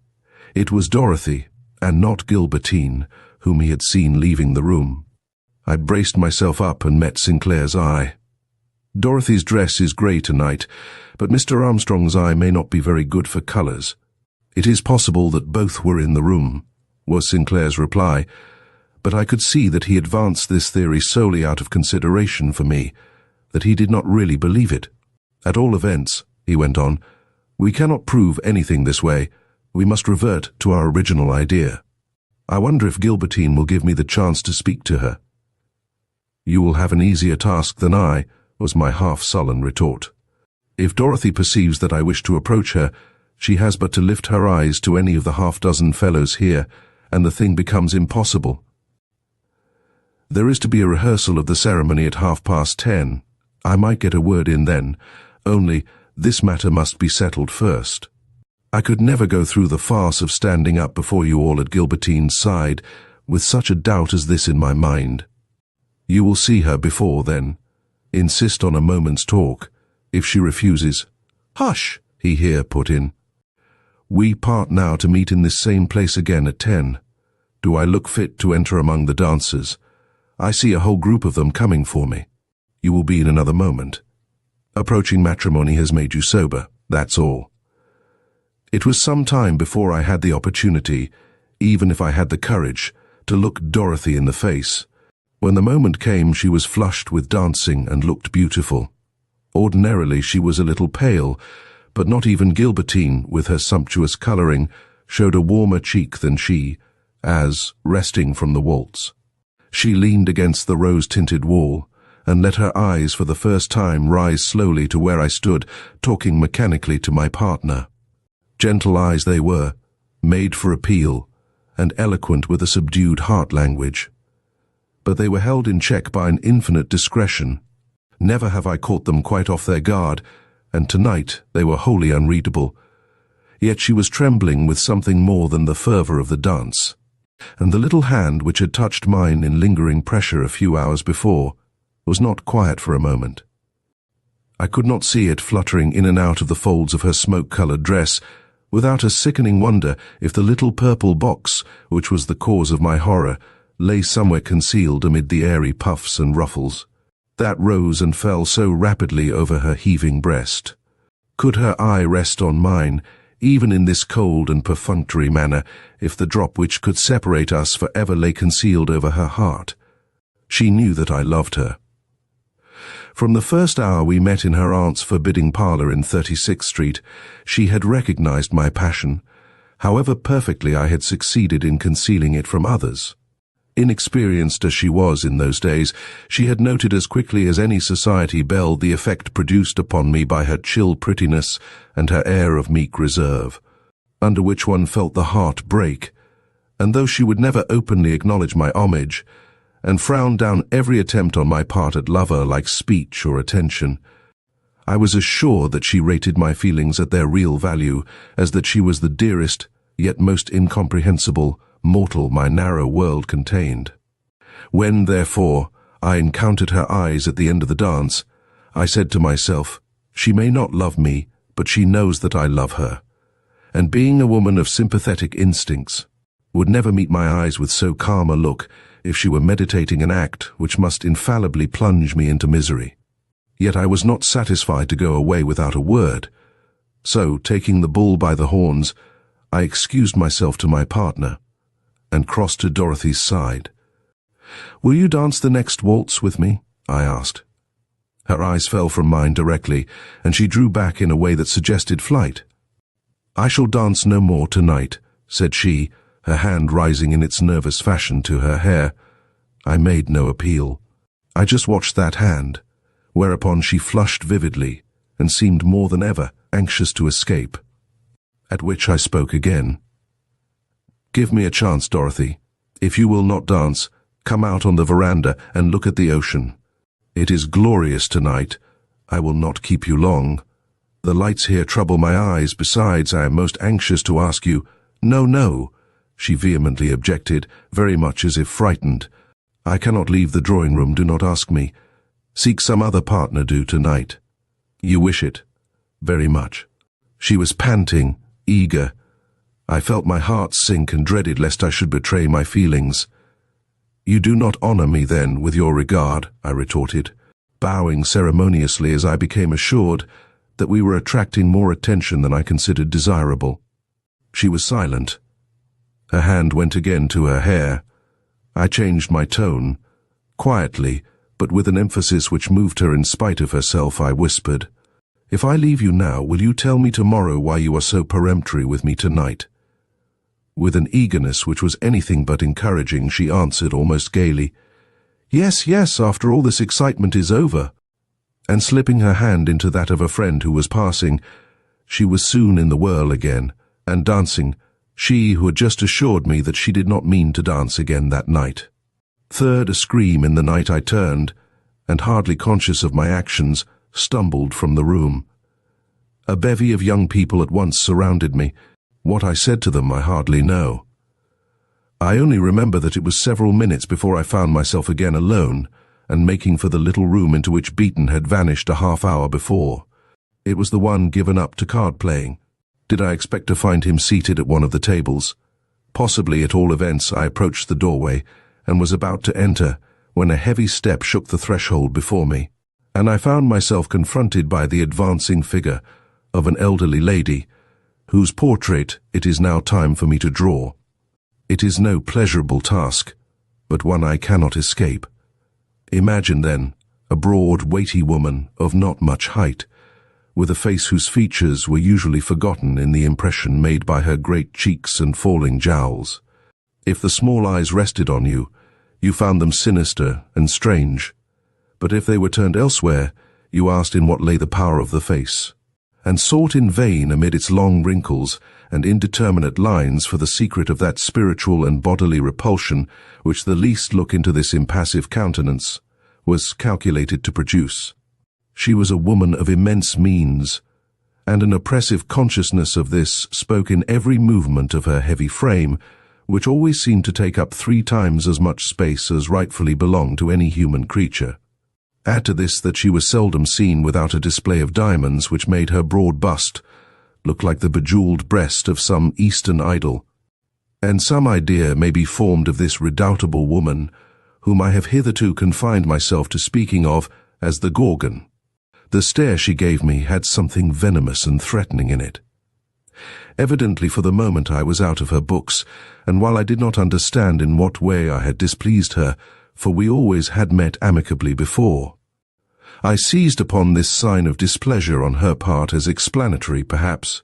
It was Dorothy, and not Gilbertine, whom he had seen leaving the room. I braced myself up and met Sinclair's eye. Dorothy's dress is grey tonight, but Mr. Armstrong's eye may not be very good for colours. "It is possible that both were in the room," was Sinclair's reply, but I could see that he advanced this theory solely out of consideration for me, that he did not really believe it. "At all events," he went on, "we cannot prove anything this way. We must revert to our original idea. I wonder if Gilbertine will give me the chance to speak to her." "You will have an easier task than I," was my half-sullen retort. "If Dorothy perceives that I wish to approach her, she has but to lift her eyes to any of the half-dozen fellows here, and the thing becomes impossible. There is to be a rehearsal of the ceremony at 10:30. I might get a word in then, only this matter must be settled first. I could never go through the farce of standing up before you all at Gilbertine's side with such a doubt as this in my mind. You will see her before then. Insist on a moment's talk. If she refuses, "Hush," he here put in. "We part now to meet in this same place again at 10. Do I look fit to enter among the dancers? I see a whole group of them coming for me. You will be in another moment. Approaching matrimony has made you sober, that's all." It was some time before I had the opportunity, even if I had the courage, to look Dorothy in the face. When the moment came, she was flushed with dancing and looked beautiful. Ordinarily she was a little pale, but not even Gilbertine, with her sumptuous colouring, showed a warmer cheek than she, as, resting from the waltz, she leaned against the rose-tinted wall and let her eyes for the first time rise slowly to where I stood, talking mechanically to my partner. Gentle eyes they were, made for appeal, and eloquent with a subdued heart language. But they were held in check by an infinite discretion. Never have I caught them quite off their guard, and tonight they were wholly unreadable. Yet she was trembling with something more than the fervour of the dance, and the little hand which had touched mine in lingering pressure a few hours before was not quiet for a moment. I could not see it fluttering in and out of the folds of her smoke-coloured dress, without a sickening wonder if the little purple box, which was the cause of my horror, lay somewhere concealed amid the airy puffs and ruffles, that rose and fell so rapidly over her heaving breast. Could her eye rest on mine, even in this cold and perfunctory manner, if the drop which could separate us for ever lay concealed over her heart? She knew that I loved her. From the first hour we met in her aunt's forbidding parlour in 36th Street, she had recognized my passion, however perfectly I had succeeded in concealing it from others. Inexperienced as she was in those days, she had noted as quickly as any society belle the effect produced upon me by her chill prettiness and her air of meek reserve, under which one felt the heart break, and though she would never openly acknowledge my homage, and frowned down every attempt on my part at lover-like speech or attention, I was as sure that she rated my feelings at their real value as that she was the dearest, yet most incomprehensible, mortal my narrow world contained. When, therefore, I encountered her eyes at the end of the dance, I said to myself, she may not love me, but she knows that I love her, and being a woman of sympathetic instincts, would never meet my eyes with so calm a look if she were meditating an act which must infallibly plunge me into misery. Yet I was not satisfied to go away without a word, so, taking the bull by the horns, I excused myself to my partner, and crossed to Dorothy's side. "Will you dance the next waltz with me?" I asked. Her eyes fell from mine directly, and she drew back in a way that suggested flight. "I shall dance no more tonight," said she, her hand rising in its nervous fashion to her hair. I made no appeal. I just watched that hand, whereupon she flushed vividly and seemed more than ever anxious to escape, at which I spoke again. "Give me a chance, Dorothy. If you will not dance, come out on the veranda and look at the ocean. It is glorious tonight. I will not keep you long. The lights here trouble my eyes. Besides, I am most anxious to ask you—" "No, no," she vehemently objected, very much as if frightened. "I cannot leave the drawing-room. Do not ask me. Seek some other partner do tonight. You wish it very much." She was panting, eager. I felt my heart sink and dreaded lest I should betray my feelings. "You do not honour me, then, with your regard," I retorted, bowing ceremoniously as I became assured that we were attracting more attention than I considered desirable. She was silent. Her hand went again to her hair. I changed my tone. Quietly, but with an emphasis which moved her in spite of herself, I whispered, "If I leave you now, will you tell me tomorrow why you are so peremptory with me tonight?" With an eagerness which was anything but encouraging, she answered almost gaily, "Yes, yes, after all this excitement is over." And slipping her hand into that of a friend who was passing, she was soon in the whirl again, and dancing, She who had just assured me that she did not mean to dance again that night. Third, a scream in the night I turned, and hardly conscious of my actions, stumbled from the room. A bevy of young people at once surrounded me. What I said to them I hardly know. I only remember that it was several minutes before I found myself again alone, and making for the little room into which Beaton had vanished a half-hour before. It was the one given up to card-playing. Did I expect to find him seated at one of the tables? Possibly, at all events, I approached the doorway, and was about to enter, when a heavy step shook the threshold before me, and I found myself confronted by the advancing figure of an elderly lady, whose portrait it is now time for me to draw. It is no pleasurable task, but one I cannot escape. Imagine, then, a broad, weighty woman of not much height, with a face whose features were usually forgotten in the impression made by her great cheeks and falling jowls. If the small eyes rested on you, you found them sinister and strange, but if they were turned elsewhere, you asked in what lay the power of the face, and sought in vain amid its long wrinkles and indeterminate lines for the secret of that spiritual and bodily repulsion which the least look into this impassive countenance was calculated to produce. She was a woman of immense means, and an oppressive consciousness of this spoke in every movement of her heavy frame, which always seemed to take up 3 times as much space as rightfully belonged to any human creature. Add to this that she was seldom seen without a display of diamonds which made her broad bust look like the bejeweled breast of some Eastern idol, and some idea may be formed of this redoubtable woman, whom I have hitherto confined myself to speaking of as the Gorgon. The stare she gave me had something venomous and threatening in it. Evidently for the moment I was out of her books, and while I did not understand in what way I had displeased her, for we always had met amicably before, I seized upon this sign of displeasure on her part as explanatory, perhaps,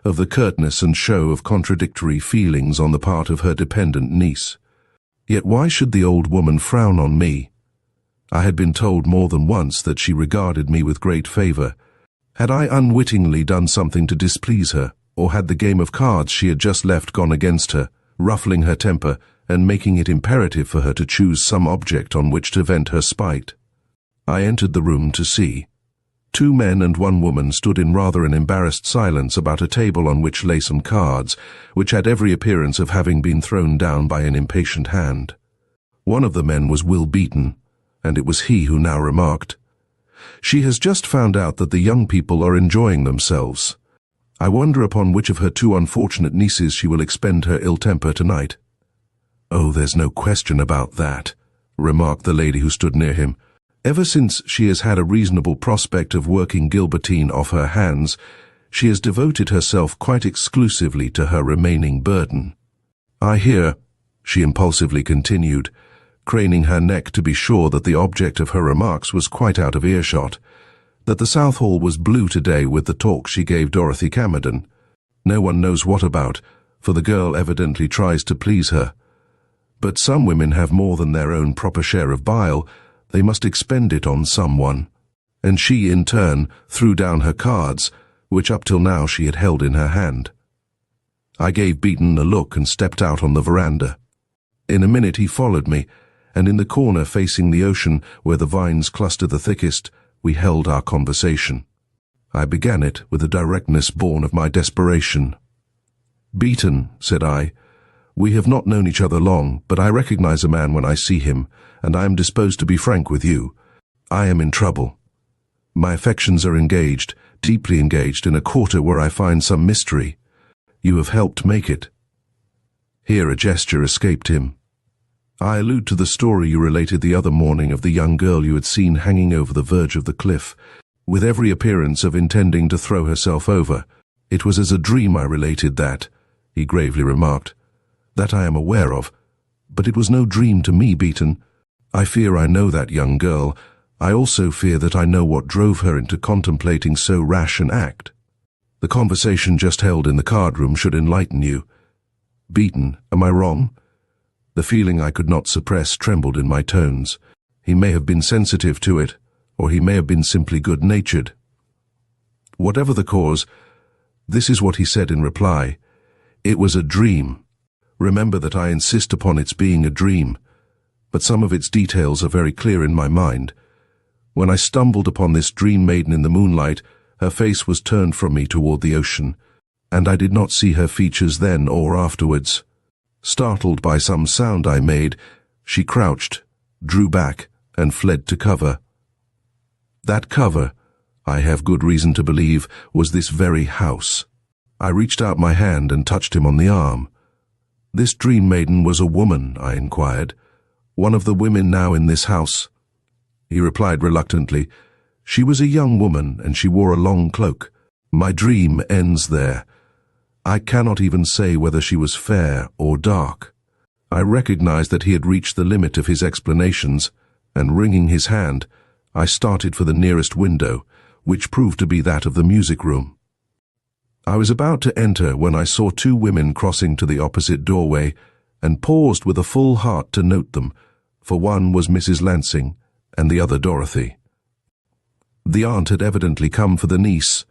of the curtness and show of contradictory feelings on the part of her dependent niece. Yet why should the old woman frown on me? I had been told more than once that she regarded me with great favor. Had I unwittingly done something to displease her, or had the game of cards she had just left gone against her, ruffling her temper and making it imperative for her to choose some object on which to vent her spite? I entered the room to see. 2 men and 1 woman stood in rather an embarrassed silence about a table on which lay some cards, which had every appearance of having been thrown down by an impatient hand. One of the men was Will Beaton, and it was he who now remarked, "She has just found out that the young people are enjoying themselves. I wonder upon which of her 2 unfortunate nieces she will expend her ill temper tonight." "Oh, there's no question about that," remarked the lady who stood near him. "Ever since she has had a reasonable prospect of working Gilbertine off her hands, she has devoted herself quite exclusively to her remaining burden. I hear," she impulsively continued, craning her neck to be sure that the object of her remarks was quite out of earshot, "that the South Hall was blue today with the talk she gave Dorothy Camerden. No one knows what about, for the girl evidently tries to please her. But some women have more than their own proper share of bile. They must expend it on someone." And she, in turn, threw down her cards, which up till now she had held in her hand. I gave Beaton a look and stepped out on the veranda. In a minute he followed me, and in the corner facing the ocean, where the vines clustered the thickest, we held our conversation. I began it with a directness born of my desperation. "Beaton," said I, "we have not known each other long, but I recognize a man when I see him, and I am disposed to be frank with you. I am in trouble. My affections are engaged, deeply engaged, in a quarter where I find some mystery. You have helped make it." Here a gesture escaped him. "I allude to the story you related the other morning of the young girl you had seen hanging over the verge of the cliff, with every appearance of intending to throw herself over. It was as a dream I related that," he gravely remarked. "That I am aware of, but it was no dream to me, Beaton. I fear I know that young girl. I also fear that I know what drove her into contemplating so rash an act. The conversation just held in the card room should enlighten you. Beaton, am I wrong?" The feeling I could not suppress trembled in my tones. He may have been sensitive to it, or he may have been simply good-natured. Whatever the cause, this is what he said in reply. It was a dream. Remember that I insist upon its being a dream, but some of its details are very clear in my mind. When I stumbled upon this dream maiden in the moonlight, her face was turned from me toward the ocean, and I did not see her features then or afterwards. Startled by some sound I made, she crouched, drew back, and fled to cover. That cover, I have good reason to believe, was this very house. I reached out my hand and touched him on the arm. This dream maiden was a woman, I inquired. One of the women now in this house. He replied reluctantly, She was a young woman and she wore a long cloak. My dream ends there. I cannot even say whether she was fair or dark. I recognized that he had reached the limit of his explanations, and wringing his hand, I started for the nearest window, which proved to be that of the music room. I was about to enter when I saw two women crossing to the opposite doorway, and paused with a full heart to note them, for one was Mrs. Lansing, and the other Dorothy. The aunt had evidently come for the niece,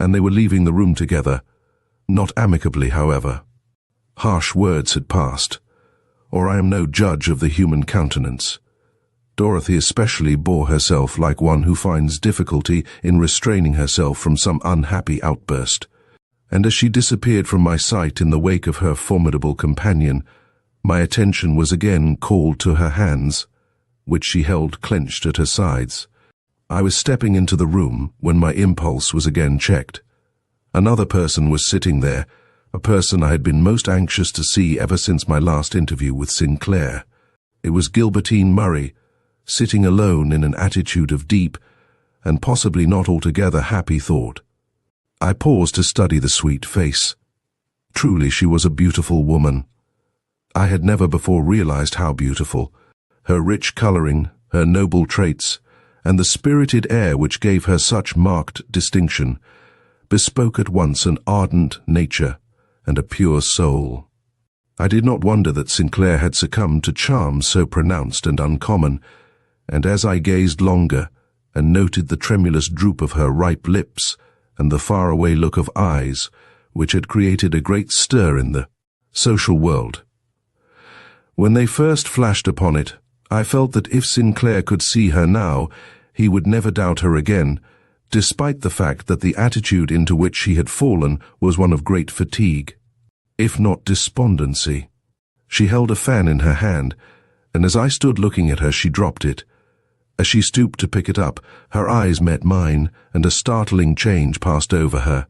and they were leaving the room together, not amicably, however. Harsh words had passed, or I am no judge of the human countenance. Dorothy especially bore herself like one who finds difficulty in restraining herself from some unhappy outburst, and as she disappeared from my sight in the wake of her formidable companion, my attention was again called to her hands, which she held clenched at her sides. I was stepping into the room when my impulse was again checked. Another person was sitting there, a person I had been most anxious to see ever since my last interview with Sinclair. It was Gilbertine Murray, sitting alone in an attitude of deep, and possibly not altogether happy thought. I paused to study the sweet face. Truly she was a beautiful woman. I had never before realized how beautiful. Her rich coloring, her noble traits, and the spirited air which gave her such marked distinction, bespoke at once an ardent nature and a pure soul. I did not wonder that Sinclair had succumbed to charms so pronounced and uncommon, and as I gazed longer and noted the tremulous droop of her ripe lips and the faraway look of eyes which had created a great stir in the social world. When they first flashed upon it, I felt that if Sinclair could see her now, he would never doubt her again, despite the fact that the attitude into which she had fallen was one of great fatigue, if not despondency. She held a fan in her hand, and as I stood looking at her, she dropped it. As she stooped to pick it up, her eyes met mine, and a startling change passed over her.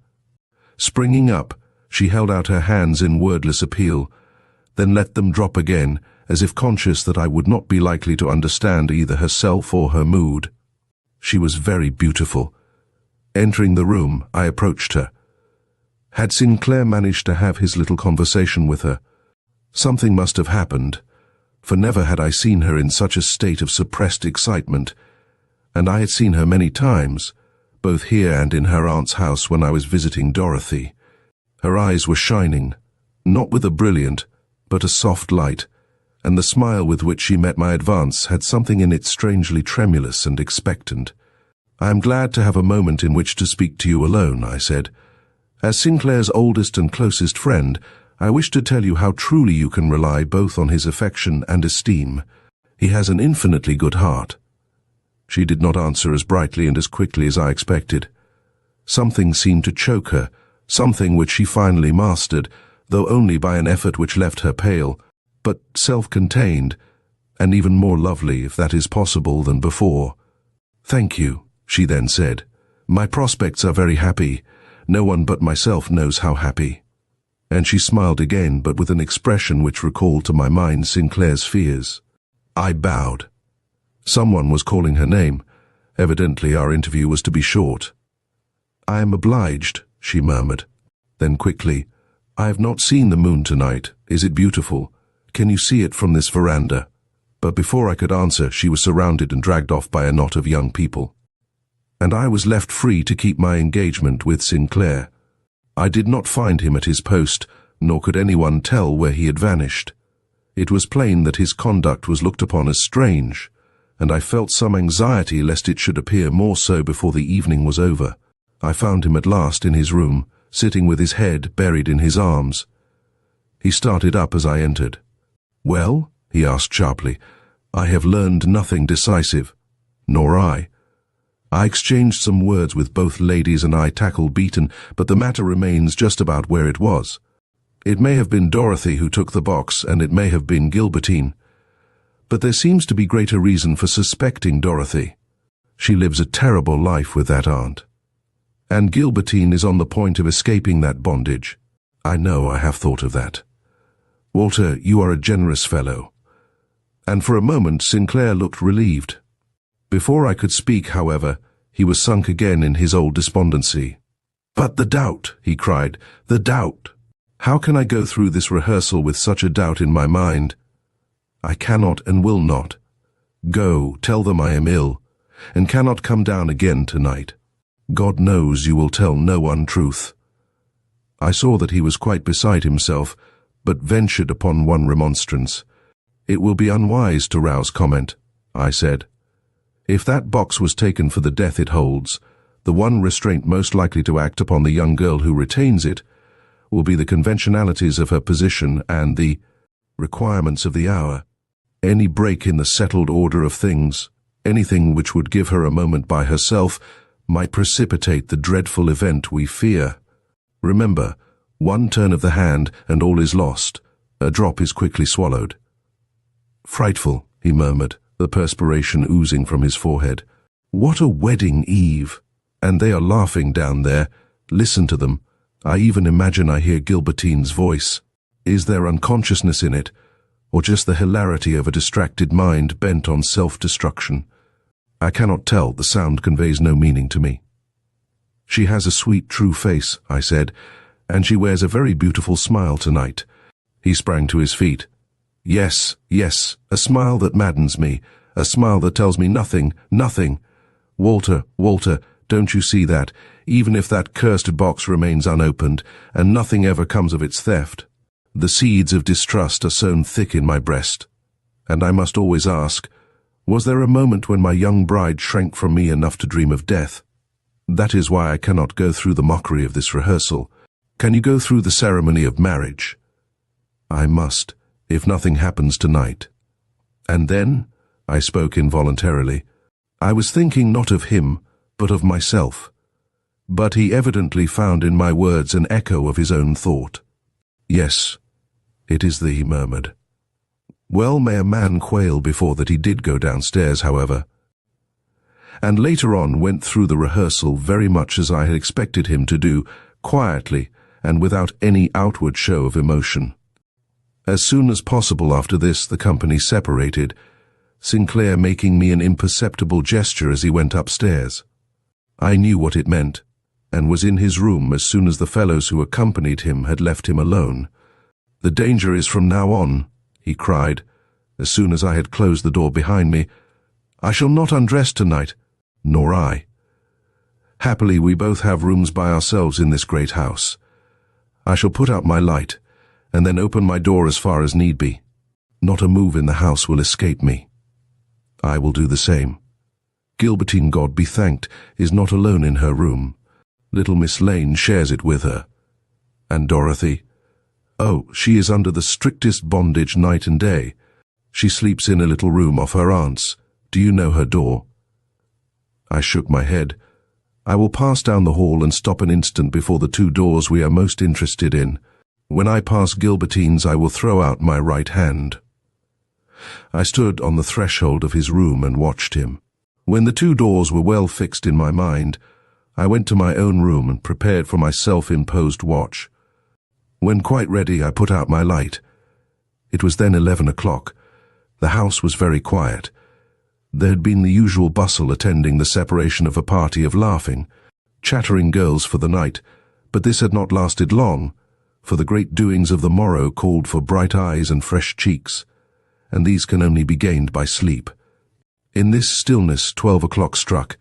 Springing up, she held out her hands in wordless appeal, then let them drop again, as if conscious that I would not be likely to understand either herself or her mood. She was very beautiful. Entering the room, I approached her. Had Sinclair managed to have his little conversation with her? Something must have happened, for never had I seen her in such a state of suppressed excitement, and I had seen her many times, both here and in her aunt's house when I was visiting Dorothy. Her eyes were shining, not with a brilliant, but a soft light, and the smile with which she met my advance had something in it strangely tremulous and expectant. "I am glad to have a moment in which to speak to you alone," I said. "As Sinclair's oldest and closest friend, I wish to tell you how truly you can rely both on his affection and esteem. He has an infinitely good heart." She did not answer as brightly and as quickly as I expected. Something seemed to choke her, something which she finally mastered, though only by an effort which left her pale, but self-contained, and even more lovely, if that is possible, than before. "Thank you," she then said. "My prospects are very happy. No one but myself knows how happy." And she smiled again, but with an expression which recalled to my mind Sinclair's fears. I bowed. Someone was calling her name. Evidently our interview was to be short. "I am obliged," she murmured. Then quickly, "I have not seen the moon tonight. Is it beautiful? Can you see it from this veranda?" But before I could answer, she was surrounded and dragged off by a knot of young people. And I was left free to keep my engagement with Sinclair. I did not find him at his post, nor could anyone tell where he had vanished. It was plain that his conduct was looked upon as strange, and I felt some anxiety lest it should appear more so before the evening was over. I found him at last in his room, sitting with his head buried in his arms, He started up as I entered. "Well?" he asked sharply. "I have learned nothing decisive." "Nor I." I exchanged some words with both ladies and I tackled Beaton, but the matter remains just about where it was. It may have been Dorothy who took the box, and it may have been Gilbertine. But there seems to be greater reason for suspecting Dorothy. She lives a terrible life with that aunt. And Gilbertine is on the point of escaping that bondage. I know I have thought of that. Walter, you are a generous fellow. And for a moment Sinclair looked relieved. Before I could speak, however, he was sunk again in his old despondency. "But the doubt," he cried, "the doubt! How can I go through this rehearsal with such a doubt in my mind? I cannot and will not. Go, tell them I am ill, and cannot come down again tonight. God knows you will tell no untruth." I saw that he was quite beside himself, but ventured upon one remonstrance. "It will be unwise to rouse comment," I said. "If that box was taken for the death it holds, the one restraint most likely to act upon the young girl who retains it will be the conventionalities of her position and the requirements of the hour. Any break in the settled order of things, anything which would give her a moment by herself, might precipitate the dreadful event we fear. Remember, one turn of the hand and all is lost. A drop is quickly swallowed." "Frightful," he murmured, the perspiration oozing from his forehead. "What a wedding eve! And they are laughing down there. Listen to them. I even imagine I hear Gilbertine's voice. Is there unconsciousness in it, or just the hilarity of a distracted mind bent on self-destruction? I cannot tell, the sound conveys no meaning to me." "She has a sweet, true face," I said, "and she wears a very beautiful smile tonight." He sprang to his feet. Yes, a smile that maddens me, a smile that tells me nothing. Walter, don't you see that, even if that cursed box remains unopened, and nothing ever comes of its theft, the seeds of distrust are sown thick in my breast. And I must always ask, was there a moment when my young bride shrank from me enough to dream of death? That is why I cannot go through the mockery of this rehearsal. Can you go through the ceremony of marriage? I must, if nothing happens tonight. And then, I spoke involuntarily, I was thinking not of him, but of myself. But he evidently found in my words an echo of his own thought. "Yes, it is thee," he murmured. Well may a man quail before that he did go downstairs, however, and later on went through the rehearsal very much as I had expected him to do, quietly and without any outward show of emotion. As soon as possible after this the company separated, Sinclair making me an imperceptible gesture as he went upstairs. I knew what it meant, and was in his room as soon as the fellows who accompanied him had left him alone. "The danger is from now on," he cried, as soon as I had closed the door behind me. "I shall not undress tonight." "Nor I. Happily we both have rooms by ourselves in this great house. I shall put out my light, and then open my door as far as need be. Not a move in the house will escape me. I will do the same. Gilbertine, God be thanked, is not alone in her room. Little Miss Lane shares it with her. And Dorothy? Oh, she is under the strictest bondage night and day. She sleeps in a little room off her aunt's. Do you know her door?" I shook my head. "I will pass down the hall and stop an instant before the two doors we are most interested in. When I pass Gilbertine's, I will throw out my right hand." I stood on the threshold of his room and watched him. When the two doors were well fixed in my mind, I went to my own room and prepared for my self-imposed watch. When quite ready, I put out my light. It was then 11 o'clock. The house was very quiet. There had been the usual bustle attending the separation of a party of laughing, chattering girls for the night, but this had not lasted long, for the great doings of the morrow called for bright eyes and fresh cheeks, and these can only be gained by sleep. In this stillness 12 o'clock struck,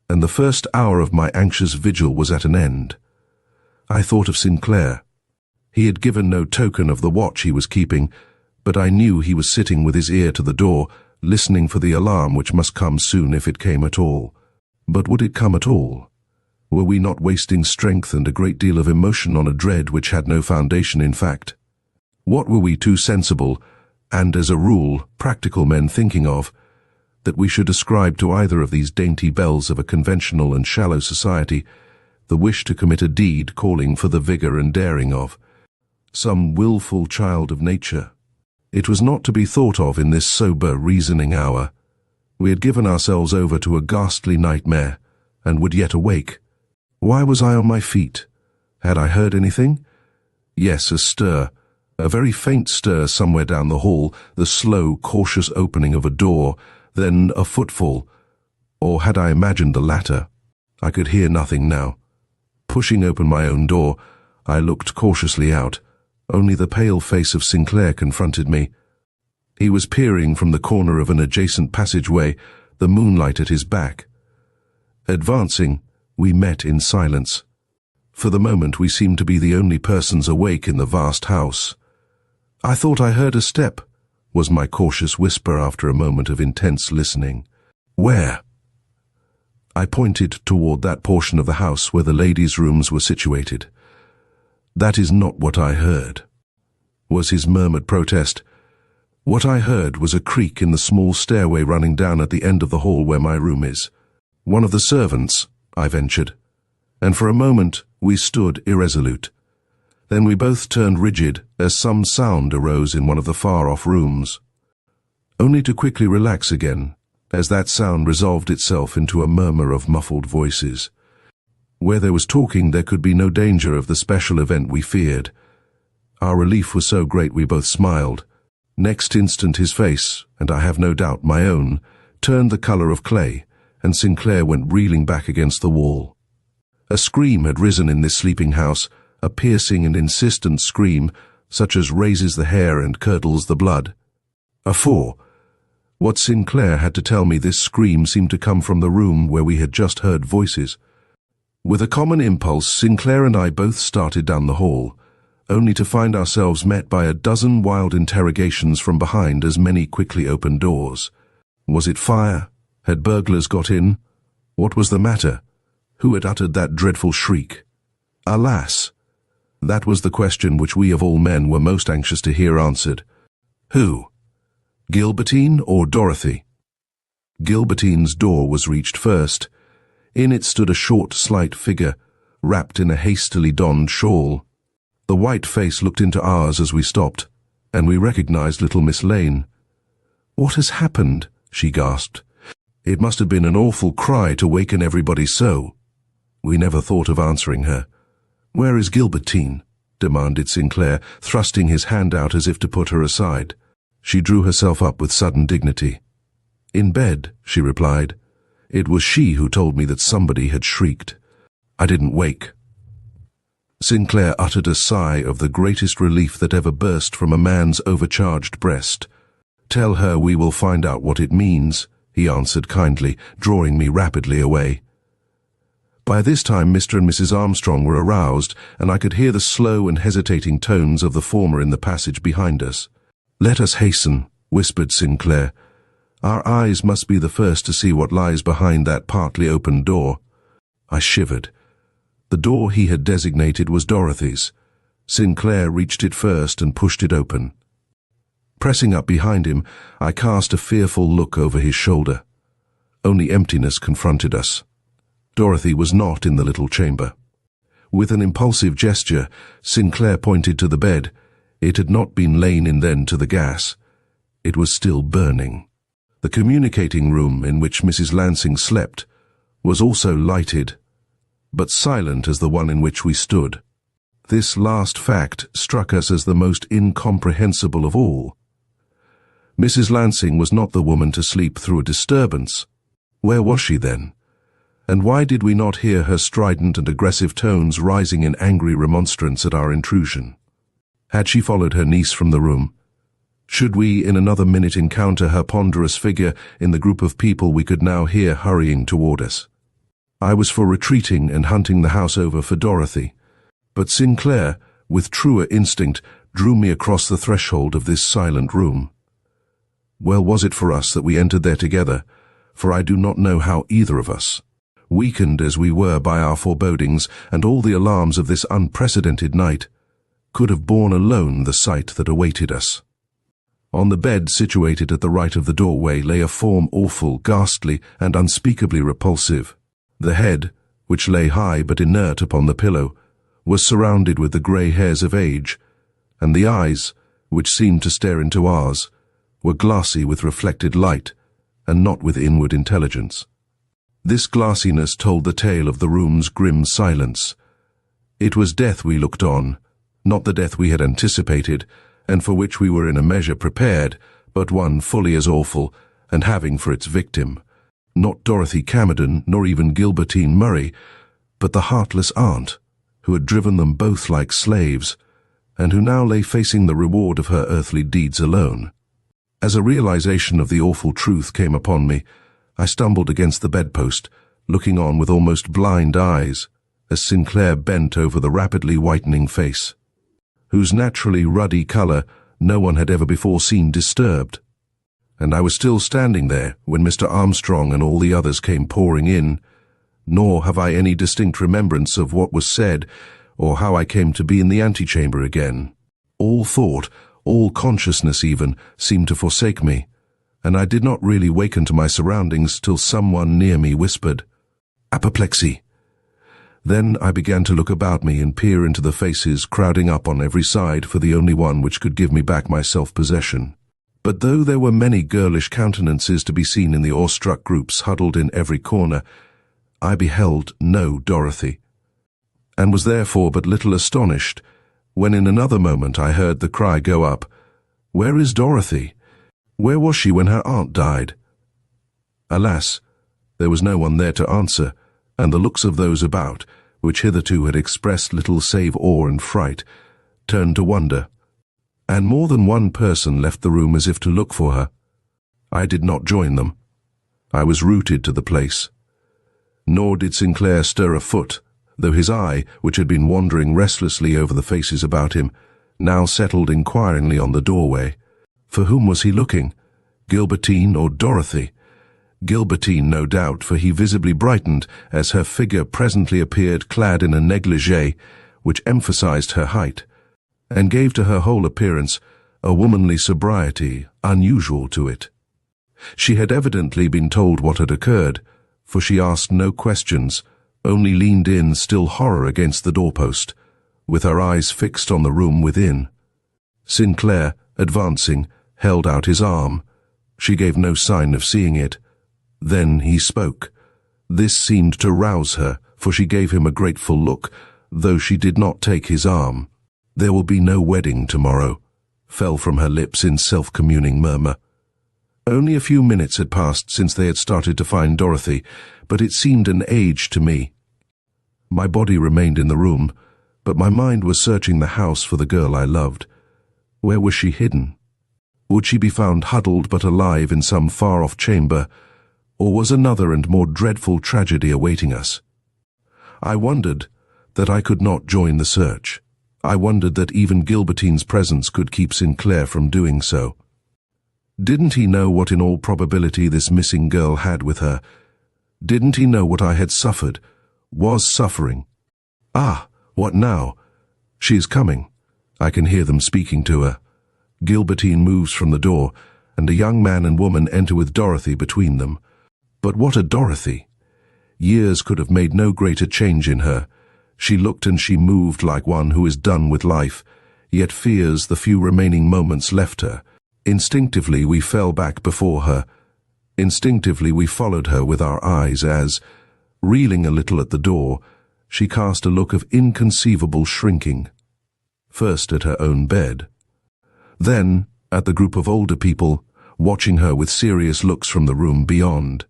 and the first hour of my anxious vigil was at an end. I thought of Sinclair. He had given no token of the watch he was keeping, but I knew he was sitting with his ear to the door, listening for the alarm which must come soon if it came at all. But would it come at all? Were we not wasting strength and a great deal of emotion on a dread which had no foundation in fact? What were we too sensible, and as a rule, practical men thinking of, that we should ascribe to either of these dainty belles of a conventional and shallow society the wish to commit a deed calling for the vigor and daring of some willful child of nature? It was not to be thought of in this sober reasoning hour. We had given ourselves over to a ghastly nightmare, and would yet awake. Why was I on my feet? Had I heard anything? Yes, a stir, a very faint stir somewhere down the hall, the slow, cautious opening of a door, then a footfall. Or had I imagined the latter? I could hear nothing now. Pushing open my own door, I looked cautiously out. Only the pale face of Sinclair confronted me. He was peering from the corner of an adjacent passageway, the moonlight at his back. Advancing, we met in silence. For the moment we seemed to be the only persons awake in the vast house. "I thought I heard a step," was my cautious whisper after a moment of intense listening. "Where?" I pointed toward that portion of the house where the ladies' rooms were situated. "That is not what I heard," was his murmured protest. "What I heard was a creak in the small stairway running down at the end of the hall where my room is." "One of the servants," I ventured, and for a moment we stood irresolute. Then we both turned rigid as some sound arose in one of the far-off rooms, only to quickly relax again as that sound resolved itself into a murmur of muffled voices. Where there was talking, there could be no danger of the special event we feared. Our relief was so great we both smiled. Next instant his face, and I have no doubt my own, turned the color of clay, and Sinclair went reeling back against the wall. A scream had risen in this sleeping house, a piercing and insistent scream, such as raises the hair and curdles the blood. What Sinclair had to tell me, this scream seemed to come from the room where we had just heard voices. With a common impulse, Sinclair and I both started down the hall, only to find ourselves met by a dozen wild interrogations from behind as many quickly opened doors. Was it fire? Had burglars got in? What was the matter? Who had uttered that dreadful shriek? Alas! That was the question which we of all men were most anxious to hear answered. Who? Gilbertine or Dorothy? Gilbertine's door was reached first. In it stood a short, slight figure, wrapped in a hastily donned shawl. The white face looked into ours as we stopped, and we recognized little Miss Lane. "What has happened?" she gasped. "It must have been an awful cry to waken everybody so." We never thought of answering her. "Where is Gilbertine?" demanded Sinclair, thrusting his hand out as if to put her aside. She drew herself up with sudden dignity. "In bed," she replied. "It was she who told me that somebody had shrieked. I didn't wake." Sinclair uttered a sigh of the greatest relief that ever burst from a man's overcharged breast. "Tell her we will find out what it means," he answered kindly, drawing me rapidly away. By this time Mr. and Mrs. Armstrong were aroused, and I could hear the slow and hesitating tones of the former in the passage behind us. "Let us hasten," whispered Sinclair. "Our eyes must be the first to see what lies behind that partly opened door." I shivered. The door he had designated was Dorothy's. Sinclair reached it first and pushed it open. Pressing up behind him, I cast a fearful look over his shoulder. Only emptiness confronted us. Dorothy was not in the little chamber. With an impulsive gesture, Sinclair pointed to the bed. It had not been lain in then to the gas. It was still burning. The communicating room in which Mrs. Lansing slept was also lighted, but silent as the one in which we stood. This last fact struck us as the most incomprehensible of all. Mrs. Lansing was not the woman to sleep through a disturbance. Where was she then? And why did we not hear her strident and aggressive tones rising in angry remonstrance at our intrusion? Had she followed her niece from the room? Should we in another minute encounter her ponderous figure in the group of people we could now hear hurrying toward us? I was for retreating and hunting the house over for Dorothy, but Sinclair, with truer instinct, drew me across the threshold of this silent room. Well was it for us that we entered there together, for I do not know how either of us, weakened as we were by our forebodings and all the alarms of this unprecedented night, could have borne alone the sight that awaited us. On the bed situated at the right of the doorway lay a form awful, ghastly, and unspeakably repulsive. The head, which lay high but inert upon the pillow, was surrounded with the grey hairs of age, and the eyes, which seemed to stare into ours, were glassy with reflected light, and not with inward intelligence. This glassiness told the tale of the room's grim silence. It was death we looked on, not the death we had anticipated, and for which we were in a measure prepared, but one fully as awful, and having for its victim, not Dorothy Camerden, nor even Gilbertine Murray, but the heartless aunt, who had driven them both like slaves, and who now lay facing the reward of her earthly deeds alone. As a realization of the awful truth came upon me, I stumbled against the bedpost, looking on with almost blind eyes, as Sinclair bent over the rapidly whitening face, whose naturally ruddy color no one had ever before seen disturbed. And I was still standing there when Mr. Armstrong and all the others came pouring in, nor have I any distinct remembrance of what was said, or how I came to be in the antechamber again. All thought, all consciousness even, seemed to forsake me, and I did not really waken to my surroundings till someone near me whispered, "Apoplexy." Then I began to look about me and peer into the faces crowding up on every side for the only one which could give me back my self-possession. But though there were many girlish countenances to be seen in the awestruck groups huddled in every corner, I beheld no Dorothy, and was therefore but little astonished when in another moment I heard the cry go up, "Where is Dorothy? Where was she when her aunt died?" Alas, there was no one there to answer, and the looks of those about, which hitherto had expressed little save awe and fright, turned to wonder, and more than one person left the room as if to look for her. I did not join them. I was rooted to the place. Nor did Sinclair stir a foot, though his eye, which had been wandering restlessly over the faces about him, now settled inquiringly on the doorway. For whom was he looking? Gilbertine or Dorothy? Gilbertine, no doubt, for he visibly brightened as her figure presently appeared clad in a negligee which emphasized her height, and gave to her whole appearance a womanly sobriety unusual to it. She had evidently been told what had occurred, for she asked no questions, only leaned in still horror against the doorpost, with her eyes fixed on the room within. Sinclair, advancing, held out his arm. She gave no sign of seeing it. Then he spoke. This seemed to rouse her, for she gave him a grateful look, though she did not take his arm. "There will be no wedding tomorrow," fell from her lips in self-communing murmur. Only a few minutes had passed since they had started to find Dorothy, but it seemed an age to me. My body remained in the room, but my mind was searching the house for the girl I loved. Where was she hidden? Would she be found huddled but alive in some far-off chamber, or was another and more dreadful tragedy awaiting us? I wondered that I could not join the search. I wondered that even Gilbertine's presence could keep Sinclair from doing so. Didn't he know what in all probability this missing girl had with her? Didn't he know what I had suffered, was suffering? Ah, what now? She is coming. I can hear them speaking to her. Gilbertine moves from the door, and a young man and woman enter with Dorothy between them. But what a Dorothy! Years could have made no greater change in her. She looked and she moved like one who is done with life, yet fears the few remaining moments left her. Instinctively we fell back before her. Instinctively we followed her with our eyes as, reeling a little at the door, she cast a look of inconceivable shrinking. First at her own bed, then at the group of older people, watching her with serious looks from the room beyond.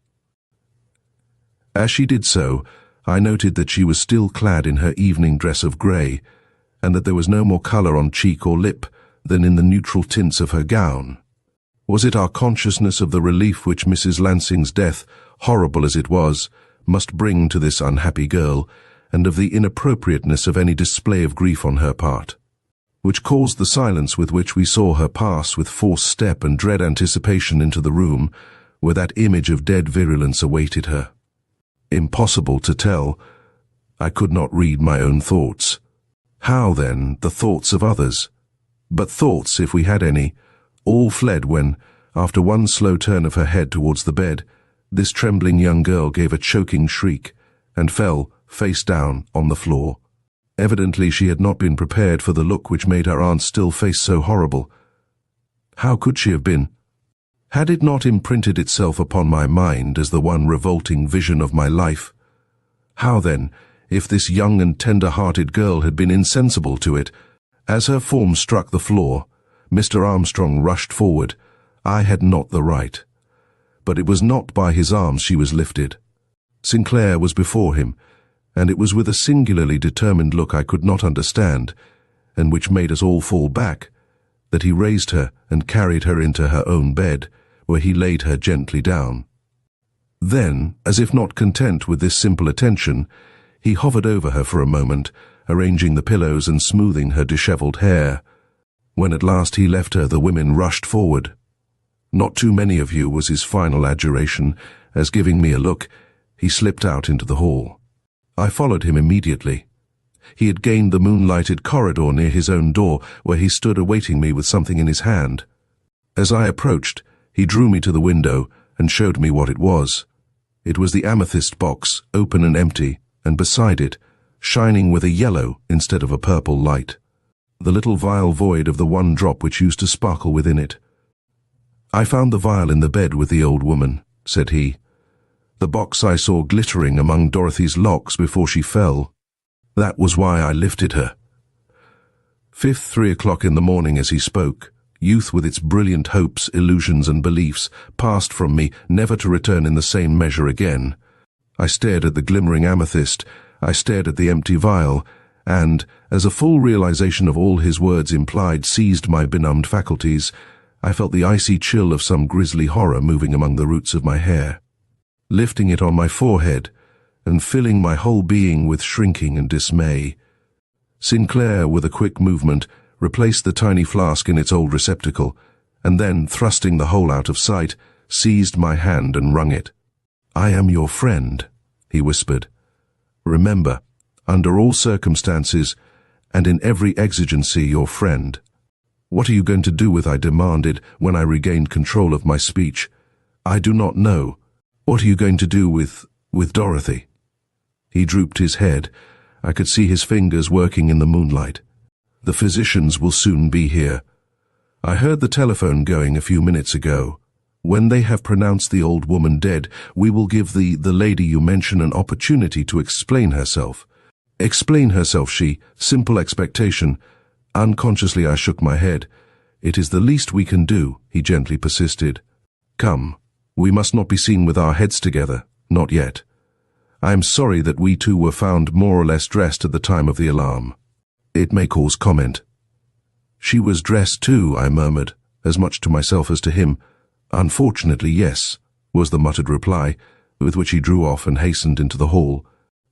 As she did so, I noted that she was still clad in her evening dress of grey, and that there was no more colour on cheek or lip than in the neutral tints of her gown. Was it our consciousness of the relief which Mrs. Lansing's death, horrible as it was, must bring to this unhappy girl, and of the inappropriateness of any display of grief on her part, which caused the silence with which we saw her pass with forced step and dread anticipation into the room where that image of dead virulence awaited her? Impossible to tell. I could not read my own thoughts. How, then, the thoughts of others? But thoughts, if we had any, all fled when, after one slow turn of her head towards the bed, this trembling young girl gave a choking shriek and fell, face down, on the floor. Evidently she had not been prepared for the look which made her aunt's still face so horrible. How could she have been? Had it not imprinted itself upon my mind as the one revolting vision of my life? How then, if this young and tender-hearted girl had been insensible to it? As her form struck the floor, Mr. Armstrong rushed forward. I had not the right. But it was not by his arms she was lifted. Sinclair was before him, and it was with a singularly determined look I could not understand, and which made us all fall back, that he raised her and carried her into her own bed, where he laid her gently down. Then, as if not content with this simple attention, he hovered over her for a moment, arranging the pillows and smoothing her dishevelled hair. When at last he left her, the women rushed forward. "Not too many of you," was his final adjuration, as, giving me a look, he slipped out into the hall. I followed him immediately. He had gained the moonlighted corridor near his own door, where he stood awaiting me with something in his hand. As I approached, he drew me to the window and showed me what it was. It was the amethyst box, open and empty, and beside it, shining with a yellow instead of a purple light, the little vial void of the one drop which used to sparkle within it. "I found the vial in the bed with the old woman," said he. "The box I saw glittering among Dorothy's locks before she fell. That was why I lifted her." 3 o'clock in the morning as he spoke. Youth with its brilliant hopes, illusions and beliefs passed from me, never to return in the same measure again. I stared at the glimmering amethyst, I stared at the empty vial, and, as a full realization of all his words implied seized my benumbed faculties, I felt the icy chill of some grisly horror moving among the roots of my hair, lifting it on my forehead, and filling my whole being with shrinking and dismay. Sinclair, with a quick movement, replaced the tiny flask in its old receptacle, and then, thrusting the whole out of sight, seized my hand and wrung it. "I am your friend," he whispered. "Remember, under all circumstances, and in every exigency, your friend." "What are you going to do with?" I demanded, when I regained control of my speech. "I do not know. What are you going to do with Dorothy?" He drooped his head. I could see his fingers working in the moonlight. "The physicians will soon be here. I heard the telephone going a few minutes ago. When they have pronounced the old woman dead, we will give the lady you mention an opportunity to explain herself." "Explain herself," she. Simple expectation. Unconsciously I shook my head. "It is the least we can do," he gently persisted. "Come, we must not be seen with our heads together. Not yet. I am sorry that we two were found more or less dressed at the time of the alarm. It may cause comment." "She was dressed too," I murmured, as much to myself as to him. "Unfortunately, yes," was the muttered reply, with which he drew off and hastened into the hall,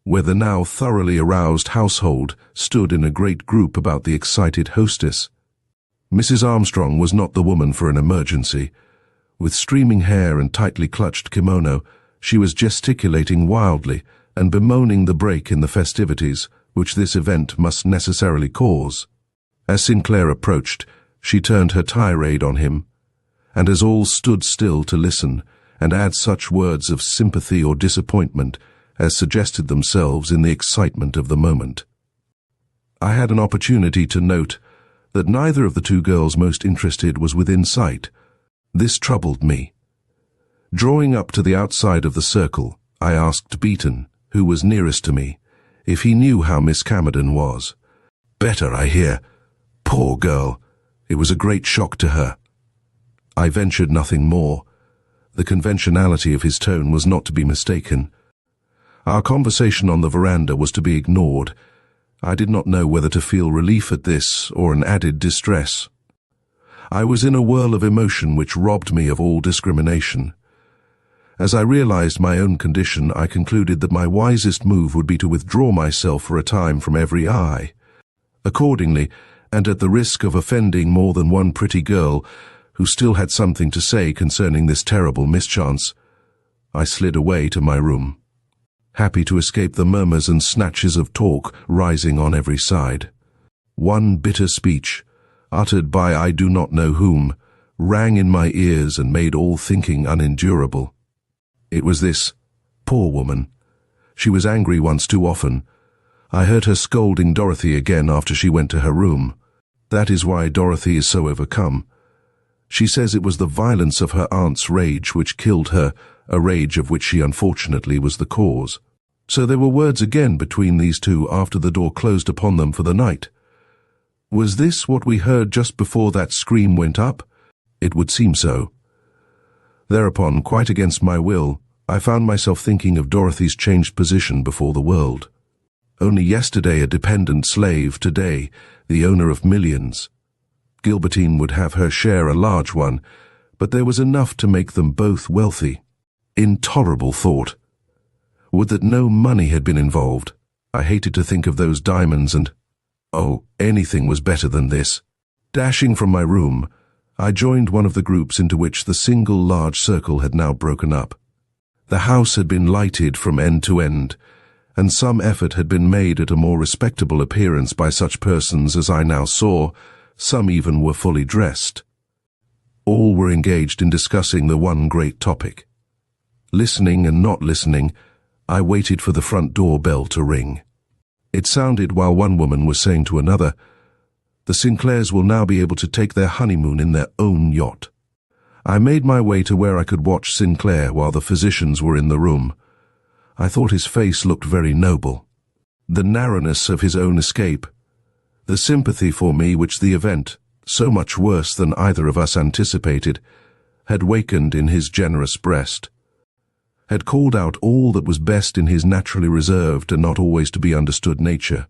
where the now thoroughly aroused household stood in a great group about the excited hostess. Mrs. Armstrong was not the woman for an emergency. With streaming hair and tightly clutched kimono, she was gesticulating wildly and bemoaning the break in the festivities which this event must necessarily cause. As Sinclair approached, she turned her tirade on him, and as all stood still to listen and add such words of sympathy or disappointment as suggested themselves in the excitement of the moment. I had an opportunity to note that neither of the two girls most interested was within sight. This troubled me. Drawing up to the outside of the circle, I asked Beaton, who was nearest to me, if he knew how Miss Camerden was. "Better, I hear. Poor girl. It was a great shock to her." I ventured nothing more. The conventionality of his tone was not to be mistaken. Our conversation on the veranda was to be ignored. I did not know whether to feel relief at this or an added distress. I was in a whirl of emotion which robbed me of all discrimination. As I realized my own condition, I concluded that my wisest move would be to withdraw myself for a time from every eye. Accordingly, and at the risk of offending more than one pretty girl who still had something to say concerning this terrible mischance, I slid away to my room, happy to escape the murmurs and snatches of talk rising on every side. One bitter speech, uttered by I do not know whom, rang in my ears and made all thinking unendurable. It was this: poor woman. She was angry once too often. I heard her scolding Dorothy again after she went to her room. That is why Dorothy is so overcome. She says it was the violence of her aunt's rage which killed her, a rage of which she unfortunately was the cause. So there were words again between these two after the door closed upon them for the night. Was this what we heard just before that scream went up? It would seem so. Thereupon, quite against my will, I found myself thinking of Dorothy's changed position before the world. Only yesterday a dependent slave, today the owner of millions. Gilbertine would have her share, a large one, but there was enough to make them both wealthy. Intolerable thought. Would that no money had been involved. I hated to think of those diamonds and... oh, anything was better than this. Dashing from my room, I joined one of the groups into which the single large circle had now broken up. The house had been lighted from end to end, and some effort had been made at a more respectable appearance by such persons as I now saw. Some even were fully dressed. All were engaged in discussing the one great topic. Listening and not listening, I waited for the front door bell to ring. It sounded while one woman was saying to another, "The Sinclairs will now be able to take their honeymoon in their own yacht." I made my way to where I could watch Sinclair while the physicians were in the room. I thought his face looked very noble. The narrowness of his own escape, the sympathy for me which the event, so much worse than either of us anticipated, had wakened in his generous breast, had called out all that was best in his naturally reserved and not always to be understood nature.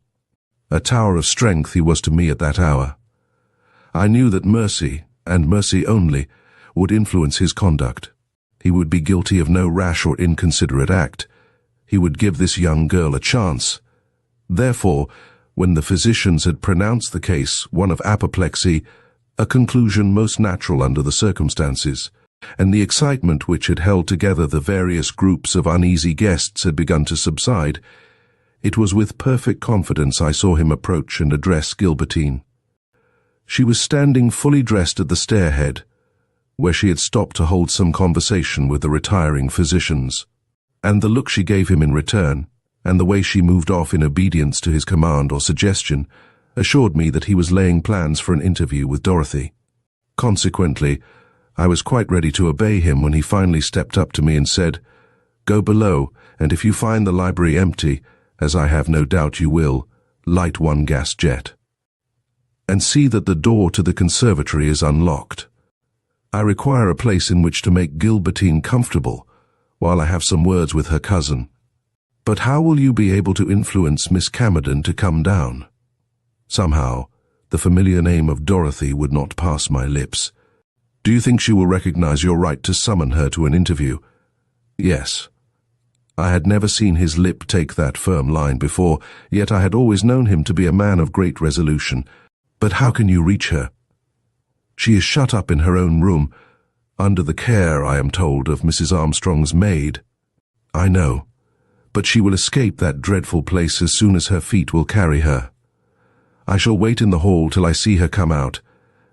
A tower of strength he was to me at that hour. I knew that mercy, and mercy only, would influence his conduct. He would be guilty of no rash or inconsiderate act. He would give this young girl a chance. Therefore, when the physicians had pronounced the case one of apoplexy, a conclusion most natural under the circumstances, and the excitement which had held together the various groups of uneasy guests had begun to subside, it was with perfect confidence I saw him approach and address Gilbertine. She was standing fully dressed at the stairhead, where she had stopped to hold some conversation with the retiring physicians, and the look she gave him in return, and the way she moved off in obedience to his command or suggestion, assured me that he was laying plans for an interview with Dorothy. Consequently, I was quite ready to obey him when he finally stepped up to me and said, "Go below, and if you find the library empty, as I have no doubt you will, light one gas jet. And see that the door to the conservatory is unlocked. I require a place in which to make Gilbertine comfortable, while I have some words with her cousin. But how will you be able to influence Miss Camerden to come down?" Somehow, the familiar name of Dorothy would not pass my lips. "Do you think she will recognize your right to summon her to an interview?" Yes. I had never seen his lip take that firm line before, yet I had always known him to be a man of great resolution. "But how can you reach her?" "She is shut up in her own room, under the care, I am told, of Mrs. Armstrong's maid." "I know. But she will escape that dreadful place as soon as her feet will carry her. I shall wait in the hall till I see her come out.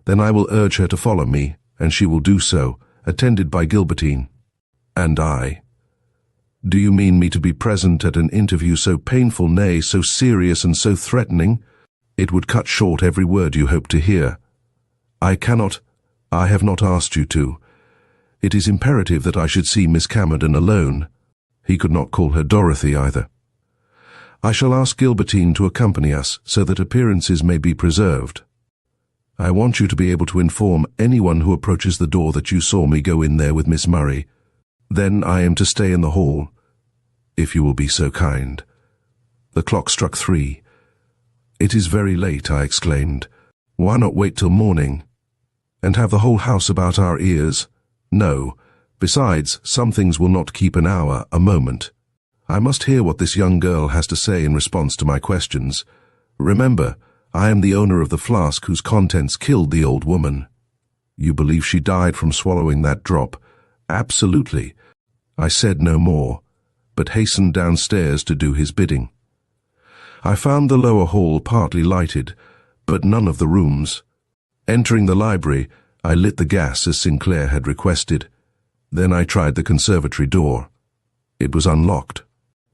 Then I will urge her to follow me, and she will do so, attended by Gilbertine." "And I? Do you mean me to be present at an interview so painful, nay, so serious and so threatening? It would cut short every word you hope to hear. I cannot. I have not asked you to. It is imperative that I should see Miss Camerden alone." He could not call her Dorothy either. "I shall ask Gilbertine to accompany us, so that appearances may be preserved. I want you to be able to inform anyone who approaches the door that you saw me go in there with Miss Murray. Then I am to stay in the hall, if you will be so kind." The clock struck 3. "It is very late," I exclaimed. "Why not wait till morning? And have the whole house about our ears? No. Besides, some things will not keep an hour, a moment. I must hear what this young girl has to say in response to my questions. Remember, I am the owner of the flask whose contents killed the old woman." "You believe she died from swallowing that drop?" "Absolutely." I said no more, but hastened downstairs to do his bidding. I found the lower hall partly lighted, but none of the rooms. Entering the library, I lit the gas as Sinclair had requested. Then I tried the conservatory door. It was unlocked.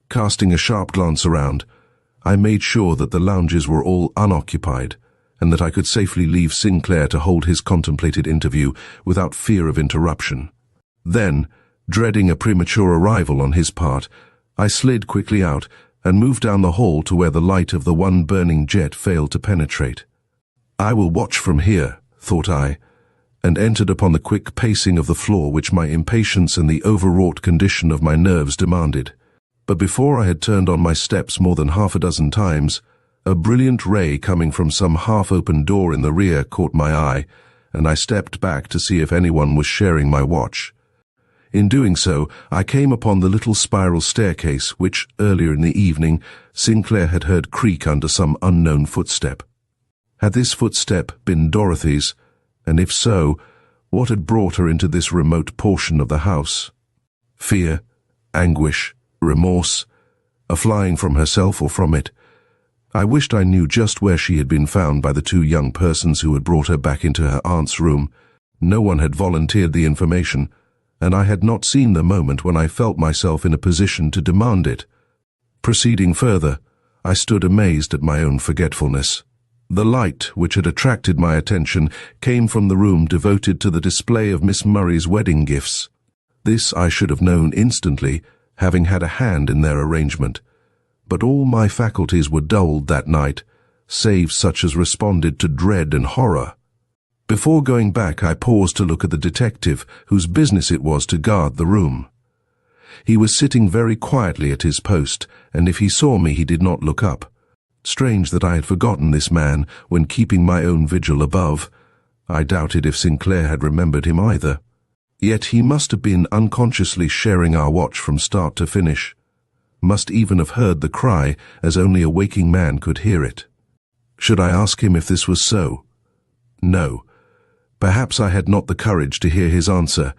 Casting a sharp glance around, I made sure that the lounges were all unoccupied and that I could safely leave Sinclair to hold his contemplated interview without fear of interruption. Then, dreading a premature arrival on his part, I slid quickly out and moved down the hall to where the light of the one burning jet failed to penetrate. I will watch from here, thought I, and entered upon the quick pacing of the floor which my impatience and the overwrought condition of my nerves demanded. But before I had turned on my steps more than half a dozen times, a brilliant ray coming from some half-open door in the rear caught my eye, and I stepped back to see if anyone was sharing my watch. In doing so, I came upon the little spiral staircase which, earlier in the evening, Sinclair had heard creak under some unknown footstep. Had this footstep been Dorothy's, and if so, what had brought her into this remote portion of the house? Fear, anguish, remorse, a flying from herself or from it. I wished I knew just where she had been found by the two young persons who had brought her back into her aunt's room. No one had volunteered the information, and I had not seen the moment when I felt myself in a position to demand it. Proceeding further, I stood amazed at my own forgetfulness. The light which had attracted my attention came from the room devoted to the display of Miss Murray's wedding gifts. This I should have known instantly, having had a hand in their arrangement. But all my faculties were dulled that night, save such as responded to dread and horror. Before going back, I paused to look at the detective, whose business it was to guard the room. He was sitting very quietly at his post, and if he saw me, he did not look up. Strange that I had forgotten this man when keeping my own vigil above. I doubted if Sinclair had remembered him either. Yet he must have been unconsciously sharing our watch from start to finish. Must even have heard the cry as only a waking man could hear it. Should I ask him if this was so? No. Perhaps I had not the courage to hear his answer.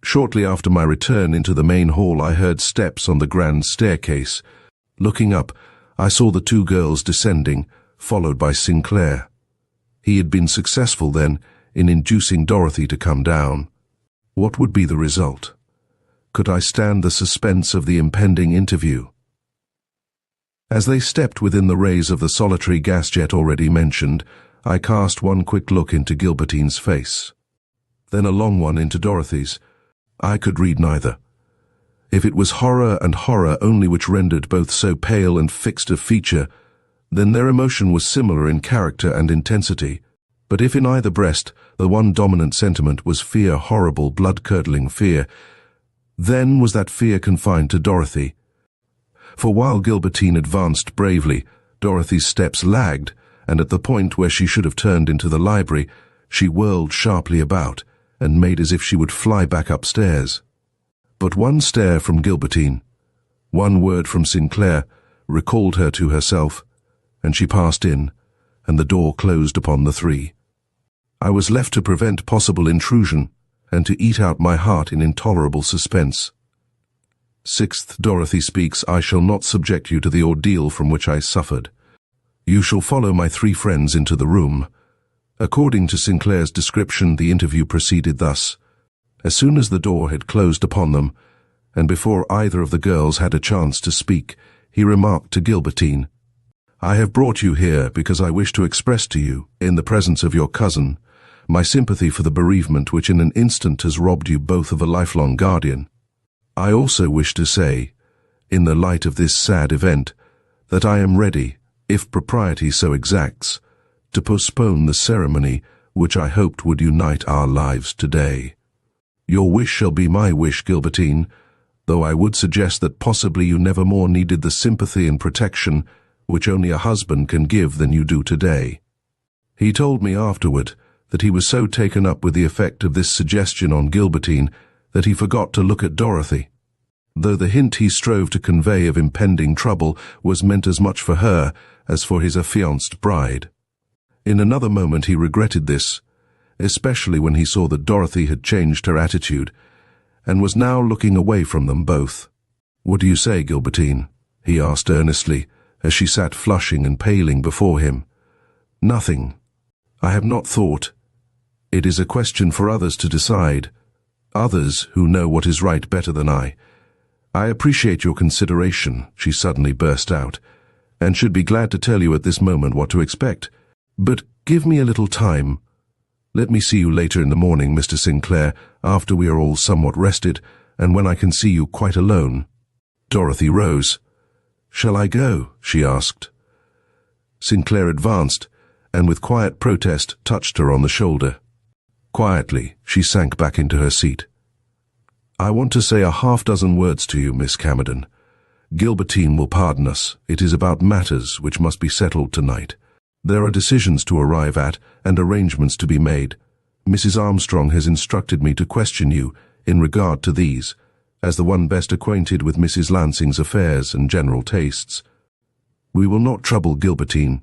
Shortly after my return into the main hall, I heard steps on the grand staircase. Looking up, I saw the two girls descending, followed by Sinclair. He had been successful, then, in inducing Dorothy to come down. What would be the result? Could I stand the suspense of the impending interview? As they stepped within the rays of the solitary gas jet already mentioned, I cast one quick look into Gilbertine's face. Then a long one into Dorothy's. I could read neither. If it was horror and horror only which rendered both so pale and fixed a feature, then their emotion was similar in character and intensity. But if in either breast the one dominant sentiment was fear, horrible, blood-curdling fear, then was that fear confined to Dorothy. For while Gilbertine advanced bravely, Dorothy's steps lagged, and at the point where she should have turned into the library, she whirled sharply about and made as if she would fly back upstairs. But one stare from Gilbertine, one word from Sinclair, recalled her to herself, and she passed in, and the door closed upon the three. I was left to prevent possible intrusion, and to eat out my heart in intolerable suspense. Sixth Dorothy speaks, I shall not subject you to the ordeal from which I suffered. You shall follow my three friends into the room. According to Sinclair's description, the interview proceeded thus. As soon as the door had closed upon them, and before either of the girls had a chance to speak, he remarked to Gilbertine, I have brought you here because I wish to express to you, in the presence of your cousin, my sympathy for the bereavement which in an instant has robbed you both of a lifelong guardian. I also wish to say, in the light of this sad event, that I am ready, if propriety so exacts, to postpone the ceremony which I hoped would unite our lives today. Your wish shall be my wish, Gilbertine, though I would suggest that possibly you never more needed the sympathy and protection which only a husband can give than you do today. He told me afterward that he was so taken up with the effect of this suggestion on Gilbertine that he forgot to look at Dorothy, though the hint he strove to convey of impending trouble was meant as much for her as for his affianced bride. In another moment he regretted this, especially when he saw that Dorothy had changed her attitude, and was now looking away from them both. What do you say, Gilbertine? He asked earnestly, as she sat flushing and paling before him. Nothing. I have not thought. It is a question for others to decide. Others who know what is right better than I. I appreciate your consideration," she suddenly burst out, "and should be glad to tell you at this moment what to expect. But give me a little time. Let me see you later in the morning, Mr. Sinclair, after we are all somewhat rested, and when I can see you quite alone." Dorothy rose. "Shall I go?" she asked. Sinclair advanced, and with quiet protest touched her on the shoulder. Quietly, she sank back into her seat. "I want to say a half-dozen words to you, Miss Camerden. Gilbertine will pardon us. It is about matters which must be settled tonight. There are decisions to arrive at and arrangements to be made. Mrs. Armstrong has instructed me to question you in regard to these, as the one best acquainted with Mrs. Lansing's affairs and general tastes. We will not trouble Gilbertine.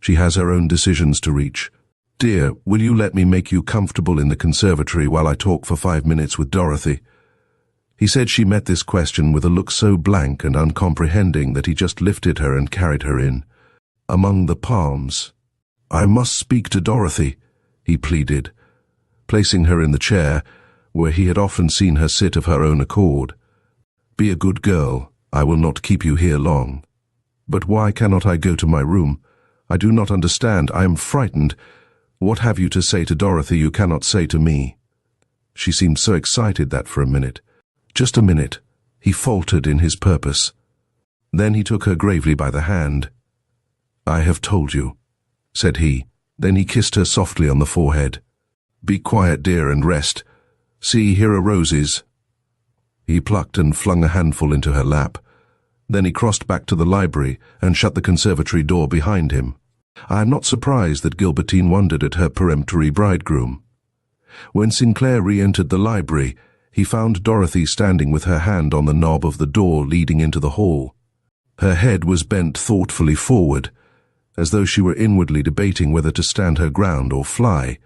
She has her own decisions to reach. Dear, will you let me make you comfortable in the conservatory while I talk for 5 minutes with Dorothy?" He said she met this question with a look so blank and uncomprehending that he just lifted her and carried her in. Among the palms. "I must speak to Dorothy," he pleaded, placing her in the chair where he had often seen her sit of her own accord. "Be a good girl. I will not keep you here long." "But why cannot I go to my room? I do not understand. I am frightened. What have you to say to Dorothy you cannot say to me?" She seemed so excited that for a minute. Just a minute. He faltered in his purpose. Then he took her gravely by the hand. "I have told you," said he. Then he kissed her softly on the forehead. "Be quiet, dear, and rest. See, here are roses." He plucked and flung a handful into her lap. Then he crossed back to the library and shut the conservatory door behind him. I am not surprised that Gilbertine wondered at her peremptory bridegroom. When Sinclair re-entered the library, he found Dorothy standing with her hand on the knob of the door leading into the hall. Her head was bent thoughtfully forward, as though she were inwardly debating whether to stand her ground or fly.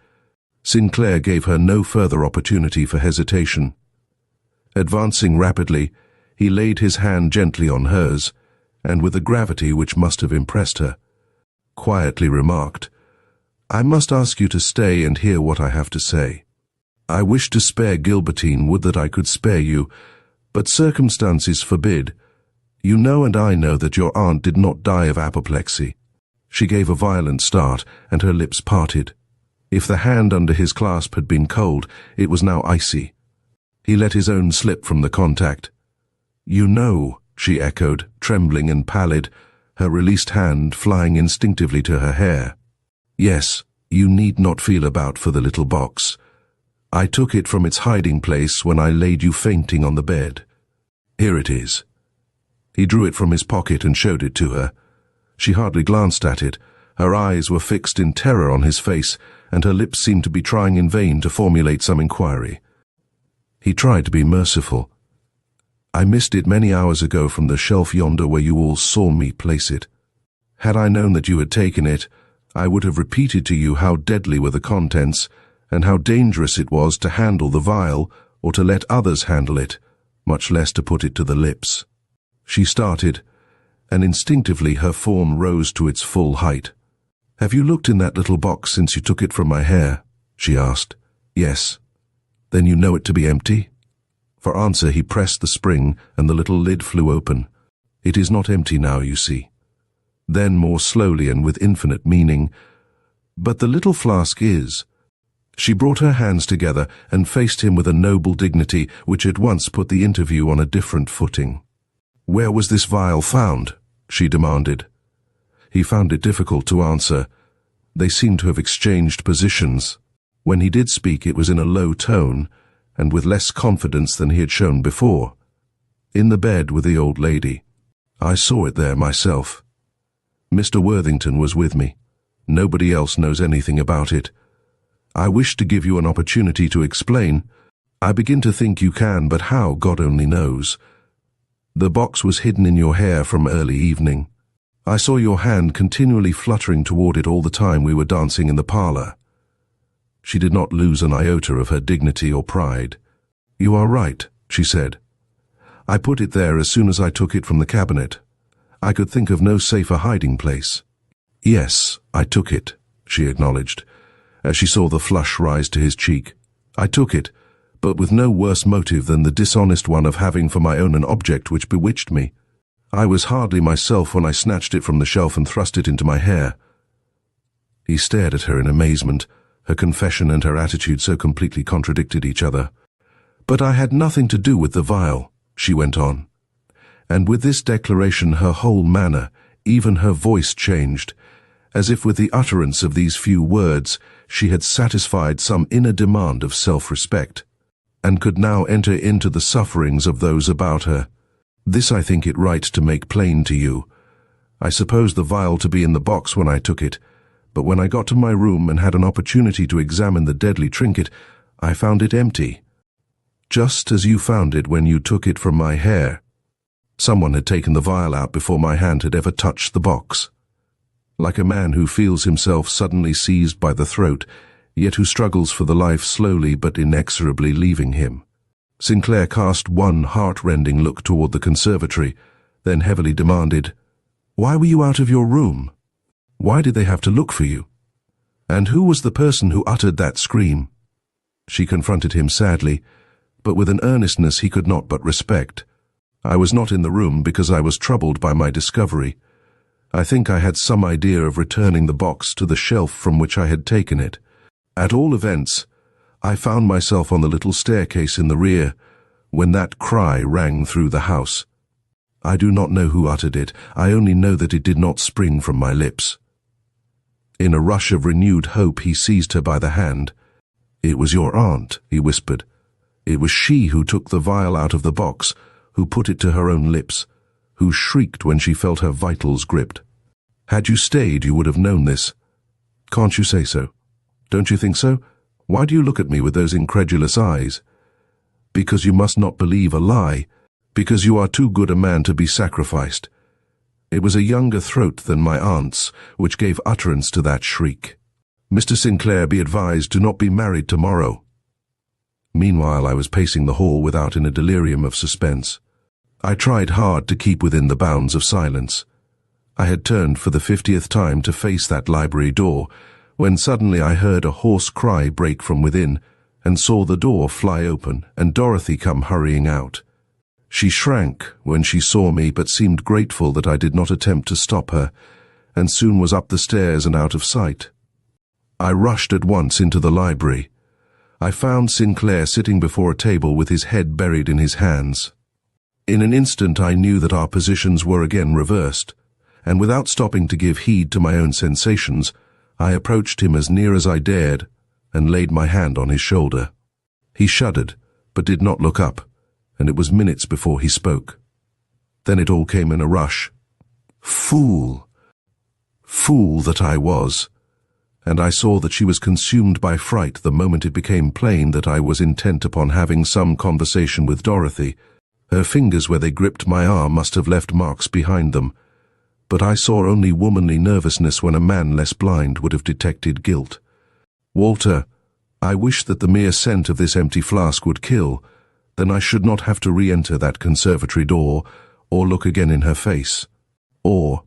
Sinclair gave her no further opportunity for hesitation. Advancing rapidly, he laid his hand gently on hers, and with a gravity which must have impressed her, quietly remarked, "I must ask you to stay and hear what I have to say. I wish to spare Gilbertine, would that I could spare you, but circumstances forbid. You know and I know that your aunt did not die of apoplexy." She gave a violent start, and her lips parted. If the hand under his clasp had been cold, it was now icy. He let his own slip from the contact. "You know," she echoed, trembling and pallid, her released hand flying instinctively to her hair. "Yes, you need not feel about for the little box. I took it from its hiding place when I laid you fainting on the bed. Here it is." He drew it from his pocket and showed it to her. She hardly glanced at it. Her eyes were fixed in terror on his face, and her lips seemed to be trying in vain to formulate some inquiry. He tried to be merciful. "I missed it many hours ago from the shelf yonder where you all saw me place it. Had I known that you had taken it, I would have repeated to you how deadly were the contents, and how dangerous it was to handle the vial or to let others handle it, much less to put it to the lips." She started, and instinctively her form rose to its full height. "Have you looked in that little box since you took it from my hair?" she asked. "Yes." "Then you know it to be empty?" For answer he pressed the spring, and the little lid flew open. "It is not empty now, you see." Then more slowly and with infinite meaning, "But the little flask is." She brought her hands together and faced him with a noble dignity which at once put the interview on a different footing. "Where was this vial found?" she demanded. He found it difficult to answer. They seemed to have exchanged positions. When he did speak, it was in a low tone, and with less confidence than he had shown before. "In the bed with the old lady. I saw it there myself. Mr. Worthington was with me. Nobody else knows anything about it. I wish to give you an opportunity to explain. I begin to think you can, but how, God only knows. The box was hidden in your hair from early evening. I saw your hand continually fluttering toward it all the time we were dancing in the parlor." She did not lose an iota of her dignity or pride. "You are right," she said. "I put it there as soon as I took it from the cabinet. I could think of no safer hiding place." "Yes, I took it," she acknowledged, as she saw the flush rise to his cheek. "I took it, but with no worse motive than the dishonest one of having for my own an object which bewitched me. I was hardly myself when I snatched it from the shelf and thrust it into my hair." He stared at her in amazement. Her confession and her attitude so completely contradicted each other. "But I had nothing to do with the vial," she went on. And with this declaration her whole manner, even her voice changed, as if with the utterance of these few words she had satisfied some inner demand of self-respect, and could now enter into the sufferings of those about her. "This I think it right to make plain to you. I supposed the vial to be in the box when I took it, but when I got to my room and had an opportunity to examine the deadly trinket, I found it empty. Just as you found it when you took it from my hair. Someone had taken the vial out before my hand had ever touched the box. Like a man who feels himself suddenly seized by the throat, yet who struggles for the life slowly but inexorably leaving him." Sinclair cast one heart-rending look toward the conservatory, then heavily demanded, "Why were you out of your room? Why did they have to look for you? And who was the person who uttered that scream?" She confronted him sadly, but with an earnestness he could not but respect. "I was not in the room because I was troubled by my discovery. I think I had some idea of returning the box to the shelf from which I had taken it. At all events, I found myself on the little staircase in the rear when that cry rang through the house. I do not know who uttered it. I only know that it did not spring from my lips." In a rush of renewed hope he seized her by the hand. "It was your aunt," he whispered. "It was she who took the vial out of the box, who put it to her own lips, who shrieked when she felt her vitals gripped. Had you stayed, you would have known this. Can't you say so? Don't you think so? Why do you look at me with those incredulous eyes? Because you must not believe a lie, because you are too good a man to be sacrificed. It was a younger throat than my aunt's which gave utterance to that shriek. Mr. Sinclair, be advised, do not be married tomorrow." Meanwhile I was pacing the hall without in a delirium of suspense. I tried hard to keep within the bounds of silence. I had turned for the 50th time to face that library door, when suddenly I heard a hoarse cry break from within, and saw the door fly open and Dorothy come hurrying out. She shrank when she saw me, but seemed grateful that I did not attempt to stop her, and soon was up the stairs and out of sight. I rushed at once into the library. I found Sinclair sitting before a table with his head buried in his hands. In an instant I knew that our positions were again reversed, and without stopping to give heed to my own sensations, I approached him as near as I dared and laid my hand on his shoulder. He shuddered, but did not look up, and it was minutes before he spoke. Then it all came in a rush. Fool! Fool that I was! And I saw that she was consumed by fright the moment it became plain that I was intent upon having some conversation with Dorothy. Her fingers where they gripped my arm must have left marks behind them, but I saw only womanly nervousness when a man less blind would have detected guilt. "Walter, I wish that the mere scent of this empty flask would kill, then I should not have to re-enter that conservatory door, or look again in her face. Or—"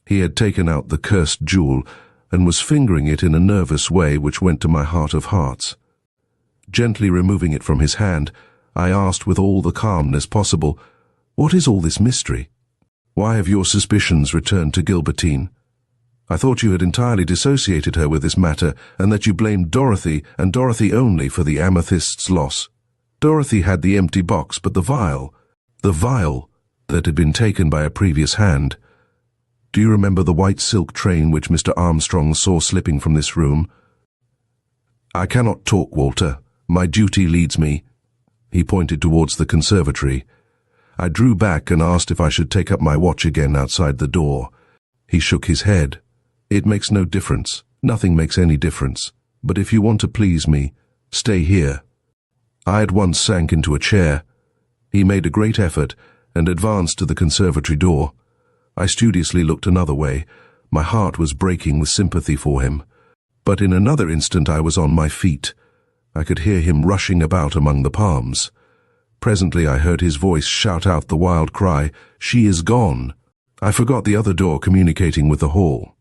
He had taken out the cursed jewel, and was fingering it in a nervous way which went to my heart of hearts. Gently removing it from his hand, I asked with all the calmness possible, "What is all this mystery? Why have your suspicions returned to Gilbertine? I thought you had entirely dissociated her with this matter, and that you blamed Dorothy, and Dorothy only, for the amethyst's loss. Dorothy had the empty box, but the vial that had been taken by a previous hand. Do you remember the white silk train which Mr. Armstrong saw slipping from this room?" "I cannot talk, Walter. My duty leads me." He pointed towards the conservatory. I drew back and asked if I should take up my watch again outside the door. He shook his head. "It makes no difference. Nothing makes any difference. But if you want to please me, stay here." I at once sank into a chair. He made a great effort and advanced to the conservatory door. I studiously looked another way. My heart was breaking with sympathy for him. But in another instant I was on my feet. I could hear him rushing about among the palms. Presently I heard his voice shout out the wild cry, "She is gone!" I forgot the other door communicating with the hall.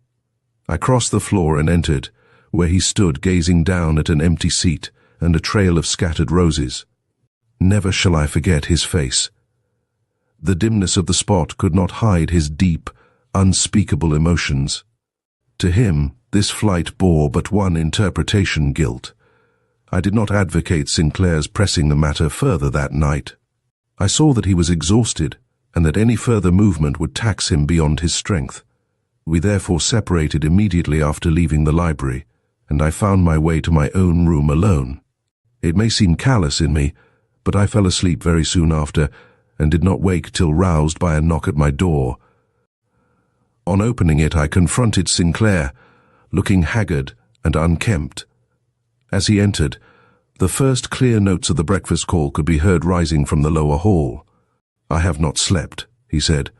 I crossed the floor and entered, where he stood gazing down at an empty seat and a trail of scattered roses. Never shall I forget his face. The dimness of the spot could not hide his deep, unspeakable emotions. To him, this flight bore but one interpretation: guilt. I did not advocate Sinclair's pressing the matter further that night. I saw that he was exhausted, and that any further movement would tax him beyond his strength. We therefore separated immediately after leaving the library, and I found my way to my own room alone. It may seem callous in me, but I fell asleep very soon after, and did not wake till roused by a knock at my door. On opening it, I confronted Sinclair, looking haggard and unkempt. As he entered, the first clear notes of the breakfast call could be heard rising from the lower hall. "I have not slept," he said.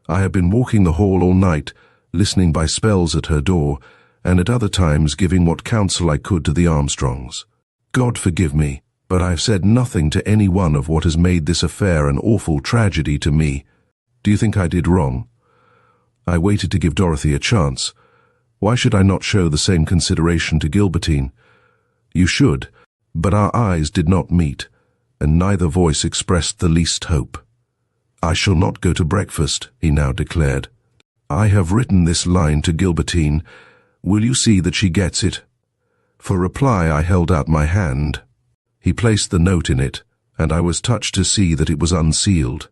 "I have been walking the hall all night, listening by spells at her door, and at other times giving what counsel I could to the Armstrongs. God forgive me, but I have said nothing to any one of what has made this affair an awful tragedy to me. Do you think I did wrong? I waited to give Dorothy a chance. Why should I not show the same consideration to Gilbertine? You should, but our eyes did not meet, and neither voice expressed the least hope. "I shall not go to breakfast," he now declared. "I have written this line to Gilbertine. Will you see that she gets it?" For reply, I held out my hand. He placed the note in it, and I was touched to see that it was unsealed.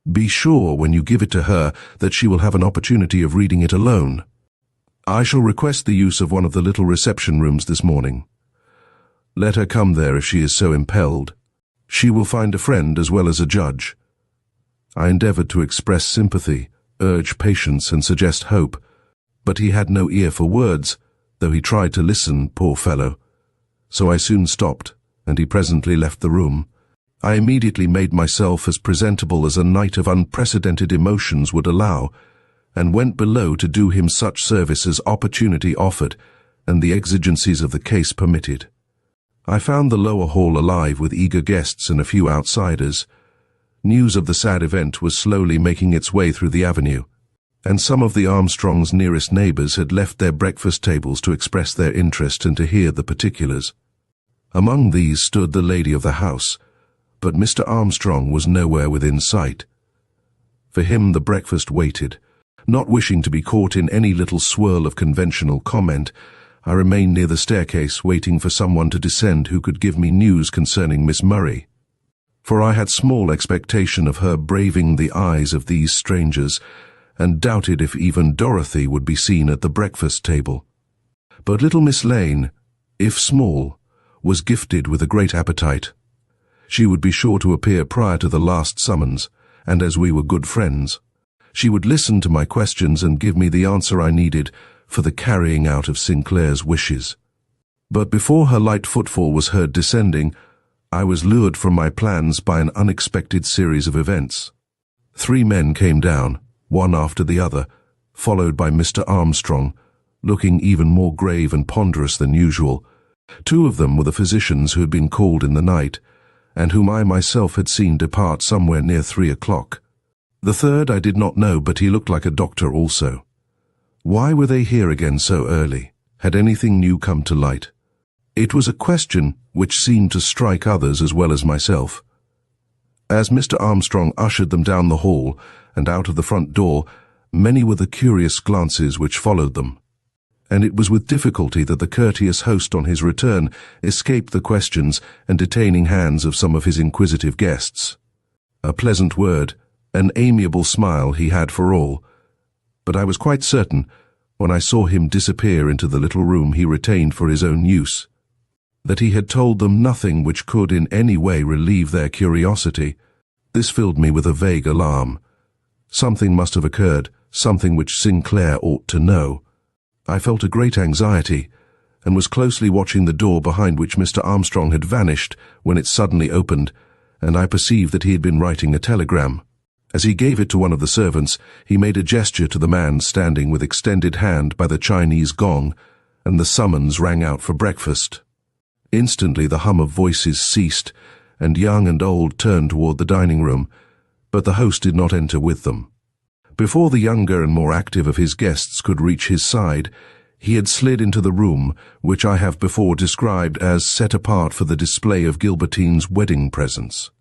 "Be sure, when you give it to her, that she will have an opportunity of reading it alone. I shall request the use of one of the little reception rooms this morning. Let her come there if she is so impelled. She will find a friend as well as a judge." I endeavored to express sympathy, urge patience, and suggest hope, but he had no ear for words, though he tried to listen, poor fellow. So I soon stopped, and he presently left the room. I immediately made myself as presentable as a night of unprecedented emotions would allow, and went below to do him such service as opportunity offered and the exigencies of the case permitted. I found the lower hall alive with eager guests and a few outsiders. News of the sad event was slowly making its way through the avenue, and some of the Armstrongs' nearest neighbors had left their breakfast tables to express their interest and to hear the particulars. Among these stood the lady of the house, but Mr. Armstrong was nowhere within sight. For him the breakfast waited. Not wishing to be caught in any little swirl of conventional comment, I remained near the staircase waiting for someone to descend who could give me news concerning Miss Murray. For I had small expectation of her braving the eyes of these strangers, and doubted if even Dorothy would be seen at the breakfast table. But little Miss Lane, if small, was gifted with a great appetite. She would be sure to appear prior to the last summons, and as we were good friends, she would listen to my questions and give me the answer I needed for the carrying out of Sinclair's wishes. But before her light footfall was heard descending, I was lured from my plans by an unexpected series of events. 3 men came down, one after the other, followed by Mr. Armstrong, looking even more grave and ponderous than usual. 2 of them were the physicians who had been called in the night, and whom I myself had seen depart somewhere near 3 o'clock. The third I did not know, but he looked like a doctor also. Why were they here again so early? Had anything new come to light? It was a question which seemed to strike others as well as myself. As Mr. Armstrong ushered them down the hall and out of the front door, many were the curious glances which followed them, and it was with difficulty that the courteous host on his return escaped the questions and detaining hands of some of his inquisitive guests. A pleasant word, an amiable smile he had for all, but I was quite certain, when I saw him disappear into the little room he retained for his own use, that he had told them nothing which could in any way relieve their curiosity. This filled me with a vague alarm. Something must have occurred, something which Sinclair ought to know. I felt a great anxiety, and was closely watching the door behind which Mr. Armstrong had vanished when it suddenly opened, and I perceived that he had been writing a telegram. As he gave it to one of the servants, he made a gesture to the man standing with extended hand by the Chinese gong, and the summons rang out for breakfast. Instantly the hum of voices ceased, and young and old turned toward the dining room, but the host did not enter with them. Before the younger and more active of his guests could reach his side, he had slid into the room, which I have before described as set apart for the display of Gilbertine's wedding presents.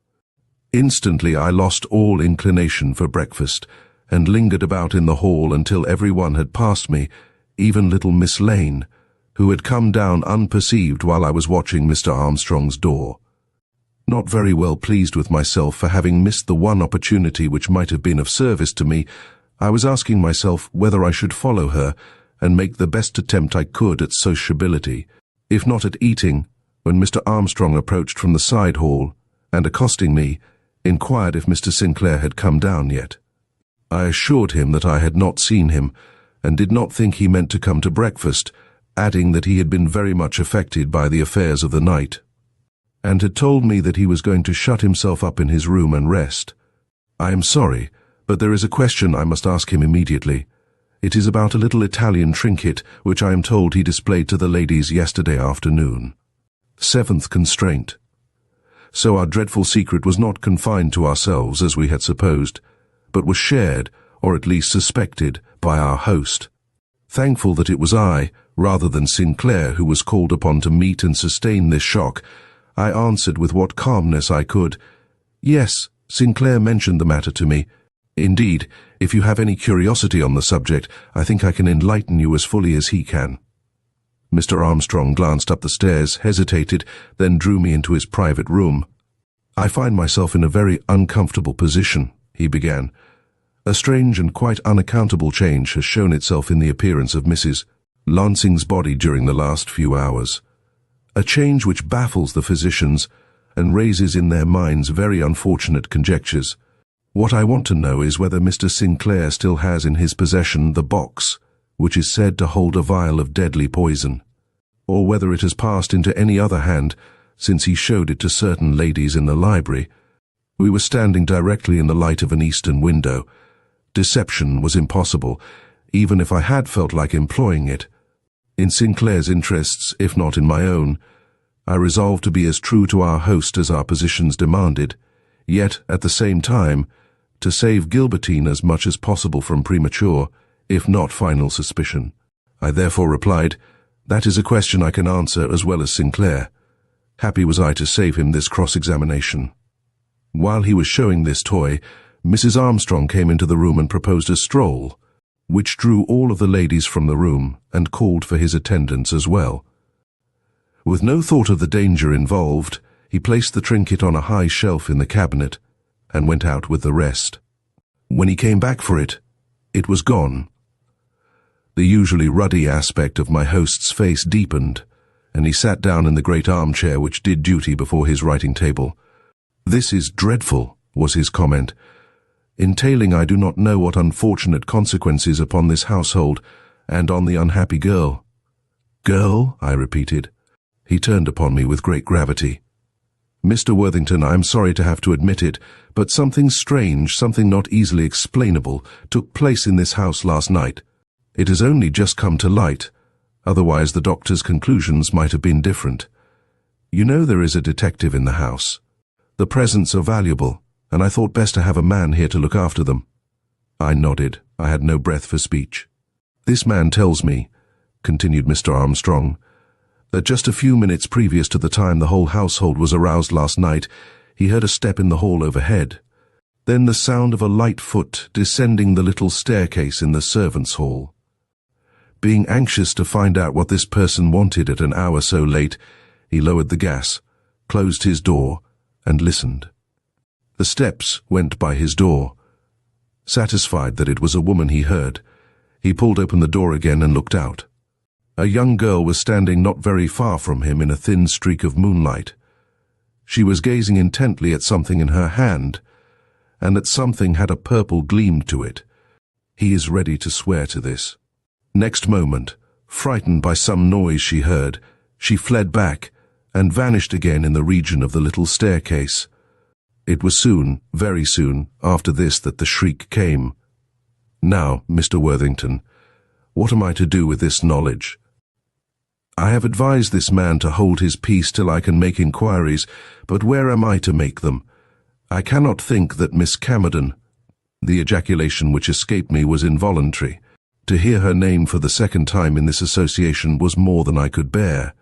Instantly I lost all inclination for breakfast, and lingered about in the hall until everyone had passed me, even little Miss Lane, who had come down unperceived while I was watching Mr. Armstrong's door. Not very well pleased with myself for having missed the one opportunity which might have been of service to me, I was asking myself whether I should follow her and make the best attempt I could at sociability, if not at eating, when Mr. Armstrong approached from the side hall, and accosting me, inquired if Mr. Sinclair had come down yet. I assured him that I had not seen him, and did not think he meant to come to breakfast, adding that he had been very much affected by the affairs of the night, and had told me that he was going to shut himself up in his room and rest. I am sorry, but there is a question I must ask him immediately. It is about a little Italian trinket which I am told he displayed to the ladies yesterday afternoon. 7th constraint. So our dreadful secret was not confined to ourselves, as we had supposed, but was shared, or at least suspected, by our host. Thankful that it was I, rather than Sinclair, who was called upon to meet and sustain this shock, I answered with what calmness I could, "Yes, Sinclair mentioned the matter to me. Indeed, if you have any curiosity on the subject, I think I can enlighten you as fully as he can." Mr. Armstrong glanced up the stairs, hesitated, then drew me into his private room. "I find myself in a very uncomfortable position," he began. "A strange and quite unaccountable change has shown itself in the appearance of Mrs. Lansing's body during the last few hours. A change which baffles the physicians and raises in their minds very unfortunate conjectures. What I want to know is whether Mr. Sinclair still has in his possession the box, which is said to hold a vial of deadly poison, or whether it has passed into any other hand, since he showed it to certain ladies in the library. We were standing directly in the light of an eastern window. Deception was impossible, even if I had felt like employing it. In Sinclair's interests, if not in my own, I resolved to be as true to our host as our positions demanded, yet, at the same time, to save Gilbertine as much as possible from premature, if not final suspicion. I therefore replied, "That is a question I can answer as well as Sinclair." Happy was I to save him this cross-examination. While he was showing this toy, Mrs. Armstrong came into the room and proposed a stroll, which drew all of the ladies from the room and called for his attendance as well. With no thought of the danger involved, he placed the trinket on a high shelf in the cabinet and went out with the rest. When he came back for it, it was gone. The usually ruddy aspect of my host's face deepened, and he sat down in the great armchair which did duty before his writing table. "This is dreadful," was his comment, "entailing I do not know what unfortunate consequences upon this household and on the unhappy girl." "Girl?" I repeated. He turned upon me with great gravity. "Mr. Worthington, I am sorry to have to admit it, but something strange, something not easily explainable, took place in this house last night. It has only just come to light, otherwise the doctor's conclusions might have been different. You know there is a detective in the house. The presents are valuable, and I thought best to have a man here to look after them." I nodded. I had no breath for speech. "This man tells me," continued Mr. Armstrong, "that just a few minutes previous to the time the whole household was aroused last night, he heard a step in the hall overhead. Then the sound of a light foot descending the little staircase in the servants' hall. Being anxious to find out what this person wanted at an hour so late, he lowered the gas, closed his door, and listened. The steps went by his door. Satisfied that it was a woman he heard, he pulled open the door again and looked out. A young girl was standing not very far from him in a thin streak of moonlight. She was gazing intently at something in her hand, and that something had a purple gleam to it. He is ready to swear to this. Next moment, frightened by some noise she heard, she fled back and vanished again in the region of the little staircase. It was soon, very soon, after this that the shriek came. Now, Mr. Worthington, what am I to do with this knowledge? I have advised this man to hold his peace till I can make inquiries, but where am I to make them? I cannot think that Miss Camerden— The ejaculation which escaped me was involuntary. To hear her name for the second time in this association was more than I could bear.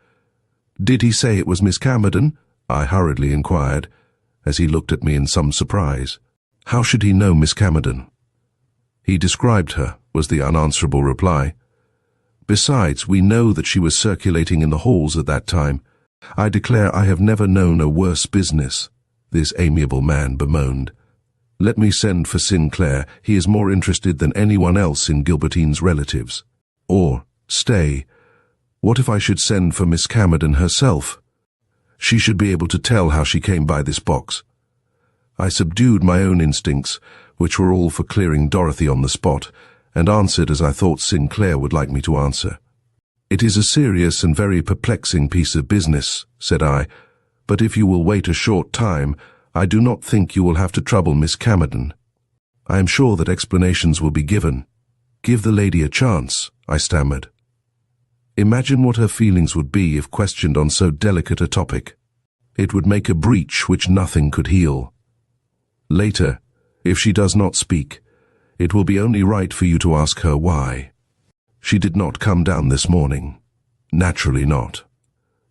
"Did he say it was Miss Camerden?" I hurriedly inquired, as he looked at me in some surprise. "How should he know Miss Camerden?" "He described her," was the unanswerable reply. "Besides, we know that she was circulating in the halls at that time. I declare I have never known a worse business," this amiable man bemoaned. "Let me send for Sinclair. He is more interested than anyone else in Gilbertine's relatives. Or, stay, what if I should send for Miss Camerden herself? She should be able to tell how she came by this box." I subdued my own instincts, which were all for clearing Dorothy on the spot, and answered as I thought Sinclair would like me to answer. "It is a serious and very perplexing piece of business," said I, "but if you will wait a short time, I do not think you will have to trouble Miss Camerden. I am sure that explanations will be given." "Give the lady a chance," I stammered. Imagine what her feelings would be if questioned on so delicate a topic. It would make a breach which nothing could heal. "Later, if she does not speak, it will be only right for you to ask her why. She did not come down this morning. Naturally not.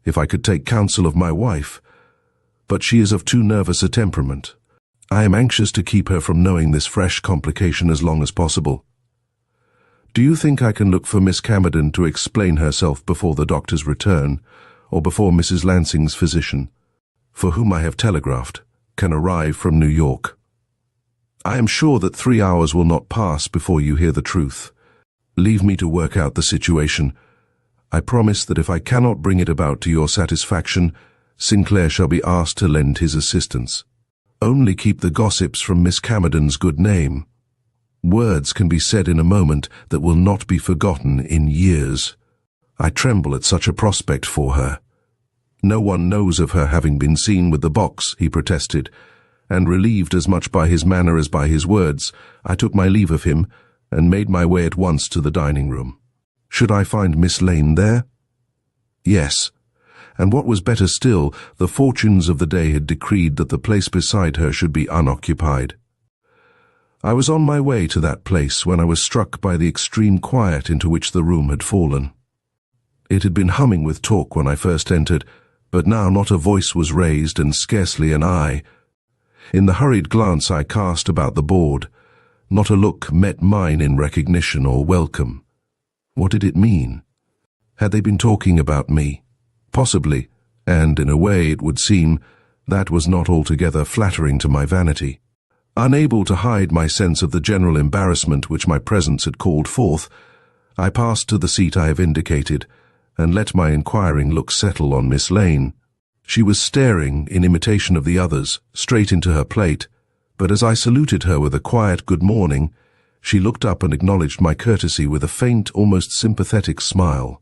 If I could take counsel of my wife, but she is of too nervous a temperament. I am anxious to keep her from knowing this fresh complication as long as possible. Do you think I can look for Miss Camerden to explain herself before the doctor's return, or before Mrs. Lansing's physician, for whom I have telegraphed, can arrive from New York? I am sure that 3 hours will not pass before you hear the truth. Leave me to work out the situation. I promise that if I cannot bring it about to your satisfaction, Sinclair shall be asked to lend his assistance. Only keep the gossips from Miss Camerden's good name. Words can be said in a moment that will not be forgotten in years. I tremble at such a prospect for her. No one knows of her having been seen with the box," he protested, and relieved as much by his manner as by his words, I took my leave of him and made my way at once to the dining room. Should I find Miss Lane there? Yes, and what was better still, the fortunes of the day had decreed that the place beside her should be unoccupied. I was on my way to that place when I was struck by the extreme quiet into which the room had fallen. It had been humming with talk when I first entered, but now not a voice was raised and scarcely an eye. In the hurried glance I cast about the board, not a look met mine in recognition or welcome. What did it mean? Had they been talking about me? Possibly, and in a way it would seem that was not altogether flattering to my vanity. Unable to hide my sense of the general embarrassment which my presence had called forth, I passed to the seat I have indicated, and let my inquiring look settle on Miss Lane. She was staring, in imitation of the others, straight into her plate, but as I saluted her with a quiet good morning, she looked up and acknowledged my courtesy with a faint, almost sympathetic smile.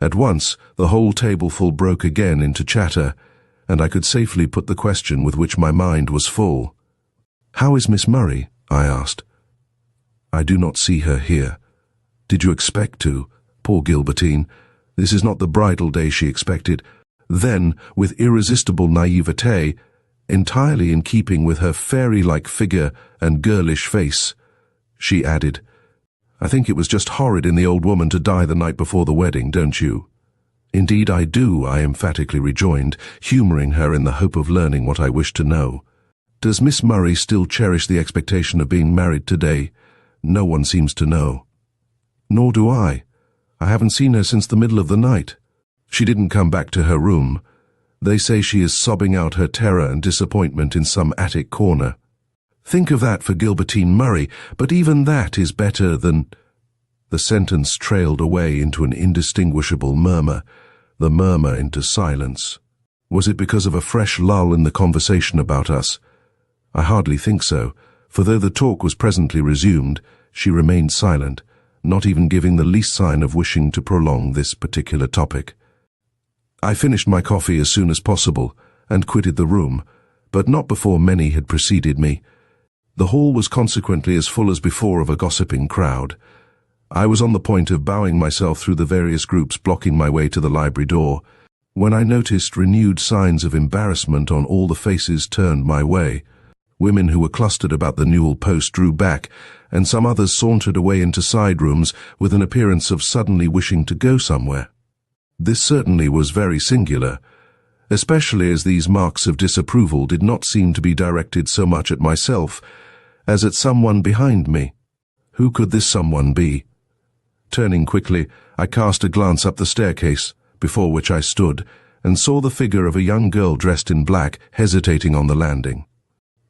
At once, the whole tableful broke again into chatter, and I could safely put the question with which my mind was full. "How is Miss Murray?" I asked. "I do not see her here." "Did you expect to? Poor Gilbertine. This is not the bridal day she expected." Then, with irresistible naivete, entirely in keeping with her fairy-like figure and girlish face, she added, "I think it was just horrid in the old woman to die the night before the wedding, don't you?" "Indeed I do," I emphatically rejoined, humouring her in the hope of learning what I wished to know. "Does Miss Murray still cherish the expectation of being married today? No one seems to know." "Nor do I. I haven't seen her since the middle of the night. She didn't come back to her room. They say she is sobbing out her terror and disappointment in some attic corner. Think of that for Gilbertine Murray, but even that is better than—" The sentence trailed away into an indistinguishable murmur, the murmur into silence. Was it because of a fresh lull in the conversation about us? I hardly think so, for though the talk was presently resumed, she remained silent, not even giving the least sign of wishing to prolong this particular topic. I finished my coffee as soon as possible and quitted the room, but not before many had preceded me. The hall was consequently as full as before of a gossiping crowd. I was on the point of bowing myself through the various groups blocking my way to the library door, when I noticed renewed signs of embarrassment on all the faces turned my way. Women who were clustered about the newel post drew back, and some others sauntered away into side rooms with an appearance of suddenly wishing to go somewhere. This certainly was very singular, especially as these marks of disapproval did not seem to be directed so much at myself as at someone behind me. Who could this someone be? Turning quickly, I cast a glance up the staircase, before which I stood, and saw the figure of a young girl dressed in black hesitating on the landing.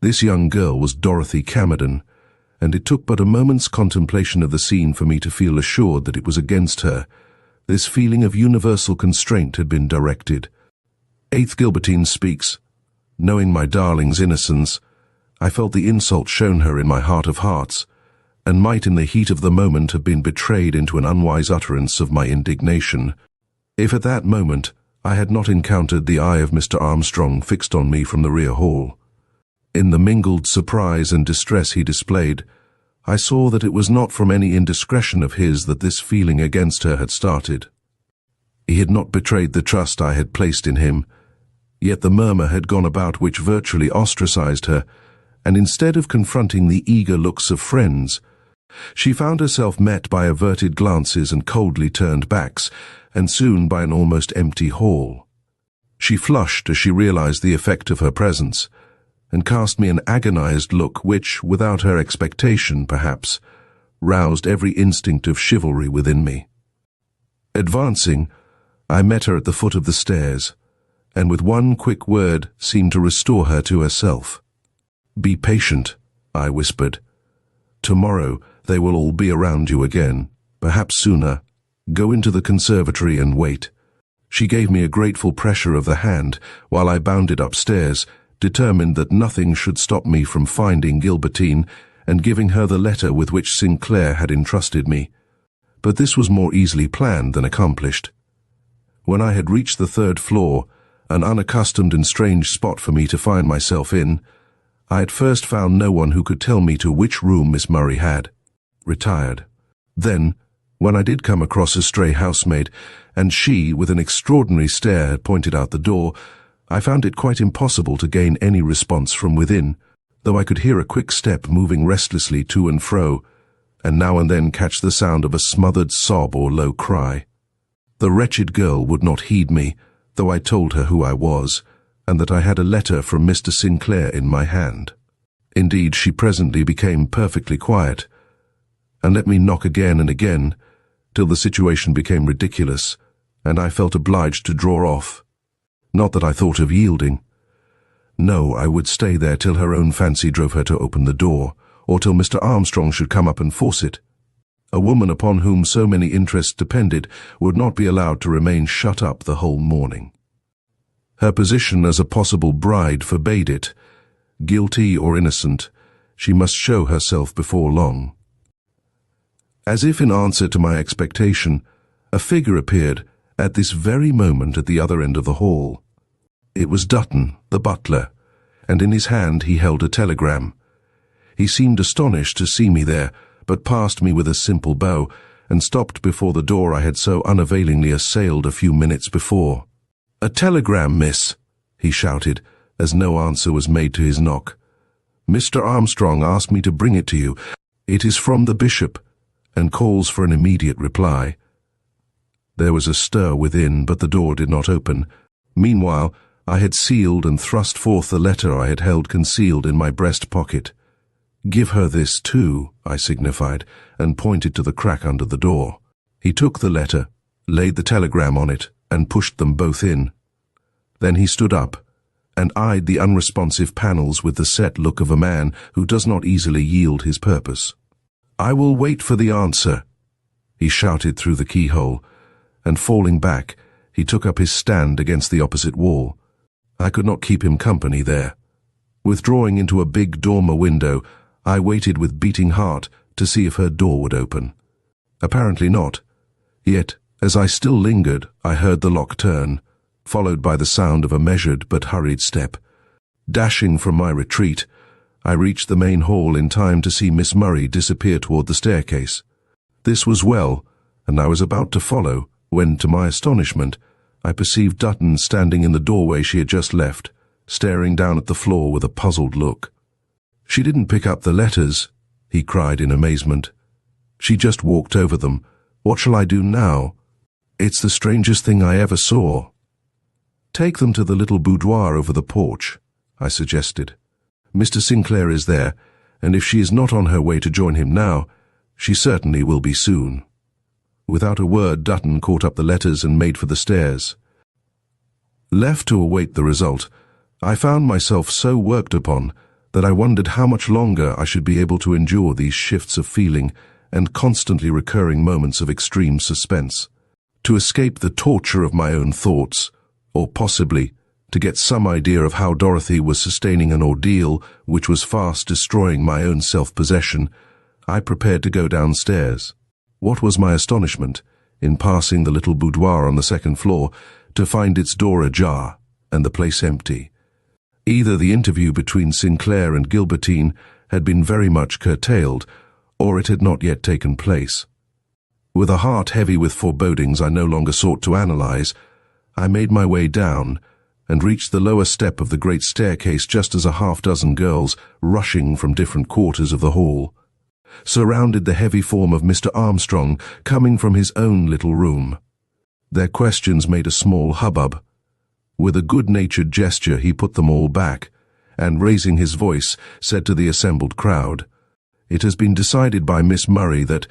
This young girl was Dorothy Camerden, and it took but a moment's contemplation of the scene for me to feel assured that it was against her. This feeling of universal constraint had been directed. 8th Gilbertine speaks. Knowing my darling's innocence, I felt the insult shown her in my heart of hearts, and might in the heat of the moment have been betrayed into an unwise utterance of my indignation, if at that moment I had not encountered the eye of Mr. Armstrong fixed on me from the rear hall. In the mingled surprise and distress he displayed, I saw that it was not from any indiscretion of his that this feeling against her had started. He had not betrayed the trust I had placed in him, yet the murmur had gone about which virtually ostracized her, and instead of confronting the eager looks of friends, she found herself met by averted glances and coldly turned backs, and soon by an almost empty hall. She flushed as she realized the effect of her presence, and cast me an agonized look which, without her expectation, perhaps, roused every instinct of chivalry within me. Advancing, I met her at the foot of the stairs, and with one quick word seemed to restore her to herself. "Be patient," I whispered. "Tomorrow they will all be around you again, perhaps sooner. Go into the conservatory and wait." She gave me a grateful pressure of the hand while I bounded upstairs, determined that nothing should stop me from finding Gilbertine and giving her the letter with which Sinclair had entrusted me. But this was more easily planned than accomplished. When I had reached the 3rd floor, an unaccustomed and strange spot for me to find myself in, I at first found no one who could tell me to which room Miss Murray had retired. Then, when I did come across a stray housemaid, and she, with an extraordinary stare, had pointed out the door, I found it quite impossible to gain any response from within, though I could hear a quick step moving restlessly to and fro, and now and then catch the sound of a smothered sob or low cry. The wretched girl would not heed me, though I told her who I was, and that I had a letter from Mr. Sinclair in my hand. Indeed, she presently became perfectly quiet, and let me knock again and again, till the situation became ridiculous, and I felt obliged to draw off. Not that I thought of yielding. No, I would stay there till her own fancy drove her to open the door, or till Mr. Armstrong should come up and force it. A woman upon whom so many interests depended would not be allowed to remain shut up the whole morning. Her position as a possible bride forbade it. Guilty or innocent, she must show herself before long. As if in answer to my expectation, a figure appeared at this very moment at the other end of the hall. It was Dutton, the butler, and in his hand he held a telegram. He seemed astonished to see me there, but passed me with a simple bow, and stopped before the door I had so unavailingly assailed a few minutes before. "A telegram, miss," he shouted, as no answer was made to his knock. "Mr. Armstrong asked me to bring it to you. It is from the bishop, and calls for an immediate reply." There was a stir within, but the door did not open. Meanwhile, I had sealed and thrust forth the letter I had held concealed in my breast pocket. "Give her this too," I signified, and pointed to the crack under the door. He took the letter, laid the telegram on it, and pushed them both in. Then he stood up, and eyed the unresponsive panels with the set look of a man who does not easily yield his purpose. "I will wait for the answer," he shouted through the keyhole, and falling back, he took up his stand against the opposite wall. I could not keep him company there. Withdrawing into a big dormer window, I waited with beating heart to see if her door would open. Apparently not. Yet, as I still lingered, I heard the lock turn, followed by the sound of a measured but hurried step. Dashing from my retreat, I reached the main hall in time to see Miss Murray disappear toward the staircase. This was well, and I was about to follow, when, to my astonishment, I perceived Dutton standing in the doorway she had just left, staring down at the floor with a puzzled look. "She didn't pick up the letters," he cried in amazement. "She just walked over them. What shall I do now? It's the strangest thing I ever saw." "Take them to the little boudoir over the porch," I suggested. "Mr. Sinclair is there, and if she is not on her way to join him now, she certainly will be soon." Without a word, Dutton caught up the letters and made for the stairs. Left to await the result, I found myself so worked upon that I wondered how much longer I should be able to endure these shifts of feeling and constantly recurring moments of extreme suspense. To escape the torture of my own thoughts, or possibly to get some idea of how Dorothy was sustaining an ordeal which was fast destroying my own self-possession, I prepared to go downstairs. What was my astonishment, in passing the little boudoir on the second floor, to find its door ajar and the place empty. Either the interview between Sinclair and Gilbertine had been very much curtailed, or it had not yet taken place. With a heart heavy with forebodings I no longer sought to analyze, I made my way down and reached the lower step of the great staircase just as a half-dozen girls, rushing from different quarters of the hall, surrounded the heavy form of Mr. Armstrong coming from his own little room. Their questions made a small hubbub. With a good-natured gesture he put them all back, and raising his voice, said to the assembled crowd, "It has been decided by Miss Murray that,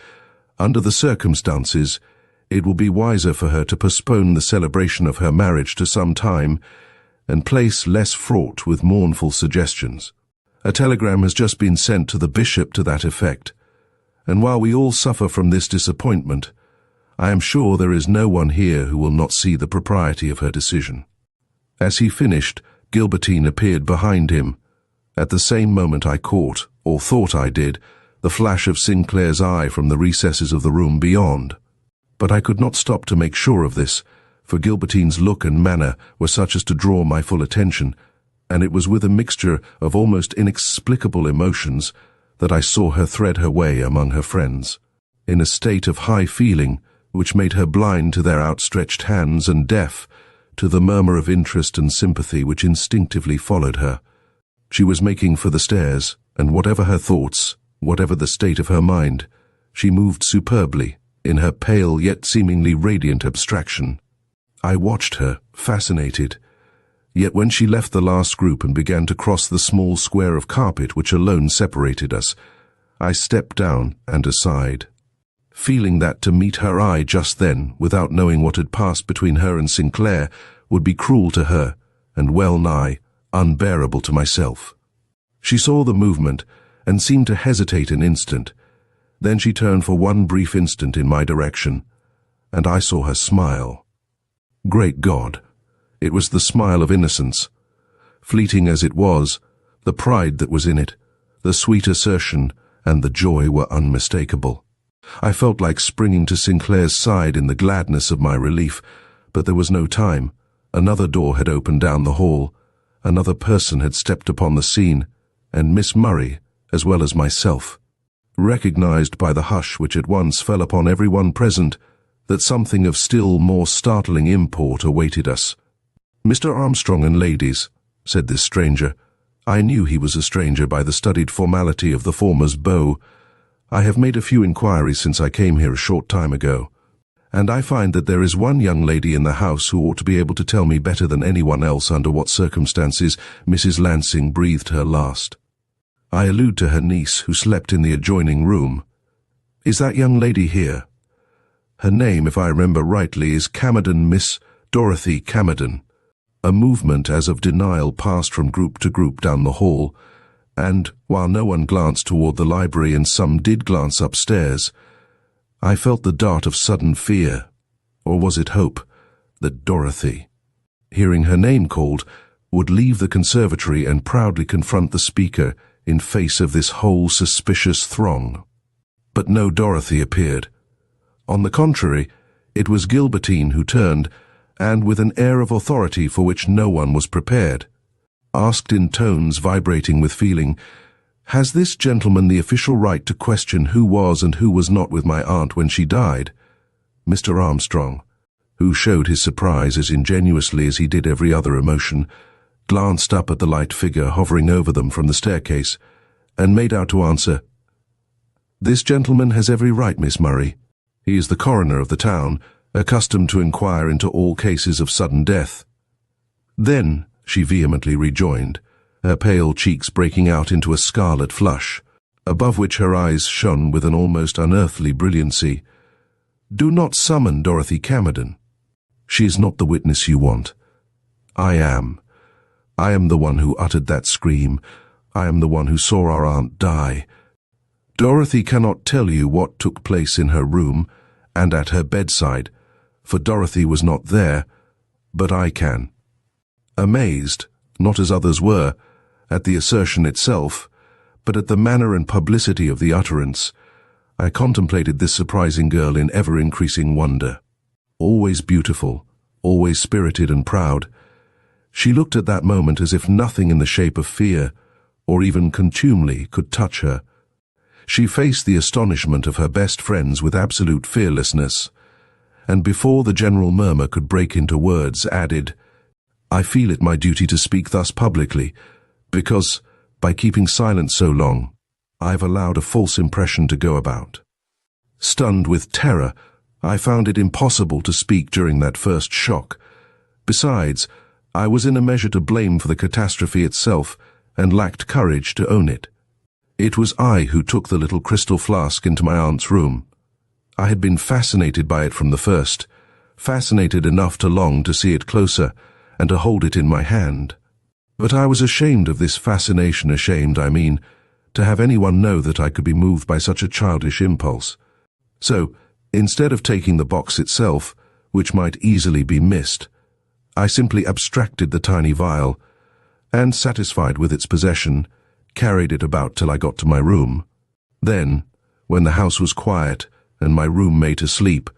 under the circumstances, it will be wiser for her to postpone the celebration of her marriage to some time, and place less fraught with mournful suggestions. A telegram has just been sent to the bishop to that effect, and while we all suffer from this disappointment, I am sure there is no one here who will not see the propriety of her decision." As he finished, Gilbertine appeared behind him. At the same moment I caught, or thought I did, the flash of Sinclair's eye from the recesses of the room beyond. But I could not stop to make sure of this, for Gilbertine's look and manner were such as to draw my full attention, and it was with a mixture of almost inexplicable emotions that I saw her thread her way among her friends, in a state of high feeling which made her blind to their outstretched hands and deaf to the murmur of interest and sympathy which instinctively followed her. She was making for the stairs, and whatever her thoughts, whatever the state of her mind, she moved superbly, in her pale yet seemingly radiant abstraction. I watched her, fascinated. Yet when she left the last group and began to cross the small square of carpet which alone separated us, I stepped down and aside, feeling that to meet her eye just then, without knowing what had passed between her and Sinclair, would be cruel to her and well-nigh unbearable to myself. She saw the movement and seemed to hesitate an instant. Then she turned for one brief instant in my direction, and I saw her smile. Great God! It was the smile of innocence. Fleeting as it was, the pride that was in it, the sweet assertion, and the joy were unmistakable. I felt like springing to Sinclair's side in the gladness of my relief, but there was no time. Another door had opened down the hall. Another person had stepped upon the scene, and Miss Murray, as well as myself, recognized by the hush which at once fell upon everyone present that something of still more startling import awaited us. "Mr. Armstrong and ladies," said this stranger. I knew he was a stranger by the studied formality of the former's bow. "I have made a few inquiries since I came here a short time ago, and I find that there is one young lady in the house who ought to be able to tell me better than anyone else under what circumstances Mrs. Lansing breathed her last. I allude to her niece, who slept in the adjoining room. Is that young lady here? Her name, if I remember rightly, is Camerden, Miss Dorothy Camerden." A movement as of denial passed from group to group down the hall, and, while no one glanced toward the library and some did glance upstairs, I felt the dart of sudden fear, or was it hope, that Dorothy, hearing her name called, would leave the conservatory and proudly confront the speaker in face of this whole suspicious throng. But no Dorothy appeared. On the contrary, it was Gilbertine who turned, and with an air of authority for which no one was prepared, asked in tones vibrating with feeling, "Has this gentleman the official right to question who was and who was not with my aunt when she died?" Mr. Armstrong, who showed his surprise as ingenuously as he did every other emotion, glanced up at the light figure hovering over them from the staircase, and made out to answer, "This gentleman has every right, Miss Murray. He is the coroner of the town, accustomed to inquire into all cases of sudden death." "Then," she vehemently rejoined, her pale cheeks breaking out into a scarlet flush, above which her eyes shone with an almost unearthly brilliancy, "do not summon Dorothy Camerden. She is not the witness you want. I am. I am the one who uttered that scream. I am the one who saw our aunt die. Dorothy cannot tell you what took place in her room and at her bedside, for Dorothy was not there, but I can." Amazed, not as others were, at the assertion itself, but at the manner and publicity of the utterance, I contemplated this surprising girl in ever-increasing wonder. Always beautiful, always spirited and proud, she looked at that moment as if nothing in the shape of fear, or even contumely, could touch her. She faced the astonishment of her best friends with absolute fearlessness, and before the general murmur could break into words, added, "I feel it my duty to speak thus publicly, because, by keeping silent so long, I've allowed a false impression to go about." Stunned with terror, I found it impossible to speak during that first shock. Besides, I was in a measure to blame for the catastrophe itself, and lacked courage to own it. It was I who took the little crystal flask into my aunt's room. I had been fascinated by it from the first, fascinated enough to long to see it closer, and to hold it in my hand. But I was ashamed of this fascination, to have anyone know that I could be moved by such a childish impulse. So, instead of taking the box itself, which might easily be missed, I simply abstracted the tiny vial, and, satisfied with its possession, carried it about till I got to my room. Then, when the house was quiet and my roommate asleep,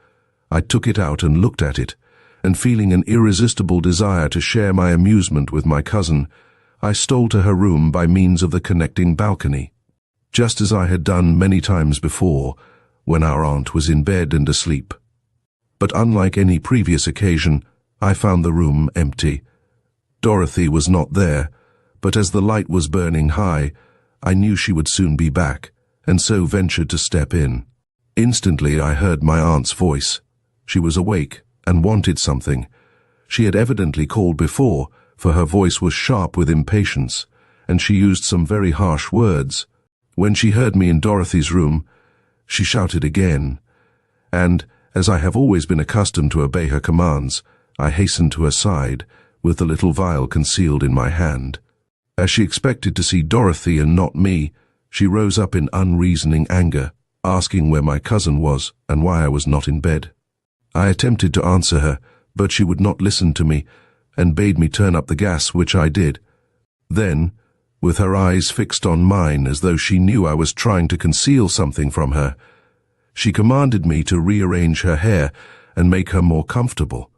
I took it out and looked at it, and feeling an irresistible desire to share my amusement with my cousin, I stole to her room by means of the connecting balcony, just as I had done many times before, when our aunt was in bed and asleep. But unlike any previous occasion, I found the room empty. Dorothy was not there, but as the light was burning high, I knew she would soon be back, and so ventured to step in. Instantly I heard my aunt's voice. She was awake and wanted something. She had evidently called before, for her voice was sharp with impatience, and she used some very harsh words. When she heard me in Dorothy's room, she shouted again, and, as I have always been accustomed to obey her commands, I hastened to her side, with the little vial concealed in my hand. As she expected to see Dorothy and not me, she rose up in unreasoning anger, asking where my cousin was and why I was not in bed. I attempted to answer her, but she would not listen to me, and bade me turn up the gas, which I did. Then, with her eyes fixed on mine as though she knew I was trying to conceal something from her, she commanded me to rearrange her hair and make her more comfortable.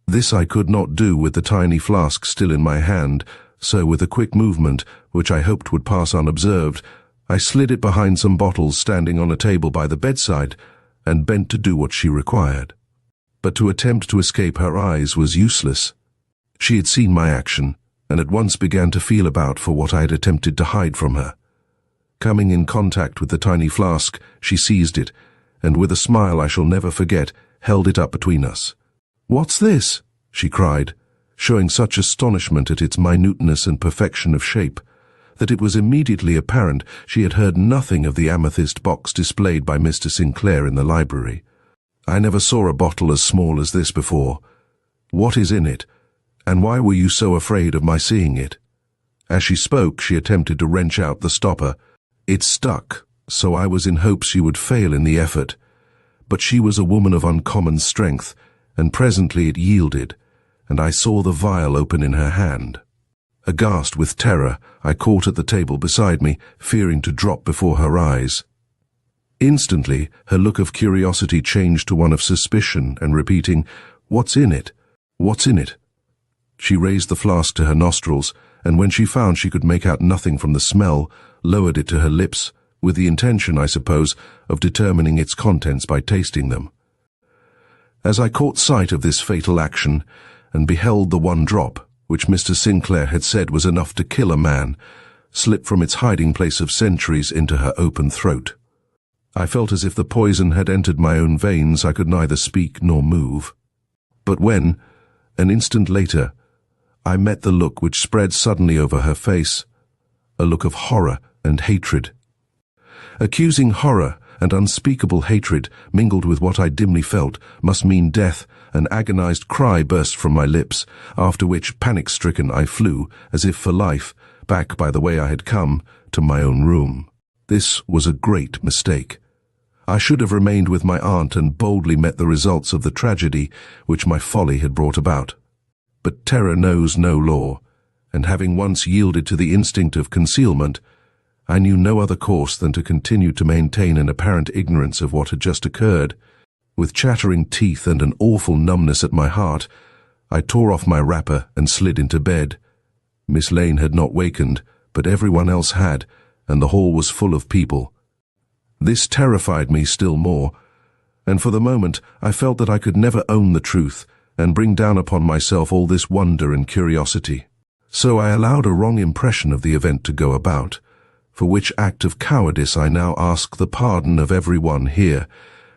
This I could not do with the tiny flask still in my hand, so with a quick movement, which I hoped would pass unobserved, I slid it behind some bottles standing on a table by the bedside, and bent to do what she required. But to attempt to escape her eyes was useless. She had seen my action, and at once began to feel about for what I had attempted to hide from her. Coming in contact with the tiny flask, she seized it, and with a smile I shall never forget, held it up between us. "What's this?" she cried, showing such astonishment at its minuteness and perfection of shape, that it was immediately apparent she had heard nothing of the amethyst box displayed by Mr. Sinclair in the library. "I never saw a bottle as small as this before. What is in it, and why were you so afraid of my seeing it?" As she spoke, she attempted to wrench out the stopper. It stuck, so I was in hopes she would fail in the effort. But she was a woman of uncommon strength, and presently it yielded, and I saw the vial open in her hand. Aghast with terror, I caught at the table beside me, fearing to drop before her eyes. Instantly, her look of curiosity changed to one of suspicion, and repeating, "What's in it? What's in it?" She raised the flask to her nostrils, and when she found she could make out nothing from the smell, lowered it to her lips, with the intention, I suppose, of determining its contents by tasting them. As I caught sight of this fatal action, and beheld the one drop, which Mr. Sinclair had said was enough to kill a man, slipped from its hiding place of centuries into her open throat. I felt as if the poison had entered my own veins. I could neither speak nor move. But when, an instant later, I met the look which spread suddenly over her face, a look of horror and hatred. Accusing horror and unspeakable hatred mingled with what I dimly felt must mean death. An agonized cry burst from my lips, after which, panic-stricken, I flew, as if for life, back by the way I had come, to my own room. This was a great mistake. I should have remained with my aunt and boldly met the results of the tragedy which my folly had brought about. But terror knows no law, and having once yielded to the instinct of concealment, I knew no other course than to continue to maintain an apparent ignorance of what had just occurred. With chattering teeth and an awful numbness at my heart, I tore off my wrapper and slid into bed. Miss Lane had not wakened, but everyone else had, and the hall was full of people. This terrified me still more, and for the moment I felt that I could never own the truth and bring down upon myself all this wonder and curiosity. So I allowed a wrong impression of the event to go about, for which act of cowardice I now ask the pardon of everyone here,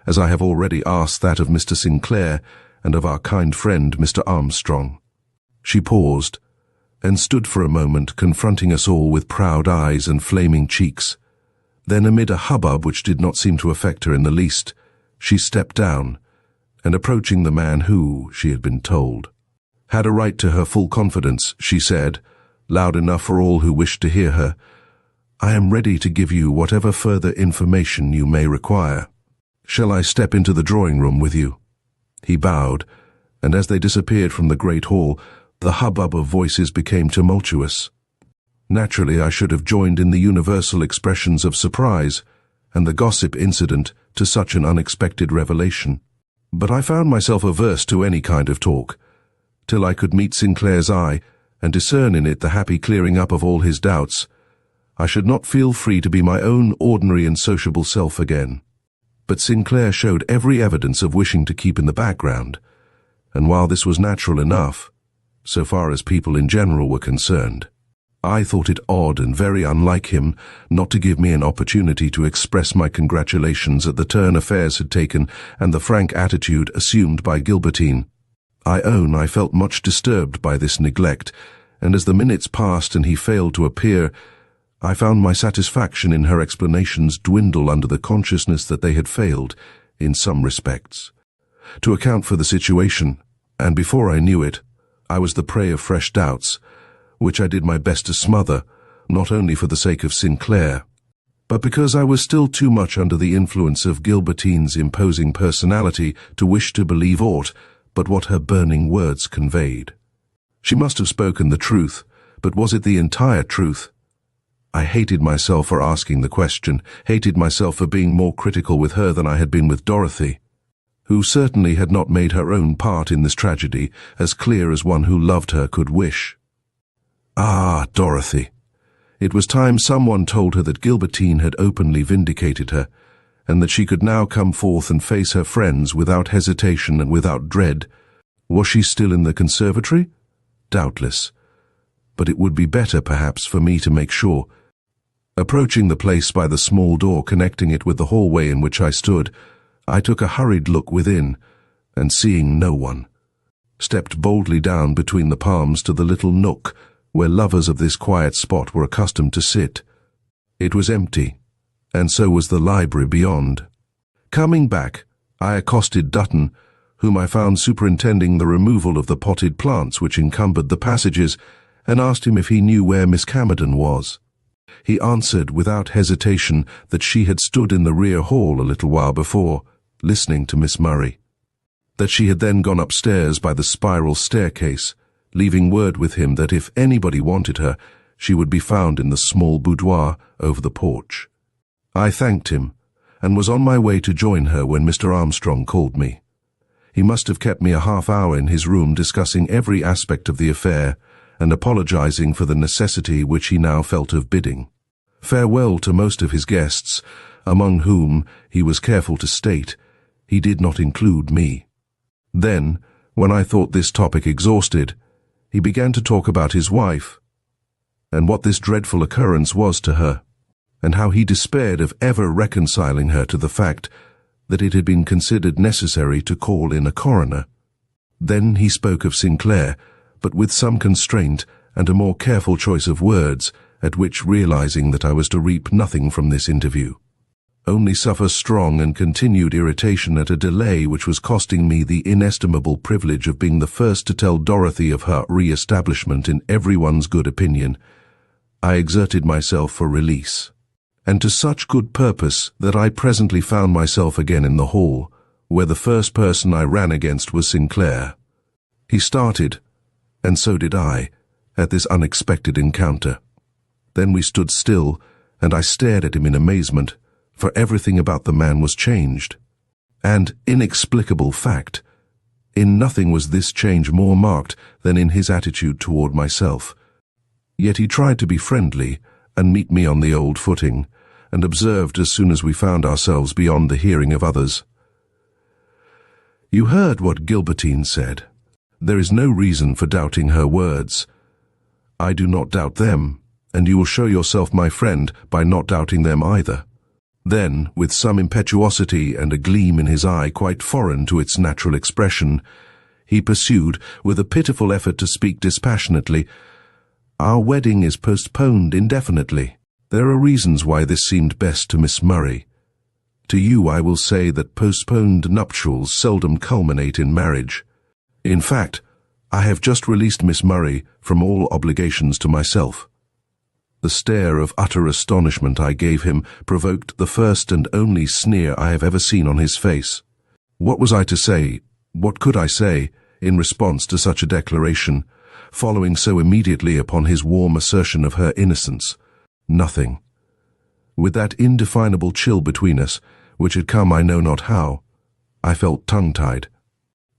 as I have already asked that of Mr. Sinclair and of our kind friend Mr. Armstrong. She paused, and stood for a moment confronting us all with proud eyes and flaming cheeks. Then, amid a hubbub which did not seem to affect her in the least, she stepped down, and approaching the man who, she had been told, had a right to her full confidence, she said, loud enough for all who wished to hear her, "I am ready to give you whatever further information you may require. Shall I step into the drawing-room with you?" He bowed, and as they disappeared from the great hall, the hubbub of voices became tumultuous. Naturally, I should have joined in the universal expressions of surprise and the gossip incident to such an unexpected revelation. But I found myself averse to any kind of talk, till I could meet Sinclair's eye and discern in it the happy clearing up of all his doubts. I should not feel free to be my own ordinary and sociable self again. But Sinclair showed every evidence of wishing to keep in the background, and while this was natural enough, so far as people in general were concerned, I thought it odd and very unlike him not to give me an opportunity to express my congratulations at the turn affairs had taken and the frank attitude assumed by Gilbertine. I own I felt much disturbed by this neglect, and as the minutes passed and he failed to appear, I found my satisfaction in her explanations dwindle under the consciousness that they had failed, in some respects, to account for the situation, and before I knew it, I was the prey of fresh doubts, which I did my best to smother, not only for the sake of Sinclair, but because I was still too much under the influence of Gilbertine's imposing personality to wish to believe aught but what her burning words conveyed. She must have spoken the truth, but was it the entire truth? I hated myself for asking the question, hated myself for being more critical with her than I had been with Dorothy, who certainly had not made her own part in this tragedy as clear as one who loved her could wish. Ah, Dorothy! It was time someone told her that Gilbertine had openly vindicated her, and that she could now come forth and face her friends without hesitation and without dread. Was she still in the conservatory? Doubtless. But it would be better, perhaps, for me to make sure. Approaching the place by the small door connecting it with the hallway in which I stood, I took a hurried look within, and seeing no one, stepped boldly down between the palms to the little nook where lovers of this quiet spot were accustomed to sit. It was empty, and so was the library beyond. Coming back, I accosted Dutton, whom I found superintending the removal of the potted plants which encumbered the passages, and asked him if he knew where Miss Camerden was. He answered without hesitation that she had stood in the rear hall a little while before, listening to Miss Murray, that she had then gone upstairs by the spiral staircase, leaving word with him that if anybody wanted her, she would be found in the small boudoir over the porch. I thanked him, and was on my way to join her when Mr. Armstrong called me. He must have kept me a half-hour in his room discussing every aspect of the affair, and apologizing for the necessity which he now felt of bidding farewell to most of his guests, among whom, he was careful to state, he did not include me. Then, when I thought this topic exhausted, he began to talk about his wife. and what this dreadful occurrence was to her, and how he despaired of ever reconciling her to the fact that it had been considered necessary to call in a coroner. Then he spoke of Sinclair, but with some constraint and a more careful choice of words, at which, realizing that I was to reap nothing from this interview, only suffer strong and continued irritation at a delay which was costing me the inestimable privilege of being the first to tell Dorothy of her re-establishment in everyone's good opinion, I exerted myself for release, and to such good purpose that I presently found myself again in the hall, where the first person I ran against was Sinclair. He started, and so did I, at this unexpected encounter. Then we stood still, and I stared at him in amazement, for everything about the man was changed. And, inexplicable fact, in nothing was this change more marked than in his attitude toward myself. Yet he tried to be friendly and meet me on the old footing, and observed as soon as we found ourselves beyond the hearing of others. "You heard what Gilbertine said. There is no reason for doubting her words. I do not doubt them, and you will show yourself my friend by not doubting them either." Then, with some impetuosity and a gleam in his eye quite foreign to its natural expression, he pursued, with a pitiful effort to speak dispassionately, "Our wedding is postponed indefinitely. There are reasons why this seemed best to Miss Murray. To you I will say that postponed nuptials seldom culminate in marriage. In fact, I have just released Miss Murray from all obligations to myself." The stare of utter astonishment I gave him provoked the first and only sneer I have ever seen on his face. What was I to say, what could I say, in response to such a declaration, following so immediately upon his warm assertion of her innocence? Nothing. With that indefinable chill between us, which had come I know not how, I felt tongue-tied.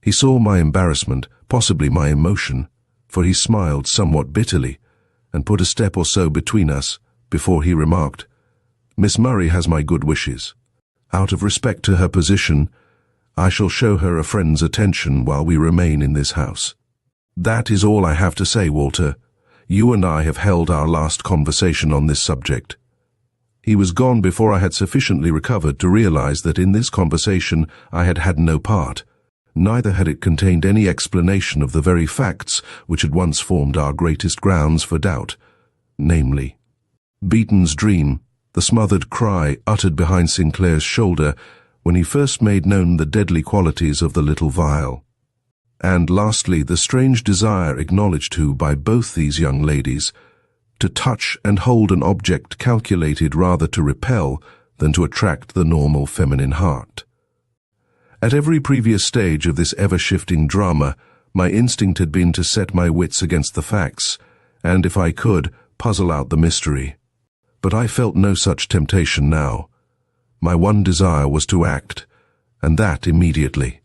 He saw my embarrassment, possibly my emotion, for he smiled somewhat bitterly, and put a step or so between us before he remarked, "Miss Murray has my good wishes. Out of respect to her position, I shall show her a friend's attention while we remain in this house. That is all I have to say, Walter. You and I have held our last conversation on this subject." He was gone before I had sufficiently recovered to realize that in this conversation I had had no part. Neither had it contained any explanation of the very facts which had once formed our greatest grounds for doubt, namely, Beaton's dream, the smothered cry uttered behind Sinclair's shoulder when he first made known the deadly qualities of the little vial, and lastly the strange desire acknowledged to by both these young ladies to touch and hold an object calculated rather to repel than to attract the normal feminine heart. At every previous stage of this ever-shifting drama, my instinct had been to set my wits against the facts, and, if I could, puzzle out the mystery. But I felt no such temptation now. My one desire was to act, and that immediately.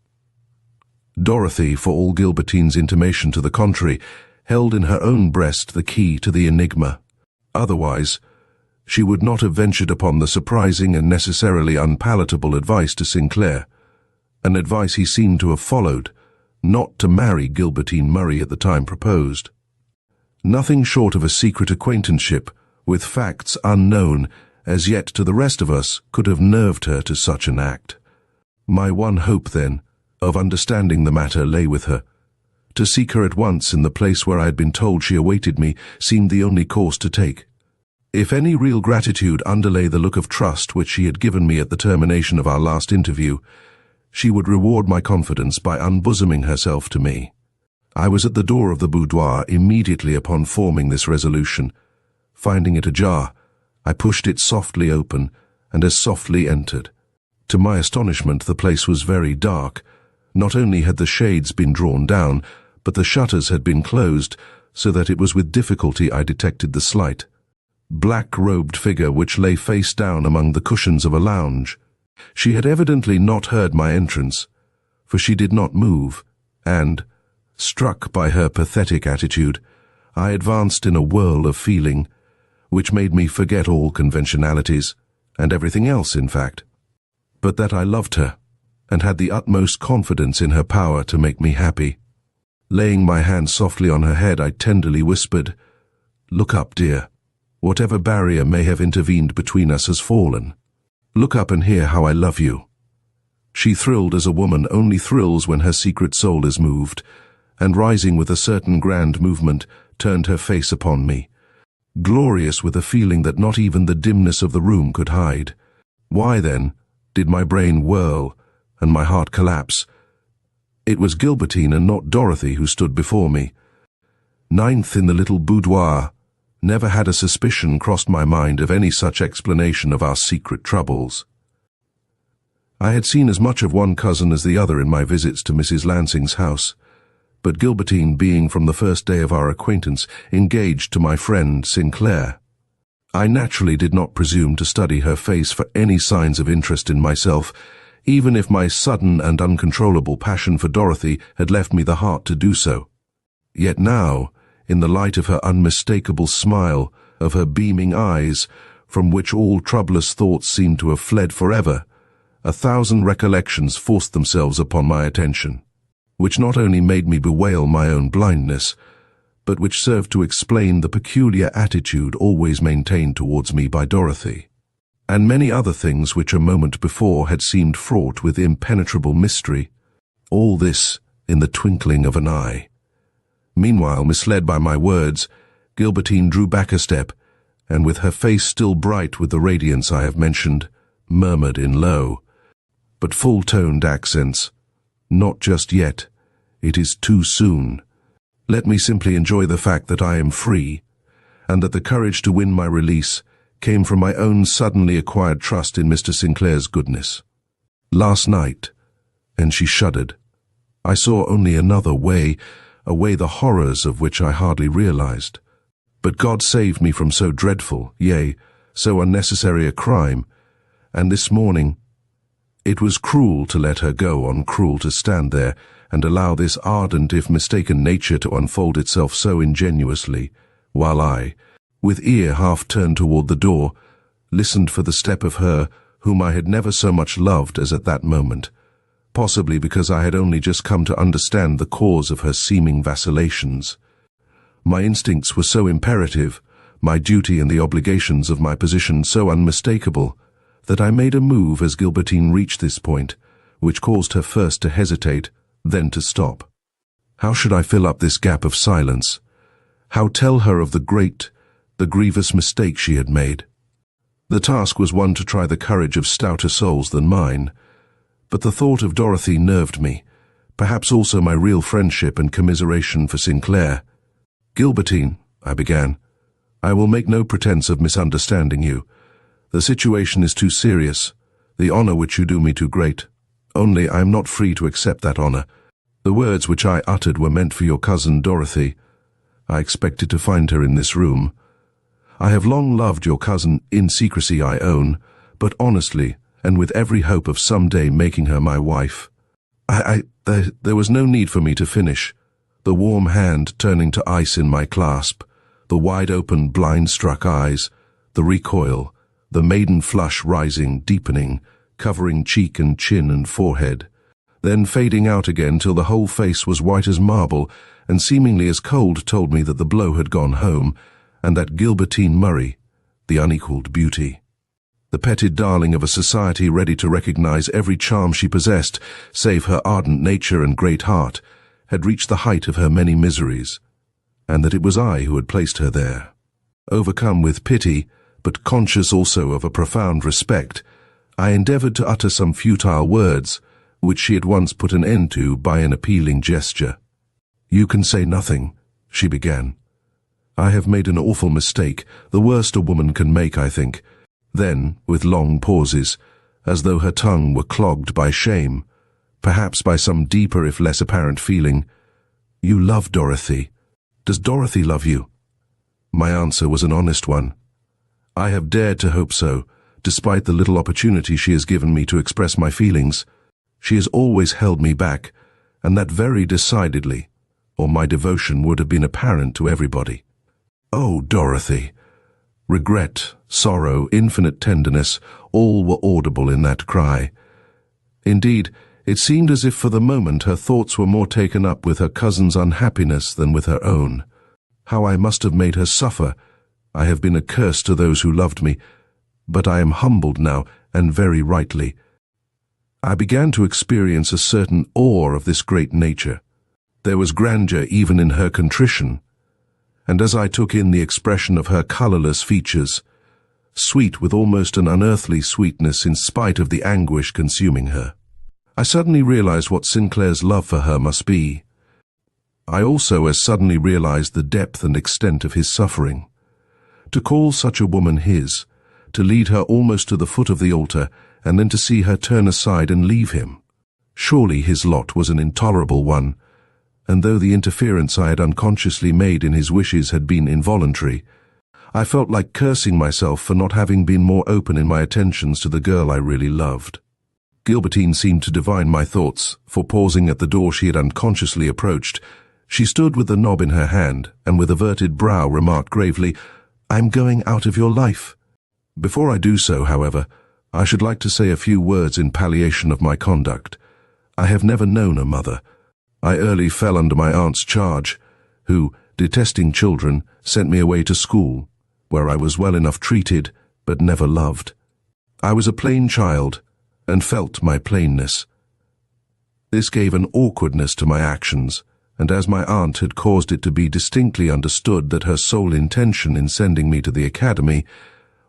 Dorothy, for all Gilbertine's intimation to the contrary, held in her own breast the key to the enigma. Otherwise, she would not have ventured upon the surprising and necessarily unpalatable advice to Sinclair, an advice he seemed to have followed, not to marry Gilbertine Murray at the time proposed. Nothing short of a secret acquaintanceship, with facts unknown as yet to the rest of us, could have nerved her to such an act. My one hope, then, of understanding the matter lay with her. To seek her at once in the place where I had been told she awaited me seemed the only course to take. If any real gratitude underlay the look of trust which she had given me at the termination of our last interview, she would reward my confidence by unbosoming herself to me. I was at the door of the boudoir immediately upon forming this resolution. Finding it ajar, I pushed it softly open, and as softly entered. To my astonishment, the place was very dark. Not only had the shades been drawn down, but the shutters had been closed, so that it was with difficulty I detected the slight, black-robed figure which lay face down among the cushions of a lounge. She had evidently not heard my entrance, for she did not move, and, struck by her pathetic attitude, I advanced in a whirl of feeling, which made me forget all conventionalities, and everything else, in fact, but that I loved her, and had the utmost confidence in her power to make me happy. Laying my hand softly on her head, I tenderly whispered, Look up, dear. Whatever barrier may have intervened between us has fallen. Look up and hear how I love you." She thrilled as a woman only thrills when her secret soul is moved, and rising with a certain grand movement, turned her face upon me, glorious with a feeling that not even the dimness of the room could hide. Why, then, did my brain whirl and my heart collapse? It was Gilbertine and not Dorothy who stood before me. Ninth in the little boudoir, never had a suspicion crossed my mind of any such explanation of our secret troubles. I had seen as much of one cousin as the other in my visits to Mrs. Lansing's house, but Gilbertine being from the first day of our acquaintance engaged to my friend Sinclair, I naturally did not presume to study her face for any signs of interest in myself, even if my sudden and uncontrollable passion for Dorothy had left me the heart to do so. Yet now, in the light of her unmistakable smile, of her beaming eyes, from which all troublous thoughts seemed to have fled forever, 1,000 recollections forced themselves upon my attention, which not only made me bewail my own blindness, but which served to explain the peculiar attitude always maintained towards me by Dorothy, and many other things which a moment before had seemed fraught with impenetrable mystery, all this in the twinkling of an eye. Meanwhile, misled by my words, Gilbertine drew back a step, and with her face still bright with the radiance I have mentioned, murmured in low, but full-toned accents, "Not just yet. It is too soon. Let me simply enjoy the fact that I am free, and that the courage to win my release came from my own suddenly acquired trust in Mr. Sinclair's goodness. Last night," and she shuddered, "I saw only another way, a way the horrors of which I hardly realized. But God saved me from so dreadful, yea, so unnecessary a crime, and this morning it was cruel to let her go on, cruel to stand there and allow this ardent if mistaken nature to unfold itself so ingenuously, while I, with ear half turned toward the door, listened for the step of her whom I had never so much loved as at that moment, possibly because I had only just come to understand the cause of her seeming vacillations. My instincts were so imperative, my duty and the obligations of my position so unmistakable, that I made a move as Gilbertine reached this point, which caused her first to hesitate, then to stop. How should I fill up this gap of silence? How tell her of the grievous mistake she had made? The task was one to try the courage of stouter souls than mine, but the thought of Dorothy nerved me, perhaps also my real friendship and commiseration for Sinclair. "Gilbertine," I began, "I will make no pretense of misunderstanding you. The situation is too serious, the honor which you do me too great. Only I am not free to accept that honor. The words which I uttered were meant for your cousin Dorothy. I expected to find her in this room. I have long loved your cousin, in secrecy I own, but honestly, and with every hope of some day making her my wife." There was no need for me to finish, the warm hand turning to ice in my clasp, the wide-open, blind-struck eyes, the recoil, the maiden flush rising, deepening, covering cheek and chin and forehead, then fading out again till the whole face was white as marble, and seemingly as cold told me that the blow had gone home, and that Gilbertine Murray, the unequalled beauty, the petted darling of a society ready to recognize every charm she possessed, save her ardent nature and great heart, had reached the height of her many miseries, and that it was I who had placed her there. Overcome with pity, but conscious also of a profound respect, I endeavored to utter some futile words, which she at once put an end to by an appealing gesture. "You can say nothing," she began. "I have made an awful mistake, the worst a woman can make, I think." Then, with long pauses, as though her tongue were clogged by shame, perhaps by some deeper if less apparent feeling, "You love Dorothy. Does Dorothy love you?" My answer was an honest one. I have dared to hope so, despite the little opportunity she has given me to express my feelings. She has always held me back, and that very decidedly, or my devotion would have been apparent to everybody. "Oh, Dorothy!" Regret, sorrow, infinite tenderness, all were audible in that cry. Indeed, it seemed as if for the moment her thoughts were more taken up with her cousin's unhappiness than with her own. How I must have made her suffer. I have been a curse to those who loved me, but I am humbled now, and very rightly. I began to experience a certain awe of this great nature. There was grandeur even in her contrition, and as I took in the expression of her colourless features, sweet with almost an unearthly sweetness in spite of the anguish consuming her, I suddenly realized what Sinclair's love for her must be. I also as suddenly realized the depth and extent of his suffering. To call such a woman his, to lead her almost to the foot of the altar, and then to see her turn aside and leave him. Surely his lot was an intolerable one, and though the interference I had unconsciously made in his wishes had been involuntary, I felt like cursing myself for not having been more open in my attentions to the girl I really loved. Gilbertine seemed to divine my thoughts, for pausing at the door she had unconsciously approached, she stood with the knob in her hand, and with averted brow remarked gravely, "I'm going out of your life." Before I do so, however, I should like to say a few words in palliation of my conduct. I have never known a mother. I early fell under my aunt's charge, who, detesting children, sent me away to school, where I was well enough treated, but never loved. I was a plain child, and felt my plainness. This gave an awkwardness to my actions, and as my aunt had caused it to be distinctly understood that her sole intention in sending me to the academy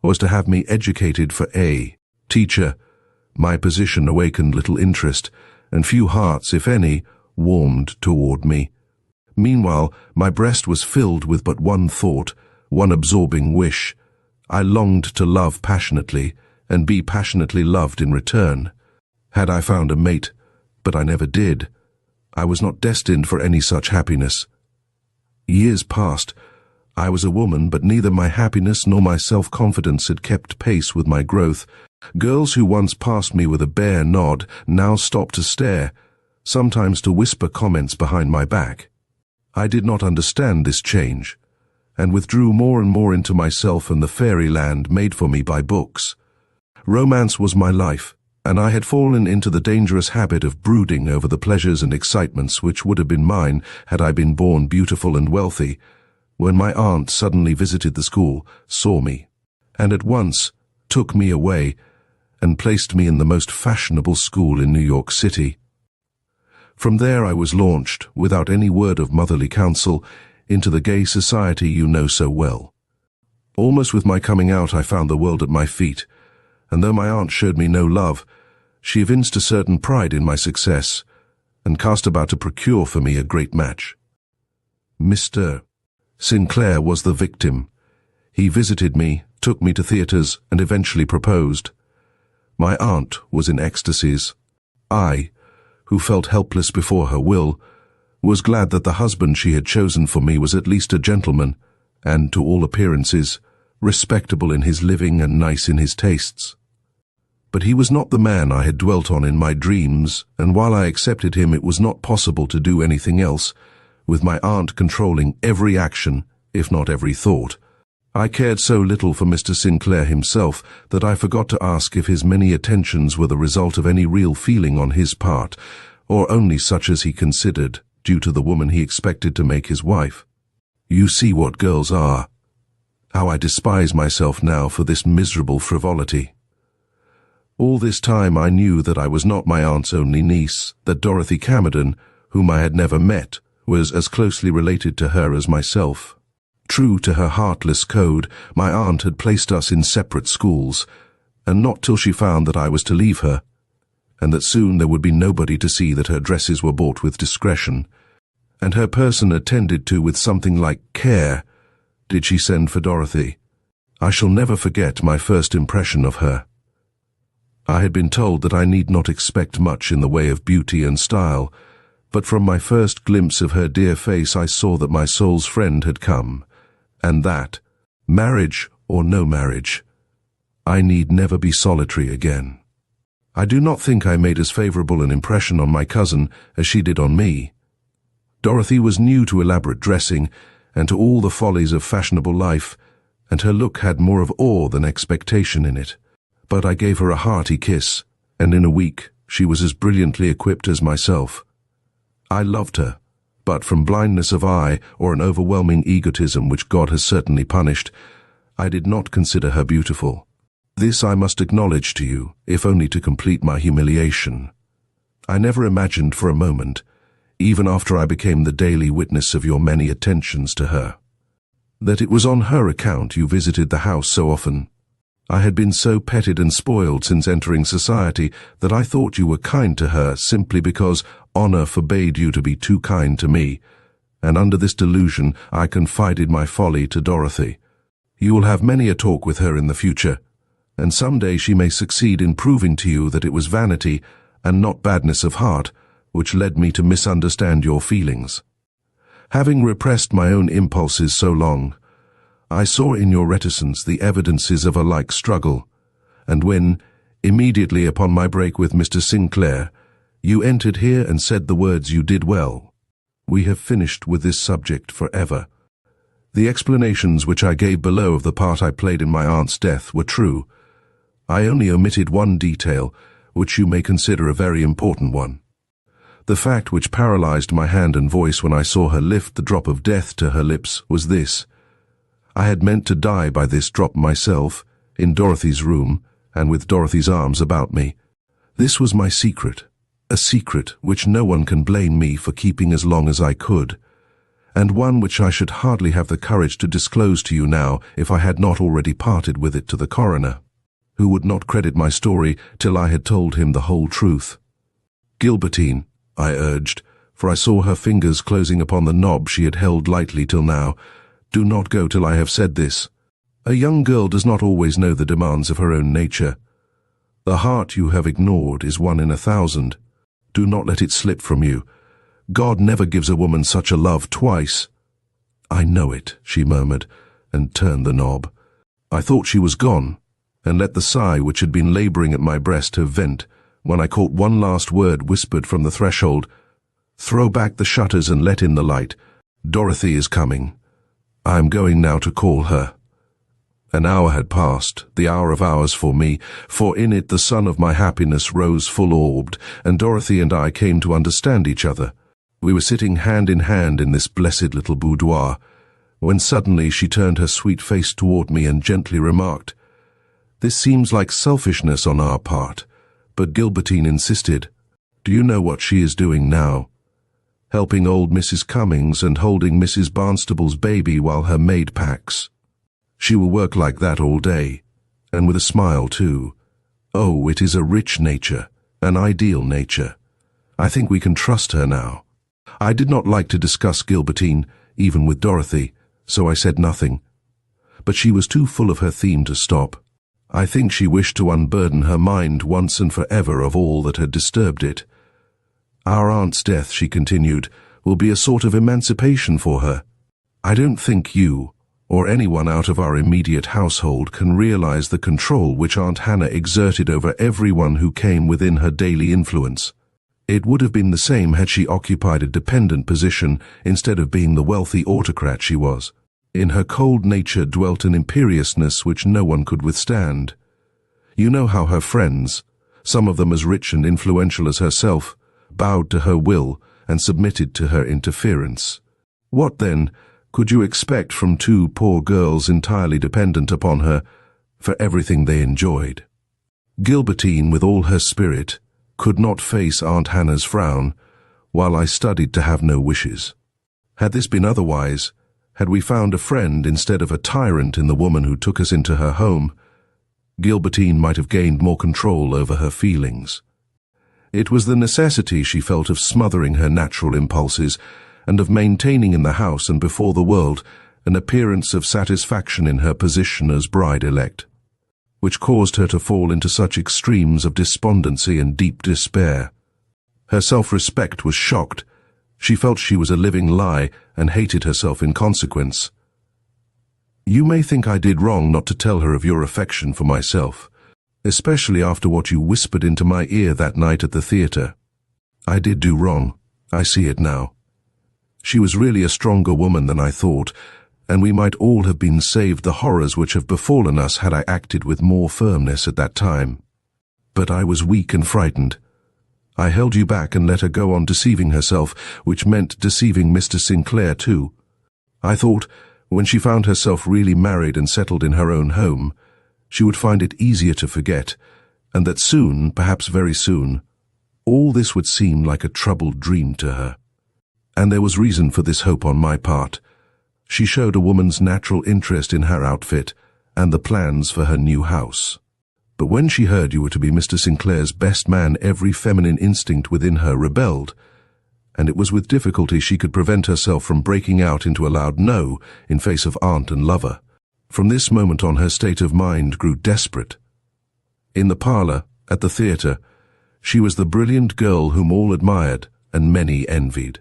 was to have me educated for a teacher, my position awakened little interest, and few hearts, if any, warmed toward me. Meanwhile, my breast was filled with but one thought, one absorbing wish. I longed to love passionately, and be passionately loved in return. Had I found a mate, but I never did, I was not destined for any such happiness. Years passed. I was a woman, but neither my happiness nor my self-confidence had kept pace with my growth. Girls who once passed me with a bare nod now stopped to stare, sometimes to whisper comments behind my back. I did not understand this change, and withdrew more and more into myself and the fairyland made for me by books. Romance was my life, and I had fallen into the dangerous habit of brooding over the pleasures and excitements which would have been mine had I been born beautiful and wealthy, when my aunt suddenly visited the school, saw me, and at once took me away and placed me in the most fashionable school in New York City. From there I was launched, without any word of motherly counsel, into the gay society you know so well. Almost with my coming out I found the world at my feet, and though my aunt showed me no love, she evinced a certain pride in my success, and cast about to procure for me a great match. Mr. Sinclair was the victim. He visited me, took me to theatres, and eventually proposed. My aunt was in ecstasies. I, who felt helpless before her will, was glad that the husband she had chosen for me was at least a gentleman, and, to all appearances, respectable in his living and nice in his tastes. But he was not the man I had dwelt on in my dreams, and while I accepted him, it was not possible to do anything else, with my aunt controlling every action, if not every thought. I cared so little for Mr. Sinclair himself that I forgot to ask if his many attentions were the result of any real feeling on his part, or only such as he considered, due to the woman he expected to make his wife. You see what girls are. How I despise myself now for this miserable frivolity. All this time I knew that I was not my aunt's only niece, that Dorothy Camerden, whom I had never met, was as closely related to her as myself. True to her heartless code, my aunt had placed us in separate schools, and not till she found that I was to leave her, and that soon there would be nobody to see that her dresses were bought with discretion, and her person attended to with something like care, did she send for Dorothy. I shall never forget my first impression of her. I had been told that I need not expect much in the way of beauty and style, but from my first glimpse of her dear face I saw that my soul's friend had come, and that, marriage or no marriage, I need never be solitary again. I do not think I made as favourable an impression on my cousin as she did on me. Dorothy was new to elaborate dressing and to all the follies of fashionable life, and her look had more of awe than expectation in it. But I gave her a hearty kiss, and in a week she was as brilliantly equipped as myself. I loved her, but from blindness of eye or an overwhelming egotism which God has certainly punished, I did not consider her beautiful. This I must acknowledge to you, if only to complete my humiliation. I never imagined for a moment, even after I became the daily witness of your many attentions to her, that it was on her account you visited the house so often. I had been so petted and spoiled since entering society that I thought you were kind to her simply because honor forbade you to be too kind to me, and under this delusion I confided my folly to Dorothy. You will have many a talk with her in the future, and some day she may succeed in proving to you that it was vanity and not badness of heart which led me to misunderstand your feelings. Having repressed my own impulses so long, I saw in your reticence the evidences of a like struggle, and when, immediately upon my break with Mr. Sinclair, you entered here and said the words you did well, we have finished with this subject forever. The explanations which I gave below of the part I played in my aunt's death were true. I only omitted one detail, which you may consider a very important one. The fact which paralyzed my hand and voice when I saw her lift the drop of death to her lips was this. I had meant to die by this drop myself, in Dorothy's room, and with Dorothy's arms about me. This was my secret, a secret which no one can blame me for keeping as long as I could, and one which I should hardly have the courage to disclose to you now if I had not already parted with it to the coroner, who would not credit my story till I had told him the whole truth. Gilbertine, I urged, for I saw her fingers closing upon the knob she had held lightly till now, do not go till I have said this. A young girl does not always know the demands of her own nature. The heart you have ignored is 1 in 1,000. Do not let it slip from you. God never gives a woman such a love twice. I know it, she murmured, and turned the knob. I thought she was gone, and let the sigh which had been laboring at my breast have vent, when I caught one last word whispered from the threshold. Throw back the shutters and let in the light. Dorothy is coming. I am going now to call her. An hour had passed, the hour of hours for me, for in it the sun of my happiness rose full-orbed, and Dorothy and I came to understand each other. We were sitting hand in hand in this blessed little boudoir, when suddenly she turned her sweet face toward me and gently remarked, "This seems like selfishness on our part," but Gilbertine insisted. "Do you know what she is doing now? Helping old Mrs. Cummings and holding Mrs. Barnstable's baby while her maid packs. She will work like that all day, and with a smile too. Oh, it is a rich nature, an ideal nature. I think we can trust her now." I did not like to discuss Gilbertine, even with Dorothy, so I said nothing. But she was too full of her theme to stop. I think she wished to unburden her mind once and forever of all that had disturbed it. Our aunt's death, she continued, will be a sort of emancipation for her. I don't think you, or anyone out of our immediate household, can realize the control which Aunt Hannah exerted over everyone who came within her daily influence. It would have been the same had she occupied a dependent position instead of being the wealthy autocrat she was. In her cold nature dwelt an imperiousness which no one could withstand. You know how her friends, some of them as rich and influential as herself, bowed to her will and submitted to her interference. What, then, could you expect from 2 poor girls entirely dependent upon her for everything they enjoyed? Gilbertine, with all her spirit, could not face Aunt Hannah's frown, while I studied to have no wishes. Had this been otherwise, had we found a friend instead of a tyrant in the woman who took us into her home, Gilbertine might have gained more control over her feelings. It was the necessity she felt of smothering her natural impulses and of maintaining in the house and before the world an appearance of satisfaction in her position as bride-elect, which caused her to fall into such extremes of despondency and deep despair. Her self-respect was shocked. She felt she was a living lie and hated herself in consequence. You may think I did wrong not to tell her of your affection for myself, especially after what you whispered into my ear that night at the theatre. I did do wrong. I see it now. She was really a stronger woman than I thought, and we might all have been saved the horrors which have befallen us had I acted with more firmness at that time. But I was weak and frightened. I held you back and let her go on deceiving herself, which meant deceiving Mr. Sinclair too. I thought, when she found herself really married and settled in her own home, she would find it easier to forget, and that soon, perhaps very soon, all this would seem like a troubled dream to her. And there was reason for this hope on my part. She showed a woman's natural interest in her outfit and the plans for her new house. But when she heard you were to be Mr. Sinclair's best man, every feminine instinct within her rebelled, and it was with difficulty she could prevent herself from breaking out into a loud no in face of aunt and lover. From this moment on, her state of mind grew desperate. In the parlour, at the theatre, she was the brilliant girl whom all admired and many envied.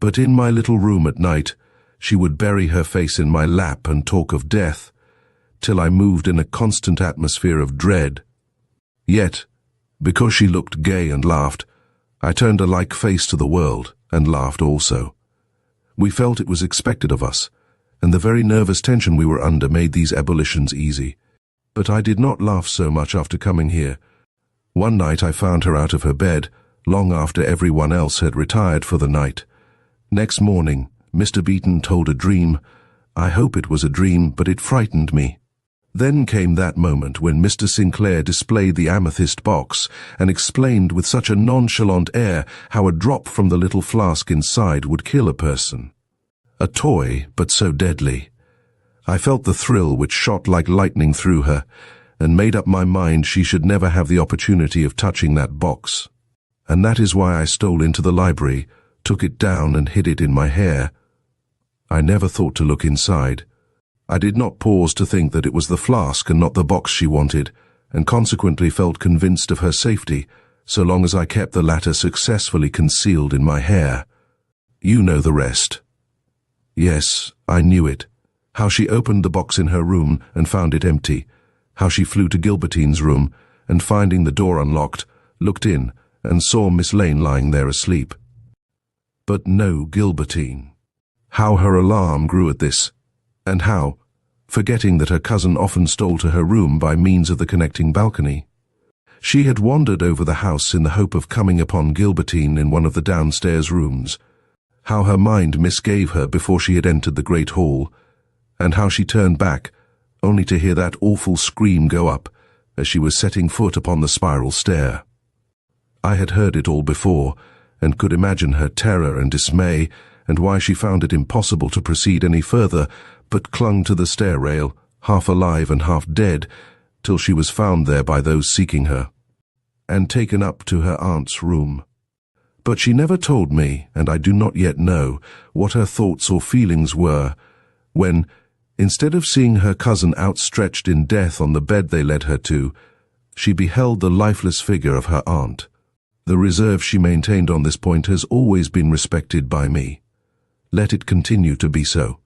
But in my little room at night, she would bury her face in my lap and talk of death, till I moved in a constant atmosphere of dread. Yet, because she looked gay and laughed, I turned a like face to the world and laughed also. We felt it was expected of us, and the very nervous tension we were under made these ebullitions easy. But I did not laugh so much after coming here. One night I found her out of her bed, long after everyone else had retired for the night. Next morning, Mr. Beeton told a dream. I hope it was a dream, but it frightened me. Then came that moment when Mr. Sinclair displayed the amethyst box and explained with such a nonchalant air how a drop from the little flask inside would kill a person. A toy, but so deadly. I felt the thrill which shot like lightning through her, and made up my mind she should never have the opportunity of touching that box. And that is why I stole into the library, took it down and hid it in my hair. I never thought to look inside. I did not pause to think that it was the flask and not the box she wanted, and consequently felt convinced of her safety, so long as I kept the latter successfully concealed in my hair. You know the rest. Yes, I knew it. How she opened the box in her room and found it empty. How she flew to Gilbertine's room, and finding the door unlocked, looked in and saw Miss Lane lying there asleep. But no Gilbertine. How her alarm grew at this, and how, forgetting that her cousin often stole to her room by means of the connecting balcony, she had wandered over the house in the hope of coming upon Gilbertine in one of the downstairs rooms, how her mind misgave her before she had entered the great hall, and how she turned back, only to hear that awful scream go up as she was setting foot upon the spiral stair. I had heard it all before, and could imagine her terror and dismay, and why she found it impossible to proceed any further, but clung to the stair rail, half alive and half dead, till she was found there by those seeking her, and taken up to her aunt's room. But she never told me, and I do not yet know, what her thoughts or feelings were, when, instead of seeing her cousin outstretched in death on the bed they led her to, she beheld the lifeless figure of her aunt. The reserve she maintained on this point has always been respected by me. Let it continue to be so.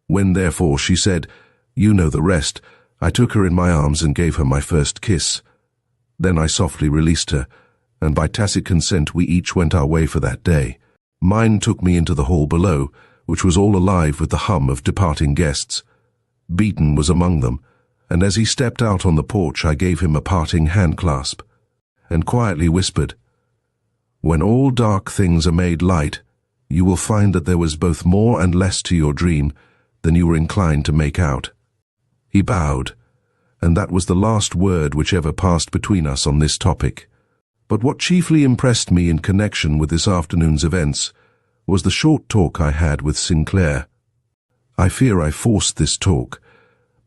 When, therefore, she said, "You know the rest," I took her in my arms and gave her my first kiss. Then I softly released her, and by tacit consent we each went our way for that day. Mine took me into the hall below, which was all alive with the hum of departing guests. Beeton was among them, and as he stepped out on the porch I gave him a parting hand-clasp, and quietly whispered, "When all dark things are made light, you will find that there was both more and less to your dream than you were inclined to make out." He bowed, and that was the last word which ever passed between us on this topic. But what chiefly impressed me in connection with this afternoon's events was the short talk I had with Sinclair. I fear I forced this talk,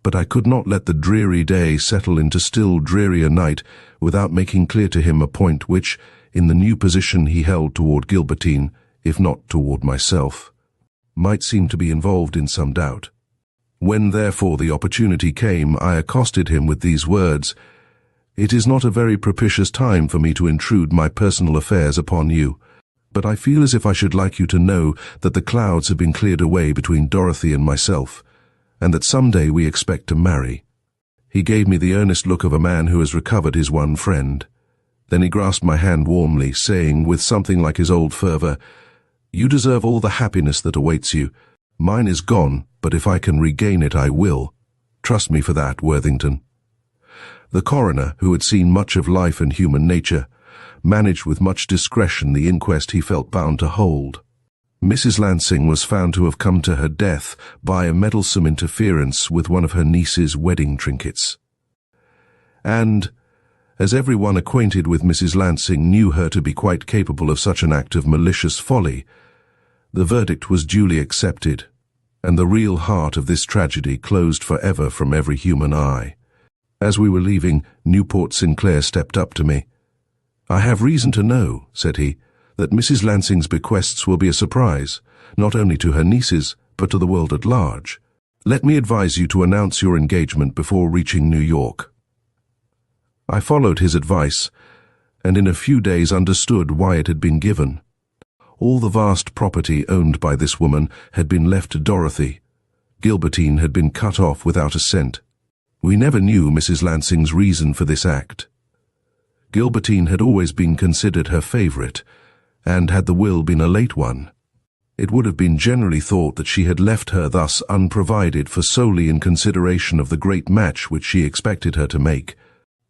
but I could not let the dreary day settle into still drearier night without making clear to him a point which, in the new position he held toward Gilbertine, if not toward myself, might seem to be involved in some doubt. When therefore the opportunity came, I accosted him with these words: "It is not a very propitious time for me to intrude my personal affairs upon you, but I feel as if I should like you to know that the clouds have been cleared away between Dorothy and myself, and that some day we expect to marry." He gave me the earnest look of a man who has recovered his one friend. Then he grasped my hand warmly, saying, with something like his old fervor, "You deserve all the happiness that awaits you. Mine is gone, but if I can regain it, I will. Trust me for that, Worthington." The coroner, who had seen much of life and human nature, managed with much discretion the inquest he felt bound to hold. Mrs. Lansing was found to have come to her death by a meddlesome interference with one of her niece's wedding trinkets. And, as everyone acquainted with Mrs. Lansing knew her to be quite capable of such an act of malicious folly, the verdict was duly accepted, and the real heart of this tragedy closed forever from every human eye. As we were leaving, Newport Sinclair stepped up to me. "I have reason to know," said he, "that Mrs. Lansing's bequests will be a surprise, not only to her nieces, but to the world at large. Let me advise you to announce your engagement before reaching New York." I followed his advice, and in a few days understood why it had been given. All the vast property owned by this woman had been left to Dorothy. Gilbertine had been cut off without a cent. We never knew Mrs. Lansing's reason for this act. Gilbertine had always been considered her favorite, and had the will been a late one, it would have been generally thought that she had left her thus unprovided for solely in consideration of the great match which she expected her to make.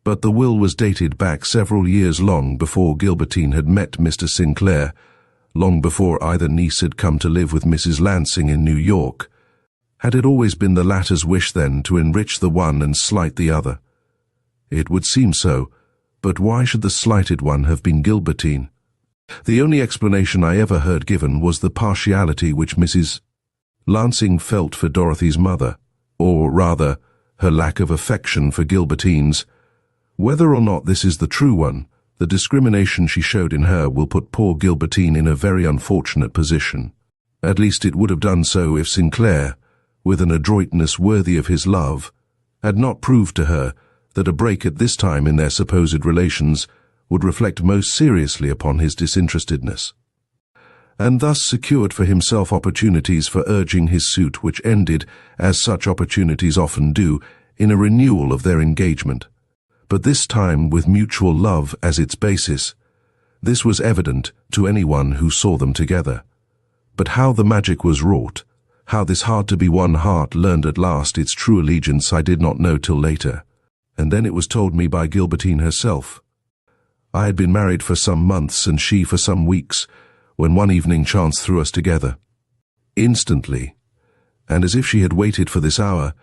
But the will was dated back several years long before Gilbertine had met Mr. Sinclair, long before either niece had come to live with Mrs. Lansing in New York. Had it always been the latter's wish, then, to enrich the one and slight the other? It would seem so, but why should the slighted one have been Gilbertine? The only explanation I ever heard given was the partiality which Mrs. Lansing felt for Dorothy's mother, or rather, her lack of affection for Gilbertine's. Whether or not this is the true one, the discrimination she showed in her will put poor Gilbertine in a very unfortunate position. At least it would have done so if Sinclair, with an adroitness worthy of his love, had not proved to her that a break at this time in their supposed relations would reflect most seriously upon his disinterestedness, and thus secured for himself opportunities for urging his suit which ended, as such opportunities often do, in a renewal of their engagement, but this time with mutual love as its basis. This was evident to anyone who saw them together. But how the magic was wrought, how this hard-to-be-won heart learned at last its true allegiance, I did not know till later, and then it was told me by Gilbertine herself. I had been married for some months and she for some weeks, when one evening chance threw us together. Instantly, and as if she had waited for this hour,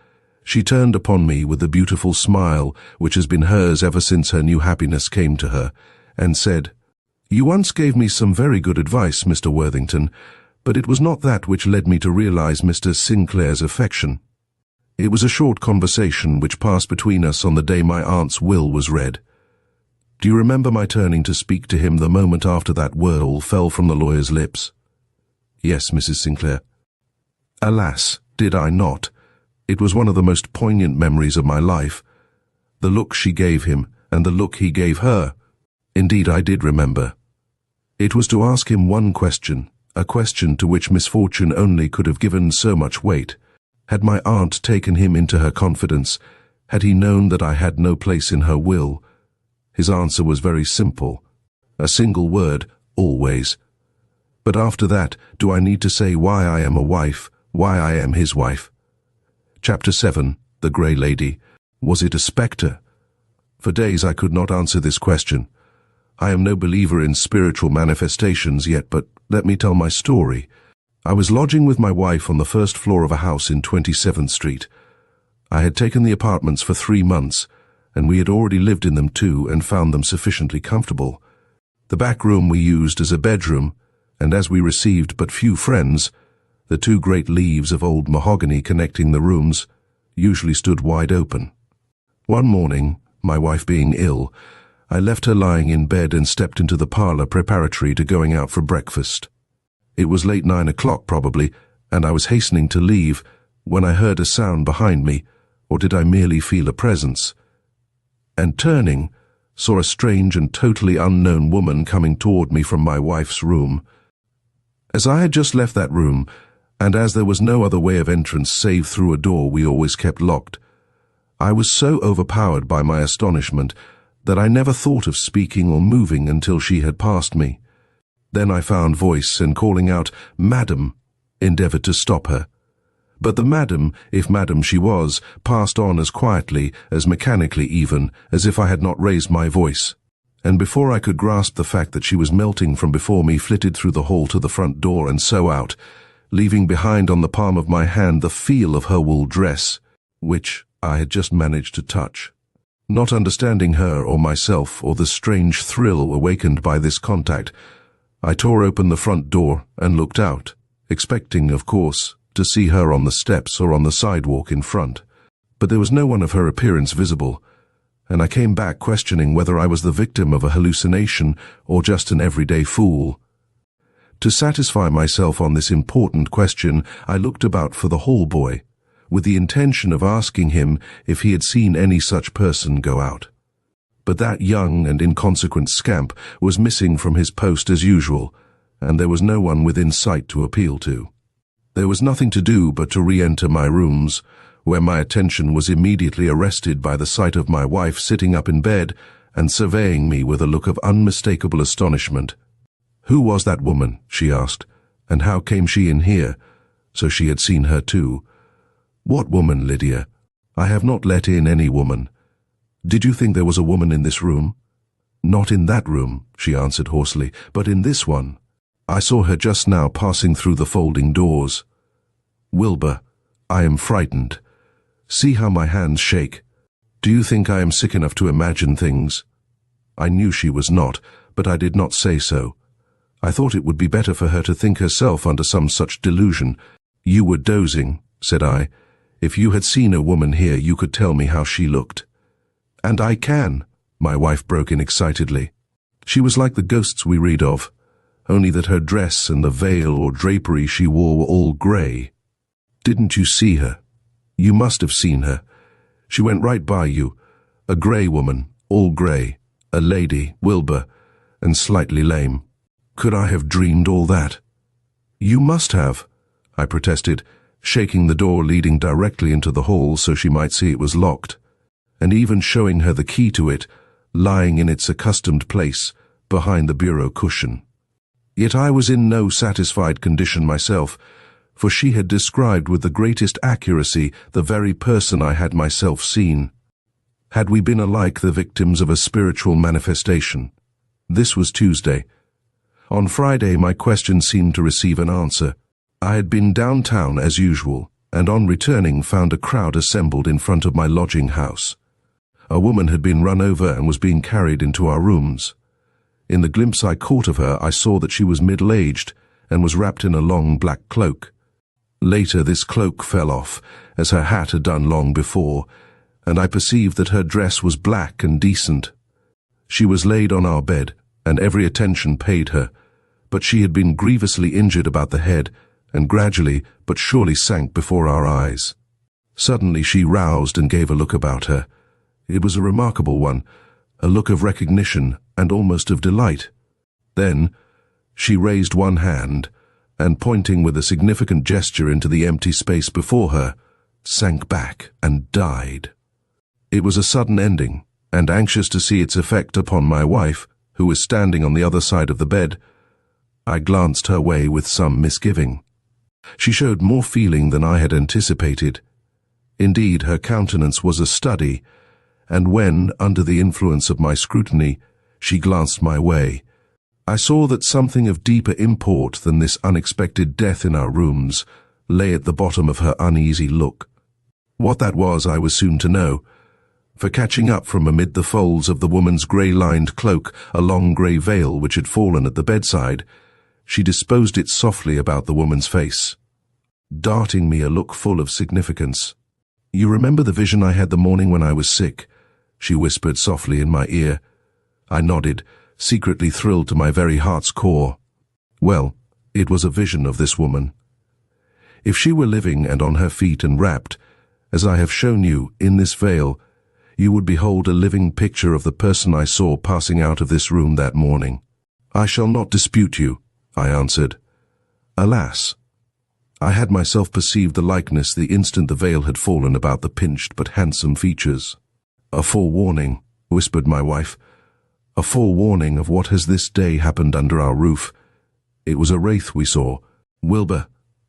she turned upon me with the beautiful smile which has been hers ever since her new happiness came to her, and said, "You once gave me some very good advice, Mr. Worthington, but it was not that which led me to realize Mr. Sinclair's affection. It was a short conversation which passed between us on the day my aunt's will was read. Do you remember my turning to speak to him the moment after that word all fell from the lawyer's lips?" "Yes, Mrs. Sinclair." Alas, did I not? It was one of the most poignant memories of my life. The look she gave him, and the look he gave her. Indeed, I did remember. It was to ask him one question, a question to which misfortune only could have given so much weight. Had my aunt taken him into her confidence? Had he known that I had no place in her will? His answer was very simple. A single word, always. But after that, do I need to say why I am a wife, why I am his wife? Chapter 7, The Grey Lady. Was it a spectre? For days I could not answer this question. I am no believer in spiritual manifestations yet, but let me tell my story. I was lodging with my wife on the first floor of a house in 27th Street. I had taken the apartments for 3 months, and we had already lived in them too and found them sufficiently comfortable. The back room we used as a bedroom, and as we received but few friends, the 2 great leaves of old mahogany connecting the rooms usually stood wide open. One morning, my wife being ill, I left her lying in bed and stepped into the parlour preparatory to going out for breakfast. It was late 9 o'clock probably, and I was hastening to leave when I heard a sound behind me, or did I merely feel a presence? And turning, saw a strange and totally unknown woman coming toward me from my wife's room. As I had just left that room, and as there was no other way of entrance save through a door we always kept locked, I was so overpowered by my astonishment that I never thought of speaking or moving until she had passed me. Then I found voice, and calling out, "Madam," endeavored to stop her. But the madam, if madam she was, passed on as quietly, as mechanically even, as if I had not raised my voice. and before I could grasp the fact that she was melting from before me, flitted through the hall to the front door and so out, leaving behind on the palm of my hand the feel of her wool dress, which I had just managed to touch. Not understanding her or myself or the strange thrill awakened by this contact, I tore open the front door and looked out, expecting, of course, to see her on the steps or on the sidewalk in front. But there was no one of her appearance visible, and I came back questioning whether I was the victim of a hallucination or just an everyday fool. To satisfy myself on this important question, I looked about for the hall boy, with the intention of asking him if he had seen any such person go out. But that young and inconsequent scamp was missing from his post as usual, and there was no one within sight to appeal to. There was nothing to do but to re-enter my rooms, where my attention was immediately arrested by the sight of my wife sitting up in bed and surveying me with a look of unmistakable astonishment. "Who was that woman?" she asked, "and how came she in here?" So she had seen her too. "What woman, Lydia? I have not let in any woman. Did you think there was a woman in this room?" "Not in that room," she answered hoarsely, "but in this one. I saw her just now passing through the folding doors. Wilbur, I am frightened. See how my hands shake. Do you think I am sick enough to imagine things?" I knew she was not, but I did not say so. I thought it would be better for her to think herself under some such delusion. "You were dozing," said I. "If you had seen a woman here, you could tell me how she looked." "And I can," my wife broke in excitedly. "She was like the ghosts we read of, only that her dress and the veil or drapery she wore were all grey." "Didn't you see her?" "You must have seen her. She went right by you. A grey woman, all grey, a lady, Wilbur, and slightly lame. Could I have dreamed all that?" "You must have," I protested, shaking the door leading directly into the hall so she might see it was locked, and even showing her the key to it, lying in its accustomed place, behind the bureau cushion. Yet I was in no satisfied condition myself, for she had described with the greatest accuracy the very person I had myself seen. Had we been alike the victims of a spiritual manifestation? This was Tuesday. On Friday my question seemed to receive an answer. I had been downtown as usual, and on returning found a crowd assembled in front of my lodging house. A woman had been run over and was being carried into our rooms. In the glimpse I caught of her, I saw that she was middle-aged and was wrapped in a long black cloak. Later this cloak fell off, as her hat had done long before, and I perceived that her dress was black and decent. She was laid on our bed, and every attention paid her, but she had been grievously injured about the head, and gradually but surely sank before our eyes. Suddenly she roused and gave a look about her. It was a remarkable one, a look of recognition and almost of delight. Then she raised one hand, and pointing with a significant gesture into the empty space before her, sank back and died. It was a sudden ending, and anxious to see its effect upon my wife, who was standing on the other side of the bed, I glanced her way with some misgiving. She showed more feeling than I had anticipated. Indeed, her countenance was a study, and when, under the influence of my scrutiny, she glanced my way, I saw that something of deeper import than this unexpected death in our rooms lay at the bottom of her uneasy look. What that was I was soon to know, for catching up from amid the folds of the woman's grey-lined cloak a long grey veil which had fallen at the bedside, she disposed it softly about the woman's face, darting me a look full of significance. "You remember the vision I had the morning when I was sick?" she whispered softly in my ear. I nodded, secretly thrilled to my very heart's core. Well, it was a vision of this woman. If she were living and on her feet and wrapped, as I have shown you, in this veil, you would behold a living picture of the person I saw passing out of this room that morning. "I shall not dispute you," I answered. Alas, I had myself perceived the likeness the instant the veil had fallen about the pinched but handsome features. "A forewarning," whispered my wife. "A forewarning of what has this day happened under our roof. It was a wraith we saw. Wilbur,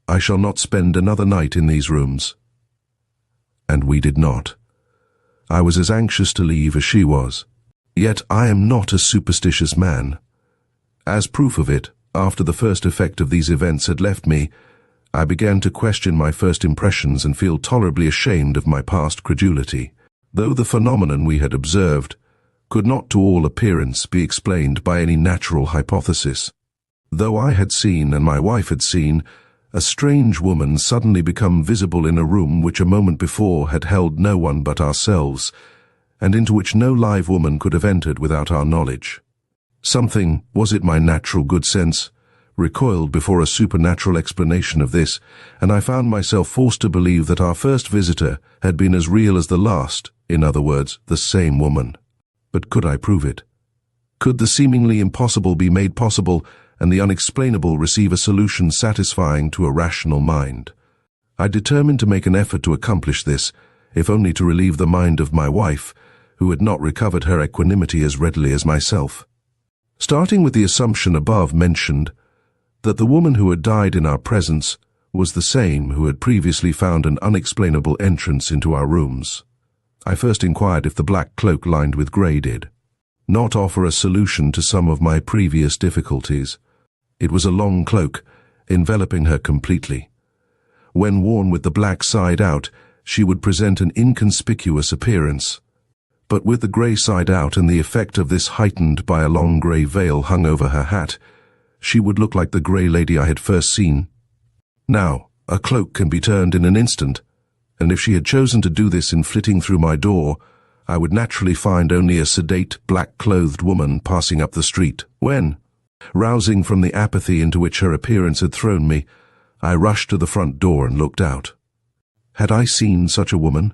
I shall not spend another night in these rooms." And we did not. I was as anxious to leave as she was. Yet I am not a superstitious man. As proof of it, after the first effect of these events had left me, I began to question my first impressions and feel tolerably ashamed of my past credulity, though the phenomenon we had observed could not to all appearance be explained by any natural hypothesis. Though I had seen, and my wife had seen, a strange woman suddenly become visible in a room which a moment before had held no one but ourselves, and into which no live woman could have entered without our knowledge. Something, was it my natural good sense, recoiled before a supernatural explanation of this, and I found myself forced to believe that our first visitor had been as real as the last, in other words, the same woman. But could I prove it? Could the seemingly impossible be made possible, and the unexplainable receive a solution satisfying to a rational mind? I determined to make an effort to accomplish this, if only to relieve the mind of my wife, who had not recovered her equanimity as readily as myself. Starting with the assumption above mentioned, that the woman who had died in our presence was the same who had previously found an unexplainable entrance into our rooms, I first inquired if the black cloak lined with grey did not offer a solution to some of my previous difficulties. It was a long cloak, enveloping her completely. When worn with the black side out, she would present an inconspicuous appearance. But with the grey side out and the effect of this heightened by a long grey veil hung over her hat, she would look like the grey lady I had first seen. Now, a cloak can be turned in an instant, and if she had chosen to do this in flitting through my door, I would naturally find only a sedate, black-clothed woman passing up the street, when, rousing from the apathy into which her appearance had thrown me, I rushed to the front door and looked out. Had I seen such a woman?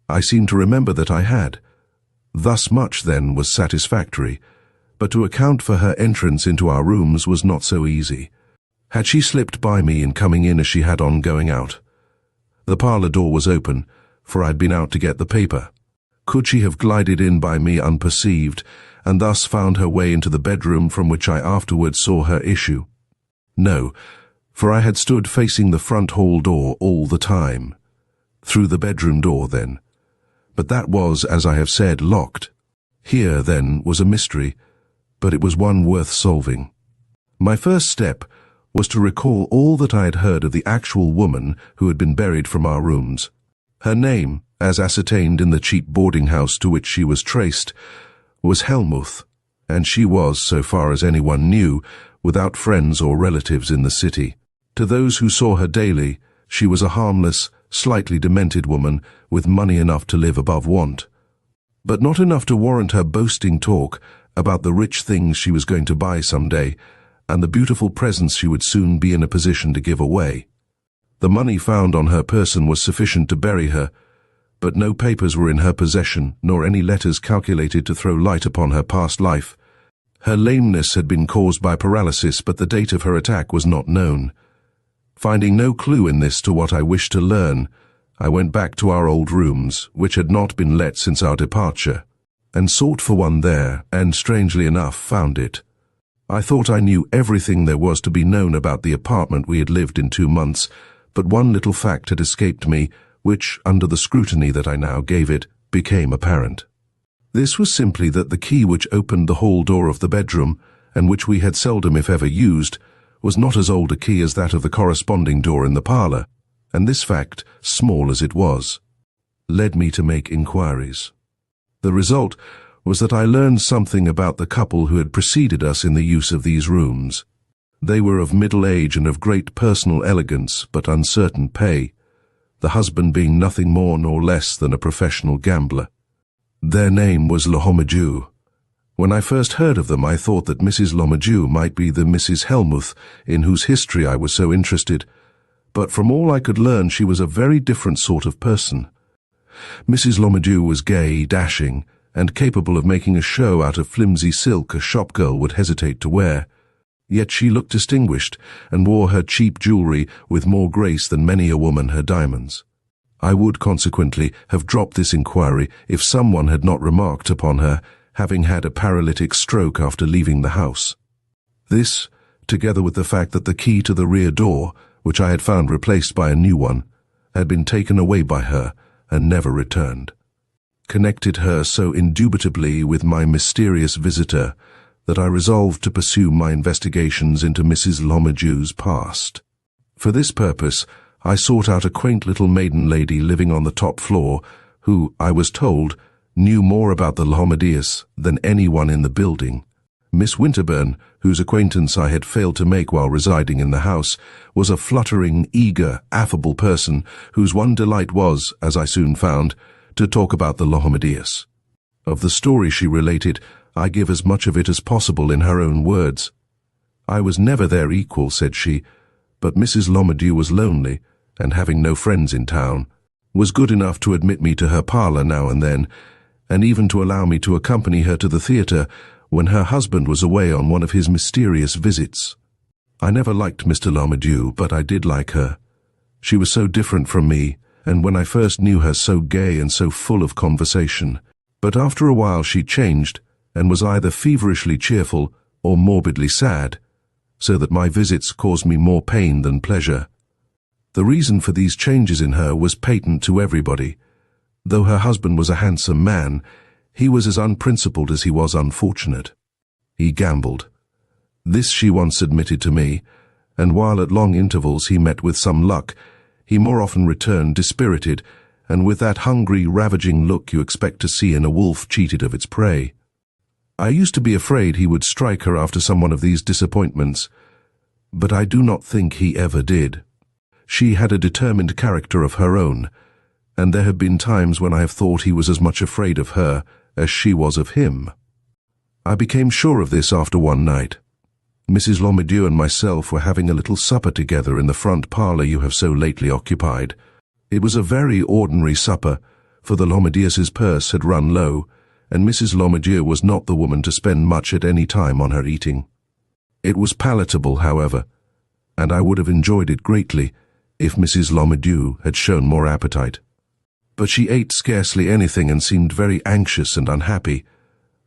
I seemed to remember that I had. Thus much, then, was satisfactory, but to account for her entrance into our rooms was not so easy. Had she slipped by me in coming in as she had on going out? The parlour door was open, for I'd been out to get the paper. Could she have glided in by me unperceived, and thus found her way into the bedroom from which I afterwards saw her issue? No, for I had stood facing the front hall door all the time. Through the bedroom door, then. But that was, as I have said, locked. Here, then, was a mystery, but it was one worth solving. My first step was to recall all that I had heard of the actual woman who had been buried from our rooms. Her name, as ascertained in the cheap boarding house to which she was traced, was Helmuth, and she was, so far as anyone knew, without friends or relatives in the city. To those who saw her daily, she was a harmless, slightly demented woman with money enough to live above want, but not enough to warrant her boasting talk about the rich things she was going to buy some day, and the beautiful presents she would soon be in a position to give away. The money found on her person was sufficient to bury her, but no papers were in her possession, nor any letters calculated to throw light upon her past life. Her lameness had been caused by paralysis, but the date of her attack was not known. Finding no clue in this to what I wished to learn, I went back to our old rooms, which had not been let since our departure, and sought for one there, and strangely enough found it. I thought I knew everything there was to be known about the apartment we had lived in 2 months, but one little fact had escaped me, which, under the scrutiny that I now gave it, became apparent. This was simply that the key which opened the hall door of the bedroom, and which we had seldom if ever used, was not as old a key as that of the corresponding door in the parlour, and this fact, small as it was, led me to make inquiries. The result was that I learned something about the couple who had preceded us in the use of these rooms. They were of middle age and of great personal elegance, but uncertain pay, the husband being nothing more nor less than a professional gambler. Their name was Lohomadew. When I first heard of them, I thought that Mrs. Lohomadew might be the Mrs. Helmuth in whose history I was so interested, but from all I could learn she was a very different sort of person. Mrs. Lohomadew was gay, dashing, and capable of making a show out of flimsy silk a shopgirl would hesitate to wear. Yet she looked distinguished, and wore her cheap jewellery with more grace than many a woman her diamonds. I would consequently have dropped this inquiry if someone had not remarked upon her having had a paralytic stroke after leaving the house. This, together with the fact that the key to the rear door, which I had found replaced by a new one, had been taken away by her and never returned. connected her so indubitably with my mysterious visitor that I resolved to pursue my investigations into Mrs. Lomadew's past. For this purpose, I sought out a quaint little maiden lady living on the top floor, who, I was told, knew more about the Lomadeus than anyone in the building. Miss Winterbourne, whose acquaintance I had failed to make while residing in the house, was a fluttering, eager, affable person whose one delight was, as I soon found, to talk about the Lomadeus. Of the story she related, I give as much of it as possible in her own words. I was never their equal, said she, but Mrs. Lomadew was lonely, and having no friends in town, was good enough to admit me to her parlour now and then, and even to allow me to accompany her to the theatre when her husband was away on one of his mysterious visits. I never liked Mr. Lomadew, but I did like her. She was so different from me, and when I first knew her so gay and so full of conversation. But after a while she changed, and was either feverishly cheerful or morbidly sad, so that my visits caused me more pain than pleasure. The reason for these changes in her was patent to everybody. Though her husband was a handsome man, he was as unprincipled as he was unfortunate. He gambled. This she once admitted to me, and while at long intervals he met with some luck, he more often returned dispirited, and with that hungry, ravaging look you expect to see in a wolf cheated of its prey. I used to be afraid he would strike her after some one of these disappointments, but I do not think he ever did. She had a determined character of her own, and there have been times when I have thought he was as much afraid of her as she was of him. I became sure of this after one night. Mrs. Lomadew and myself were having a little supper together in the front parlour you have so lately occupied. It was a very ordinary supper, for the Lomadeus's purse had run low, and Mrs. Lomadew was not the woman to spend much at any time on her eating. It was palatable, however, and I would have enjoyed it greatly if Mrs. Lomadew had shown more appetite. But she ate scarcely anything and seemed very anxious and unhappy,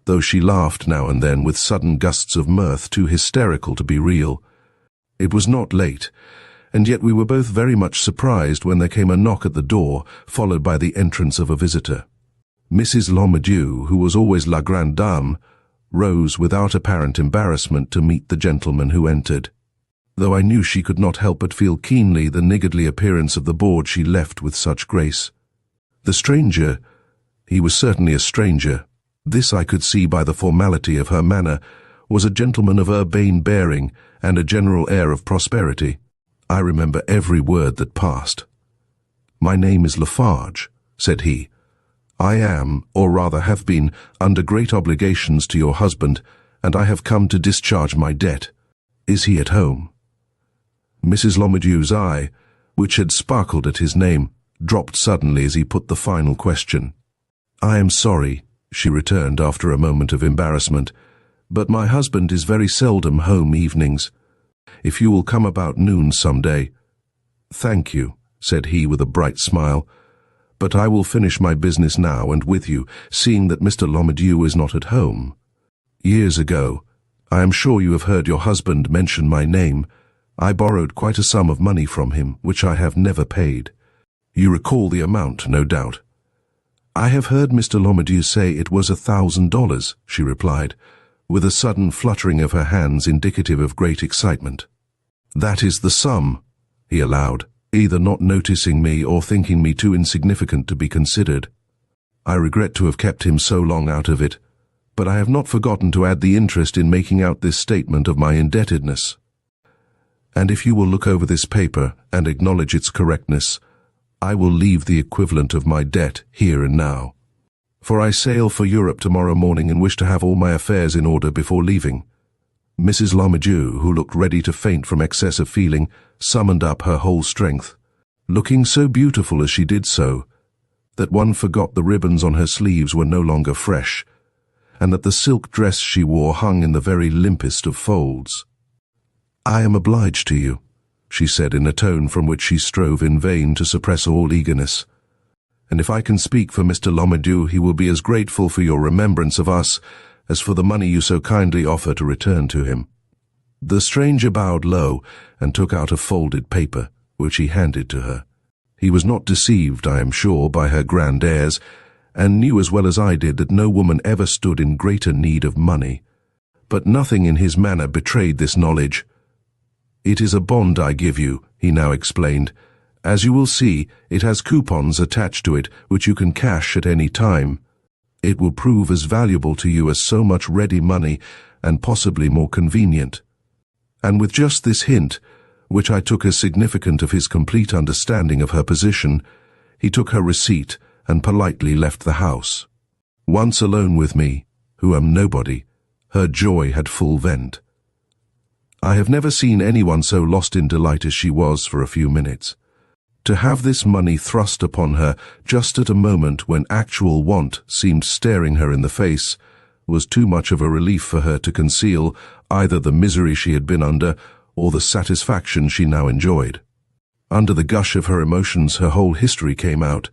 though she laughed now and then with sudden gusts of mirth too hysterical to be real. It was not late, and yet we were both very much surprised when there came a knock at the door, followed by the entrance of a visitor. Mrs. Lomadew, who was always la grande dame, rose without apparent embarrassment to meet the gentleman who entered, though I knew she could not help but feel keenly the niggardly appearance of the board she left with such grace. The stranger, he was certainly a stranger, this I could see by the formality of her manner, was a gentleman of urbane bearing and a general air of prosperity. I remember every word that passed. "My name is Lafarge," said he. "I am, or rather have been, under great obligations to your husband, and I have come to discharge my debt. Is he at home?" Mrs. Lomadew's eye, which had sparkled at his name, dropped suddenly as he put the final question. "I am sorry," she returned after a moment of embarrassment, "but my husband is very seldom home evenings. If you will come about noon some day—" "Thank you," said he with a bright smile, "but I will finish my business now and with you, seeing that Mr. Lomadew is not at home. Years ago, I am sure you have heard your husband mention my name, I borrowed quite a sum of money from him, which I have never paid. You recall the amount, no doubt." "I have heard Mr. Lomadew say it was $1,000, she replied, with a sudden fluttering of her hands indicative of great excitement. "That is the sum," he allowed, either not noticing me or thinking me too insignificant to be considered. "I regret to have kept him so long out of it, but I have not forgotten to add the interest in making out this statement of my indebtedness. And if you will look over this paper and acknowledge its correctness, I will leave the equivalent of my debt here and now. For I sail for Europe tomorrow morning and wish to have all my affairs in order before leaving." Mrs. Lomadew, who looked ready to faint from excess of feeling, summoned up her whole strength, looking so beautiful as she did so, that one forgot the ribbons on her sleeves were no longer fresh, and that the silk dress she wore hung in the very limpest of folds. "I am obliged to you," she said in a tone from which she strove in vain to suppress all eagerness. "And if I can speak for Mr. Lomadew, he will be as grateful for your remembrance of us as for the money you so kindly offer to return to him." The stranger bowed low and took out a folded paper, which he handed to her. He was not deceived, I am sure, by her grand airs, and knew as well as I did that no woman ever stood in greater need of money. But nothing in his manner betrayed this knowledge. "It is a bond I give you," he now explained. "As you will see, it has coupons attached to it which you can cash at any time. It will prove as valuable to you as so much ready money, and possibly more convenient." And with just this hint, which I took as significant of his complete understanding of her position, he took her receipt and politely left the house. Once alone with me, who am nobody, her joy had full vent. I have never seen anyone so lost in delight as she was for a few minutes. To have this money thrust upon her just at a moment when actual want seemed staring her in the face was too much of a relief for her to conceal either the misery she had been under or the satisfaction she now enjoyed. Under the gush of her emotions her whole history came out,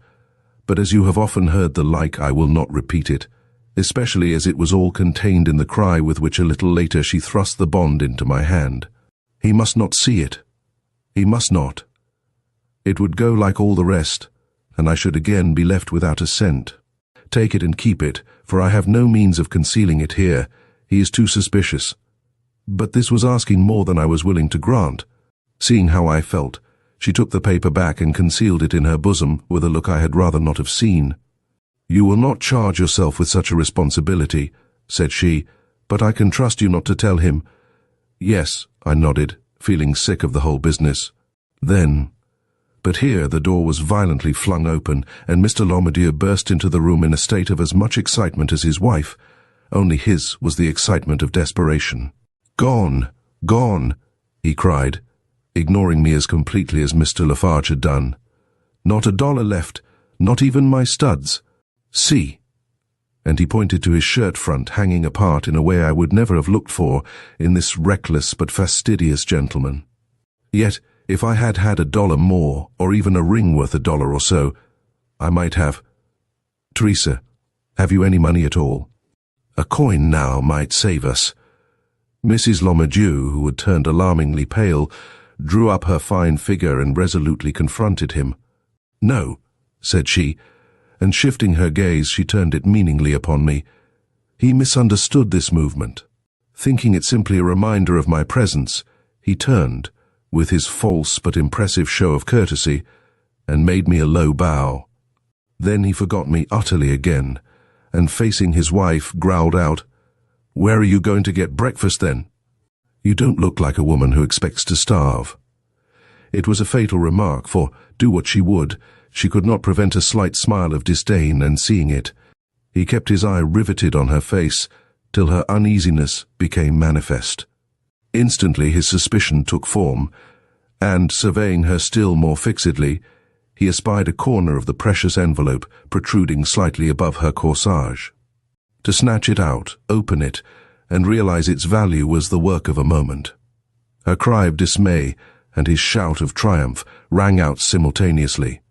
but as you have often heard the like, I will not repeat it, especially as it was all contained in the cry with which a little later she thrust the bond into my hand. He must not see it. He must not. It would go like all the rest, and I should again be left without a cent. "Take it and keep it, for I have no means of concealing it here. He is too suspicious." But this was asking more than I was willing to grant. Seeing how I felt, she took the paper back and concealed it in her bosom with a look I had rather not have seen. "You will not charge yourself with such a responsibility," said she, "but I can trust you not to tell him." "Yes," I nodded, feeling sick of the whole business. Then... But here the door was violently flung open, and Mr. Lomadieu burst into the room in a state of as much excitement as his wife, only his was the excitement of desperation. "Gone! Gone!" he cried, ignoring me as completely as Mr. Lafarge had done. "Not a dollar left, not even my studs. See!" And he pointed to his shirt front hanging apart in a way I would never have looked for in this reckless but fastidious gentleman. Yet, if I had had $1 more, or even a ring worth $1 or so, I might have... "Teresa, have you any money at all? A coin now might save us." Mrs. Lomadieu, who had turned alarmingly pale, drew up her fine figure and resolutely confronted him. "No," said she, and shifting her gaze she turned it meaningly upon me. He misunderstood this movement. Thinking it simply a reminder of my presence, he turned, with his false but impressive show of courtesy, and made me a low bow. Then he forgot me utterly again, and facing his wife, growled out, "Where are you going to get breakfast then? You don't look like a woman who expects to starve." It was a fatal remark, for, do what she would, she could not prevent a slight smile of disdain, and seeing it, he kept his eye riveted on her face, till her uneasiness became manifest. Instantly his suspicion took form, and, surveying her still more fixedly, he espied a corner of the precious envelope protruding slightly above her corsage. To snatch it out, open it, and realize its value was the work of a moment. Her cry of dismay and his shout of triumph rang out simultaneously.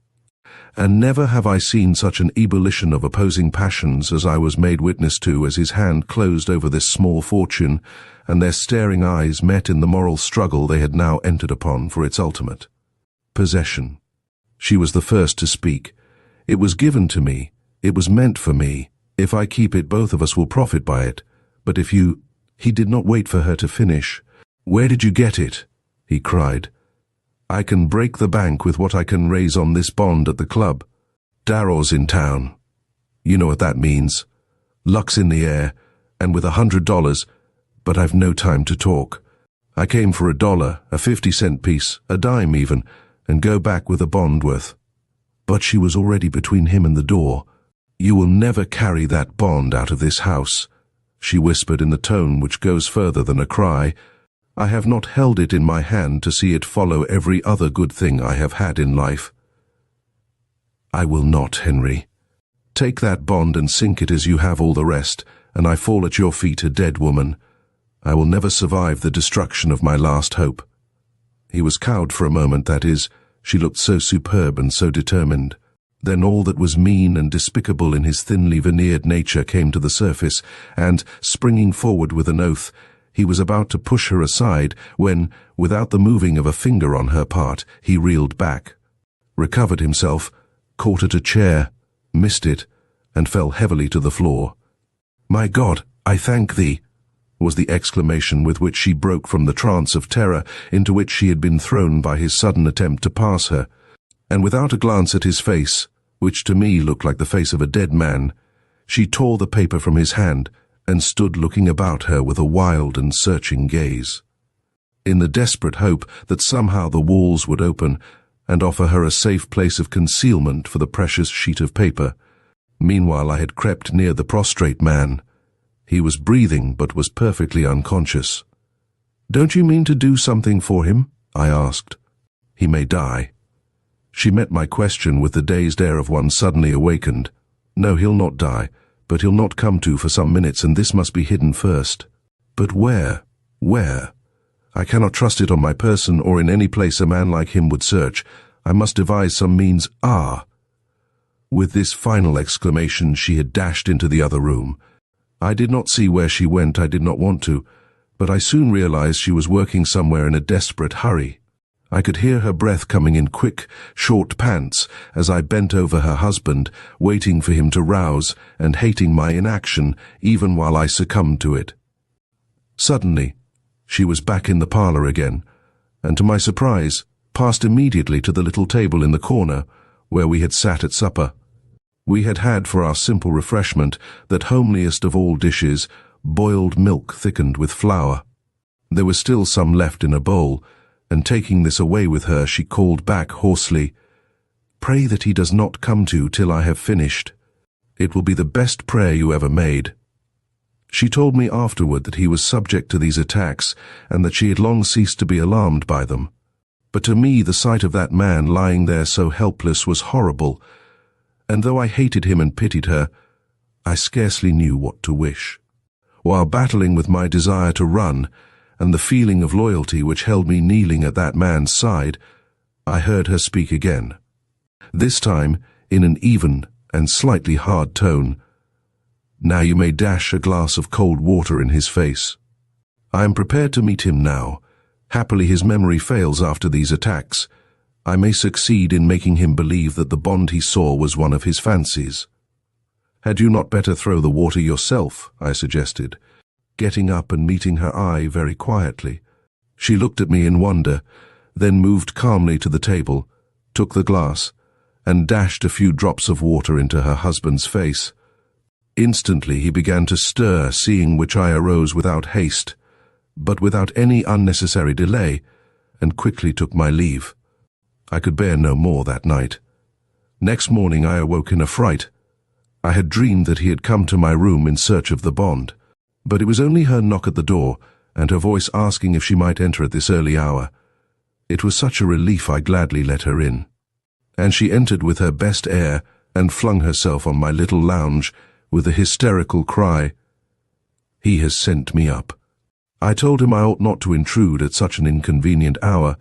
And never have I seen such an ebullition of opposing passions as I was made witness to as his hand closed over this small fortune, and their staring eyes met in the moral struggle they had now entered upon for its ultimate. Possession. She was the first to speak. "It was given to me. It was meant for me. If I keep it, both of us will profit by it. But if you—" He did not wait for her to finish. "Where did you get it?" he cried. "I can break the bank with what I can raise on this bond at the club. Darrow's in town. You know what that means. Luck's in the air, and with $100, but I've no time to talk. I came for $1, a 50-cent piece, a dime even, and go back with a bond worth." But she was already between him and the door. "You will never carry that bond out of this house," she whispered in the tone which goes further than a cry. "I have not held it in my hand to see it follow every other good thing I have had in life." "I will not, Henry. Take that bond and sink it as you have all the rest, and I fall at your feet a dead woman. I will never survive the destruction of my last hope." He was cowed for a moment, that is, she looked so superb and so determined. Then all that was mean and despicable in his thinly veneered nature came to the surface, and, springing forward with an oath, he was about to push her aside when, without the moving of a finger on her part, he reeled back, recovered himself, caught at a chair, missed it, and fell heavily to the floor. "My God, I thank thee," was the exclamation with which she broke from the trance of terror into which she had been thrown by his sudden attempt to pass her, and without a glance at his face, which to me looked like the face of a dead man, she tore the paper from his hand and stood looking about her with a wild and searching gaze, in the desperate hope that somehow the walls would open and offer her a safe place of concealment for the precious sheet of paper. Meanwhile I had crept near the prostrate man. He was breathing but was perfectly unconscious. "Don't you mean to do something for him?" I asked. "He may die." She met my question with the dazed air of one suddenly awakened. "No, he'll not die, but he'll not come to for some minutes, and this must be hidden first." "But where? Where? I cannot trust it on my person or in any place a man like him would search. I must devise some means." "Ah!" With this final exclamation she had dashed into the other room. I did not see where she went, I did not want to, but I soon realized she was working somewhere in a desperate hurry. I could hear her breath coming in quick, short pants as I bent over her husband, waiting for him to rouse and hating my inaction even while I succumbed to it. Suddenly, she was back in the parlor again, and to my surprise, passed immediately to the little table in the corner where we had sat at supper. We had had for our simple refreshment that homeliest of all dishes, boiled milk thickened with flour. There was still some left in a bowl, and taking this away with her, she called back hoarsely, "Pray that he does not come to till I have finished. It will be the best prayer you ever made." She told me afterward that he was subject to these attacks, and that she had long ceased to be alarmed by them. But to me the sight of that man lying there so helpless was horrible, and though I hated him and pitied her, I scarcely knew what to wish. While battling with my desire to run, and the feeling of loyalty which held me kneeling at that man's side, I heard her speak again. This time, in an even and slightly hard tone, "Now you may dash a glass of cold water in his face. I am prepared to meet him now. Happily his memory fails after these attacks. I may succeed in making him believe that the bond he saw was one of his fancies." "Had you not better throw the water yourself?" I suggested, getting up and meeting her eye very quietly. She looked at me in wonder, then moved calmly to the table, took the glass, and dashed a few drops of water into her husband's face. Instantly he began to stir, seeing which I arose without haste, but without any unnecessary delay, and quickly took my leave. I could bear no more that night. Next morning I awoke in a fright. I had dreamed that he had come to my room in search of the bond, but it was only her knock at the door and her voice asking if she might enter at this early hour. It was such a relief I gladly let her in. And she entered with her best air and flung herself on my little lounge with a hysterical cry, "He has sent me up." I told him I ought not to intrude at such an inconvenient hour,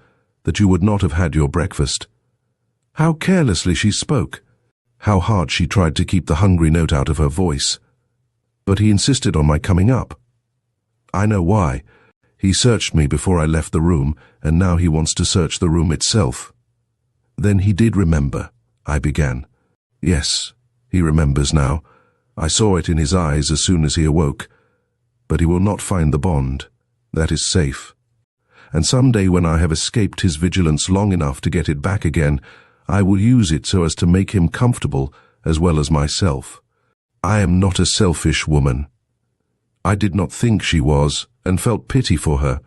that you would not have had your breakfast. How carelessly she spoke! How hard she tried to keep the hungry note out of her voice! But he insisted on my coming up. I know why. He searched me before I left the room, and now he wants to search the room itself. Then he did remember, I began. Yes, he remembers now. I saw it in his eyes as soon as he awoke. But he will not find the bond. That is safe. And some day when I have escaped his vigilance long enough to get it back again, I will use it so as to make him comfortable as well as myself. I am not a selfish woman. I did not think she was, and felt pity for her,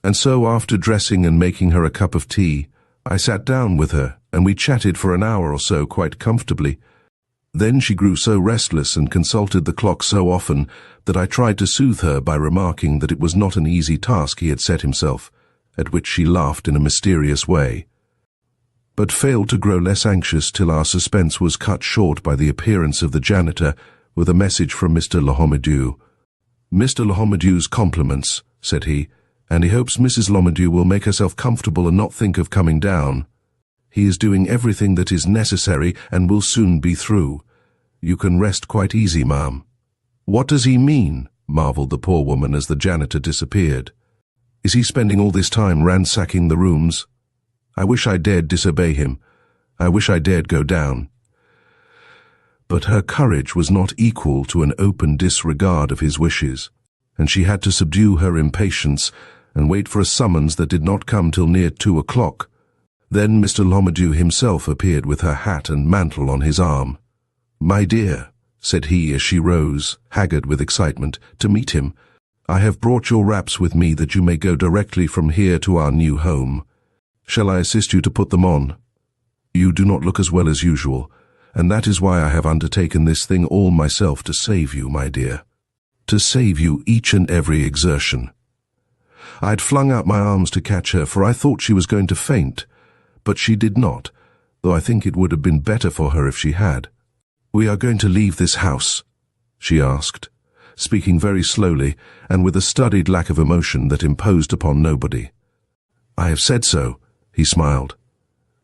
and so after dressing and making her a cup of tea, I sat down with her, and we chatted for an hour or so quite comfortably. Then she grew so restless and consulted the clock so often that I tried to soothe her by remarking that it was not an easy task he had set himself, at which she laughed in a mysterious way, but failed to grow less anxious till our suspense was cut short by the appearance of the janitor with a message from Mr. Lhomidew. "Mr. Lhomidew's compliments," said he, "and he hopes Mrs. Lhomidew will make herself comfortable and not think of coming down. He is doing everything that is necessary and will soon be through. You can rest quite easy, ma'am." "What does he mean?" marveled the poor woman as the janitor disappeared. "Is he spending all this time ransacking the rooms? I wish I dared disobey him. I wish I dared go down. But her courage was not equal to an open disregard of his wishes, and she had to subdue her impatience and wait for a summons that did not come till near 2 o'clock. Then Mr. Lomadew himself appeared with her hat and mantle on his arm. "My dear," said he as she rose, haggard with excitement, to meet him, "I have brought your wraps with me that you may go directly from here to our new home. Shall I assist you to put them on? You do not look as well as usual, and that is why I have undertaken this thing all myself, to save you, my dear. To save you each and every exertion." I had flung out my arms to catch her, for I thought she was going to faint, but she did not, though I think it would have been better for her if she had. "We are going to leave this house?" she asked, speaking very slowly and with a studied lack of emotion that imposed upon nobody. "I have said so," he smiled.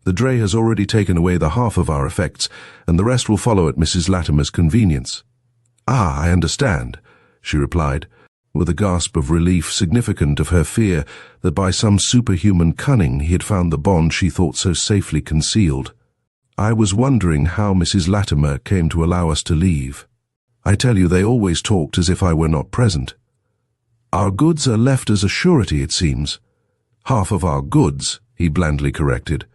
"The dray has already taken away the half of our effects, and the rest will follow at Mrs. Latimer's convenience." "Ah, I understand," she replied, with a gasp of relief significant of her fear that by some superhuman cunning he had found the bond she thought so safely concealed. "I was wondering how Mrs. Latimer came to allow us to leave. I tell you, they always talked as if I were not present. Our goods are left as a surety, it seems." "Half of our goods," he blandly corrected.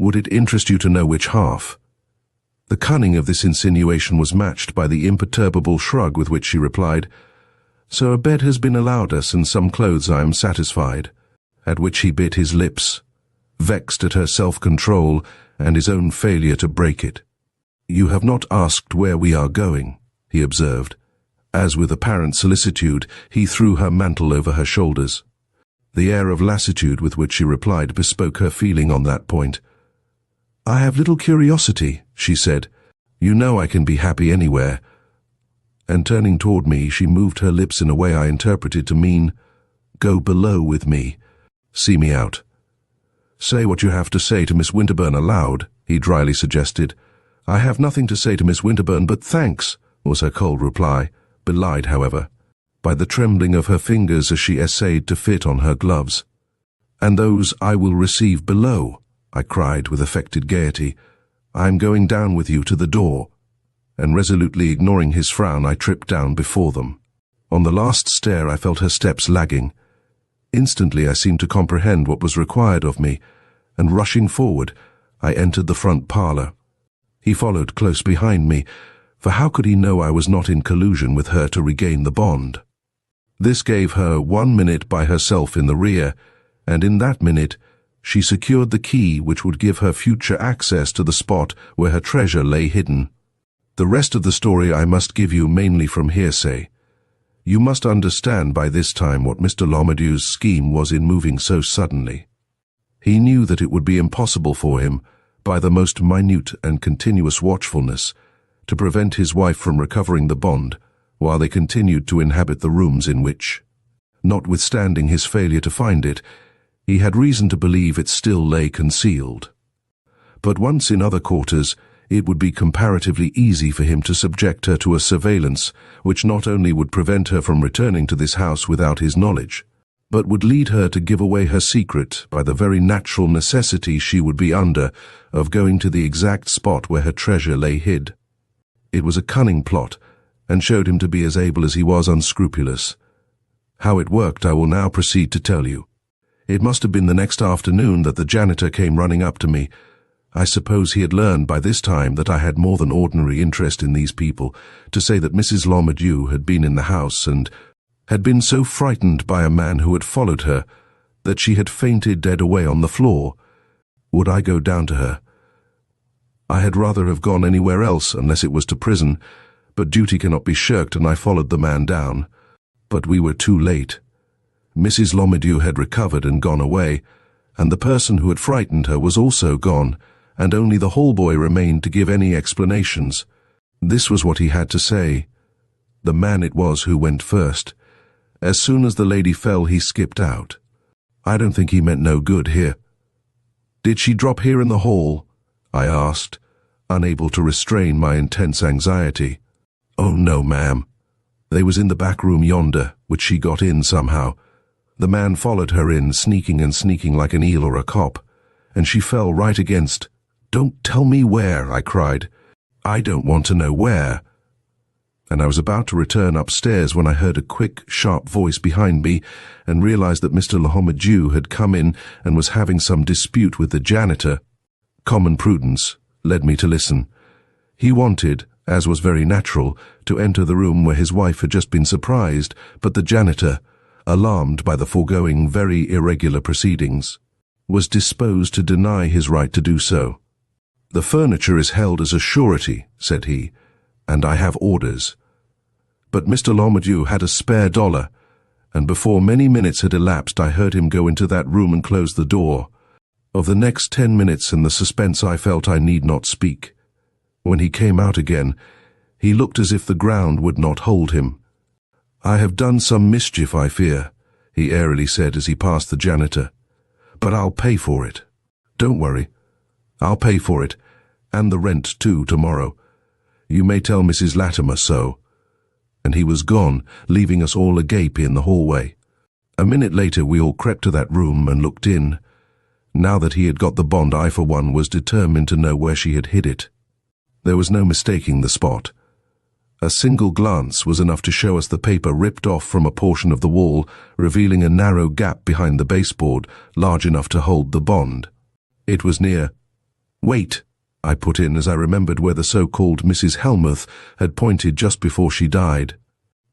"Would it interest you to know which half?" The cunning of this insinuation was matched by the imperturbable shrug with which she replied, "So a bed has been allowed us, and some clothes, I am satisfied," at which he bit his lips, vexed at her self-control and his own failure to break it. "You have not asked where we are going," he observed, as with apparent solicitude he threw her mantle over her shoulders. The air of lassitude with which she replied bespoke her feeling on that point. "I have little curiosity," she said. "You know I can be happy anywhere." And turning toward me, she moved her lips in a way I interpreted to mean, "Go below with me. See me out." "Say what you have to say to Miss Winterbourne aloud," he dryly suggested. "I have nothing to say to Miss Winterbourne but thanks," was her cold reply, belied, however, by the trembling of her fingers as she essayed to fit on her gloves. "And those I will receive below," I cried with affected gaiety. "I am going down with you to the door." And resolutely ignoring his frown, I tripped down before them. On the last stair I felt her steps lagging. Instantly I seemed to comprehend what was required of me, and rushing forward, I entered the front parlour. He followed close behind me, for how could he know I was not in collusion with her to regain the bond? This gave her 1 minute by herself in the rear, and in that minute she secured the key which would give her future access to the spot where her treasure lay hidden. The rest of the story I must give you mainly from hearsay. You must understand by this time what Mr. Lomadew's scheme was in moving so suddenly. He knew that it would be impossible for him, by the most minute and continuous watchfulness, to prevent his wife from recovering the bond, while they continued to inhabit the rooms in which, notwithstanding his failure to find it, he had reason to believe it still lay concealed. But once in other quarters, it would be comparatively easy for him to subject her to a surveillance which not only would prevent her from returning to this house without his knowledge, but would lead her to give away her secret by the very natural necessity she would be under of going to the exact spot where her treasure lay hid. It was a cunning plot, and showed him to be as able as he was unscrupulous. How it worked I will now proceed to tell you. It must have been the next afternoon that the janitor came running up to me. I suppose he had learned by this time that I had more than ordinary interest in these people, to say that Mrs. Lomadew had been in the house and had been so frightened by a man who had followed her that she had fainted dead away on the floor. Would I go down to her? I had rather have gone anywhere else unless it was to prison, but duty cannot be shirked, and I followed the man down. But we were too late. Mrs. Lomadew had recovered and gone away, and the person who had frightened her was also gone, and only the hall boy remained to give any explanations. This was what he had to say. The man it was who went first. As soon as the lady fell, he skipped out. I don't think he meant no good here. "Did she drop here in the hall?" I asked, unable to restrain my intense anxiety. "Oh, no, ma'am. They was in the back room yonder, which she got in somehow. The man followed her in, sneaking and sneaking like an eel or a cop, and she fell right against—" "Don't tell me where," I cried. I don't want to know where. And I was about to return upstairs when I heard a quick, sharp voice behind me and realized that Mr. Whodunit had come in and was having some dispute with the janitor. Common prudence led me to listen. He wanted, as was very natural, to enter the room where his wife had just been surprised, but the janitor, alarmed by the foregoing very irregular proceedings, was disposed to deny his right to do so. "The furniture is held as a surety," said he, "and I have orders." But Mr. Whodunit had a spare $1, and before many minutes had elapsed I heard him go into that room and close the door. Of the next 10 minutes and the suspense I felt I need not speak. When he came out again, he looked as if the ground would not hold him. "I have done some mischief, I fear," he airily said as he passed the janitor. "But I'll pay for it. Don't worry. I'll pay for it, and the rent too, tomorrow. You may tell Mrs. Latimer so." And he was gone, leaving us all agape in the hallway. A minute later we all crept to that room and looked in. Now that he had got the bond, I for one was determined to know where she had hid it. There was no mistaking the spot. A single glance was enough to show us the paper ripped off from a portion of the wall, revealing a narrow gap behind the baseboard, large enough to hold the bond. It was near. "Wait," I put in as I remembered where the so-called Mrs. Helmuth had pointed just before she died.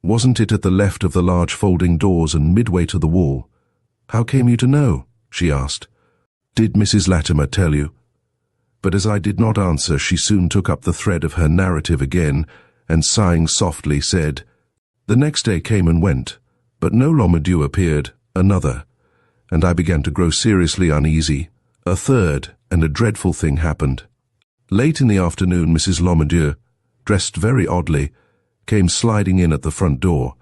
"Wasn't it at the left of the large folding doors and midway to the wall?" "How came you to know?" she asked. "Did Mrs. Latimer tell you?" But as I did not answer, she soon took up the thread of her narrative again, and sighing softly said, "The next day came and went, but no Whodunit appeared, another, and I began to grow seriously uneasy. A third and a dreadful thing happened. Late in the afternoon, Mrs. Whodunit, dressed very oddly, came sliding in at the front door,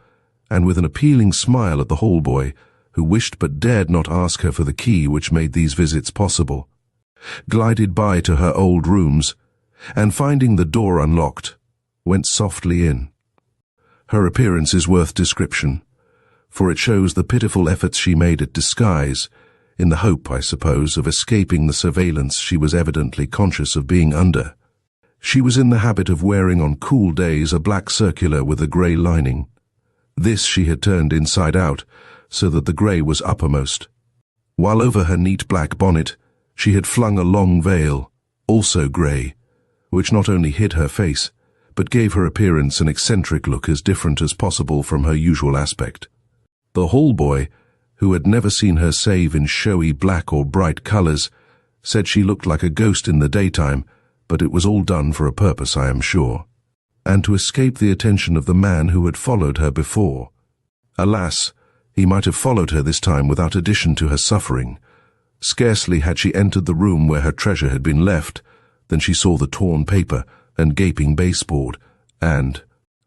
and with an appealing smile at the hallboy, who wished but dared not ask her for the key which made these visits possible, glided by to her old rooms, and finding the door unlocked, went softly in. Her appearance is worth description, for it shows the pitiful efforts she made at disguise, in the hope, I suppose, of escaping the surveillance she was evidently conscious of being under. She was in the habit of wearing on cool days a black circular with a grey lining. This she had turned inside out, so that the grey was uppermost, while over her neat black bonnet she had flung a long veil, also grey, which not only hid her face, but gave her appearance an eccentric look as different as possible from her usual aspect. The hallboy, who had never seen her save in showy black or bright colours, said she looked like a ghost in the daytime, but it was all done for a purpose, I am sure, and to escape the attention of the man who had followed her before. Alas, he might have followed her this time without addition to her suffering. Scarcely had she entered the room where her treasure had been left, than she saw the torn paper and gaping baseboard, and,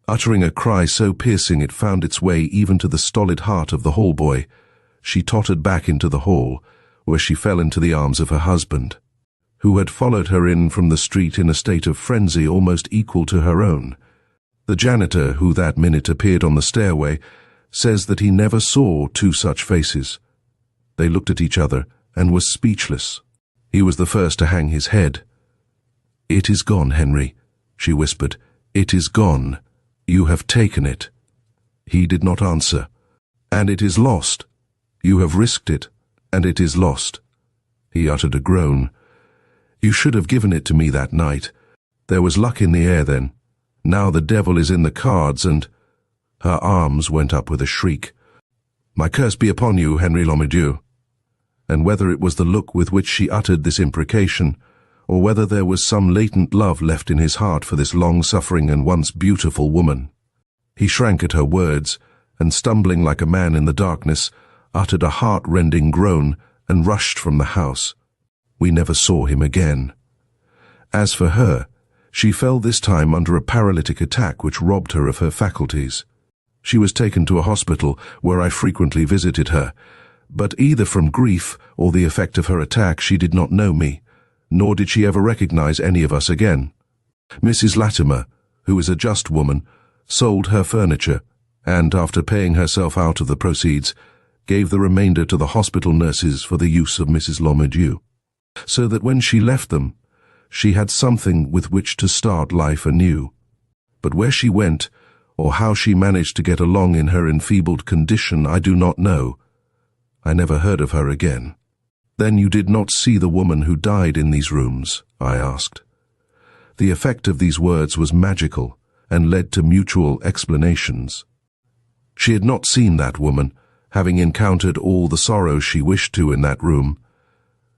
uttering a cry so piercing it found its way even to the stolid heart of the hallboy, she tottered back into the hall, where she fell into the arms of her husband, who had followed her in from the street in a state of frenzy almost equal to her own. The janitor, who that minute appeared on the stairway, says that he never saw two such faces. They looked at each other and was speechless. He was the first to hang his head. "It is gone, Henry," she whispered. "It is gone. You have taken it." He did not answer. "And it is lost. You have risked it, and it is lost." He uttered a groan. "You should have given it to me that night. There was luck in the air then. Now the devil is in the cards, and—" Her arms went up with a shriek. "My curse be upon you, Henry Whodunit." And whether it was the look with which she uttered this imprecation, or whether there was some latent love left in his heart for this long-suffering and once beautiful woman, he shrank at her words, and stumbling like a man in the darkness, uttered a heart-rending groan and rushed from the house. We never saw him again. As for her, she fell this time under a paralytic attack which robbed her of her faculties. She was taken to a hospital where I frequently visited her, but either from grief or the effect of her attack she did not know me, nor did she ever recognize any of us again. Mrs. Latimer, who is a just woman, sold her furniture, and after paying herself out of the proceeds, gave the remainder to the hospital nurses for the use of Mrs. Whodunit, so that when she left them, she had something with which to start life anew. But where she went, or how she managed to get along in her enfeebled condition, I do not know. I never heard of her again. Then you did not see the woman who died in these rooms? I asked. The effect of these words was magical and led to mutual explanations. She had not seen that woman, having encountered all the sorrow she wished to in that room.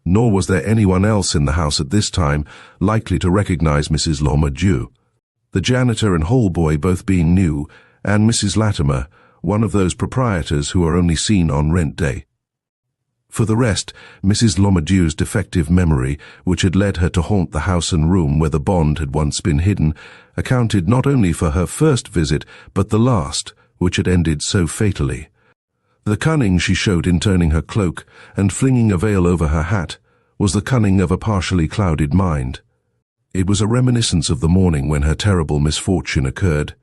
Nor was there anyone else in the house at this time likely to recognize Mrs. Lomadieu. The janitor and hall boy both being new, and Mrs. Latimer, one of those proprietors who are only seen on rent day. For the rest, Mrs. Lomadieu's defective memory, which had led her to haunt the house and room where the bond had once been hidden, accounted not only for her first visit, but the last, which had ended so fatally. The cunning she showed in turning her cloak and flinging a veil over her hat was the cunning of a partially clouded mind. It was a reminiscence of the morning when her terrible misfortune occurred.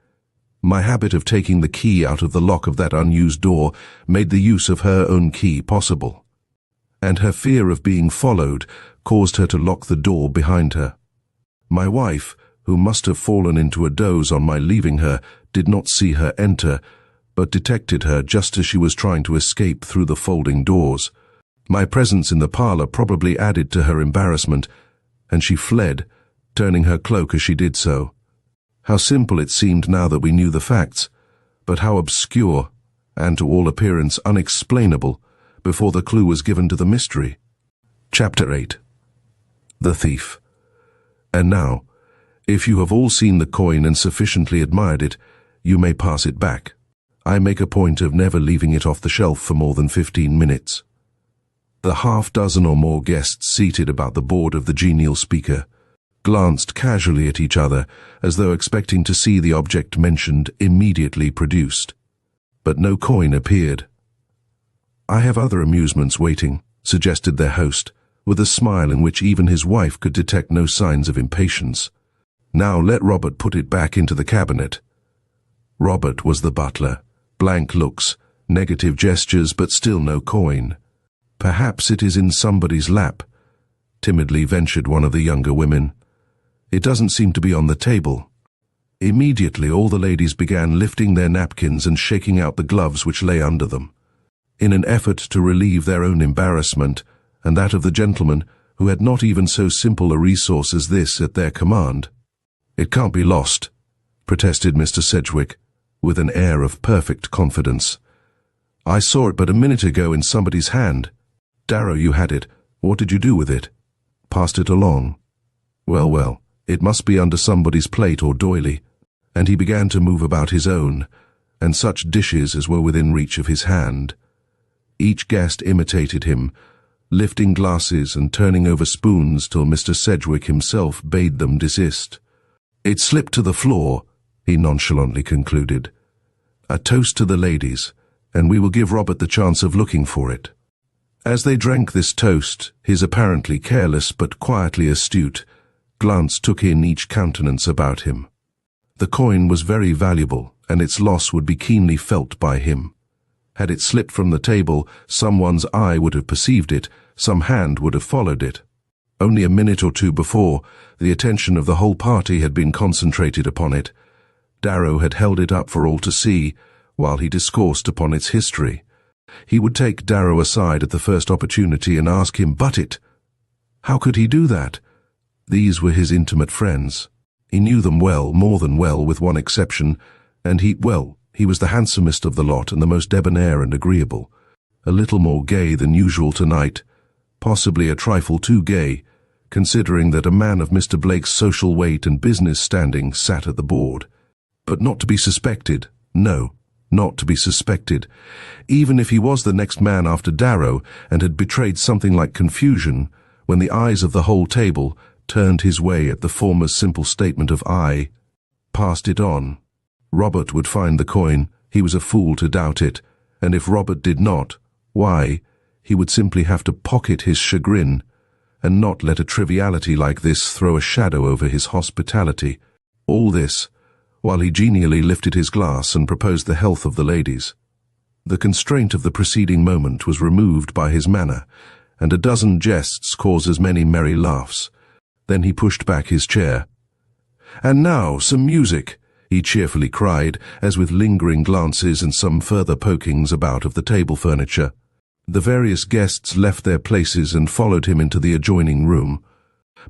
My habit of taking the key out of the lock of that unused door made the use of her own key possible, and her fear of being followed caused her to lock the door behind her. My wife, who must have fallen into a doze on my leaving her, did not see her enter, but detected her just as she was trying to escape through the folding doors. My presence in the parlor probably added to her embarrassment, and she fled, turning her cloak as she did so. How simple it seemed now that we knew the facts, but how obscure, and to all appearance unexplainable, before the clue was given to the mystery. Chapter 8. The Thief. And now, if you have all seen the coin and sufficiently admired it, you may pass it back. I make a point of never leaving it off the shelf for more than 15 minutes. The half-dozen or more guests seated about the board of the genial speaker glanced casually at each other as though expecting to see the object mentioned immediately produced. But no coin appeared. "I have other amusements waiting," suggested their host, with a smile in which even his wife could detect no signs of impatience. "Now let Robert put it back into the cabinet." Robert was the butler. Blank looks, negative gestures, but still no coin. "Perhaps it is in somebody's lap," timidly ventured one of the younger women. "It doesn't seem to be on the table." Immediately all the ladies began lifting their napkins and shaking out the gloves which lay under them, in an effort to relieve their own embarrassment and that of the gentlemen who had not even so simple a resource as this at their command. "It can't be lost," protested Mr. Sedgwick, with an air of perfect confidence. "I saw it but a minute ago in somebody's hand." "Darrow, you had it. What did you do with it?" "Passed it along." "Well, well, it must be under somebody's plate or doily." And he began to move about his own, and such dishes as were within reach of his hand. Each guest imitated him, lifting glasses and turning over spoons till Mr. Sedgwick himself bade them desist. "It slipped to the floor," he nonchalantly concluded. "A toast to the ladies, and we will give Robert the chance of looking for it." As they drank this toast, his apparently careless but quietly astute glance took in each countenance about him. The coin was very valuable, and its loss would be keenly felt by him. Had it slipped from the table, someone's eye would have perceived it, some hand would have followed it. Only a minute or two before, the attention of the whole party had been concentrated upon it. Darrow had held it up for all to see, while he discoursed upon its history. He would take Darrow aside at the first opportunity and ask him but it. How could he do that? These were his intimate friends. He knew them well, more than well, with one exception, and he was the handsomest of the lot and the most debonair and agreeable. A little more gay than usual tonight, possibly a trifle too gay, considering that a man of Mr. Blake's social weight and business standing sat at the board. But not to be suspected, no, not to be suspected. Even if he was the next man after Darrow and had betrayed something like confusion, when the eyes of the whole table turned his way at the former's simple statement of "I passed it on." Robert would find the coin, he was a fool to doubt it, and if Robert did not, why, he would simply have to pocket his chagrin, and not let a triviality like this throw a shadow over his hospitality. All this, while he genially lifted his glass and proposed the health of the ladies. The constraint of the preceding moment was removed by his manner, and a dozen jests caused as many merry laughs. Then he pushed back his chair. "And now, some music," he cheerfully cried, as with lingering glances and some further pokings about of the table furniture, the various guests left their places and followed him into the adjoining room.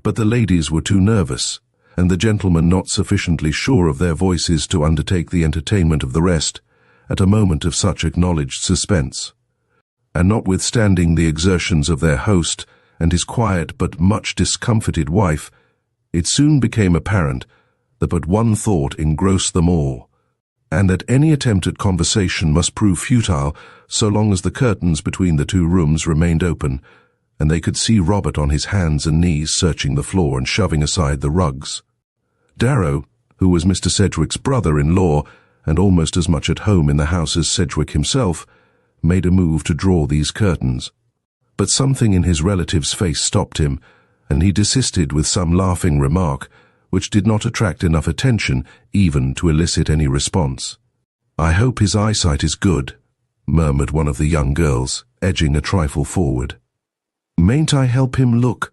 But the ladies were too nervous, and the gentlemen not sufficiently sure of their voices to undertake the entertainment of the rest, at a moment of such acknowledged suspense. And notwithstanding the exertions of their host and his quiet but much discomfited wife, it soon became apparent that but one thought engrossed them all, and that any attempt at conversation must prove futile so long as the curtains between the two rooms remained open, and they could see Robert on his hands and knees searching the floor and shoving aside the rugs. Darrow, who was Mr. Sedgwick's brother-in-law and almost as much at home in the house as Sedgwick himself, made a move to draw these curtains. But something in his relative's face stopped him, and he desisted with some laughing remark, which did not attract enough attention even to elicit any response. "I hope his eyesight is good," murmured one of the young girls, edging a trifle forward. "Mayn't I help him look?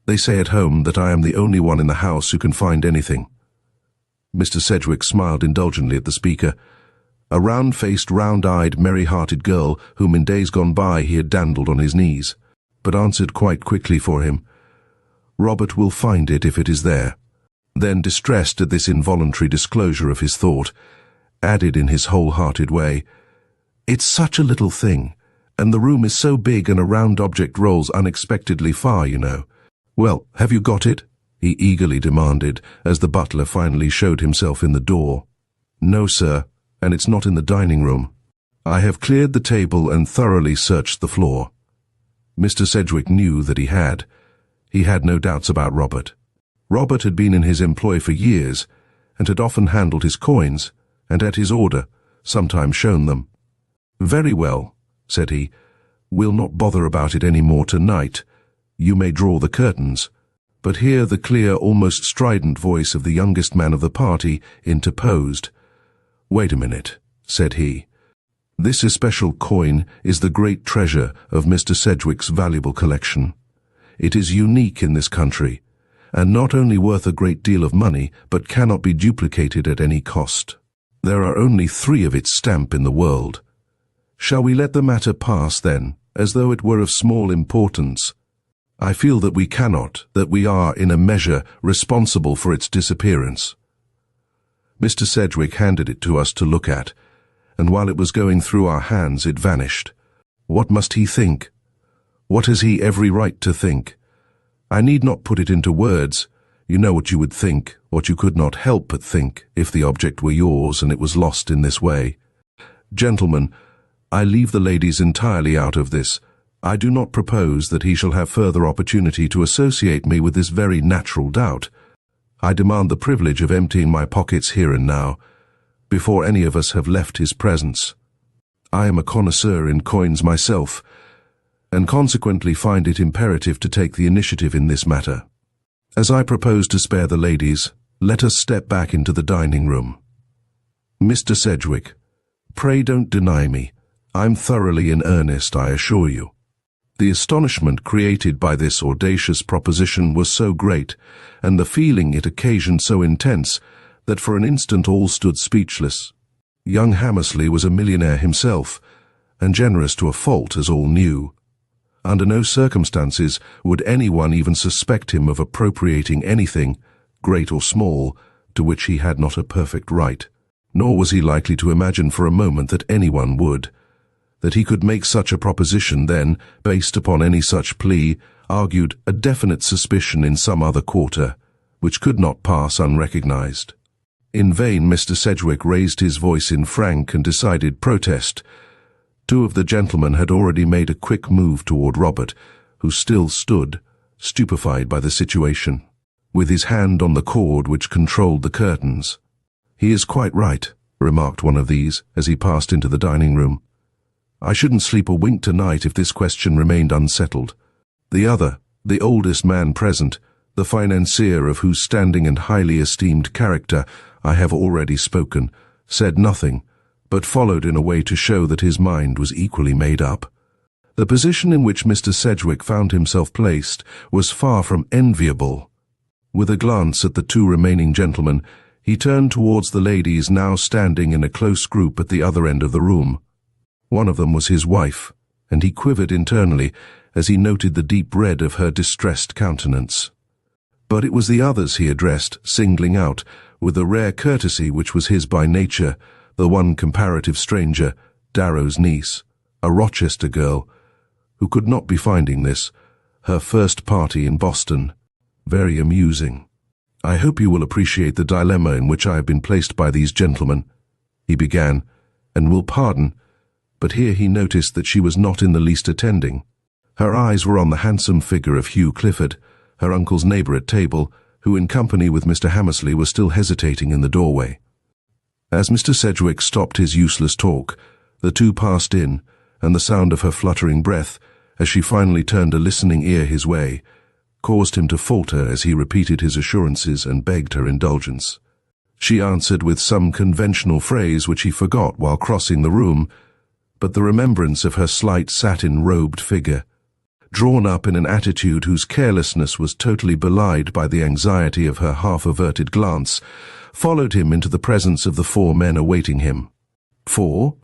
They say at home that I am the only one in the house who can find anything." Mr. Sedgwick smiled indulgently at the speaker, a round-faced, round-eyed, merry-hearted girl whom in days gone by he had dandled on his knees, but answered quite quickly for him, "Robert will find it if it is there." Then, distressed at this involuntary disclosure of his thought, added in his whole-hearted way, "It's such a little thing, and the room is so big and a round object rolls unexpectedly far, you know. Well, have you got it?" he eagerly demanded, as the butler finally showed himself in the door. "No, sir, and it's not in the dining room. I have cleared the table and thoroughly searched the floor." Mr. Sedgwick knew that he had. He had no doubts about Robert. Robert had been in his employ for years, and had often handled his coins, and at his order, sometimes shown them. "Very well," said he, "we'll not bother about it any more tonight. You may draw the curtains." But here the clear, almost strident voice of the youngest man of the party interposed. "Wait a minute," said he. "This especial coin is the great treasure of Mr. Sedgwick's valuable collection. It is unique in this country, and not only worth a great deal of money, but cannot be duplicated at any cost. There are only 3 of its stamp in the world. Shall we let the matter pass, then, as though it were of small importance? I feel that we cannot, that we are, in a measure, responsible for its disappearance." Mr. Sedgwick handed it to us to look at, and while it was going through our hands it vanished. What must he think? What has he every right to think? I need not put it into words. You know what you would think, what you could not help but think, if the object were yours and it was lost in this way. Gentlemen, I leave the ladies entirely out of this. I do not propose that he shall have further opportunity to associate me with this very natural doubt. I demand the privilege of emptying my pockets here and now, before any of us have left his presence. I am a connoisseur in coins myself, and consequently find it imperative to take the initiative in this matter. As I propose to spare the ladies, let us step back into the dining room. Mr. Sedgwick, pray don't deny me. I'm thoroughly in earnest, I assure you." The astonishment created by this audacious proposition was so great, and the feeling it occasioned so intense, that for an instant all stood speechless. Young Hammersley was a millionaire himself, and generous to a fault, as all knew. Under no circumstances would anyone even suspect him of appropriating anything, great or small, to which he had not a perfect right. Nor was he likely to imagine for a moment that anyone would. That he could make such a proposition then, based upon any such plea, argued a definite suspicion in some other quarter, which could not pass unrecognized. In vain Mr. Sedgwick raised his voice in frank and decided protest. 2 of the gentlemen had already made a quick move toward Robert, who still stood, stupefied by the situation, with his hand on the cord which controlled the curtains. "He is quite right," remarked one of these, as he passed into the dining room. "I shouldn't sleep a wink tonight if this question remained unsettled." The other, the oldest man present, the financier of whose standing and highly esteemed character I have already spoken, said nothing, but followed in a way to show that his mind was equally made up. The position in which Mr. Sedgwick found himself placed was far from enviable, With a glance at the two remaining gentlemen, he turned towards the ladies now standing in a close group at the other end of the room. One of them was his wife, and he quivered internally as he noted the deep red of her distressed countenance. But it was the others he addressed, singling out, with the rare courtesy which was his by nature, the one comparative stranger, Darrow's niece, a Rochester girl, who could not be finding this, her first party in Boston, very amusing. "I hope you will appreciate the dilemma in which I have been placed by these gentlemen," he began, "and will pardon," but here he noticed that she was not in the least attending. Her eyes were on the handsome figure of Hugh Clifford, her uncle's neighbour at table, who in company with Mr. Hammersley was still hesitating in the doorway. As Mr. Sedgwick stopped his useless talk, the two passed in, and the sound of her fluttering breath, as she finally turned a listening ear his way, caused him to falter as he repeated his assurances and begged her indulgence. She answered with some conventional phrase which he forgot while crossing the room, but the remembrance of her slight satin-robed figure, drawn up in an attitude whose carelessness was totally belied by the anxiety of her half-averted glance, followed him into the presence of the 4 men awaiting him. 4?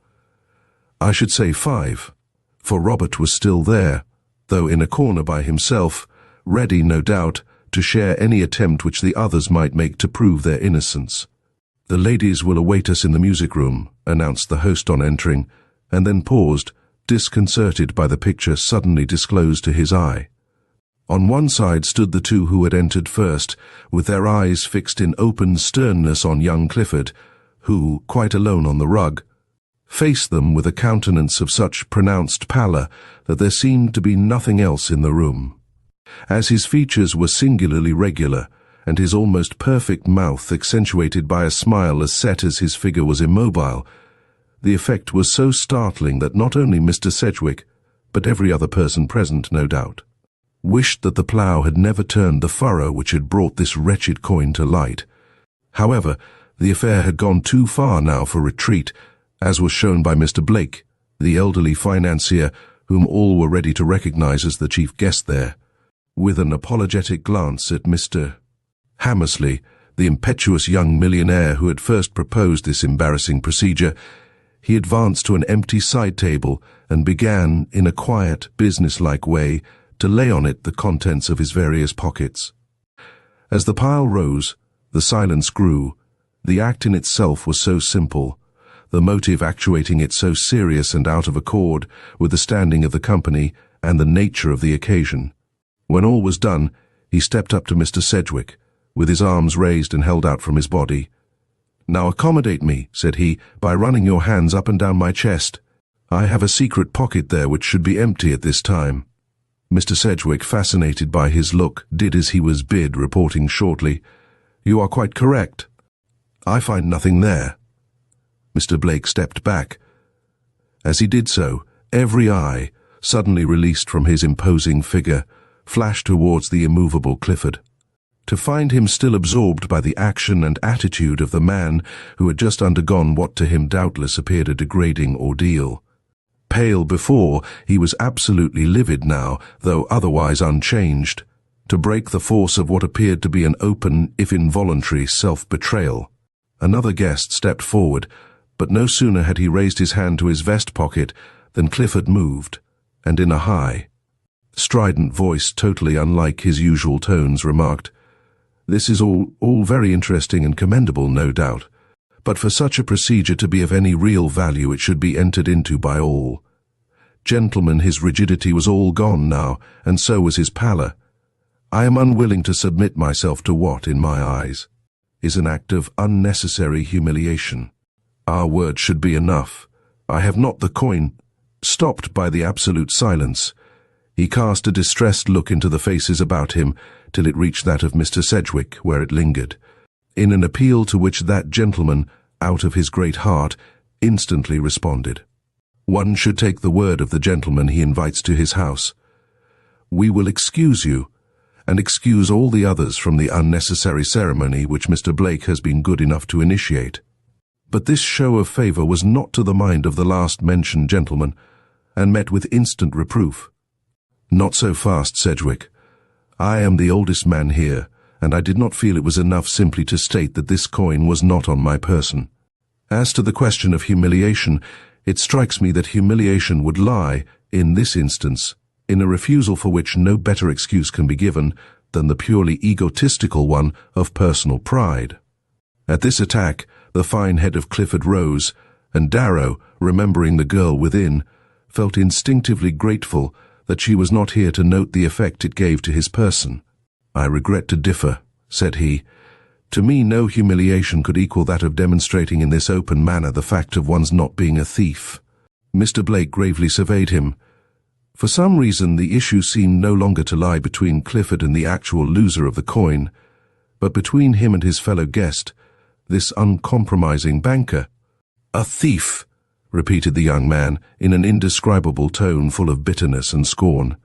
I should say 5, for Robert was still there, though in a corner by himself, ready, no doubt, to share any attempt which the others might make to prove their innocence. "The ladies will await us in the music room," announced the host on entering, and then paused, disconcerted by the picture suddenly disclosed to his eye. On one side stood the two who had entered first, with their eyes fixed in open sternness on young Clifford, who, quite alone on the rug, faced them with a countenance of such pronounced pallor that there seemed to be nothing else in the room. As his features were singularly regular, and his almost perfect mouth accentuated by a smile as set as his figure was immobile, the effect was so startling that not only Mr. Sedgwick, but every other person present, no doubt, wished that the plough had never turned the furrow which had brought this wretched coin to light. However, the affair had gone too far now for retreat, as was shown by Mr. Blake, the elderly financier whom all were ready to recognize as the chief guest there. With an apologetic glance at Mr. Hammersley, the impetuous young millionaire who had first proposed this embarrassing procedure, he advanced to an empty side table and began, in a quiet, business-like way, to lay on it the contents of his various pockets. As the pile rose, the silence grew. The act in itself was so simple, the motive actuating it so serious and out of accord with the standing of the company and the nature of the occasion. When all was done, he stepped up to Mr. Sedgwick, with his arms raised and held out from his body. "Now accommodate me," said he, "by running your hands up and down my chest. I have a secret pocket there which should be empty at this time." Mr. Sedgwick, fascinated by his look, did as he was bid, reporting shortly, "You are quite correct. I find nothing there." Mr. Blake stepped back. As he did so, every eye, suddenly released from his imposing figure, flashed towards the immovable Clifford, to find him still absorbed by the action and attitude of the man who had just undergone what to him doubtless appeared a degrading ordeal. Pale before, he was absolutely livid now, though otherwise unchanged, to break the force of what appeared to be an open, if involuntary, self-betrayal. Another guest stepped forward, but no sooner had he raised his hand to his vest pocket than Clifford moved, and in a high, strident voice totally unlike his usual tones remarked, "This is all very interesting and commendable, no doubt, but for such a procedure to be of any real value it should be entered into by all. Gentlemen, his rigidity was all gone now, and so was his pallor. I am unwilling to submit myself to what, in my eyes, is an act of unnecessary humiliation. Our word should be enough. I have not the coin." Stopped by the absolute silence, he cast a distressed look into the faces about him till it reached that of Mr. Sedgwick, where it lingered, in an appeal to which that gentleman, out of his great heart, instantly responded. One should take the word of the gentleman he invites to his house. We will excuse you, and excuse all the others from the unnecessary ceremony which Mr. Blake has been good enough to initiate. But this show of favour was not to the mind of the last-mentioned gentleman, and met with instant reproof. "Not so fast, Sedgwick. I am the oldest man here, and I did not feel it was enough simply to state that this coin was not on my person. As to the question of humiliation, it strikes me that humiliation would lie, in this instance, in a refusal for which no better excuse can be given than the purely egotistical one of personal pride. At this attack, the fine head of Clifford rose, and Darrow, remembering the girl within, felt instinctively grateful that she was not here to note the effect it gave to his person. "I regret to differ," said he. "To me no humiliation could equal that of demonstrating in this open manner the fact of one's not being a thief." Mr. Blake gravely surveyed him. For some reason the issue seemed no longer to lie between Clifford and the actual loser of the coin, but between him and his fellow guest, this uncompromising banker. "A thief," repeated the young man, in an indescribable tone full of bitterness and scorn.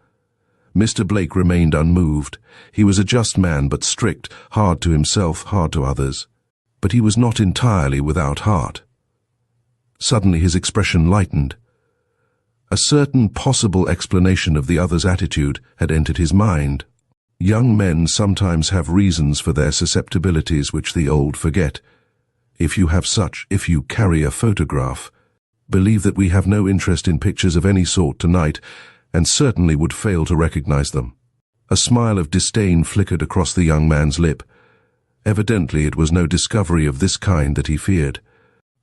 Mr. Blake remained unmoved. He was a just man, but strict, hard to himself, hard to others. But he was not entirely without heart. Suddenly his expression lightened. A certain possible explanation of the other's attitude had entered his mind. Young men sometimes have reasons for their susceptibilities which the old forget. If you carry a photograph, believe that we have no interest in pictures of any sort tonight, and certainly would fail to recognize them. A smile of disdain flickered across the young man's lip. Evidently it was no discovery of this kind that he feared.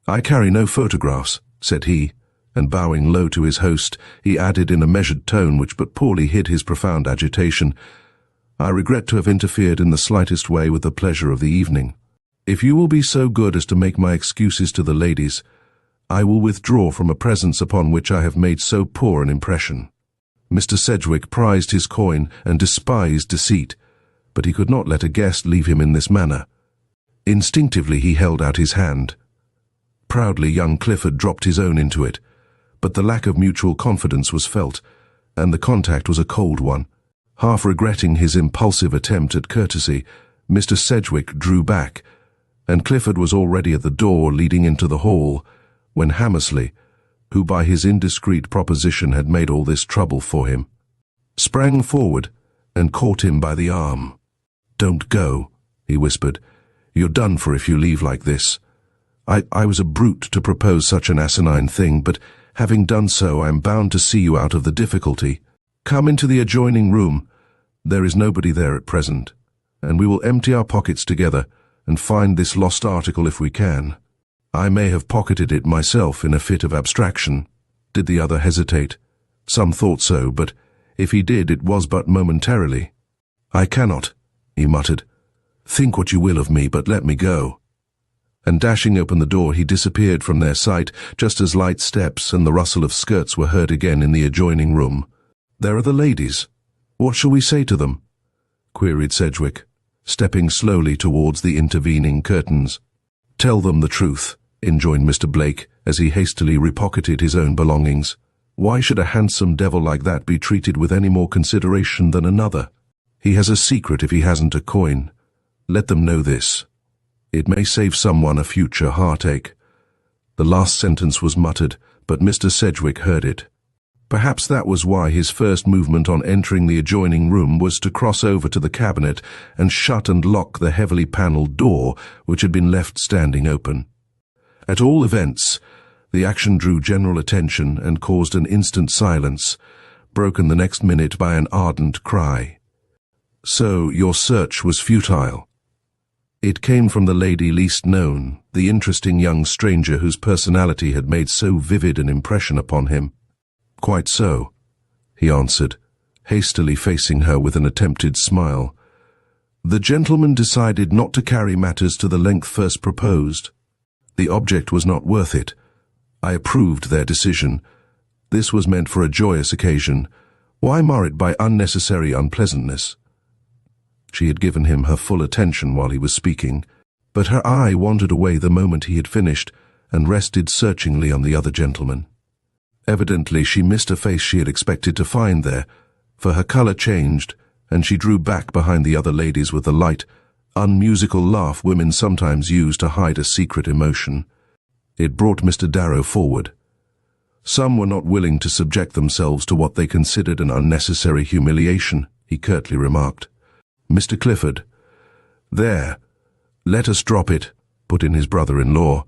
"I carry no photographs," said he, and bowing low to his host, he added in a measured tone which but poorly hid his profound agitation, "I regret to have interfered in the slightest way with the pleasure of the evening. If you will be so good as to make my excuses to the ladies, I will withdraw from a presence upon which I have made so poor an impression." Mr. Sedgwick prized his coin and despised deceit, but he could not let a guest leave him in this manner. Instinctively he held out his hand. Proudly young Clifford dropped his own into it, but the lack of mutual confidence was felt, and the contact was a cold one. Half regretting his impulsive attempt at courtesy, Mr. Sedgwick drew back, and Clifford was already at the door leading into the hall, when Hammersley, who by his indiscreet proposition had made all this trouble for him, sprang forward and caught him by the arm. "Don't go," he whispered. "You're done for if you leave like this. I was a brute to propose such an asinine thing, but having done so, I am bound to see you out of the difficulty. Come into the adjoining room. There is nobody there at present, and we will empty our pockets together and find this lost article if we can. I may have pocketed it myself in a fit of abstraction." Did the other hesitate? Some thought so, but if he did, it was but momentarily. "I cannot," he muttered. "Think what you will of me, but let me go." And dashing open the door, he disappeared from their sight, just as light steps and the rustle of skirts were heard again in the adjoining room. "There are the ladies. What shall we say to them?" queried Sedgwick, stepping slowly towards the intervening curtains. "Tell them the truth," enjoined Mr. Blake, as he hastily repocketed his own belongings. "Why should a handsome devil like that be treated with any more consideration than another? He has a secret if he hasn't a coin. Let them know this. It may save someone a future heartache." The last sentence was muttered, but Mr. Sedgwick heard it. Perhaps that was why his first movement on entering the adjoining room was to cross over to the cabinet and shut and lock the heavily panelled door which had been left standing open. At all events, the action drew general attention and caused an instant silence, broken the next minute by an ardent cry. "So your search was futile?" It came from the lady least known, the interesting young stranger whose personality had made so vivid an impression upon him. "Quite so," he answered, hastily facing her with an attempted smile. "The gentleman decided not to carry matters to the length first proposed. The object was not worth it. I approved their decision. This was meant for a joyous occasion. Why mar it by unnecessary unpleasantness?" She had given him her full attention while he was speaking, but her eye wandered away the moment he had finished and rested searchingly on the other gentleman. Evidently she missed a face she had expected to find there, for her colour changed, and she drew back behind the other ladies with the light, unmusical laugh women sometimes use to hide a secret emotion. It brought Mr. Darrow forward. Some were not willing to subject themselves to what they considered an unnecessary humiliation, he curtly remarked. "Mr. Clifford, "There, let us drop it," put in his brother-in-law.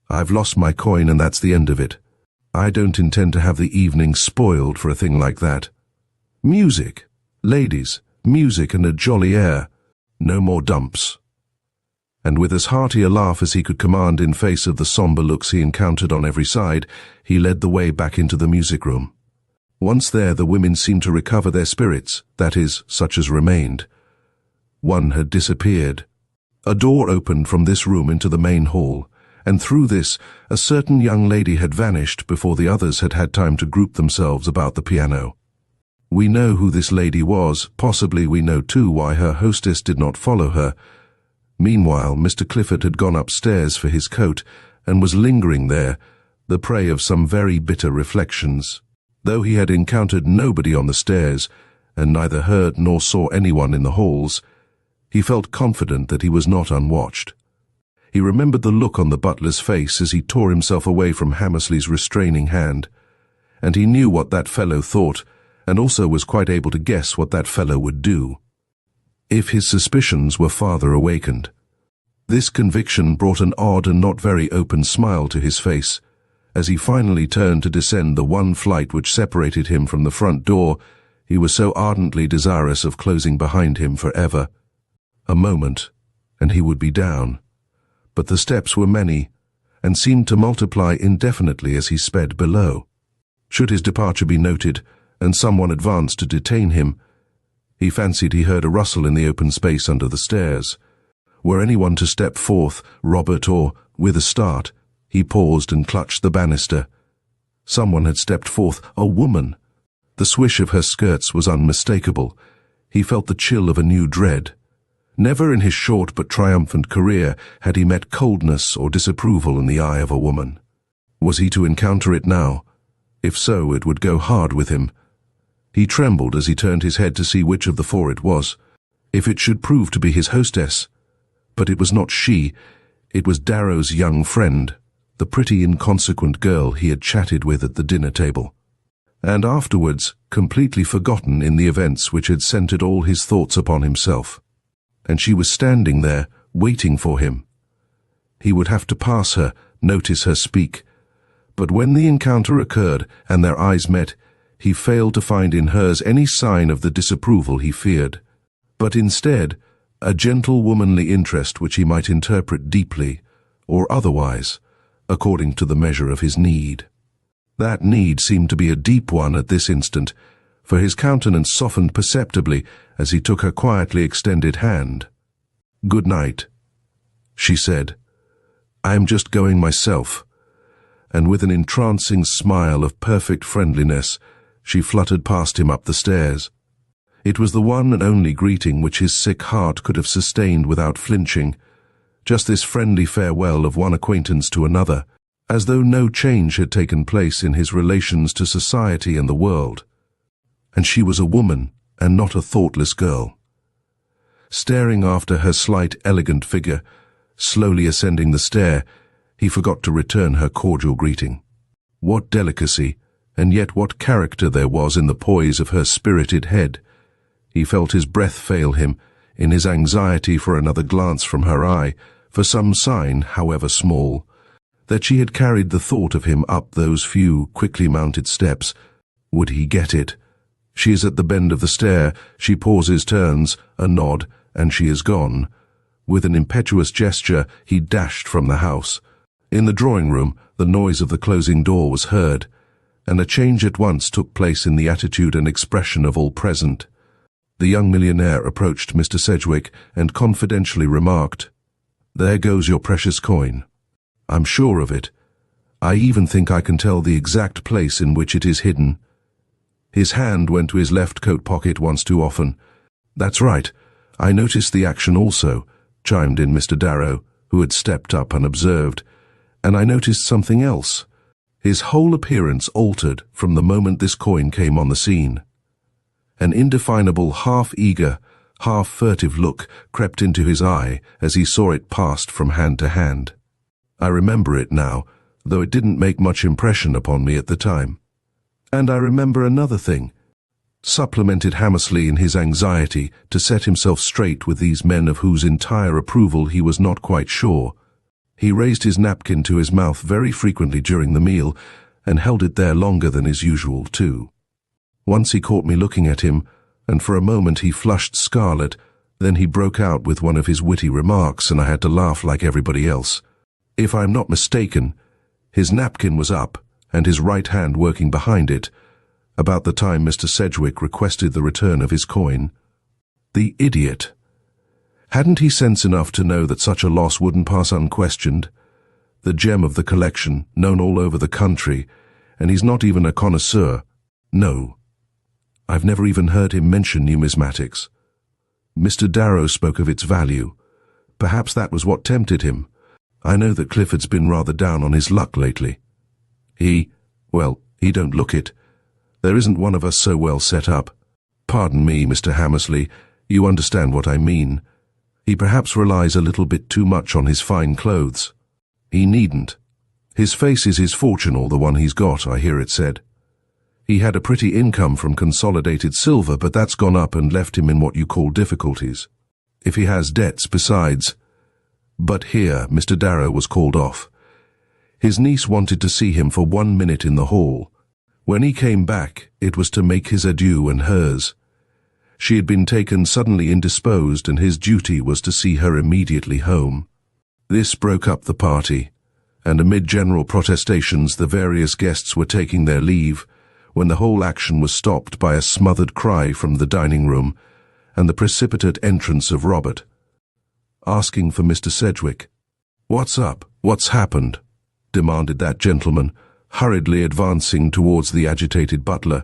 "I've lost my coin and that's the end of it. I don't intend to have the evening spoiled for a thing like that. Music, ladies, music and a jolly air. No more dumps." And with as hearty a laugh as he could command in face of the somber looks he encountered on every side, he led the way back into the music room. Once there, the women seemed to recover their spirits, that is, such as remained. One had disappeared. A door opened from this room into the main hall, and through this a certain young lady had vanished before the others had had time to group themselves about the piano. We know who this lady was, possibly we know too why her hostess did not follow her. Meanwhile, Mr. Clifford had gone upstairs for his coat and was lingering there, the prey of some very bitter reflections. Though he had encountered nobody on the stairs, and neither heard nor saw anyone in the halls, he felt confident that he was not unwatched. He remembered the look on the butler's face as he tore himself away from Hammersley's restraining hand, and he knew what that fellow thought, and also was quite able to guess what that fellow would do, if his suspicions were farther awakened. This conviction brought an odd and not very open smile to his face, as he finally turned to descend the one flight which separated him from the front door he was so ardently desirous of closing behind him forever. A moment, and he would be down. But the steps were many, and seemed to multiply indefinitely as he sped below. Should his departure be noted, and someone advance to detain him, he fancied he heard a rustle in the open space under the stairs. Were anyone to step forth, Robert or, with a start, he paused and clutched the banister. Someone had stepped forth, a woman. The swish of her skirts was unmistakable. He felt the chill of a new dread. Never in his short but triumphant career had he met coldness or disapproval in the eye of a woman. Was he to encounter it now? If so, it would go hard with him. He trembled as he turned his head to see which of the four it was. If it should prove to be his hostess. But it was not she, it was Darrow's young friend, the pretty inconsequent girl he had chatted with at the dinner table, and afterwards completely forgotten in the events which had centered all his thoughts upon himself. And she was standing there, waiting for him. He would have to pass her, notice her speak. But when the encounter occurred and their eyes met, he failed to find in hers any sign of the disapproval he feared, but instead a gentle womanly interest which he might interpret deeply, or otherwise, according to the measure of his need. That need seemed to be a deep one at this instant, for his countenance softened perceptibly as he took her quietly extended hand. "Good night," she said. "I am just going myself." And with an entrancing smile of perfect friendliness, she fluttered past him up the stairs. It was the one and only greeting which his sick heart could have sustained without flinching, just this friendly farewell of one acquaintance to another, as though no change had taken place in his relations to society and the world. And she was a woman, and not a thoughtless girl. Staring after her slight, elegant figure, slowly ascending the stair, he forgot to return her cordial greeting. What delicacy, and yet what character there was in the poise of her spirited head. He felt his breath fail him, in his anxiety for another glance from her eye, for some sign, however small, that she had carried the thought of him up those few quickly mounted steps. Would he get it? She is at the bend of the stair, she pauses, turns, a nod, and she is gone. With an impetuous gesture, he dashed from the house. In the drawing-room, the noise of the closing door was heard, and a change at once took place in the attitude and expression of all present. The young millionaire approached Mr. Sedgwick and confidentially remarked, "There goes your precious coin. I'm sure of it. I even think I can tell the exact place in which it is hidden." His hand went to his left coat pocket once too often. "That's right. I noticed the action also," chimed in Mr. Darrow, who had stepped up unobserved. "And I noticed something else. His whole appearance altered from the moment this coin came on the scene. An indefinable, half-eager, half-furtive look crept into his eye as he saw it passed from hand to hand. I remember it now, though it didn't make much impression upon me at the time. And I remember another thing. supplemented Hammersley in his anxiety to set himself straight with these men of whose entire approval he was not quite sure. He raised his napkin to his mouth very frequently during the meal, and held it there longer than is usual, too. Once he caught me looking at him, and for a moment he flushed scarlet. Then he broke out with one of his witty remarks, and I had to laugh like everybody else. If I am not mistaken, his napkin was up, and his right hand working behind it, about the time Mr. Sedgwick requested the return of his coin. The idiot! Hadn't he sense enough to know that such a loss wouldn't pass unquestioned? The gem of the collection, known all over the country, and he's not even a connoisseur. No. I've never even heard him mention numismatics. Mr. Darrow spoke of its value. Perhaps that was what tempted him. I know that Clifford's been rather down on his luck lately. He don't look it. There isn't one of us so well set up. Pardon me, Mr. Hammersley, you understand what I mean. He perhaps relies a little bit too much on his fine clothes. He needn't. His face is his fortune, or the one he's got, I hear it said. He had a pretty income from Consolidated Silver, but that's gone up and left him in what you call difficulties. If he has debts besides. But here Mr. Darrow was called off. His niece wanted to see him for 1 minute in the hall. When he came back, it was to make his adieu and hers. She had been taken suddenly indisposed, and his duty was to see her immediately home. This broke up the party, and amid general protestations the various guests were taking their leave, when the whole action was stopped by a smothered cry from the dining room and the precipitate entrance of Robert, asking for Mr. Sedgwick. "What's up? What's happened?" demanded that gentleman, hurriedly advancing towards the agitated butler.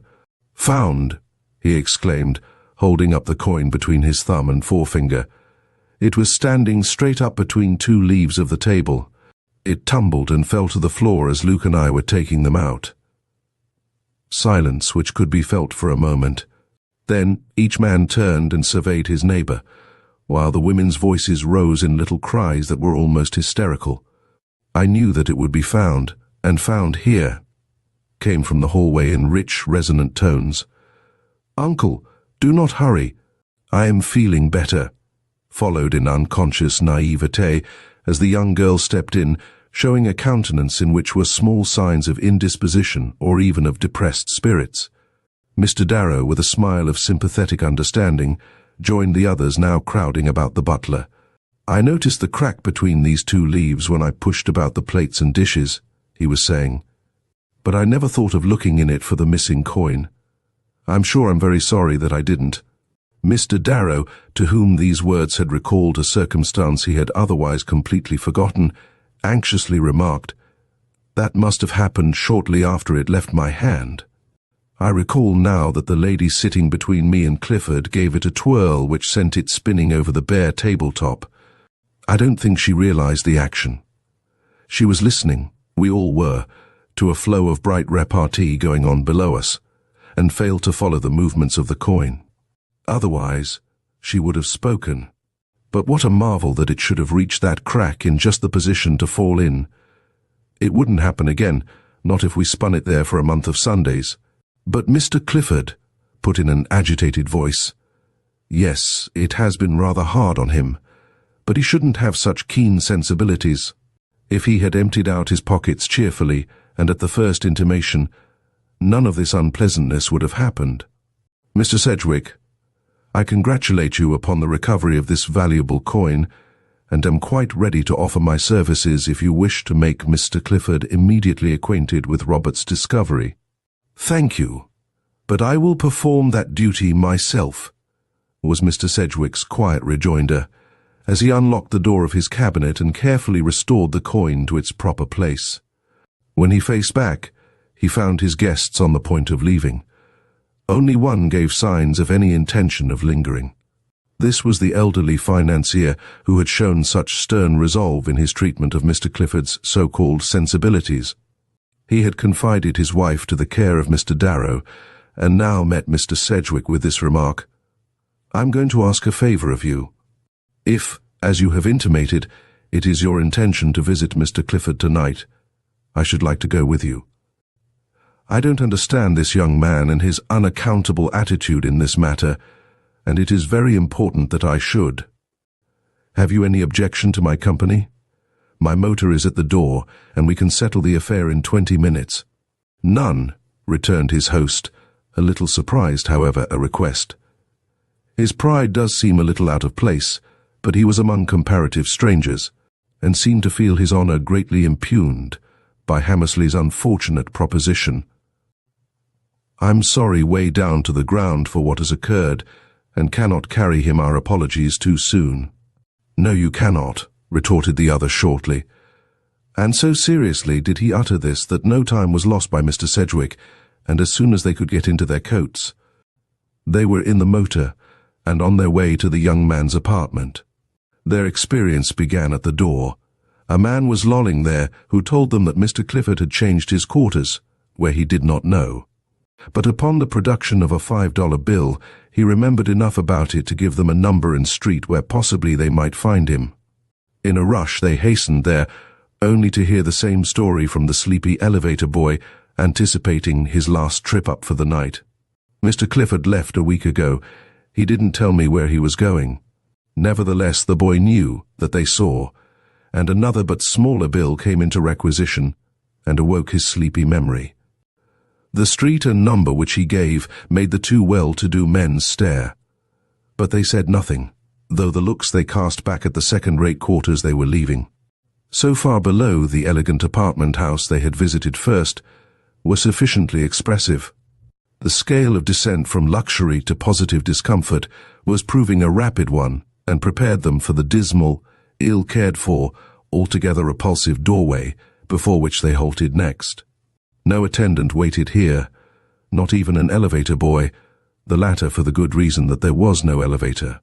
"Found!" he exclaimed, holding up the coin between his thumb and forefinger. It was standing straight up between 2 leaves of the table. It tumbled and fell to the floor as Luke and I were taking them out. Silence which could be felt for a moment. Then each man turned and surveyed his neighbor, while the women's voices rose in little cries that were almost hysterical. I knew that it would be found, and found here, came from the hallway in rich, resonant tones. "Uncle, do not hurry. I am feeling better," followed in unconscious naivete as the young girl stepped in, showing a countenance in which were small signs of indisposition or even of depressed spirits. Mr. Darrow, with a smile of sympathetic understanding, joined the others now crowding about the butler. "I noticed the crack between these 2 leaves when I pushed about the plates and dishes," he was saying, "but I never thought of looking in it for the missing coin. I'm sure I'm very sorry that I didn't." Mr. Darrow, to whom these words had recalled a circumstance he had otherwise completely forgotten, anxiously remarked, "That must have happened shortly after it left my hand. I recall now that the lady sitting between me and Clifford gave it a twirl which sent it spinning over the bare tabletop. I don't think she realized the action. She was listening, we all were, to a flow of bright repartee going on below us, and failed to follow the movements of the coin. Otherwise, she would have spoken. But what a marvel that it should have reached that crack in just the position to fall in. It wouldn't happen again, not if we spun it there for a month of Sundays. But Mr. Clifford," put in an agitated voice. "Yes, it has been rather hard on him, but he shouldn't have such keen sensibilities. If he had emptied out his pockets cheerfully and at the first intimation, none of this unpleasantness would have happened. Mr. Sedgwick, I congratulate you upon the recovery of this valuable coin, and am quite ready to offer my services if you wish to make Mr. Clifford immediately acquainted with Robert's discovery." "Thank you, but I will perform that duty myself," was Mr. Sedgwick's quiet rejoinder, as he unlocked the door of his cabinet and carefully restored the coin to its proper place. When he faced back, he found his guests on the point of leaving. Only one gave signs of any intention of lingering. This was the elderly financier who had shown such stern resolve in his treatment of Mr. Clifford's so-called sensibilities. He had confided his wife to the care of Mr. Darrow, and now met Mr. Sedgwick with this remark, "I'm going to ask a favor of you. If, as you have intimated, it is your intention to visit Mr. Clifford tonight, I should like to go with you." I don't understand this young man and his unaccountable attitude in this matter, and it is very important that I should. Have you any objection to my company? My motor is at the door, and we can settle the affair in 20 minutes. None, returned his host, a little surprised, however, at a request. His pride does seem a little out of place, but he was among comparative strangers, and seemed to feel his honour greatly impugned by Hammersley's unfortunate proposition. I'm sorry way down to the ground for what has occurred, and cannot carry him our apologies too soon. No, you cannot, retorted the other shortly. And so seriously did he utter this that no time was lost by Mr. Sedgwick, and as soon as they could get into their coats, they were in the motor and on their way to the young man's apartment. Their experience began at the door. A man was lolling there who told them that Mr. Clifford had changed his quarters, where he did not know. But upon the production of a $5 bill, he remembered enough about it to give them a number and street where possibly they might find him. In a rush they hastened there, only to hear the same story from the sleepy elevator boy, anticipating his last trip up for the night. Mr. Clifford left a week ago. He didn't tell me where he was going. Nevertheless, the boy knew that they saw, and another but smaller bill came into requisition and awoke his sleepy memory. The street and number which he gave made the two well-to-do men stare. But they said nothing, though the looks they cast back at the second-rate quarters they were leaving, so far below the elegant apartment house they had visited first, were sufficiently expressive. The scale of descent from luxury to positive discomfort was proving a rapid one, and prepared them for the dismal, ill-cared-for, altogether repulsive doorway before which they halted next. No attendant waited here, not even an elevator boy, the latter for the good reason that there was no elevator.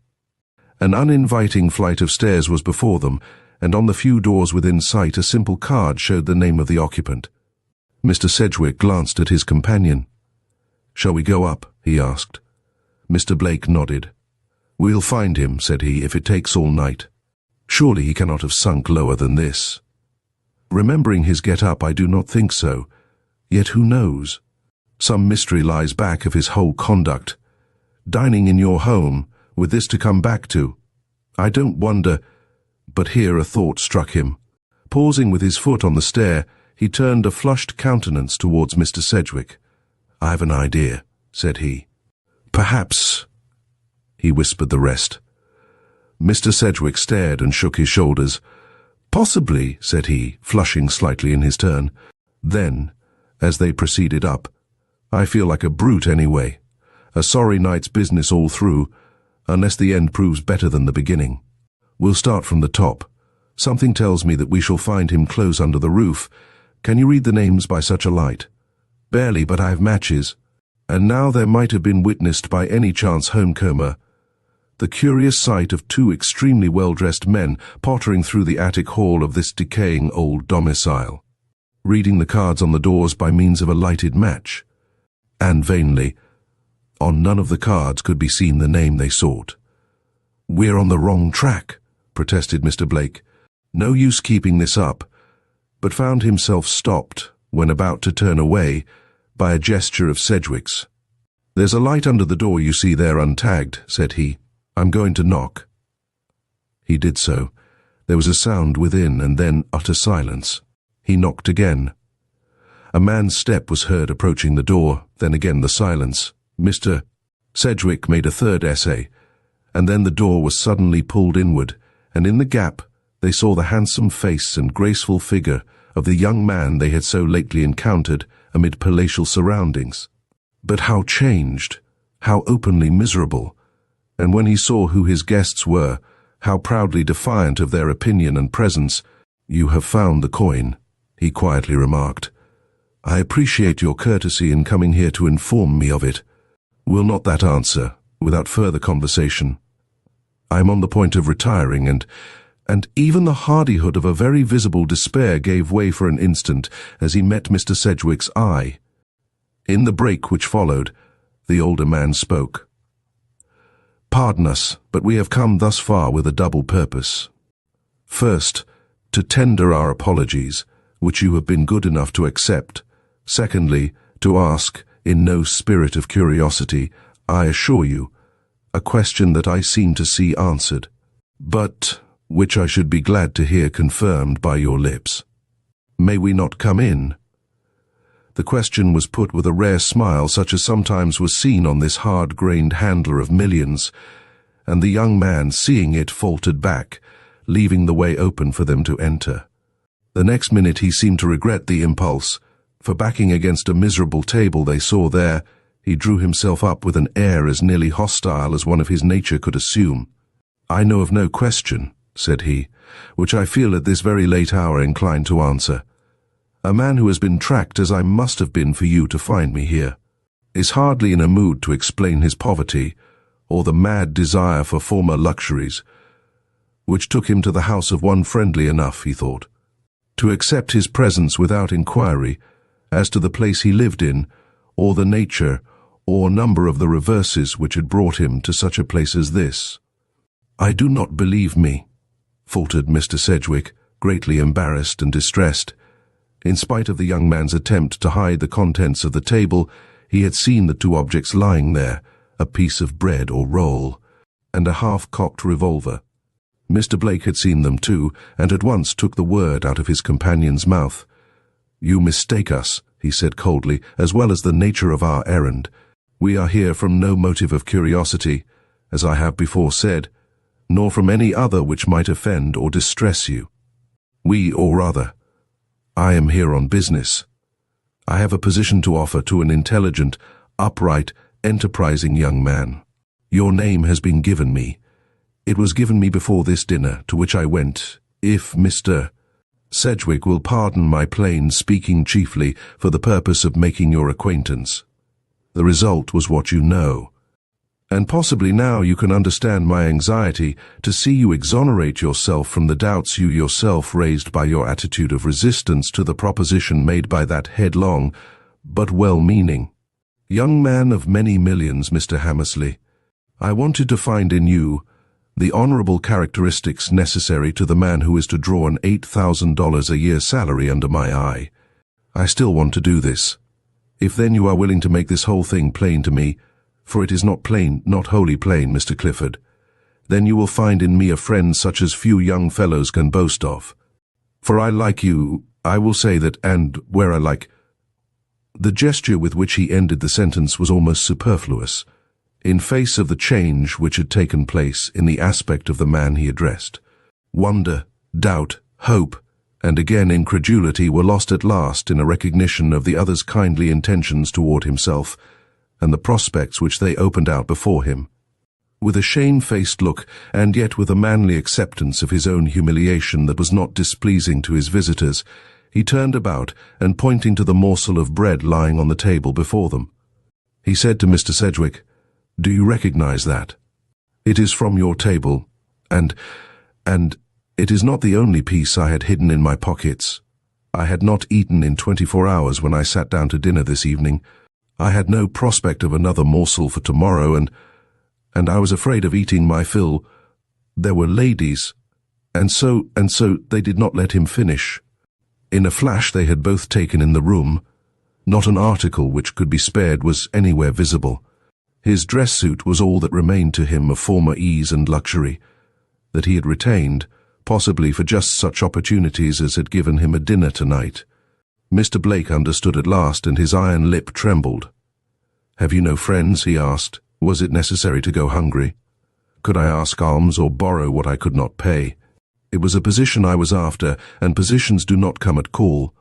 An uninviting flight of stairs was before them, and on the few doors within sight a simple card showed the name of the occupant. Mr. Sedgwick glanced at his companion. "Shall we go up?" he asked. Mr. Blake nodded. "We'll find him," said he, "if it takes all night. Surely he cannot have sunk lower than this." Remembering his get-up, I do not think so. Yet who knows? Some mystery lies back of his whole conduct. Dining in your home, with this to come back to. I don't wonder. But here a thought struck him. Pausing with his foot on the stair, he turned a flushed countenance towards Mr. Sedgwick. "I have an idea," said he. "Perhaps—" He whispered the rest. Mr. Sedgwick stared and shook his shoulders. "Possibly," said he, flushing slightly in his turn. Then, as they proceeded up, "I feel like a brute anyway. A sorry night's business all through, unless the end proves better than the beginning. We'll start from the top. Something tells me that we shall find him close under the roof. Can you read the names by such a light?" "Barely, but I have matches." And now there might have been witnessed by any chance homecomer the curious sight of two extremely well-dressed men pottering through the attic hall of this decaying old domicile, reading the cards on the doors by means of a lighted match. And vainly. On none of the cards could be seen the name they sought. "We're on the wrong track," protested Mr. Blake. No use keeping this up, but found himself stopped, when about to turn away, by a gesture of Sedgwick's. "There's a light under the door you see there untagged," said he. "I'm going to knock." He did so. There was a sound within, and then utter silence. He knocked again. A man's step was heard approaching the door, then again the silence. Mr. Sedgwick made a third essay, and then the door was suddenly pulled inward, and in the gap they saw the handsome face and graceful figure of the young man they had so lately encountered amid palatial surroundings. But how changed, how openly miserable, and when he saw who his guests were, how proudly defiant of their opinion and presence. "You have found the coin," he quietly remarked. "I appreciate your courtesy in coming here to inform me of it. Will not that answer, without further conversation? I am on the point of retiring, and even the hardihood of a very visible despair gave way for an instant as he met Mr. Sedgwick's eye. In the break which followed, the older man spoke. "Pardon us, but we have come thus far with a double purpose. First, to tender our apologies, which you have been good enough to accept. Secondly, to ask, in no spirit of curiosity, I assure you, a question that I seem to see answered, but which I should be glad to hear confirmed by your lips. May we not come in?" The question was put with a rare smile such as sometimes was seen on this hard-grained handler of millions, and the young man, seeing it, faltered back, leaving the way open for them to enter. The next minute he seemed to regret the impulse, for backing against a miserable table they saw there, he drew himself up with an air as nearly hostile as one of his nature could assume. "I know of no question," said he, "which I feel at this very late hour inclined to answer. A man who has been tracked as I must have been for you to find me here, is hardly in a mood to explain his poverty, or the mad desire for former luxuries, which took him to the house of one friendly enough, he thought, to accept his presence without inquiry as to the place he lived in, or the nature or number of the reverses which had brought him to such a place as this." "I do not believe me," faltered Mr. Sedgwick, greatly embarrassed and distressed. In spite of the young man's attempt to hide the contents of the table, he had seen the two objects lying there, a piece of bread or roll, and a half-cocked revolver. Mr. Blake had seen them too, and at once took the word out of his companion's mouth. "You mistake us," he said coldly, "as well as the nature of our errand. We are here from no motive of curiosity, as I have before said, nor from any other which might offend or distress you. Or rather, I am here on business. I have a position to offer to an intelligent, upright, enterprising young man. Your name has been given me. It was given me before this dinner, to which I went. If Mr. Sedgwick will pardon my plain speaking chiefly for the purpose of making your acquaintance. The result was what you know. And possibly now you can understand my anxiety to see you exonerate yourself from the doubts you yourself raised by your attitude of resistance to the proposition made by that headlong, but well-meaning young man of many millions, Mr. Hammersley. I wanted to find in you the honorable characteristics necessary to the man who is to draw an $8,000 a year salary under my eye. I still want to do this. If then you are willing to make this whole thing plain to me, for it is not plain, not wholly plain, Mr. Clifford, then you will find in me a friend such as few young fellows can boast of. For I like you, I will say that, and where I like—" The gesture with which he ended the sentence was almost superfluous, in face of the change which had taken place in the aspect of the man he addressed. Wonder, doubt, hope, and again incredulity were lost at last in a recognition of the other's kindly intentions toward himself, and the prospects which they opened out before him. With a shamefaced look, and yet with a manly acceptance of his own humiliation that was not displeasing to his visitors, he turned about and, pointing to the morsel of bread lying on the table before them, he said to Mr. Sedgwick, "Do you recognize that? It is from your table, and it is not the only piece I had hidden in my pockets. I had not eaten in 24 hours when I sat down to dinner this evening. I had no prospect of another morsel for tomorrow, and I was afraid of eating my fill. There were ladies, and so they did not let him finish. In a flash they had both taken in the room. Not an article which could be spared was anywhere visible. His dress suit was all that remained to him of former ease and luxury, that he had retained, possibly for just such opportunities as had given him a dinner tonight. Mr. Blake understood at last, and his iron lip trembled. "Have you no friends?" he asked. "Was it necessary to go hungry? Could I ask alms or borrow what I could not pay? It was a position I was after, and positions do not come at call.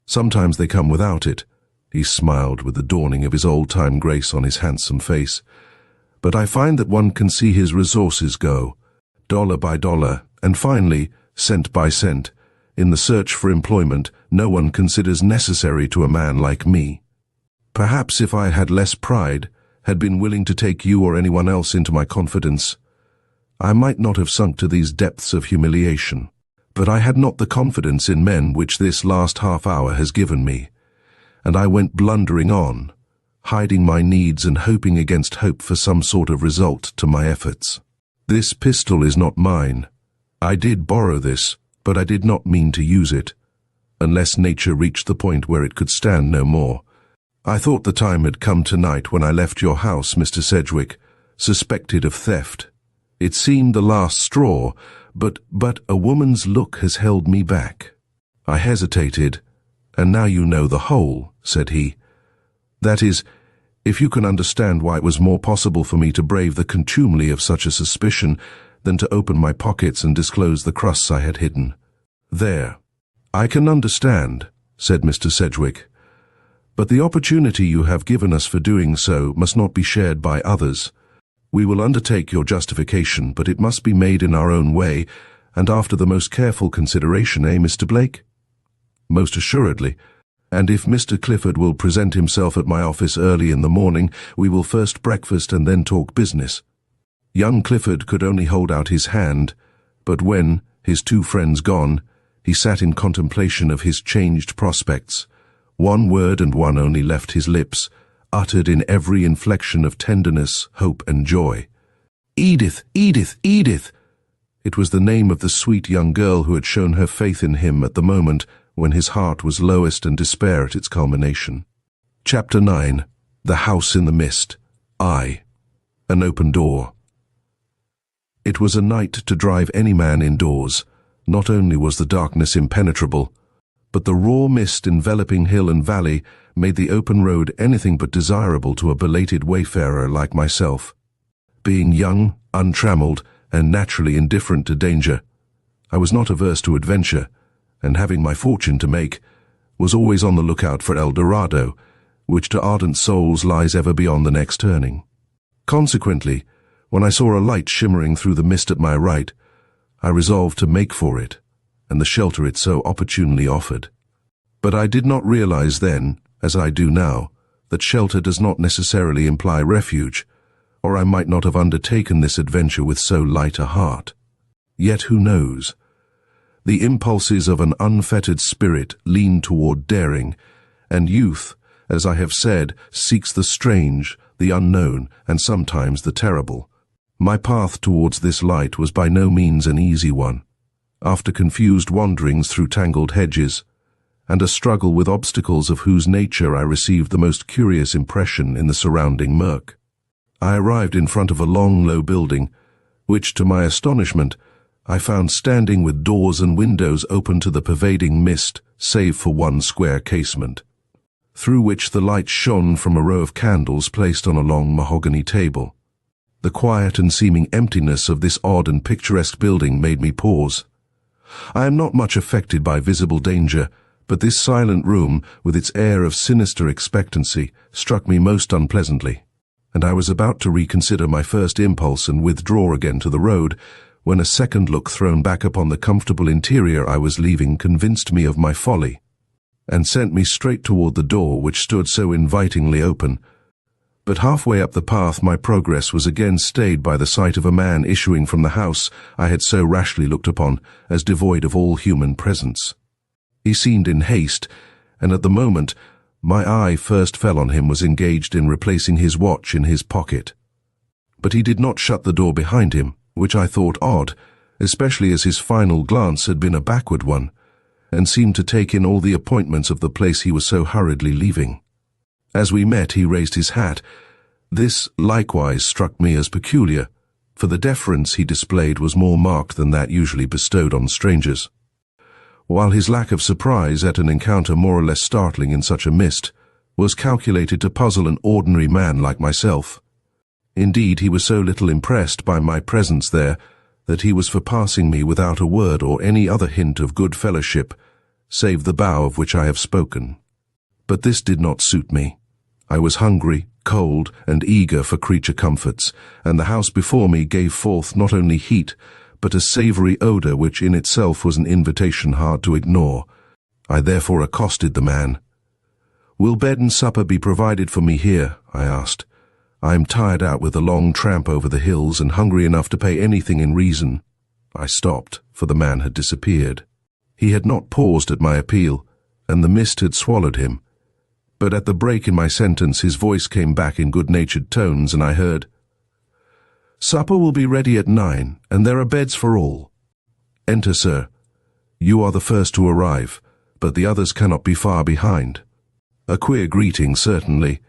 Sometimes they come without it." He smiled with the dawning of his old-time grace on his handsome face. "But I find that one can see his resources go, dollar by dollar, and finally, cent by cent. In the search for employment, no one considers necessary to a man like me. Perhaps if I had less pride, had been willing to take you or anyone else into my confidence, I might not have sunk to these depths of humiliation. But I had not the confidence in men which this last half hour has given me, and I went blundering on, hiding my needs and hoping against hope for some sort of result to my efforts. This pistol is not mine. I did borrow this, but I did not mean to use it, unless nature reached the point where it could stand no more. "I thought the time had come tonight when I left your house, Mr. Sedgwick, suspected of theft. It seemed the last straw, but a woman's look has held me back." I hesitated. "And now you know the whole," said he. "That is, if you can understand why it was more possible for me to brave the contumely of such a suspicion than to open my pockets and disclose the crusts I had hidden." "There. I can understand," said Mr. Sedgwick. "But the opportunity you have given us for doing so must not be shared by others. We will undertake your justification, but it must be made in our own way, and after the most careful consideration, Mr. Blake?" "Most assuredly. And if Mr. Clifford will present himself at my office early in the morning, we will first breakfast and then talk business." Young Clifford could only hold out his hand, but when, his two friends gone, he sat in contemplation of his changed prospects. One word and one only left his lips, uttered in every inflection of tenderness, hope, and joy. "Edith! Edith! Edith!" It was the name of the sweet young girl who had shown her faith in him at the moment when his heart was lowest and despair at its culmination. Chapter 9. The House in the Mist. An Open Door. It was a night to drive any man indoors. Not only was the darkness impenetrable, but the raw mist enveloping hill and valley made the open road anything but desirable to a belated wayfarer like myself. Being young, untrammeled, and naturally indifferent to danger, I was not averse to adventure, and having my fortune to make, was always on the lookout for El Dorado, which to ardent souls lies ever beyond the next turning. Consequently, when I saw a light shimmering through the mist at my right, I resolved to make for it, and the shelter it so opportunely offered. But I did not realize then, as I do now, that shelter does not necessarily imply refuge, or I might not have undertaken this adventure with so light a heart. Yet who knows? The impulses of an unfettered spirit lean toward daring, and youth, as I have said, seeks the strange, the unknown, and sometimes the terrible. My path towards this light was by no means an easy one. After confused wanderings through tangled hedges, and a struggle with obstacles of whose nature I received the most curious impression in the surrounding murk, I arrived in front of a long, low building, which, to my astonishment, I found standing with doors and windows open to the pervading mist, save for one square casement, through which the light shone from a row of candles placed on a long mahogany table. The quiet and seeming emptiness of this odd and picturesque building made me pause. I am not much affected by visible danger, but this silent room, with its air of sinister expectancy, struck me most unpleasantly, and I was about to reconsider my first impulse and withdraw again to the road, when a second look thrown back upon the comfortable interior I was leaving convinced me of my folly, and sent me straight toward the door which stood so invitingly open. But halfway up the path my progress was again stayed by the sight of a man issuing from the house I had so rashly looked upon as devoid of all human presence. He seemed in haste, and at the moment my eye first fell on him was engaged in replacing his watch in his pocket. But he did not shut the door behind him, which I thought odd, especially as his final glance had been a backward one, and seemed to take in all the appointments of the place he was so hurriedly leaving. As we met, he raised his hat. This likewise struck me as peculiar, for the deference he displayed was more marked than that usually bestowed on strangers, while his lack of surprise at an encounter more or less startling in such a mist was calculated to puzzle an ordinary man like myself. Indeed, he was so little impressed by my presence there that he was for passing me without a word or any other hint of good fellowship, save the bow of which I have spoken. But this did not suit me. I was hungry, cold, and eager for creature comforts, and the house before me gave forth not only heat, but a savory odor which in itself was an invitation hard to ignore. I therefore accosted the man. "Will bed and supper be provided for me here?" I asked. "I am tired out with a long tramp over the hills and hungry enough to pay anything in reason." I stopped, for the man had disappeared. He had not paused at my appeal, and the mist had swallowed him. But at the break in my sentence his voice came back in good-natured tones, and I heard, "Supper will be ready at 9, and there are beds for all. Enter, sir. You are the first to arrive, but the others cannot be far behind." A queer greeting, certainly,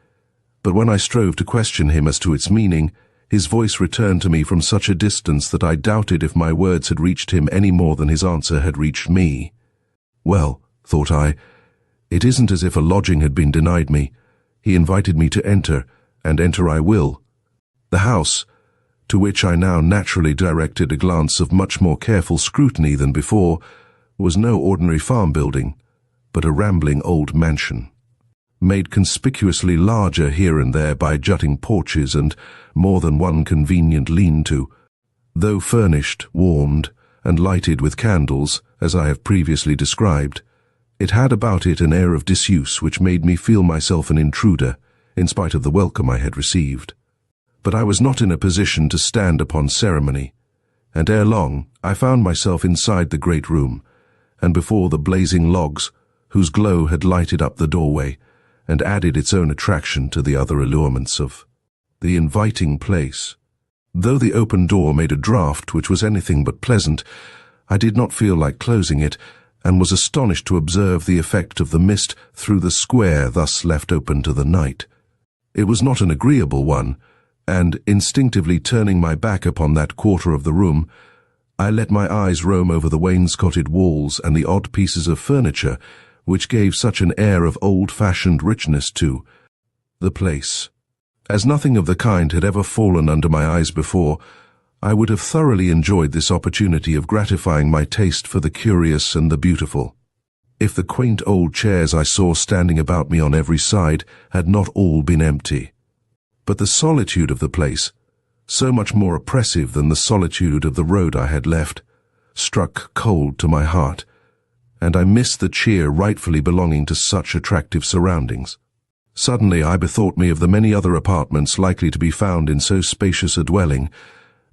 but when I strove to question him as to its meaning, his voice returned to me from such a distance that I doubted if my words had reached him any more than his answer had reached me. Well, thought I, it isn't as if a lodging had been denied me. He invited me to enter, and enter I will. The house, to which I now naturally directed a glance of much more careful scrutiny than before, was no ordinary farm building, but a rambling old mansion, made conspicuously larger here and there by jutting porches and more than one convenient lean-to. Though furnished, warmed, and lighted with candles, as I have previously described, it had about it an air of disuse which made me feel myself an intruder, in spite of the welcome I had received. But I was not in a position to stand upon ceremony, and ere long I found myself inside the great room, and before the blazing logs, whose glow had lighted up the doorway, and added its own attraction to the other allurements of the inviting place. Though the open door made a draught which was anything but pleasant, I did not feel like closing it, and was astonished to observe the effect of the mist through the square thus left open to the night. It was not an agreeable one, and, instinctively turning my back upon that quarter of the room, I let my eyes roam over the wainscoted walls and the odd pieces of furniture which gave such an air of old-fashioned richness to the place. As nothing of the kind had ever fallen under my eyes before, I would have thoroughly enjoyed this opportunity of gratifying my taste for the curious and the beautiful, if the quaint old chairs I saw standing about me on every side had not all been empty. But the solitude of the place, so much more oppressive than the solitude of the road I had left, struck cold to my heart, and I missed the cheer rightfully belonging to such attractive surroundings. Suddenly I bethought me of the many other apartments likely to be found in so spacious a dwelling,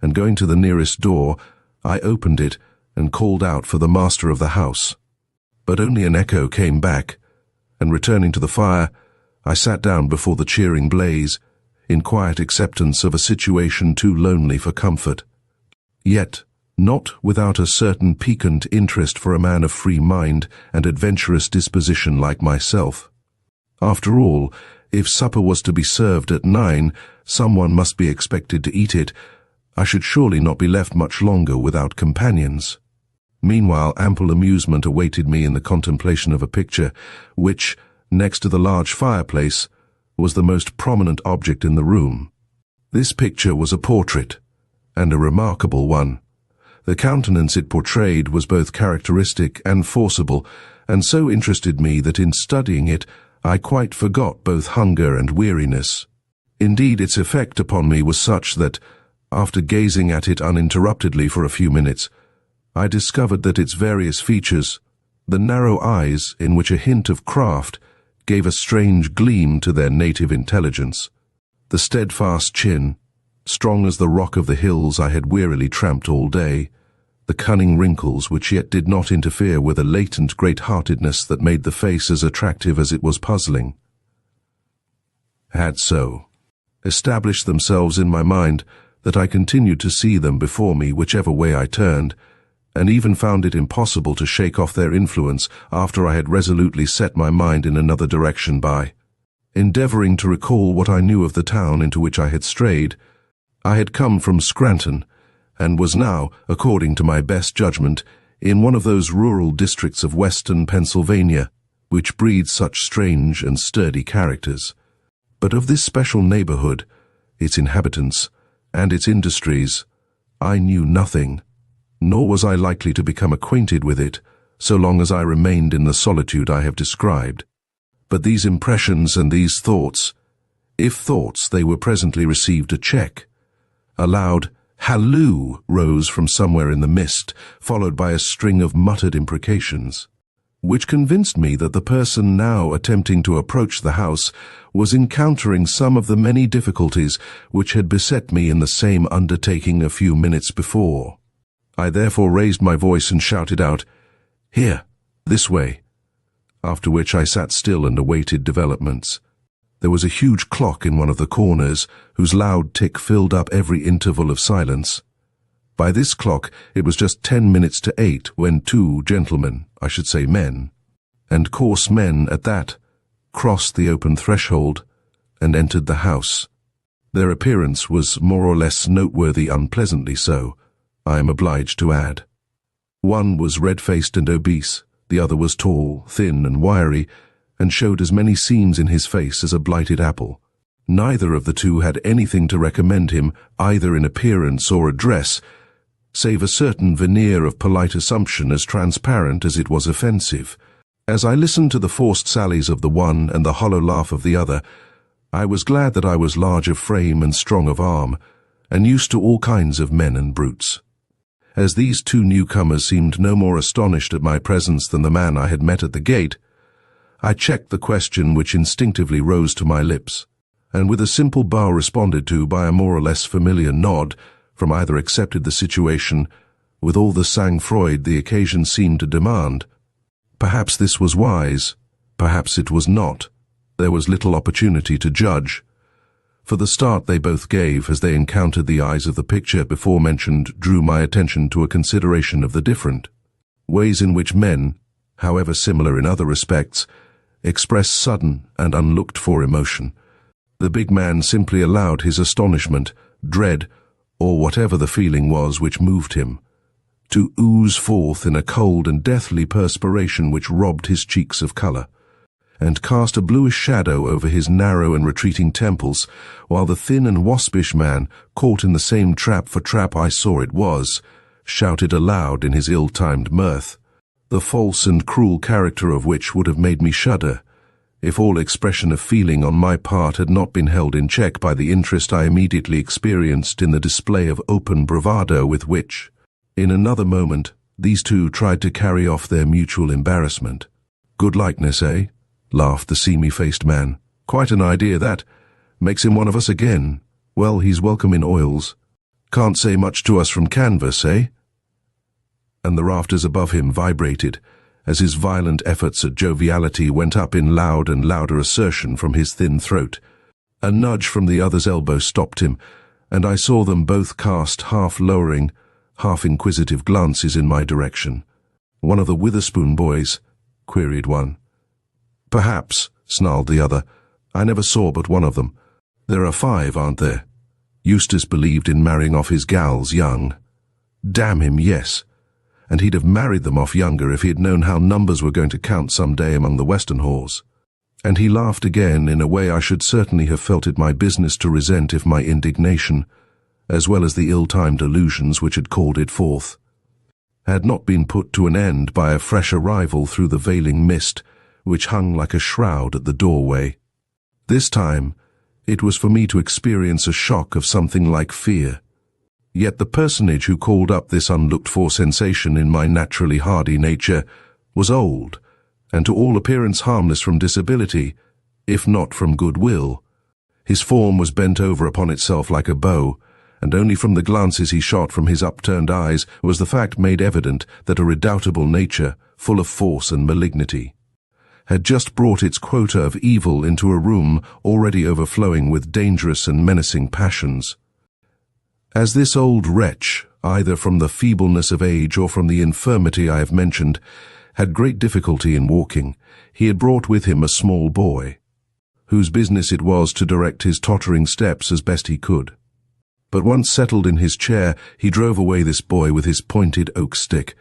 and going to the nearest door, I opened it and called out for the master of the house. But only an echo came back, and returning to the fire, I sat down before the cheering blaze, in quiet acceptance of a situation too lonely for comfort, yet not without a certain piquant interest for a man of free mind and adventurous disposition like myself. After all, if supper was to be served at 9, someone must be expected to eat it. I should surely not be left much longer without companions. Meanwhile, ample amusement awaited me in the contemplation of a picture, which, next to the large fireplace, was the most prominent object in the room. This picture was a portrait, and a remarkable one. The countenance it portrayed was both characteristic and forcible, and so interested me that in studying it I quite forgot both hunger and weariness. Indeed, its effect upon me was such that, after gazing at it uninterruptedly for a few minutes, I discovered that its various features, the narrow eyes in which a hint of craft gave a strange gleam to their native intelligence, the steadfast chin, strong as the rock of the hills I had wearily tramped all day, the cunning wrinkles which yet did not interfere with a latent great-heartedness that made the face as attractive as it was puzzling, had so established themselves in my mind that I continued to see them before me whichever way I turned, and even found it impossible to shake off their influence after I had resolutely set my mind in another direction by endeavoring to recall what I knew of the town into which I had strayed. I had come from Scranton, and was now, according to my best judgment, in one of those rural districts of western Pennsylvania, which breed such strange and sturdy characters. But of this special neighborhood, its inhabitants, and its industries, I knew nothing, nor was I likely to become acquainted with it, so long as I remained in the solitude I have described. But these impressions and these thoughts, if thoughts, they were presently received a check. A loud halloo rose from somewhere in the mist, followed by a string of muttered imprecations, which convinced me that the person now attempting to approach the house was encountering some of the many difficulties which had beset me in the same undertaking a few minutes before. I therefore raised my voice and shouted out, "Here, this way," after which I sat still and awaited developments. There was a huge clock in one of the corners, whose loud tick filled up every interval of silence. By this clock it was just 10 minutes to 8 when two gentlemen, I should say men, and coarse men at that, crossed the open threshold, and entered the house. Their appearance was more or less noteworthy, unpleasantly so, I am obliged to add. One was red-faced and obese, the other was tall, thin and wiry, and showed as many seams in his face as a blighted apple. Neither of the two had anything to recommend him, either in appearance or address, save a certain veneer of polite assumption as transparent as it was offensive. As I listened to the forced sallies of the one and the hollow laugh of the other, I was glad that I was large of frame and strong of arm, and used to all kinds of men and brutes. As these two newcomers seemed no more astonished at my presence than the man I had met at the gate, I checked the question which instinctively rose to my lips, and with a simple bow responded to by a more or less familiar nod, from either accepted the situation with all the sang-froid the occasion seemed to demand. Perhaps this was wise, perhaps it was not. There was little opportunity to judge. For the start they both gave as they encountered the eyes of the picture before mentioned drew my attention to a consideration of the different ways in which men, however similar in other respects, express sudden and unlooked-for emotion. The big man simply allowed his astonishment, dread, or whatever the feeling was which moved him, to ooze forth in a cold and deathly perspiration which robbed his cheeks of colour, and cast a bluish shadow over his narrow and retreating temples, while the thin and waspish man, caught in the same trap for trap I saw it was, shouted aloud in his ill-timed mirth, the false and cruel character of which would have made me shudder, if all expression of feeling on my part had not been held in check by the interest I immediately experienced in the display of open bravado with which, in another moment, these two tried to carry off their mutual embarrassment. "Good likeness, eh?" laughed the seamy-faced man. "Quite an idea, that. Makes him one of us again. Well, he's welcome in oils. Can't say much to us from canvas, eh?" And the rafters above him vibrated, as his violent efforts at joviality went up in loud and louder assertion from his thin throat. A nudge from the other's elbow stopped him, and I saw them both cast half-lowering, half-inquisitive glances in my direction. "One of the Witherspoon boys?" queried one. "Perhaps," snarled the other. "I never saw but one of them. There are 5, aren't there? Eustace believed in marrying off his gals young." "Damn him, yes. And he'd have married them off younger if he had known how numbers were going to count some day among the Western whores." And he laughed again in a way I should certainly have felt it my business to resent if my indignation, as well as the ill-timed allusions which had called it forth, had not been put to an end by a fresh arrival through the veiling mist which hung like a shroud at the doorway. This time, it was for me to experience a shock of something like fear. Yet the personage who called up this unlooked-for sensation in my naturally hardy nature was old, and to all appearance harmless from disability, if not from goodwill. His form was bent over upon itself like a bow, and only from the glances he shot from his upturned eyes was the fact made evident that a redoubtable nature, full of force and malignity, had just brought its quota of evil into a room already overflowing with dangerous and menacing passions. As this old wretch, either from the feebleness of age or from the infirmity I have mentioned, had great difficulty in walking, he had brought with him a small boy, whose business it was to direct his tottering steps as best he could. But once settled in his chair, he drove away this boy with his pointed oak stick,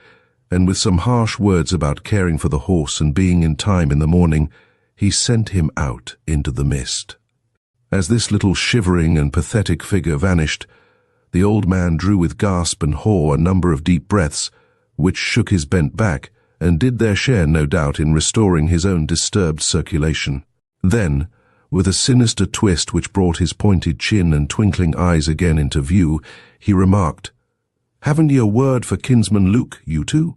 and with some harsh words about caring for the horse and being in time in the morning, he sent him out into the mist. As this little shivering and pathetic figure vanished, the old man drew with gasp and haw a number of deep breaths, which shook his bent back, and did their share, no doubt, in restoring his own disturbed circulation. Then, with a sinister twist which brought his pointed chin and twinkling eyes again into view, he remarked, "Haven't ye a word for kinsman Luke, you two?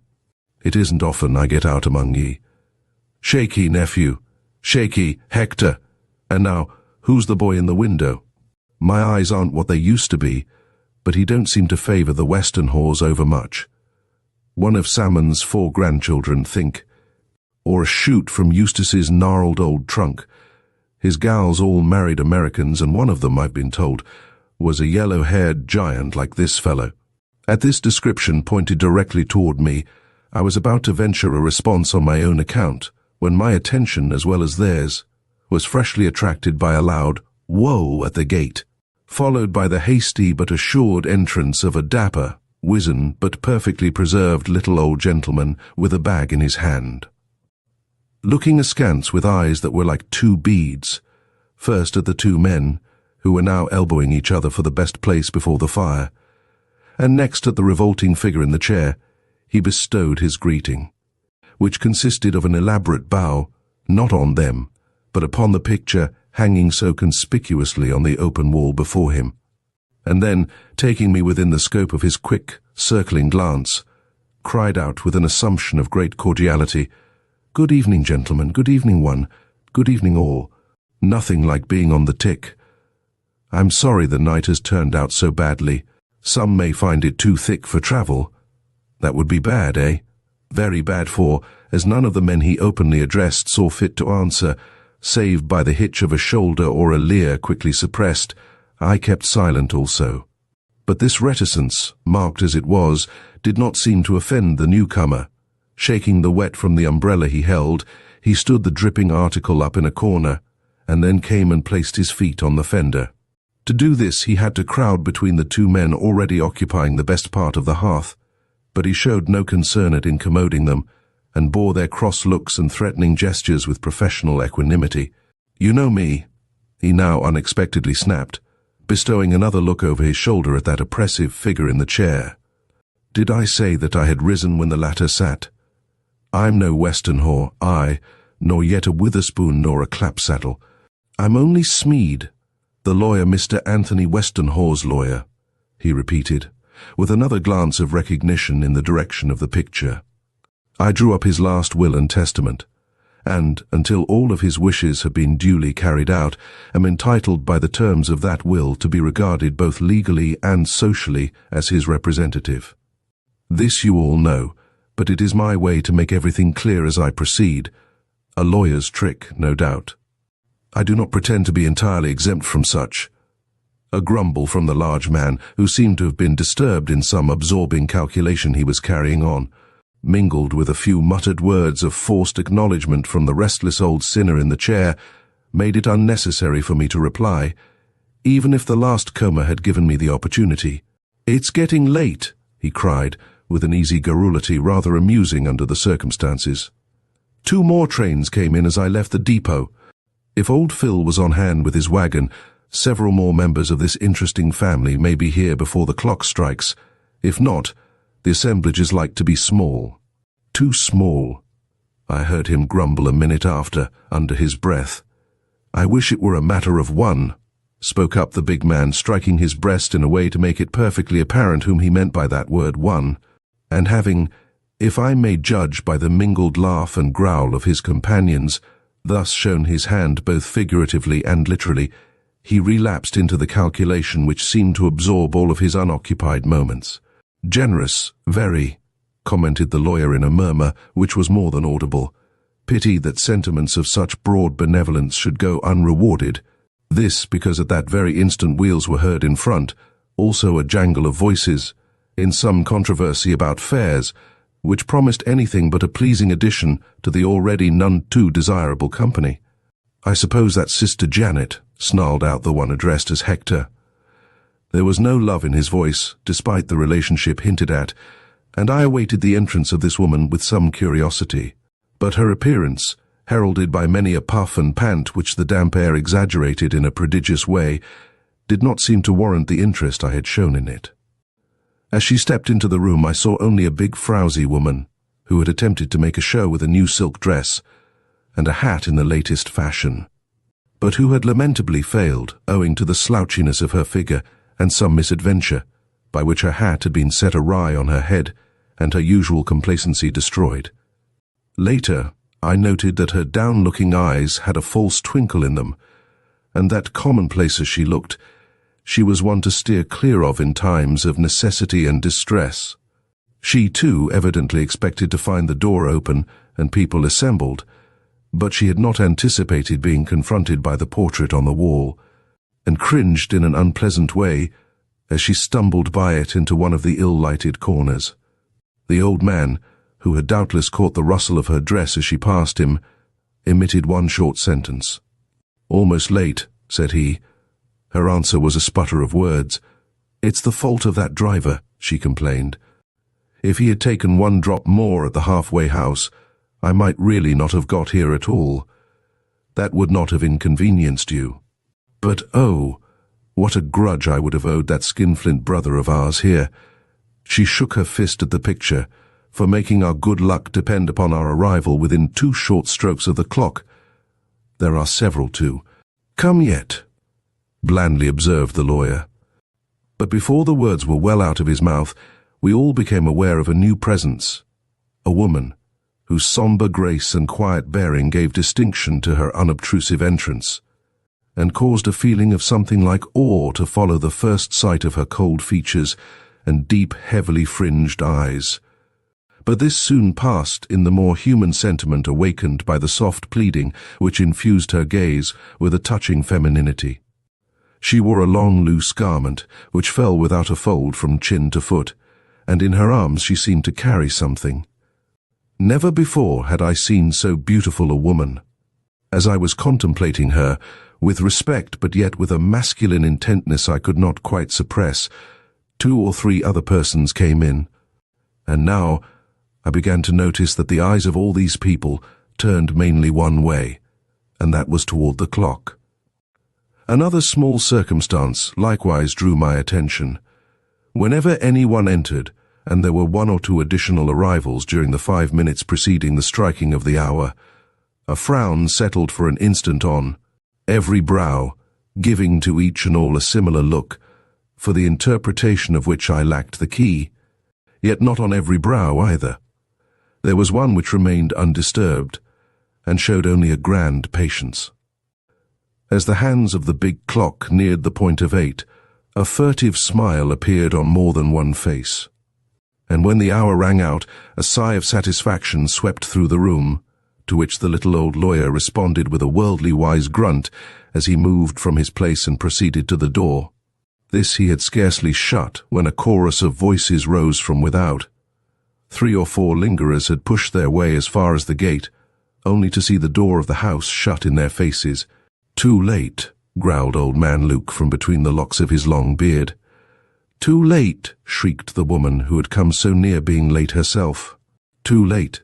It isn't often I get out among ye. Shaky, nephew. Shaky, Hector. And now, who's the boy in the window? My eyes aren't what they used to be, but he don't seem to favour the Western whores overmuch. One of Salmon's 4 grandchildren, think, or a shoot from Eustace's gnarled old trunk. His gals all married Americans, and one of them, I've been told, was a yellow-haired giant like this fellow." At this description pointed directly toward me, I was about to venture a response on my own account, when my attention, as well as theirs, was freshly attracted by a loud "whoa" at the gate, followed by the hasty but assured entrance of a dapper, wizen but perfectly preserved little old gentleman with a bag in his hand. Looking askance with eyes that were like two beads, first at the two men, who were now elbowing each other for the best place before the fire, and next at the revolting figure in the chair, he bestowed his greeting, which consisted of an elaborate bow, not on them, but upon the picture hanging so conspicuously on the open wall before him, and then, taking me within the scope of his quick, circling glance, cried out with an assumption of great cordiality, "Good evening, gentlemen, good evening one, good evening all. Nothing like being on the tick. I'm sorry the night has turned out so badly. Some may find it too thick for travel. That would be bad, eh? Very bad for, as none of the men he openly addressed saw fit to answer, save by the hitch of a shoulder or a leer quickly suppressed, I kept silent also. But this reticence, marked as it was, did not seem to offend the newcomer. Shaking the wet from the umbrella he held, he stood the dripping article up in a corner, and then came and placed his feet on the fender. To do this he had to crowd between the two men already occupying the best part of the hearth, but he showed no concern at incommoding them, and bore their cross looks and threatening gestures with professional equanimity. "You know me," he now unexpectedly snapped, bestowing another look over his shoulder at that oppressive figure in the chair. Did I say that I had risen when the latter sat? I'm no western whore, nor yet a witherspoon nor a clapsaddle. I'm only Smead, the lawyer Mr. Anthony Westonhaugh's lawyer, he repeated, with another glance of recognition in the direction of the picture. I drew up his last will and testament, and, until all of his wishes have been duly carried out, am entitled by the terms of that will to be regarded both legally and socially as his representative. This you all know, but it is my way to make everything clear as I proceed, a lawyer's trick, no doubt. I do not pretend to be entirely exempt from such. A grumble from the large man, who seemed to have been disturbed in some absorbing calculation he was carrying on, mingled with a few muttered words of forced acknowledgment from the restless old sinner in the chair, made it unnecessary for me to reply, even if the last comer had given me the opportunity. "It's getting late," he cried, with an easy garrulity rather amusing under the circumstances. "2 more trains came in as I left the depot. If old Phil was on hand with his wagon, several more members of this interesting family may be here before the clock strikes. If not, the assemblage is like to be small." "Too small," I heard him grumble a minute after, under his breath. "I wish it were a matter of 1, spoke up the big man, striking his breast in a way to make it perfectly apparent whom he meant by that word 1, and having, if I may judge by the mingled laugh and growl of his companions, thus shown his hand both figuratively and literally, he relapsed into the calculation which seemed to absorb all of his unoccupied moments. "Generous, very," commented the lawyer in a murmur which was more than audible. "Pity that sentiments of such broad benevolence should go unrewarded." This because at that very instant wheels were heard in front, also a jangle of voices, in some controversy about fares, which promised anything but a pleasing addition to the already none too desirable company. "I suppose that's Sister Janet," snarled out the one addressed as Hector. There was no love in his voice, despite the relationship hinted at, and I awaited the entrance of this woman with some curiosity. But her appearance, heralded by many a puff and pant which the damp air exaggerated in a prodigious way, did not seem to warrant the interest I had shown in it. As she stepped into the room, I saw only a big frowsy woman, who had attempted to make a show with a new silk dress, and a hat in the latest fashion, but who had lamentably failed, owing to the slouchiness of her figure and some misadventure, by which her hat had been set awry on her head, and her usual complacency destroyed. Later, I noted that her down-looking eyes had a false twinkle in them, and that, commonplace as she looked, she was one to steer clear of in times of necessity and distress. She, too, evidently expected to find the door open and people assembled, but she had not anticipated being confronted by the portrait on the wall, and cringed in an unpleasant way as she stumbled by it into one of the ill-lighted corners. The old man, who had doubtless caught the rustle of her dress as she passed him, emitted one short sentence. "Almost late," said he. Her answer was a sputter of words. "It's the fault of that driver," she complained. "If he had taken one drop more at the halfway house, I might really not have got here at all. That would not have inconvenienced you. But oh, what a grudge I would have owed that skinflint brother of ours here." She shook her fist at the picture, "for making our good luck depend upon our arrival within 2 short strokes of the clock. There are several too. Come yet," blandly observed the lawyer. But before the words were well out of his mouth, we all became aware of a new presence, a woman, whose sombre grace and quiet bearing gave distinction to her unobtrusive entrance, and caused a feeling of something like awe to follow the first sight of her cold features and deep, heavily fringed eyes. But this soon passed in the more human sentiment awakened by the soft pleading which infused her gaze with a touching femininity. She wore a long, loose garment, which fell without a fold from chin to foot, and in her arms she seemed to carry something. Never before had I seen so beautiful a woman. As I was contemplating her, with respect but yet with a masculine intentness I could not quite suppress, 2 or 3 other persons came in, and now I began to notice that the eyes of all these people turned mainly one way, and that was toward the clock. Another small circumstance likewise drew my attention. Whenever anyone entered, and there were 1 or 2 additional arrivals during the 5 minutes preceding the striking of the hour, a frown settled for an instant on every brow, giving to each and all a similar look, for the interpretation of which I lacked the key, yet not on every brow either. There was one which remained undisturbed, and showed only a grand patience. As the hands of the big clock neared the point of 8, a furtive smile appeared on more than one face, and when the hour rang out, a sigh of satisfaction swept through the room, to which the little old lawyer responded with a worldly-wise grunt as he moved from his place and proceeded to the door. This he had scarcely shut when a chorus of voices rose from without. 3 or 4 lingerers had pushed their way as far as the gate, only to see the door of the house shut in their faces. "Too late," growled old man Luke from between the locks of his long beard. "Too late," shrieked the woman who had come so near being late herself. "Too late,"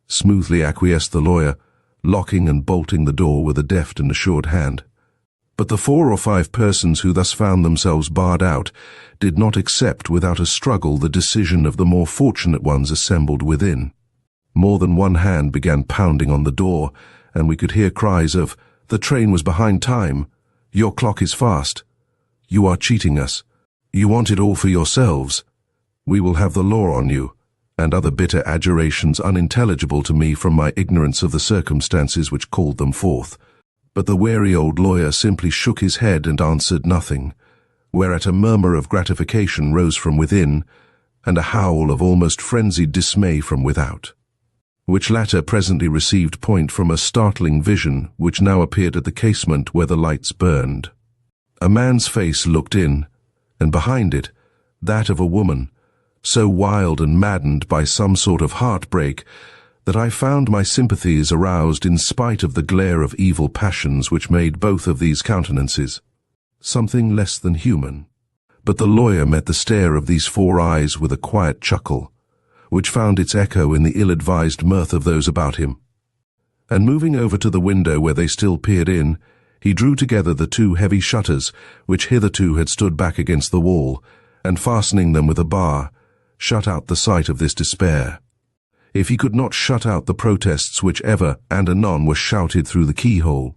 smoothly acquiesced the lawyer, locking and bolting the door with a deft and assured hand. But the 4 or 5 persons who thus found themselves barred out did not accept without a struggle the decision of the more fortunate ones assembled within. More than one hand began pounding on the door, and we could hear cries of, "The train was behind time," "Your clock is fast," "You are cheating us," "You want it all for yourselves," "We will have the law on you," and other bitter adjurations unintelligible to me from my ignorance of the circumstances which called them forth. But the wary old lawyer simply shook his head and answered nothing, whereat a murmur of gratification rose from within, and a howl of almost frenzied dismay from without, which latter presently received point from a startling vision which now appeared at the casement where the lights burned. A man's face looked in, and behind it, that of a woman, so wild and maddened by some sort of heartbreak that I found my sympathies aroused in spite of the glare of evil passions which made both of these countenances something less than human. But the lawyer met the stare of these 4 eyes with a quiet chuckle, which found its echo in the ill-advised mirth of those about him. And moving over to the window where they still peered in, he drew together the 2 heavy shutters which hitherto had stood back against the wall, and fastening them with a bar, shut out the sight of this despair. If he could not shut out the protests which ever and anon were shouted through the keyhole.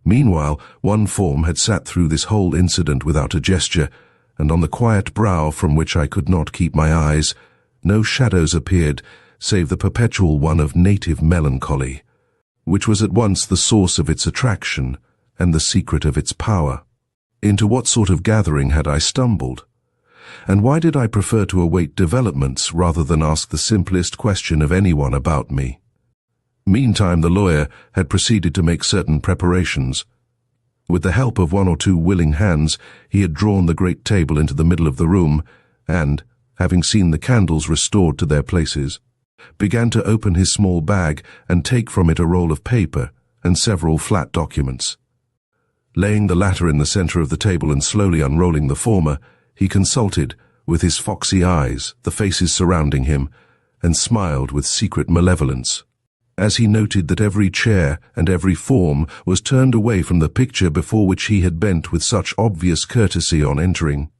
Meanwhile, one form had sat through this whole incident without a gesture, and on the quiet brow from which I could not keep my eyes, no shadows appeared save the perpetual one of native melancholy, which was at once the source of its attraction and the secret of its power. Into what sort of gathering had I stumbled? And why did I prefer to await developments rather than ask the simplest question of anyone about me? Meantime the lawyer had proceeded to make certain preparations. With the help of 1 or 2 willing hands, he had drawn the great table into the middle of the room, and, having seen the candles restored to their places, began to open his small bag and take from it a roll of paper and several flat documents. Laying the latter in the center of the table and slowly unrolling the former, he consulted, with his foxy eyes, the faces surrounding him, and smiled with secret malevolence, as he noted that every chair and every form was turned away from the picture before which he had bent with such obvious courtesy on entering.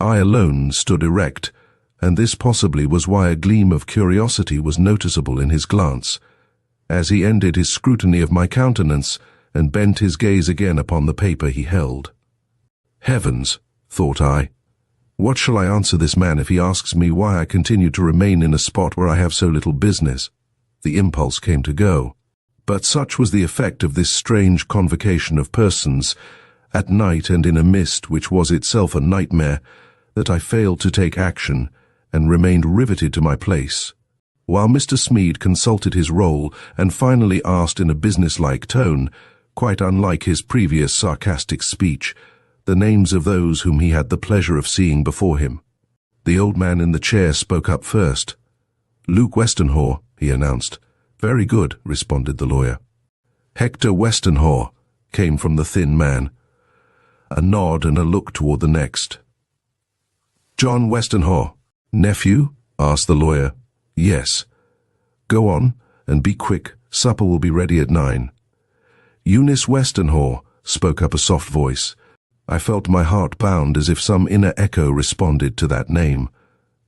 I alone stood erect, and this possibly was why a gleam of curiosity was noticeable in his glance, as he ended his scrutiny of my countenance and bent his gaze again upon the paper he held. Heavens, thought I, what shall I answer this man if he asks me why I continue to remain in a spot where I have so little business? The impulse came to go. But such was the effect of this strange convocation of persons, at night and in a mist which was itself a nightmare, that I failed to take action and remained riveted to my place, while Mr. Smead consulted his roll and finally asked in a businesslike tone, quite unlike his previous sarcastic speech, the names of those whom he had the pleasure of seeing before him. The old man in the chair spoke up first. "Luke Westenhaw," he announced. "Very good," responded the lawyer. "Hector Westenhaw," came from the thin man. A nod and a look toward the next. "John Westenhaw, nephew?" asked the lawyer. "Yes." "Go on, and be quick. Supper will be ready at 9. "Eunice Westenhaw," spoke up a soft voice. I felt my heart pound as if some inner echo responded to that name.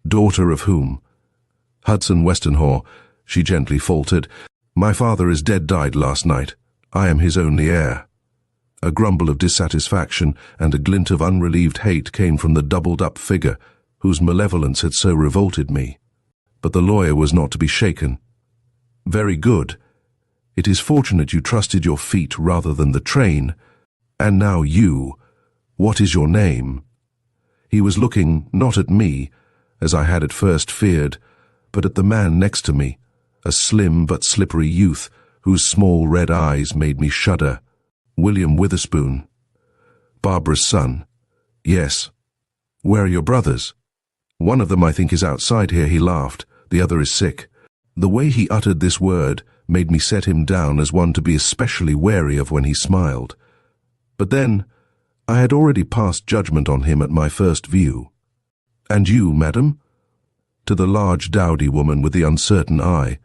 "Daughter of whom?" "Hudson Westenhaw," she gently faltered. "My father is died last night. I am his only heir." A grumble of dissatisfaction and a glint of unrelieved hate came from the doubled-up figure whose malevolence had so revolted me. But the lawyer was not to be shaken. "Very good. It is fortunate you trusted your feet rather than the train. And now you, what is your name?" He was looking not at me, as I had at first feared, but at the man next to me, a slim but slippery youth whose small red eyes made me shudder. "William Witherspoon." "Barbara's son." "Yes." "Where are your brothers?" "One of them I think is outside here," he laughed. "The other is sick." The way he uttered this word made me set him down as one to be especially wary of when he smiled. But then, I had already passed judgment on him at my first view. "And you, madam?" To the large dowdy woman with the uncertain eye,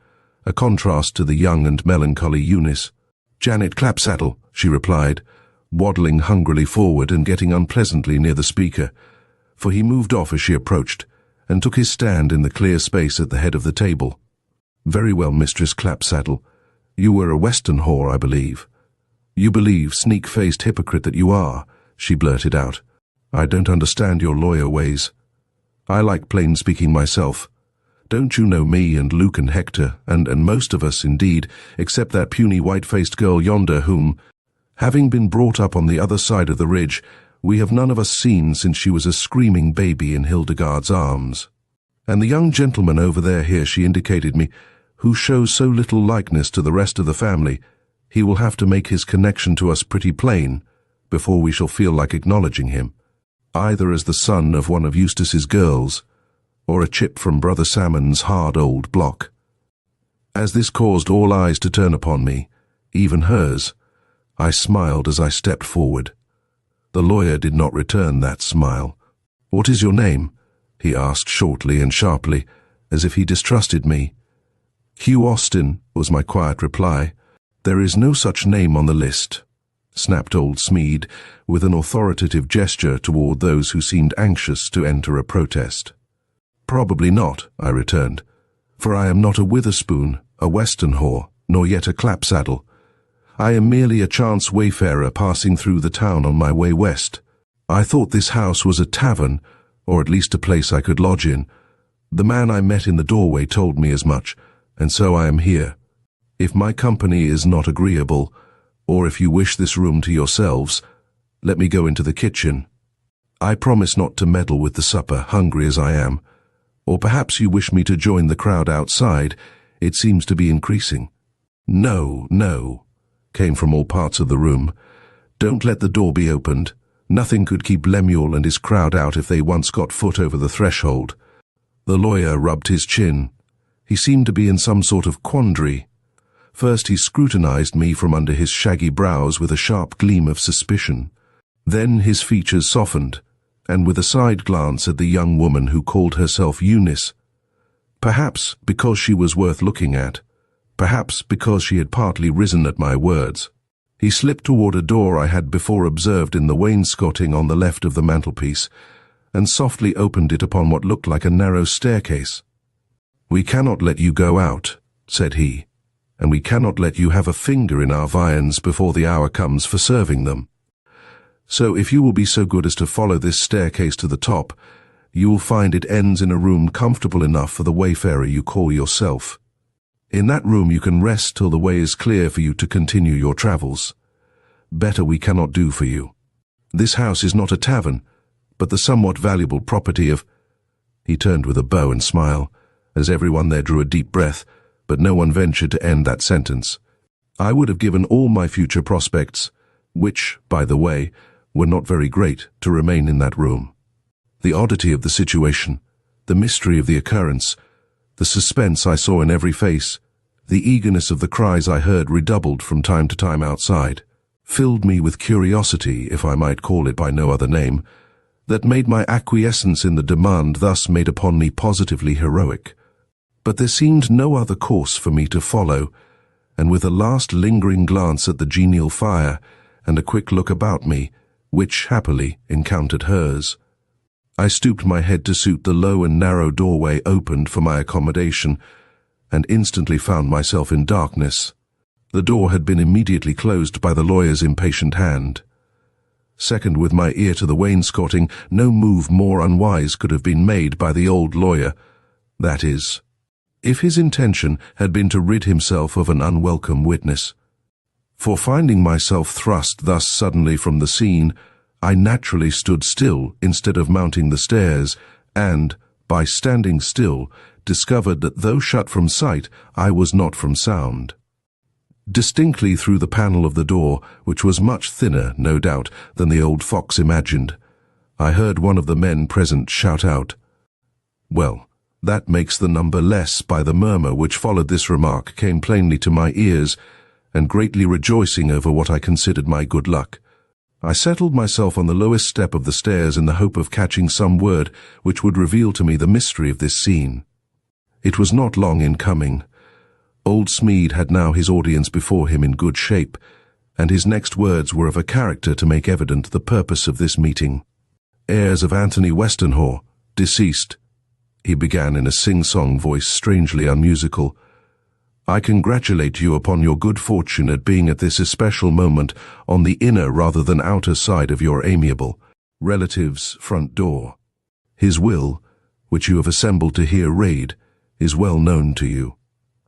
a contrast to the young and melancholy Eunice. "Janet Clapsaddle," she replied, waddling hungrily forward and getting unpleasantly near the speaker, for he moved off as she approached, and took his stand in the clear space at the head of the table. "Very well, Mistress Clapsaddle. You were a Westenhaw, I believe." "You believe, sneak-faced hypocrite that you are," she blurted out. "I don't understand your lawyer ways. I like plain speaking myself. Don't you know me and Luke and Hector, and most of us, indeed, except that puny white-faced girl yonder whom, having been brought up on the other side of the ridge, we have none of us seen since she was a screaming baby in Hildegard's arms. And the young gentleman over there," here she indicated me, "who shows so little likeness to the rest of the family, he will have to make his connection to us pretty plain before we shall feel like acknowledging him, either as the son of one of Eustace's girls, or a chip from Brother Salmon's hard old block." As this caused all eyes to turn upon me, even hers, I smiled as I stepped forward. The lawyer did not return that smile. "What is your name?" he asked shortly and sharply, as if he distrusted me. "Hugh Austin," was my quiet reply. "There is no such name on the list," snapped old Smead, with an authoritative gesture toward those who seemed anxious to enter a protest. "Probably not," I returned, "for I am not a Witherspoon, a Westenhaw, nor yet a Clapsaddle. I am merely a chance wayfarer passing through the town on my way west. I thought this house was a tavern, or at least a place I could lodge in. The man I met in the doorway told me as much, and so I am here. If my company is not agreeable, or if you wish this room to yourselves, let me go into the kitchen. I promise not to meddle with the supper, hungry as I am. Or perhaps you wish me to join the crowd outside. It seems to be increasing." "No, no," came from all parts of the room. "Don't let the door be opened. Nothing could keep Lemuel and his crowd out if they once got foot over the threshold." The lawyer rubbed his chin. He seemed to be in some sort of quandary. First he scrutinized me from under his shaggy brows with a sharp gleam of suspicion. Then his features softened, and with a side glance at the young woman who called herself Eunice, perhaps because she was worth looking at, perhaps because she had partly risen at my words, he slipped toward a door I had before observed in the wainscoting on the left of the mantelpiece, and softly opened it upon what looked like a narrow staircase. "We cannot let you go out," said he, "and we cannot let you have a finger in our viands before the hour comes for serving them. So if you will be so good as to follow this staircase to the top, you will find it ends in a room comfortable enough for the wayfarer you call yourself. In that room you can rest till the way is clear for you to continue your travels. Better we cannot do for you. This house is not a tavern, but the somewhat valuable property of—" He turned with a bow and smile, as everyone there drew a deep breath, but no one ventured to end that sentence. I would have given all my future prospects, which, by the way, were not very great, to remain in that room. The oddity of the situation, the mystery of the occurrence, the suspense I saw in every face, the eagerness of the cries I heard redoubled from time to time outside, filled me with curiosity, if I might call it by no other name, that made my acquiescence in the demand thus made upon me positively heroic. But there seemed no other course for me to follow, and with a last lingering glance at the genial fire, and a quick look about me, which happily encountered hers, I stooped my head to suit the low and narrow doorway opened for my accommodation, and instantly found myself in darkness. The door had been immediately closed by the lawyer's impatient hand. Second, with my ear to the wainscoting, no move more unwise could have been made by the old lawyer, that is, if his intention had been to rid himself of an unwelcome witness. For finding myself thrust thus suddenly from the scene, I naturally stood still instead of mounting the stairs, and, by standing still, discovered that though shut from sight, I was not from sound. Distinctly through the panel of the door, which was much thinner, no doubt, than the old fox imagined, I heard one of the men present shout out, "Well, that makes the number less," by the murmur which followed this remark came plainly to my ears, and greatly rejoicing over what I considered my good luck, I settled myself on the lowest step of the stairs in the hope of catching some word which would reveal to me the mystery of this scene. It was not long in coming. Old Smead had now his audience before him in good shape, and his next words were of a character to make evident the purpose of this meeting. "Heirs of Anthony Westenhaw, deceased," he began in a sing-song voice strangely unmusical, "I congratulate you upon your good fortune at being at this especial moment on the inner rather than outer side of your amiable relative's front door. His will, which you have assembled to hear read, is well known to you.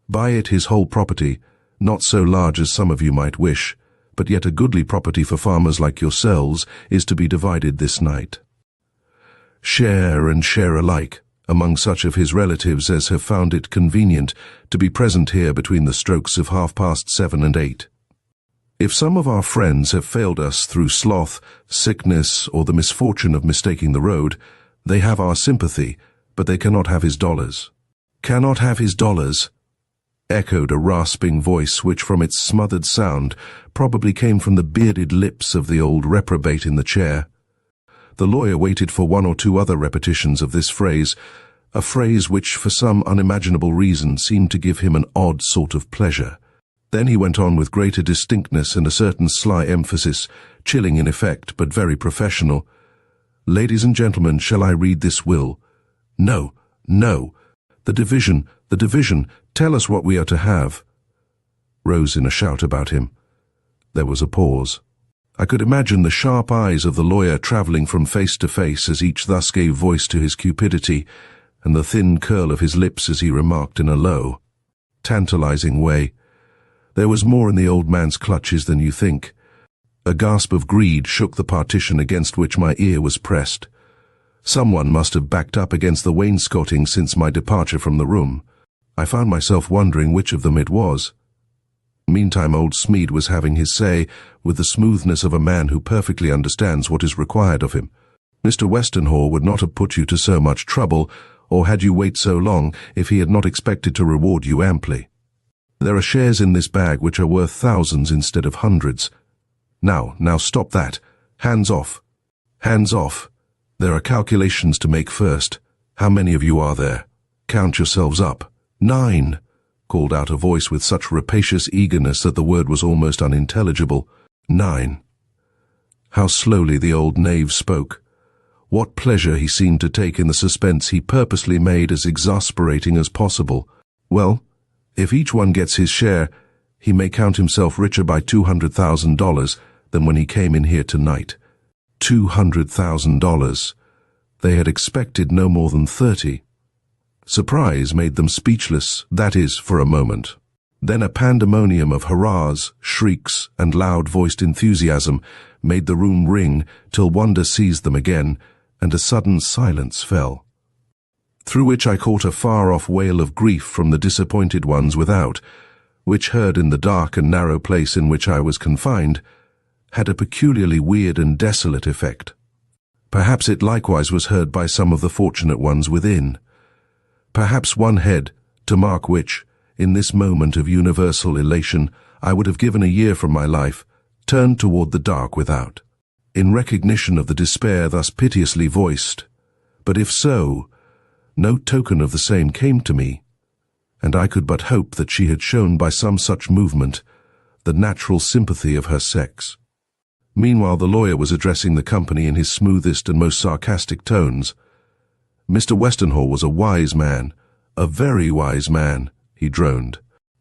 By it his whole property, not so large as some of you might wish, but yet a goodly property for farmers like yourselves, is to be divided this night. Share and share alike, among such of his relatives as have found it convenient to be present here between the strokes of 7:30 and 8. If some of our friends have failed us through sloth, sickness, or the misfortune of mistaking the road, they have our sympathy, but they cannot have his dollars." "Cannot have his dollars," echoed a rasping voice which from its smothered sound probably came from the bearded lips of the old reprobate in the chair. The lawyer waited for one or two other repetitions of this phrase, a phrase which for some unimaginable reason seemed to give him an odd sort of pleasure. Then he went on with greater distinctness and a certain sly emphasis, chilling in effect but very professional. "Ladies and gentlemen, shall I read this will?" "No, no. The division, tell us what we are to have," rose in a shout about him. There was a pause. I could imagine the sharp eyes of the lawyer travelling from face to face as each thus gave voice to his cupidity, and the thin curl of his lips as he remarked in a low, tantalizing way, "There was more in the old man's clutches than you think." A gasp of greed shook the partition against which my ear was pressed. Someone must have backed up against the wainscoting since my departure from the room. I found myself wondering which of them it was. Meantime old Smead was having his say with the smoothness of a man who perfectly understands what is required of him. "Mr. Westenhaw would not have put you to so much trouble, or had you wait so long, if he had not expected to reward you amply. There are shares in this bag which are worth thousands instead of hundreds. Now stop that. Hands off. Hands off. There are calculations to make first. How many of you are there? Count yourselves up. 9, called out a voice with such rapacious eagerness that the word was almost unintelligible. 9. How slowly the old knave spoke. What pleasure he seemed to take in the suspense he purposely made as exasperating as possible. Well, if each one gets his share, he may count himself richer by $200,000 than when he came in here tonight. $200,000. They had expected no more than 30. Surprise made them speechless, that is, for a moment. Then a pandemonium of hurrahs, shrieks, and loud-voiced enthusiasm made the room ring till wonder seized them again, and a sudden silence fell, through which I caught a far-off wail of grief from the disappointed ones without, which, heard in the dark and narrow place in which I was confined, had a peculiarly weird and desolate effect. Perhaps it likewise was heard by some of the fortunate ones within. Perhaps one head, to mark which, in this moment of universal elation, I would have given a year from my life, turned toward the dark without, in recognition of the despair thus piteously voiced. But if so, no token of the same came to me, and I could but hope that she had shown by some such movement the natural sympathy of her sex. Meanwhile the lawyer was addressing the company in his smoothest and most sarcastic tones. Mr. Westenhall was a wise man, a very wise man, he droned.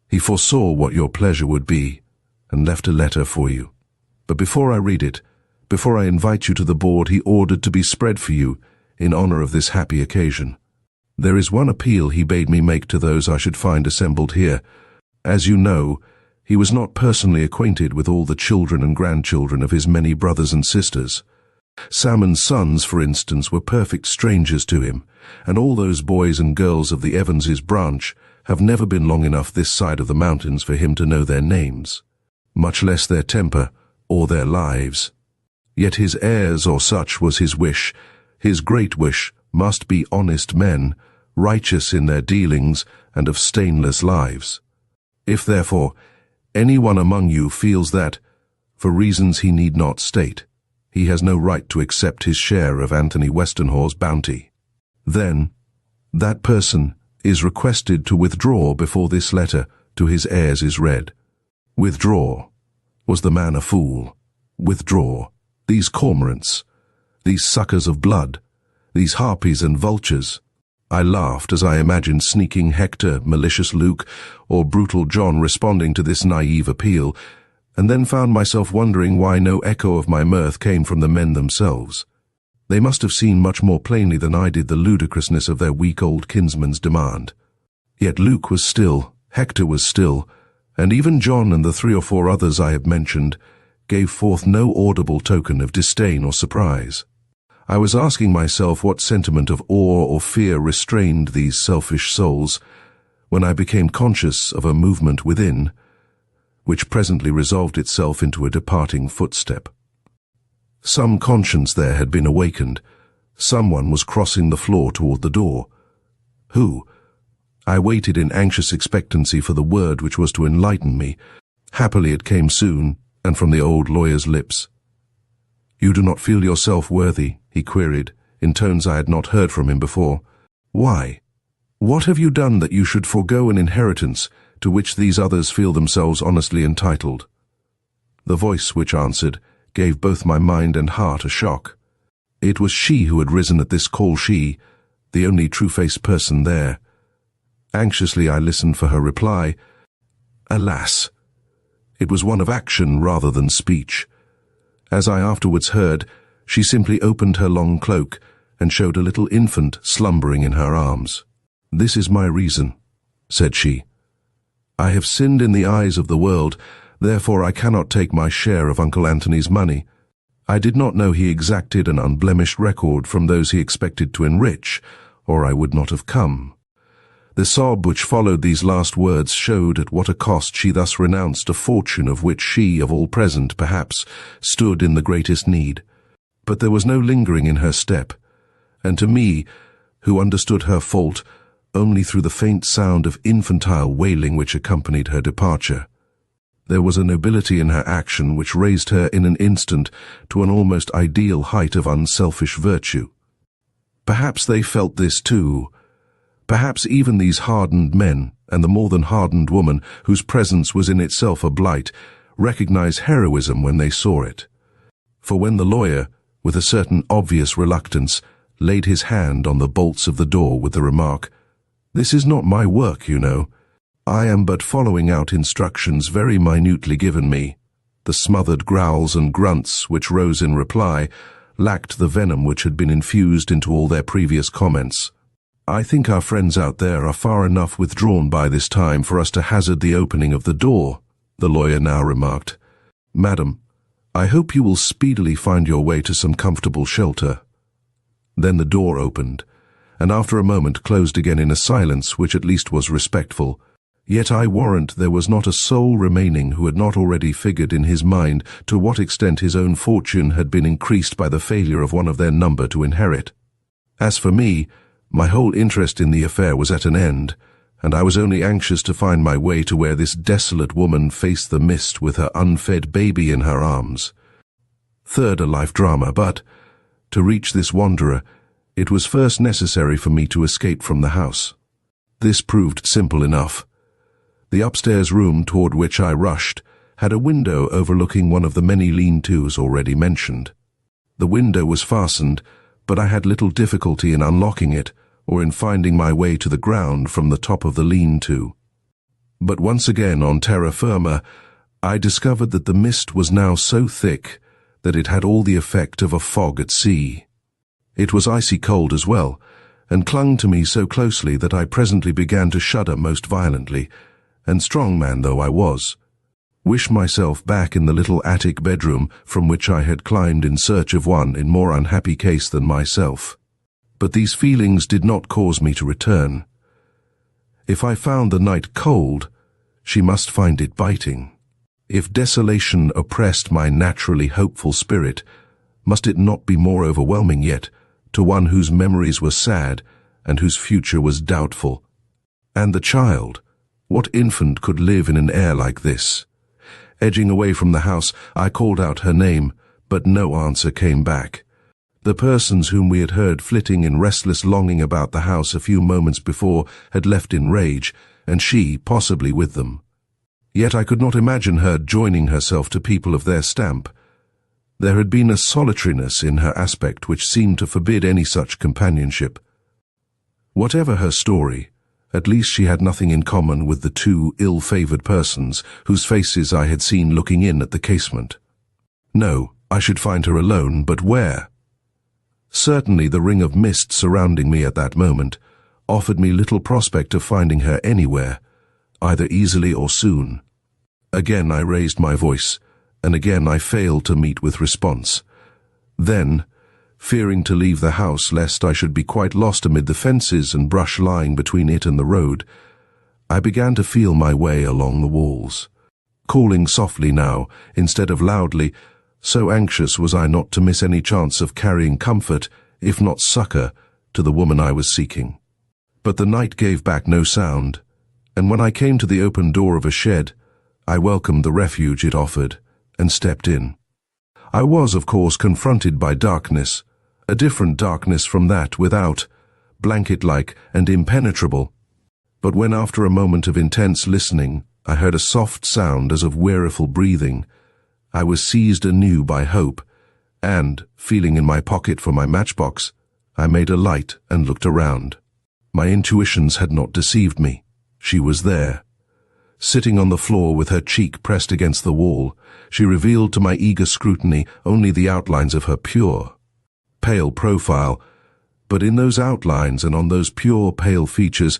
He foresaw what your pleasure would be, and left a letter for you. But before I read it, before I invite you to the board, he ordered to be spread for you in honor of this happy occasion. There is one appeal he bade me make to those I should find assembled here. As you know, he was not personally acquainted with all the children and grandchildren of his many brothers and sisters. Salmon's sons, for instance, were perfect strangers to him, and all those boys and girls of the Evanses branch have never been long enough this side of the mountains for him to know their names, much less their temper or their lives. Yet his heirs, or such was his wish, his great wish, must be honest men, righteous in their dealings and of stainless lives. If, therefore, any one among you feels that, for reasons he need not state, he has no right to accept his share of Anthony Westenhall's bounty, then that person is requested to withdraw before this letter to his heirs is read. Withdraw. Was the man a fool? Withdraw. These cormorants, these suckers of blood, these harpies and vultures. I laughed as I imagined sneaking Hector, malicious Luke, or brutal John responding to this naive appeal, and then found myself wondering why no echo of my mirth came from the men themselves. They must have seen much more plainly than I did the ludicrousness of their weak old kinsman's demand. Yet Luke was still, Hector was still, and even John and the 3 or 4 others I have mentioned gave forth no audible token of disdain or surprise. I was asking myself what sentiment of awe or fear restrained these selfish souls, when I became conscious of a movement within, which presently resolved itself into a departing footstep. Some conscience there had been awakened. Someone was crossing the floor toward the door. Who? I waited in anxious expectancy for the word which was to enlighten me. Happily it came soon, and from the old lawyer's lips. "You do not feel yourself worthy?" he queried, in tones I had not heard from him before. "Why? What have you done that you should forego an inheritance to which these others feel themselves honestly entitled?" The voice which answered gave both my mind and heart a shock. It was she who had risen at this call, she, the only true-faced person there. Anxiously I listened for her reply. Alas! It was one of action rather than speech. As I afterwards heard, she simply opened her long cloak and showed a little infant slumbering in her arms. "This is my reason," said she. "I have sinned in the eyes of the world, therefore I cannot take my share of Uncle Anthony's money. I did not know he exacted an unblemished record from those he expected to enrich, or I would not have come." The sob which followed these last words showed at what a cost she thus renounced a fortune of which she, of all present, perhaps, stood in the greatest need. But there was no lingering in her step, and to me, who understood her fault, only through the faint sound of infantile wailing which accompanied her departure. There was a nobility in her action which raised her in an instant to an almost ideal height of unselfish virtue. Perhaps they felt this too. Perhaps even these hardened men, and the more than hardened woman, whose presence was in itself a blight, recognized heroism when they saw it. For when the lawyer, with a certain obvious reluctance, laid his hand on the bolts of the door with the remark, "This is not my work, you know. I am but following out instructions very minutely given me," the smothered growls and grunts which rose in reply lacked the venom which had been infused into all their previous comments. "I think our friends out there are far enough withdrawn by this time for us to hazard the opening of the door," the lawyer now remarked. "Madam, I hope you will speedily find your way to some comfortable shelter." Then the door opened, and after a moment closed again in a silence which at least was respectful. Yet I warrant there was not a soul remaining who had not already figured in his mind to what extent his own fortune had been increased by the failure of one of their number to inherit. As for me, my whole interest in the affair was at an end, and I was only anxious to find my way to where this desolate woman faced the mist with her unfed baby in her arms. Third, a life drama, but, to reach this wanderer, it was first necessary for me to escape from the house. This proved simple enough. The upstairs room toward which I rushed had a window overlooking one of the many lean-tos already mentioned. The window was fastened, but I had little difficulty in unlocking it or in finding my way to the ground from the top of the lean-to. But once again on terra firma, I discovered that the mist was now so thick that it had all the effect of a fog at sea. It was icy cold as well, and clung to me so closely that I presently began to shudder most violently, and strong man though I was, wish myself back in the little attic bedroom from which I had climbed in search of one in more unhappy case than myself. But these feelings did not cause me to return. If I found the night cold, she must find it biting. If desolation oppressed my naturally hopeful spirit, must it not be more overwhelming yet to one whose memories were sad and whose future was doubtful? And the child, what infant could live in an air like this? Edging away from the house, I called out her name, but no answer came back. The persons whom we had heard flitting in restless longing about the house a few moments before had left in rage, and she possibly with them. Yet I could not imagine her joining herself to people of their stamp. There had been a solitariness in her aspect which seemed to forbid any such companionship. Whatever her story, at least she had nothing in common with the two ill-favoured persons whose faces I had seen looking in at the casement. No, I should find her alone, but where? Certainly the ring of mist surrounding me at that moment offered me little prospect of finding her anywhere, either easily or soon. Again I raised my voice, and again I failed to meet with response. Then, fearing to leave the house lest I should be quite lost amid the fences and brush lying between it and the road, I began to feel my way along the walls, calling softly now, instead of loudly, so anxious was I not to miss any chance of carrying comfort, if not succor, to the woman I was seeking. But the night gave back no sound, and when I came to the open door of a shed, I welcomed the refuge it offered, and stepped in. I was, of course, confronted by darkness, a different darkness from that without, blanket-like and impenetrable. But when after a moment of intense listening, I heard a soft sound as of weariful breathing, I was seized anew by hope, and, feeling in my pocket for my matchbox, I made a light and looked around. My intuitions had not deceived me. She was there. Sitting on the floor with her cheek pressed against the wall, she revealed to my eager scrutiny only the outlines of her pure, pale profile, but in those outlines and on those pure, pale features,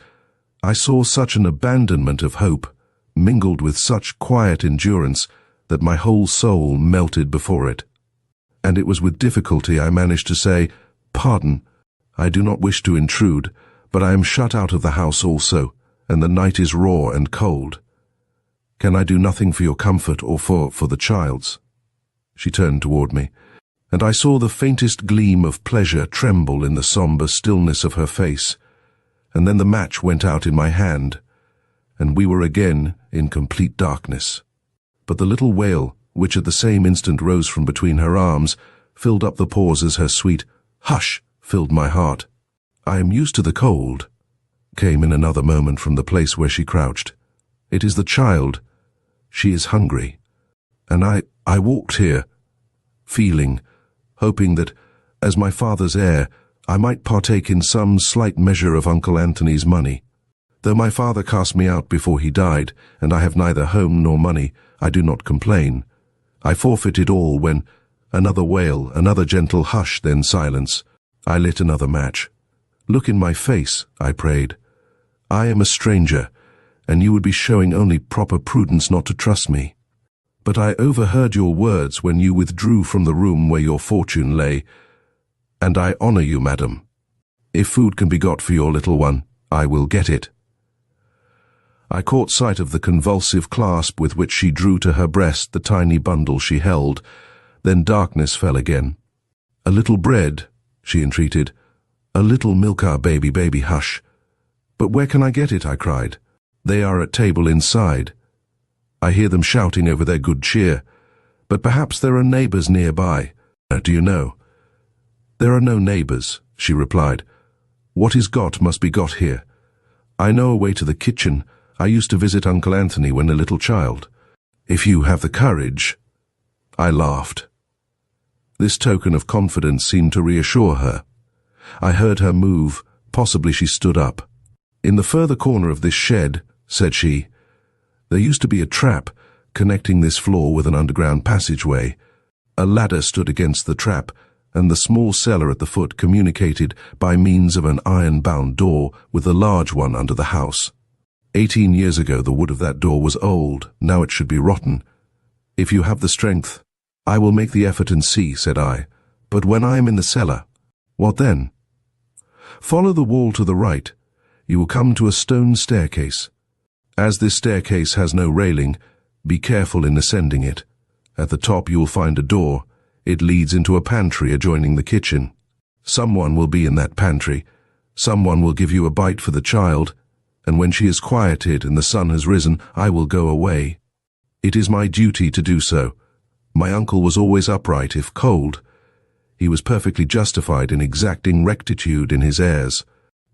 I saw such an abandonment of hope, mingled with such quiet endurance, that my whole soul melted before it. And it was with difficulty I managed to say, "Pardon, I do not wish to intrude, but I am shut out of the house also, and the night is raw and cold. Can I do nothing for your comfort or for the child's?" She turned toward me, and I saw the faintest gleam of pleasure tremble in the sombre stillness of her face, and then the match went out in my hand, and we were again in complete darkness. But the little wail, which at the same instant rose from between her arms, filled up the pause as her sweet "hush" filled my heart. "I am used to the cold," came in another moment from the place where she crouched. "It is the child. She is hungry. And I walked here, hoping that, as my father's heir, I might partake in some slight measure of Uncle Anthony's money. Though my father cast me out before he died, and I have neither home nor money, I do not complain. I forfeited all when another wail, another gentle hush, then silence. I lit another match. 'Look in my face,' I prayed. 'I am a stranger, and you would be showing only proper prudence not to trust me. But I overheard your words when you withdrew from the room where your fortune lay, and I honor you, madam. If food can be got for your little one, I will get it.' I caught sight of the convulsive clasp with which she drew to her breast the tiny bundle she held. Then darkness fell again. 'A little bread,' she entreated. 'A little milk, baby, hush.' 'But where can I get it?' I cried. 'They are at table inside. I hear them shouting over their good cheer. But perhaps there are neighbors nearby. Do you know?' 'There are no neighbors,' she replied. 'What is got must be got here. I know a way to the kitchen. I used to visit Uncle Anthony when a little child. If you have the courage.' I laughed. This token of confidence seemed to reassure her. I heard her move. Possibly she stood up. 'In the further corner of this shed,' said she, 'there used to be a trap connecting this floor with an underground passageway. A ladder stood against the trap, and the small cellar at the foot communicated by means of an iron-bound door with the large one under the house. 18 years ago the wood of that door was old, now it should be rotten. If you have the strength, I will make the effort and see,' said I. 'But when I am in the cellar, what then?' 'Follow the wall to the right. You will come to a stone staircase. As this staircase has no railing, be careful in ascending it. At the top you will find a door. It leads into a pantry adjoining the kitchen. Someone will be in that pantry. Someone will give you a bite for the child, and when she is quieted and the sun has risen, I will go away. It is my duty to do so. My uncle was always upright, if cold. He was perfectly justified in exacting rectitude in his heirs.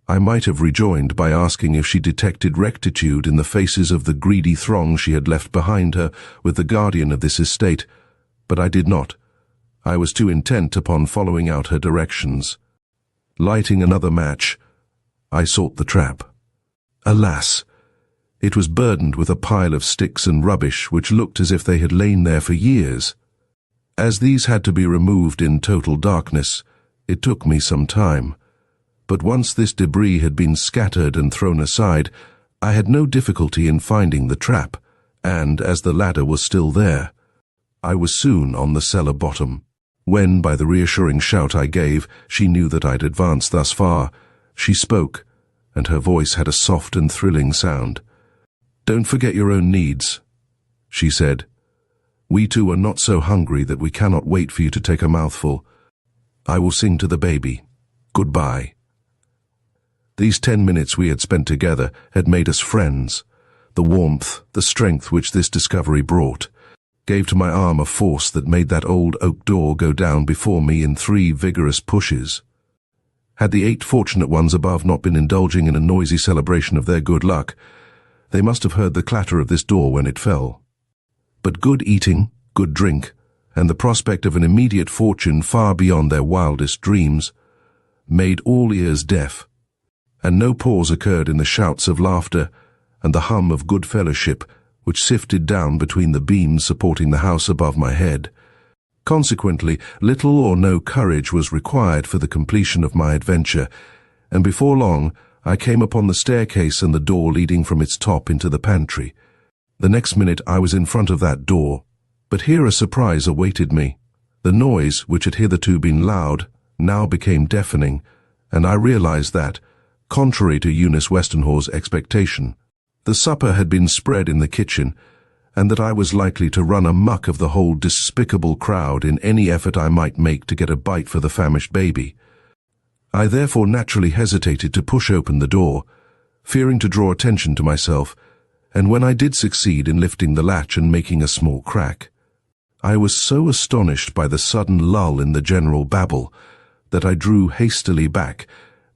I might have rejoined by asking if she detected rectitude in the faces of the greedy throng she had left behind her with the guardian of this estate, but I did not. I was too intent upon following out her directions. Lighting another match, I sought the trap. Alas! It was burdened with a pile of sticks and rubbish which looked as if they had lain there for years. As these had to be removed in total darkness, it took me some time. But once this debris had been scattered and thrown aside, I had no difficulty in finding the trap, and, as the ladder was still there, I was soon on the cellar bottom. When, by the reassuring shout I gave, she knew that I'd advanced thus far, she spoke, and her voice had a soft and thrilling sound. 'Don't forget your own needs,' she said. 'We two are not so hungry that we cannot wait for you to take a mouthful. I will sing to the baby. Goodbye.' These 10 minutes we had spent together had made us friends. The warmth, the strength which this discovery brought, gave to my arm a force that made that old oak door go down before me in 3 vigorous pushes. Had the 8 fortunate ones above not been indulging in a noisy celebration of their good luck, they must have heard the clatter of this door when it fell. But good eating, good drink, and the prospect of an immediate fortune far beyond their wildest dreams, made all ears deaf, and no pause occurred in the shouts of laughter and the hum of good fellowship which sifted down between the beams supporting the house above my head. Consequently, little or no courage was required for the completion of my adventure, and before long I came upon the staircase and the door leading from its top into the pantry. The next minute I was in front of that door, but here a surprise awaited me. The noise, which had hitherto been loud, now became deafening, and I realized that, contrary to Eunice Westenhall's expectation, the supper had been spread in the kitchen, and that I was likely to run amuck of the whole despicable crowd in any effort I might make to get a bite for the famished baby. I therefore naturally hesitated to push open the door, fearing to draw attention to myself, and when I did succeed in lifting the latch and making a small crack, I was so astonished by the sudden lull in the general babble that I drew hastily back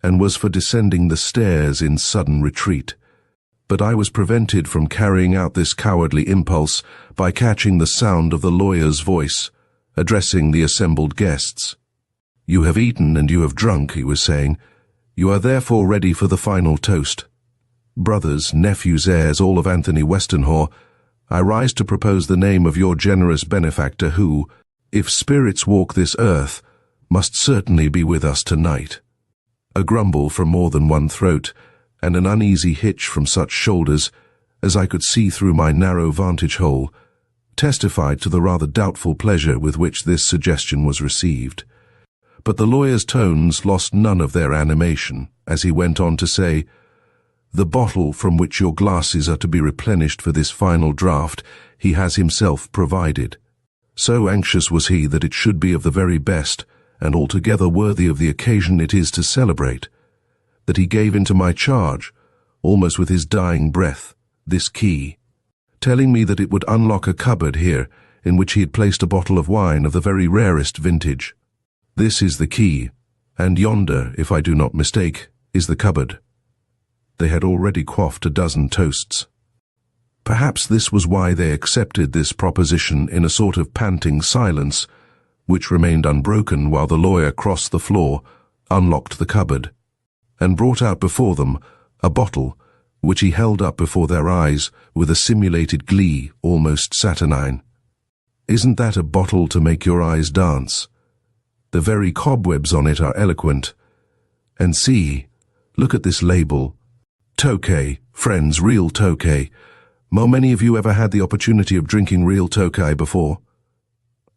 and was for descending the stairs in sudden retreat. But I was prevented from carrying out this cowardly impulse by catching the sound of the lawyer's voice, addressing the assembled guests. "You have eaten and you have drunk," he was saying. "You are therefore ready for the final toast. Brothers, nephews, heirs, all of Anthony Westenhaw, I rise to propose the name of your generous benefactor who, if spirits walk this earth, must certainly be with us tonight." A grumble from more than one throat, and an uneasy hitch from such shoulders as I could see through my narrow vantage hole, testified to the rather doubtful pleasure with which this suggestion was received. But the lawyer's tones lost none of their animation as he went on to say, "The bottle from which your glasses are to be replenished for this final draught he has himself provided. So anxious was he that it should be of the very best, and altogether worthy of the occasion it is to celebrate, that he gave into my charge, almost with his dying breath, this key, telling me that it would unlock a cupboard here in which he had placed a bottle of wine of the very rarest vintage. This is the key, and yonder, if I do not mistake, is the cupboard." They had already quaffed a dozen toasts. Perhaps this was why they accepted this proposition in a sort of panting silence, which remained unbroken while the lawyer crossed the floor, unlocked the cupboard, and brought out before them a bottle, which he held up before their eyes with a simulated glee almost saturnine. "Isn't that a bottle to make your eyes dance? The very cobwebs on it are eloquent. And see, look at this label. Tokay, friends, real Tokay. How many of you ever had the opportunity of drinking real Tokay before?"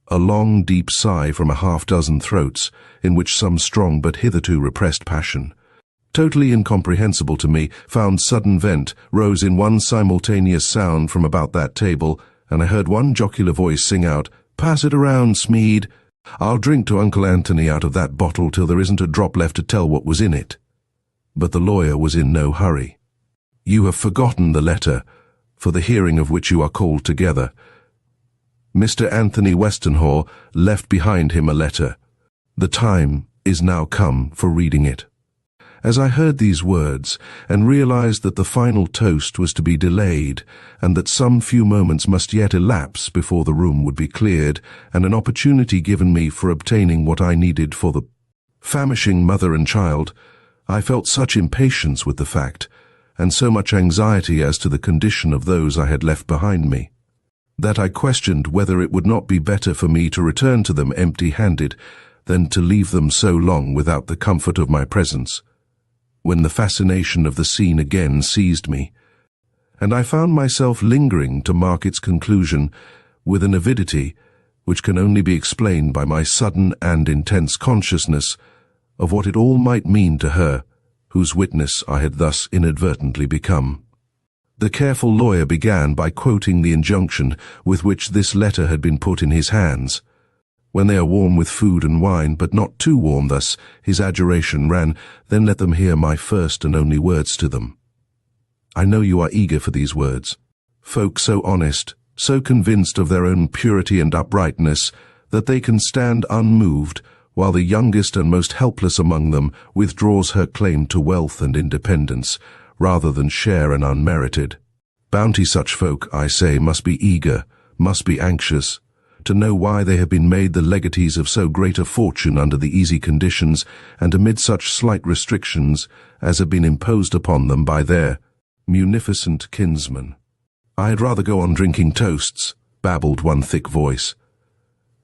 A long, deep sigh from a half-dozen throats, in which some strong but hitherto repressed passion, totally incomprehensible to me, found sudden vent, rose in one simultaneous sound from about that table, and I heard one jocular voice sing out, "Pass it around, Smead. I'll drink to Uncle Anthony out of that bottle till there isn't a drop left to tell what was in it." But the lawyer was in no hurry. "You have forgotten the letter, for the hearing of which you are called together. Mr. Anthony Westenhaw left behind him a letter. The time is now come for reading it." As I heard these words, and realized that the final toast was to be delayed, and that some few moments must yet elapse before the room would be cleared, and an opportunity given me for obtaining what I needed for the famishing mother and child, I felt such impatience with the fact, and so much anxiety as to the condition of those I had left behind me, that I questioned whether it would not be better for me to return to them empty-handed than to leave them so long without the comfort of my presence, when the fascination of the scene again seized me, and I found myself lingering to mark its conclusion with an avidity which can only be explained by my sudden and intense consciousness of what it all might mean to her, whose witness I had thus inadvertently become. The careful lawyer began by quoting the injunction with which this letter had been put in his hands. "When they are warm with food and wine, but not too warm," thus his adjuration ran, "then let them hear my first and only words to them. I know you are eager for these words. Folk so honest, so convinced of their own purity and uprightness, that they can stand unmoved, while the youngest and most helpless among them withdraws her claim to wealth and independence, rather than share an unmerited. Bounty such folk, I say, must be eager, must be anxious, to know why they have been made the legatees of so great a fortune under the easy conditions and amid such slight restrictions as have been imposed upon them by their munificent kinsmen." "I had rather go on drinking toasts," babbled one thick voice.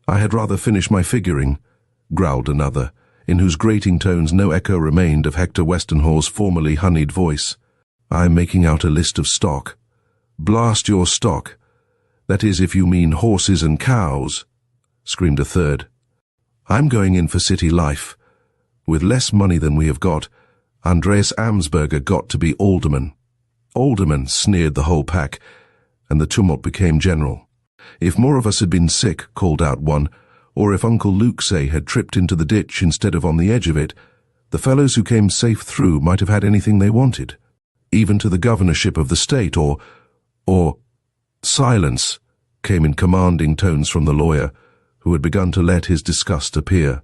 "I had rather finish my figuring," growled another, in whose grating tones no echo remained of Hector Westenhaw's formerly honeyed voice. "I'm making out a list of stock." "Blast your stock. That is, if you mean horses and cows," screamed a third. "I'm going in for city life. With less money than we have got, Andreas Amsberger got to be alderman." "Alderman," sneered the whole pack, and the tumult became general. "If more of us had been sick," called out one, "or if Uncle Luke, say, had tripped into the ditch instead of on the edge of it, The fellows who came safe through might have had anything they wanted, even to the governorship of the state, or... Silence, came in commanding tones from the lawyer, who had begun to let his disgust appear.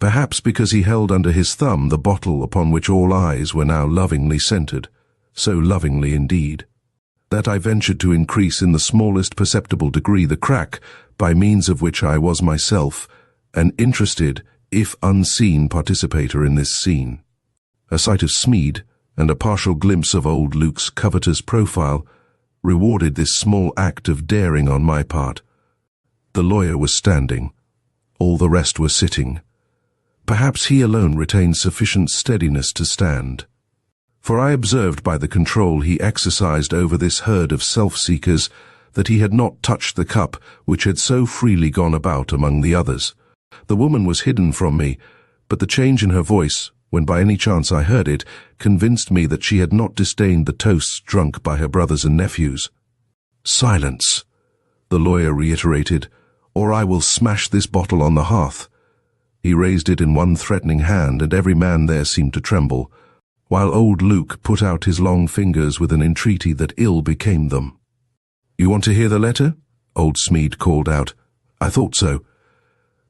Perhaps because he held under his thumb the bottle upon which all eyes were now lovingly centered, so lovingly indeed, that I ventured to increase in the smallest perceptible degree the crack by means of which I was myself an interested, if unseen, participator in this scene. A sight of Smead, and a partial glimpse of old Luke's covetous profile, rewarded this small act of daring on my part. The lawyer was standing. All the rest were sitting. Perhaps he alone retained sufficient steadiness to stand. For I observed by the control he exercised over this herd of self-seekers that he had not touched the cup which had so freely gone about among the others. The woman was hidden from me, but the change in her voice, when by any chance I heard it, convinced me that she had not disdained the toasts drunk by her brothers and nephews. "Silence," the lawyer reiterated, "or I will smash this bottle on the hearth." He raised it in one threatening hand, and every man there seemed to tremble, while old Luke put out his long fingers with an entreaty that ill became them. "You want to hear the letter?" old Smead called out. "I thought so."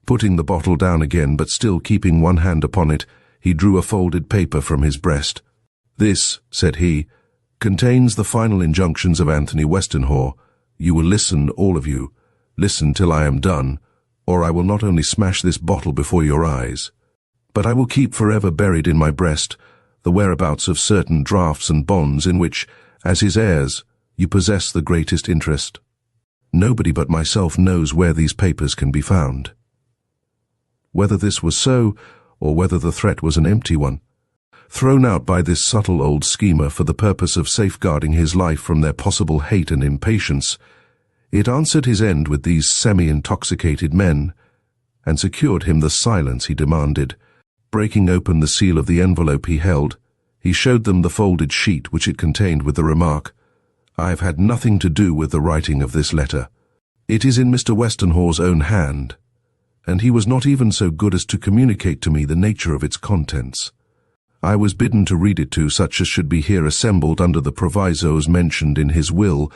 Putting the bottle down again, but still keeping one hand upon it, he drew a folded paper from his breast. "This," said he, "contains the final injunctions of Anthony Westenhaw. You will listen, all of you. Listen till I am done, or I will not only smash this bottle before your eyes, but I will keep forever buried in my breast the whereabouts of certain drafts and bonds in which, as his heirs, you possess the greatest interest. Nobody but myself knows where these papers can be found." Whether this was so, or whether the threat was an empty one, thrown out by this subtle old schemer for the purpose of safeguarding his life from their possible hate and impatience, it answered his end with these semi-intoxicated men, and secured him the silence he demanded. Breaking open the seal of the envelope he held, he showed them the folded sheet which it contained with the remark, "I have had nothing to do with the writing of this letter. It is in Mr. Westenhaw's own hand, and he was not even so good as to communicate to me the nature of its contents. I was bidden to read it to such as should be here assembled under the provisos mentioned in his will,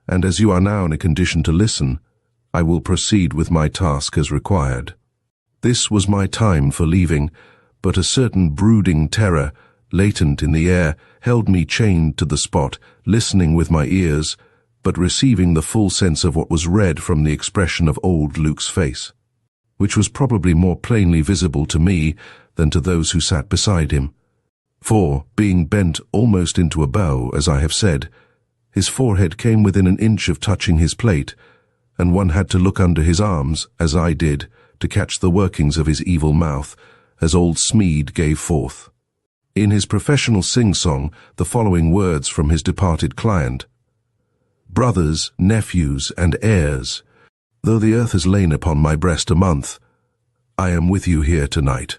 and as you are now in a condition to listen, I will proceed with my task as required." This was my time for leaving, but a certain brooding terror, latent in the air, held me chained to the spot, listening with my ears, but receiving the full sense of what was read from the expression of old Luke's face, which was probably more plainly visible to me than to those who sat beside him. For, being bent almost into a bow, as I have said, his forehead came within an inch of touching his plate, and one had to look under his arms, as I did, to catch the workings of his evil mouth, as old Smead gave forth, in his professional sing-song, the following words from his departed client: "Brothers, nephews, and heirs, though the earth has lain upon my breast a month, I am with you here tonight."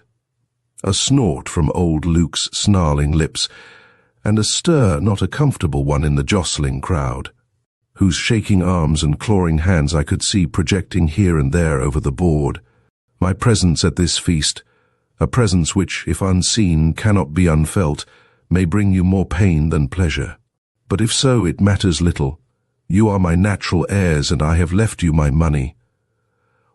A snort from old Luke's snarling lips, and a stir not a comfortable one in the jostling crowd, whose shaking arms and clawing hands I could see projecting here and there over the board. My presence at this feast, a presence which, if unseen, cannot be unfelt, may bring you more pain than pleasure. But if so, it matters little. You are my natural heirs, and I have left you my money.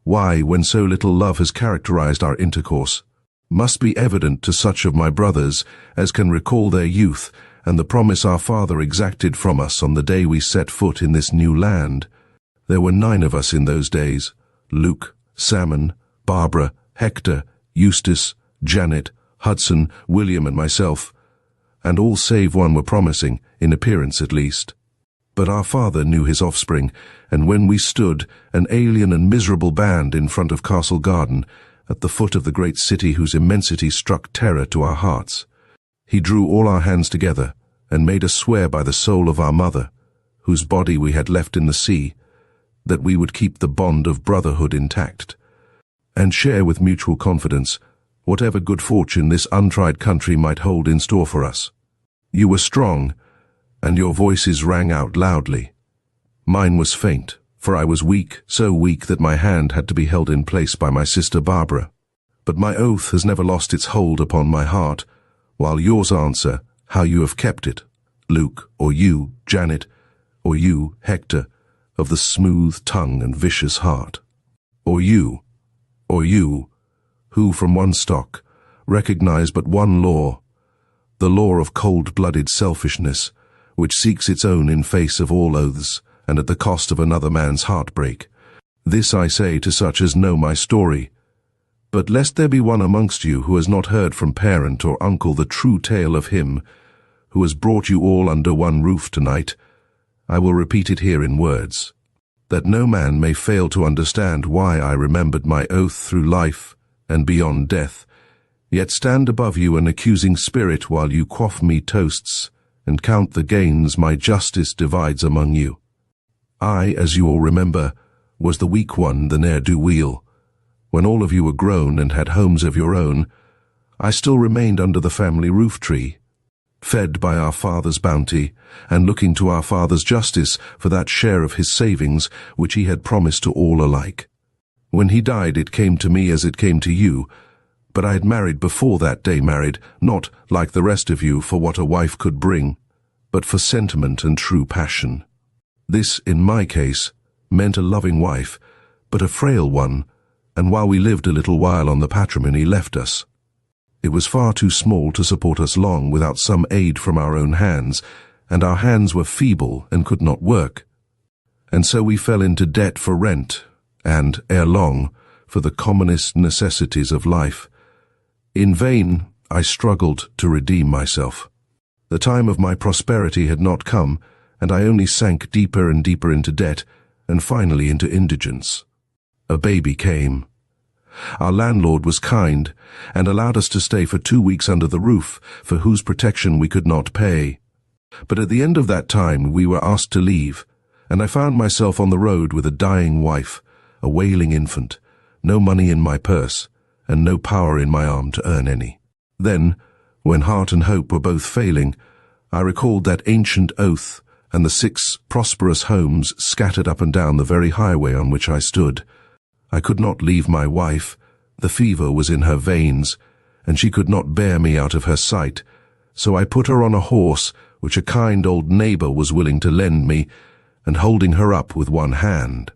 Why, when so little love has characterized our intercourse, must be evident to such of my brothers as can recall their youth and the promise our father exacted from us on the day we set foot in this new land. There were 9 of us in those days: Luke, Salmon, Barbara, Hector, Eustace, Janet, Hudson, William, and myself, and all save one were promising, in appearance at least. But our father knew his offspring, and when we stood, an alien and miserable band in front of Castle Garden, at the foot of the great city whose immensity struck terror to our hearts, he drew all our hands together, and made us swear by the soul of our mother, whose body we had left in the sea, that we would keep the bond of brotherhood intact, and share with mutual confidence whatever good fortune this untried country might hold in store for us. You were strong, and your voices rang out loudly. Mine was faint, for I was weak, so weak that my hand had to be held in place by my sister Barbara. but my oath has never lost its hold upon my heart, while yours answer how you have kept it, Luke, or you, Janet, or you, Hector, of the smooth tongue and vicious heart. Or you, who from one stock recognize but one law, the law of cold-blooded selfishness, which seeks its own in face of all oaths and at the cost of another man's heartbreak. This I say to such as know my story. But lest there be one amongst you who has not heard from parent or uncle the true tale of him who has brought you all under one roof tonight, I will repeat it here in words, that no man may fail to understand why I remembered my oath through life and beyond death, yet stand above you an accusing spirit while you quaff me toasts and count the gains my justice divides among you. I, as you all remember, was the weak one, the ne'er-do-weel. When all of you were grown and had homes of your own, I still remained under the family roof-tree, fed by our Father's bounty, and looking to our Father's justice for that share of his savings which he had promised to all alike. When he died, it came to me as it came to you, but I had married before that day married, not, like the rest of you, for what a wife could bring, but for sentiment and true passion. This, in my case, meant a loving wife, but a frail one, and while we lived a little while on the patrimony left us. It was far too small to support us long without some aid from our own hands, and our hands were feeble and could not work. And so we fell into debt for rent, and, ere long, for the commonest necessities of life. In vain I struggled to redeem myself. The time of my prosperity had not come, and I only sank deeper and deeper into debt, and finally into indigence. A baby came. Our landlord was kind, and allowed us to stay for 2 weeks under the roof, for whose protection we could not pay. But at the end of that time we were asked to leave, and I found myself on the road with a dying wife, a wailing infant, no money in my purse, and no power in my arm to earn any. Then, when heart and hope were both failing, I recalled that ancient oath and the 6 prosperous homes scattered up and down the very highway on which I stood. I could not leave my wife. The fever was in her veins, and she could not bear me out of her sight, so I put her on a horse which a kind old neighbor was willing to lend me, and holding her up with one hand,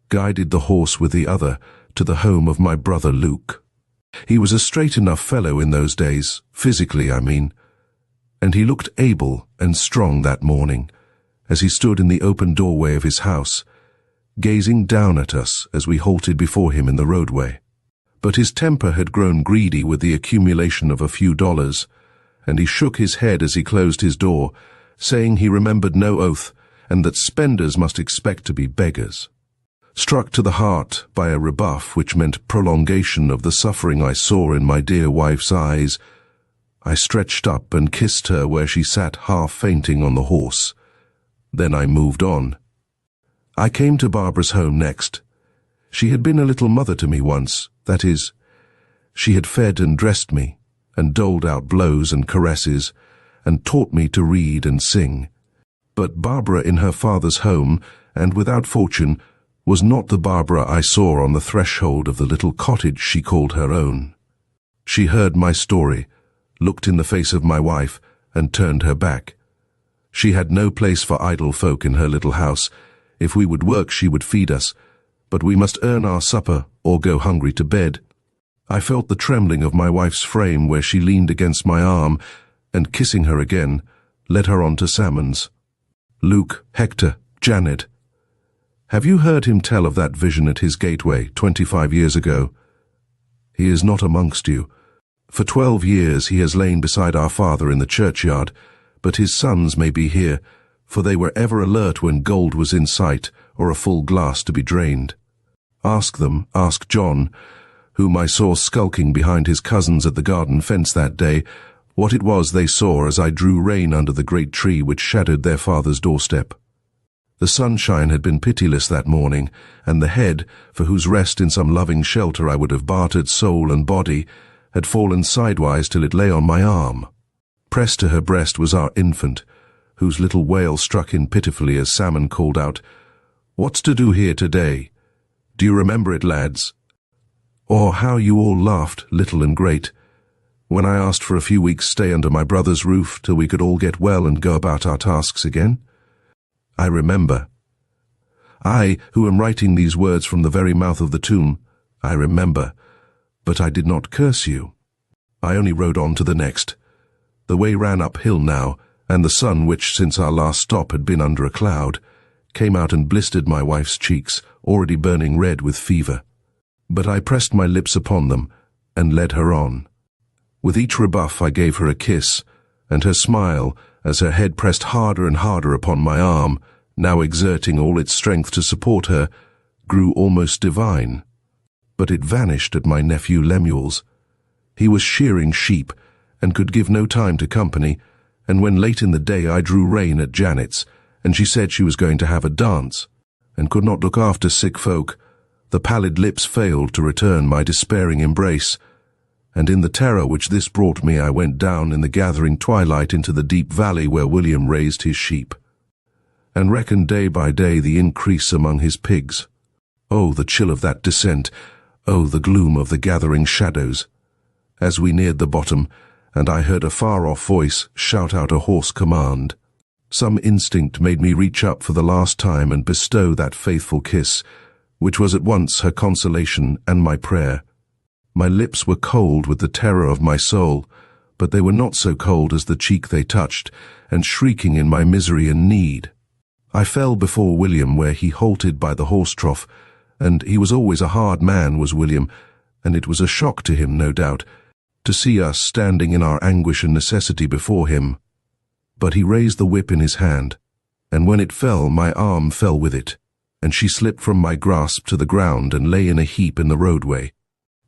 guided the horse with the other to the home of my brother Luke. He was a straight enough fellow in those days, physically I mean, and he looked able and strong that morning, as he stood in the open doorway of his house, gazing down at us as we halted before him in the roadway. But his temper had grown greedy with the accumulation of a few dollars, and he shook his head as he closed his door, saying he remembered no oath, and that spenders must expect to be beggars. Struck to the heart by a rebuff which meant prolongation of the suffering I saw in my dear wife's eyes, I stretched up and kissed her where she sat half fainting on the horse. Then I moved on. I came to Barbara's home next. She had been a little mother to me once, that is, she had fed and dressed me, and doled out blows and caresses, and taught me to read and sing. But Barbara in her father's home, and without fortune, was not the Barbara I saw on the threshold of the little cottage she called her own. She heard my story, looked in the face of my wife, and turned her back. She had no place for idle folk in her little house. If we would work, she would feed us, but we must earn our supper or go hungry to bed. I felt the trembling of my wife's frame where she leaned against my arm, and kissing her again, led her on to Salmon's. Luke, Hector, Janet. Have you heard him tell of that vision at his gateway 25 years ago? He is not amongst you. For 12 years he has lain beside our father in the churchyard, but his sons may be here, for they were ever alert when gold was in sight or a full glass to be drained. Ask them, ask John, whom I saw skulking behind his cousins at the garden fence that day, what it was they saw as I drew rein under the great tree which shadowed their father's doorstep. The sunshine had been pitiless that morning, and the head, for whose rest in some loving shelter I would have bartered soul and body, had fallen sidewise till it lay on my arm. Pressed to her breast was our infant, whose little wail struck in pitifully as Salmon called out, "What's to do here today? Do you remember it, lads?" Or how you all laughed, little and great, when I asked for a few weeks' stay under my brother's roof till we could all get well and go about our tasks again? I remember. I, who am writing these words from the very mouth of the tomb, I remember, but I did not curse you. I only rode on to the next. The way ran uphill now, and the sun, which since our last stop had been under a cloud, came out and blistered my wife's cheeks, already burning red with fever. But I pressed my lips upon them, and led her on. With each rebuff I gave her a kiss, and her smile, as her head pressed harder and harder upon my arm, now exerting all its strength to support her, grew almost divine. But it vanished at my nephew Lemuel's. He was shearing sheep, and could give no time to company, and when late in the day I drew rein at Janet's, and she said she was going to have a dance, and could not look after sick folk, the pallid lips failed to return my despairing embrace, and in the terror which this brought me I went down in the gathering twilight into the deep valley where William raised his sheep, and reckoned day by day the increase among his pigs. Oh, the chill of that descent! Oh, the gloom of the gathering shadows! As we neared the bottom, and I heard a far-off voice shout out a hoarse command, some instinct made me reach up for the last time and bestow that faithful kiss, which was at once her consolation and my prayer. My lips were cold with the terror of my soul, but they were not so cold as the cheek they touched, and shrieking in my misery and need. I fell before William where he halted by the horse trough, and he was always a hard man, was William, and it was a shock to him, no doubt, to see us standing in our anguish and necessity before him. But he raised the whip in his hand, and when it fell, my arm fell with it, and she slipped from my grasp to the ground and lay in a heap in the roadway.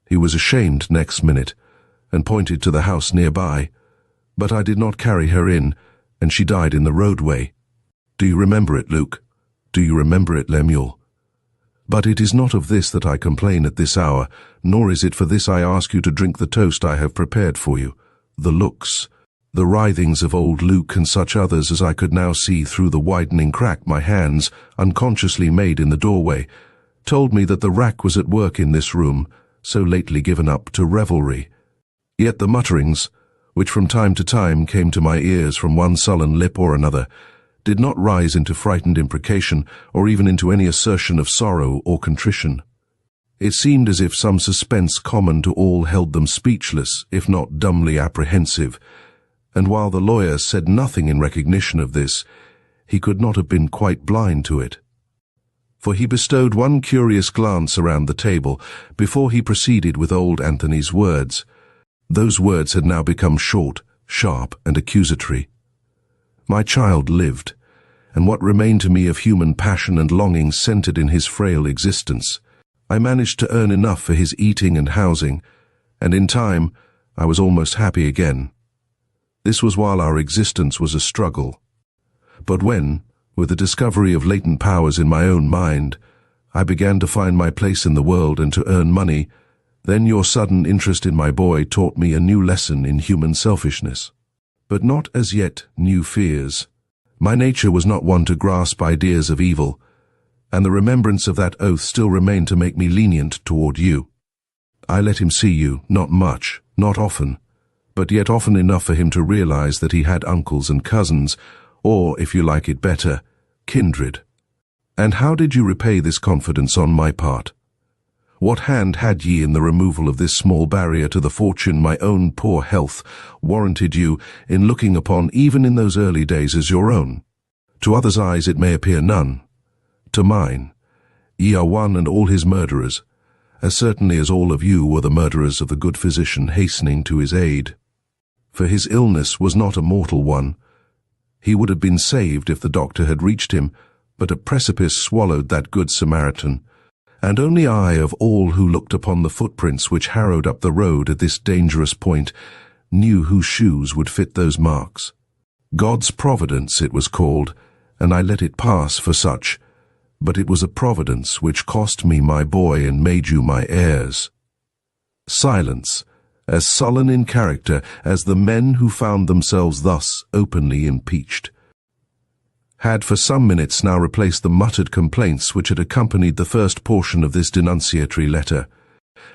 He was ashamed next minute, and pointed to the house nearby, but I did not carry her in, and she died in the roadway. Do you remember it, Luke? Do you remember it, Lemuel? But it is not of this that I complain at this hour, nor is it for this I ask you to drink the toast I have prepared for you. The looks, the writhings of old Luke and such others as I could now see through the widening crack my hands, unconsciously made in the doorway, told me that the rack was at work in this room, so lately given up to revelry. Yet the mutterings, which from time to time came to my ears from one sullen lip or another, did not rise into frightened imprecation or even into any assertion of sorrow or contrition. It seemed as if some suspense common to all held them speechless, if not dumbly apprehensive, and while the lawyer said nothing in recognition of this, he could not have been quite blind to it. For he bestowed one curious glance around the table before he proceeded with old Anthony's words. Those words had now become short, sharp, and accusatory. My child lived, and what remained to me of human passion and longing centered in his frail existence. I managed to earn enough for his eating and housing, and in time I was almost happy again. This was while our existence was a struggle. But when, with the discovery of latent powers in my own mind, I began to find my place in the world and to earn money, then your sudden interest in my boy taught me a new lesson in human selfishness. But not as yet new fears. My nature was not one to grasp ideas of evil, and the remembrance of that oath still remained to make me lenient toward you. I let him see you, not much, not often, but yet often enough for him to realize that he had uncles and cousins, or, if you like it better, kindred. And how did you repay this confidence on my part? What hand had ye in the removal of this small barrier to the fortune my own poor health warranted you in looking upon even in those early days as your own? To others' eyes it may appear none. To mine, ye are one and all his murderers, as certainly as all of you were the murderers of the good physician hastening to his aid. For his illness was not a mortal one. He would have been saved if the doctor had reached him, but a precipice swallowed that good Samaritan, and only I, of all who looked upon the footprints which harrowed up the road at this dangerous point, knew whose shoes would fit those marks. God's providence it was called, and I let it pass for such, but it was a providence which cost me my boy and made you my heirs. Silence, as sullen in character as the men who found themselves thus openly impeached, had for some minutes now replaced the muttered complaints which had accompanied the first portion of this denunciatory letter,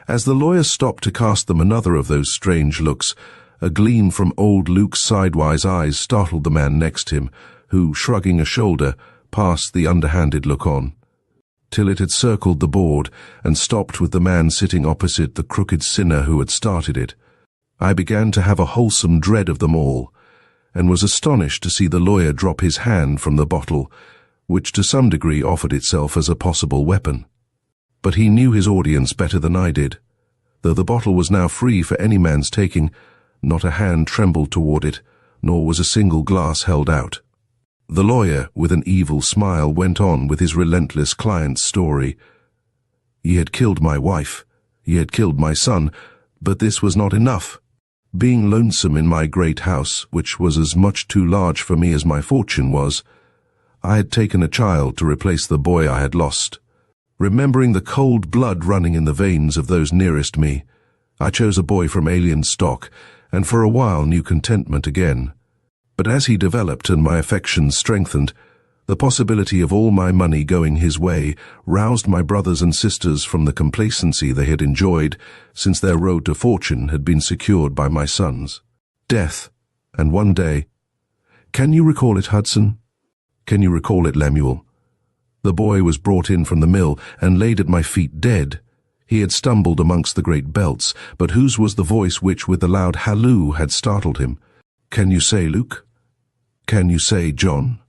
As the lawyer stopped to cast them another of those strange looks, a gleam from old Luke's sidewise eyes startled the man next him, who, shrugging a shoulder, passed the underhanded look on, till it had circled the board and stopped with the man sitting opposite the crooked sinner who had started it. I began to have a wholesome dread of them all, and was astonished to see the lawyer drop his hand from the bottle, which to some degree offered itself as a possible weapon. But he knew his audience better than I did. Though the bottle was now free for any man's taking, not a hand trembled toward it, nor was a single glass held out. The lawyer, with an evil smile, went on with his relentless client's story. Ye had killed my wife, ye had killed my son, but this was not enough. Being lonesome in my great house, which was as much too large for me as my fortune was, I had taken a child to replace the boy I had lost. Remembering the cold blood running in the veins of those nearest me, I chose a boy from alien stock, and for a while knew contentment again. But as he developed and my affections strengthened, the possibility of all my money going his way roused my brothers and sisters from the complacency they had enjoyed since their road to fortune had been secured by my sons. Death, and one day— Can you recall it, Hudson? Can you recall it, Lemuel? The boy was brought in from the mill and laid at my feet dead. He had stumbled amongst the great belts, but whose was the voice which with the loud halloo had startled him? Can you say, Luke? Can you say, John?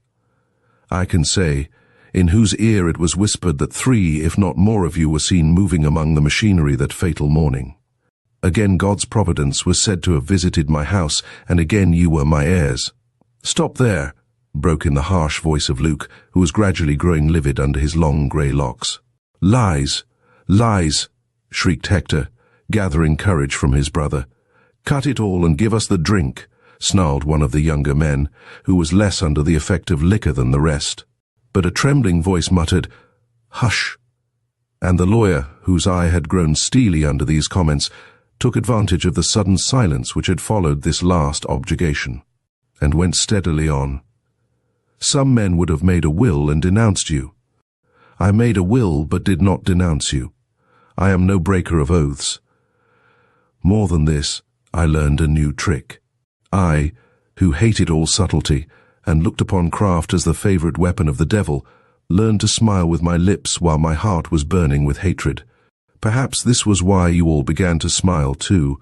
I can say, in whose ear it was whispered that 3, if not more of you were seen moving among the machinery that fatal morning. Again God's providence was said to have visited my house, and again you were my heirs. Stop there, broke in the harsh voice of Luke, who was gradually growing livid under his long grey locks. Lies, lies, shrieked Hector, gathering courage from his brother. Cut it all and give us the drink, snarled one of the younger men, who was less under the effect of liquor than the rest. But a trembling voice muttered, Hush! And the lawyer, whose eye had grown steely under these comments, took advantage of the sudden silence which had followed this last objurgation, and went steadily on. Some men would have made a will and denounced you. I made a will but did not denounce you. I am no breaker of oaths. More than this, I learned a new trick. I, who hated all subtlety, and looked upon craft as the favorite weapon of the devil, learned to smile with my lips while my heart was burning with hatred. Perhaps this was why you all began to smile too,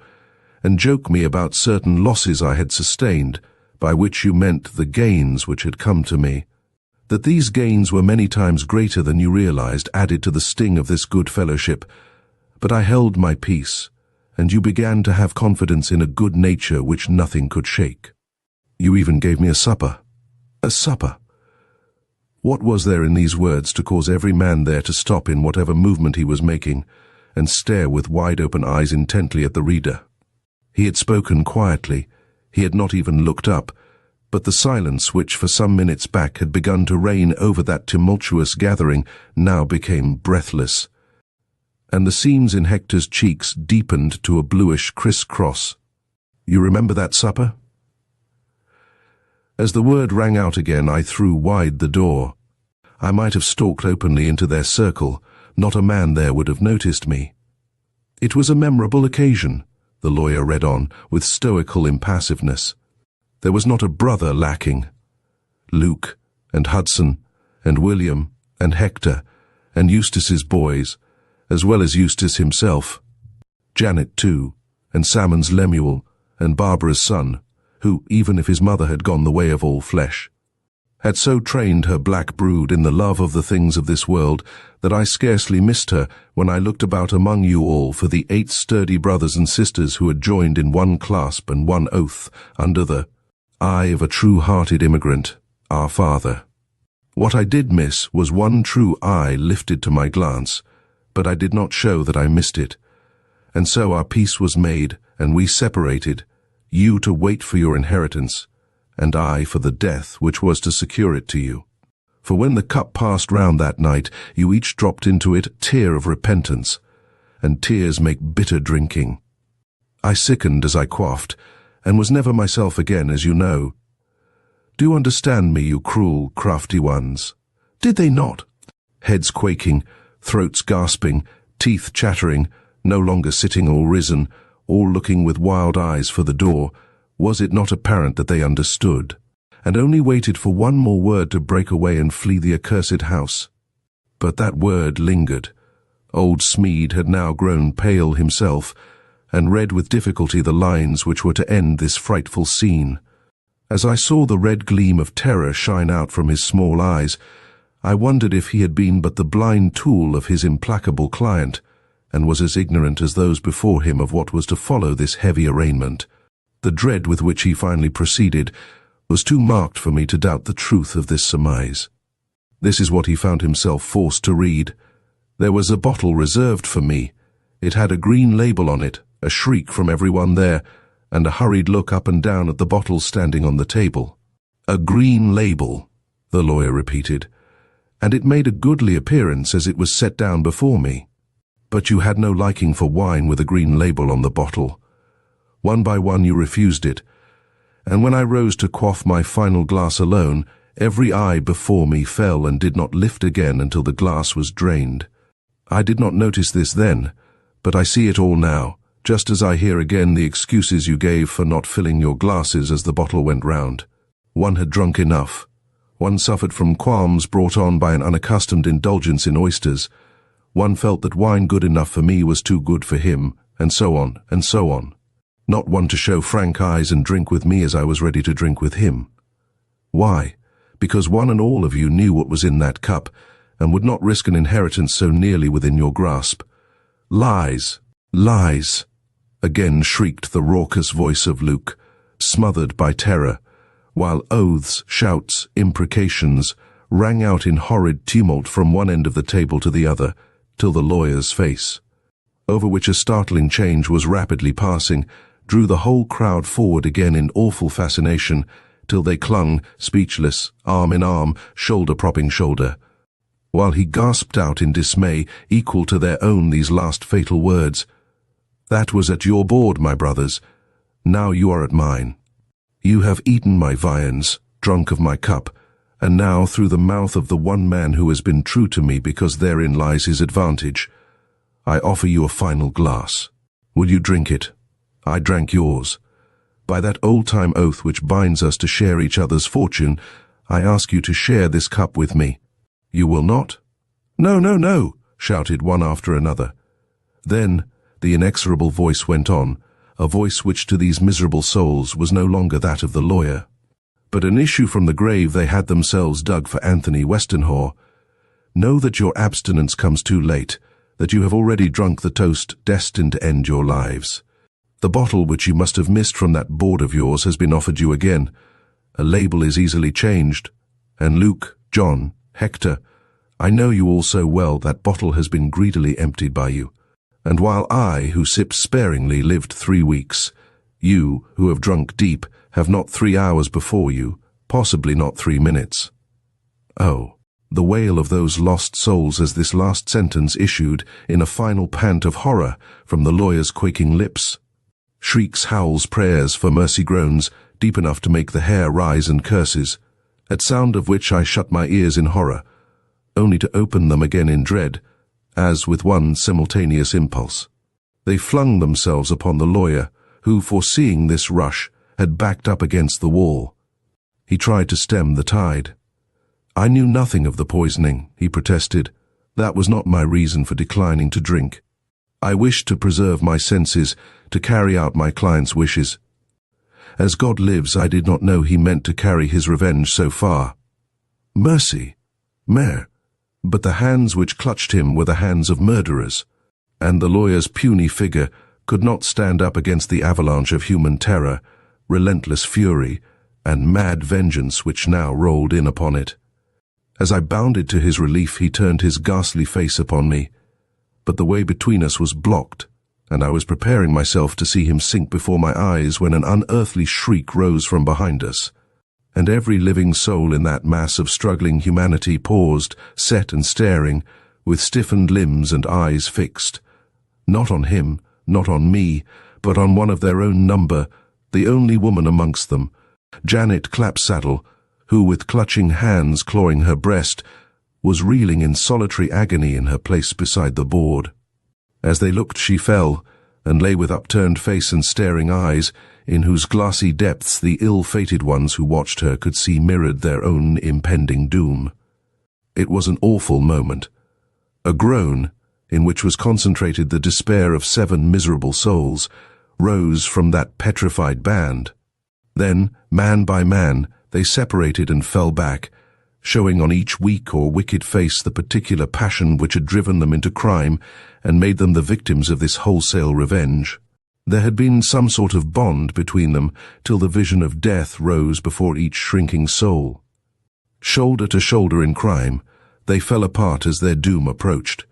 and joke me about certain losses I had sustained, by which you meant the gains which had come to me. That these gains were many times greater than you realized added to the sting of this good fellowship, but I held my peace, and you began to have confidence in a good nature which nothing could shake. You even gave me a supper. A supper! What was there in these words to cause every man there to stop in whatever movement he was making, and stare with wide-open eyes intently at the reader? He had spoken quietly, he had not even looked up, but the silence which for some minutes back had begun to reign over that tumultuous gathering now became breathless, and the seams in Hector's cheeks deepened to a bluish criss-cross. You remember that supper? As the word rang out again, I threw wide the door. I might have stalked openly into their circle. Not a man there would have noticed me. It was a memorable occasion, the lawyer read on, with stoical impassiveness. There was not a brother lacking. Luke, and Hudson, and William, and Hector, and Eustace's boys, as well as Eustace himself. Janet, too, and Salmon's Lemuel, and Barbara's son, who, even if his mother had gone the way of all flesh, had so trained her black brood in the love of the things of this world that I scarcely missed her when I looked about among you all for the 8 sturdy brothers and sisters who had joined in one clasp and one oath under the eye of a true-hearted immigrant, our father. What I did miss was one true eye lifted to my glance, but I did not show that I missed it, and so our peace was made, and we separated, you to wait for your inheritance, and I for the death which was to secure it to you. For when the cup passed round that night, you each dropped into it a tear of repentance, and tears make bitter drinking. I sickened as I quaffed, and was never myself again, as you know. Do understand me, you cruel, crafty ones? Did they not? Heads quaking, throats gasping, teeth chattering, no longer sitting or risen, all looking with wild eyes for the door, was it not apparent that they understood, and only waited for one more word to break away and flee the accursed house? But that word lingered. Old Smead had now grown pale himself, and read with difficulty the lines which were to end this frightful scene. As I saw the red gleam of terror shine out from his small eyes, I wondered if he had been but the blind tool of his implacable client, and was as ignorant as those before him of what was to follow this heavy arraignment. The dread with which he finally proceeded was too marked for me to doubt the truth of this surmise. This is what he found himself forced to read. There was a bottle reserved for me. It had a green label on it, a shriek from everyone there, and a hurried look up and down at the bottle standing on the table. A green label, the lawyer repeated, and it made a goodly appearance as it was set down before me. But you had no liking for wine with a green label on the bottle. One by one you refused it, and when I rose to quaff my final glass alone, every eye before me fell and did not lift again until the glass was drained. I did not notice this then, but I see it all now, just as I hear again the excuses you gave for not filling your glasses as the bottle went round. One had drunk enough. One suffered from qualms brought on by an unaccustomed indulgence in oysters. One felt that wine good enough for me was too good for him, and so on, and so on. Not one to show frank eyes and drink with me as I was ready to drink with him. Why? Because one and all of you knew what was in that cup, and would not risk an inheritance so nearly within your grasp. Lies! Lies! Again shrieked the raucous voice of Luke, smothered by terror, while oaths, shouts, imprecations rang out in horrid tumult from one end of the table to the other, till the lawyer's face, over which a startling change was rapidly passing, drew the whole crowd forward again in awful fascination, till they clung, speechless, arm in arm, shoulder propping shoulder, while he gasped out in dismay equal to their own these last fatal words. That was at your board, my brothers. Now you are at mine. You have eaten my viands, drunk of my cup, and now through the mouth of the one man who has been true to me because therein lies his advantage, I offer you a final glass. Will you drink it? I drank yours. By that old-time oath which binds us to share each other's fortune, I ask you to share this cup with me. You will not? No, no, no, shouted one after another. Then the inexorable voice went on, a voice which to these miserable souls was no longer that of the lawyer, but an issue from the grave they had themselves dug for Anthony Westenhaw. Know that your abstinence comes too late, that you have already drunk the toast destined to end your lives. The bottle which you must have missed from that board of yours has been offered you again. A label is easily changed, and Luke, John, Hector, I know you all so well that bottle has been greedily emptied by you. And while I, who sipped sparingly, lived 3 weeks, you, who have drunk deep, have not 3 hours before you, possibly not 3 minutes. Oh, the wail of those lost souls as this last sentence issued in a final pant of horror from the lawyer's quaking lips. Shrieks, howls, prayers for mercy, groans, deep enough to make the hair rise, and curses, at sound of which I shut my ears in horror, only to open them again in dread, as with one simultaneous impulse. They flung themselves upon the lawyer, who, foreseeing this rush, had backed up against the wall. He tried to stem the tide. I knew nothing of the poisoning, he protested. That was not my reason for declining to drink. I wished to preserve my senses, to carry out my client's wishes. As God lives, I did not know he meant to carry his revenge so far. Mercy! Mere! But the hands which clutched him were the hands of murderers, and the lawyer's puny figure could not stand up against the avalanche of human terror, relentless fury, and mad vengeance which now rolled in upon it. As I bounded to his relief, he turned his ghastly face upon me, but the way between us was blocked, and I was preparing myself to see him sink before my eyes when an unearthly shriek rose from behind us, and every living soul in that mass of struggling humanity paused, set and staring, with stiffened limbs and eyes fixed, not on him, not on me, but on one of their own number, the only woman amongst them, Janet Clapsaddle, who, with clutching hands clawing her breast, was reeling in solitary agony in her place beside the board. As they looked, she fell, and lay with upturned face and staring eyes, in whose glassy depths the ill-fated ones who watched her could see mirrored their own impending doom. It was an awful moment. A groan, in which was concentrated the despair of 7 miserable souls, rose from that petrified band. Then, man by man, they separated and fell back, showing on each weak or wicked face the particular passion which had driven them into crime and made them the victims of this wholesale revenge. There had been some sort of bond between them till the vision of death rose before each shrinking soul. Shoulder to shoulder in crime, they fell apart as their doom approached,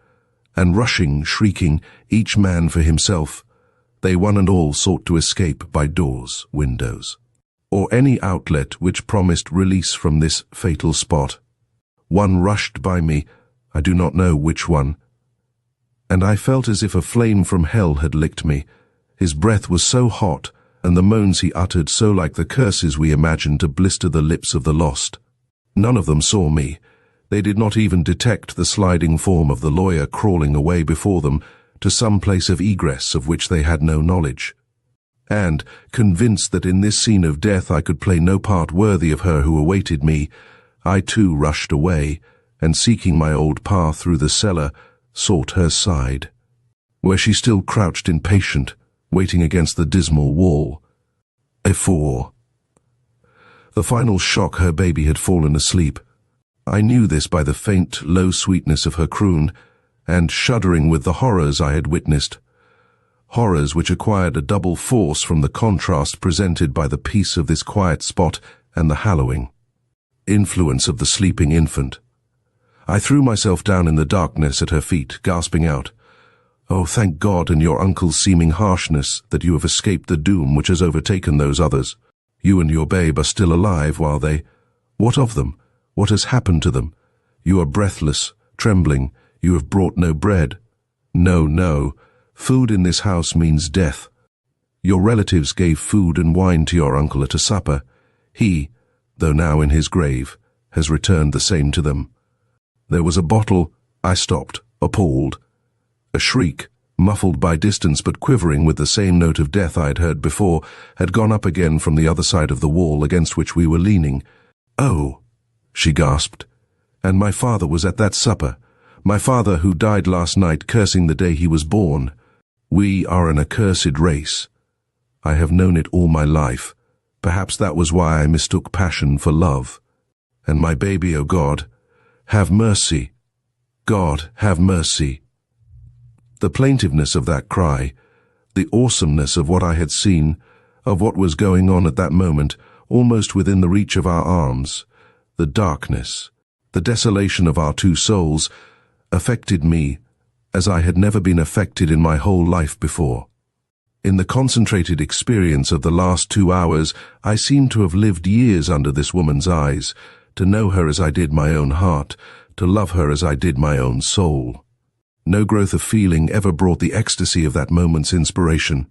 and rushing, shrieking, each man for himself, they one and all sought to escape by doors, windows, or any outlet which promised release from this fatal spot. One rushed by me, I do not know which one, and I felt as if a flame from hell had licked me. His breath was so hot, and the moans he uttered so like the curses we imagined to blister the lips of the lost. None of them saw me. They did not even detect the sliding form of the lawyer crawling away before them to some place of egress of which they had no knowledge. And, convinced that in this scene of death I could play no part worthy of her who awaited me, I too rushed away, and seeking my old path through the cellar, sought her side, where she still crouched impatient, waiting against the dismal wall. The final shock, her baby had fallen asleep. I knew this by the faint, low sweetness of her croon, and shuddering with the horrors I had witnessed, horrors which acquired a double force from the contrast presented by the peace of this quiet spot and the hallowing influence of the sleeping infant. I threw myself down in the darkness at her feet, gasping out, "Oh, thank God and your uncle's seeming harshness that you have escaped the doom which has overtaken those others. You and your babe are still alive while they— What of them? What has happened to them? You are breathless, trembling. You have brought no bread. No, no. Food in this house means death. Your relatives gave food and wine to your uncle at a supper. He, though now in his grave, has returned the same to them. There was a bottle—" I stopped, appalled. A shriek, muffled by distance but quivering with the same note of death I had heard before, had gone up again from the other side of the wall against which we were leaning. "Oh," she gasped, "and my father was at that supper. My father who died last night, cursing the day he was born. We are an accursed race. I have known it all my life. Perhaps that was why I mistook passion for love. And my baby, oh God, have mercy. God, have mercy." The plaintiveness of that cry, the awesomeness of what I had seen, of what was going on at that moment, almost within the reach of our arms, the darkness, the desolation of our two souls, affected me as I had never been affected in my whole life before. In the concentrated experience of the last 2 hours, I seemed to have lived years under this woman's eyes, to know her as I did my own heart, to love her as I did my own soul. No growth of feeling ever brought the ecstasy of that moment's inspiration.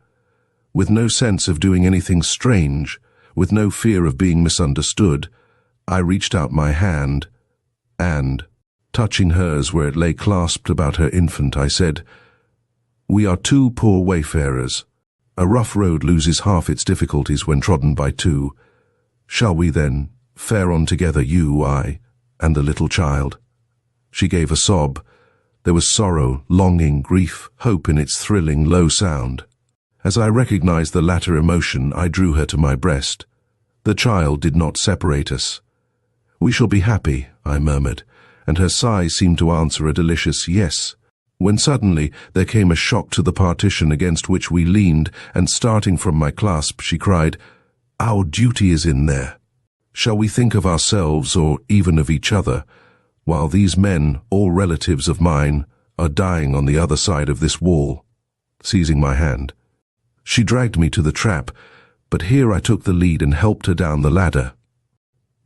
With no sense of doing anything strange, with no fear of being misunderstood, I reached out my hand, and, touching hers where it lay clasped about her infant, I said, "We are two poor wayfarers. A rough road loses half its difficulties when trodden by two. Shall we, then, fare on together, you, I, and the little child?" She gave a sob. There was sorrow, longing, grief, hope in its thrilling, low sound. As I recognized the latter emotion, I drew her to my breast. The child did not separate us. "We shall be happy," I murmured, and her sighs seemed to answer a delicious yes, when suddenly there came a shock to the partition against which we leaned, and starting from my clasp, she cried, "Our duty is in there. Shall we think of ourselves, or even of each other, while these men, all relatives of mine, are dying on the other side of this wall?" Seizing my hand, she dragged me to the trap, but here I took the lead and helped her down the ladder.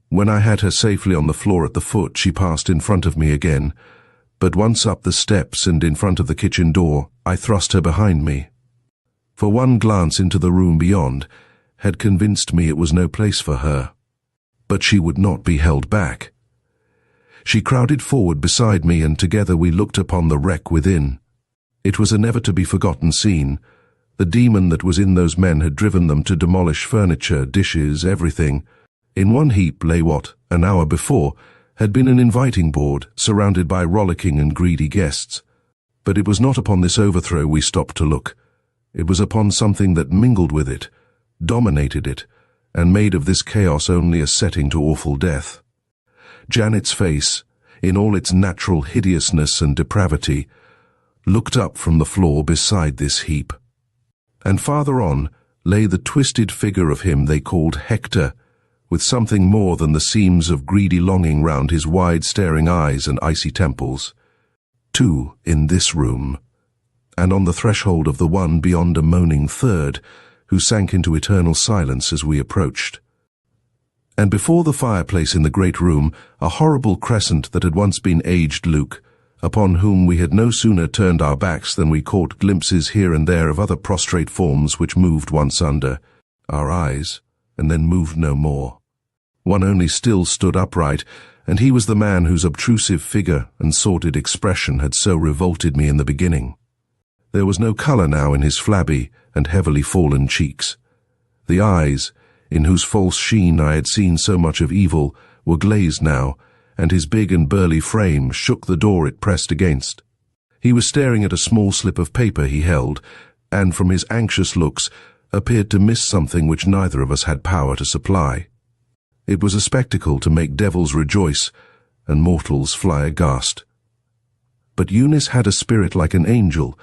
When I had her safely on the floor at the foot, she passed in front of me again, but once up the steps and in front of the kitchen door, I thrust her behind me. For one glance into the room beyond had convinced me it was no place for her. But she would not be held back. She crowded forward beside me, and together we looked upon the wreck within. It was a never-to-be-forgotten scene. The demon that was in those men had driven them to demolish furniture, dishes, everything. In one heap lay what, an hour before, had been an inviting board, surrounded by rollicking and greedy guests. But it was not upon this overthrow we stopped to look. It was upon something that mingled with it, dominated it, and made of this chaos only a setting to awful death. Janet's face, in all its natural hideousness and depravity, looked up from the floor beside this heap. And farther on lay the twisted figure of him they called Hector, with something more than the seams of greedy longing round his wide staring eyes and icy temples. Two in this room, and on the threshold of the one beyond a moaning third, who sank into eternal silence as we approached. And before the fireplace in the great room, a horrible crescent that had once been aged Luke, upon whom we had no sooner turned our backs than we caught glimpses here and there of other prostrate forms which moved once under our eyes, and then moved no more. One only still stood upright, and he was the man whose obtrusive figure and sordid expression had so revolted me in the beginning. There was no colour now in his flabby and heavily fallen cheeks. The eyes, in whose false sheen I had seen so much of evil, were glazed now, and his big and burly frame shook the door it pressed against. He was staring at a small slip of paper he held, and from his anxious looks appeared to miss something which neither of us had power to supply. It was a spectacle to make devils rejoice and mortals fly aghast. But Eunice had a spirit like an angel,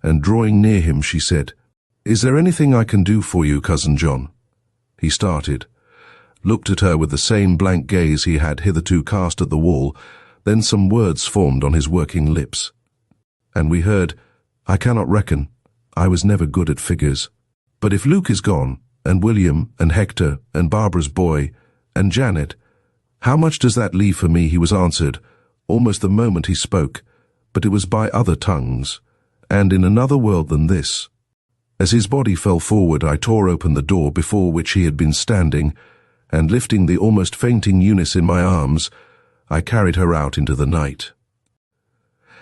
and drawing near him she said, "Is there anything I can do for you, Cousin John?" He started, looked at her with the same blank gaze he had hitherto cast at the wall, then some words formed on his working lips. And we heard, "I cannot reckon. I was never good at figures. But if Luke is gone, and William, and Hector, and Barbara's boy, and Janet, how much does that leave for me?" He was answered, almost the moment he spoke, but it was by other tongues, and in another world than this. As his body fell forward, I tore open the door before which he had been standing, and lifting the almost fainting Eunice in my arms, I carried her out into the night.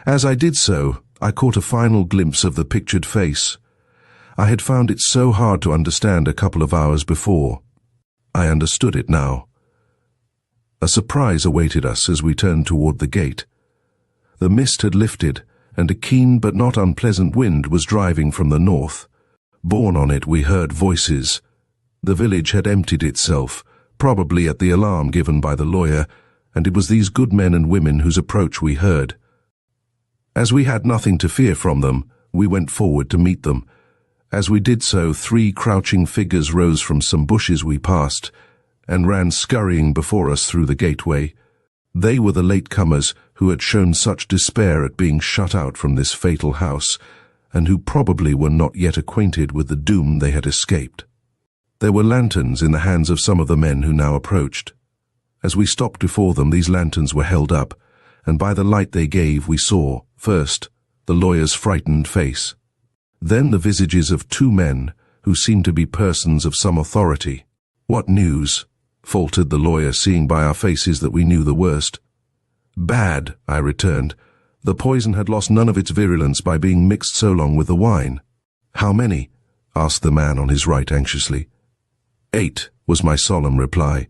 As I did so, I caught a final glimpse of the pictured face. I had found it so hard to understand a couple of hours before. I understood it now. A surprise awaited us as we turned toward the gate. The mist had lifted, and a keen but not unpleasant wind was driving from the north. Borne on it we heard voices. The village had emptied itself, probably at the alarm given by the lawyer, and it was these good men and women whose approach we heard. As we had nothing to fear from them, we went forward to meet them. As we did so, 3 crouching figures rose from some bushes we passed, and ran scurrying before us through the gateway. They were the latecomers who had shown such despair at being shut out from this fatal house, and who probably were not yet acquainted with the doom they had escaped. There were lanterns in the hands of some of the men who now approached. As we stopped before them, these lanterns were held up, and by the light they gave we saw, first, the lawyer's frightened face, then the visages of 2 men who seemed to be persons of some authority. "What news?" faltered the lawyer, seeing by our faces that we knew the worst. "Bad," I returned. "The poison had lost none of its virulence by being mixed so long with the wine." "How many?" asked the man on his right anxiously. 8, was my solemn reply.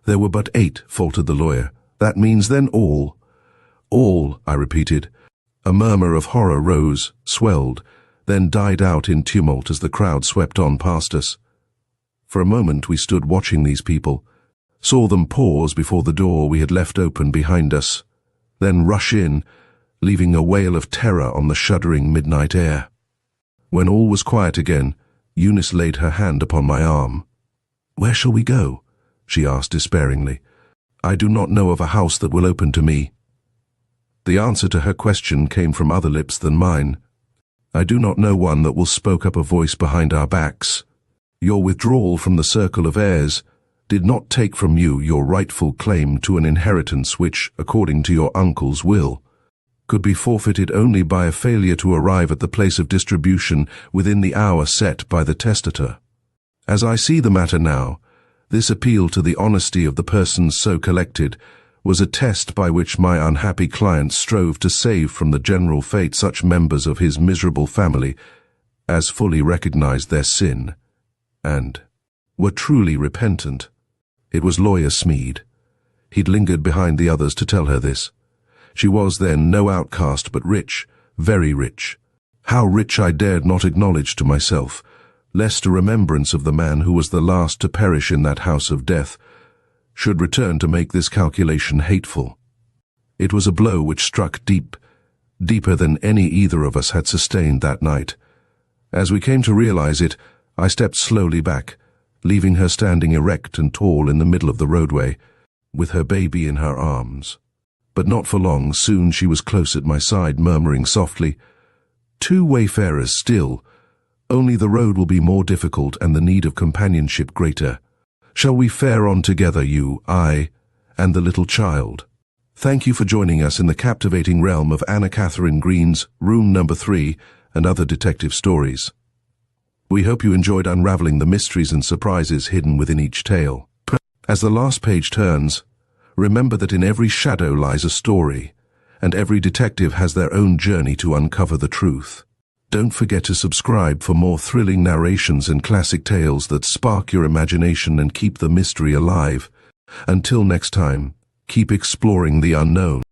"There were but 8, faltered the lawyer. "That means then all." "All," I repeated. A murmur of horror rose, swelled, then died out in tumult as the crowd swept on past us. For a moment we stood watching these people, saw them pause before the door we had left open behind us, then rush in, leaving a wail of terror on the shuddering midnight air. When all was quiet again, Eunice laid her hand upon my arm. "Where shall we go?" she asked despairingly. "I do not know of a house that will open to me." The answer to her question came from other lips than mine. "I do not know one that will," spoke up a voice behind our backs. "Your withdrawal from the circle of heirs did not take from you your rightful claim to an inheritance which, according to your uncle's will, could be forfeited only by a failure to arrive at the place of distribution within the hour set by the testator. As I see the matter now, this appeal to the honesty of the persons so collected was a test by which my unhappy client strove to save from the general fate such members of his miserable family as fully recognized their sin and were truly repentant. It was Lawyer Smead. He'd lingered behind the others to tell her this. She was then no outcast, but rich, very rich. How rich I dared not acknowledge to myself, lest a remembrance of the man who was the last to perish in that house of death should return to make this calculation hateful. It was a blow which struck deep, deeper than any either of us had sustained that night. As we came to realize it, I stepped slowly back, leaving her standing erect and tall in the middle of the roadway, with her baby in her arms. But not for long. Soon she was close at my side, murmuring softly, "Two wayfarers still, only the road will be more difficult and the need of companionship greater. Shall we fare on together, you, I, and the little child?" Thank you for joining us in the captivating realm of Anna Katharine Green's Room Number 3 and other detective stories. We hope you enjoyed unraveling the mysteries and surprises hidden within each tale. As the last page turns, remember that in every shadow lies a story, and every detective has their own journey to uncover the truth. Don't forget to subscribe for more thrilling narrations and classic tales that spark your imagination and keep the mystery alive. Until next time, keep exploring the unknown.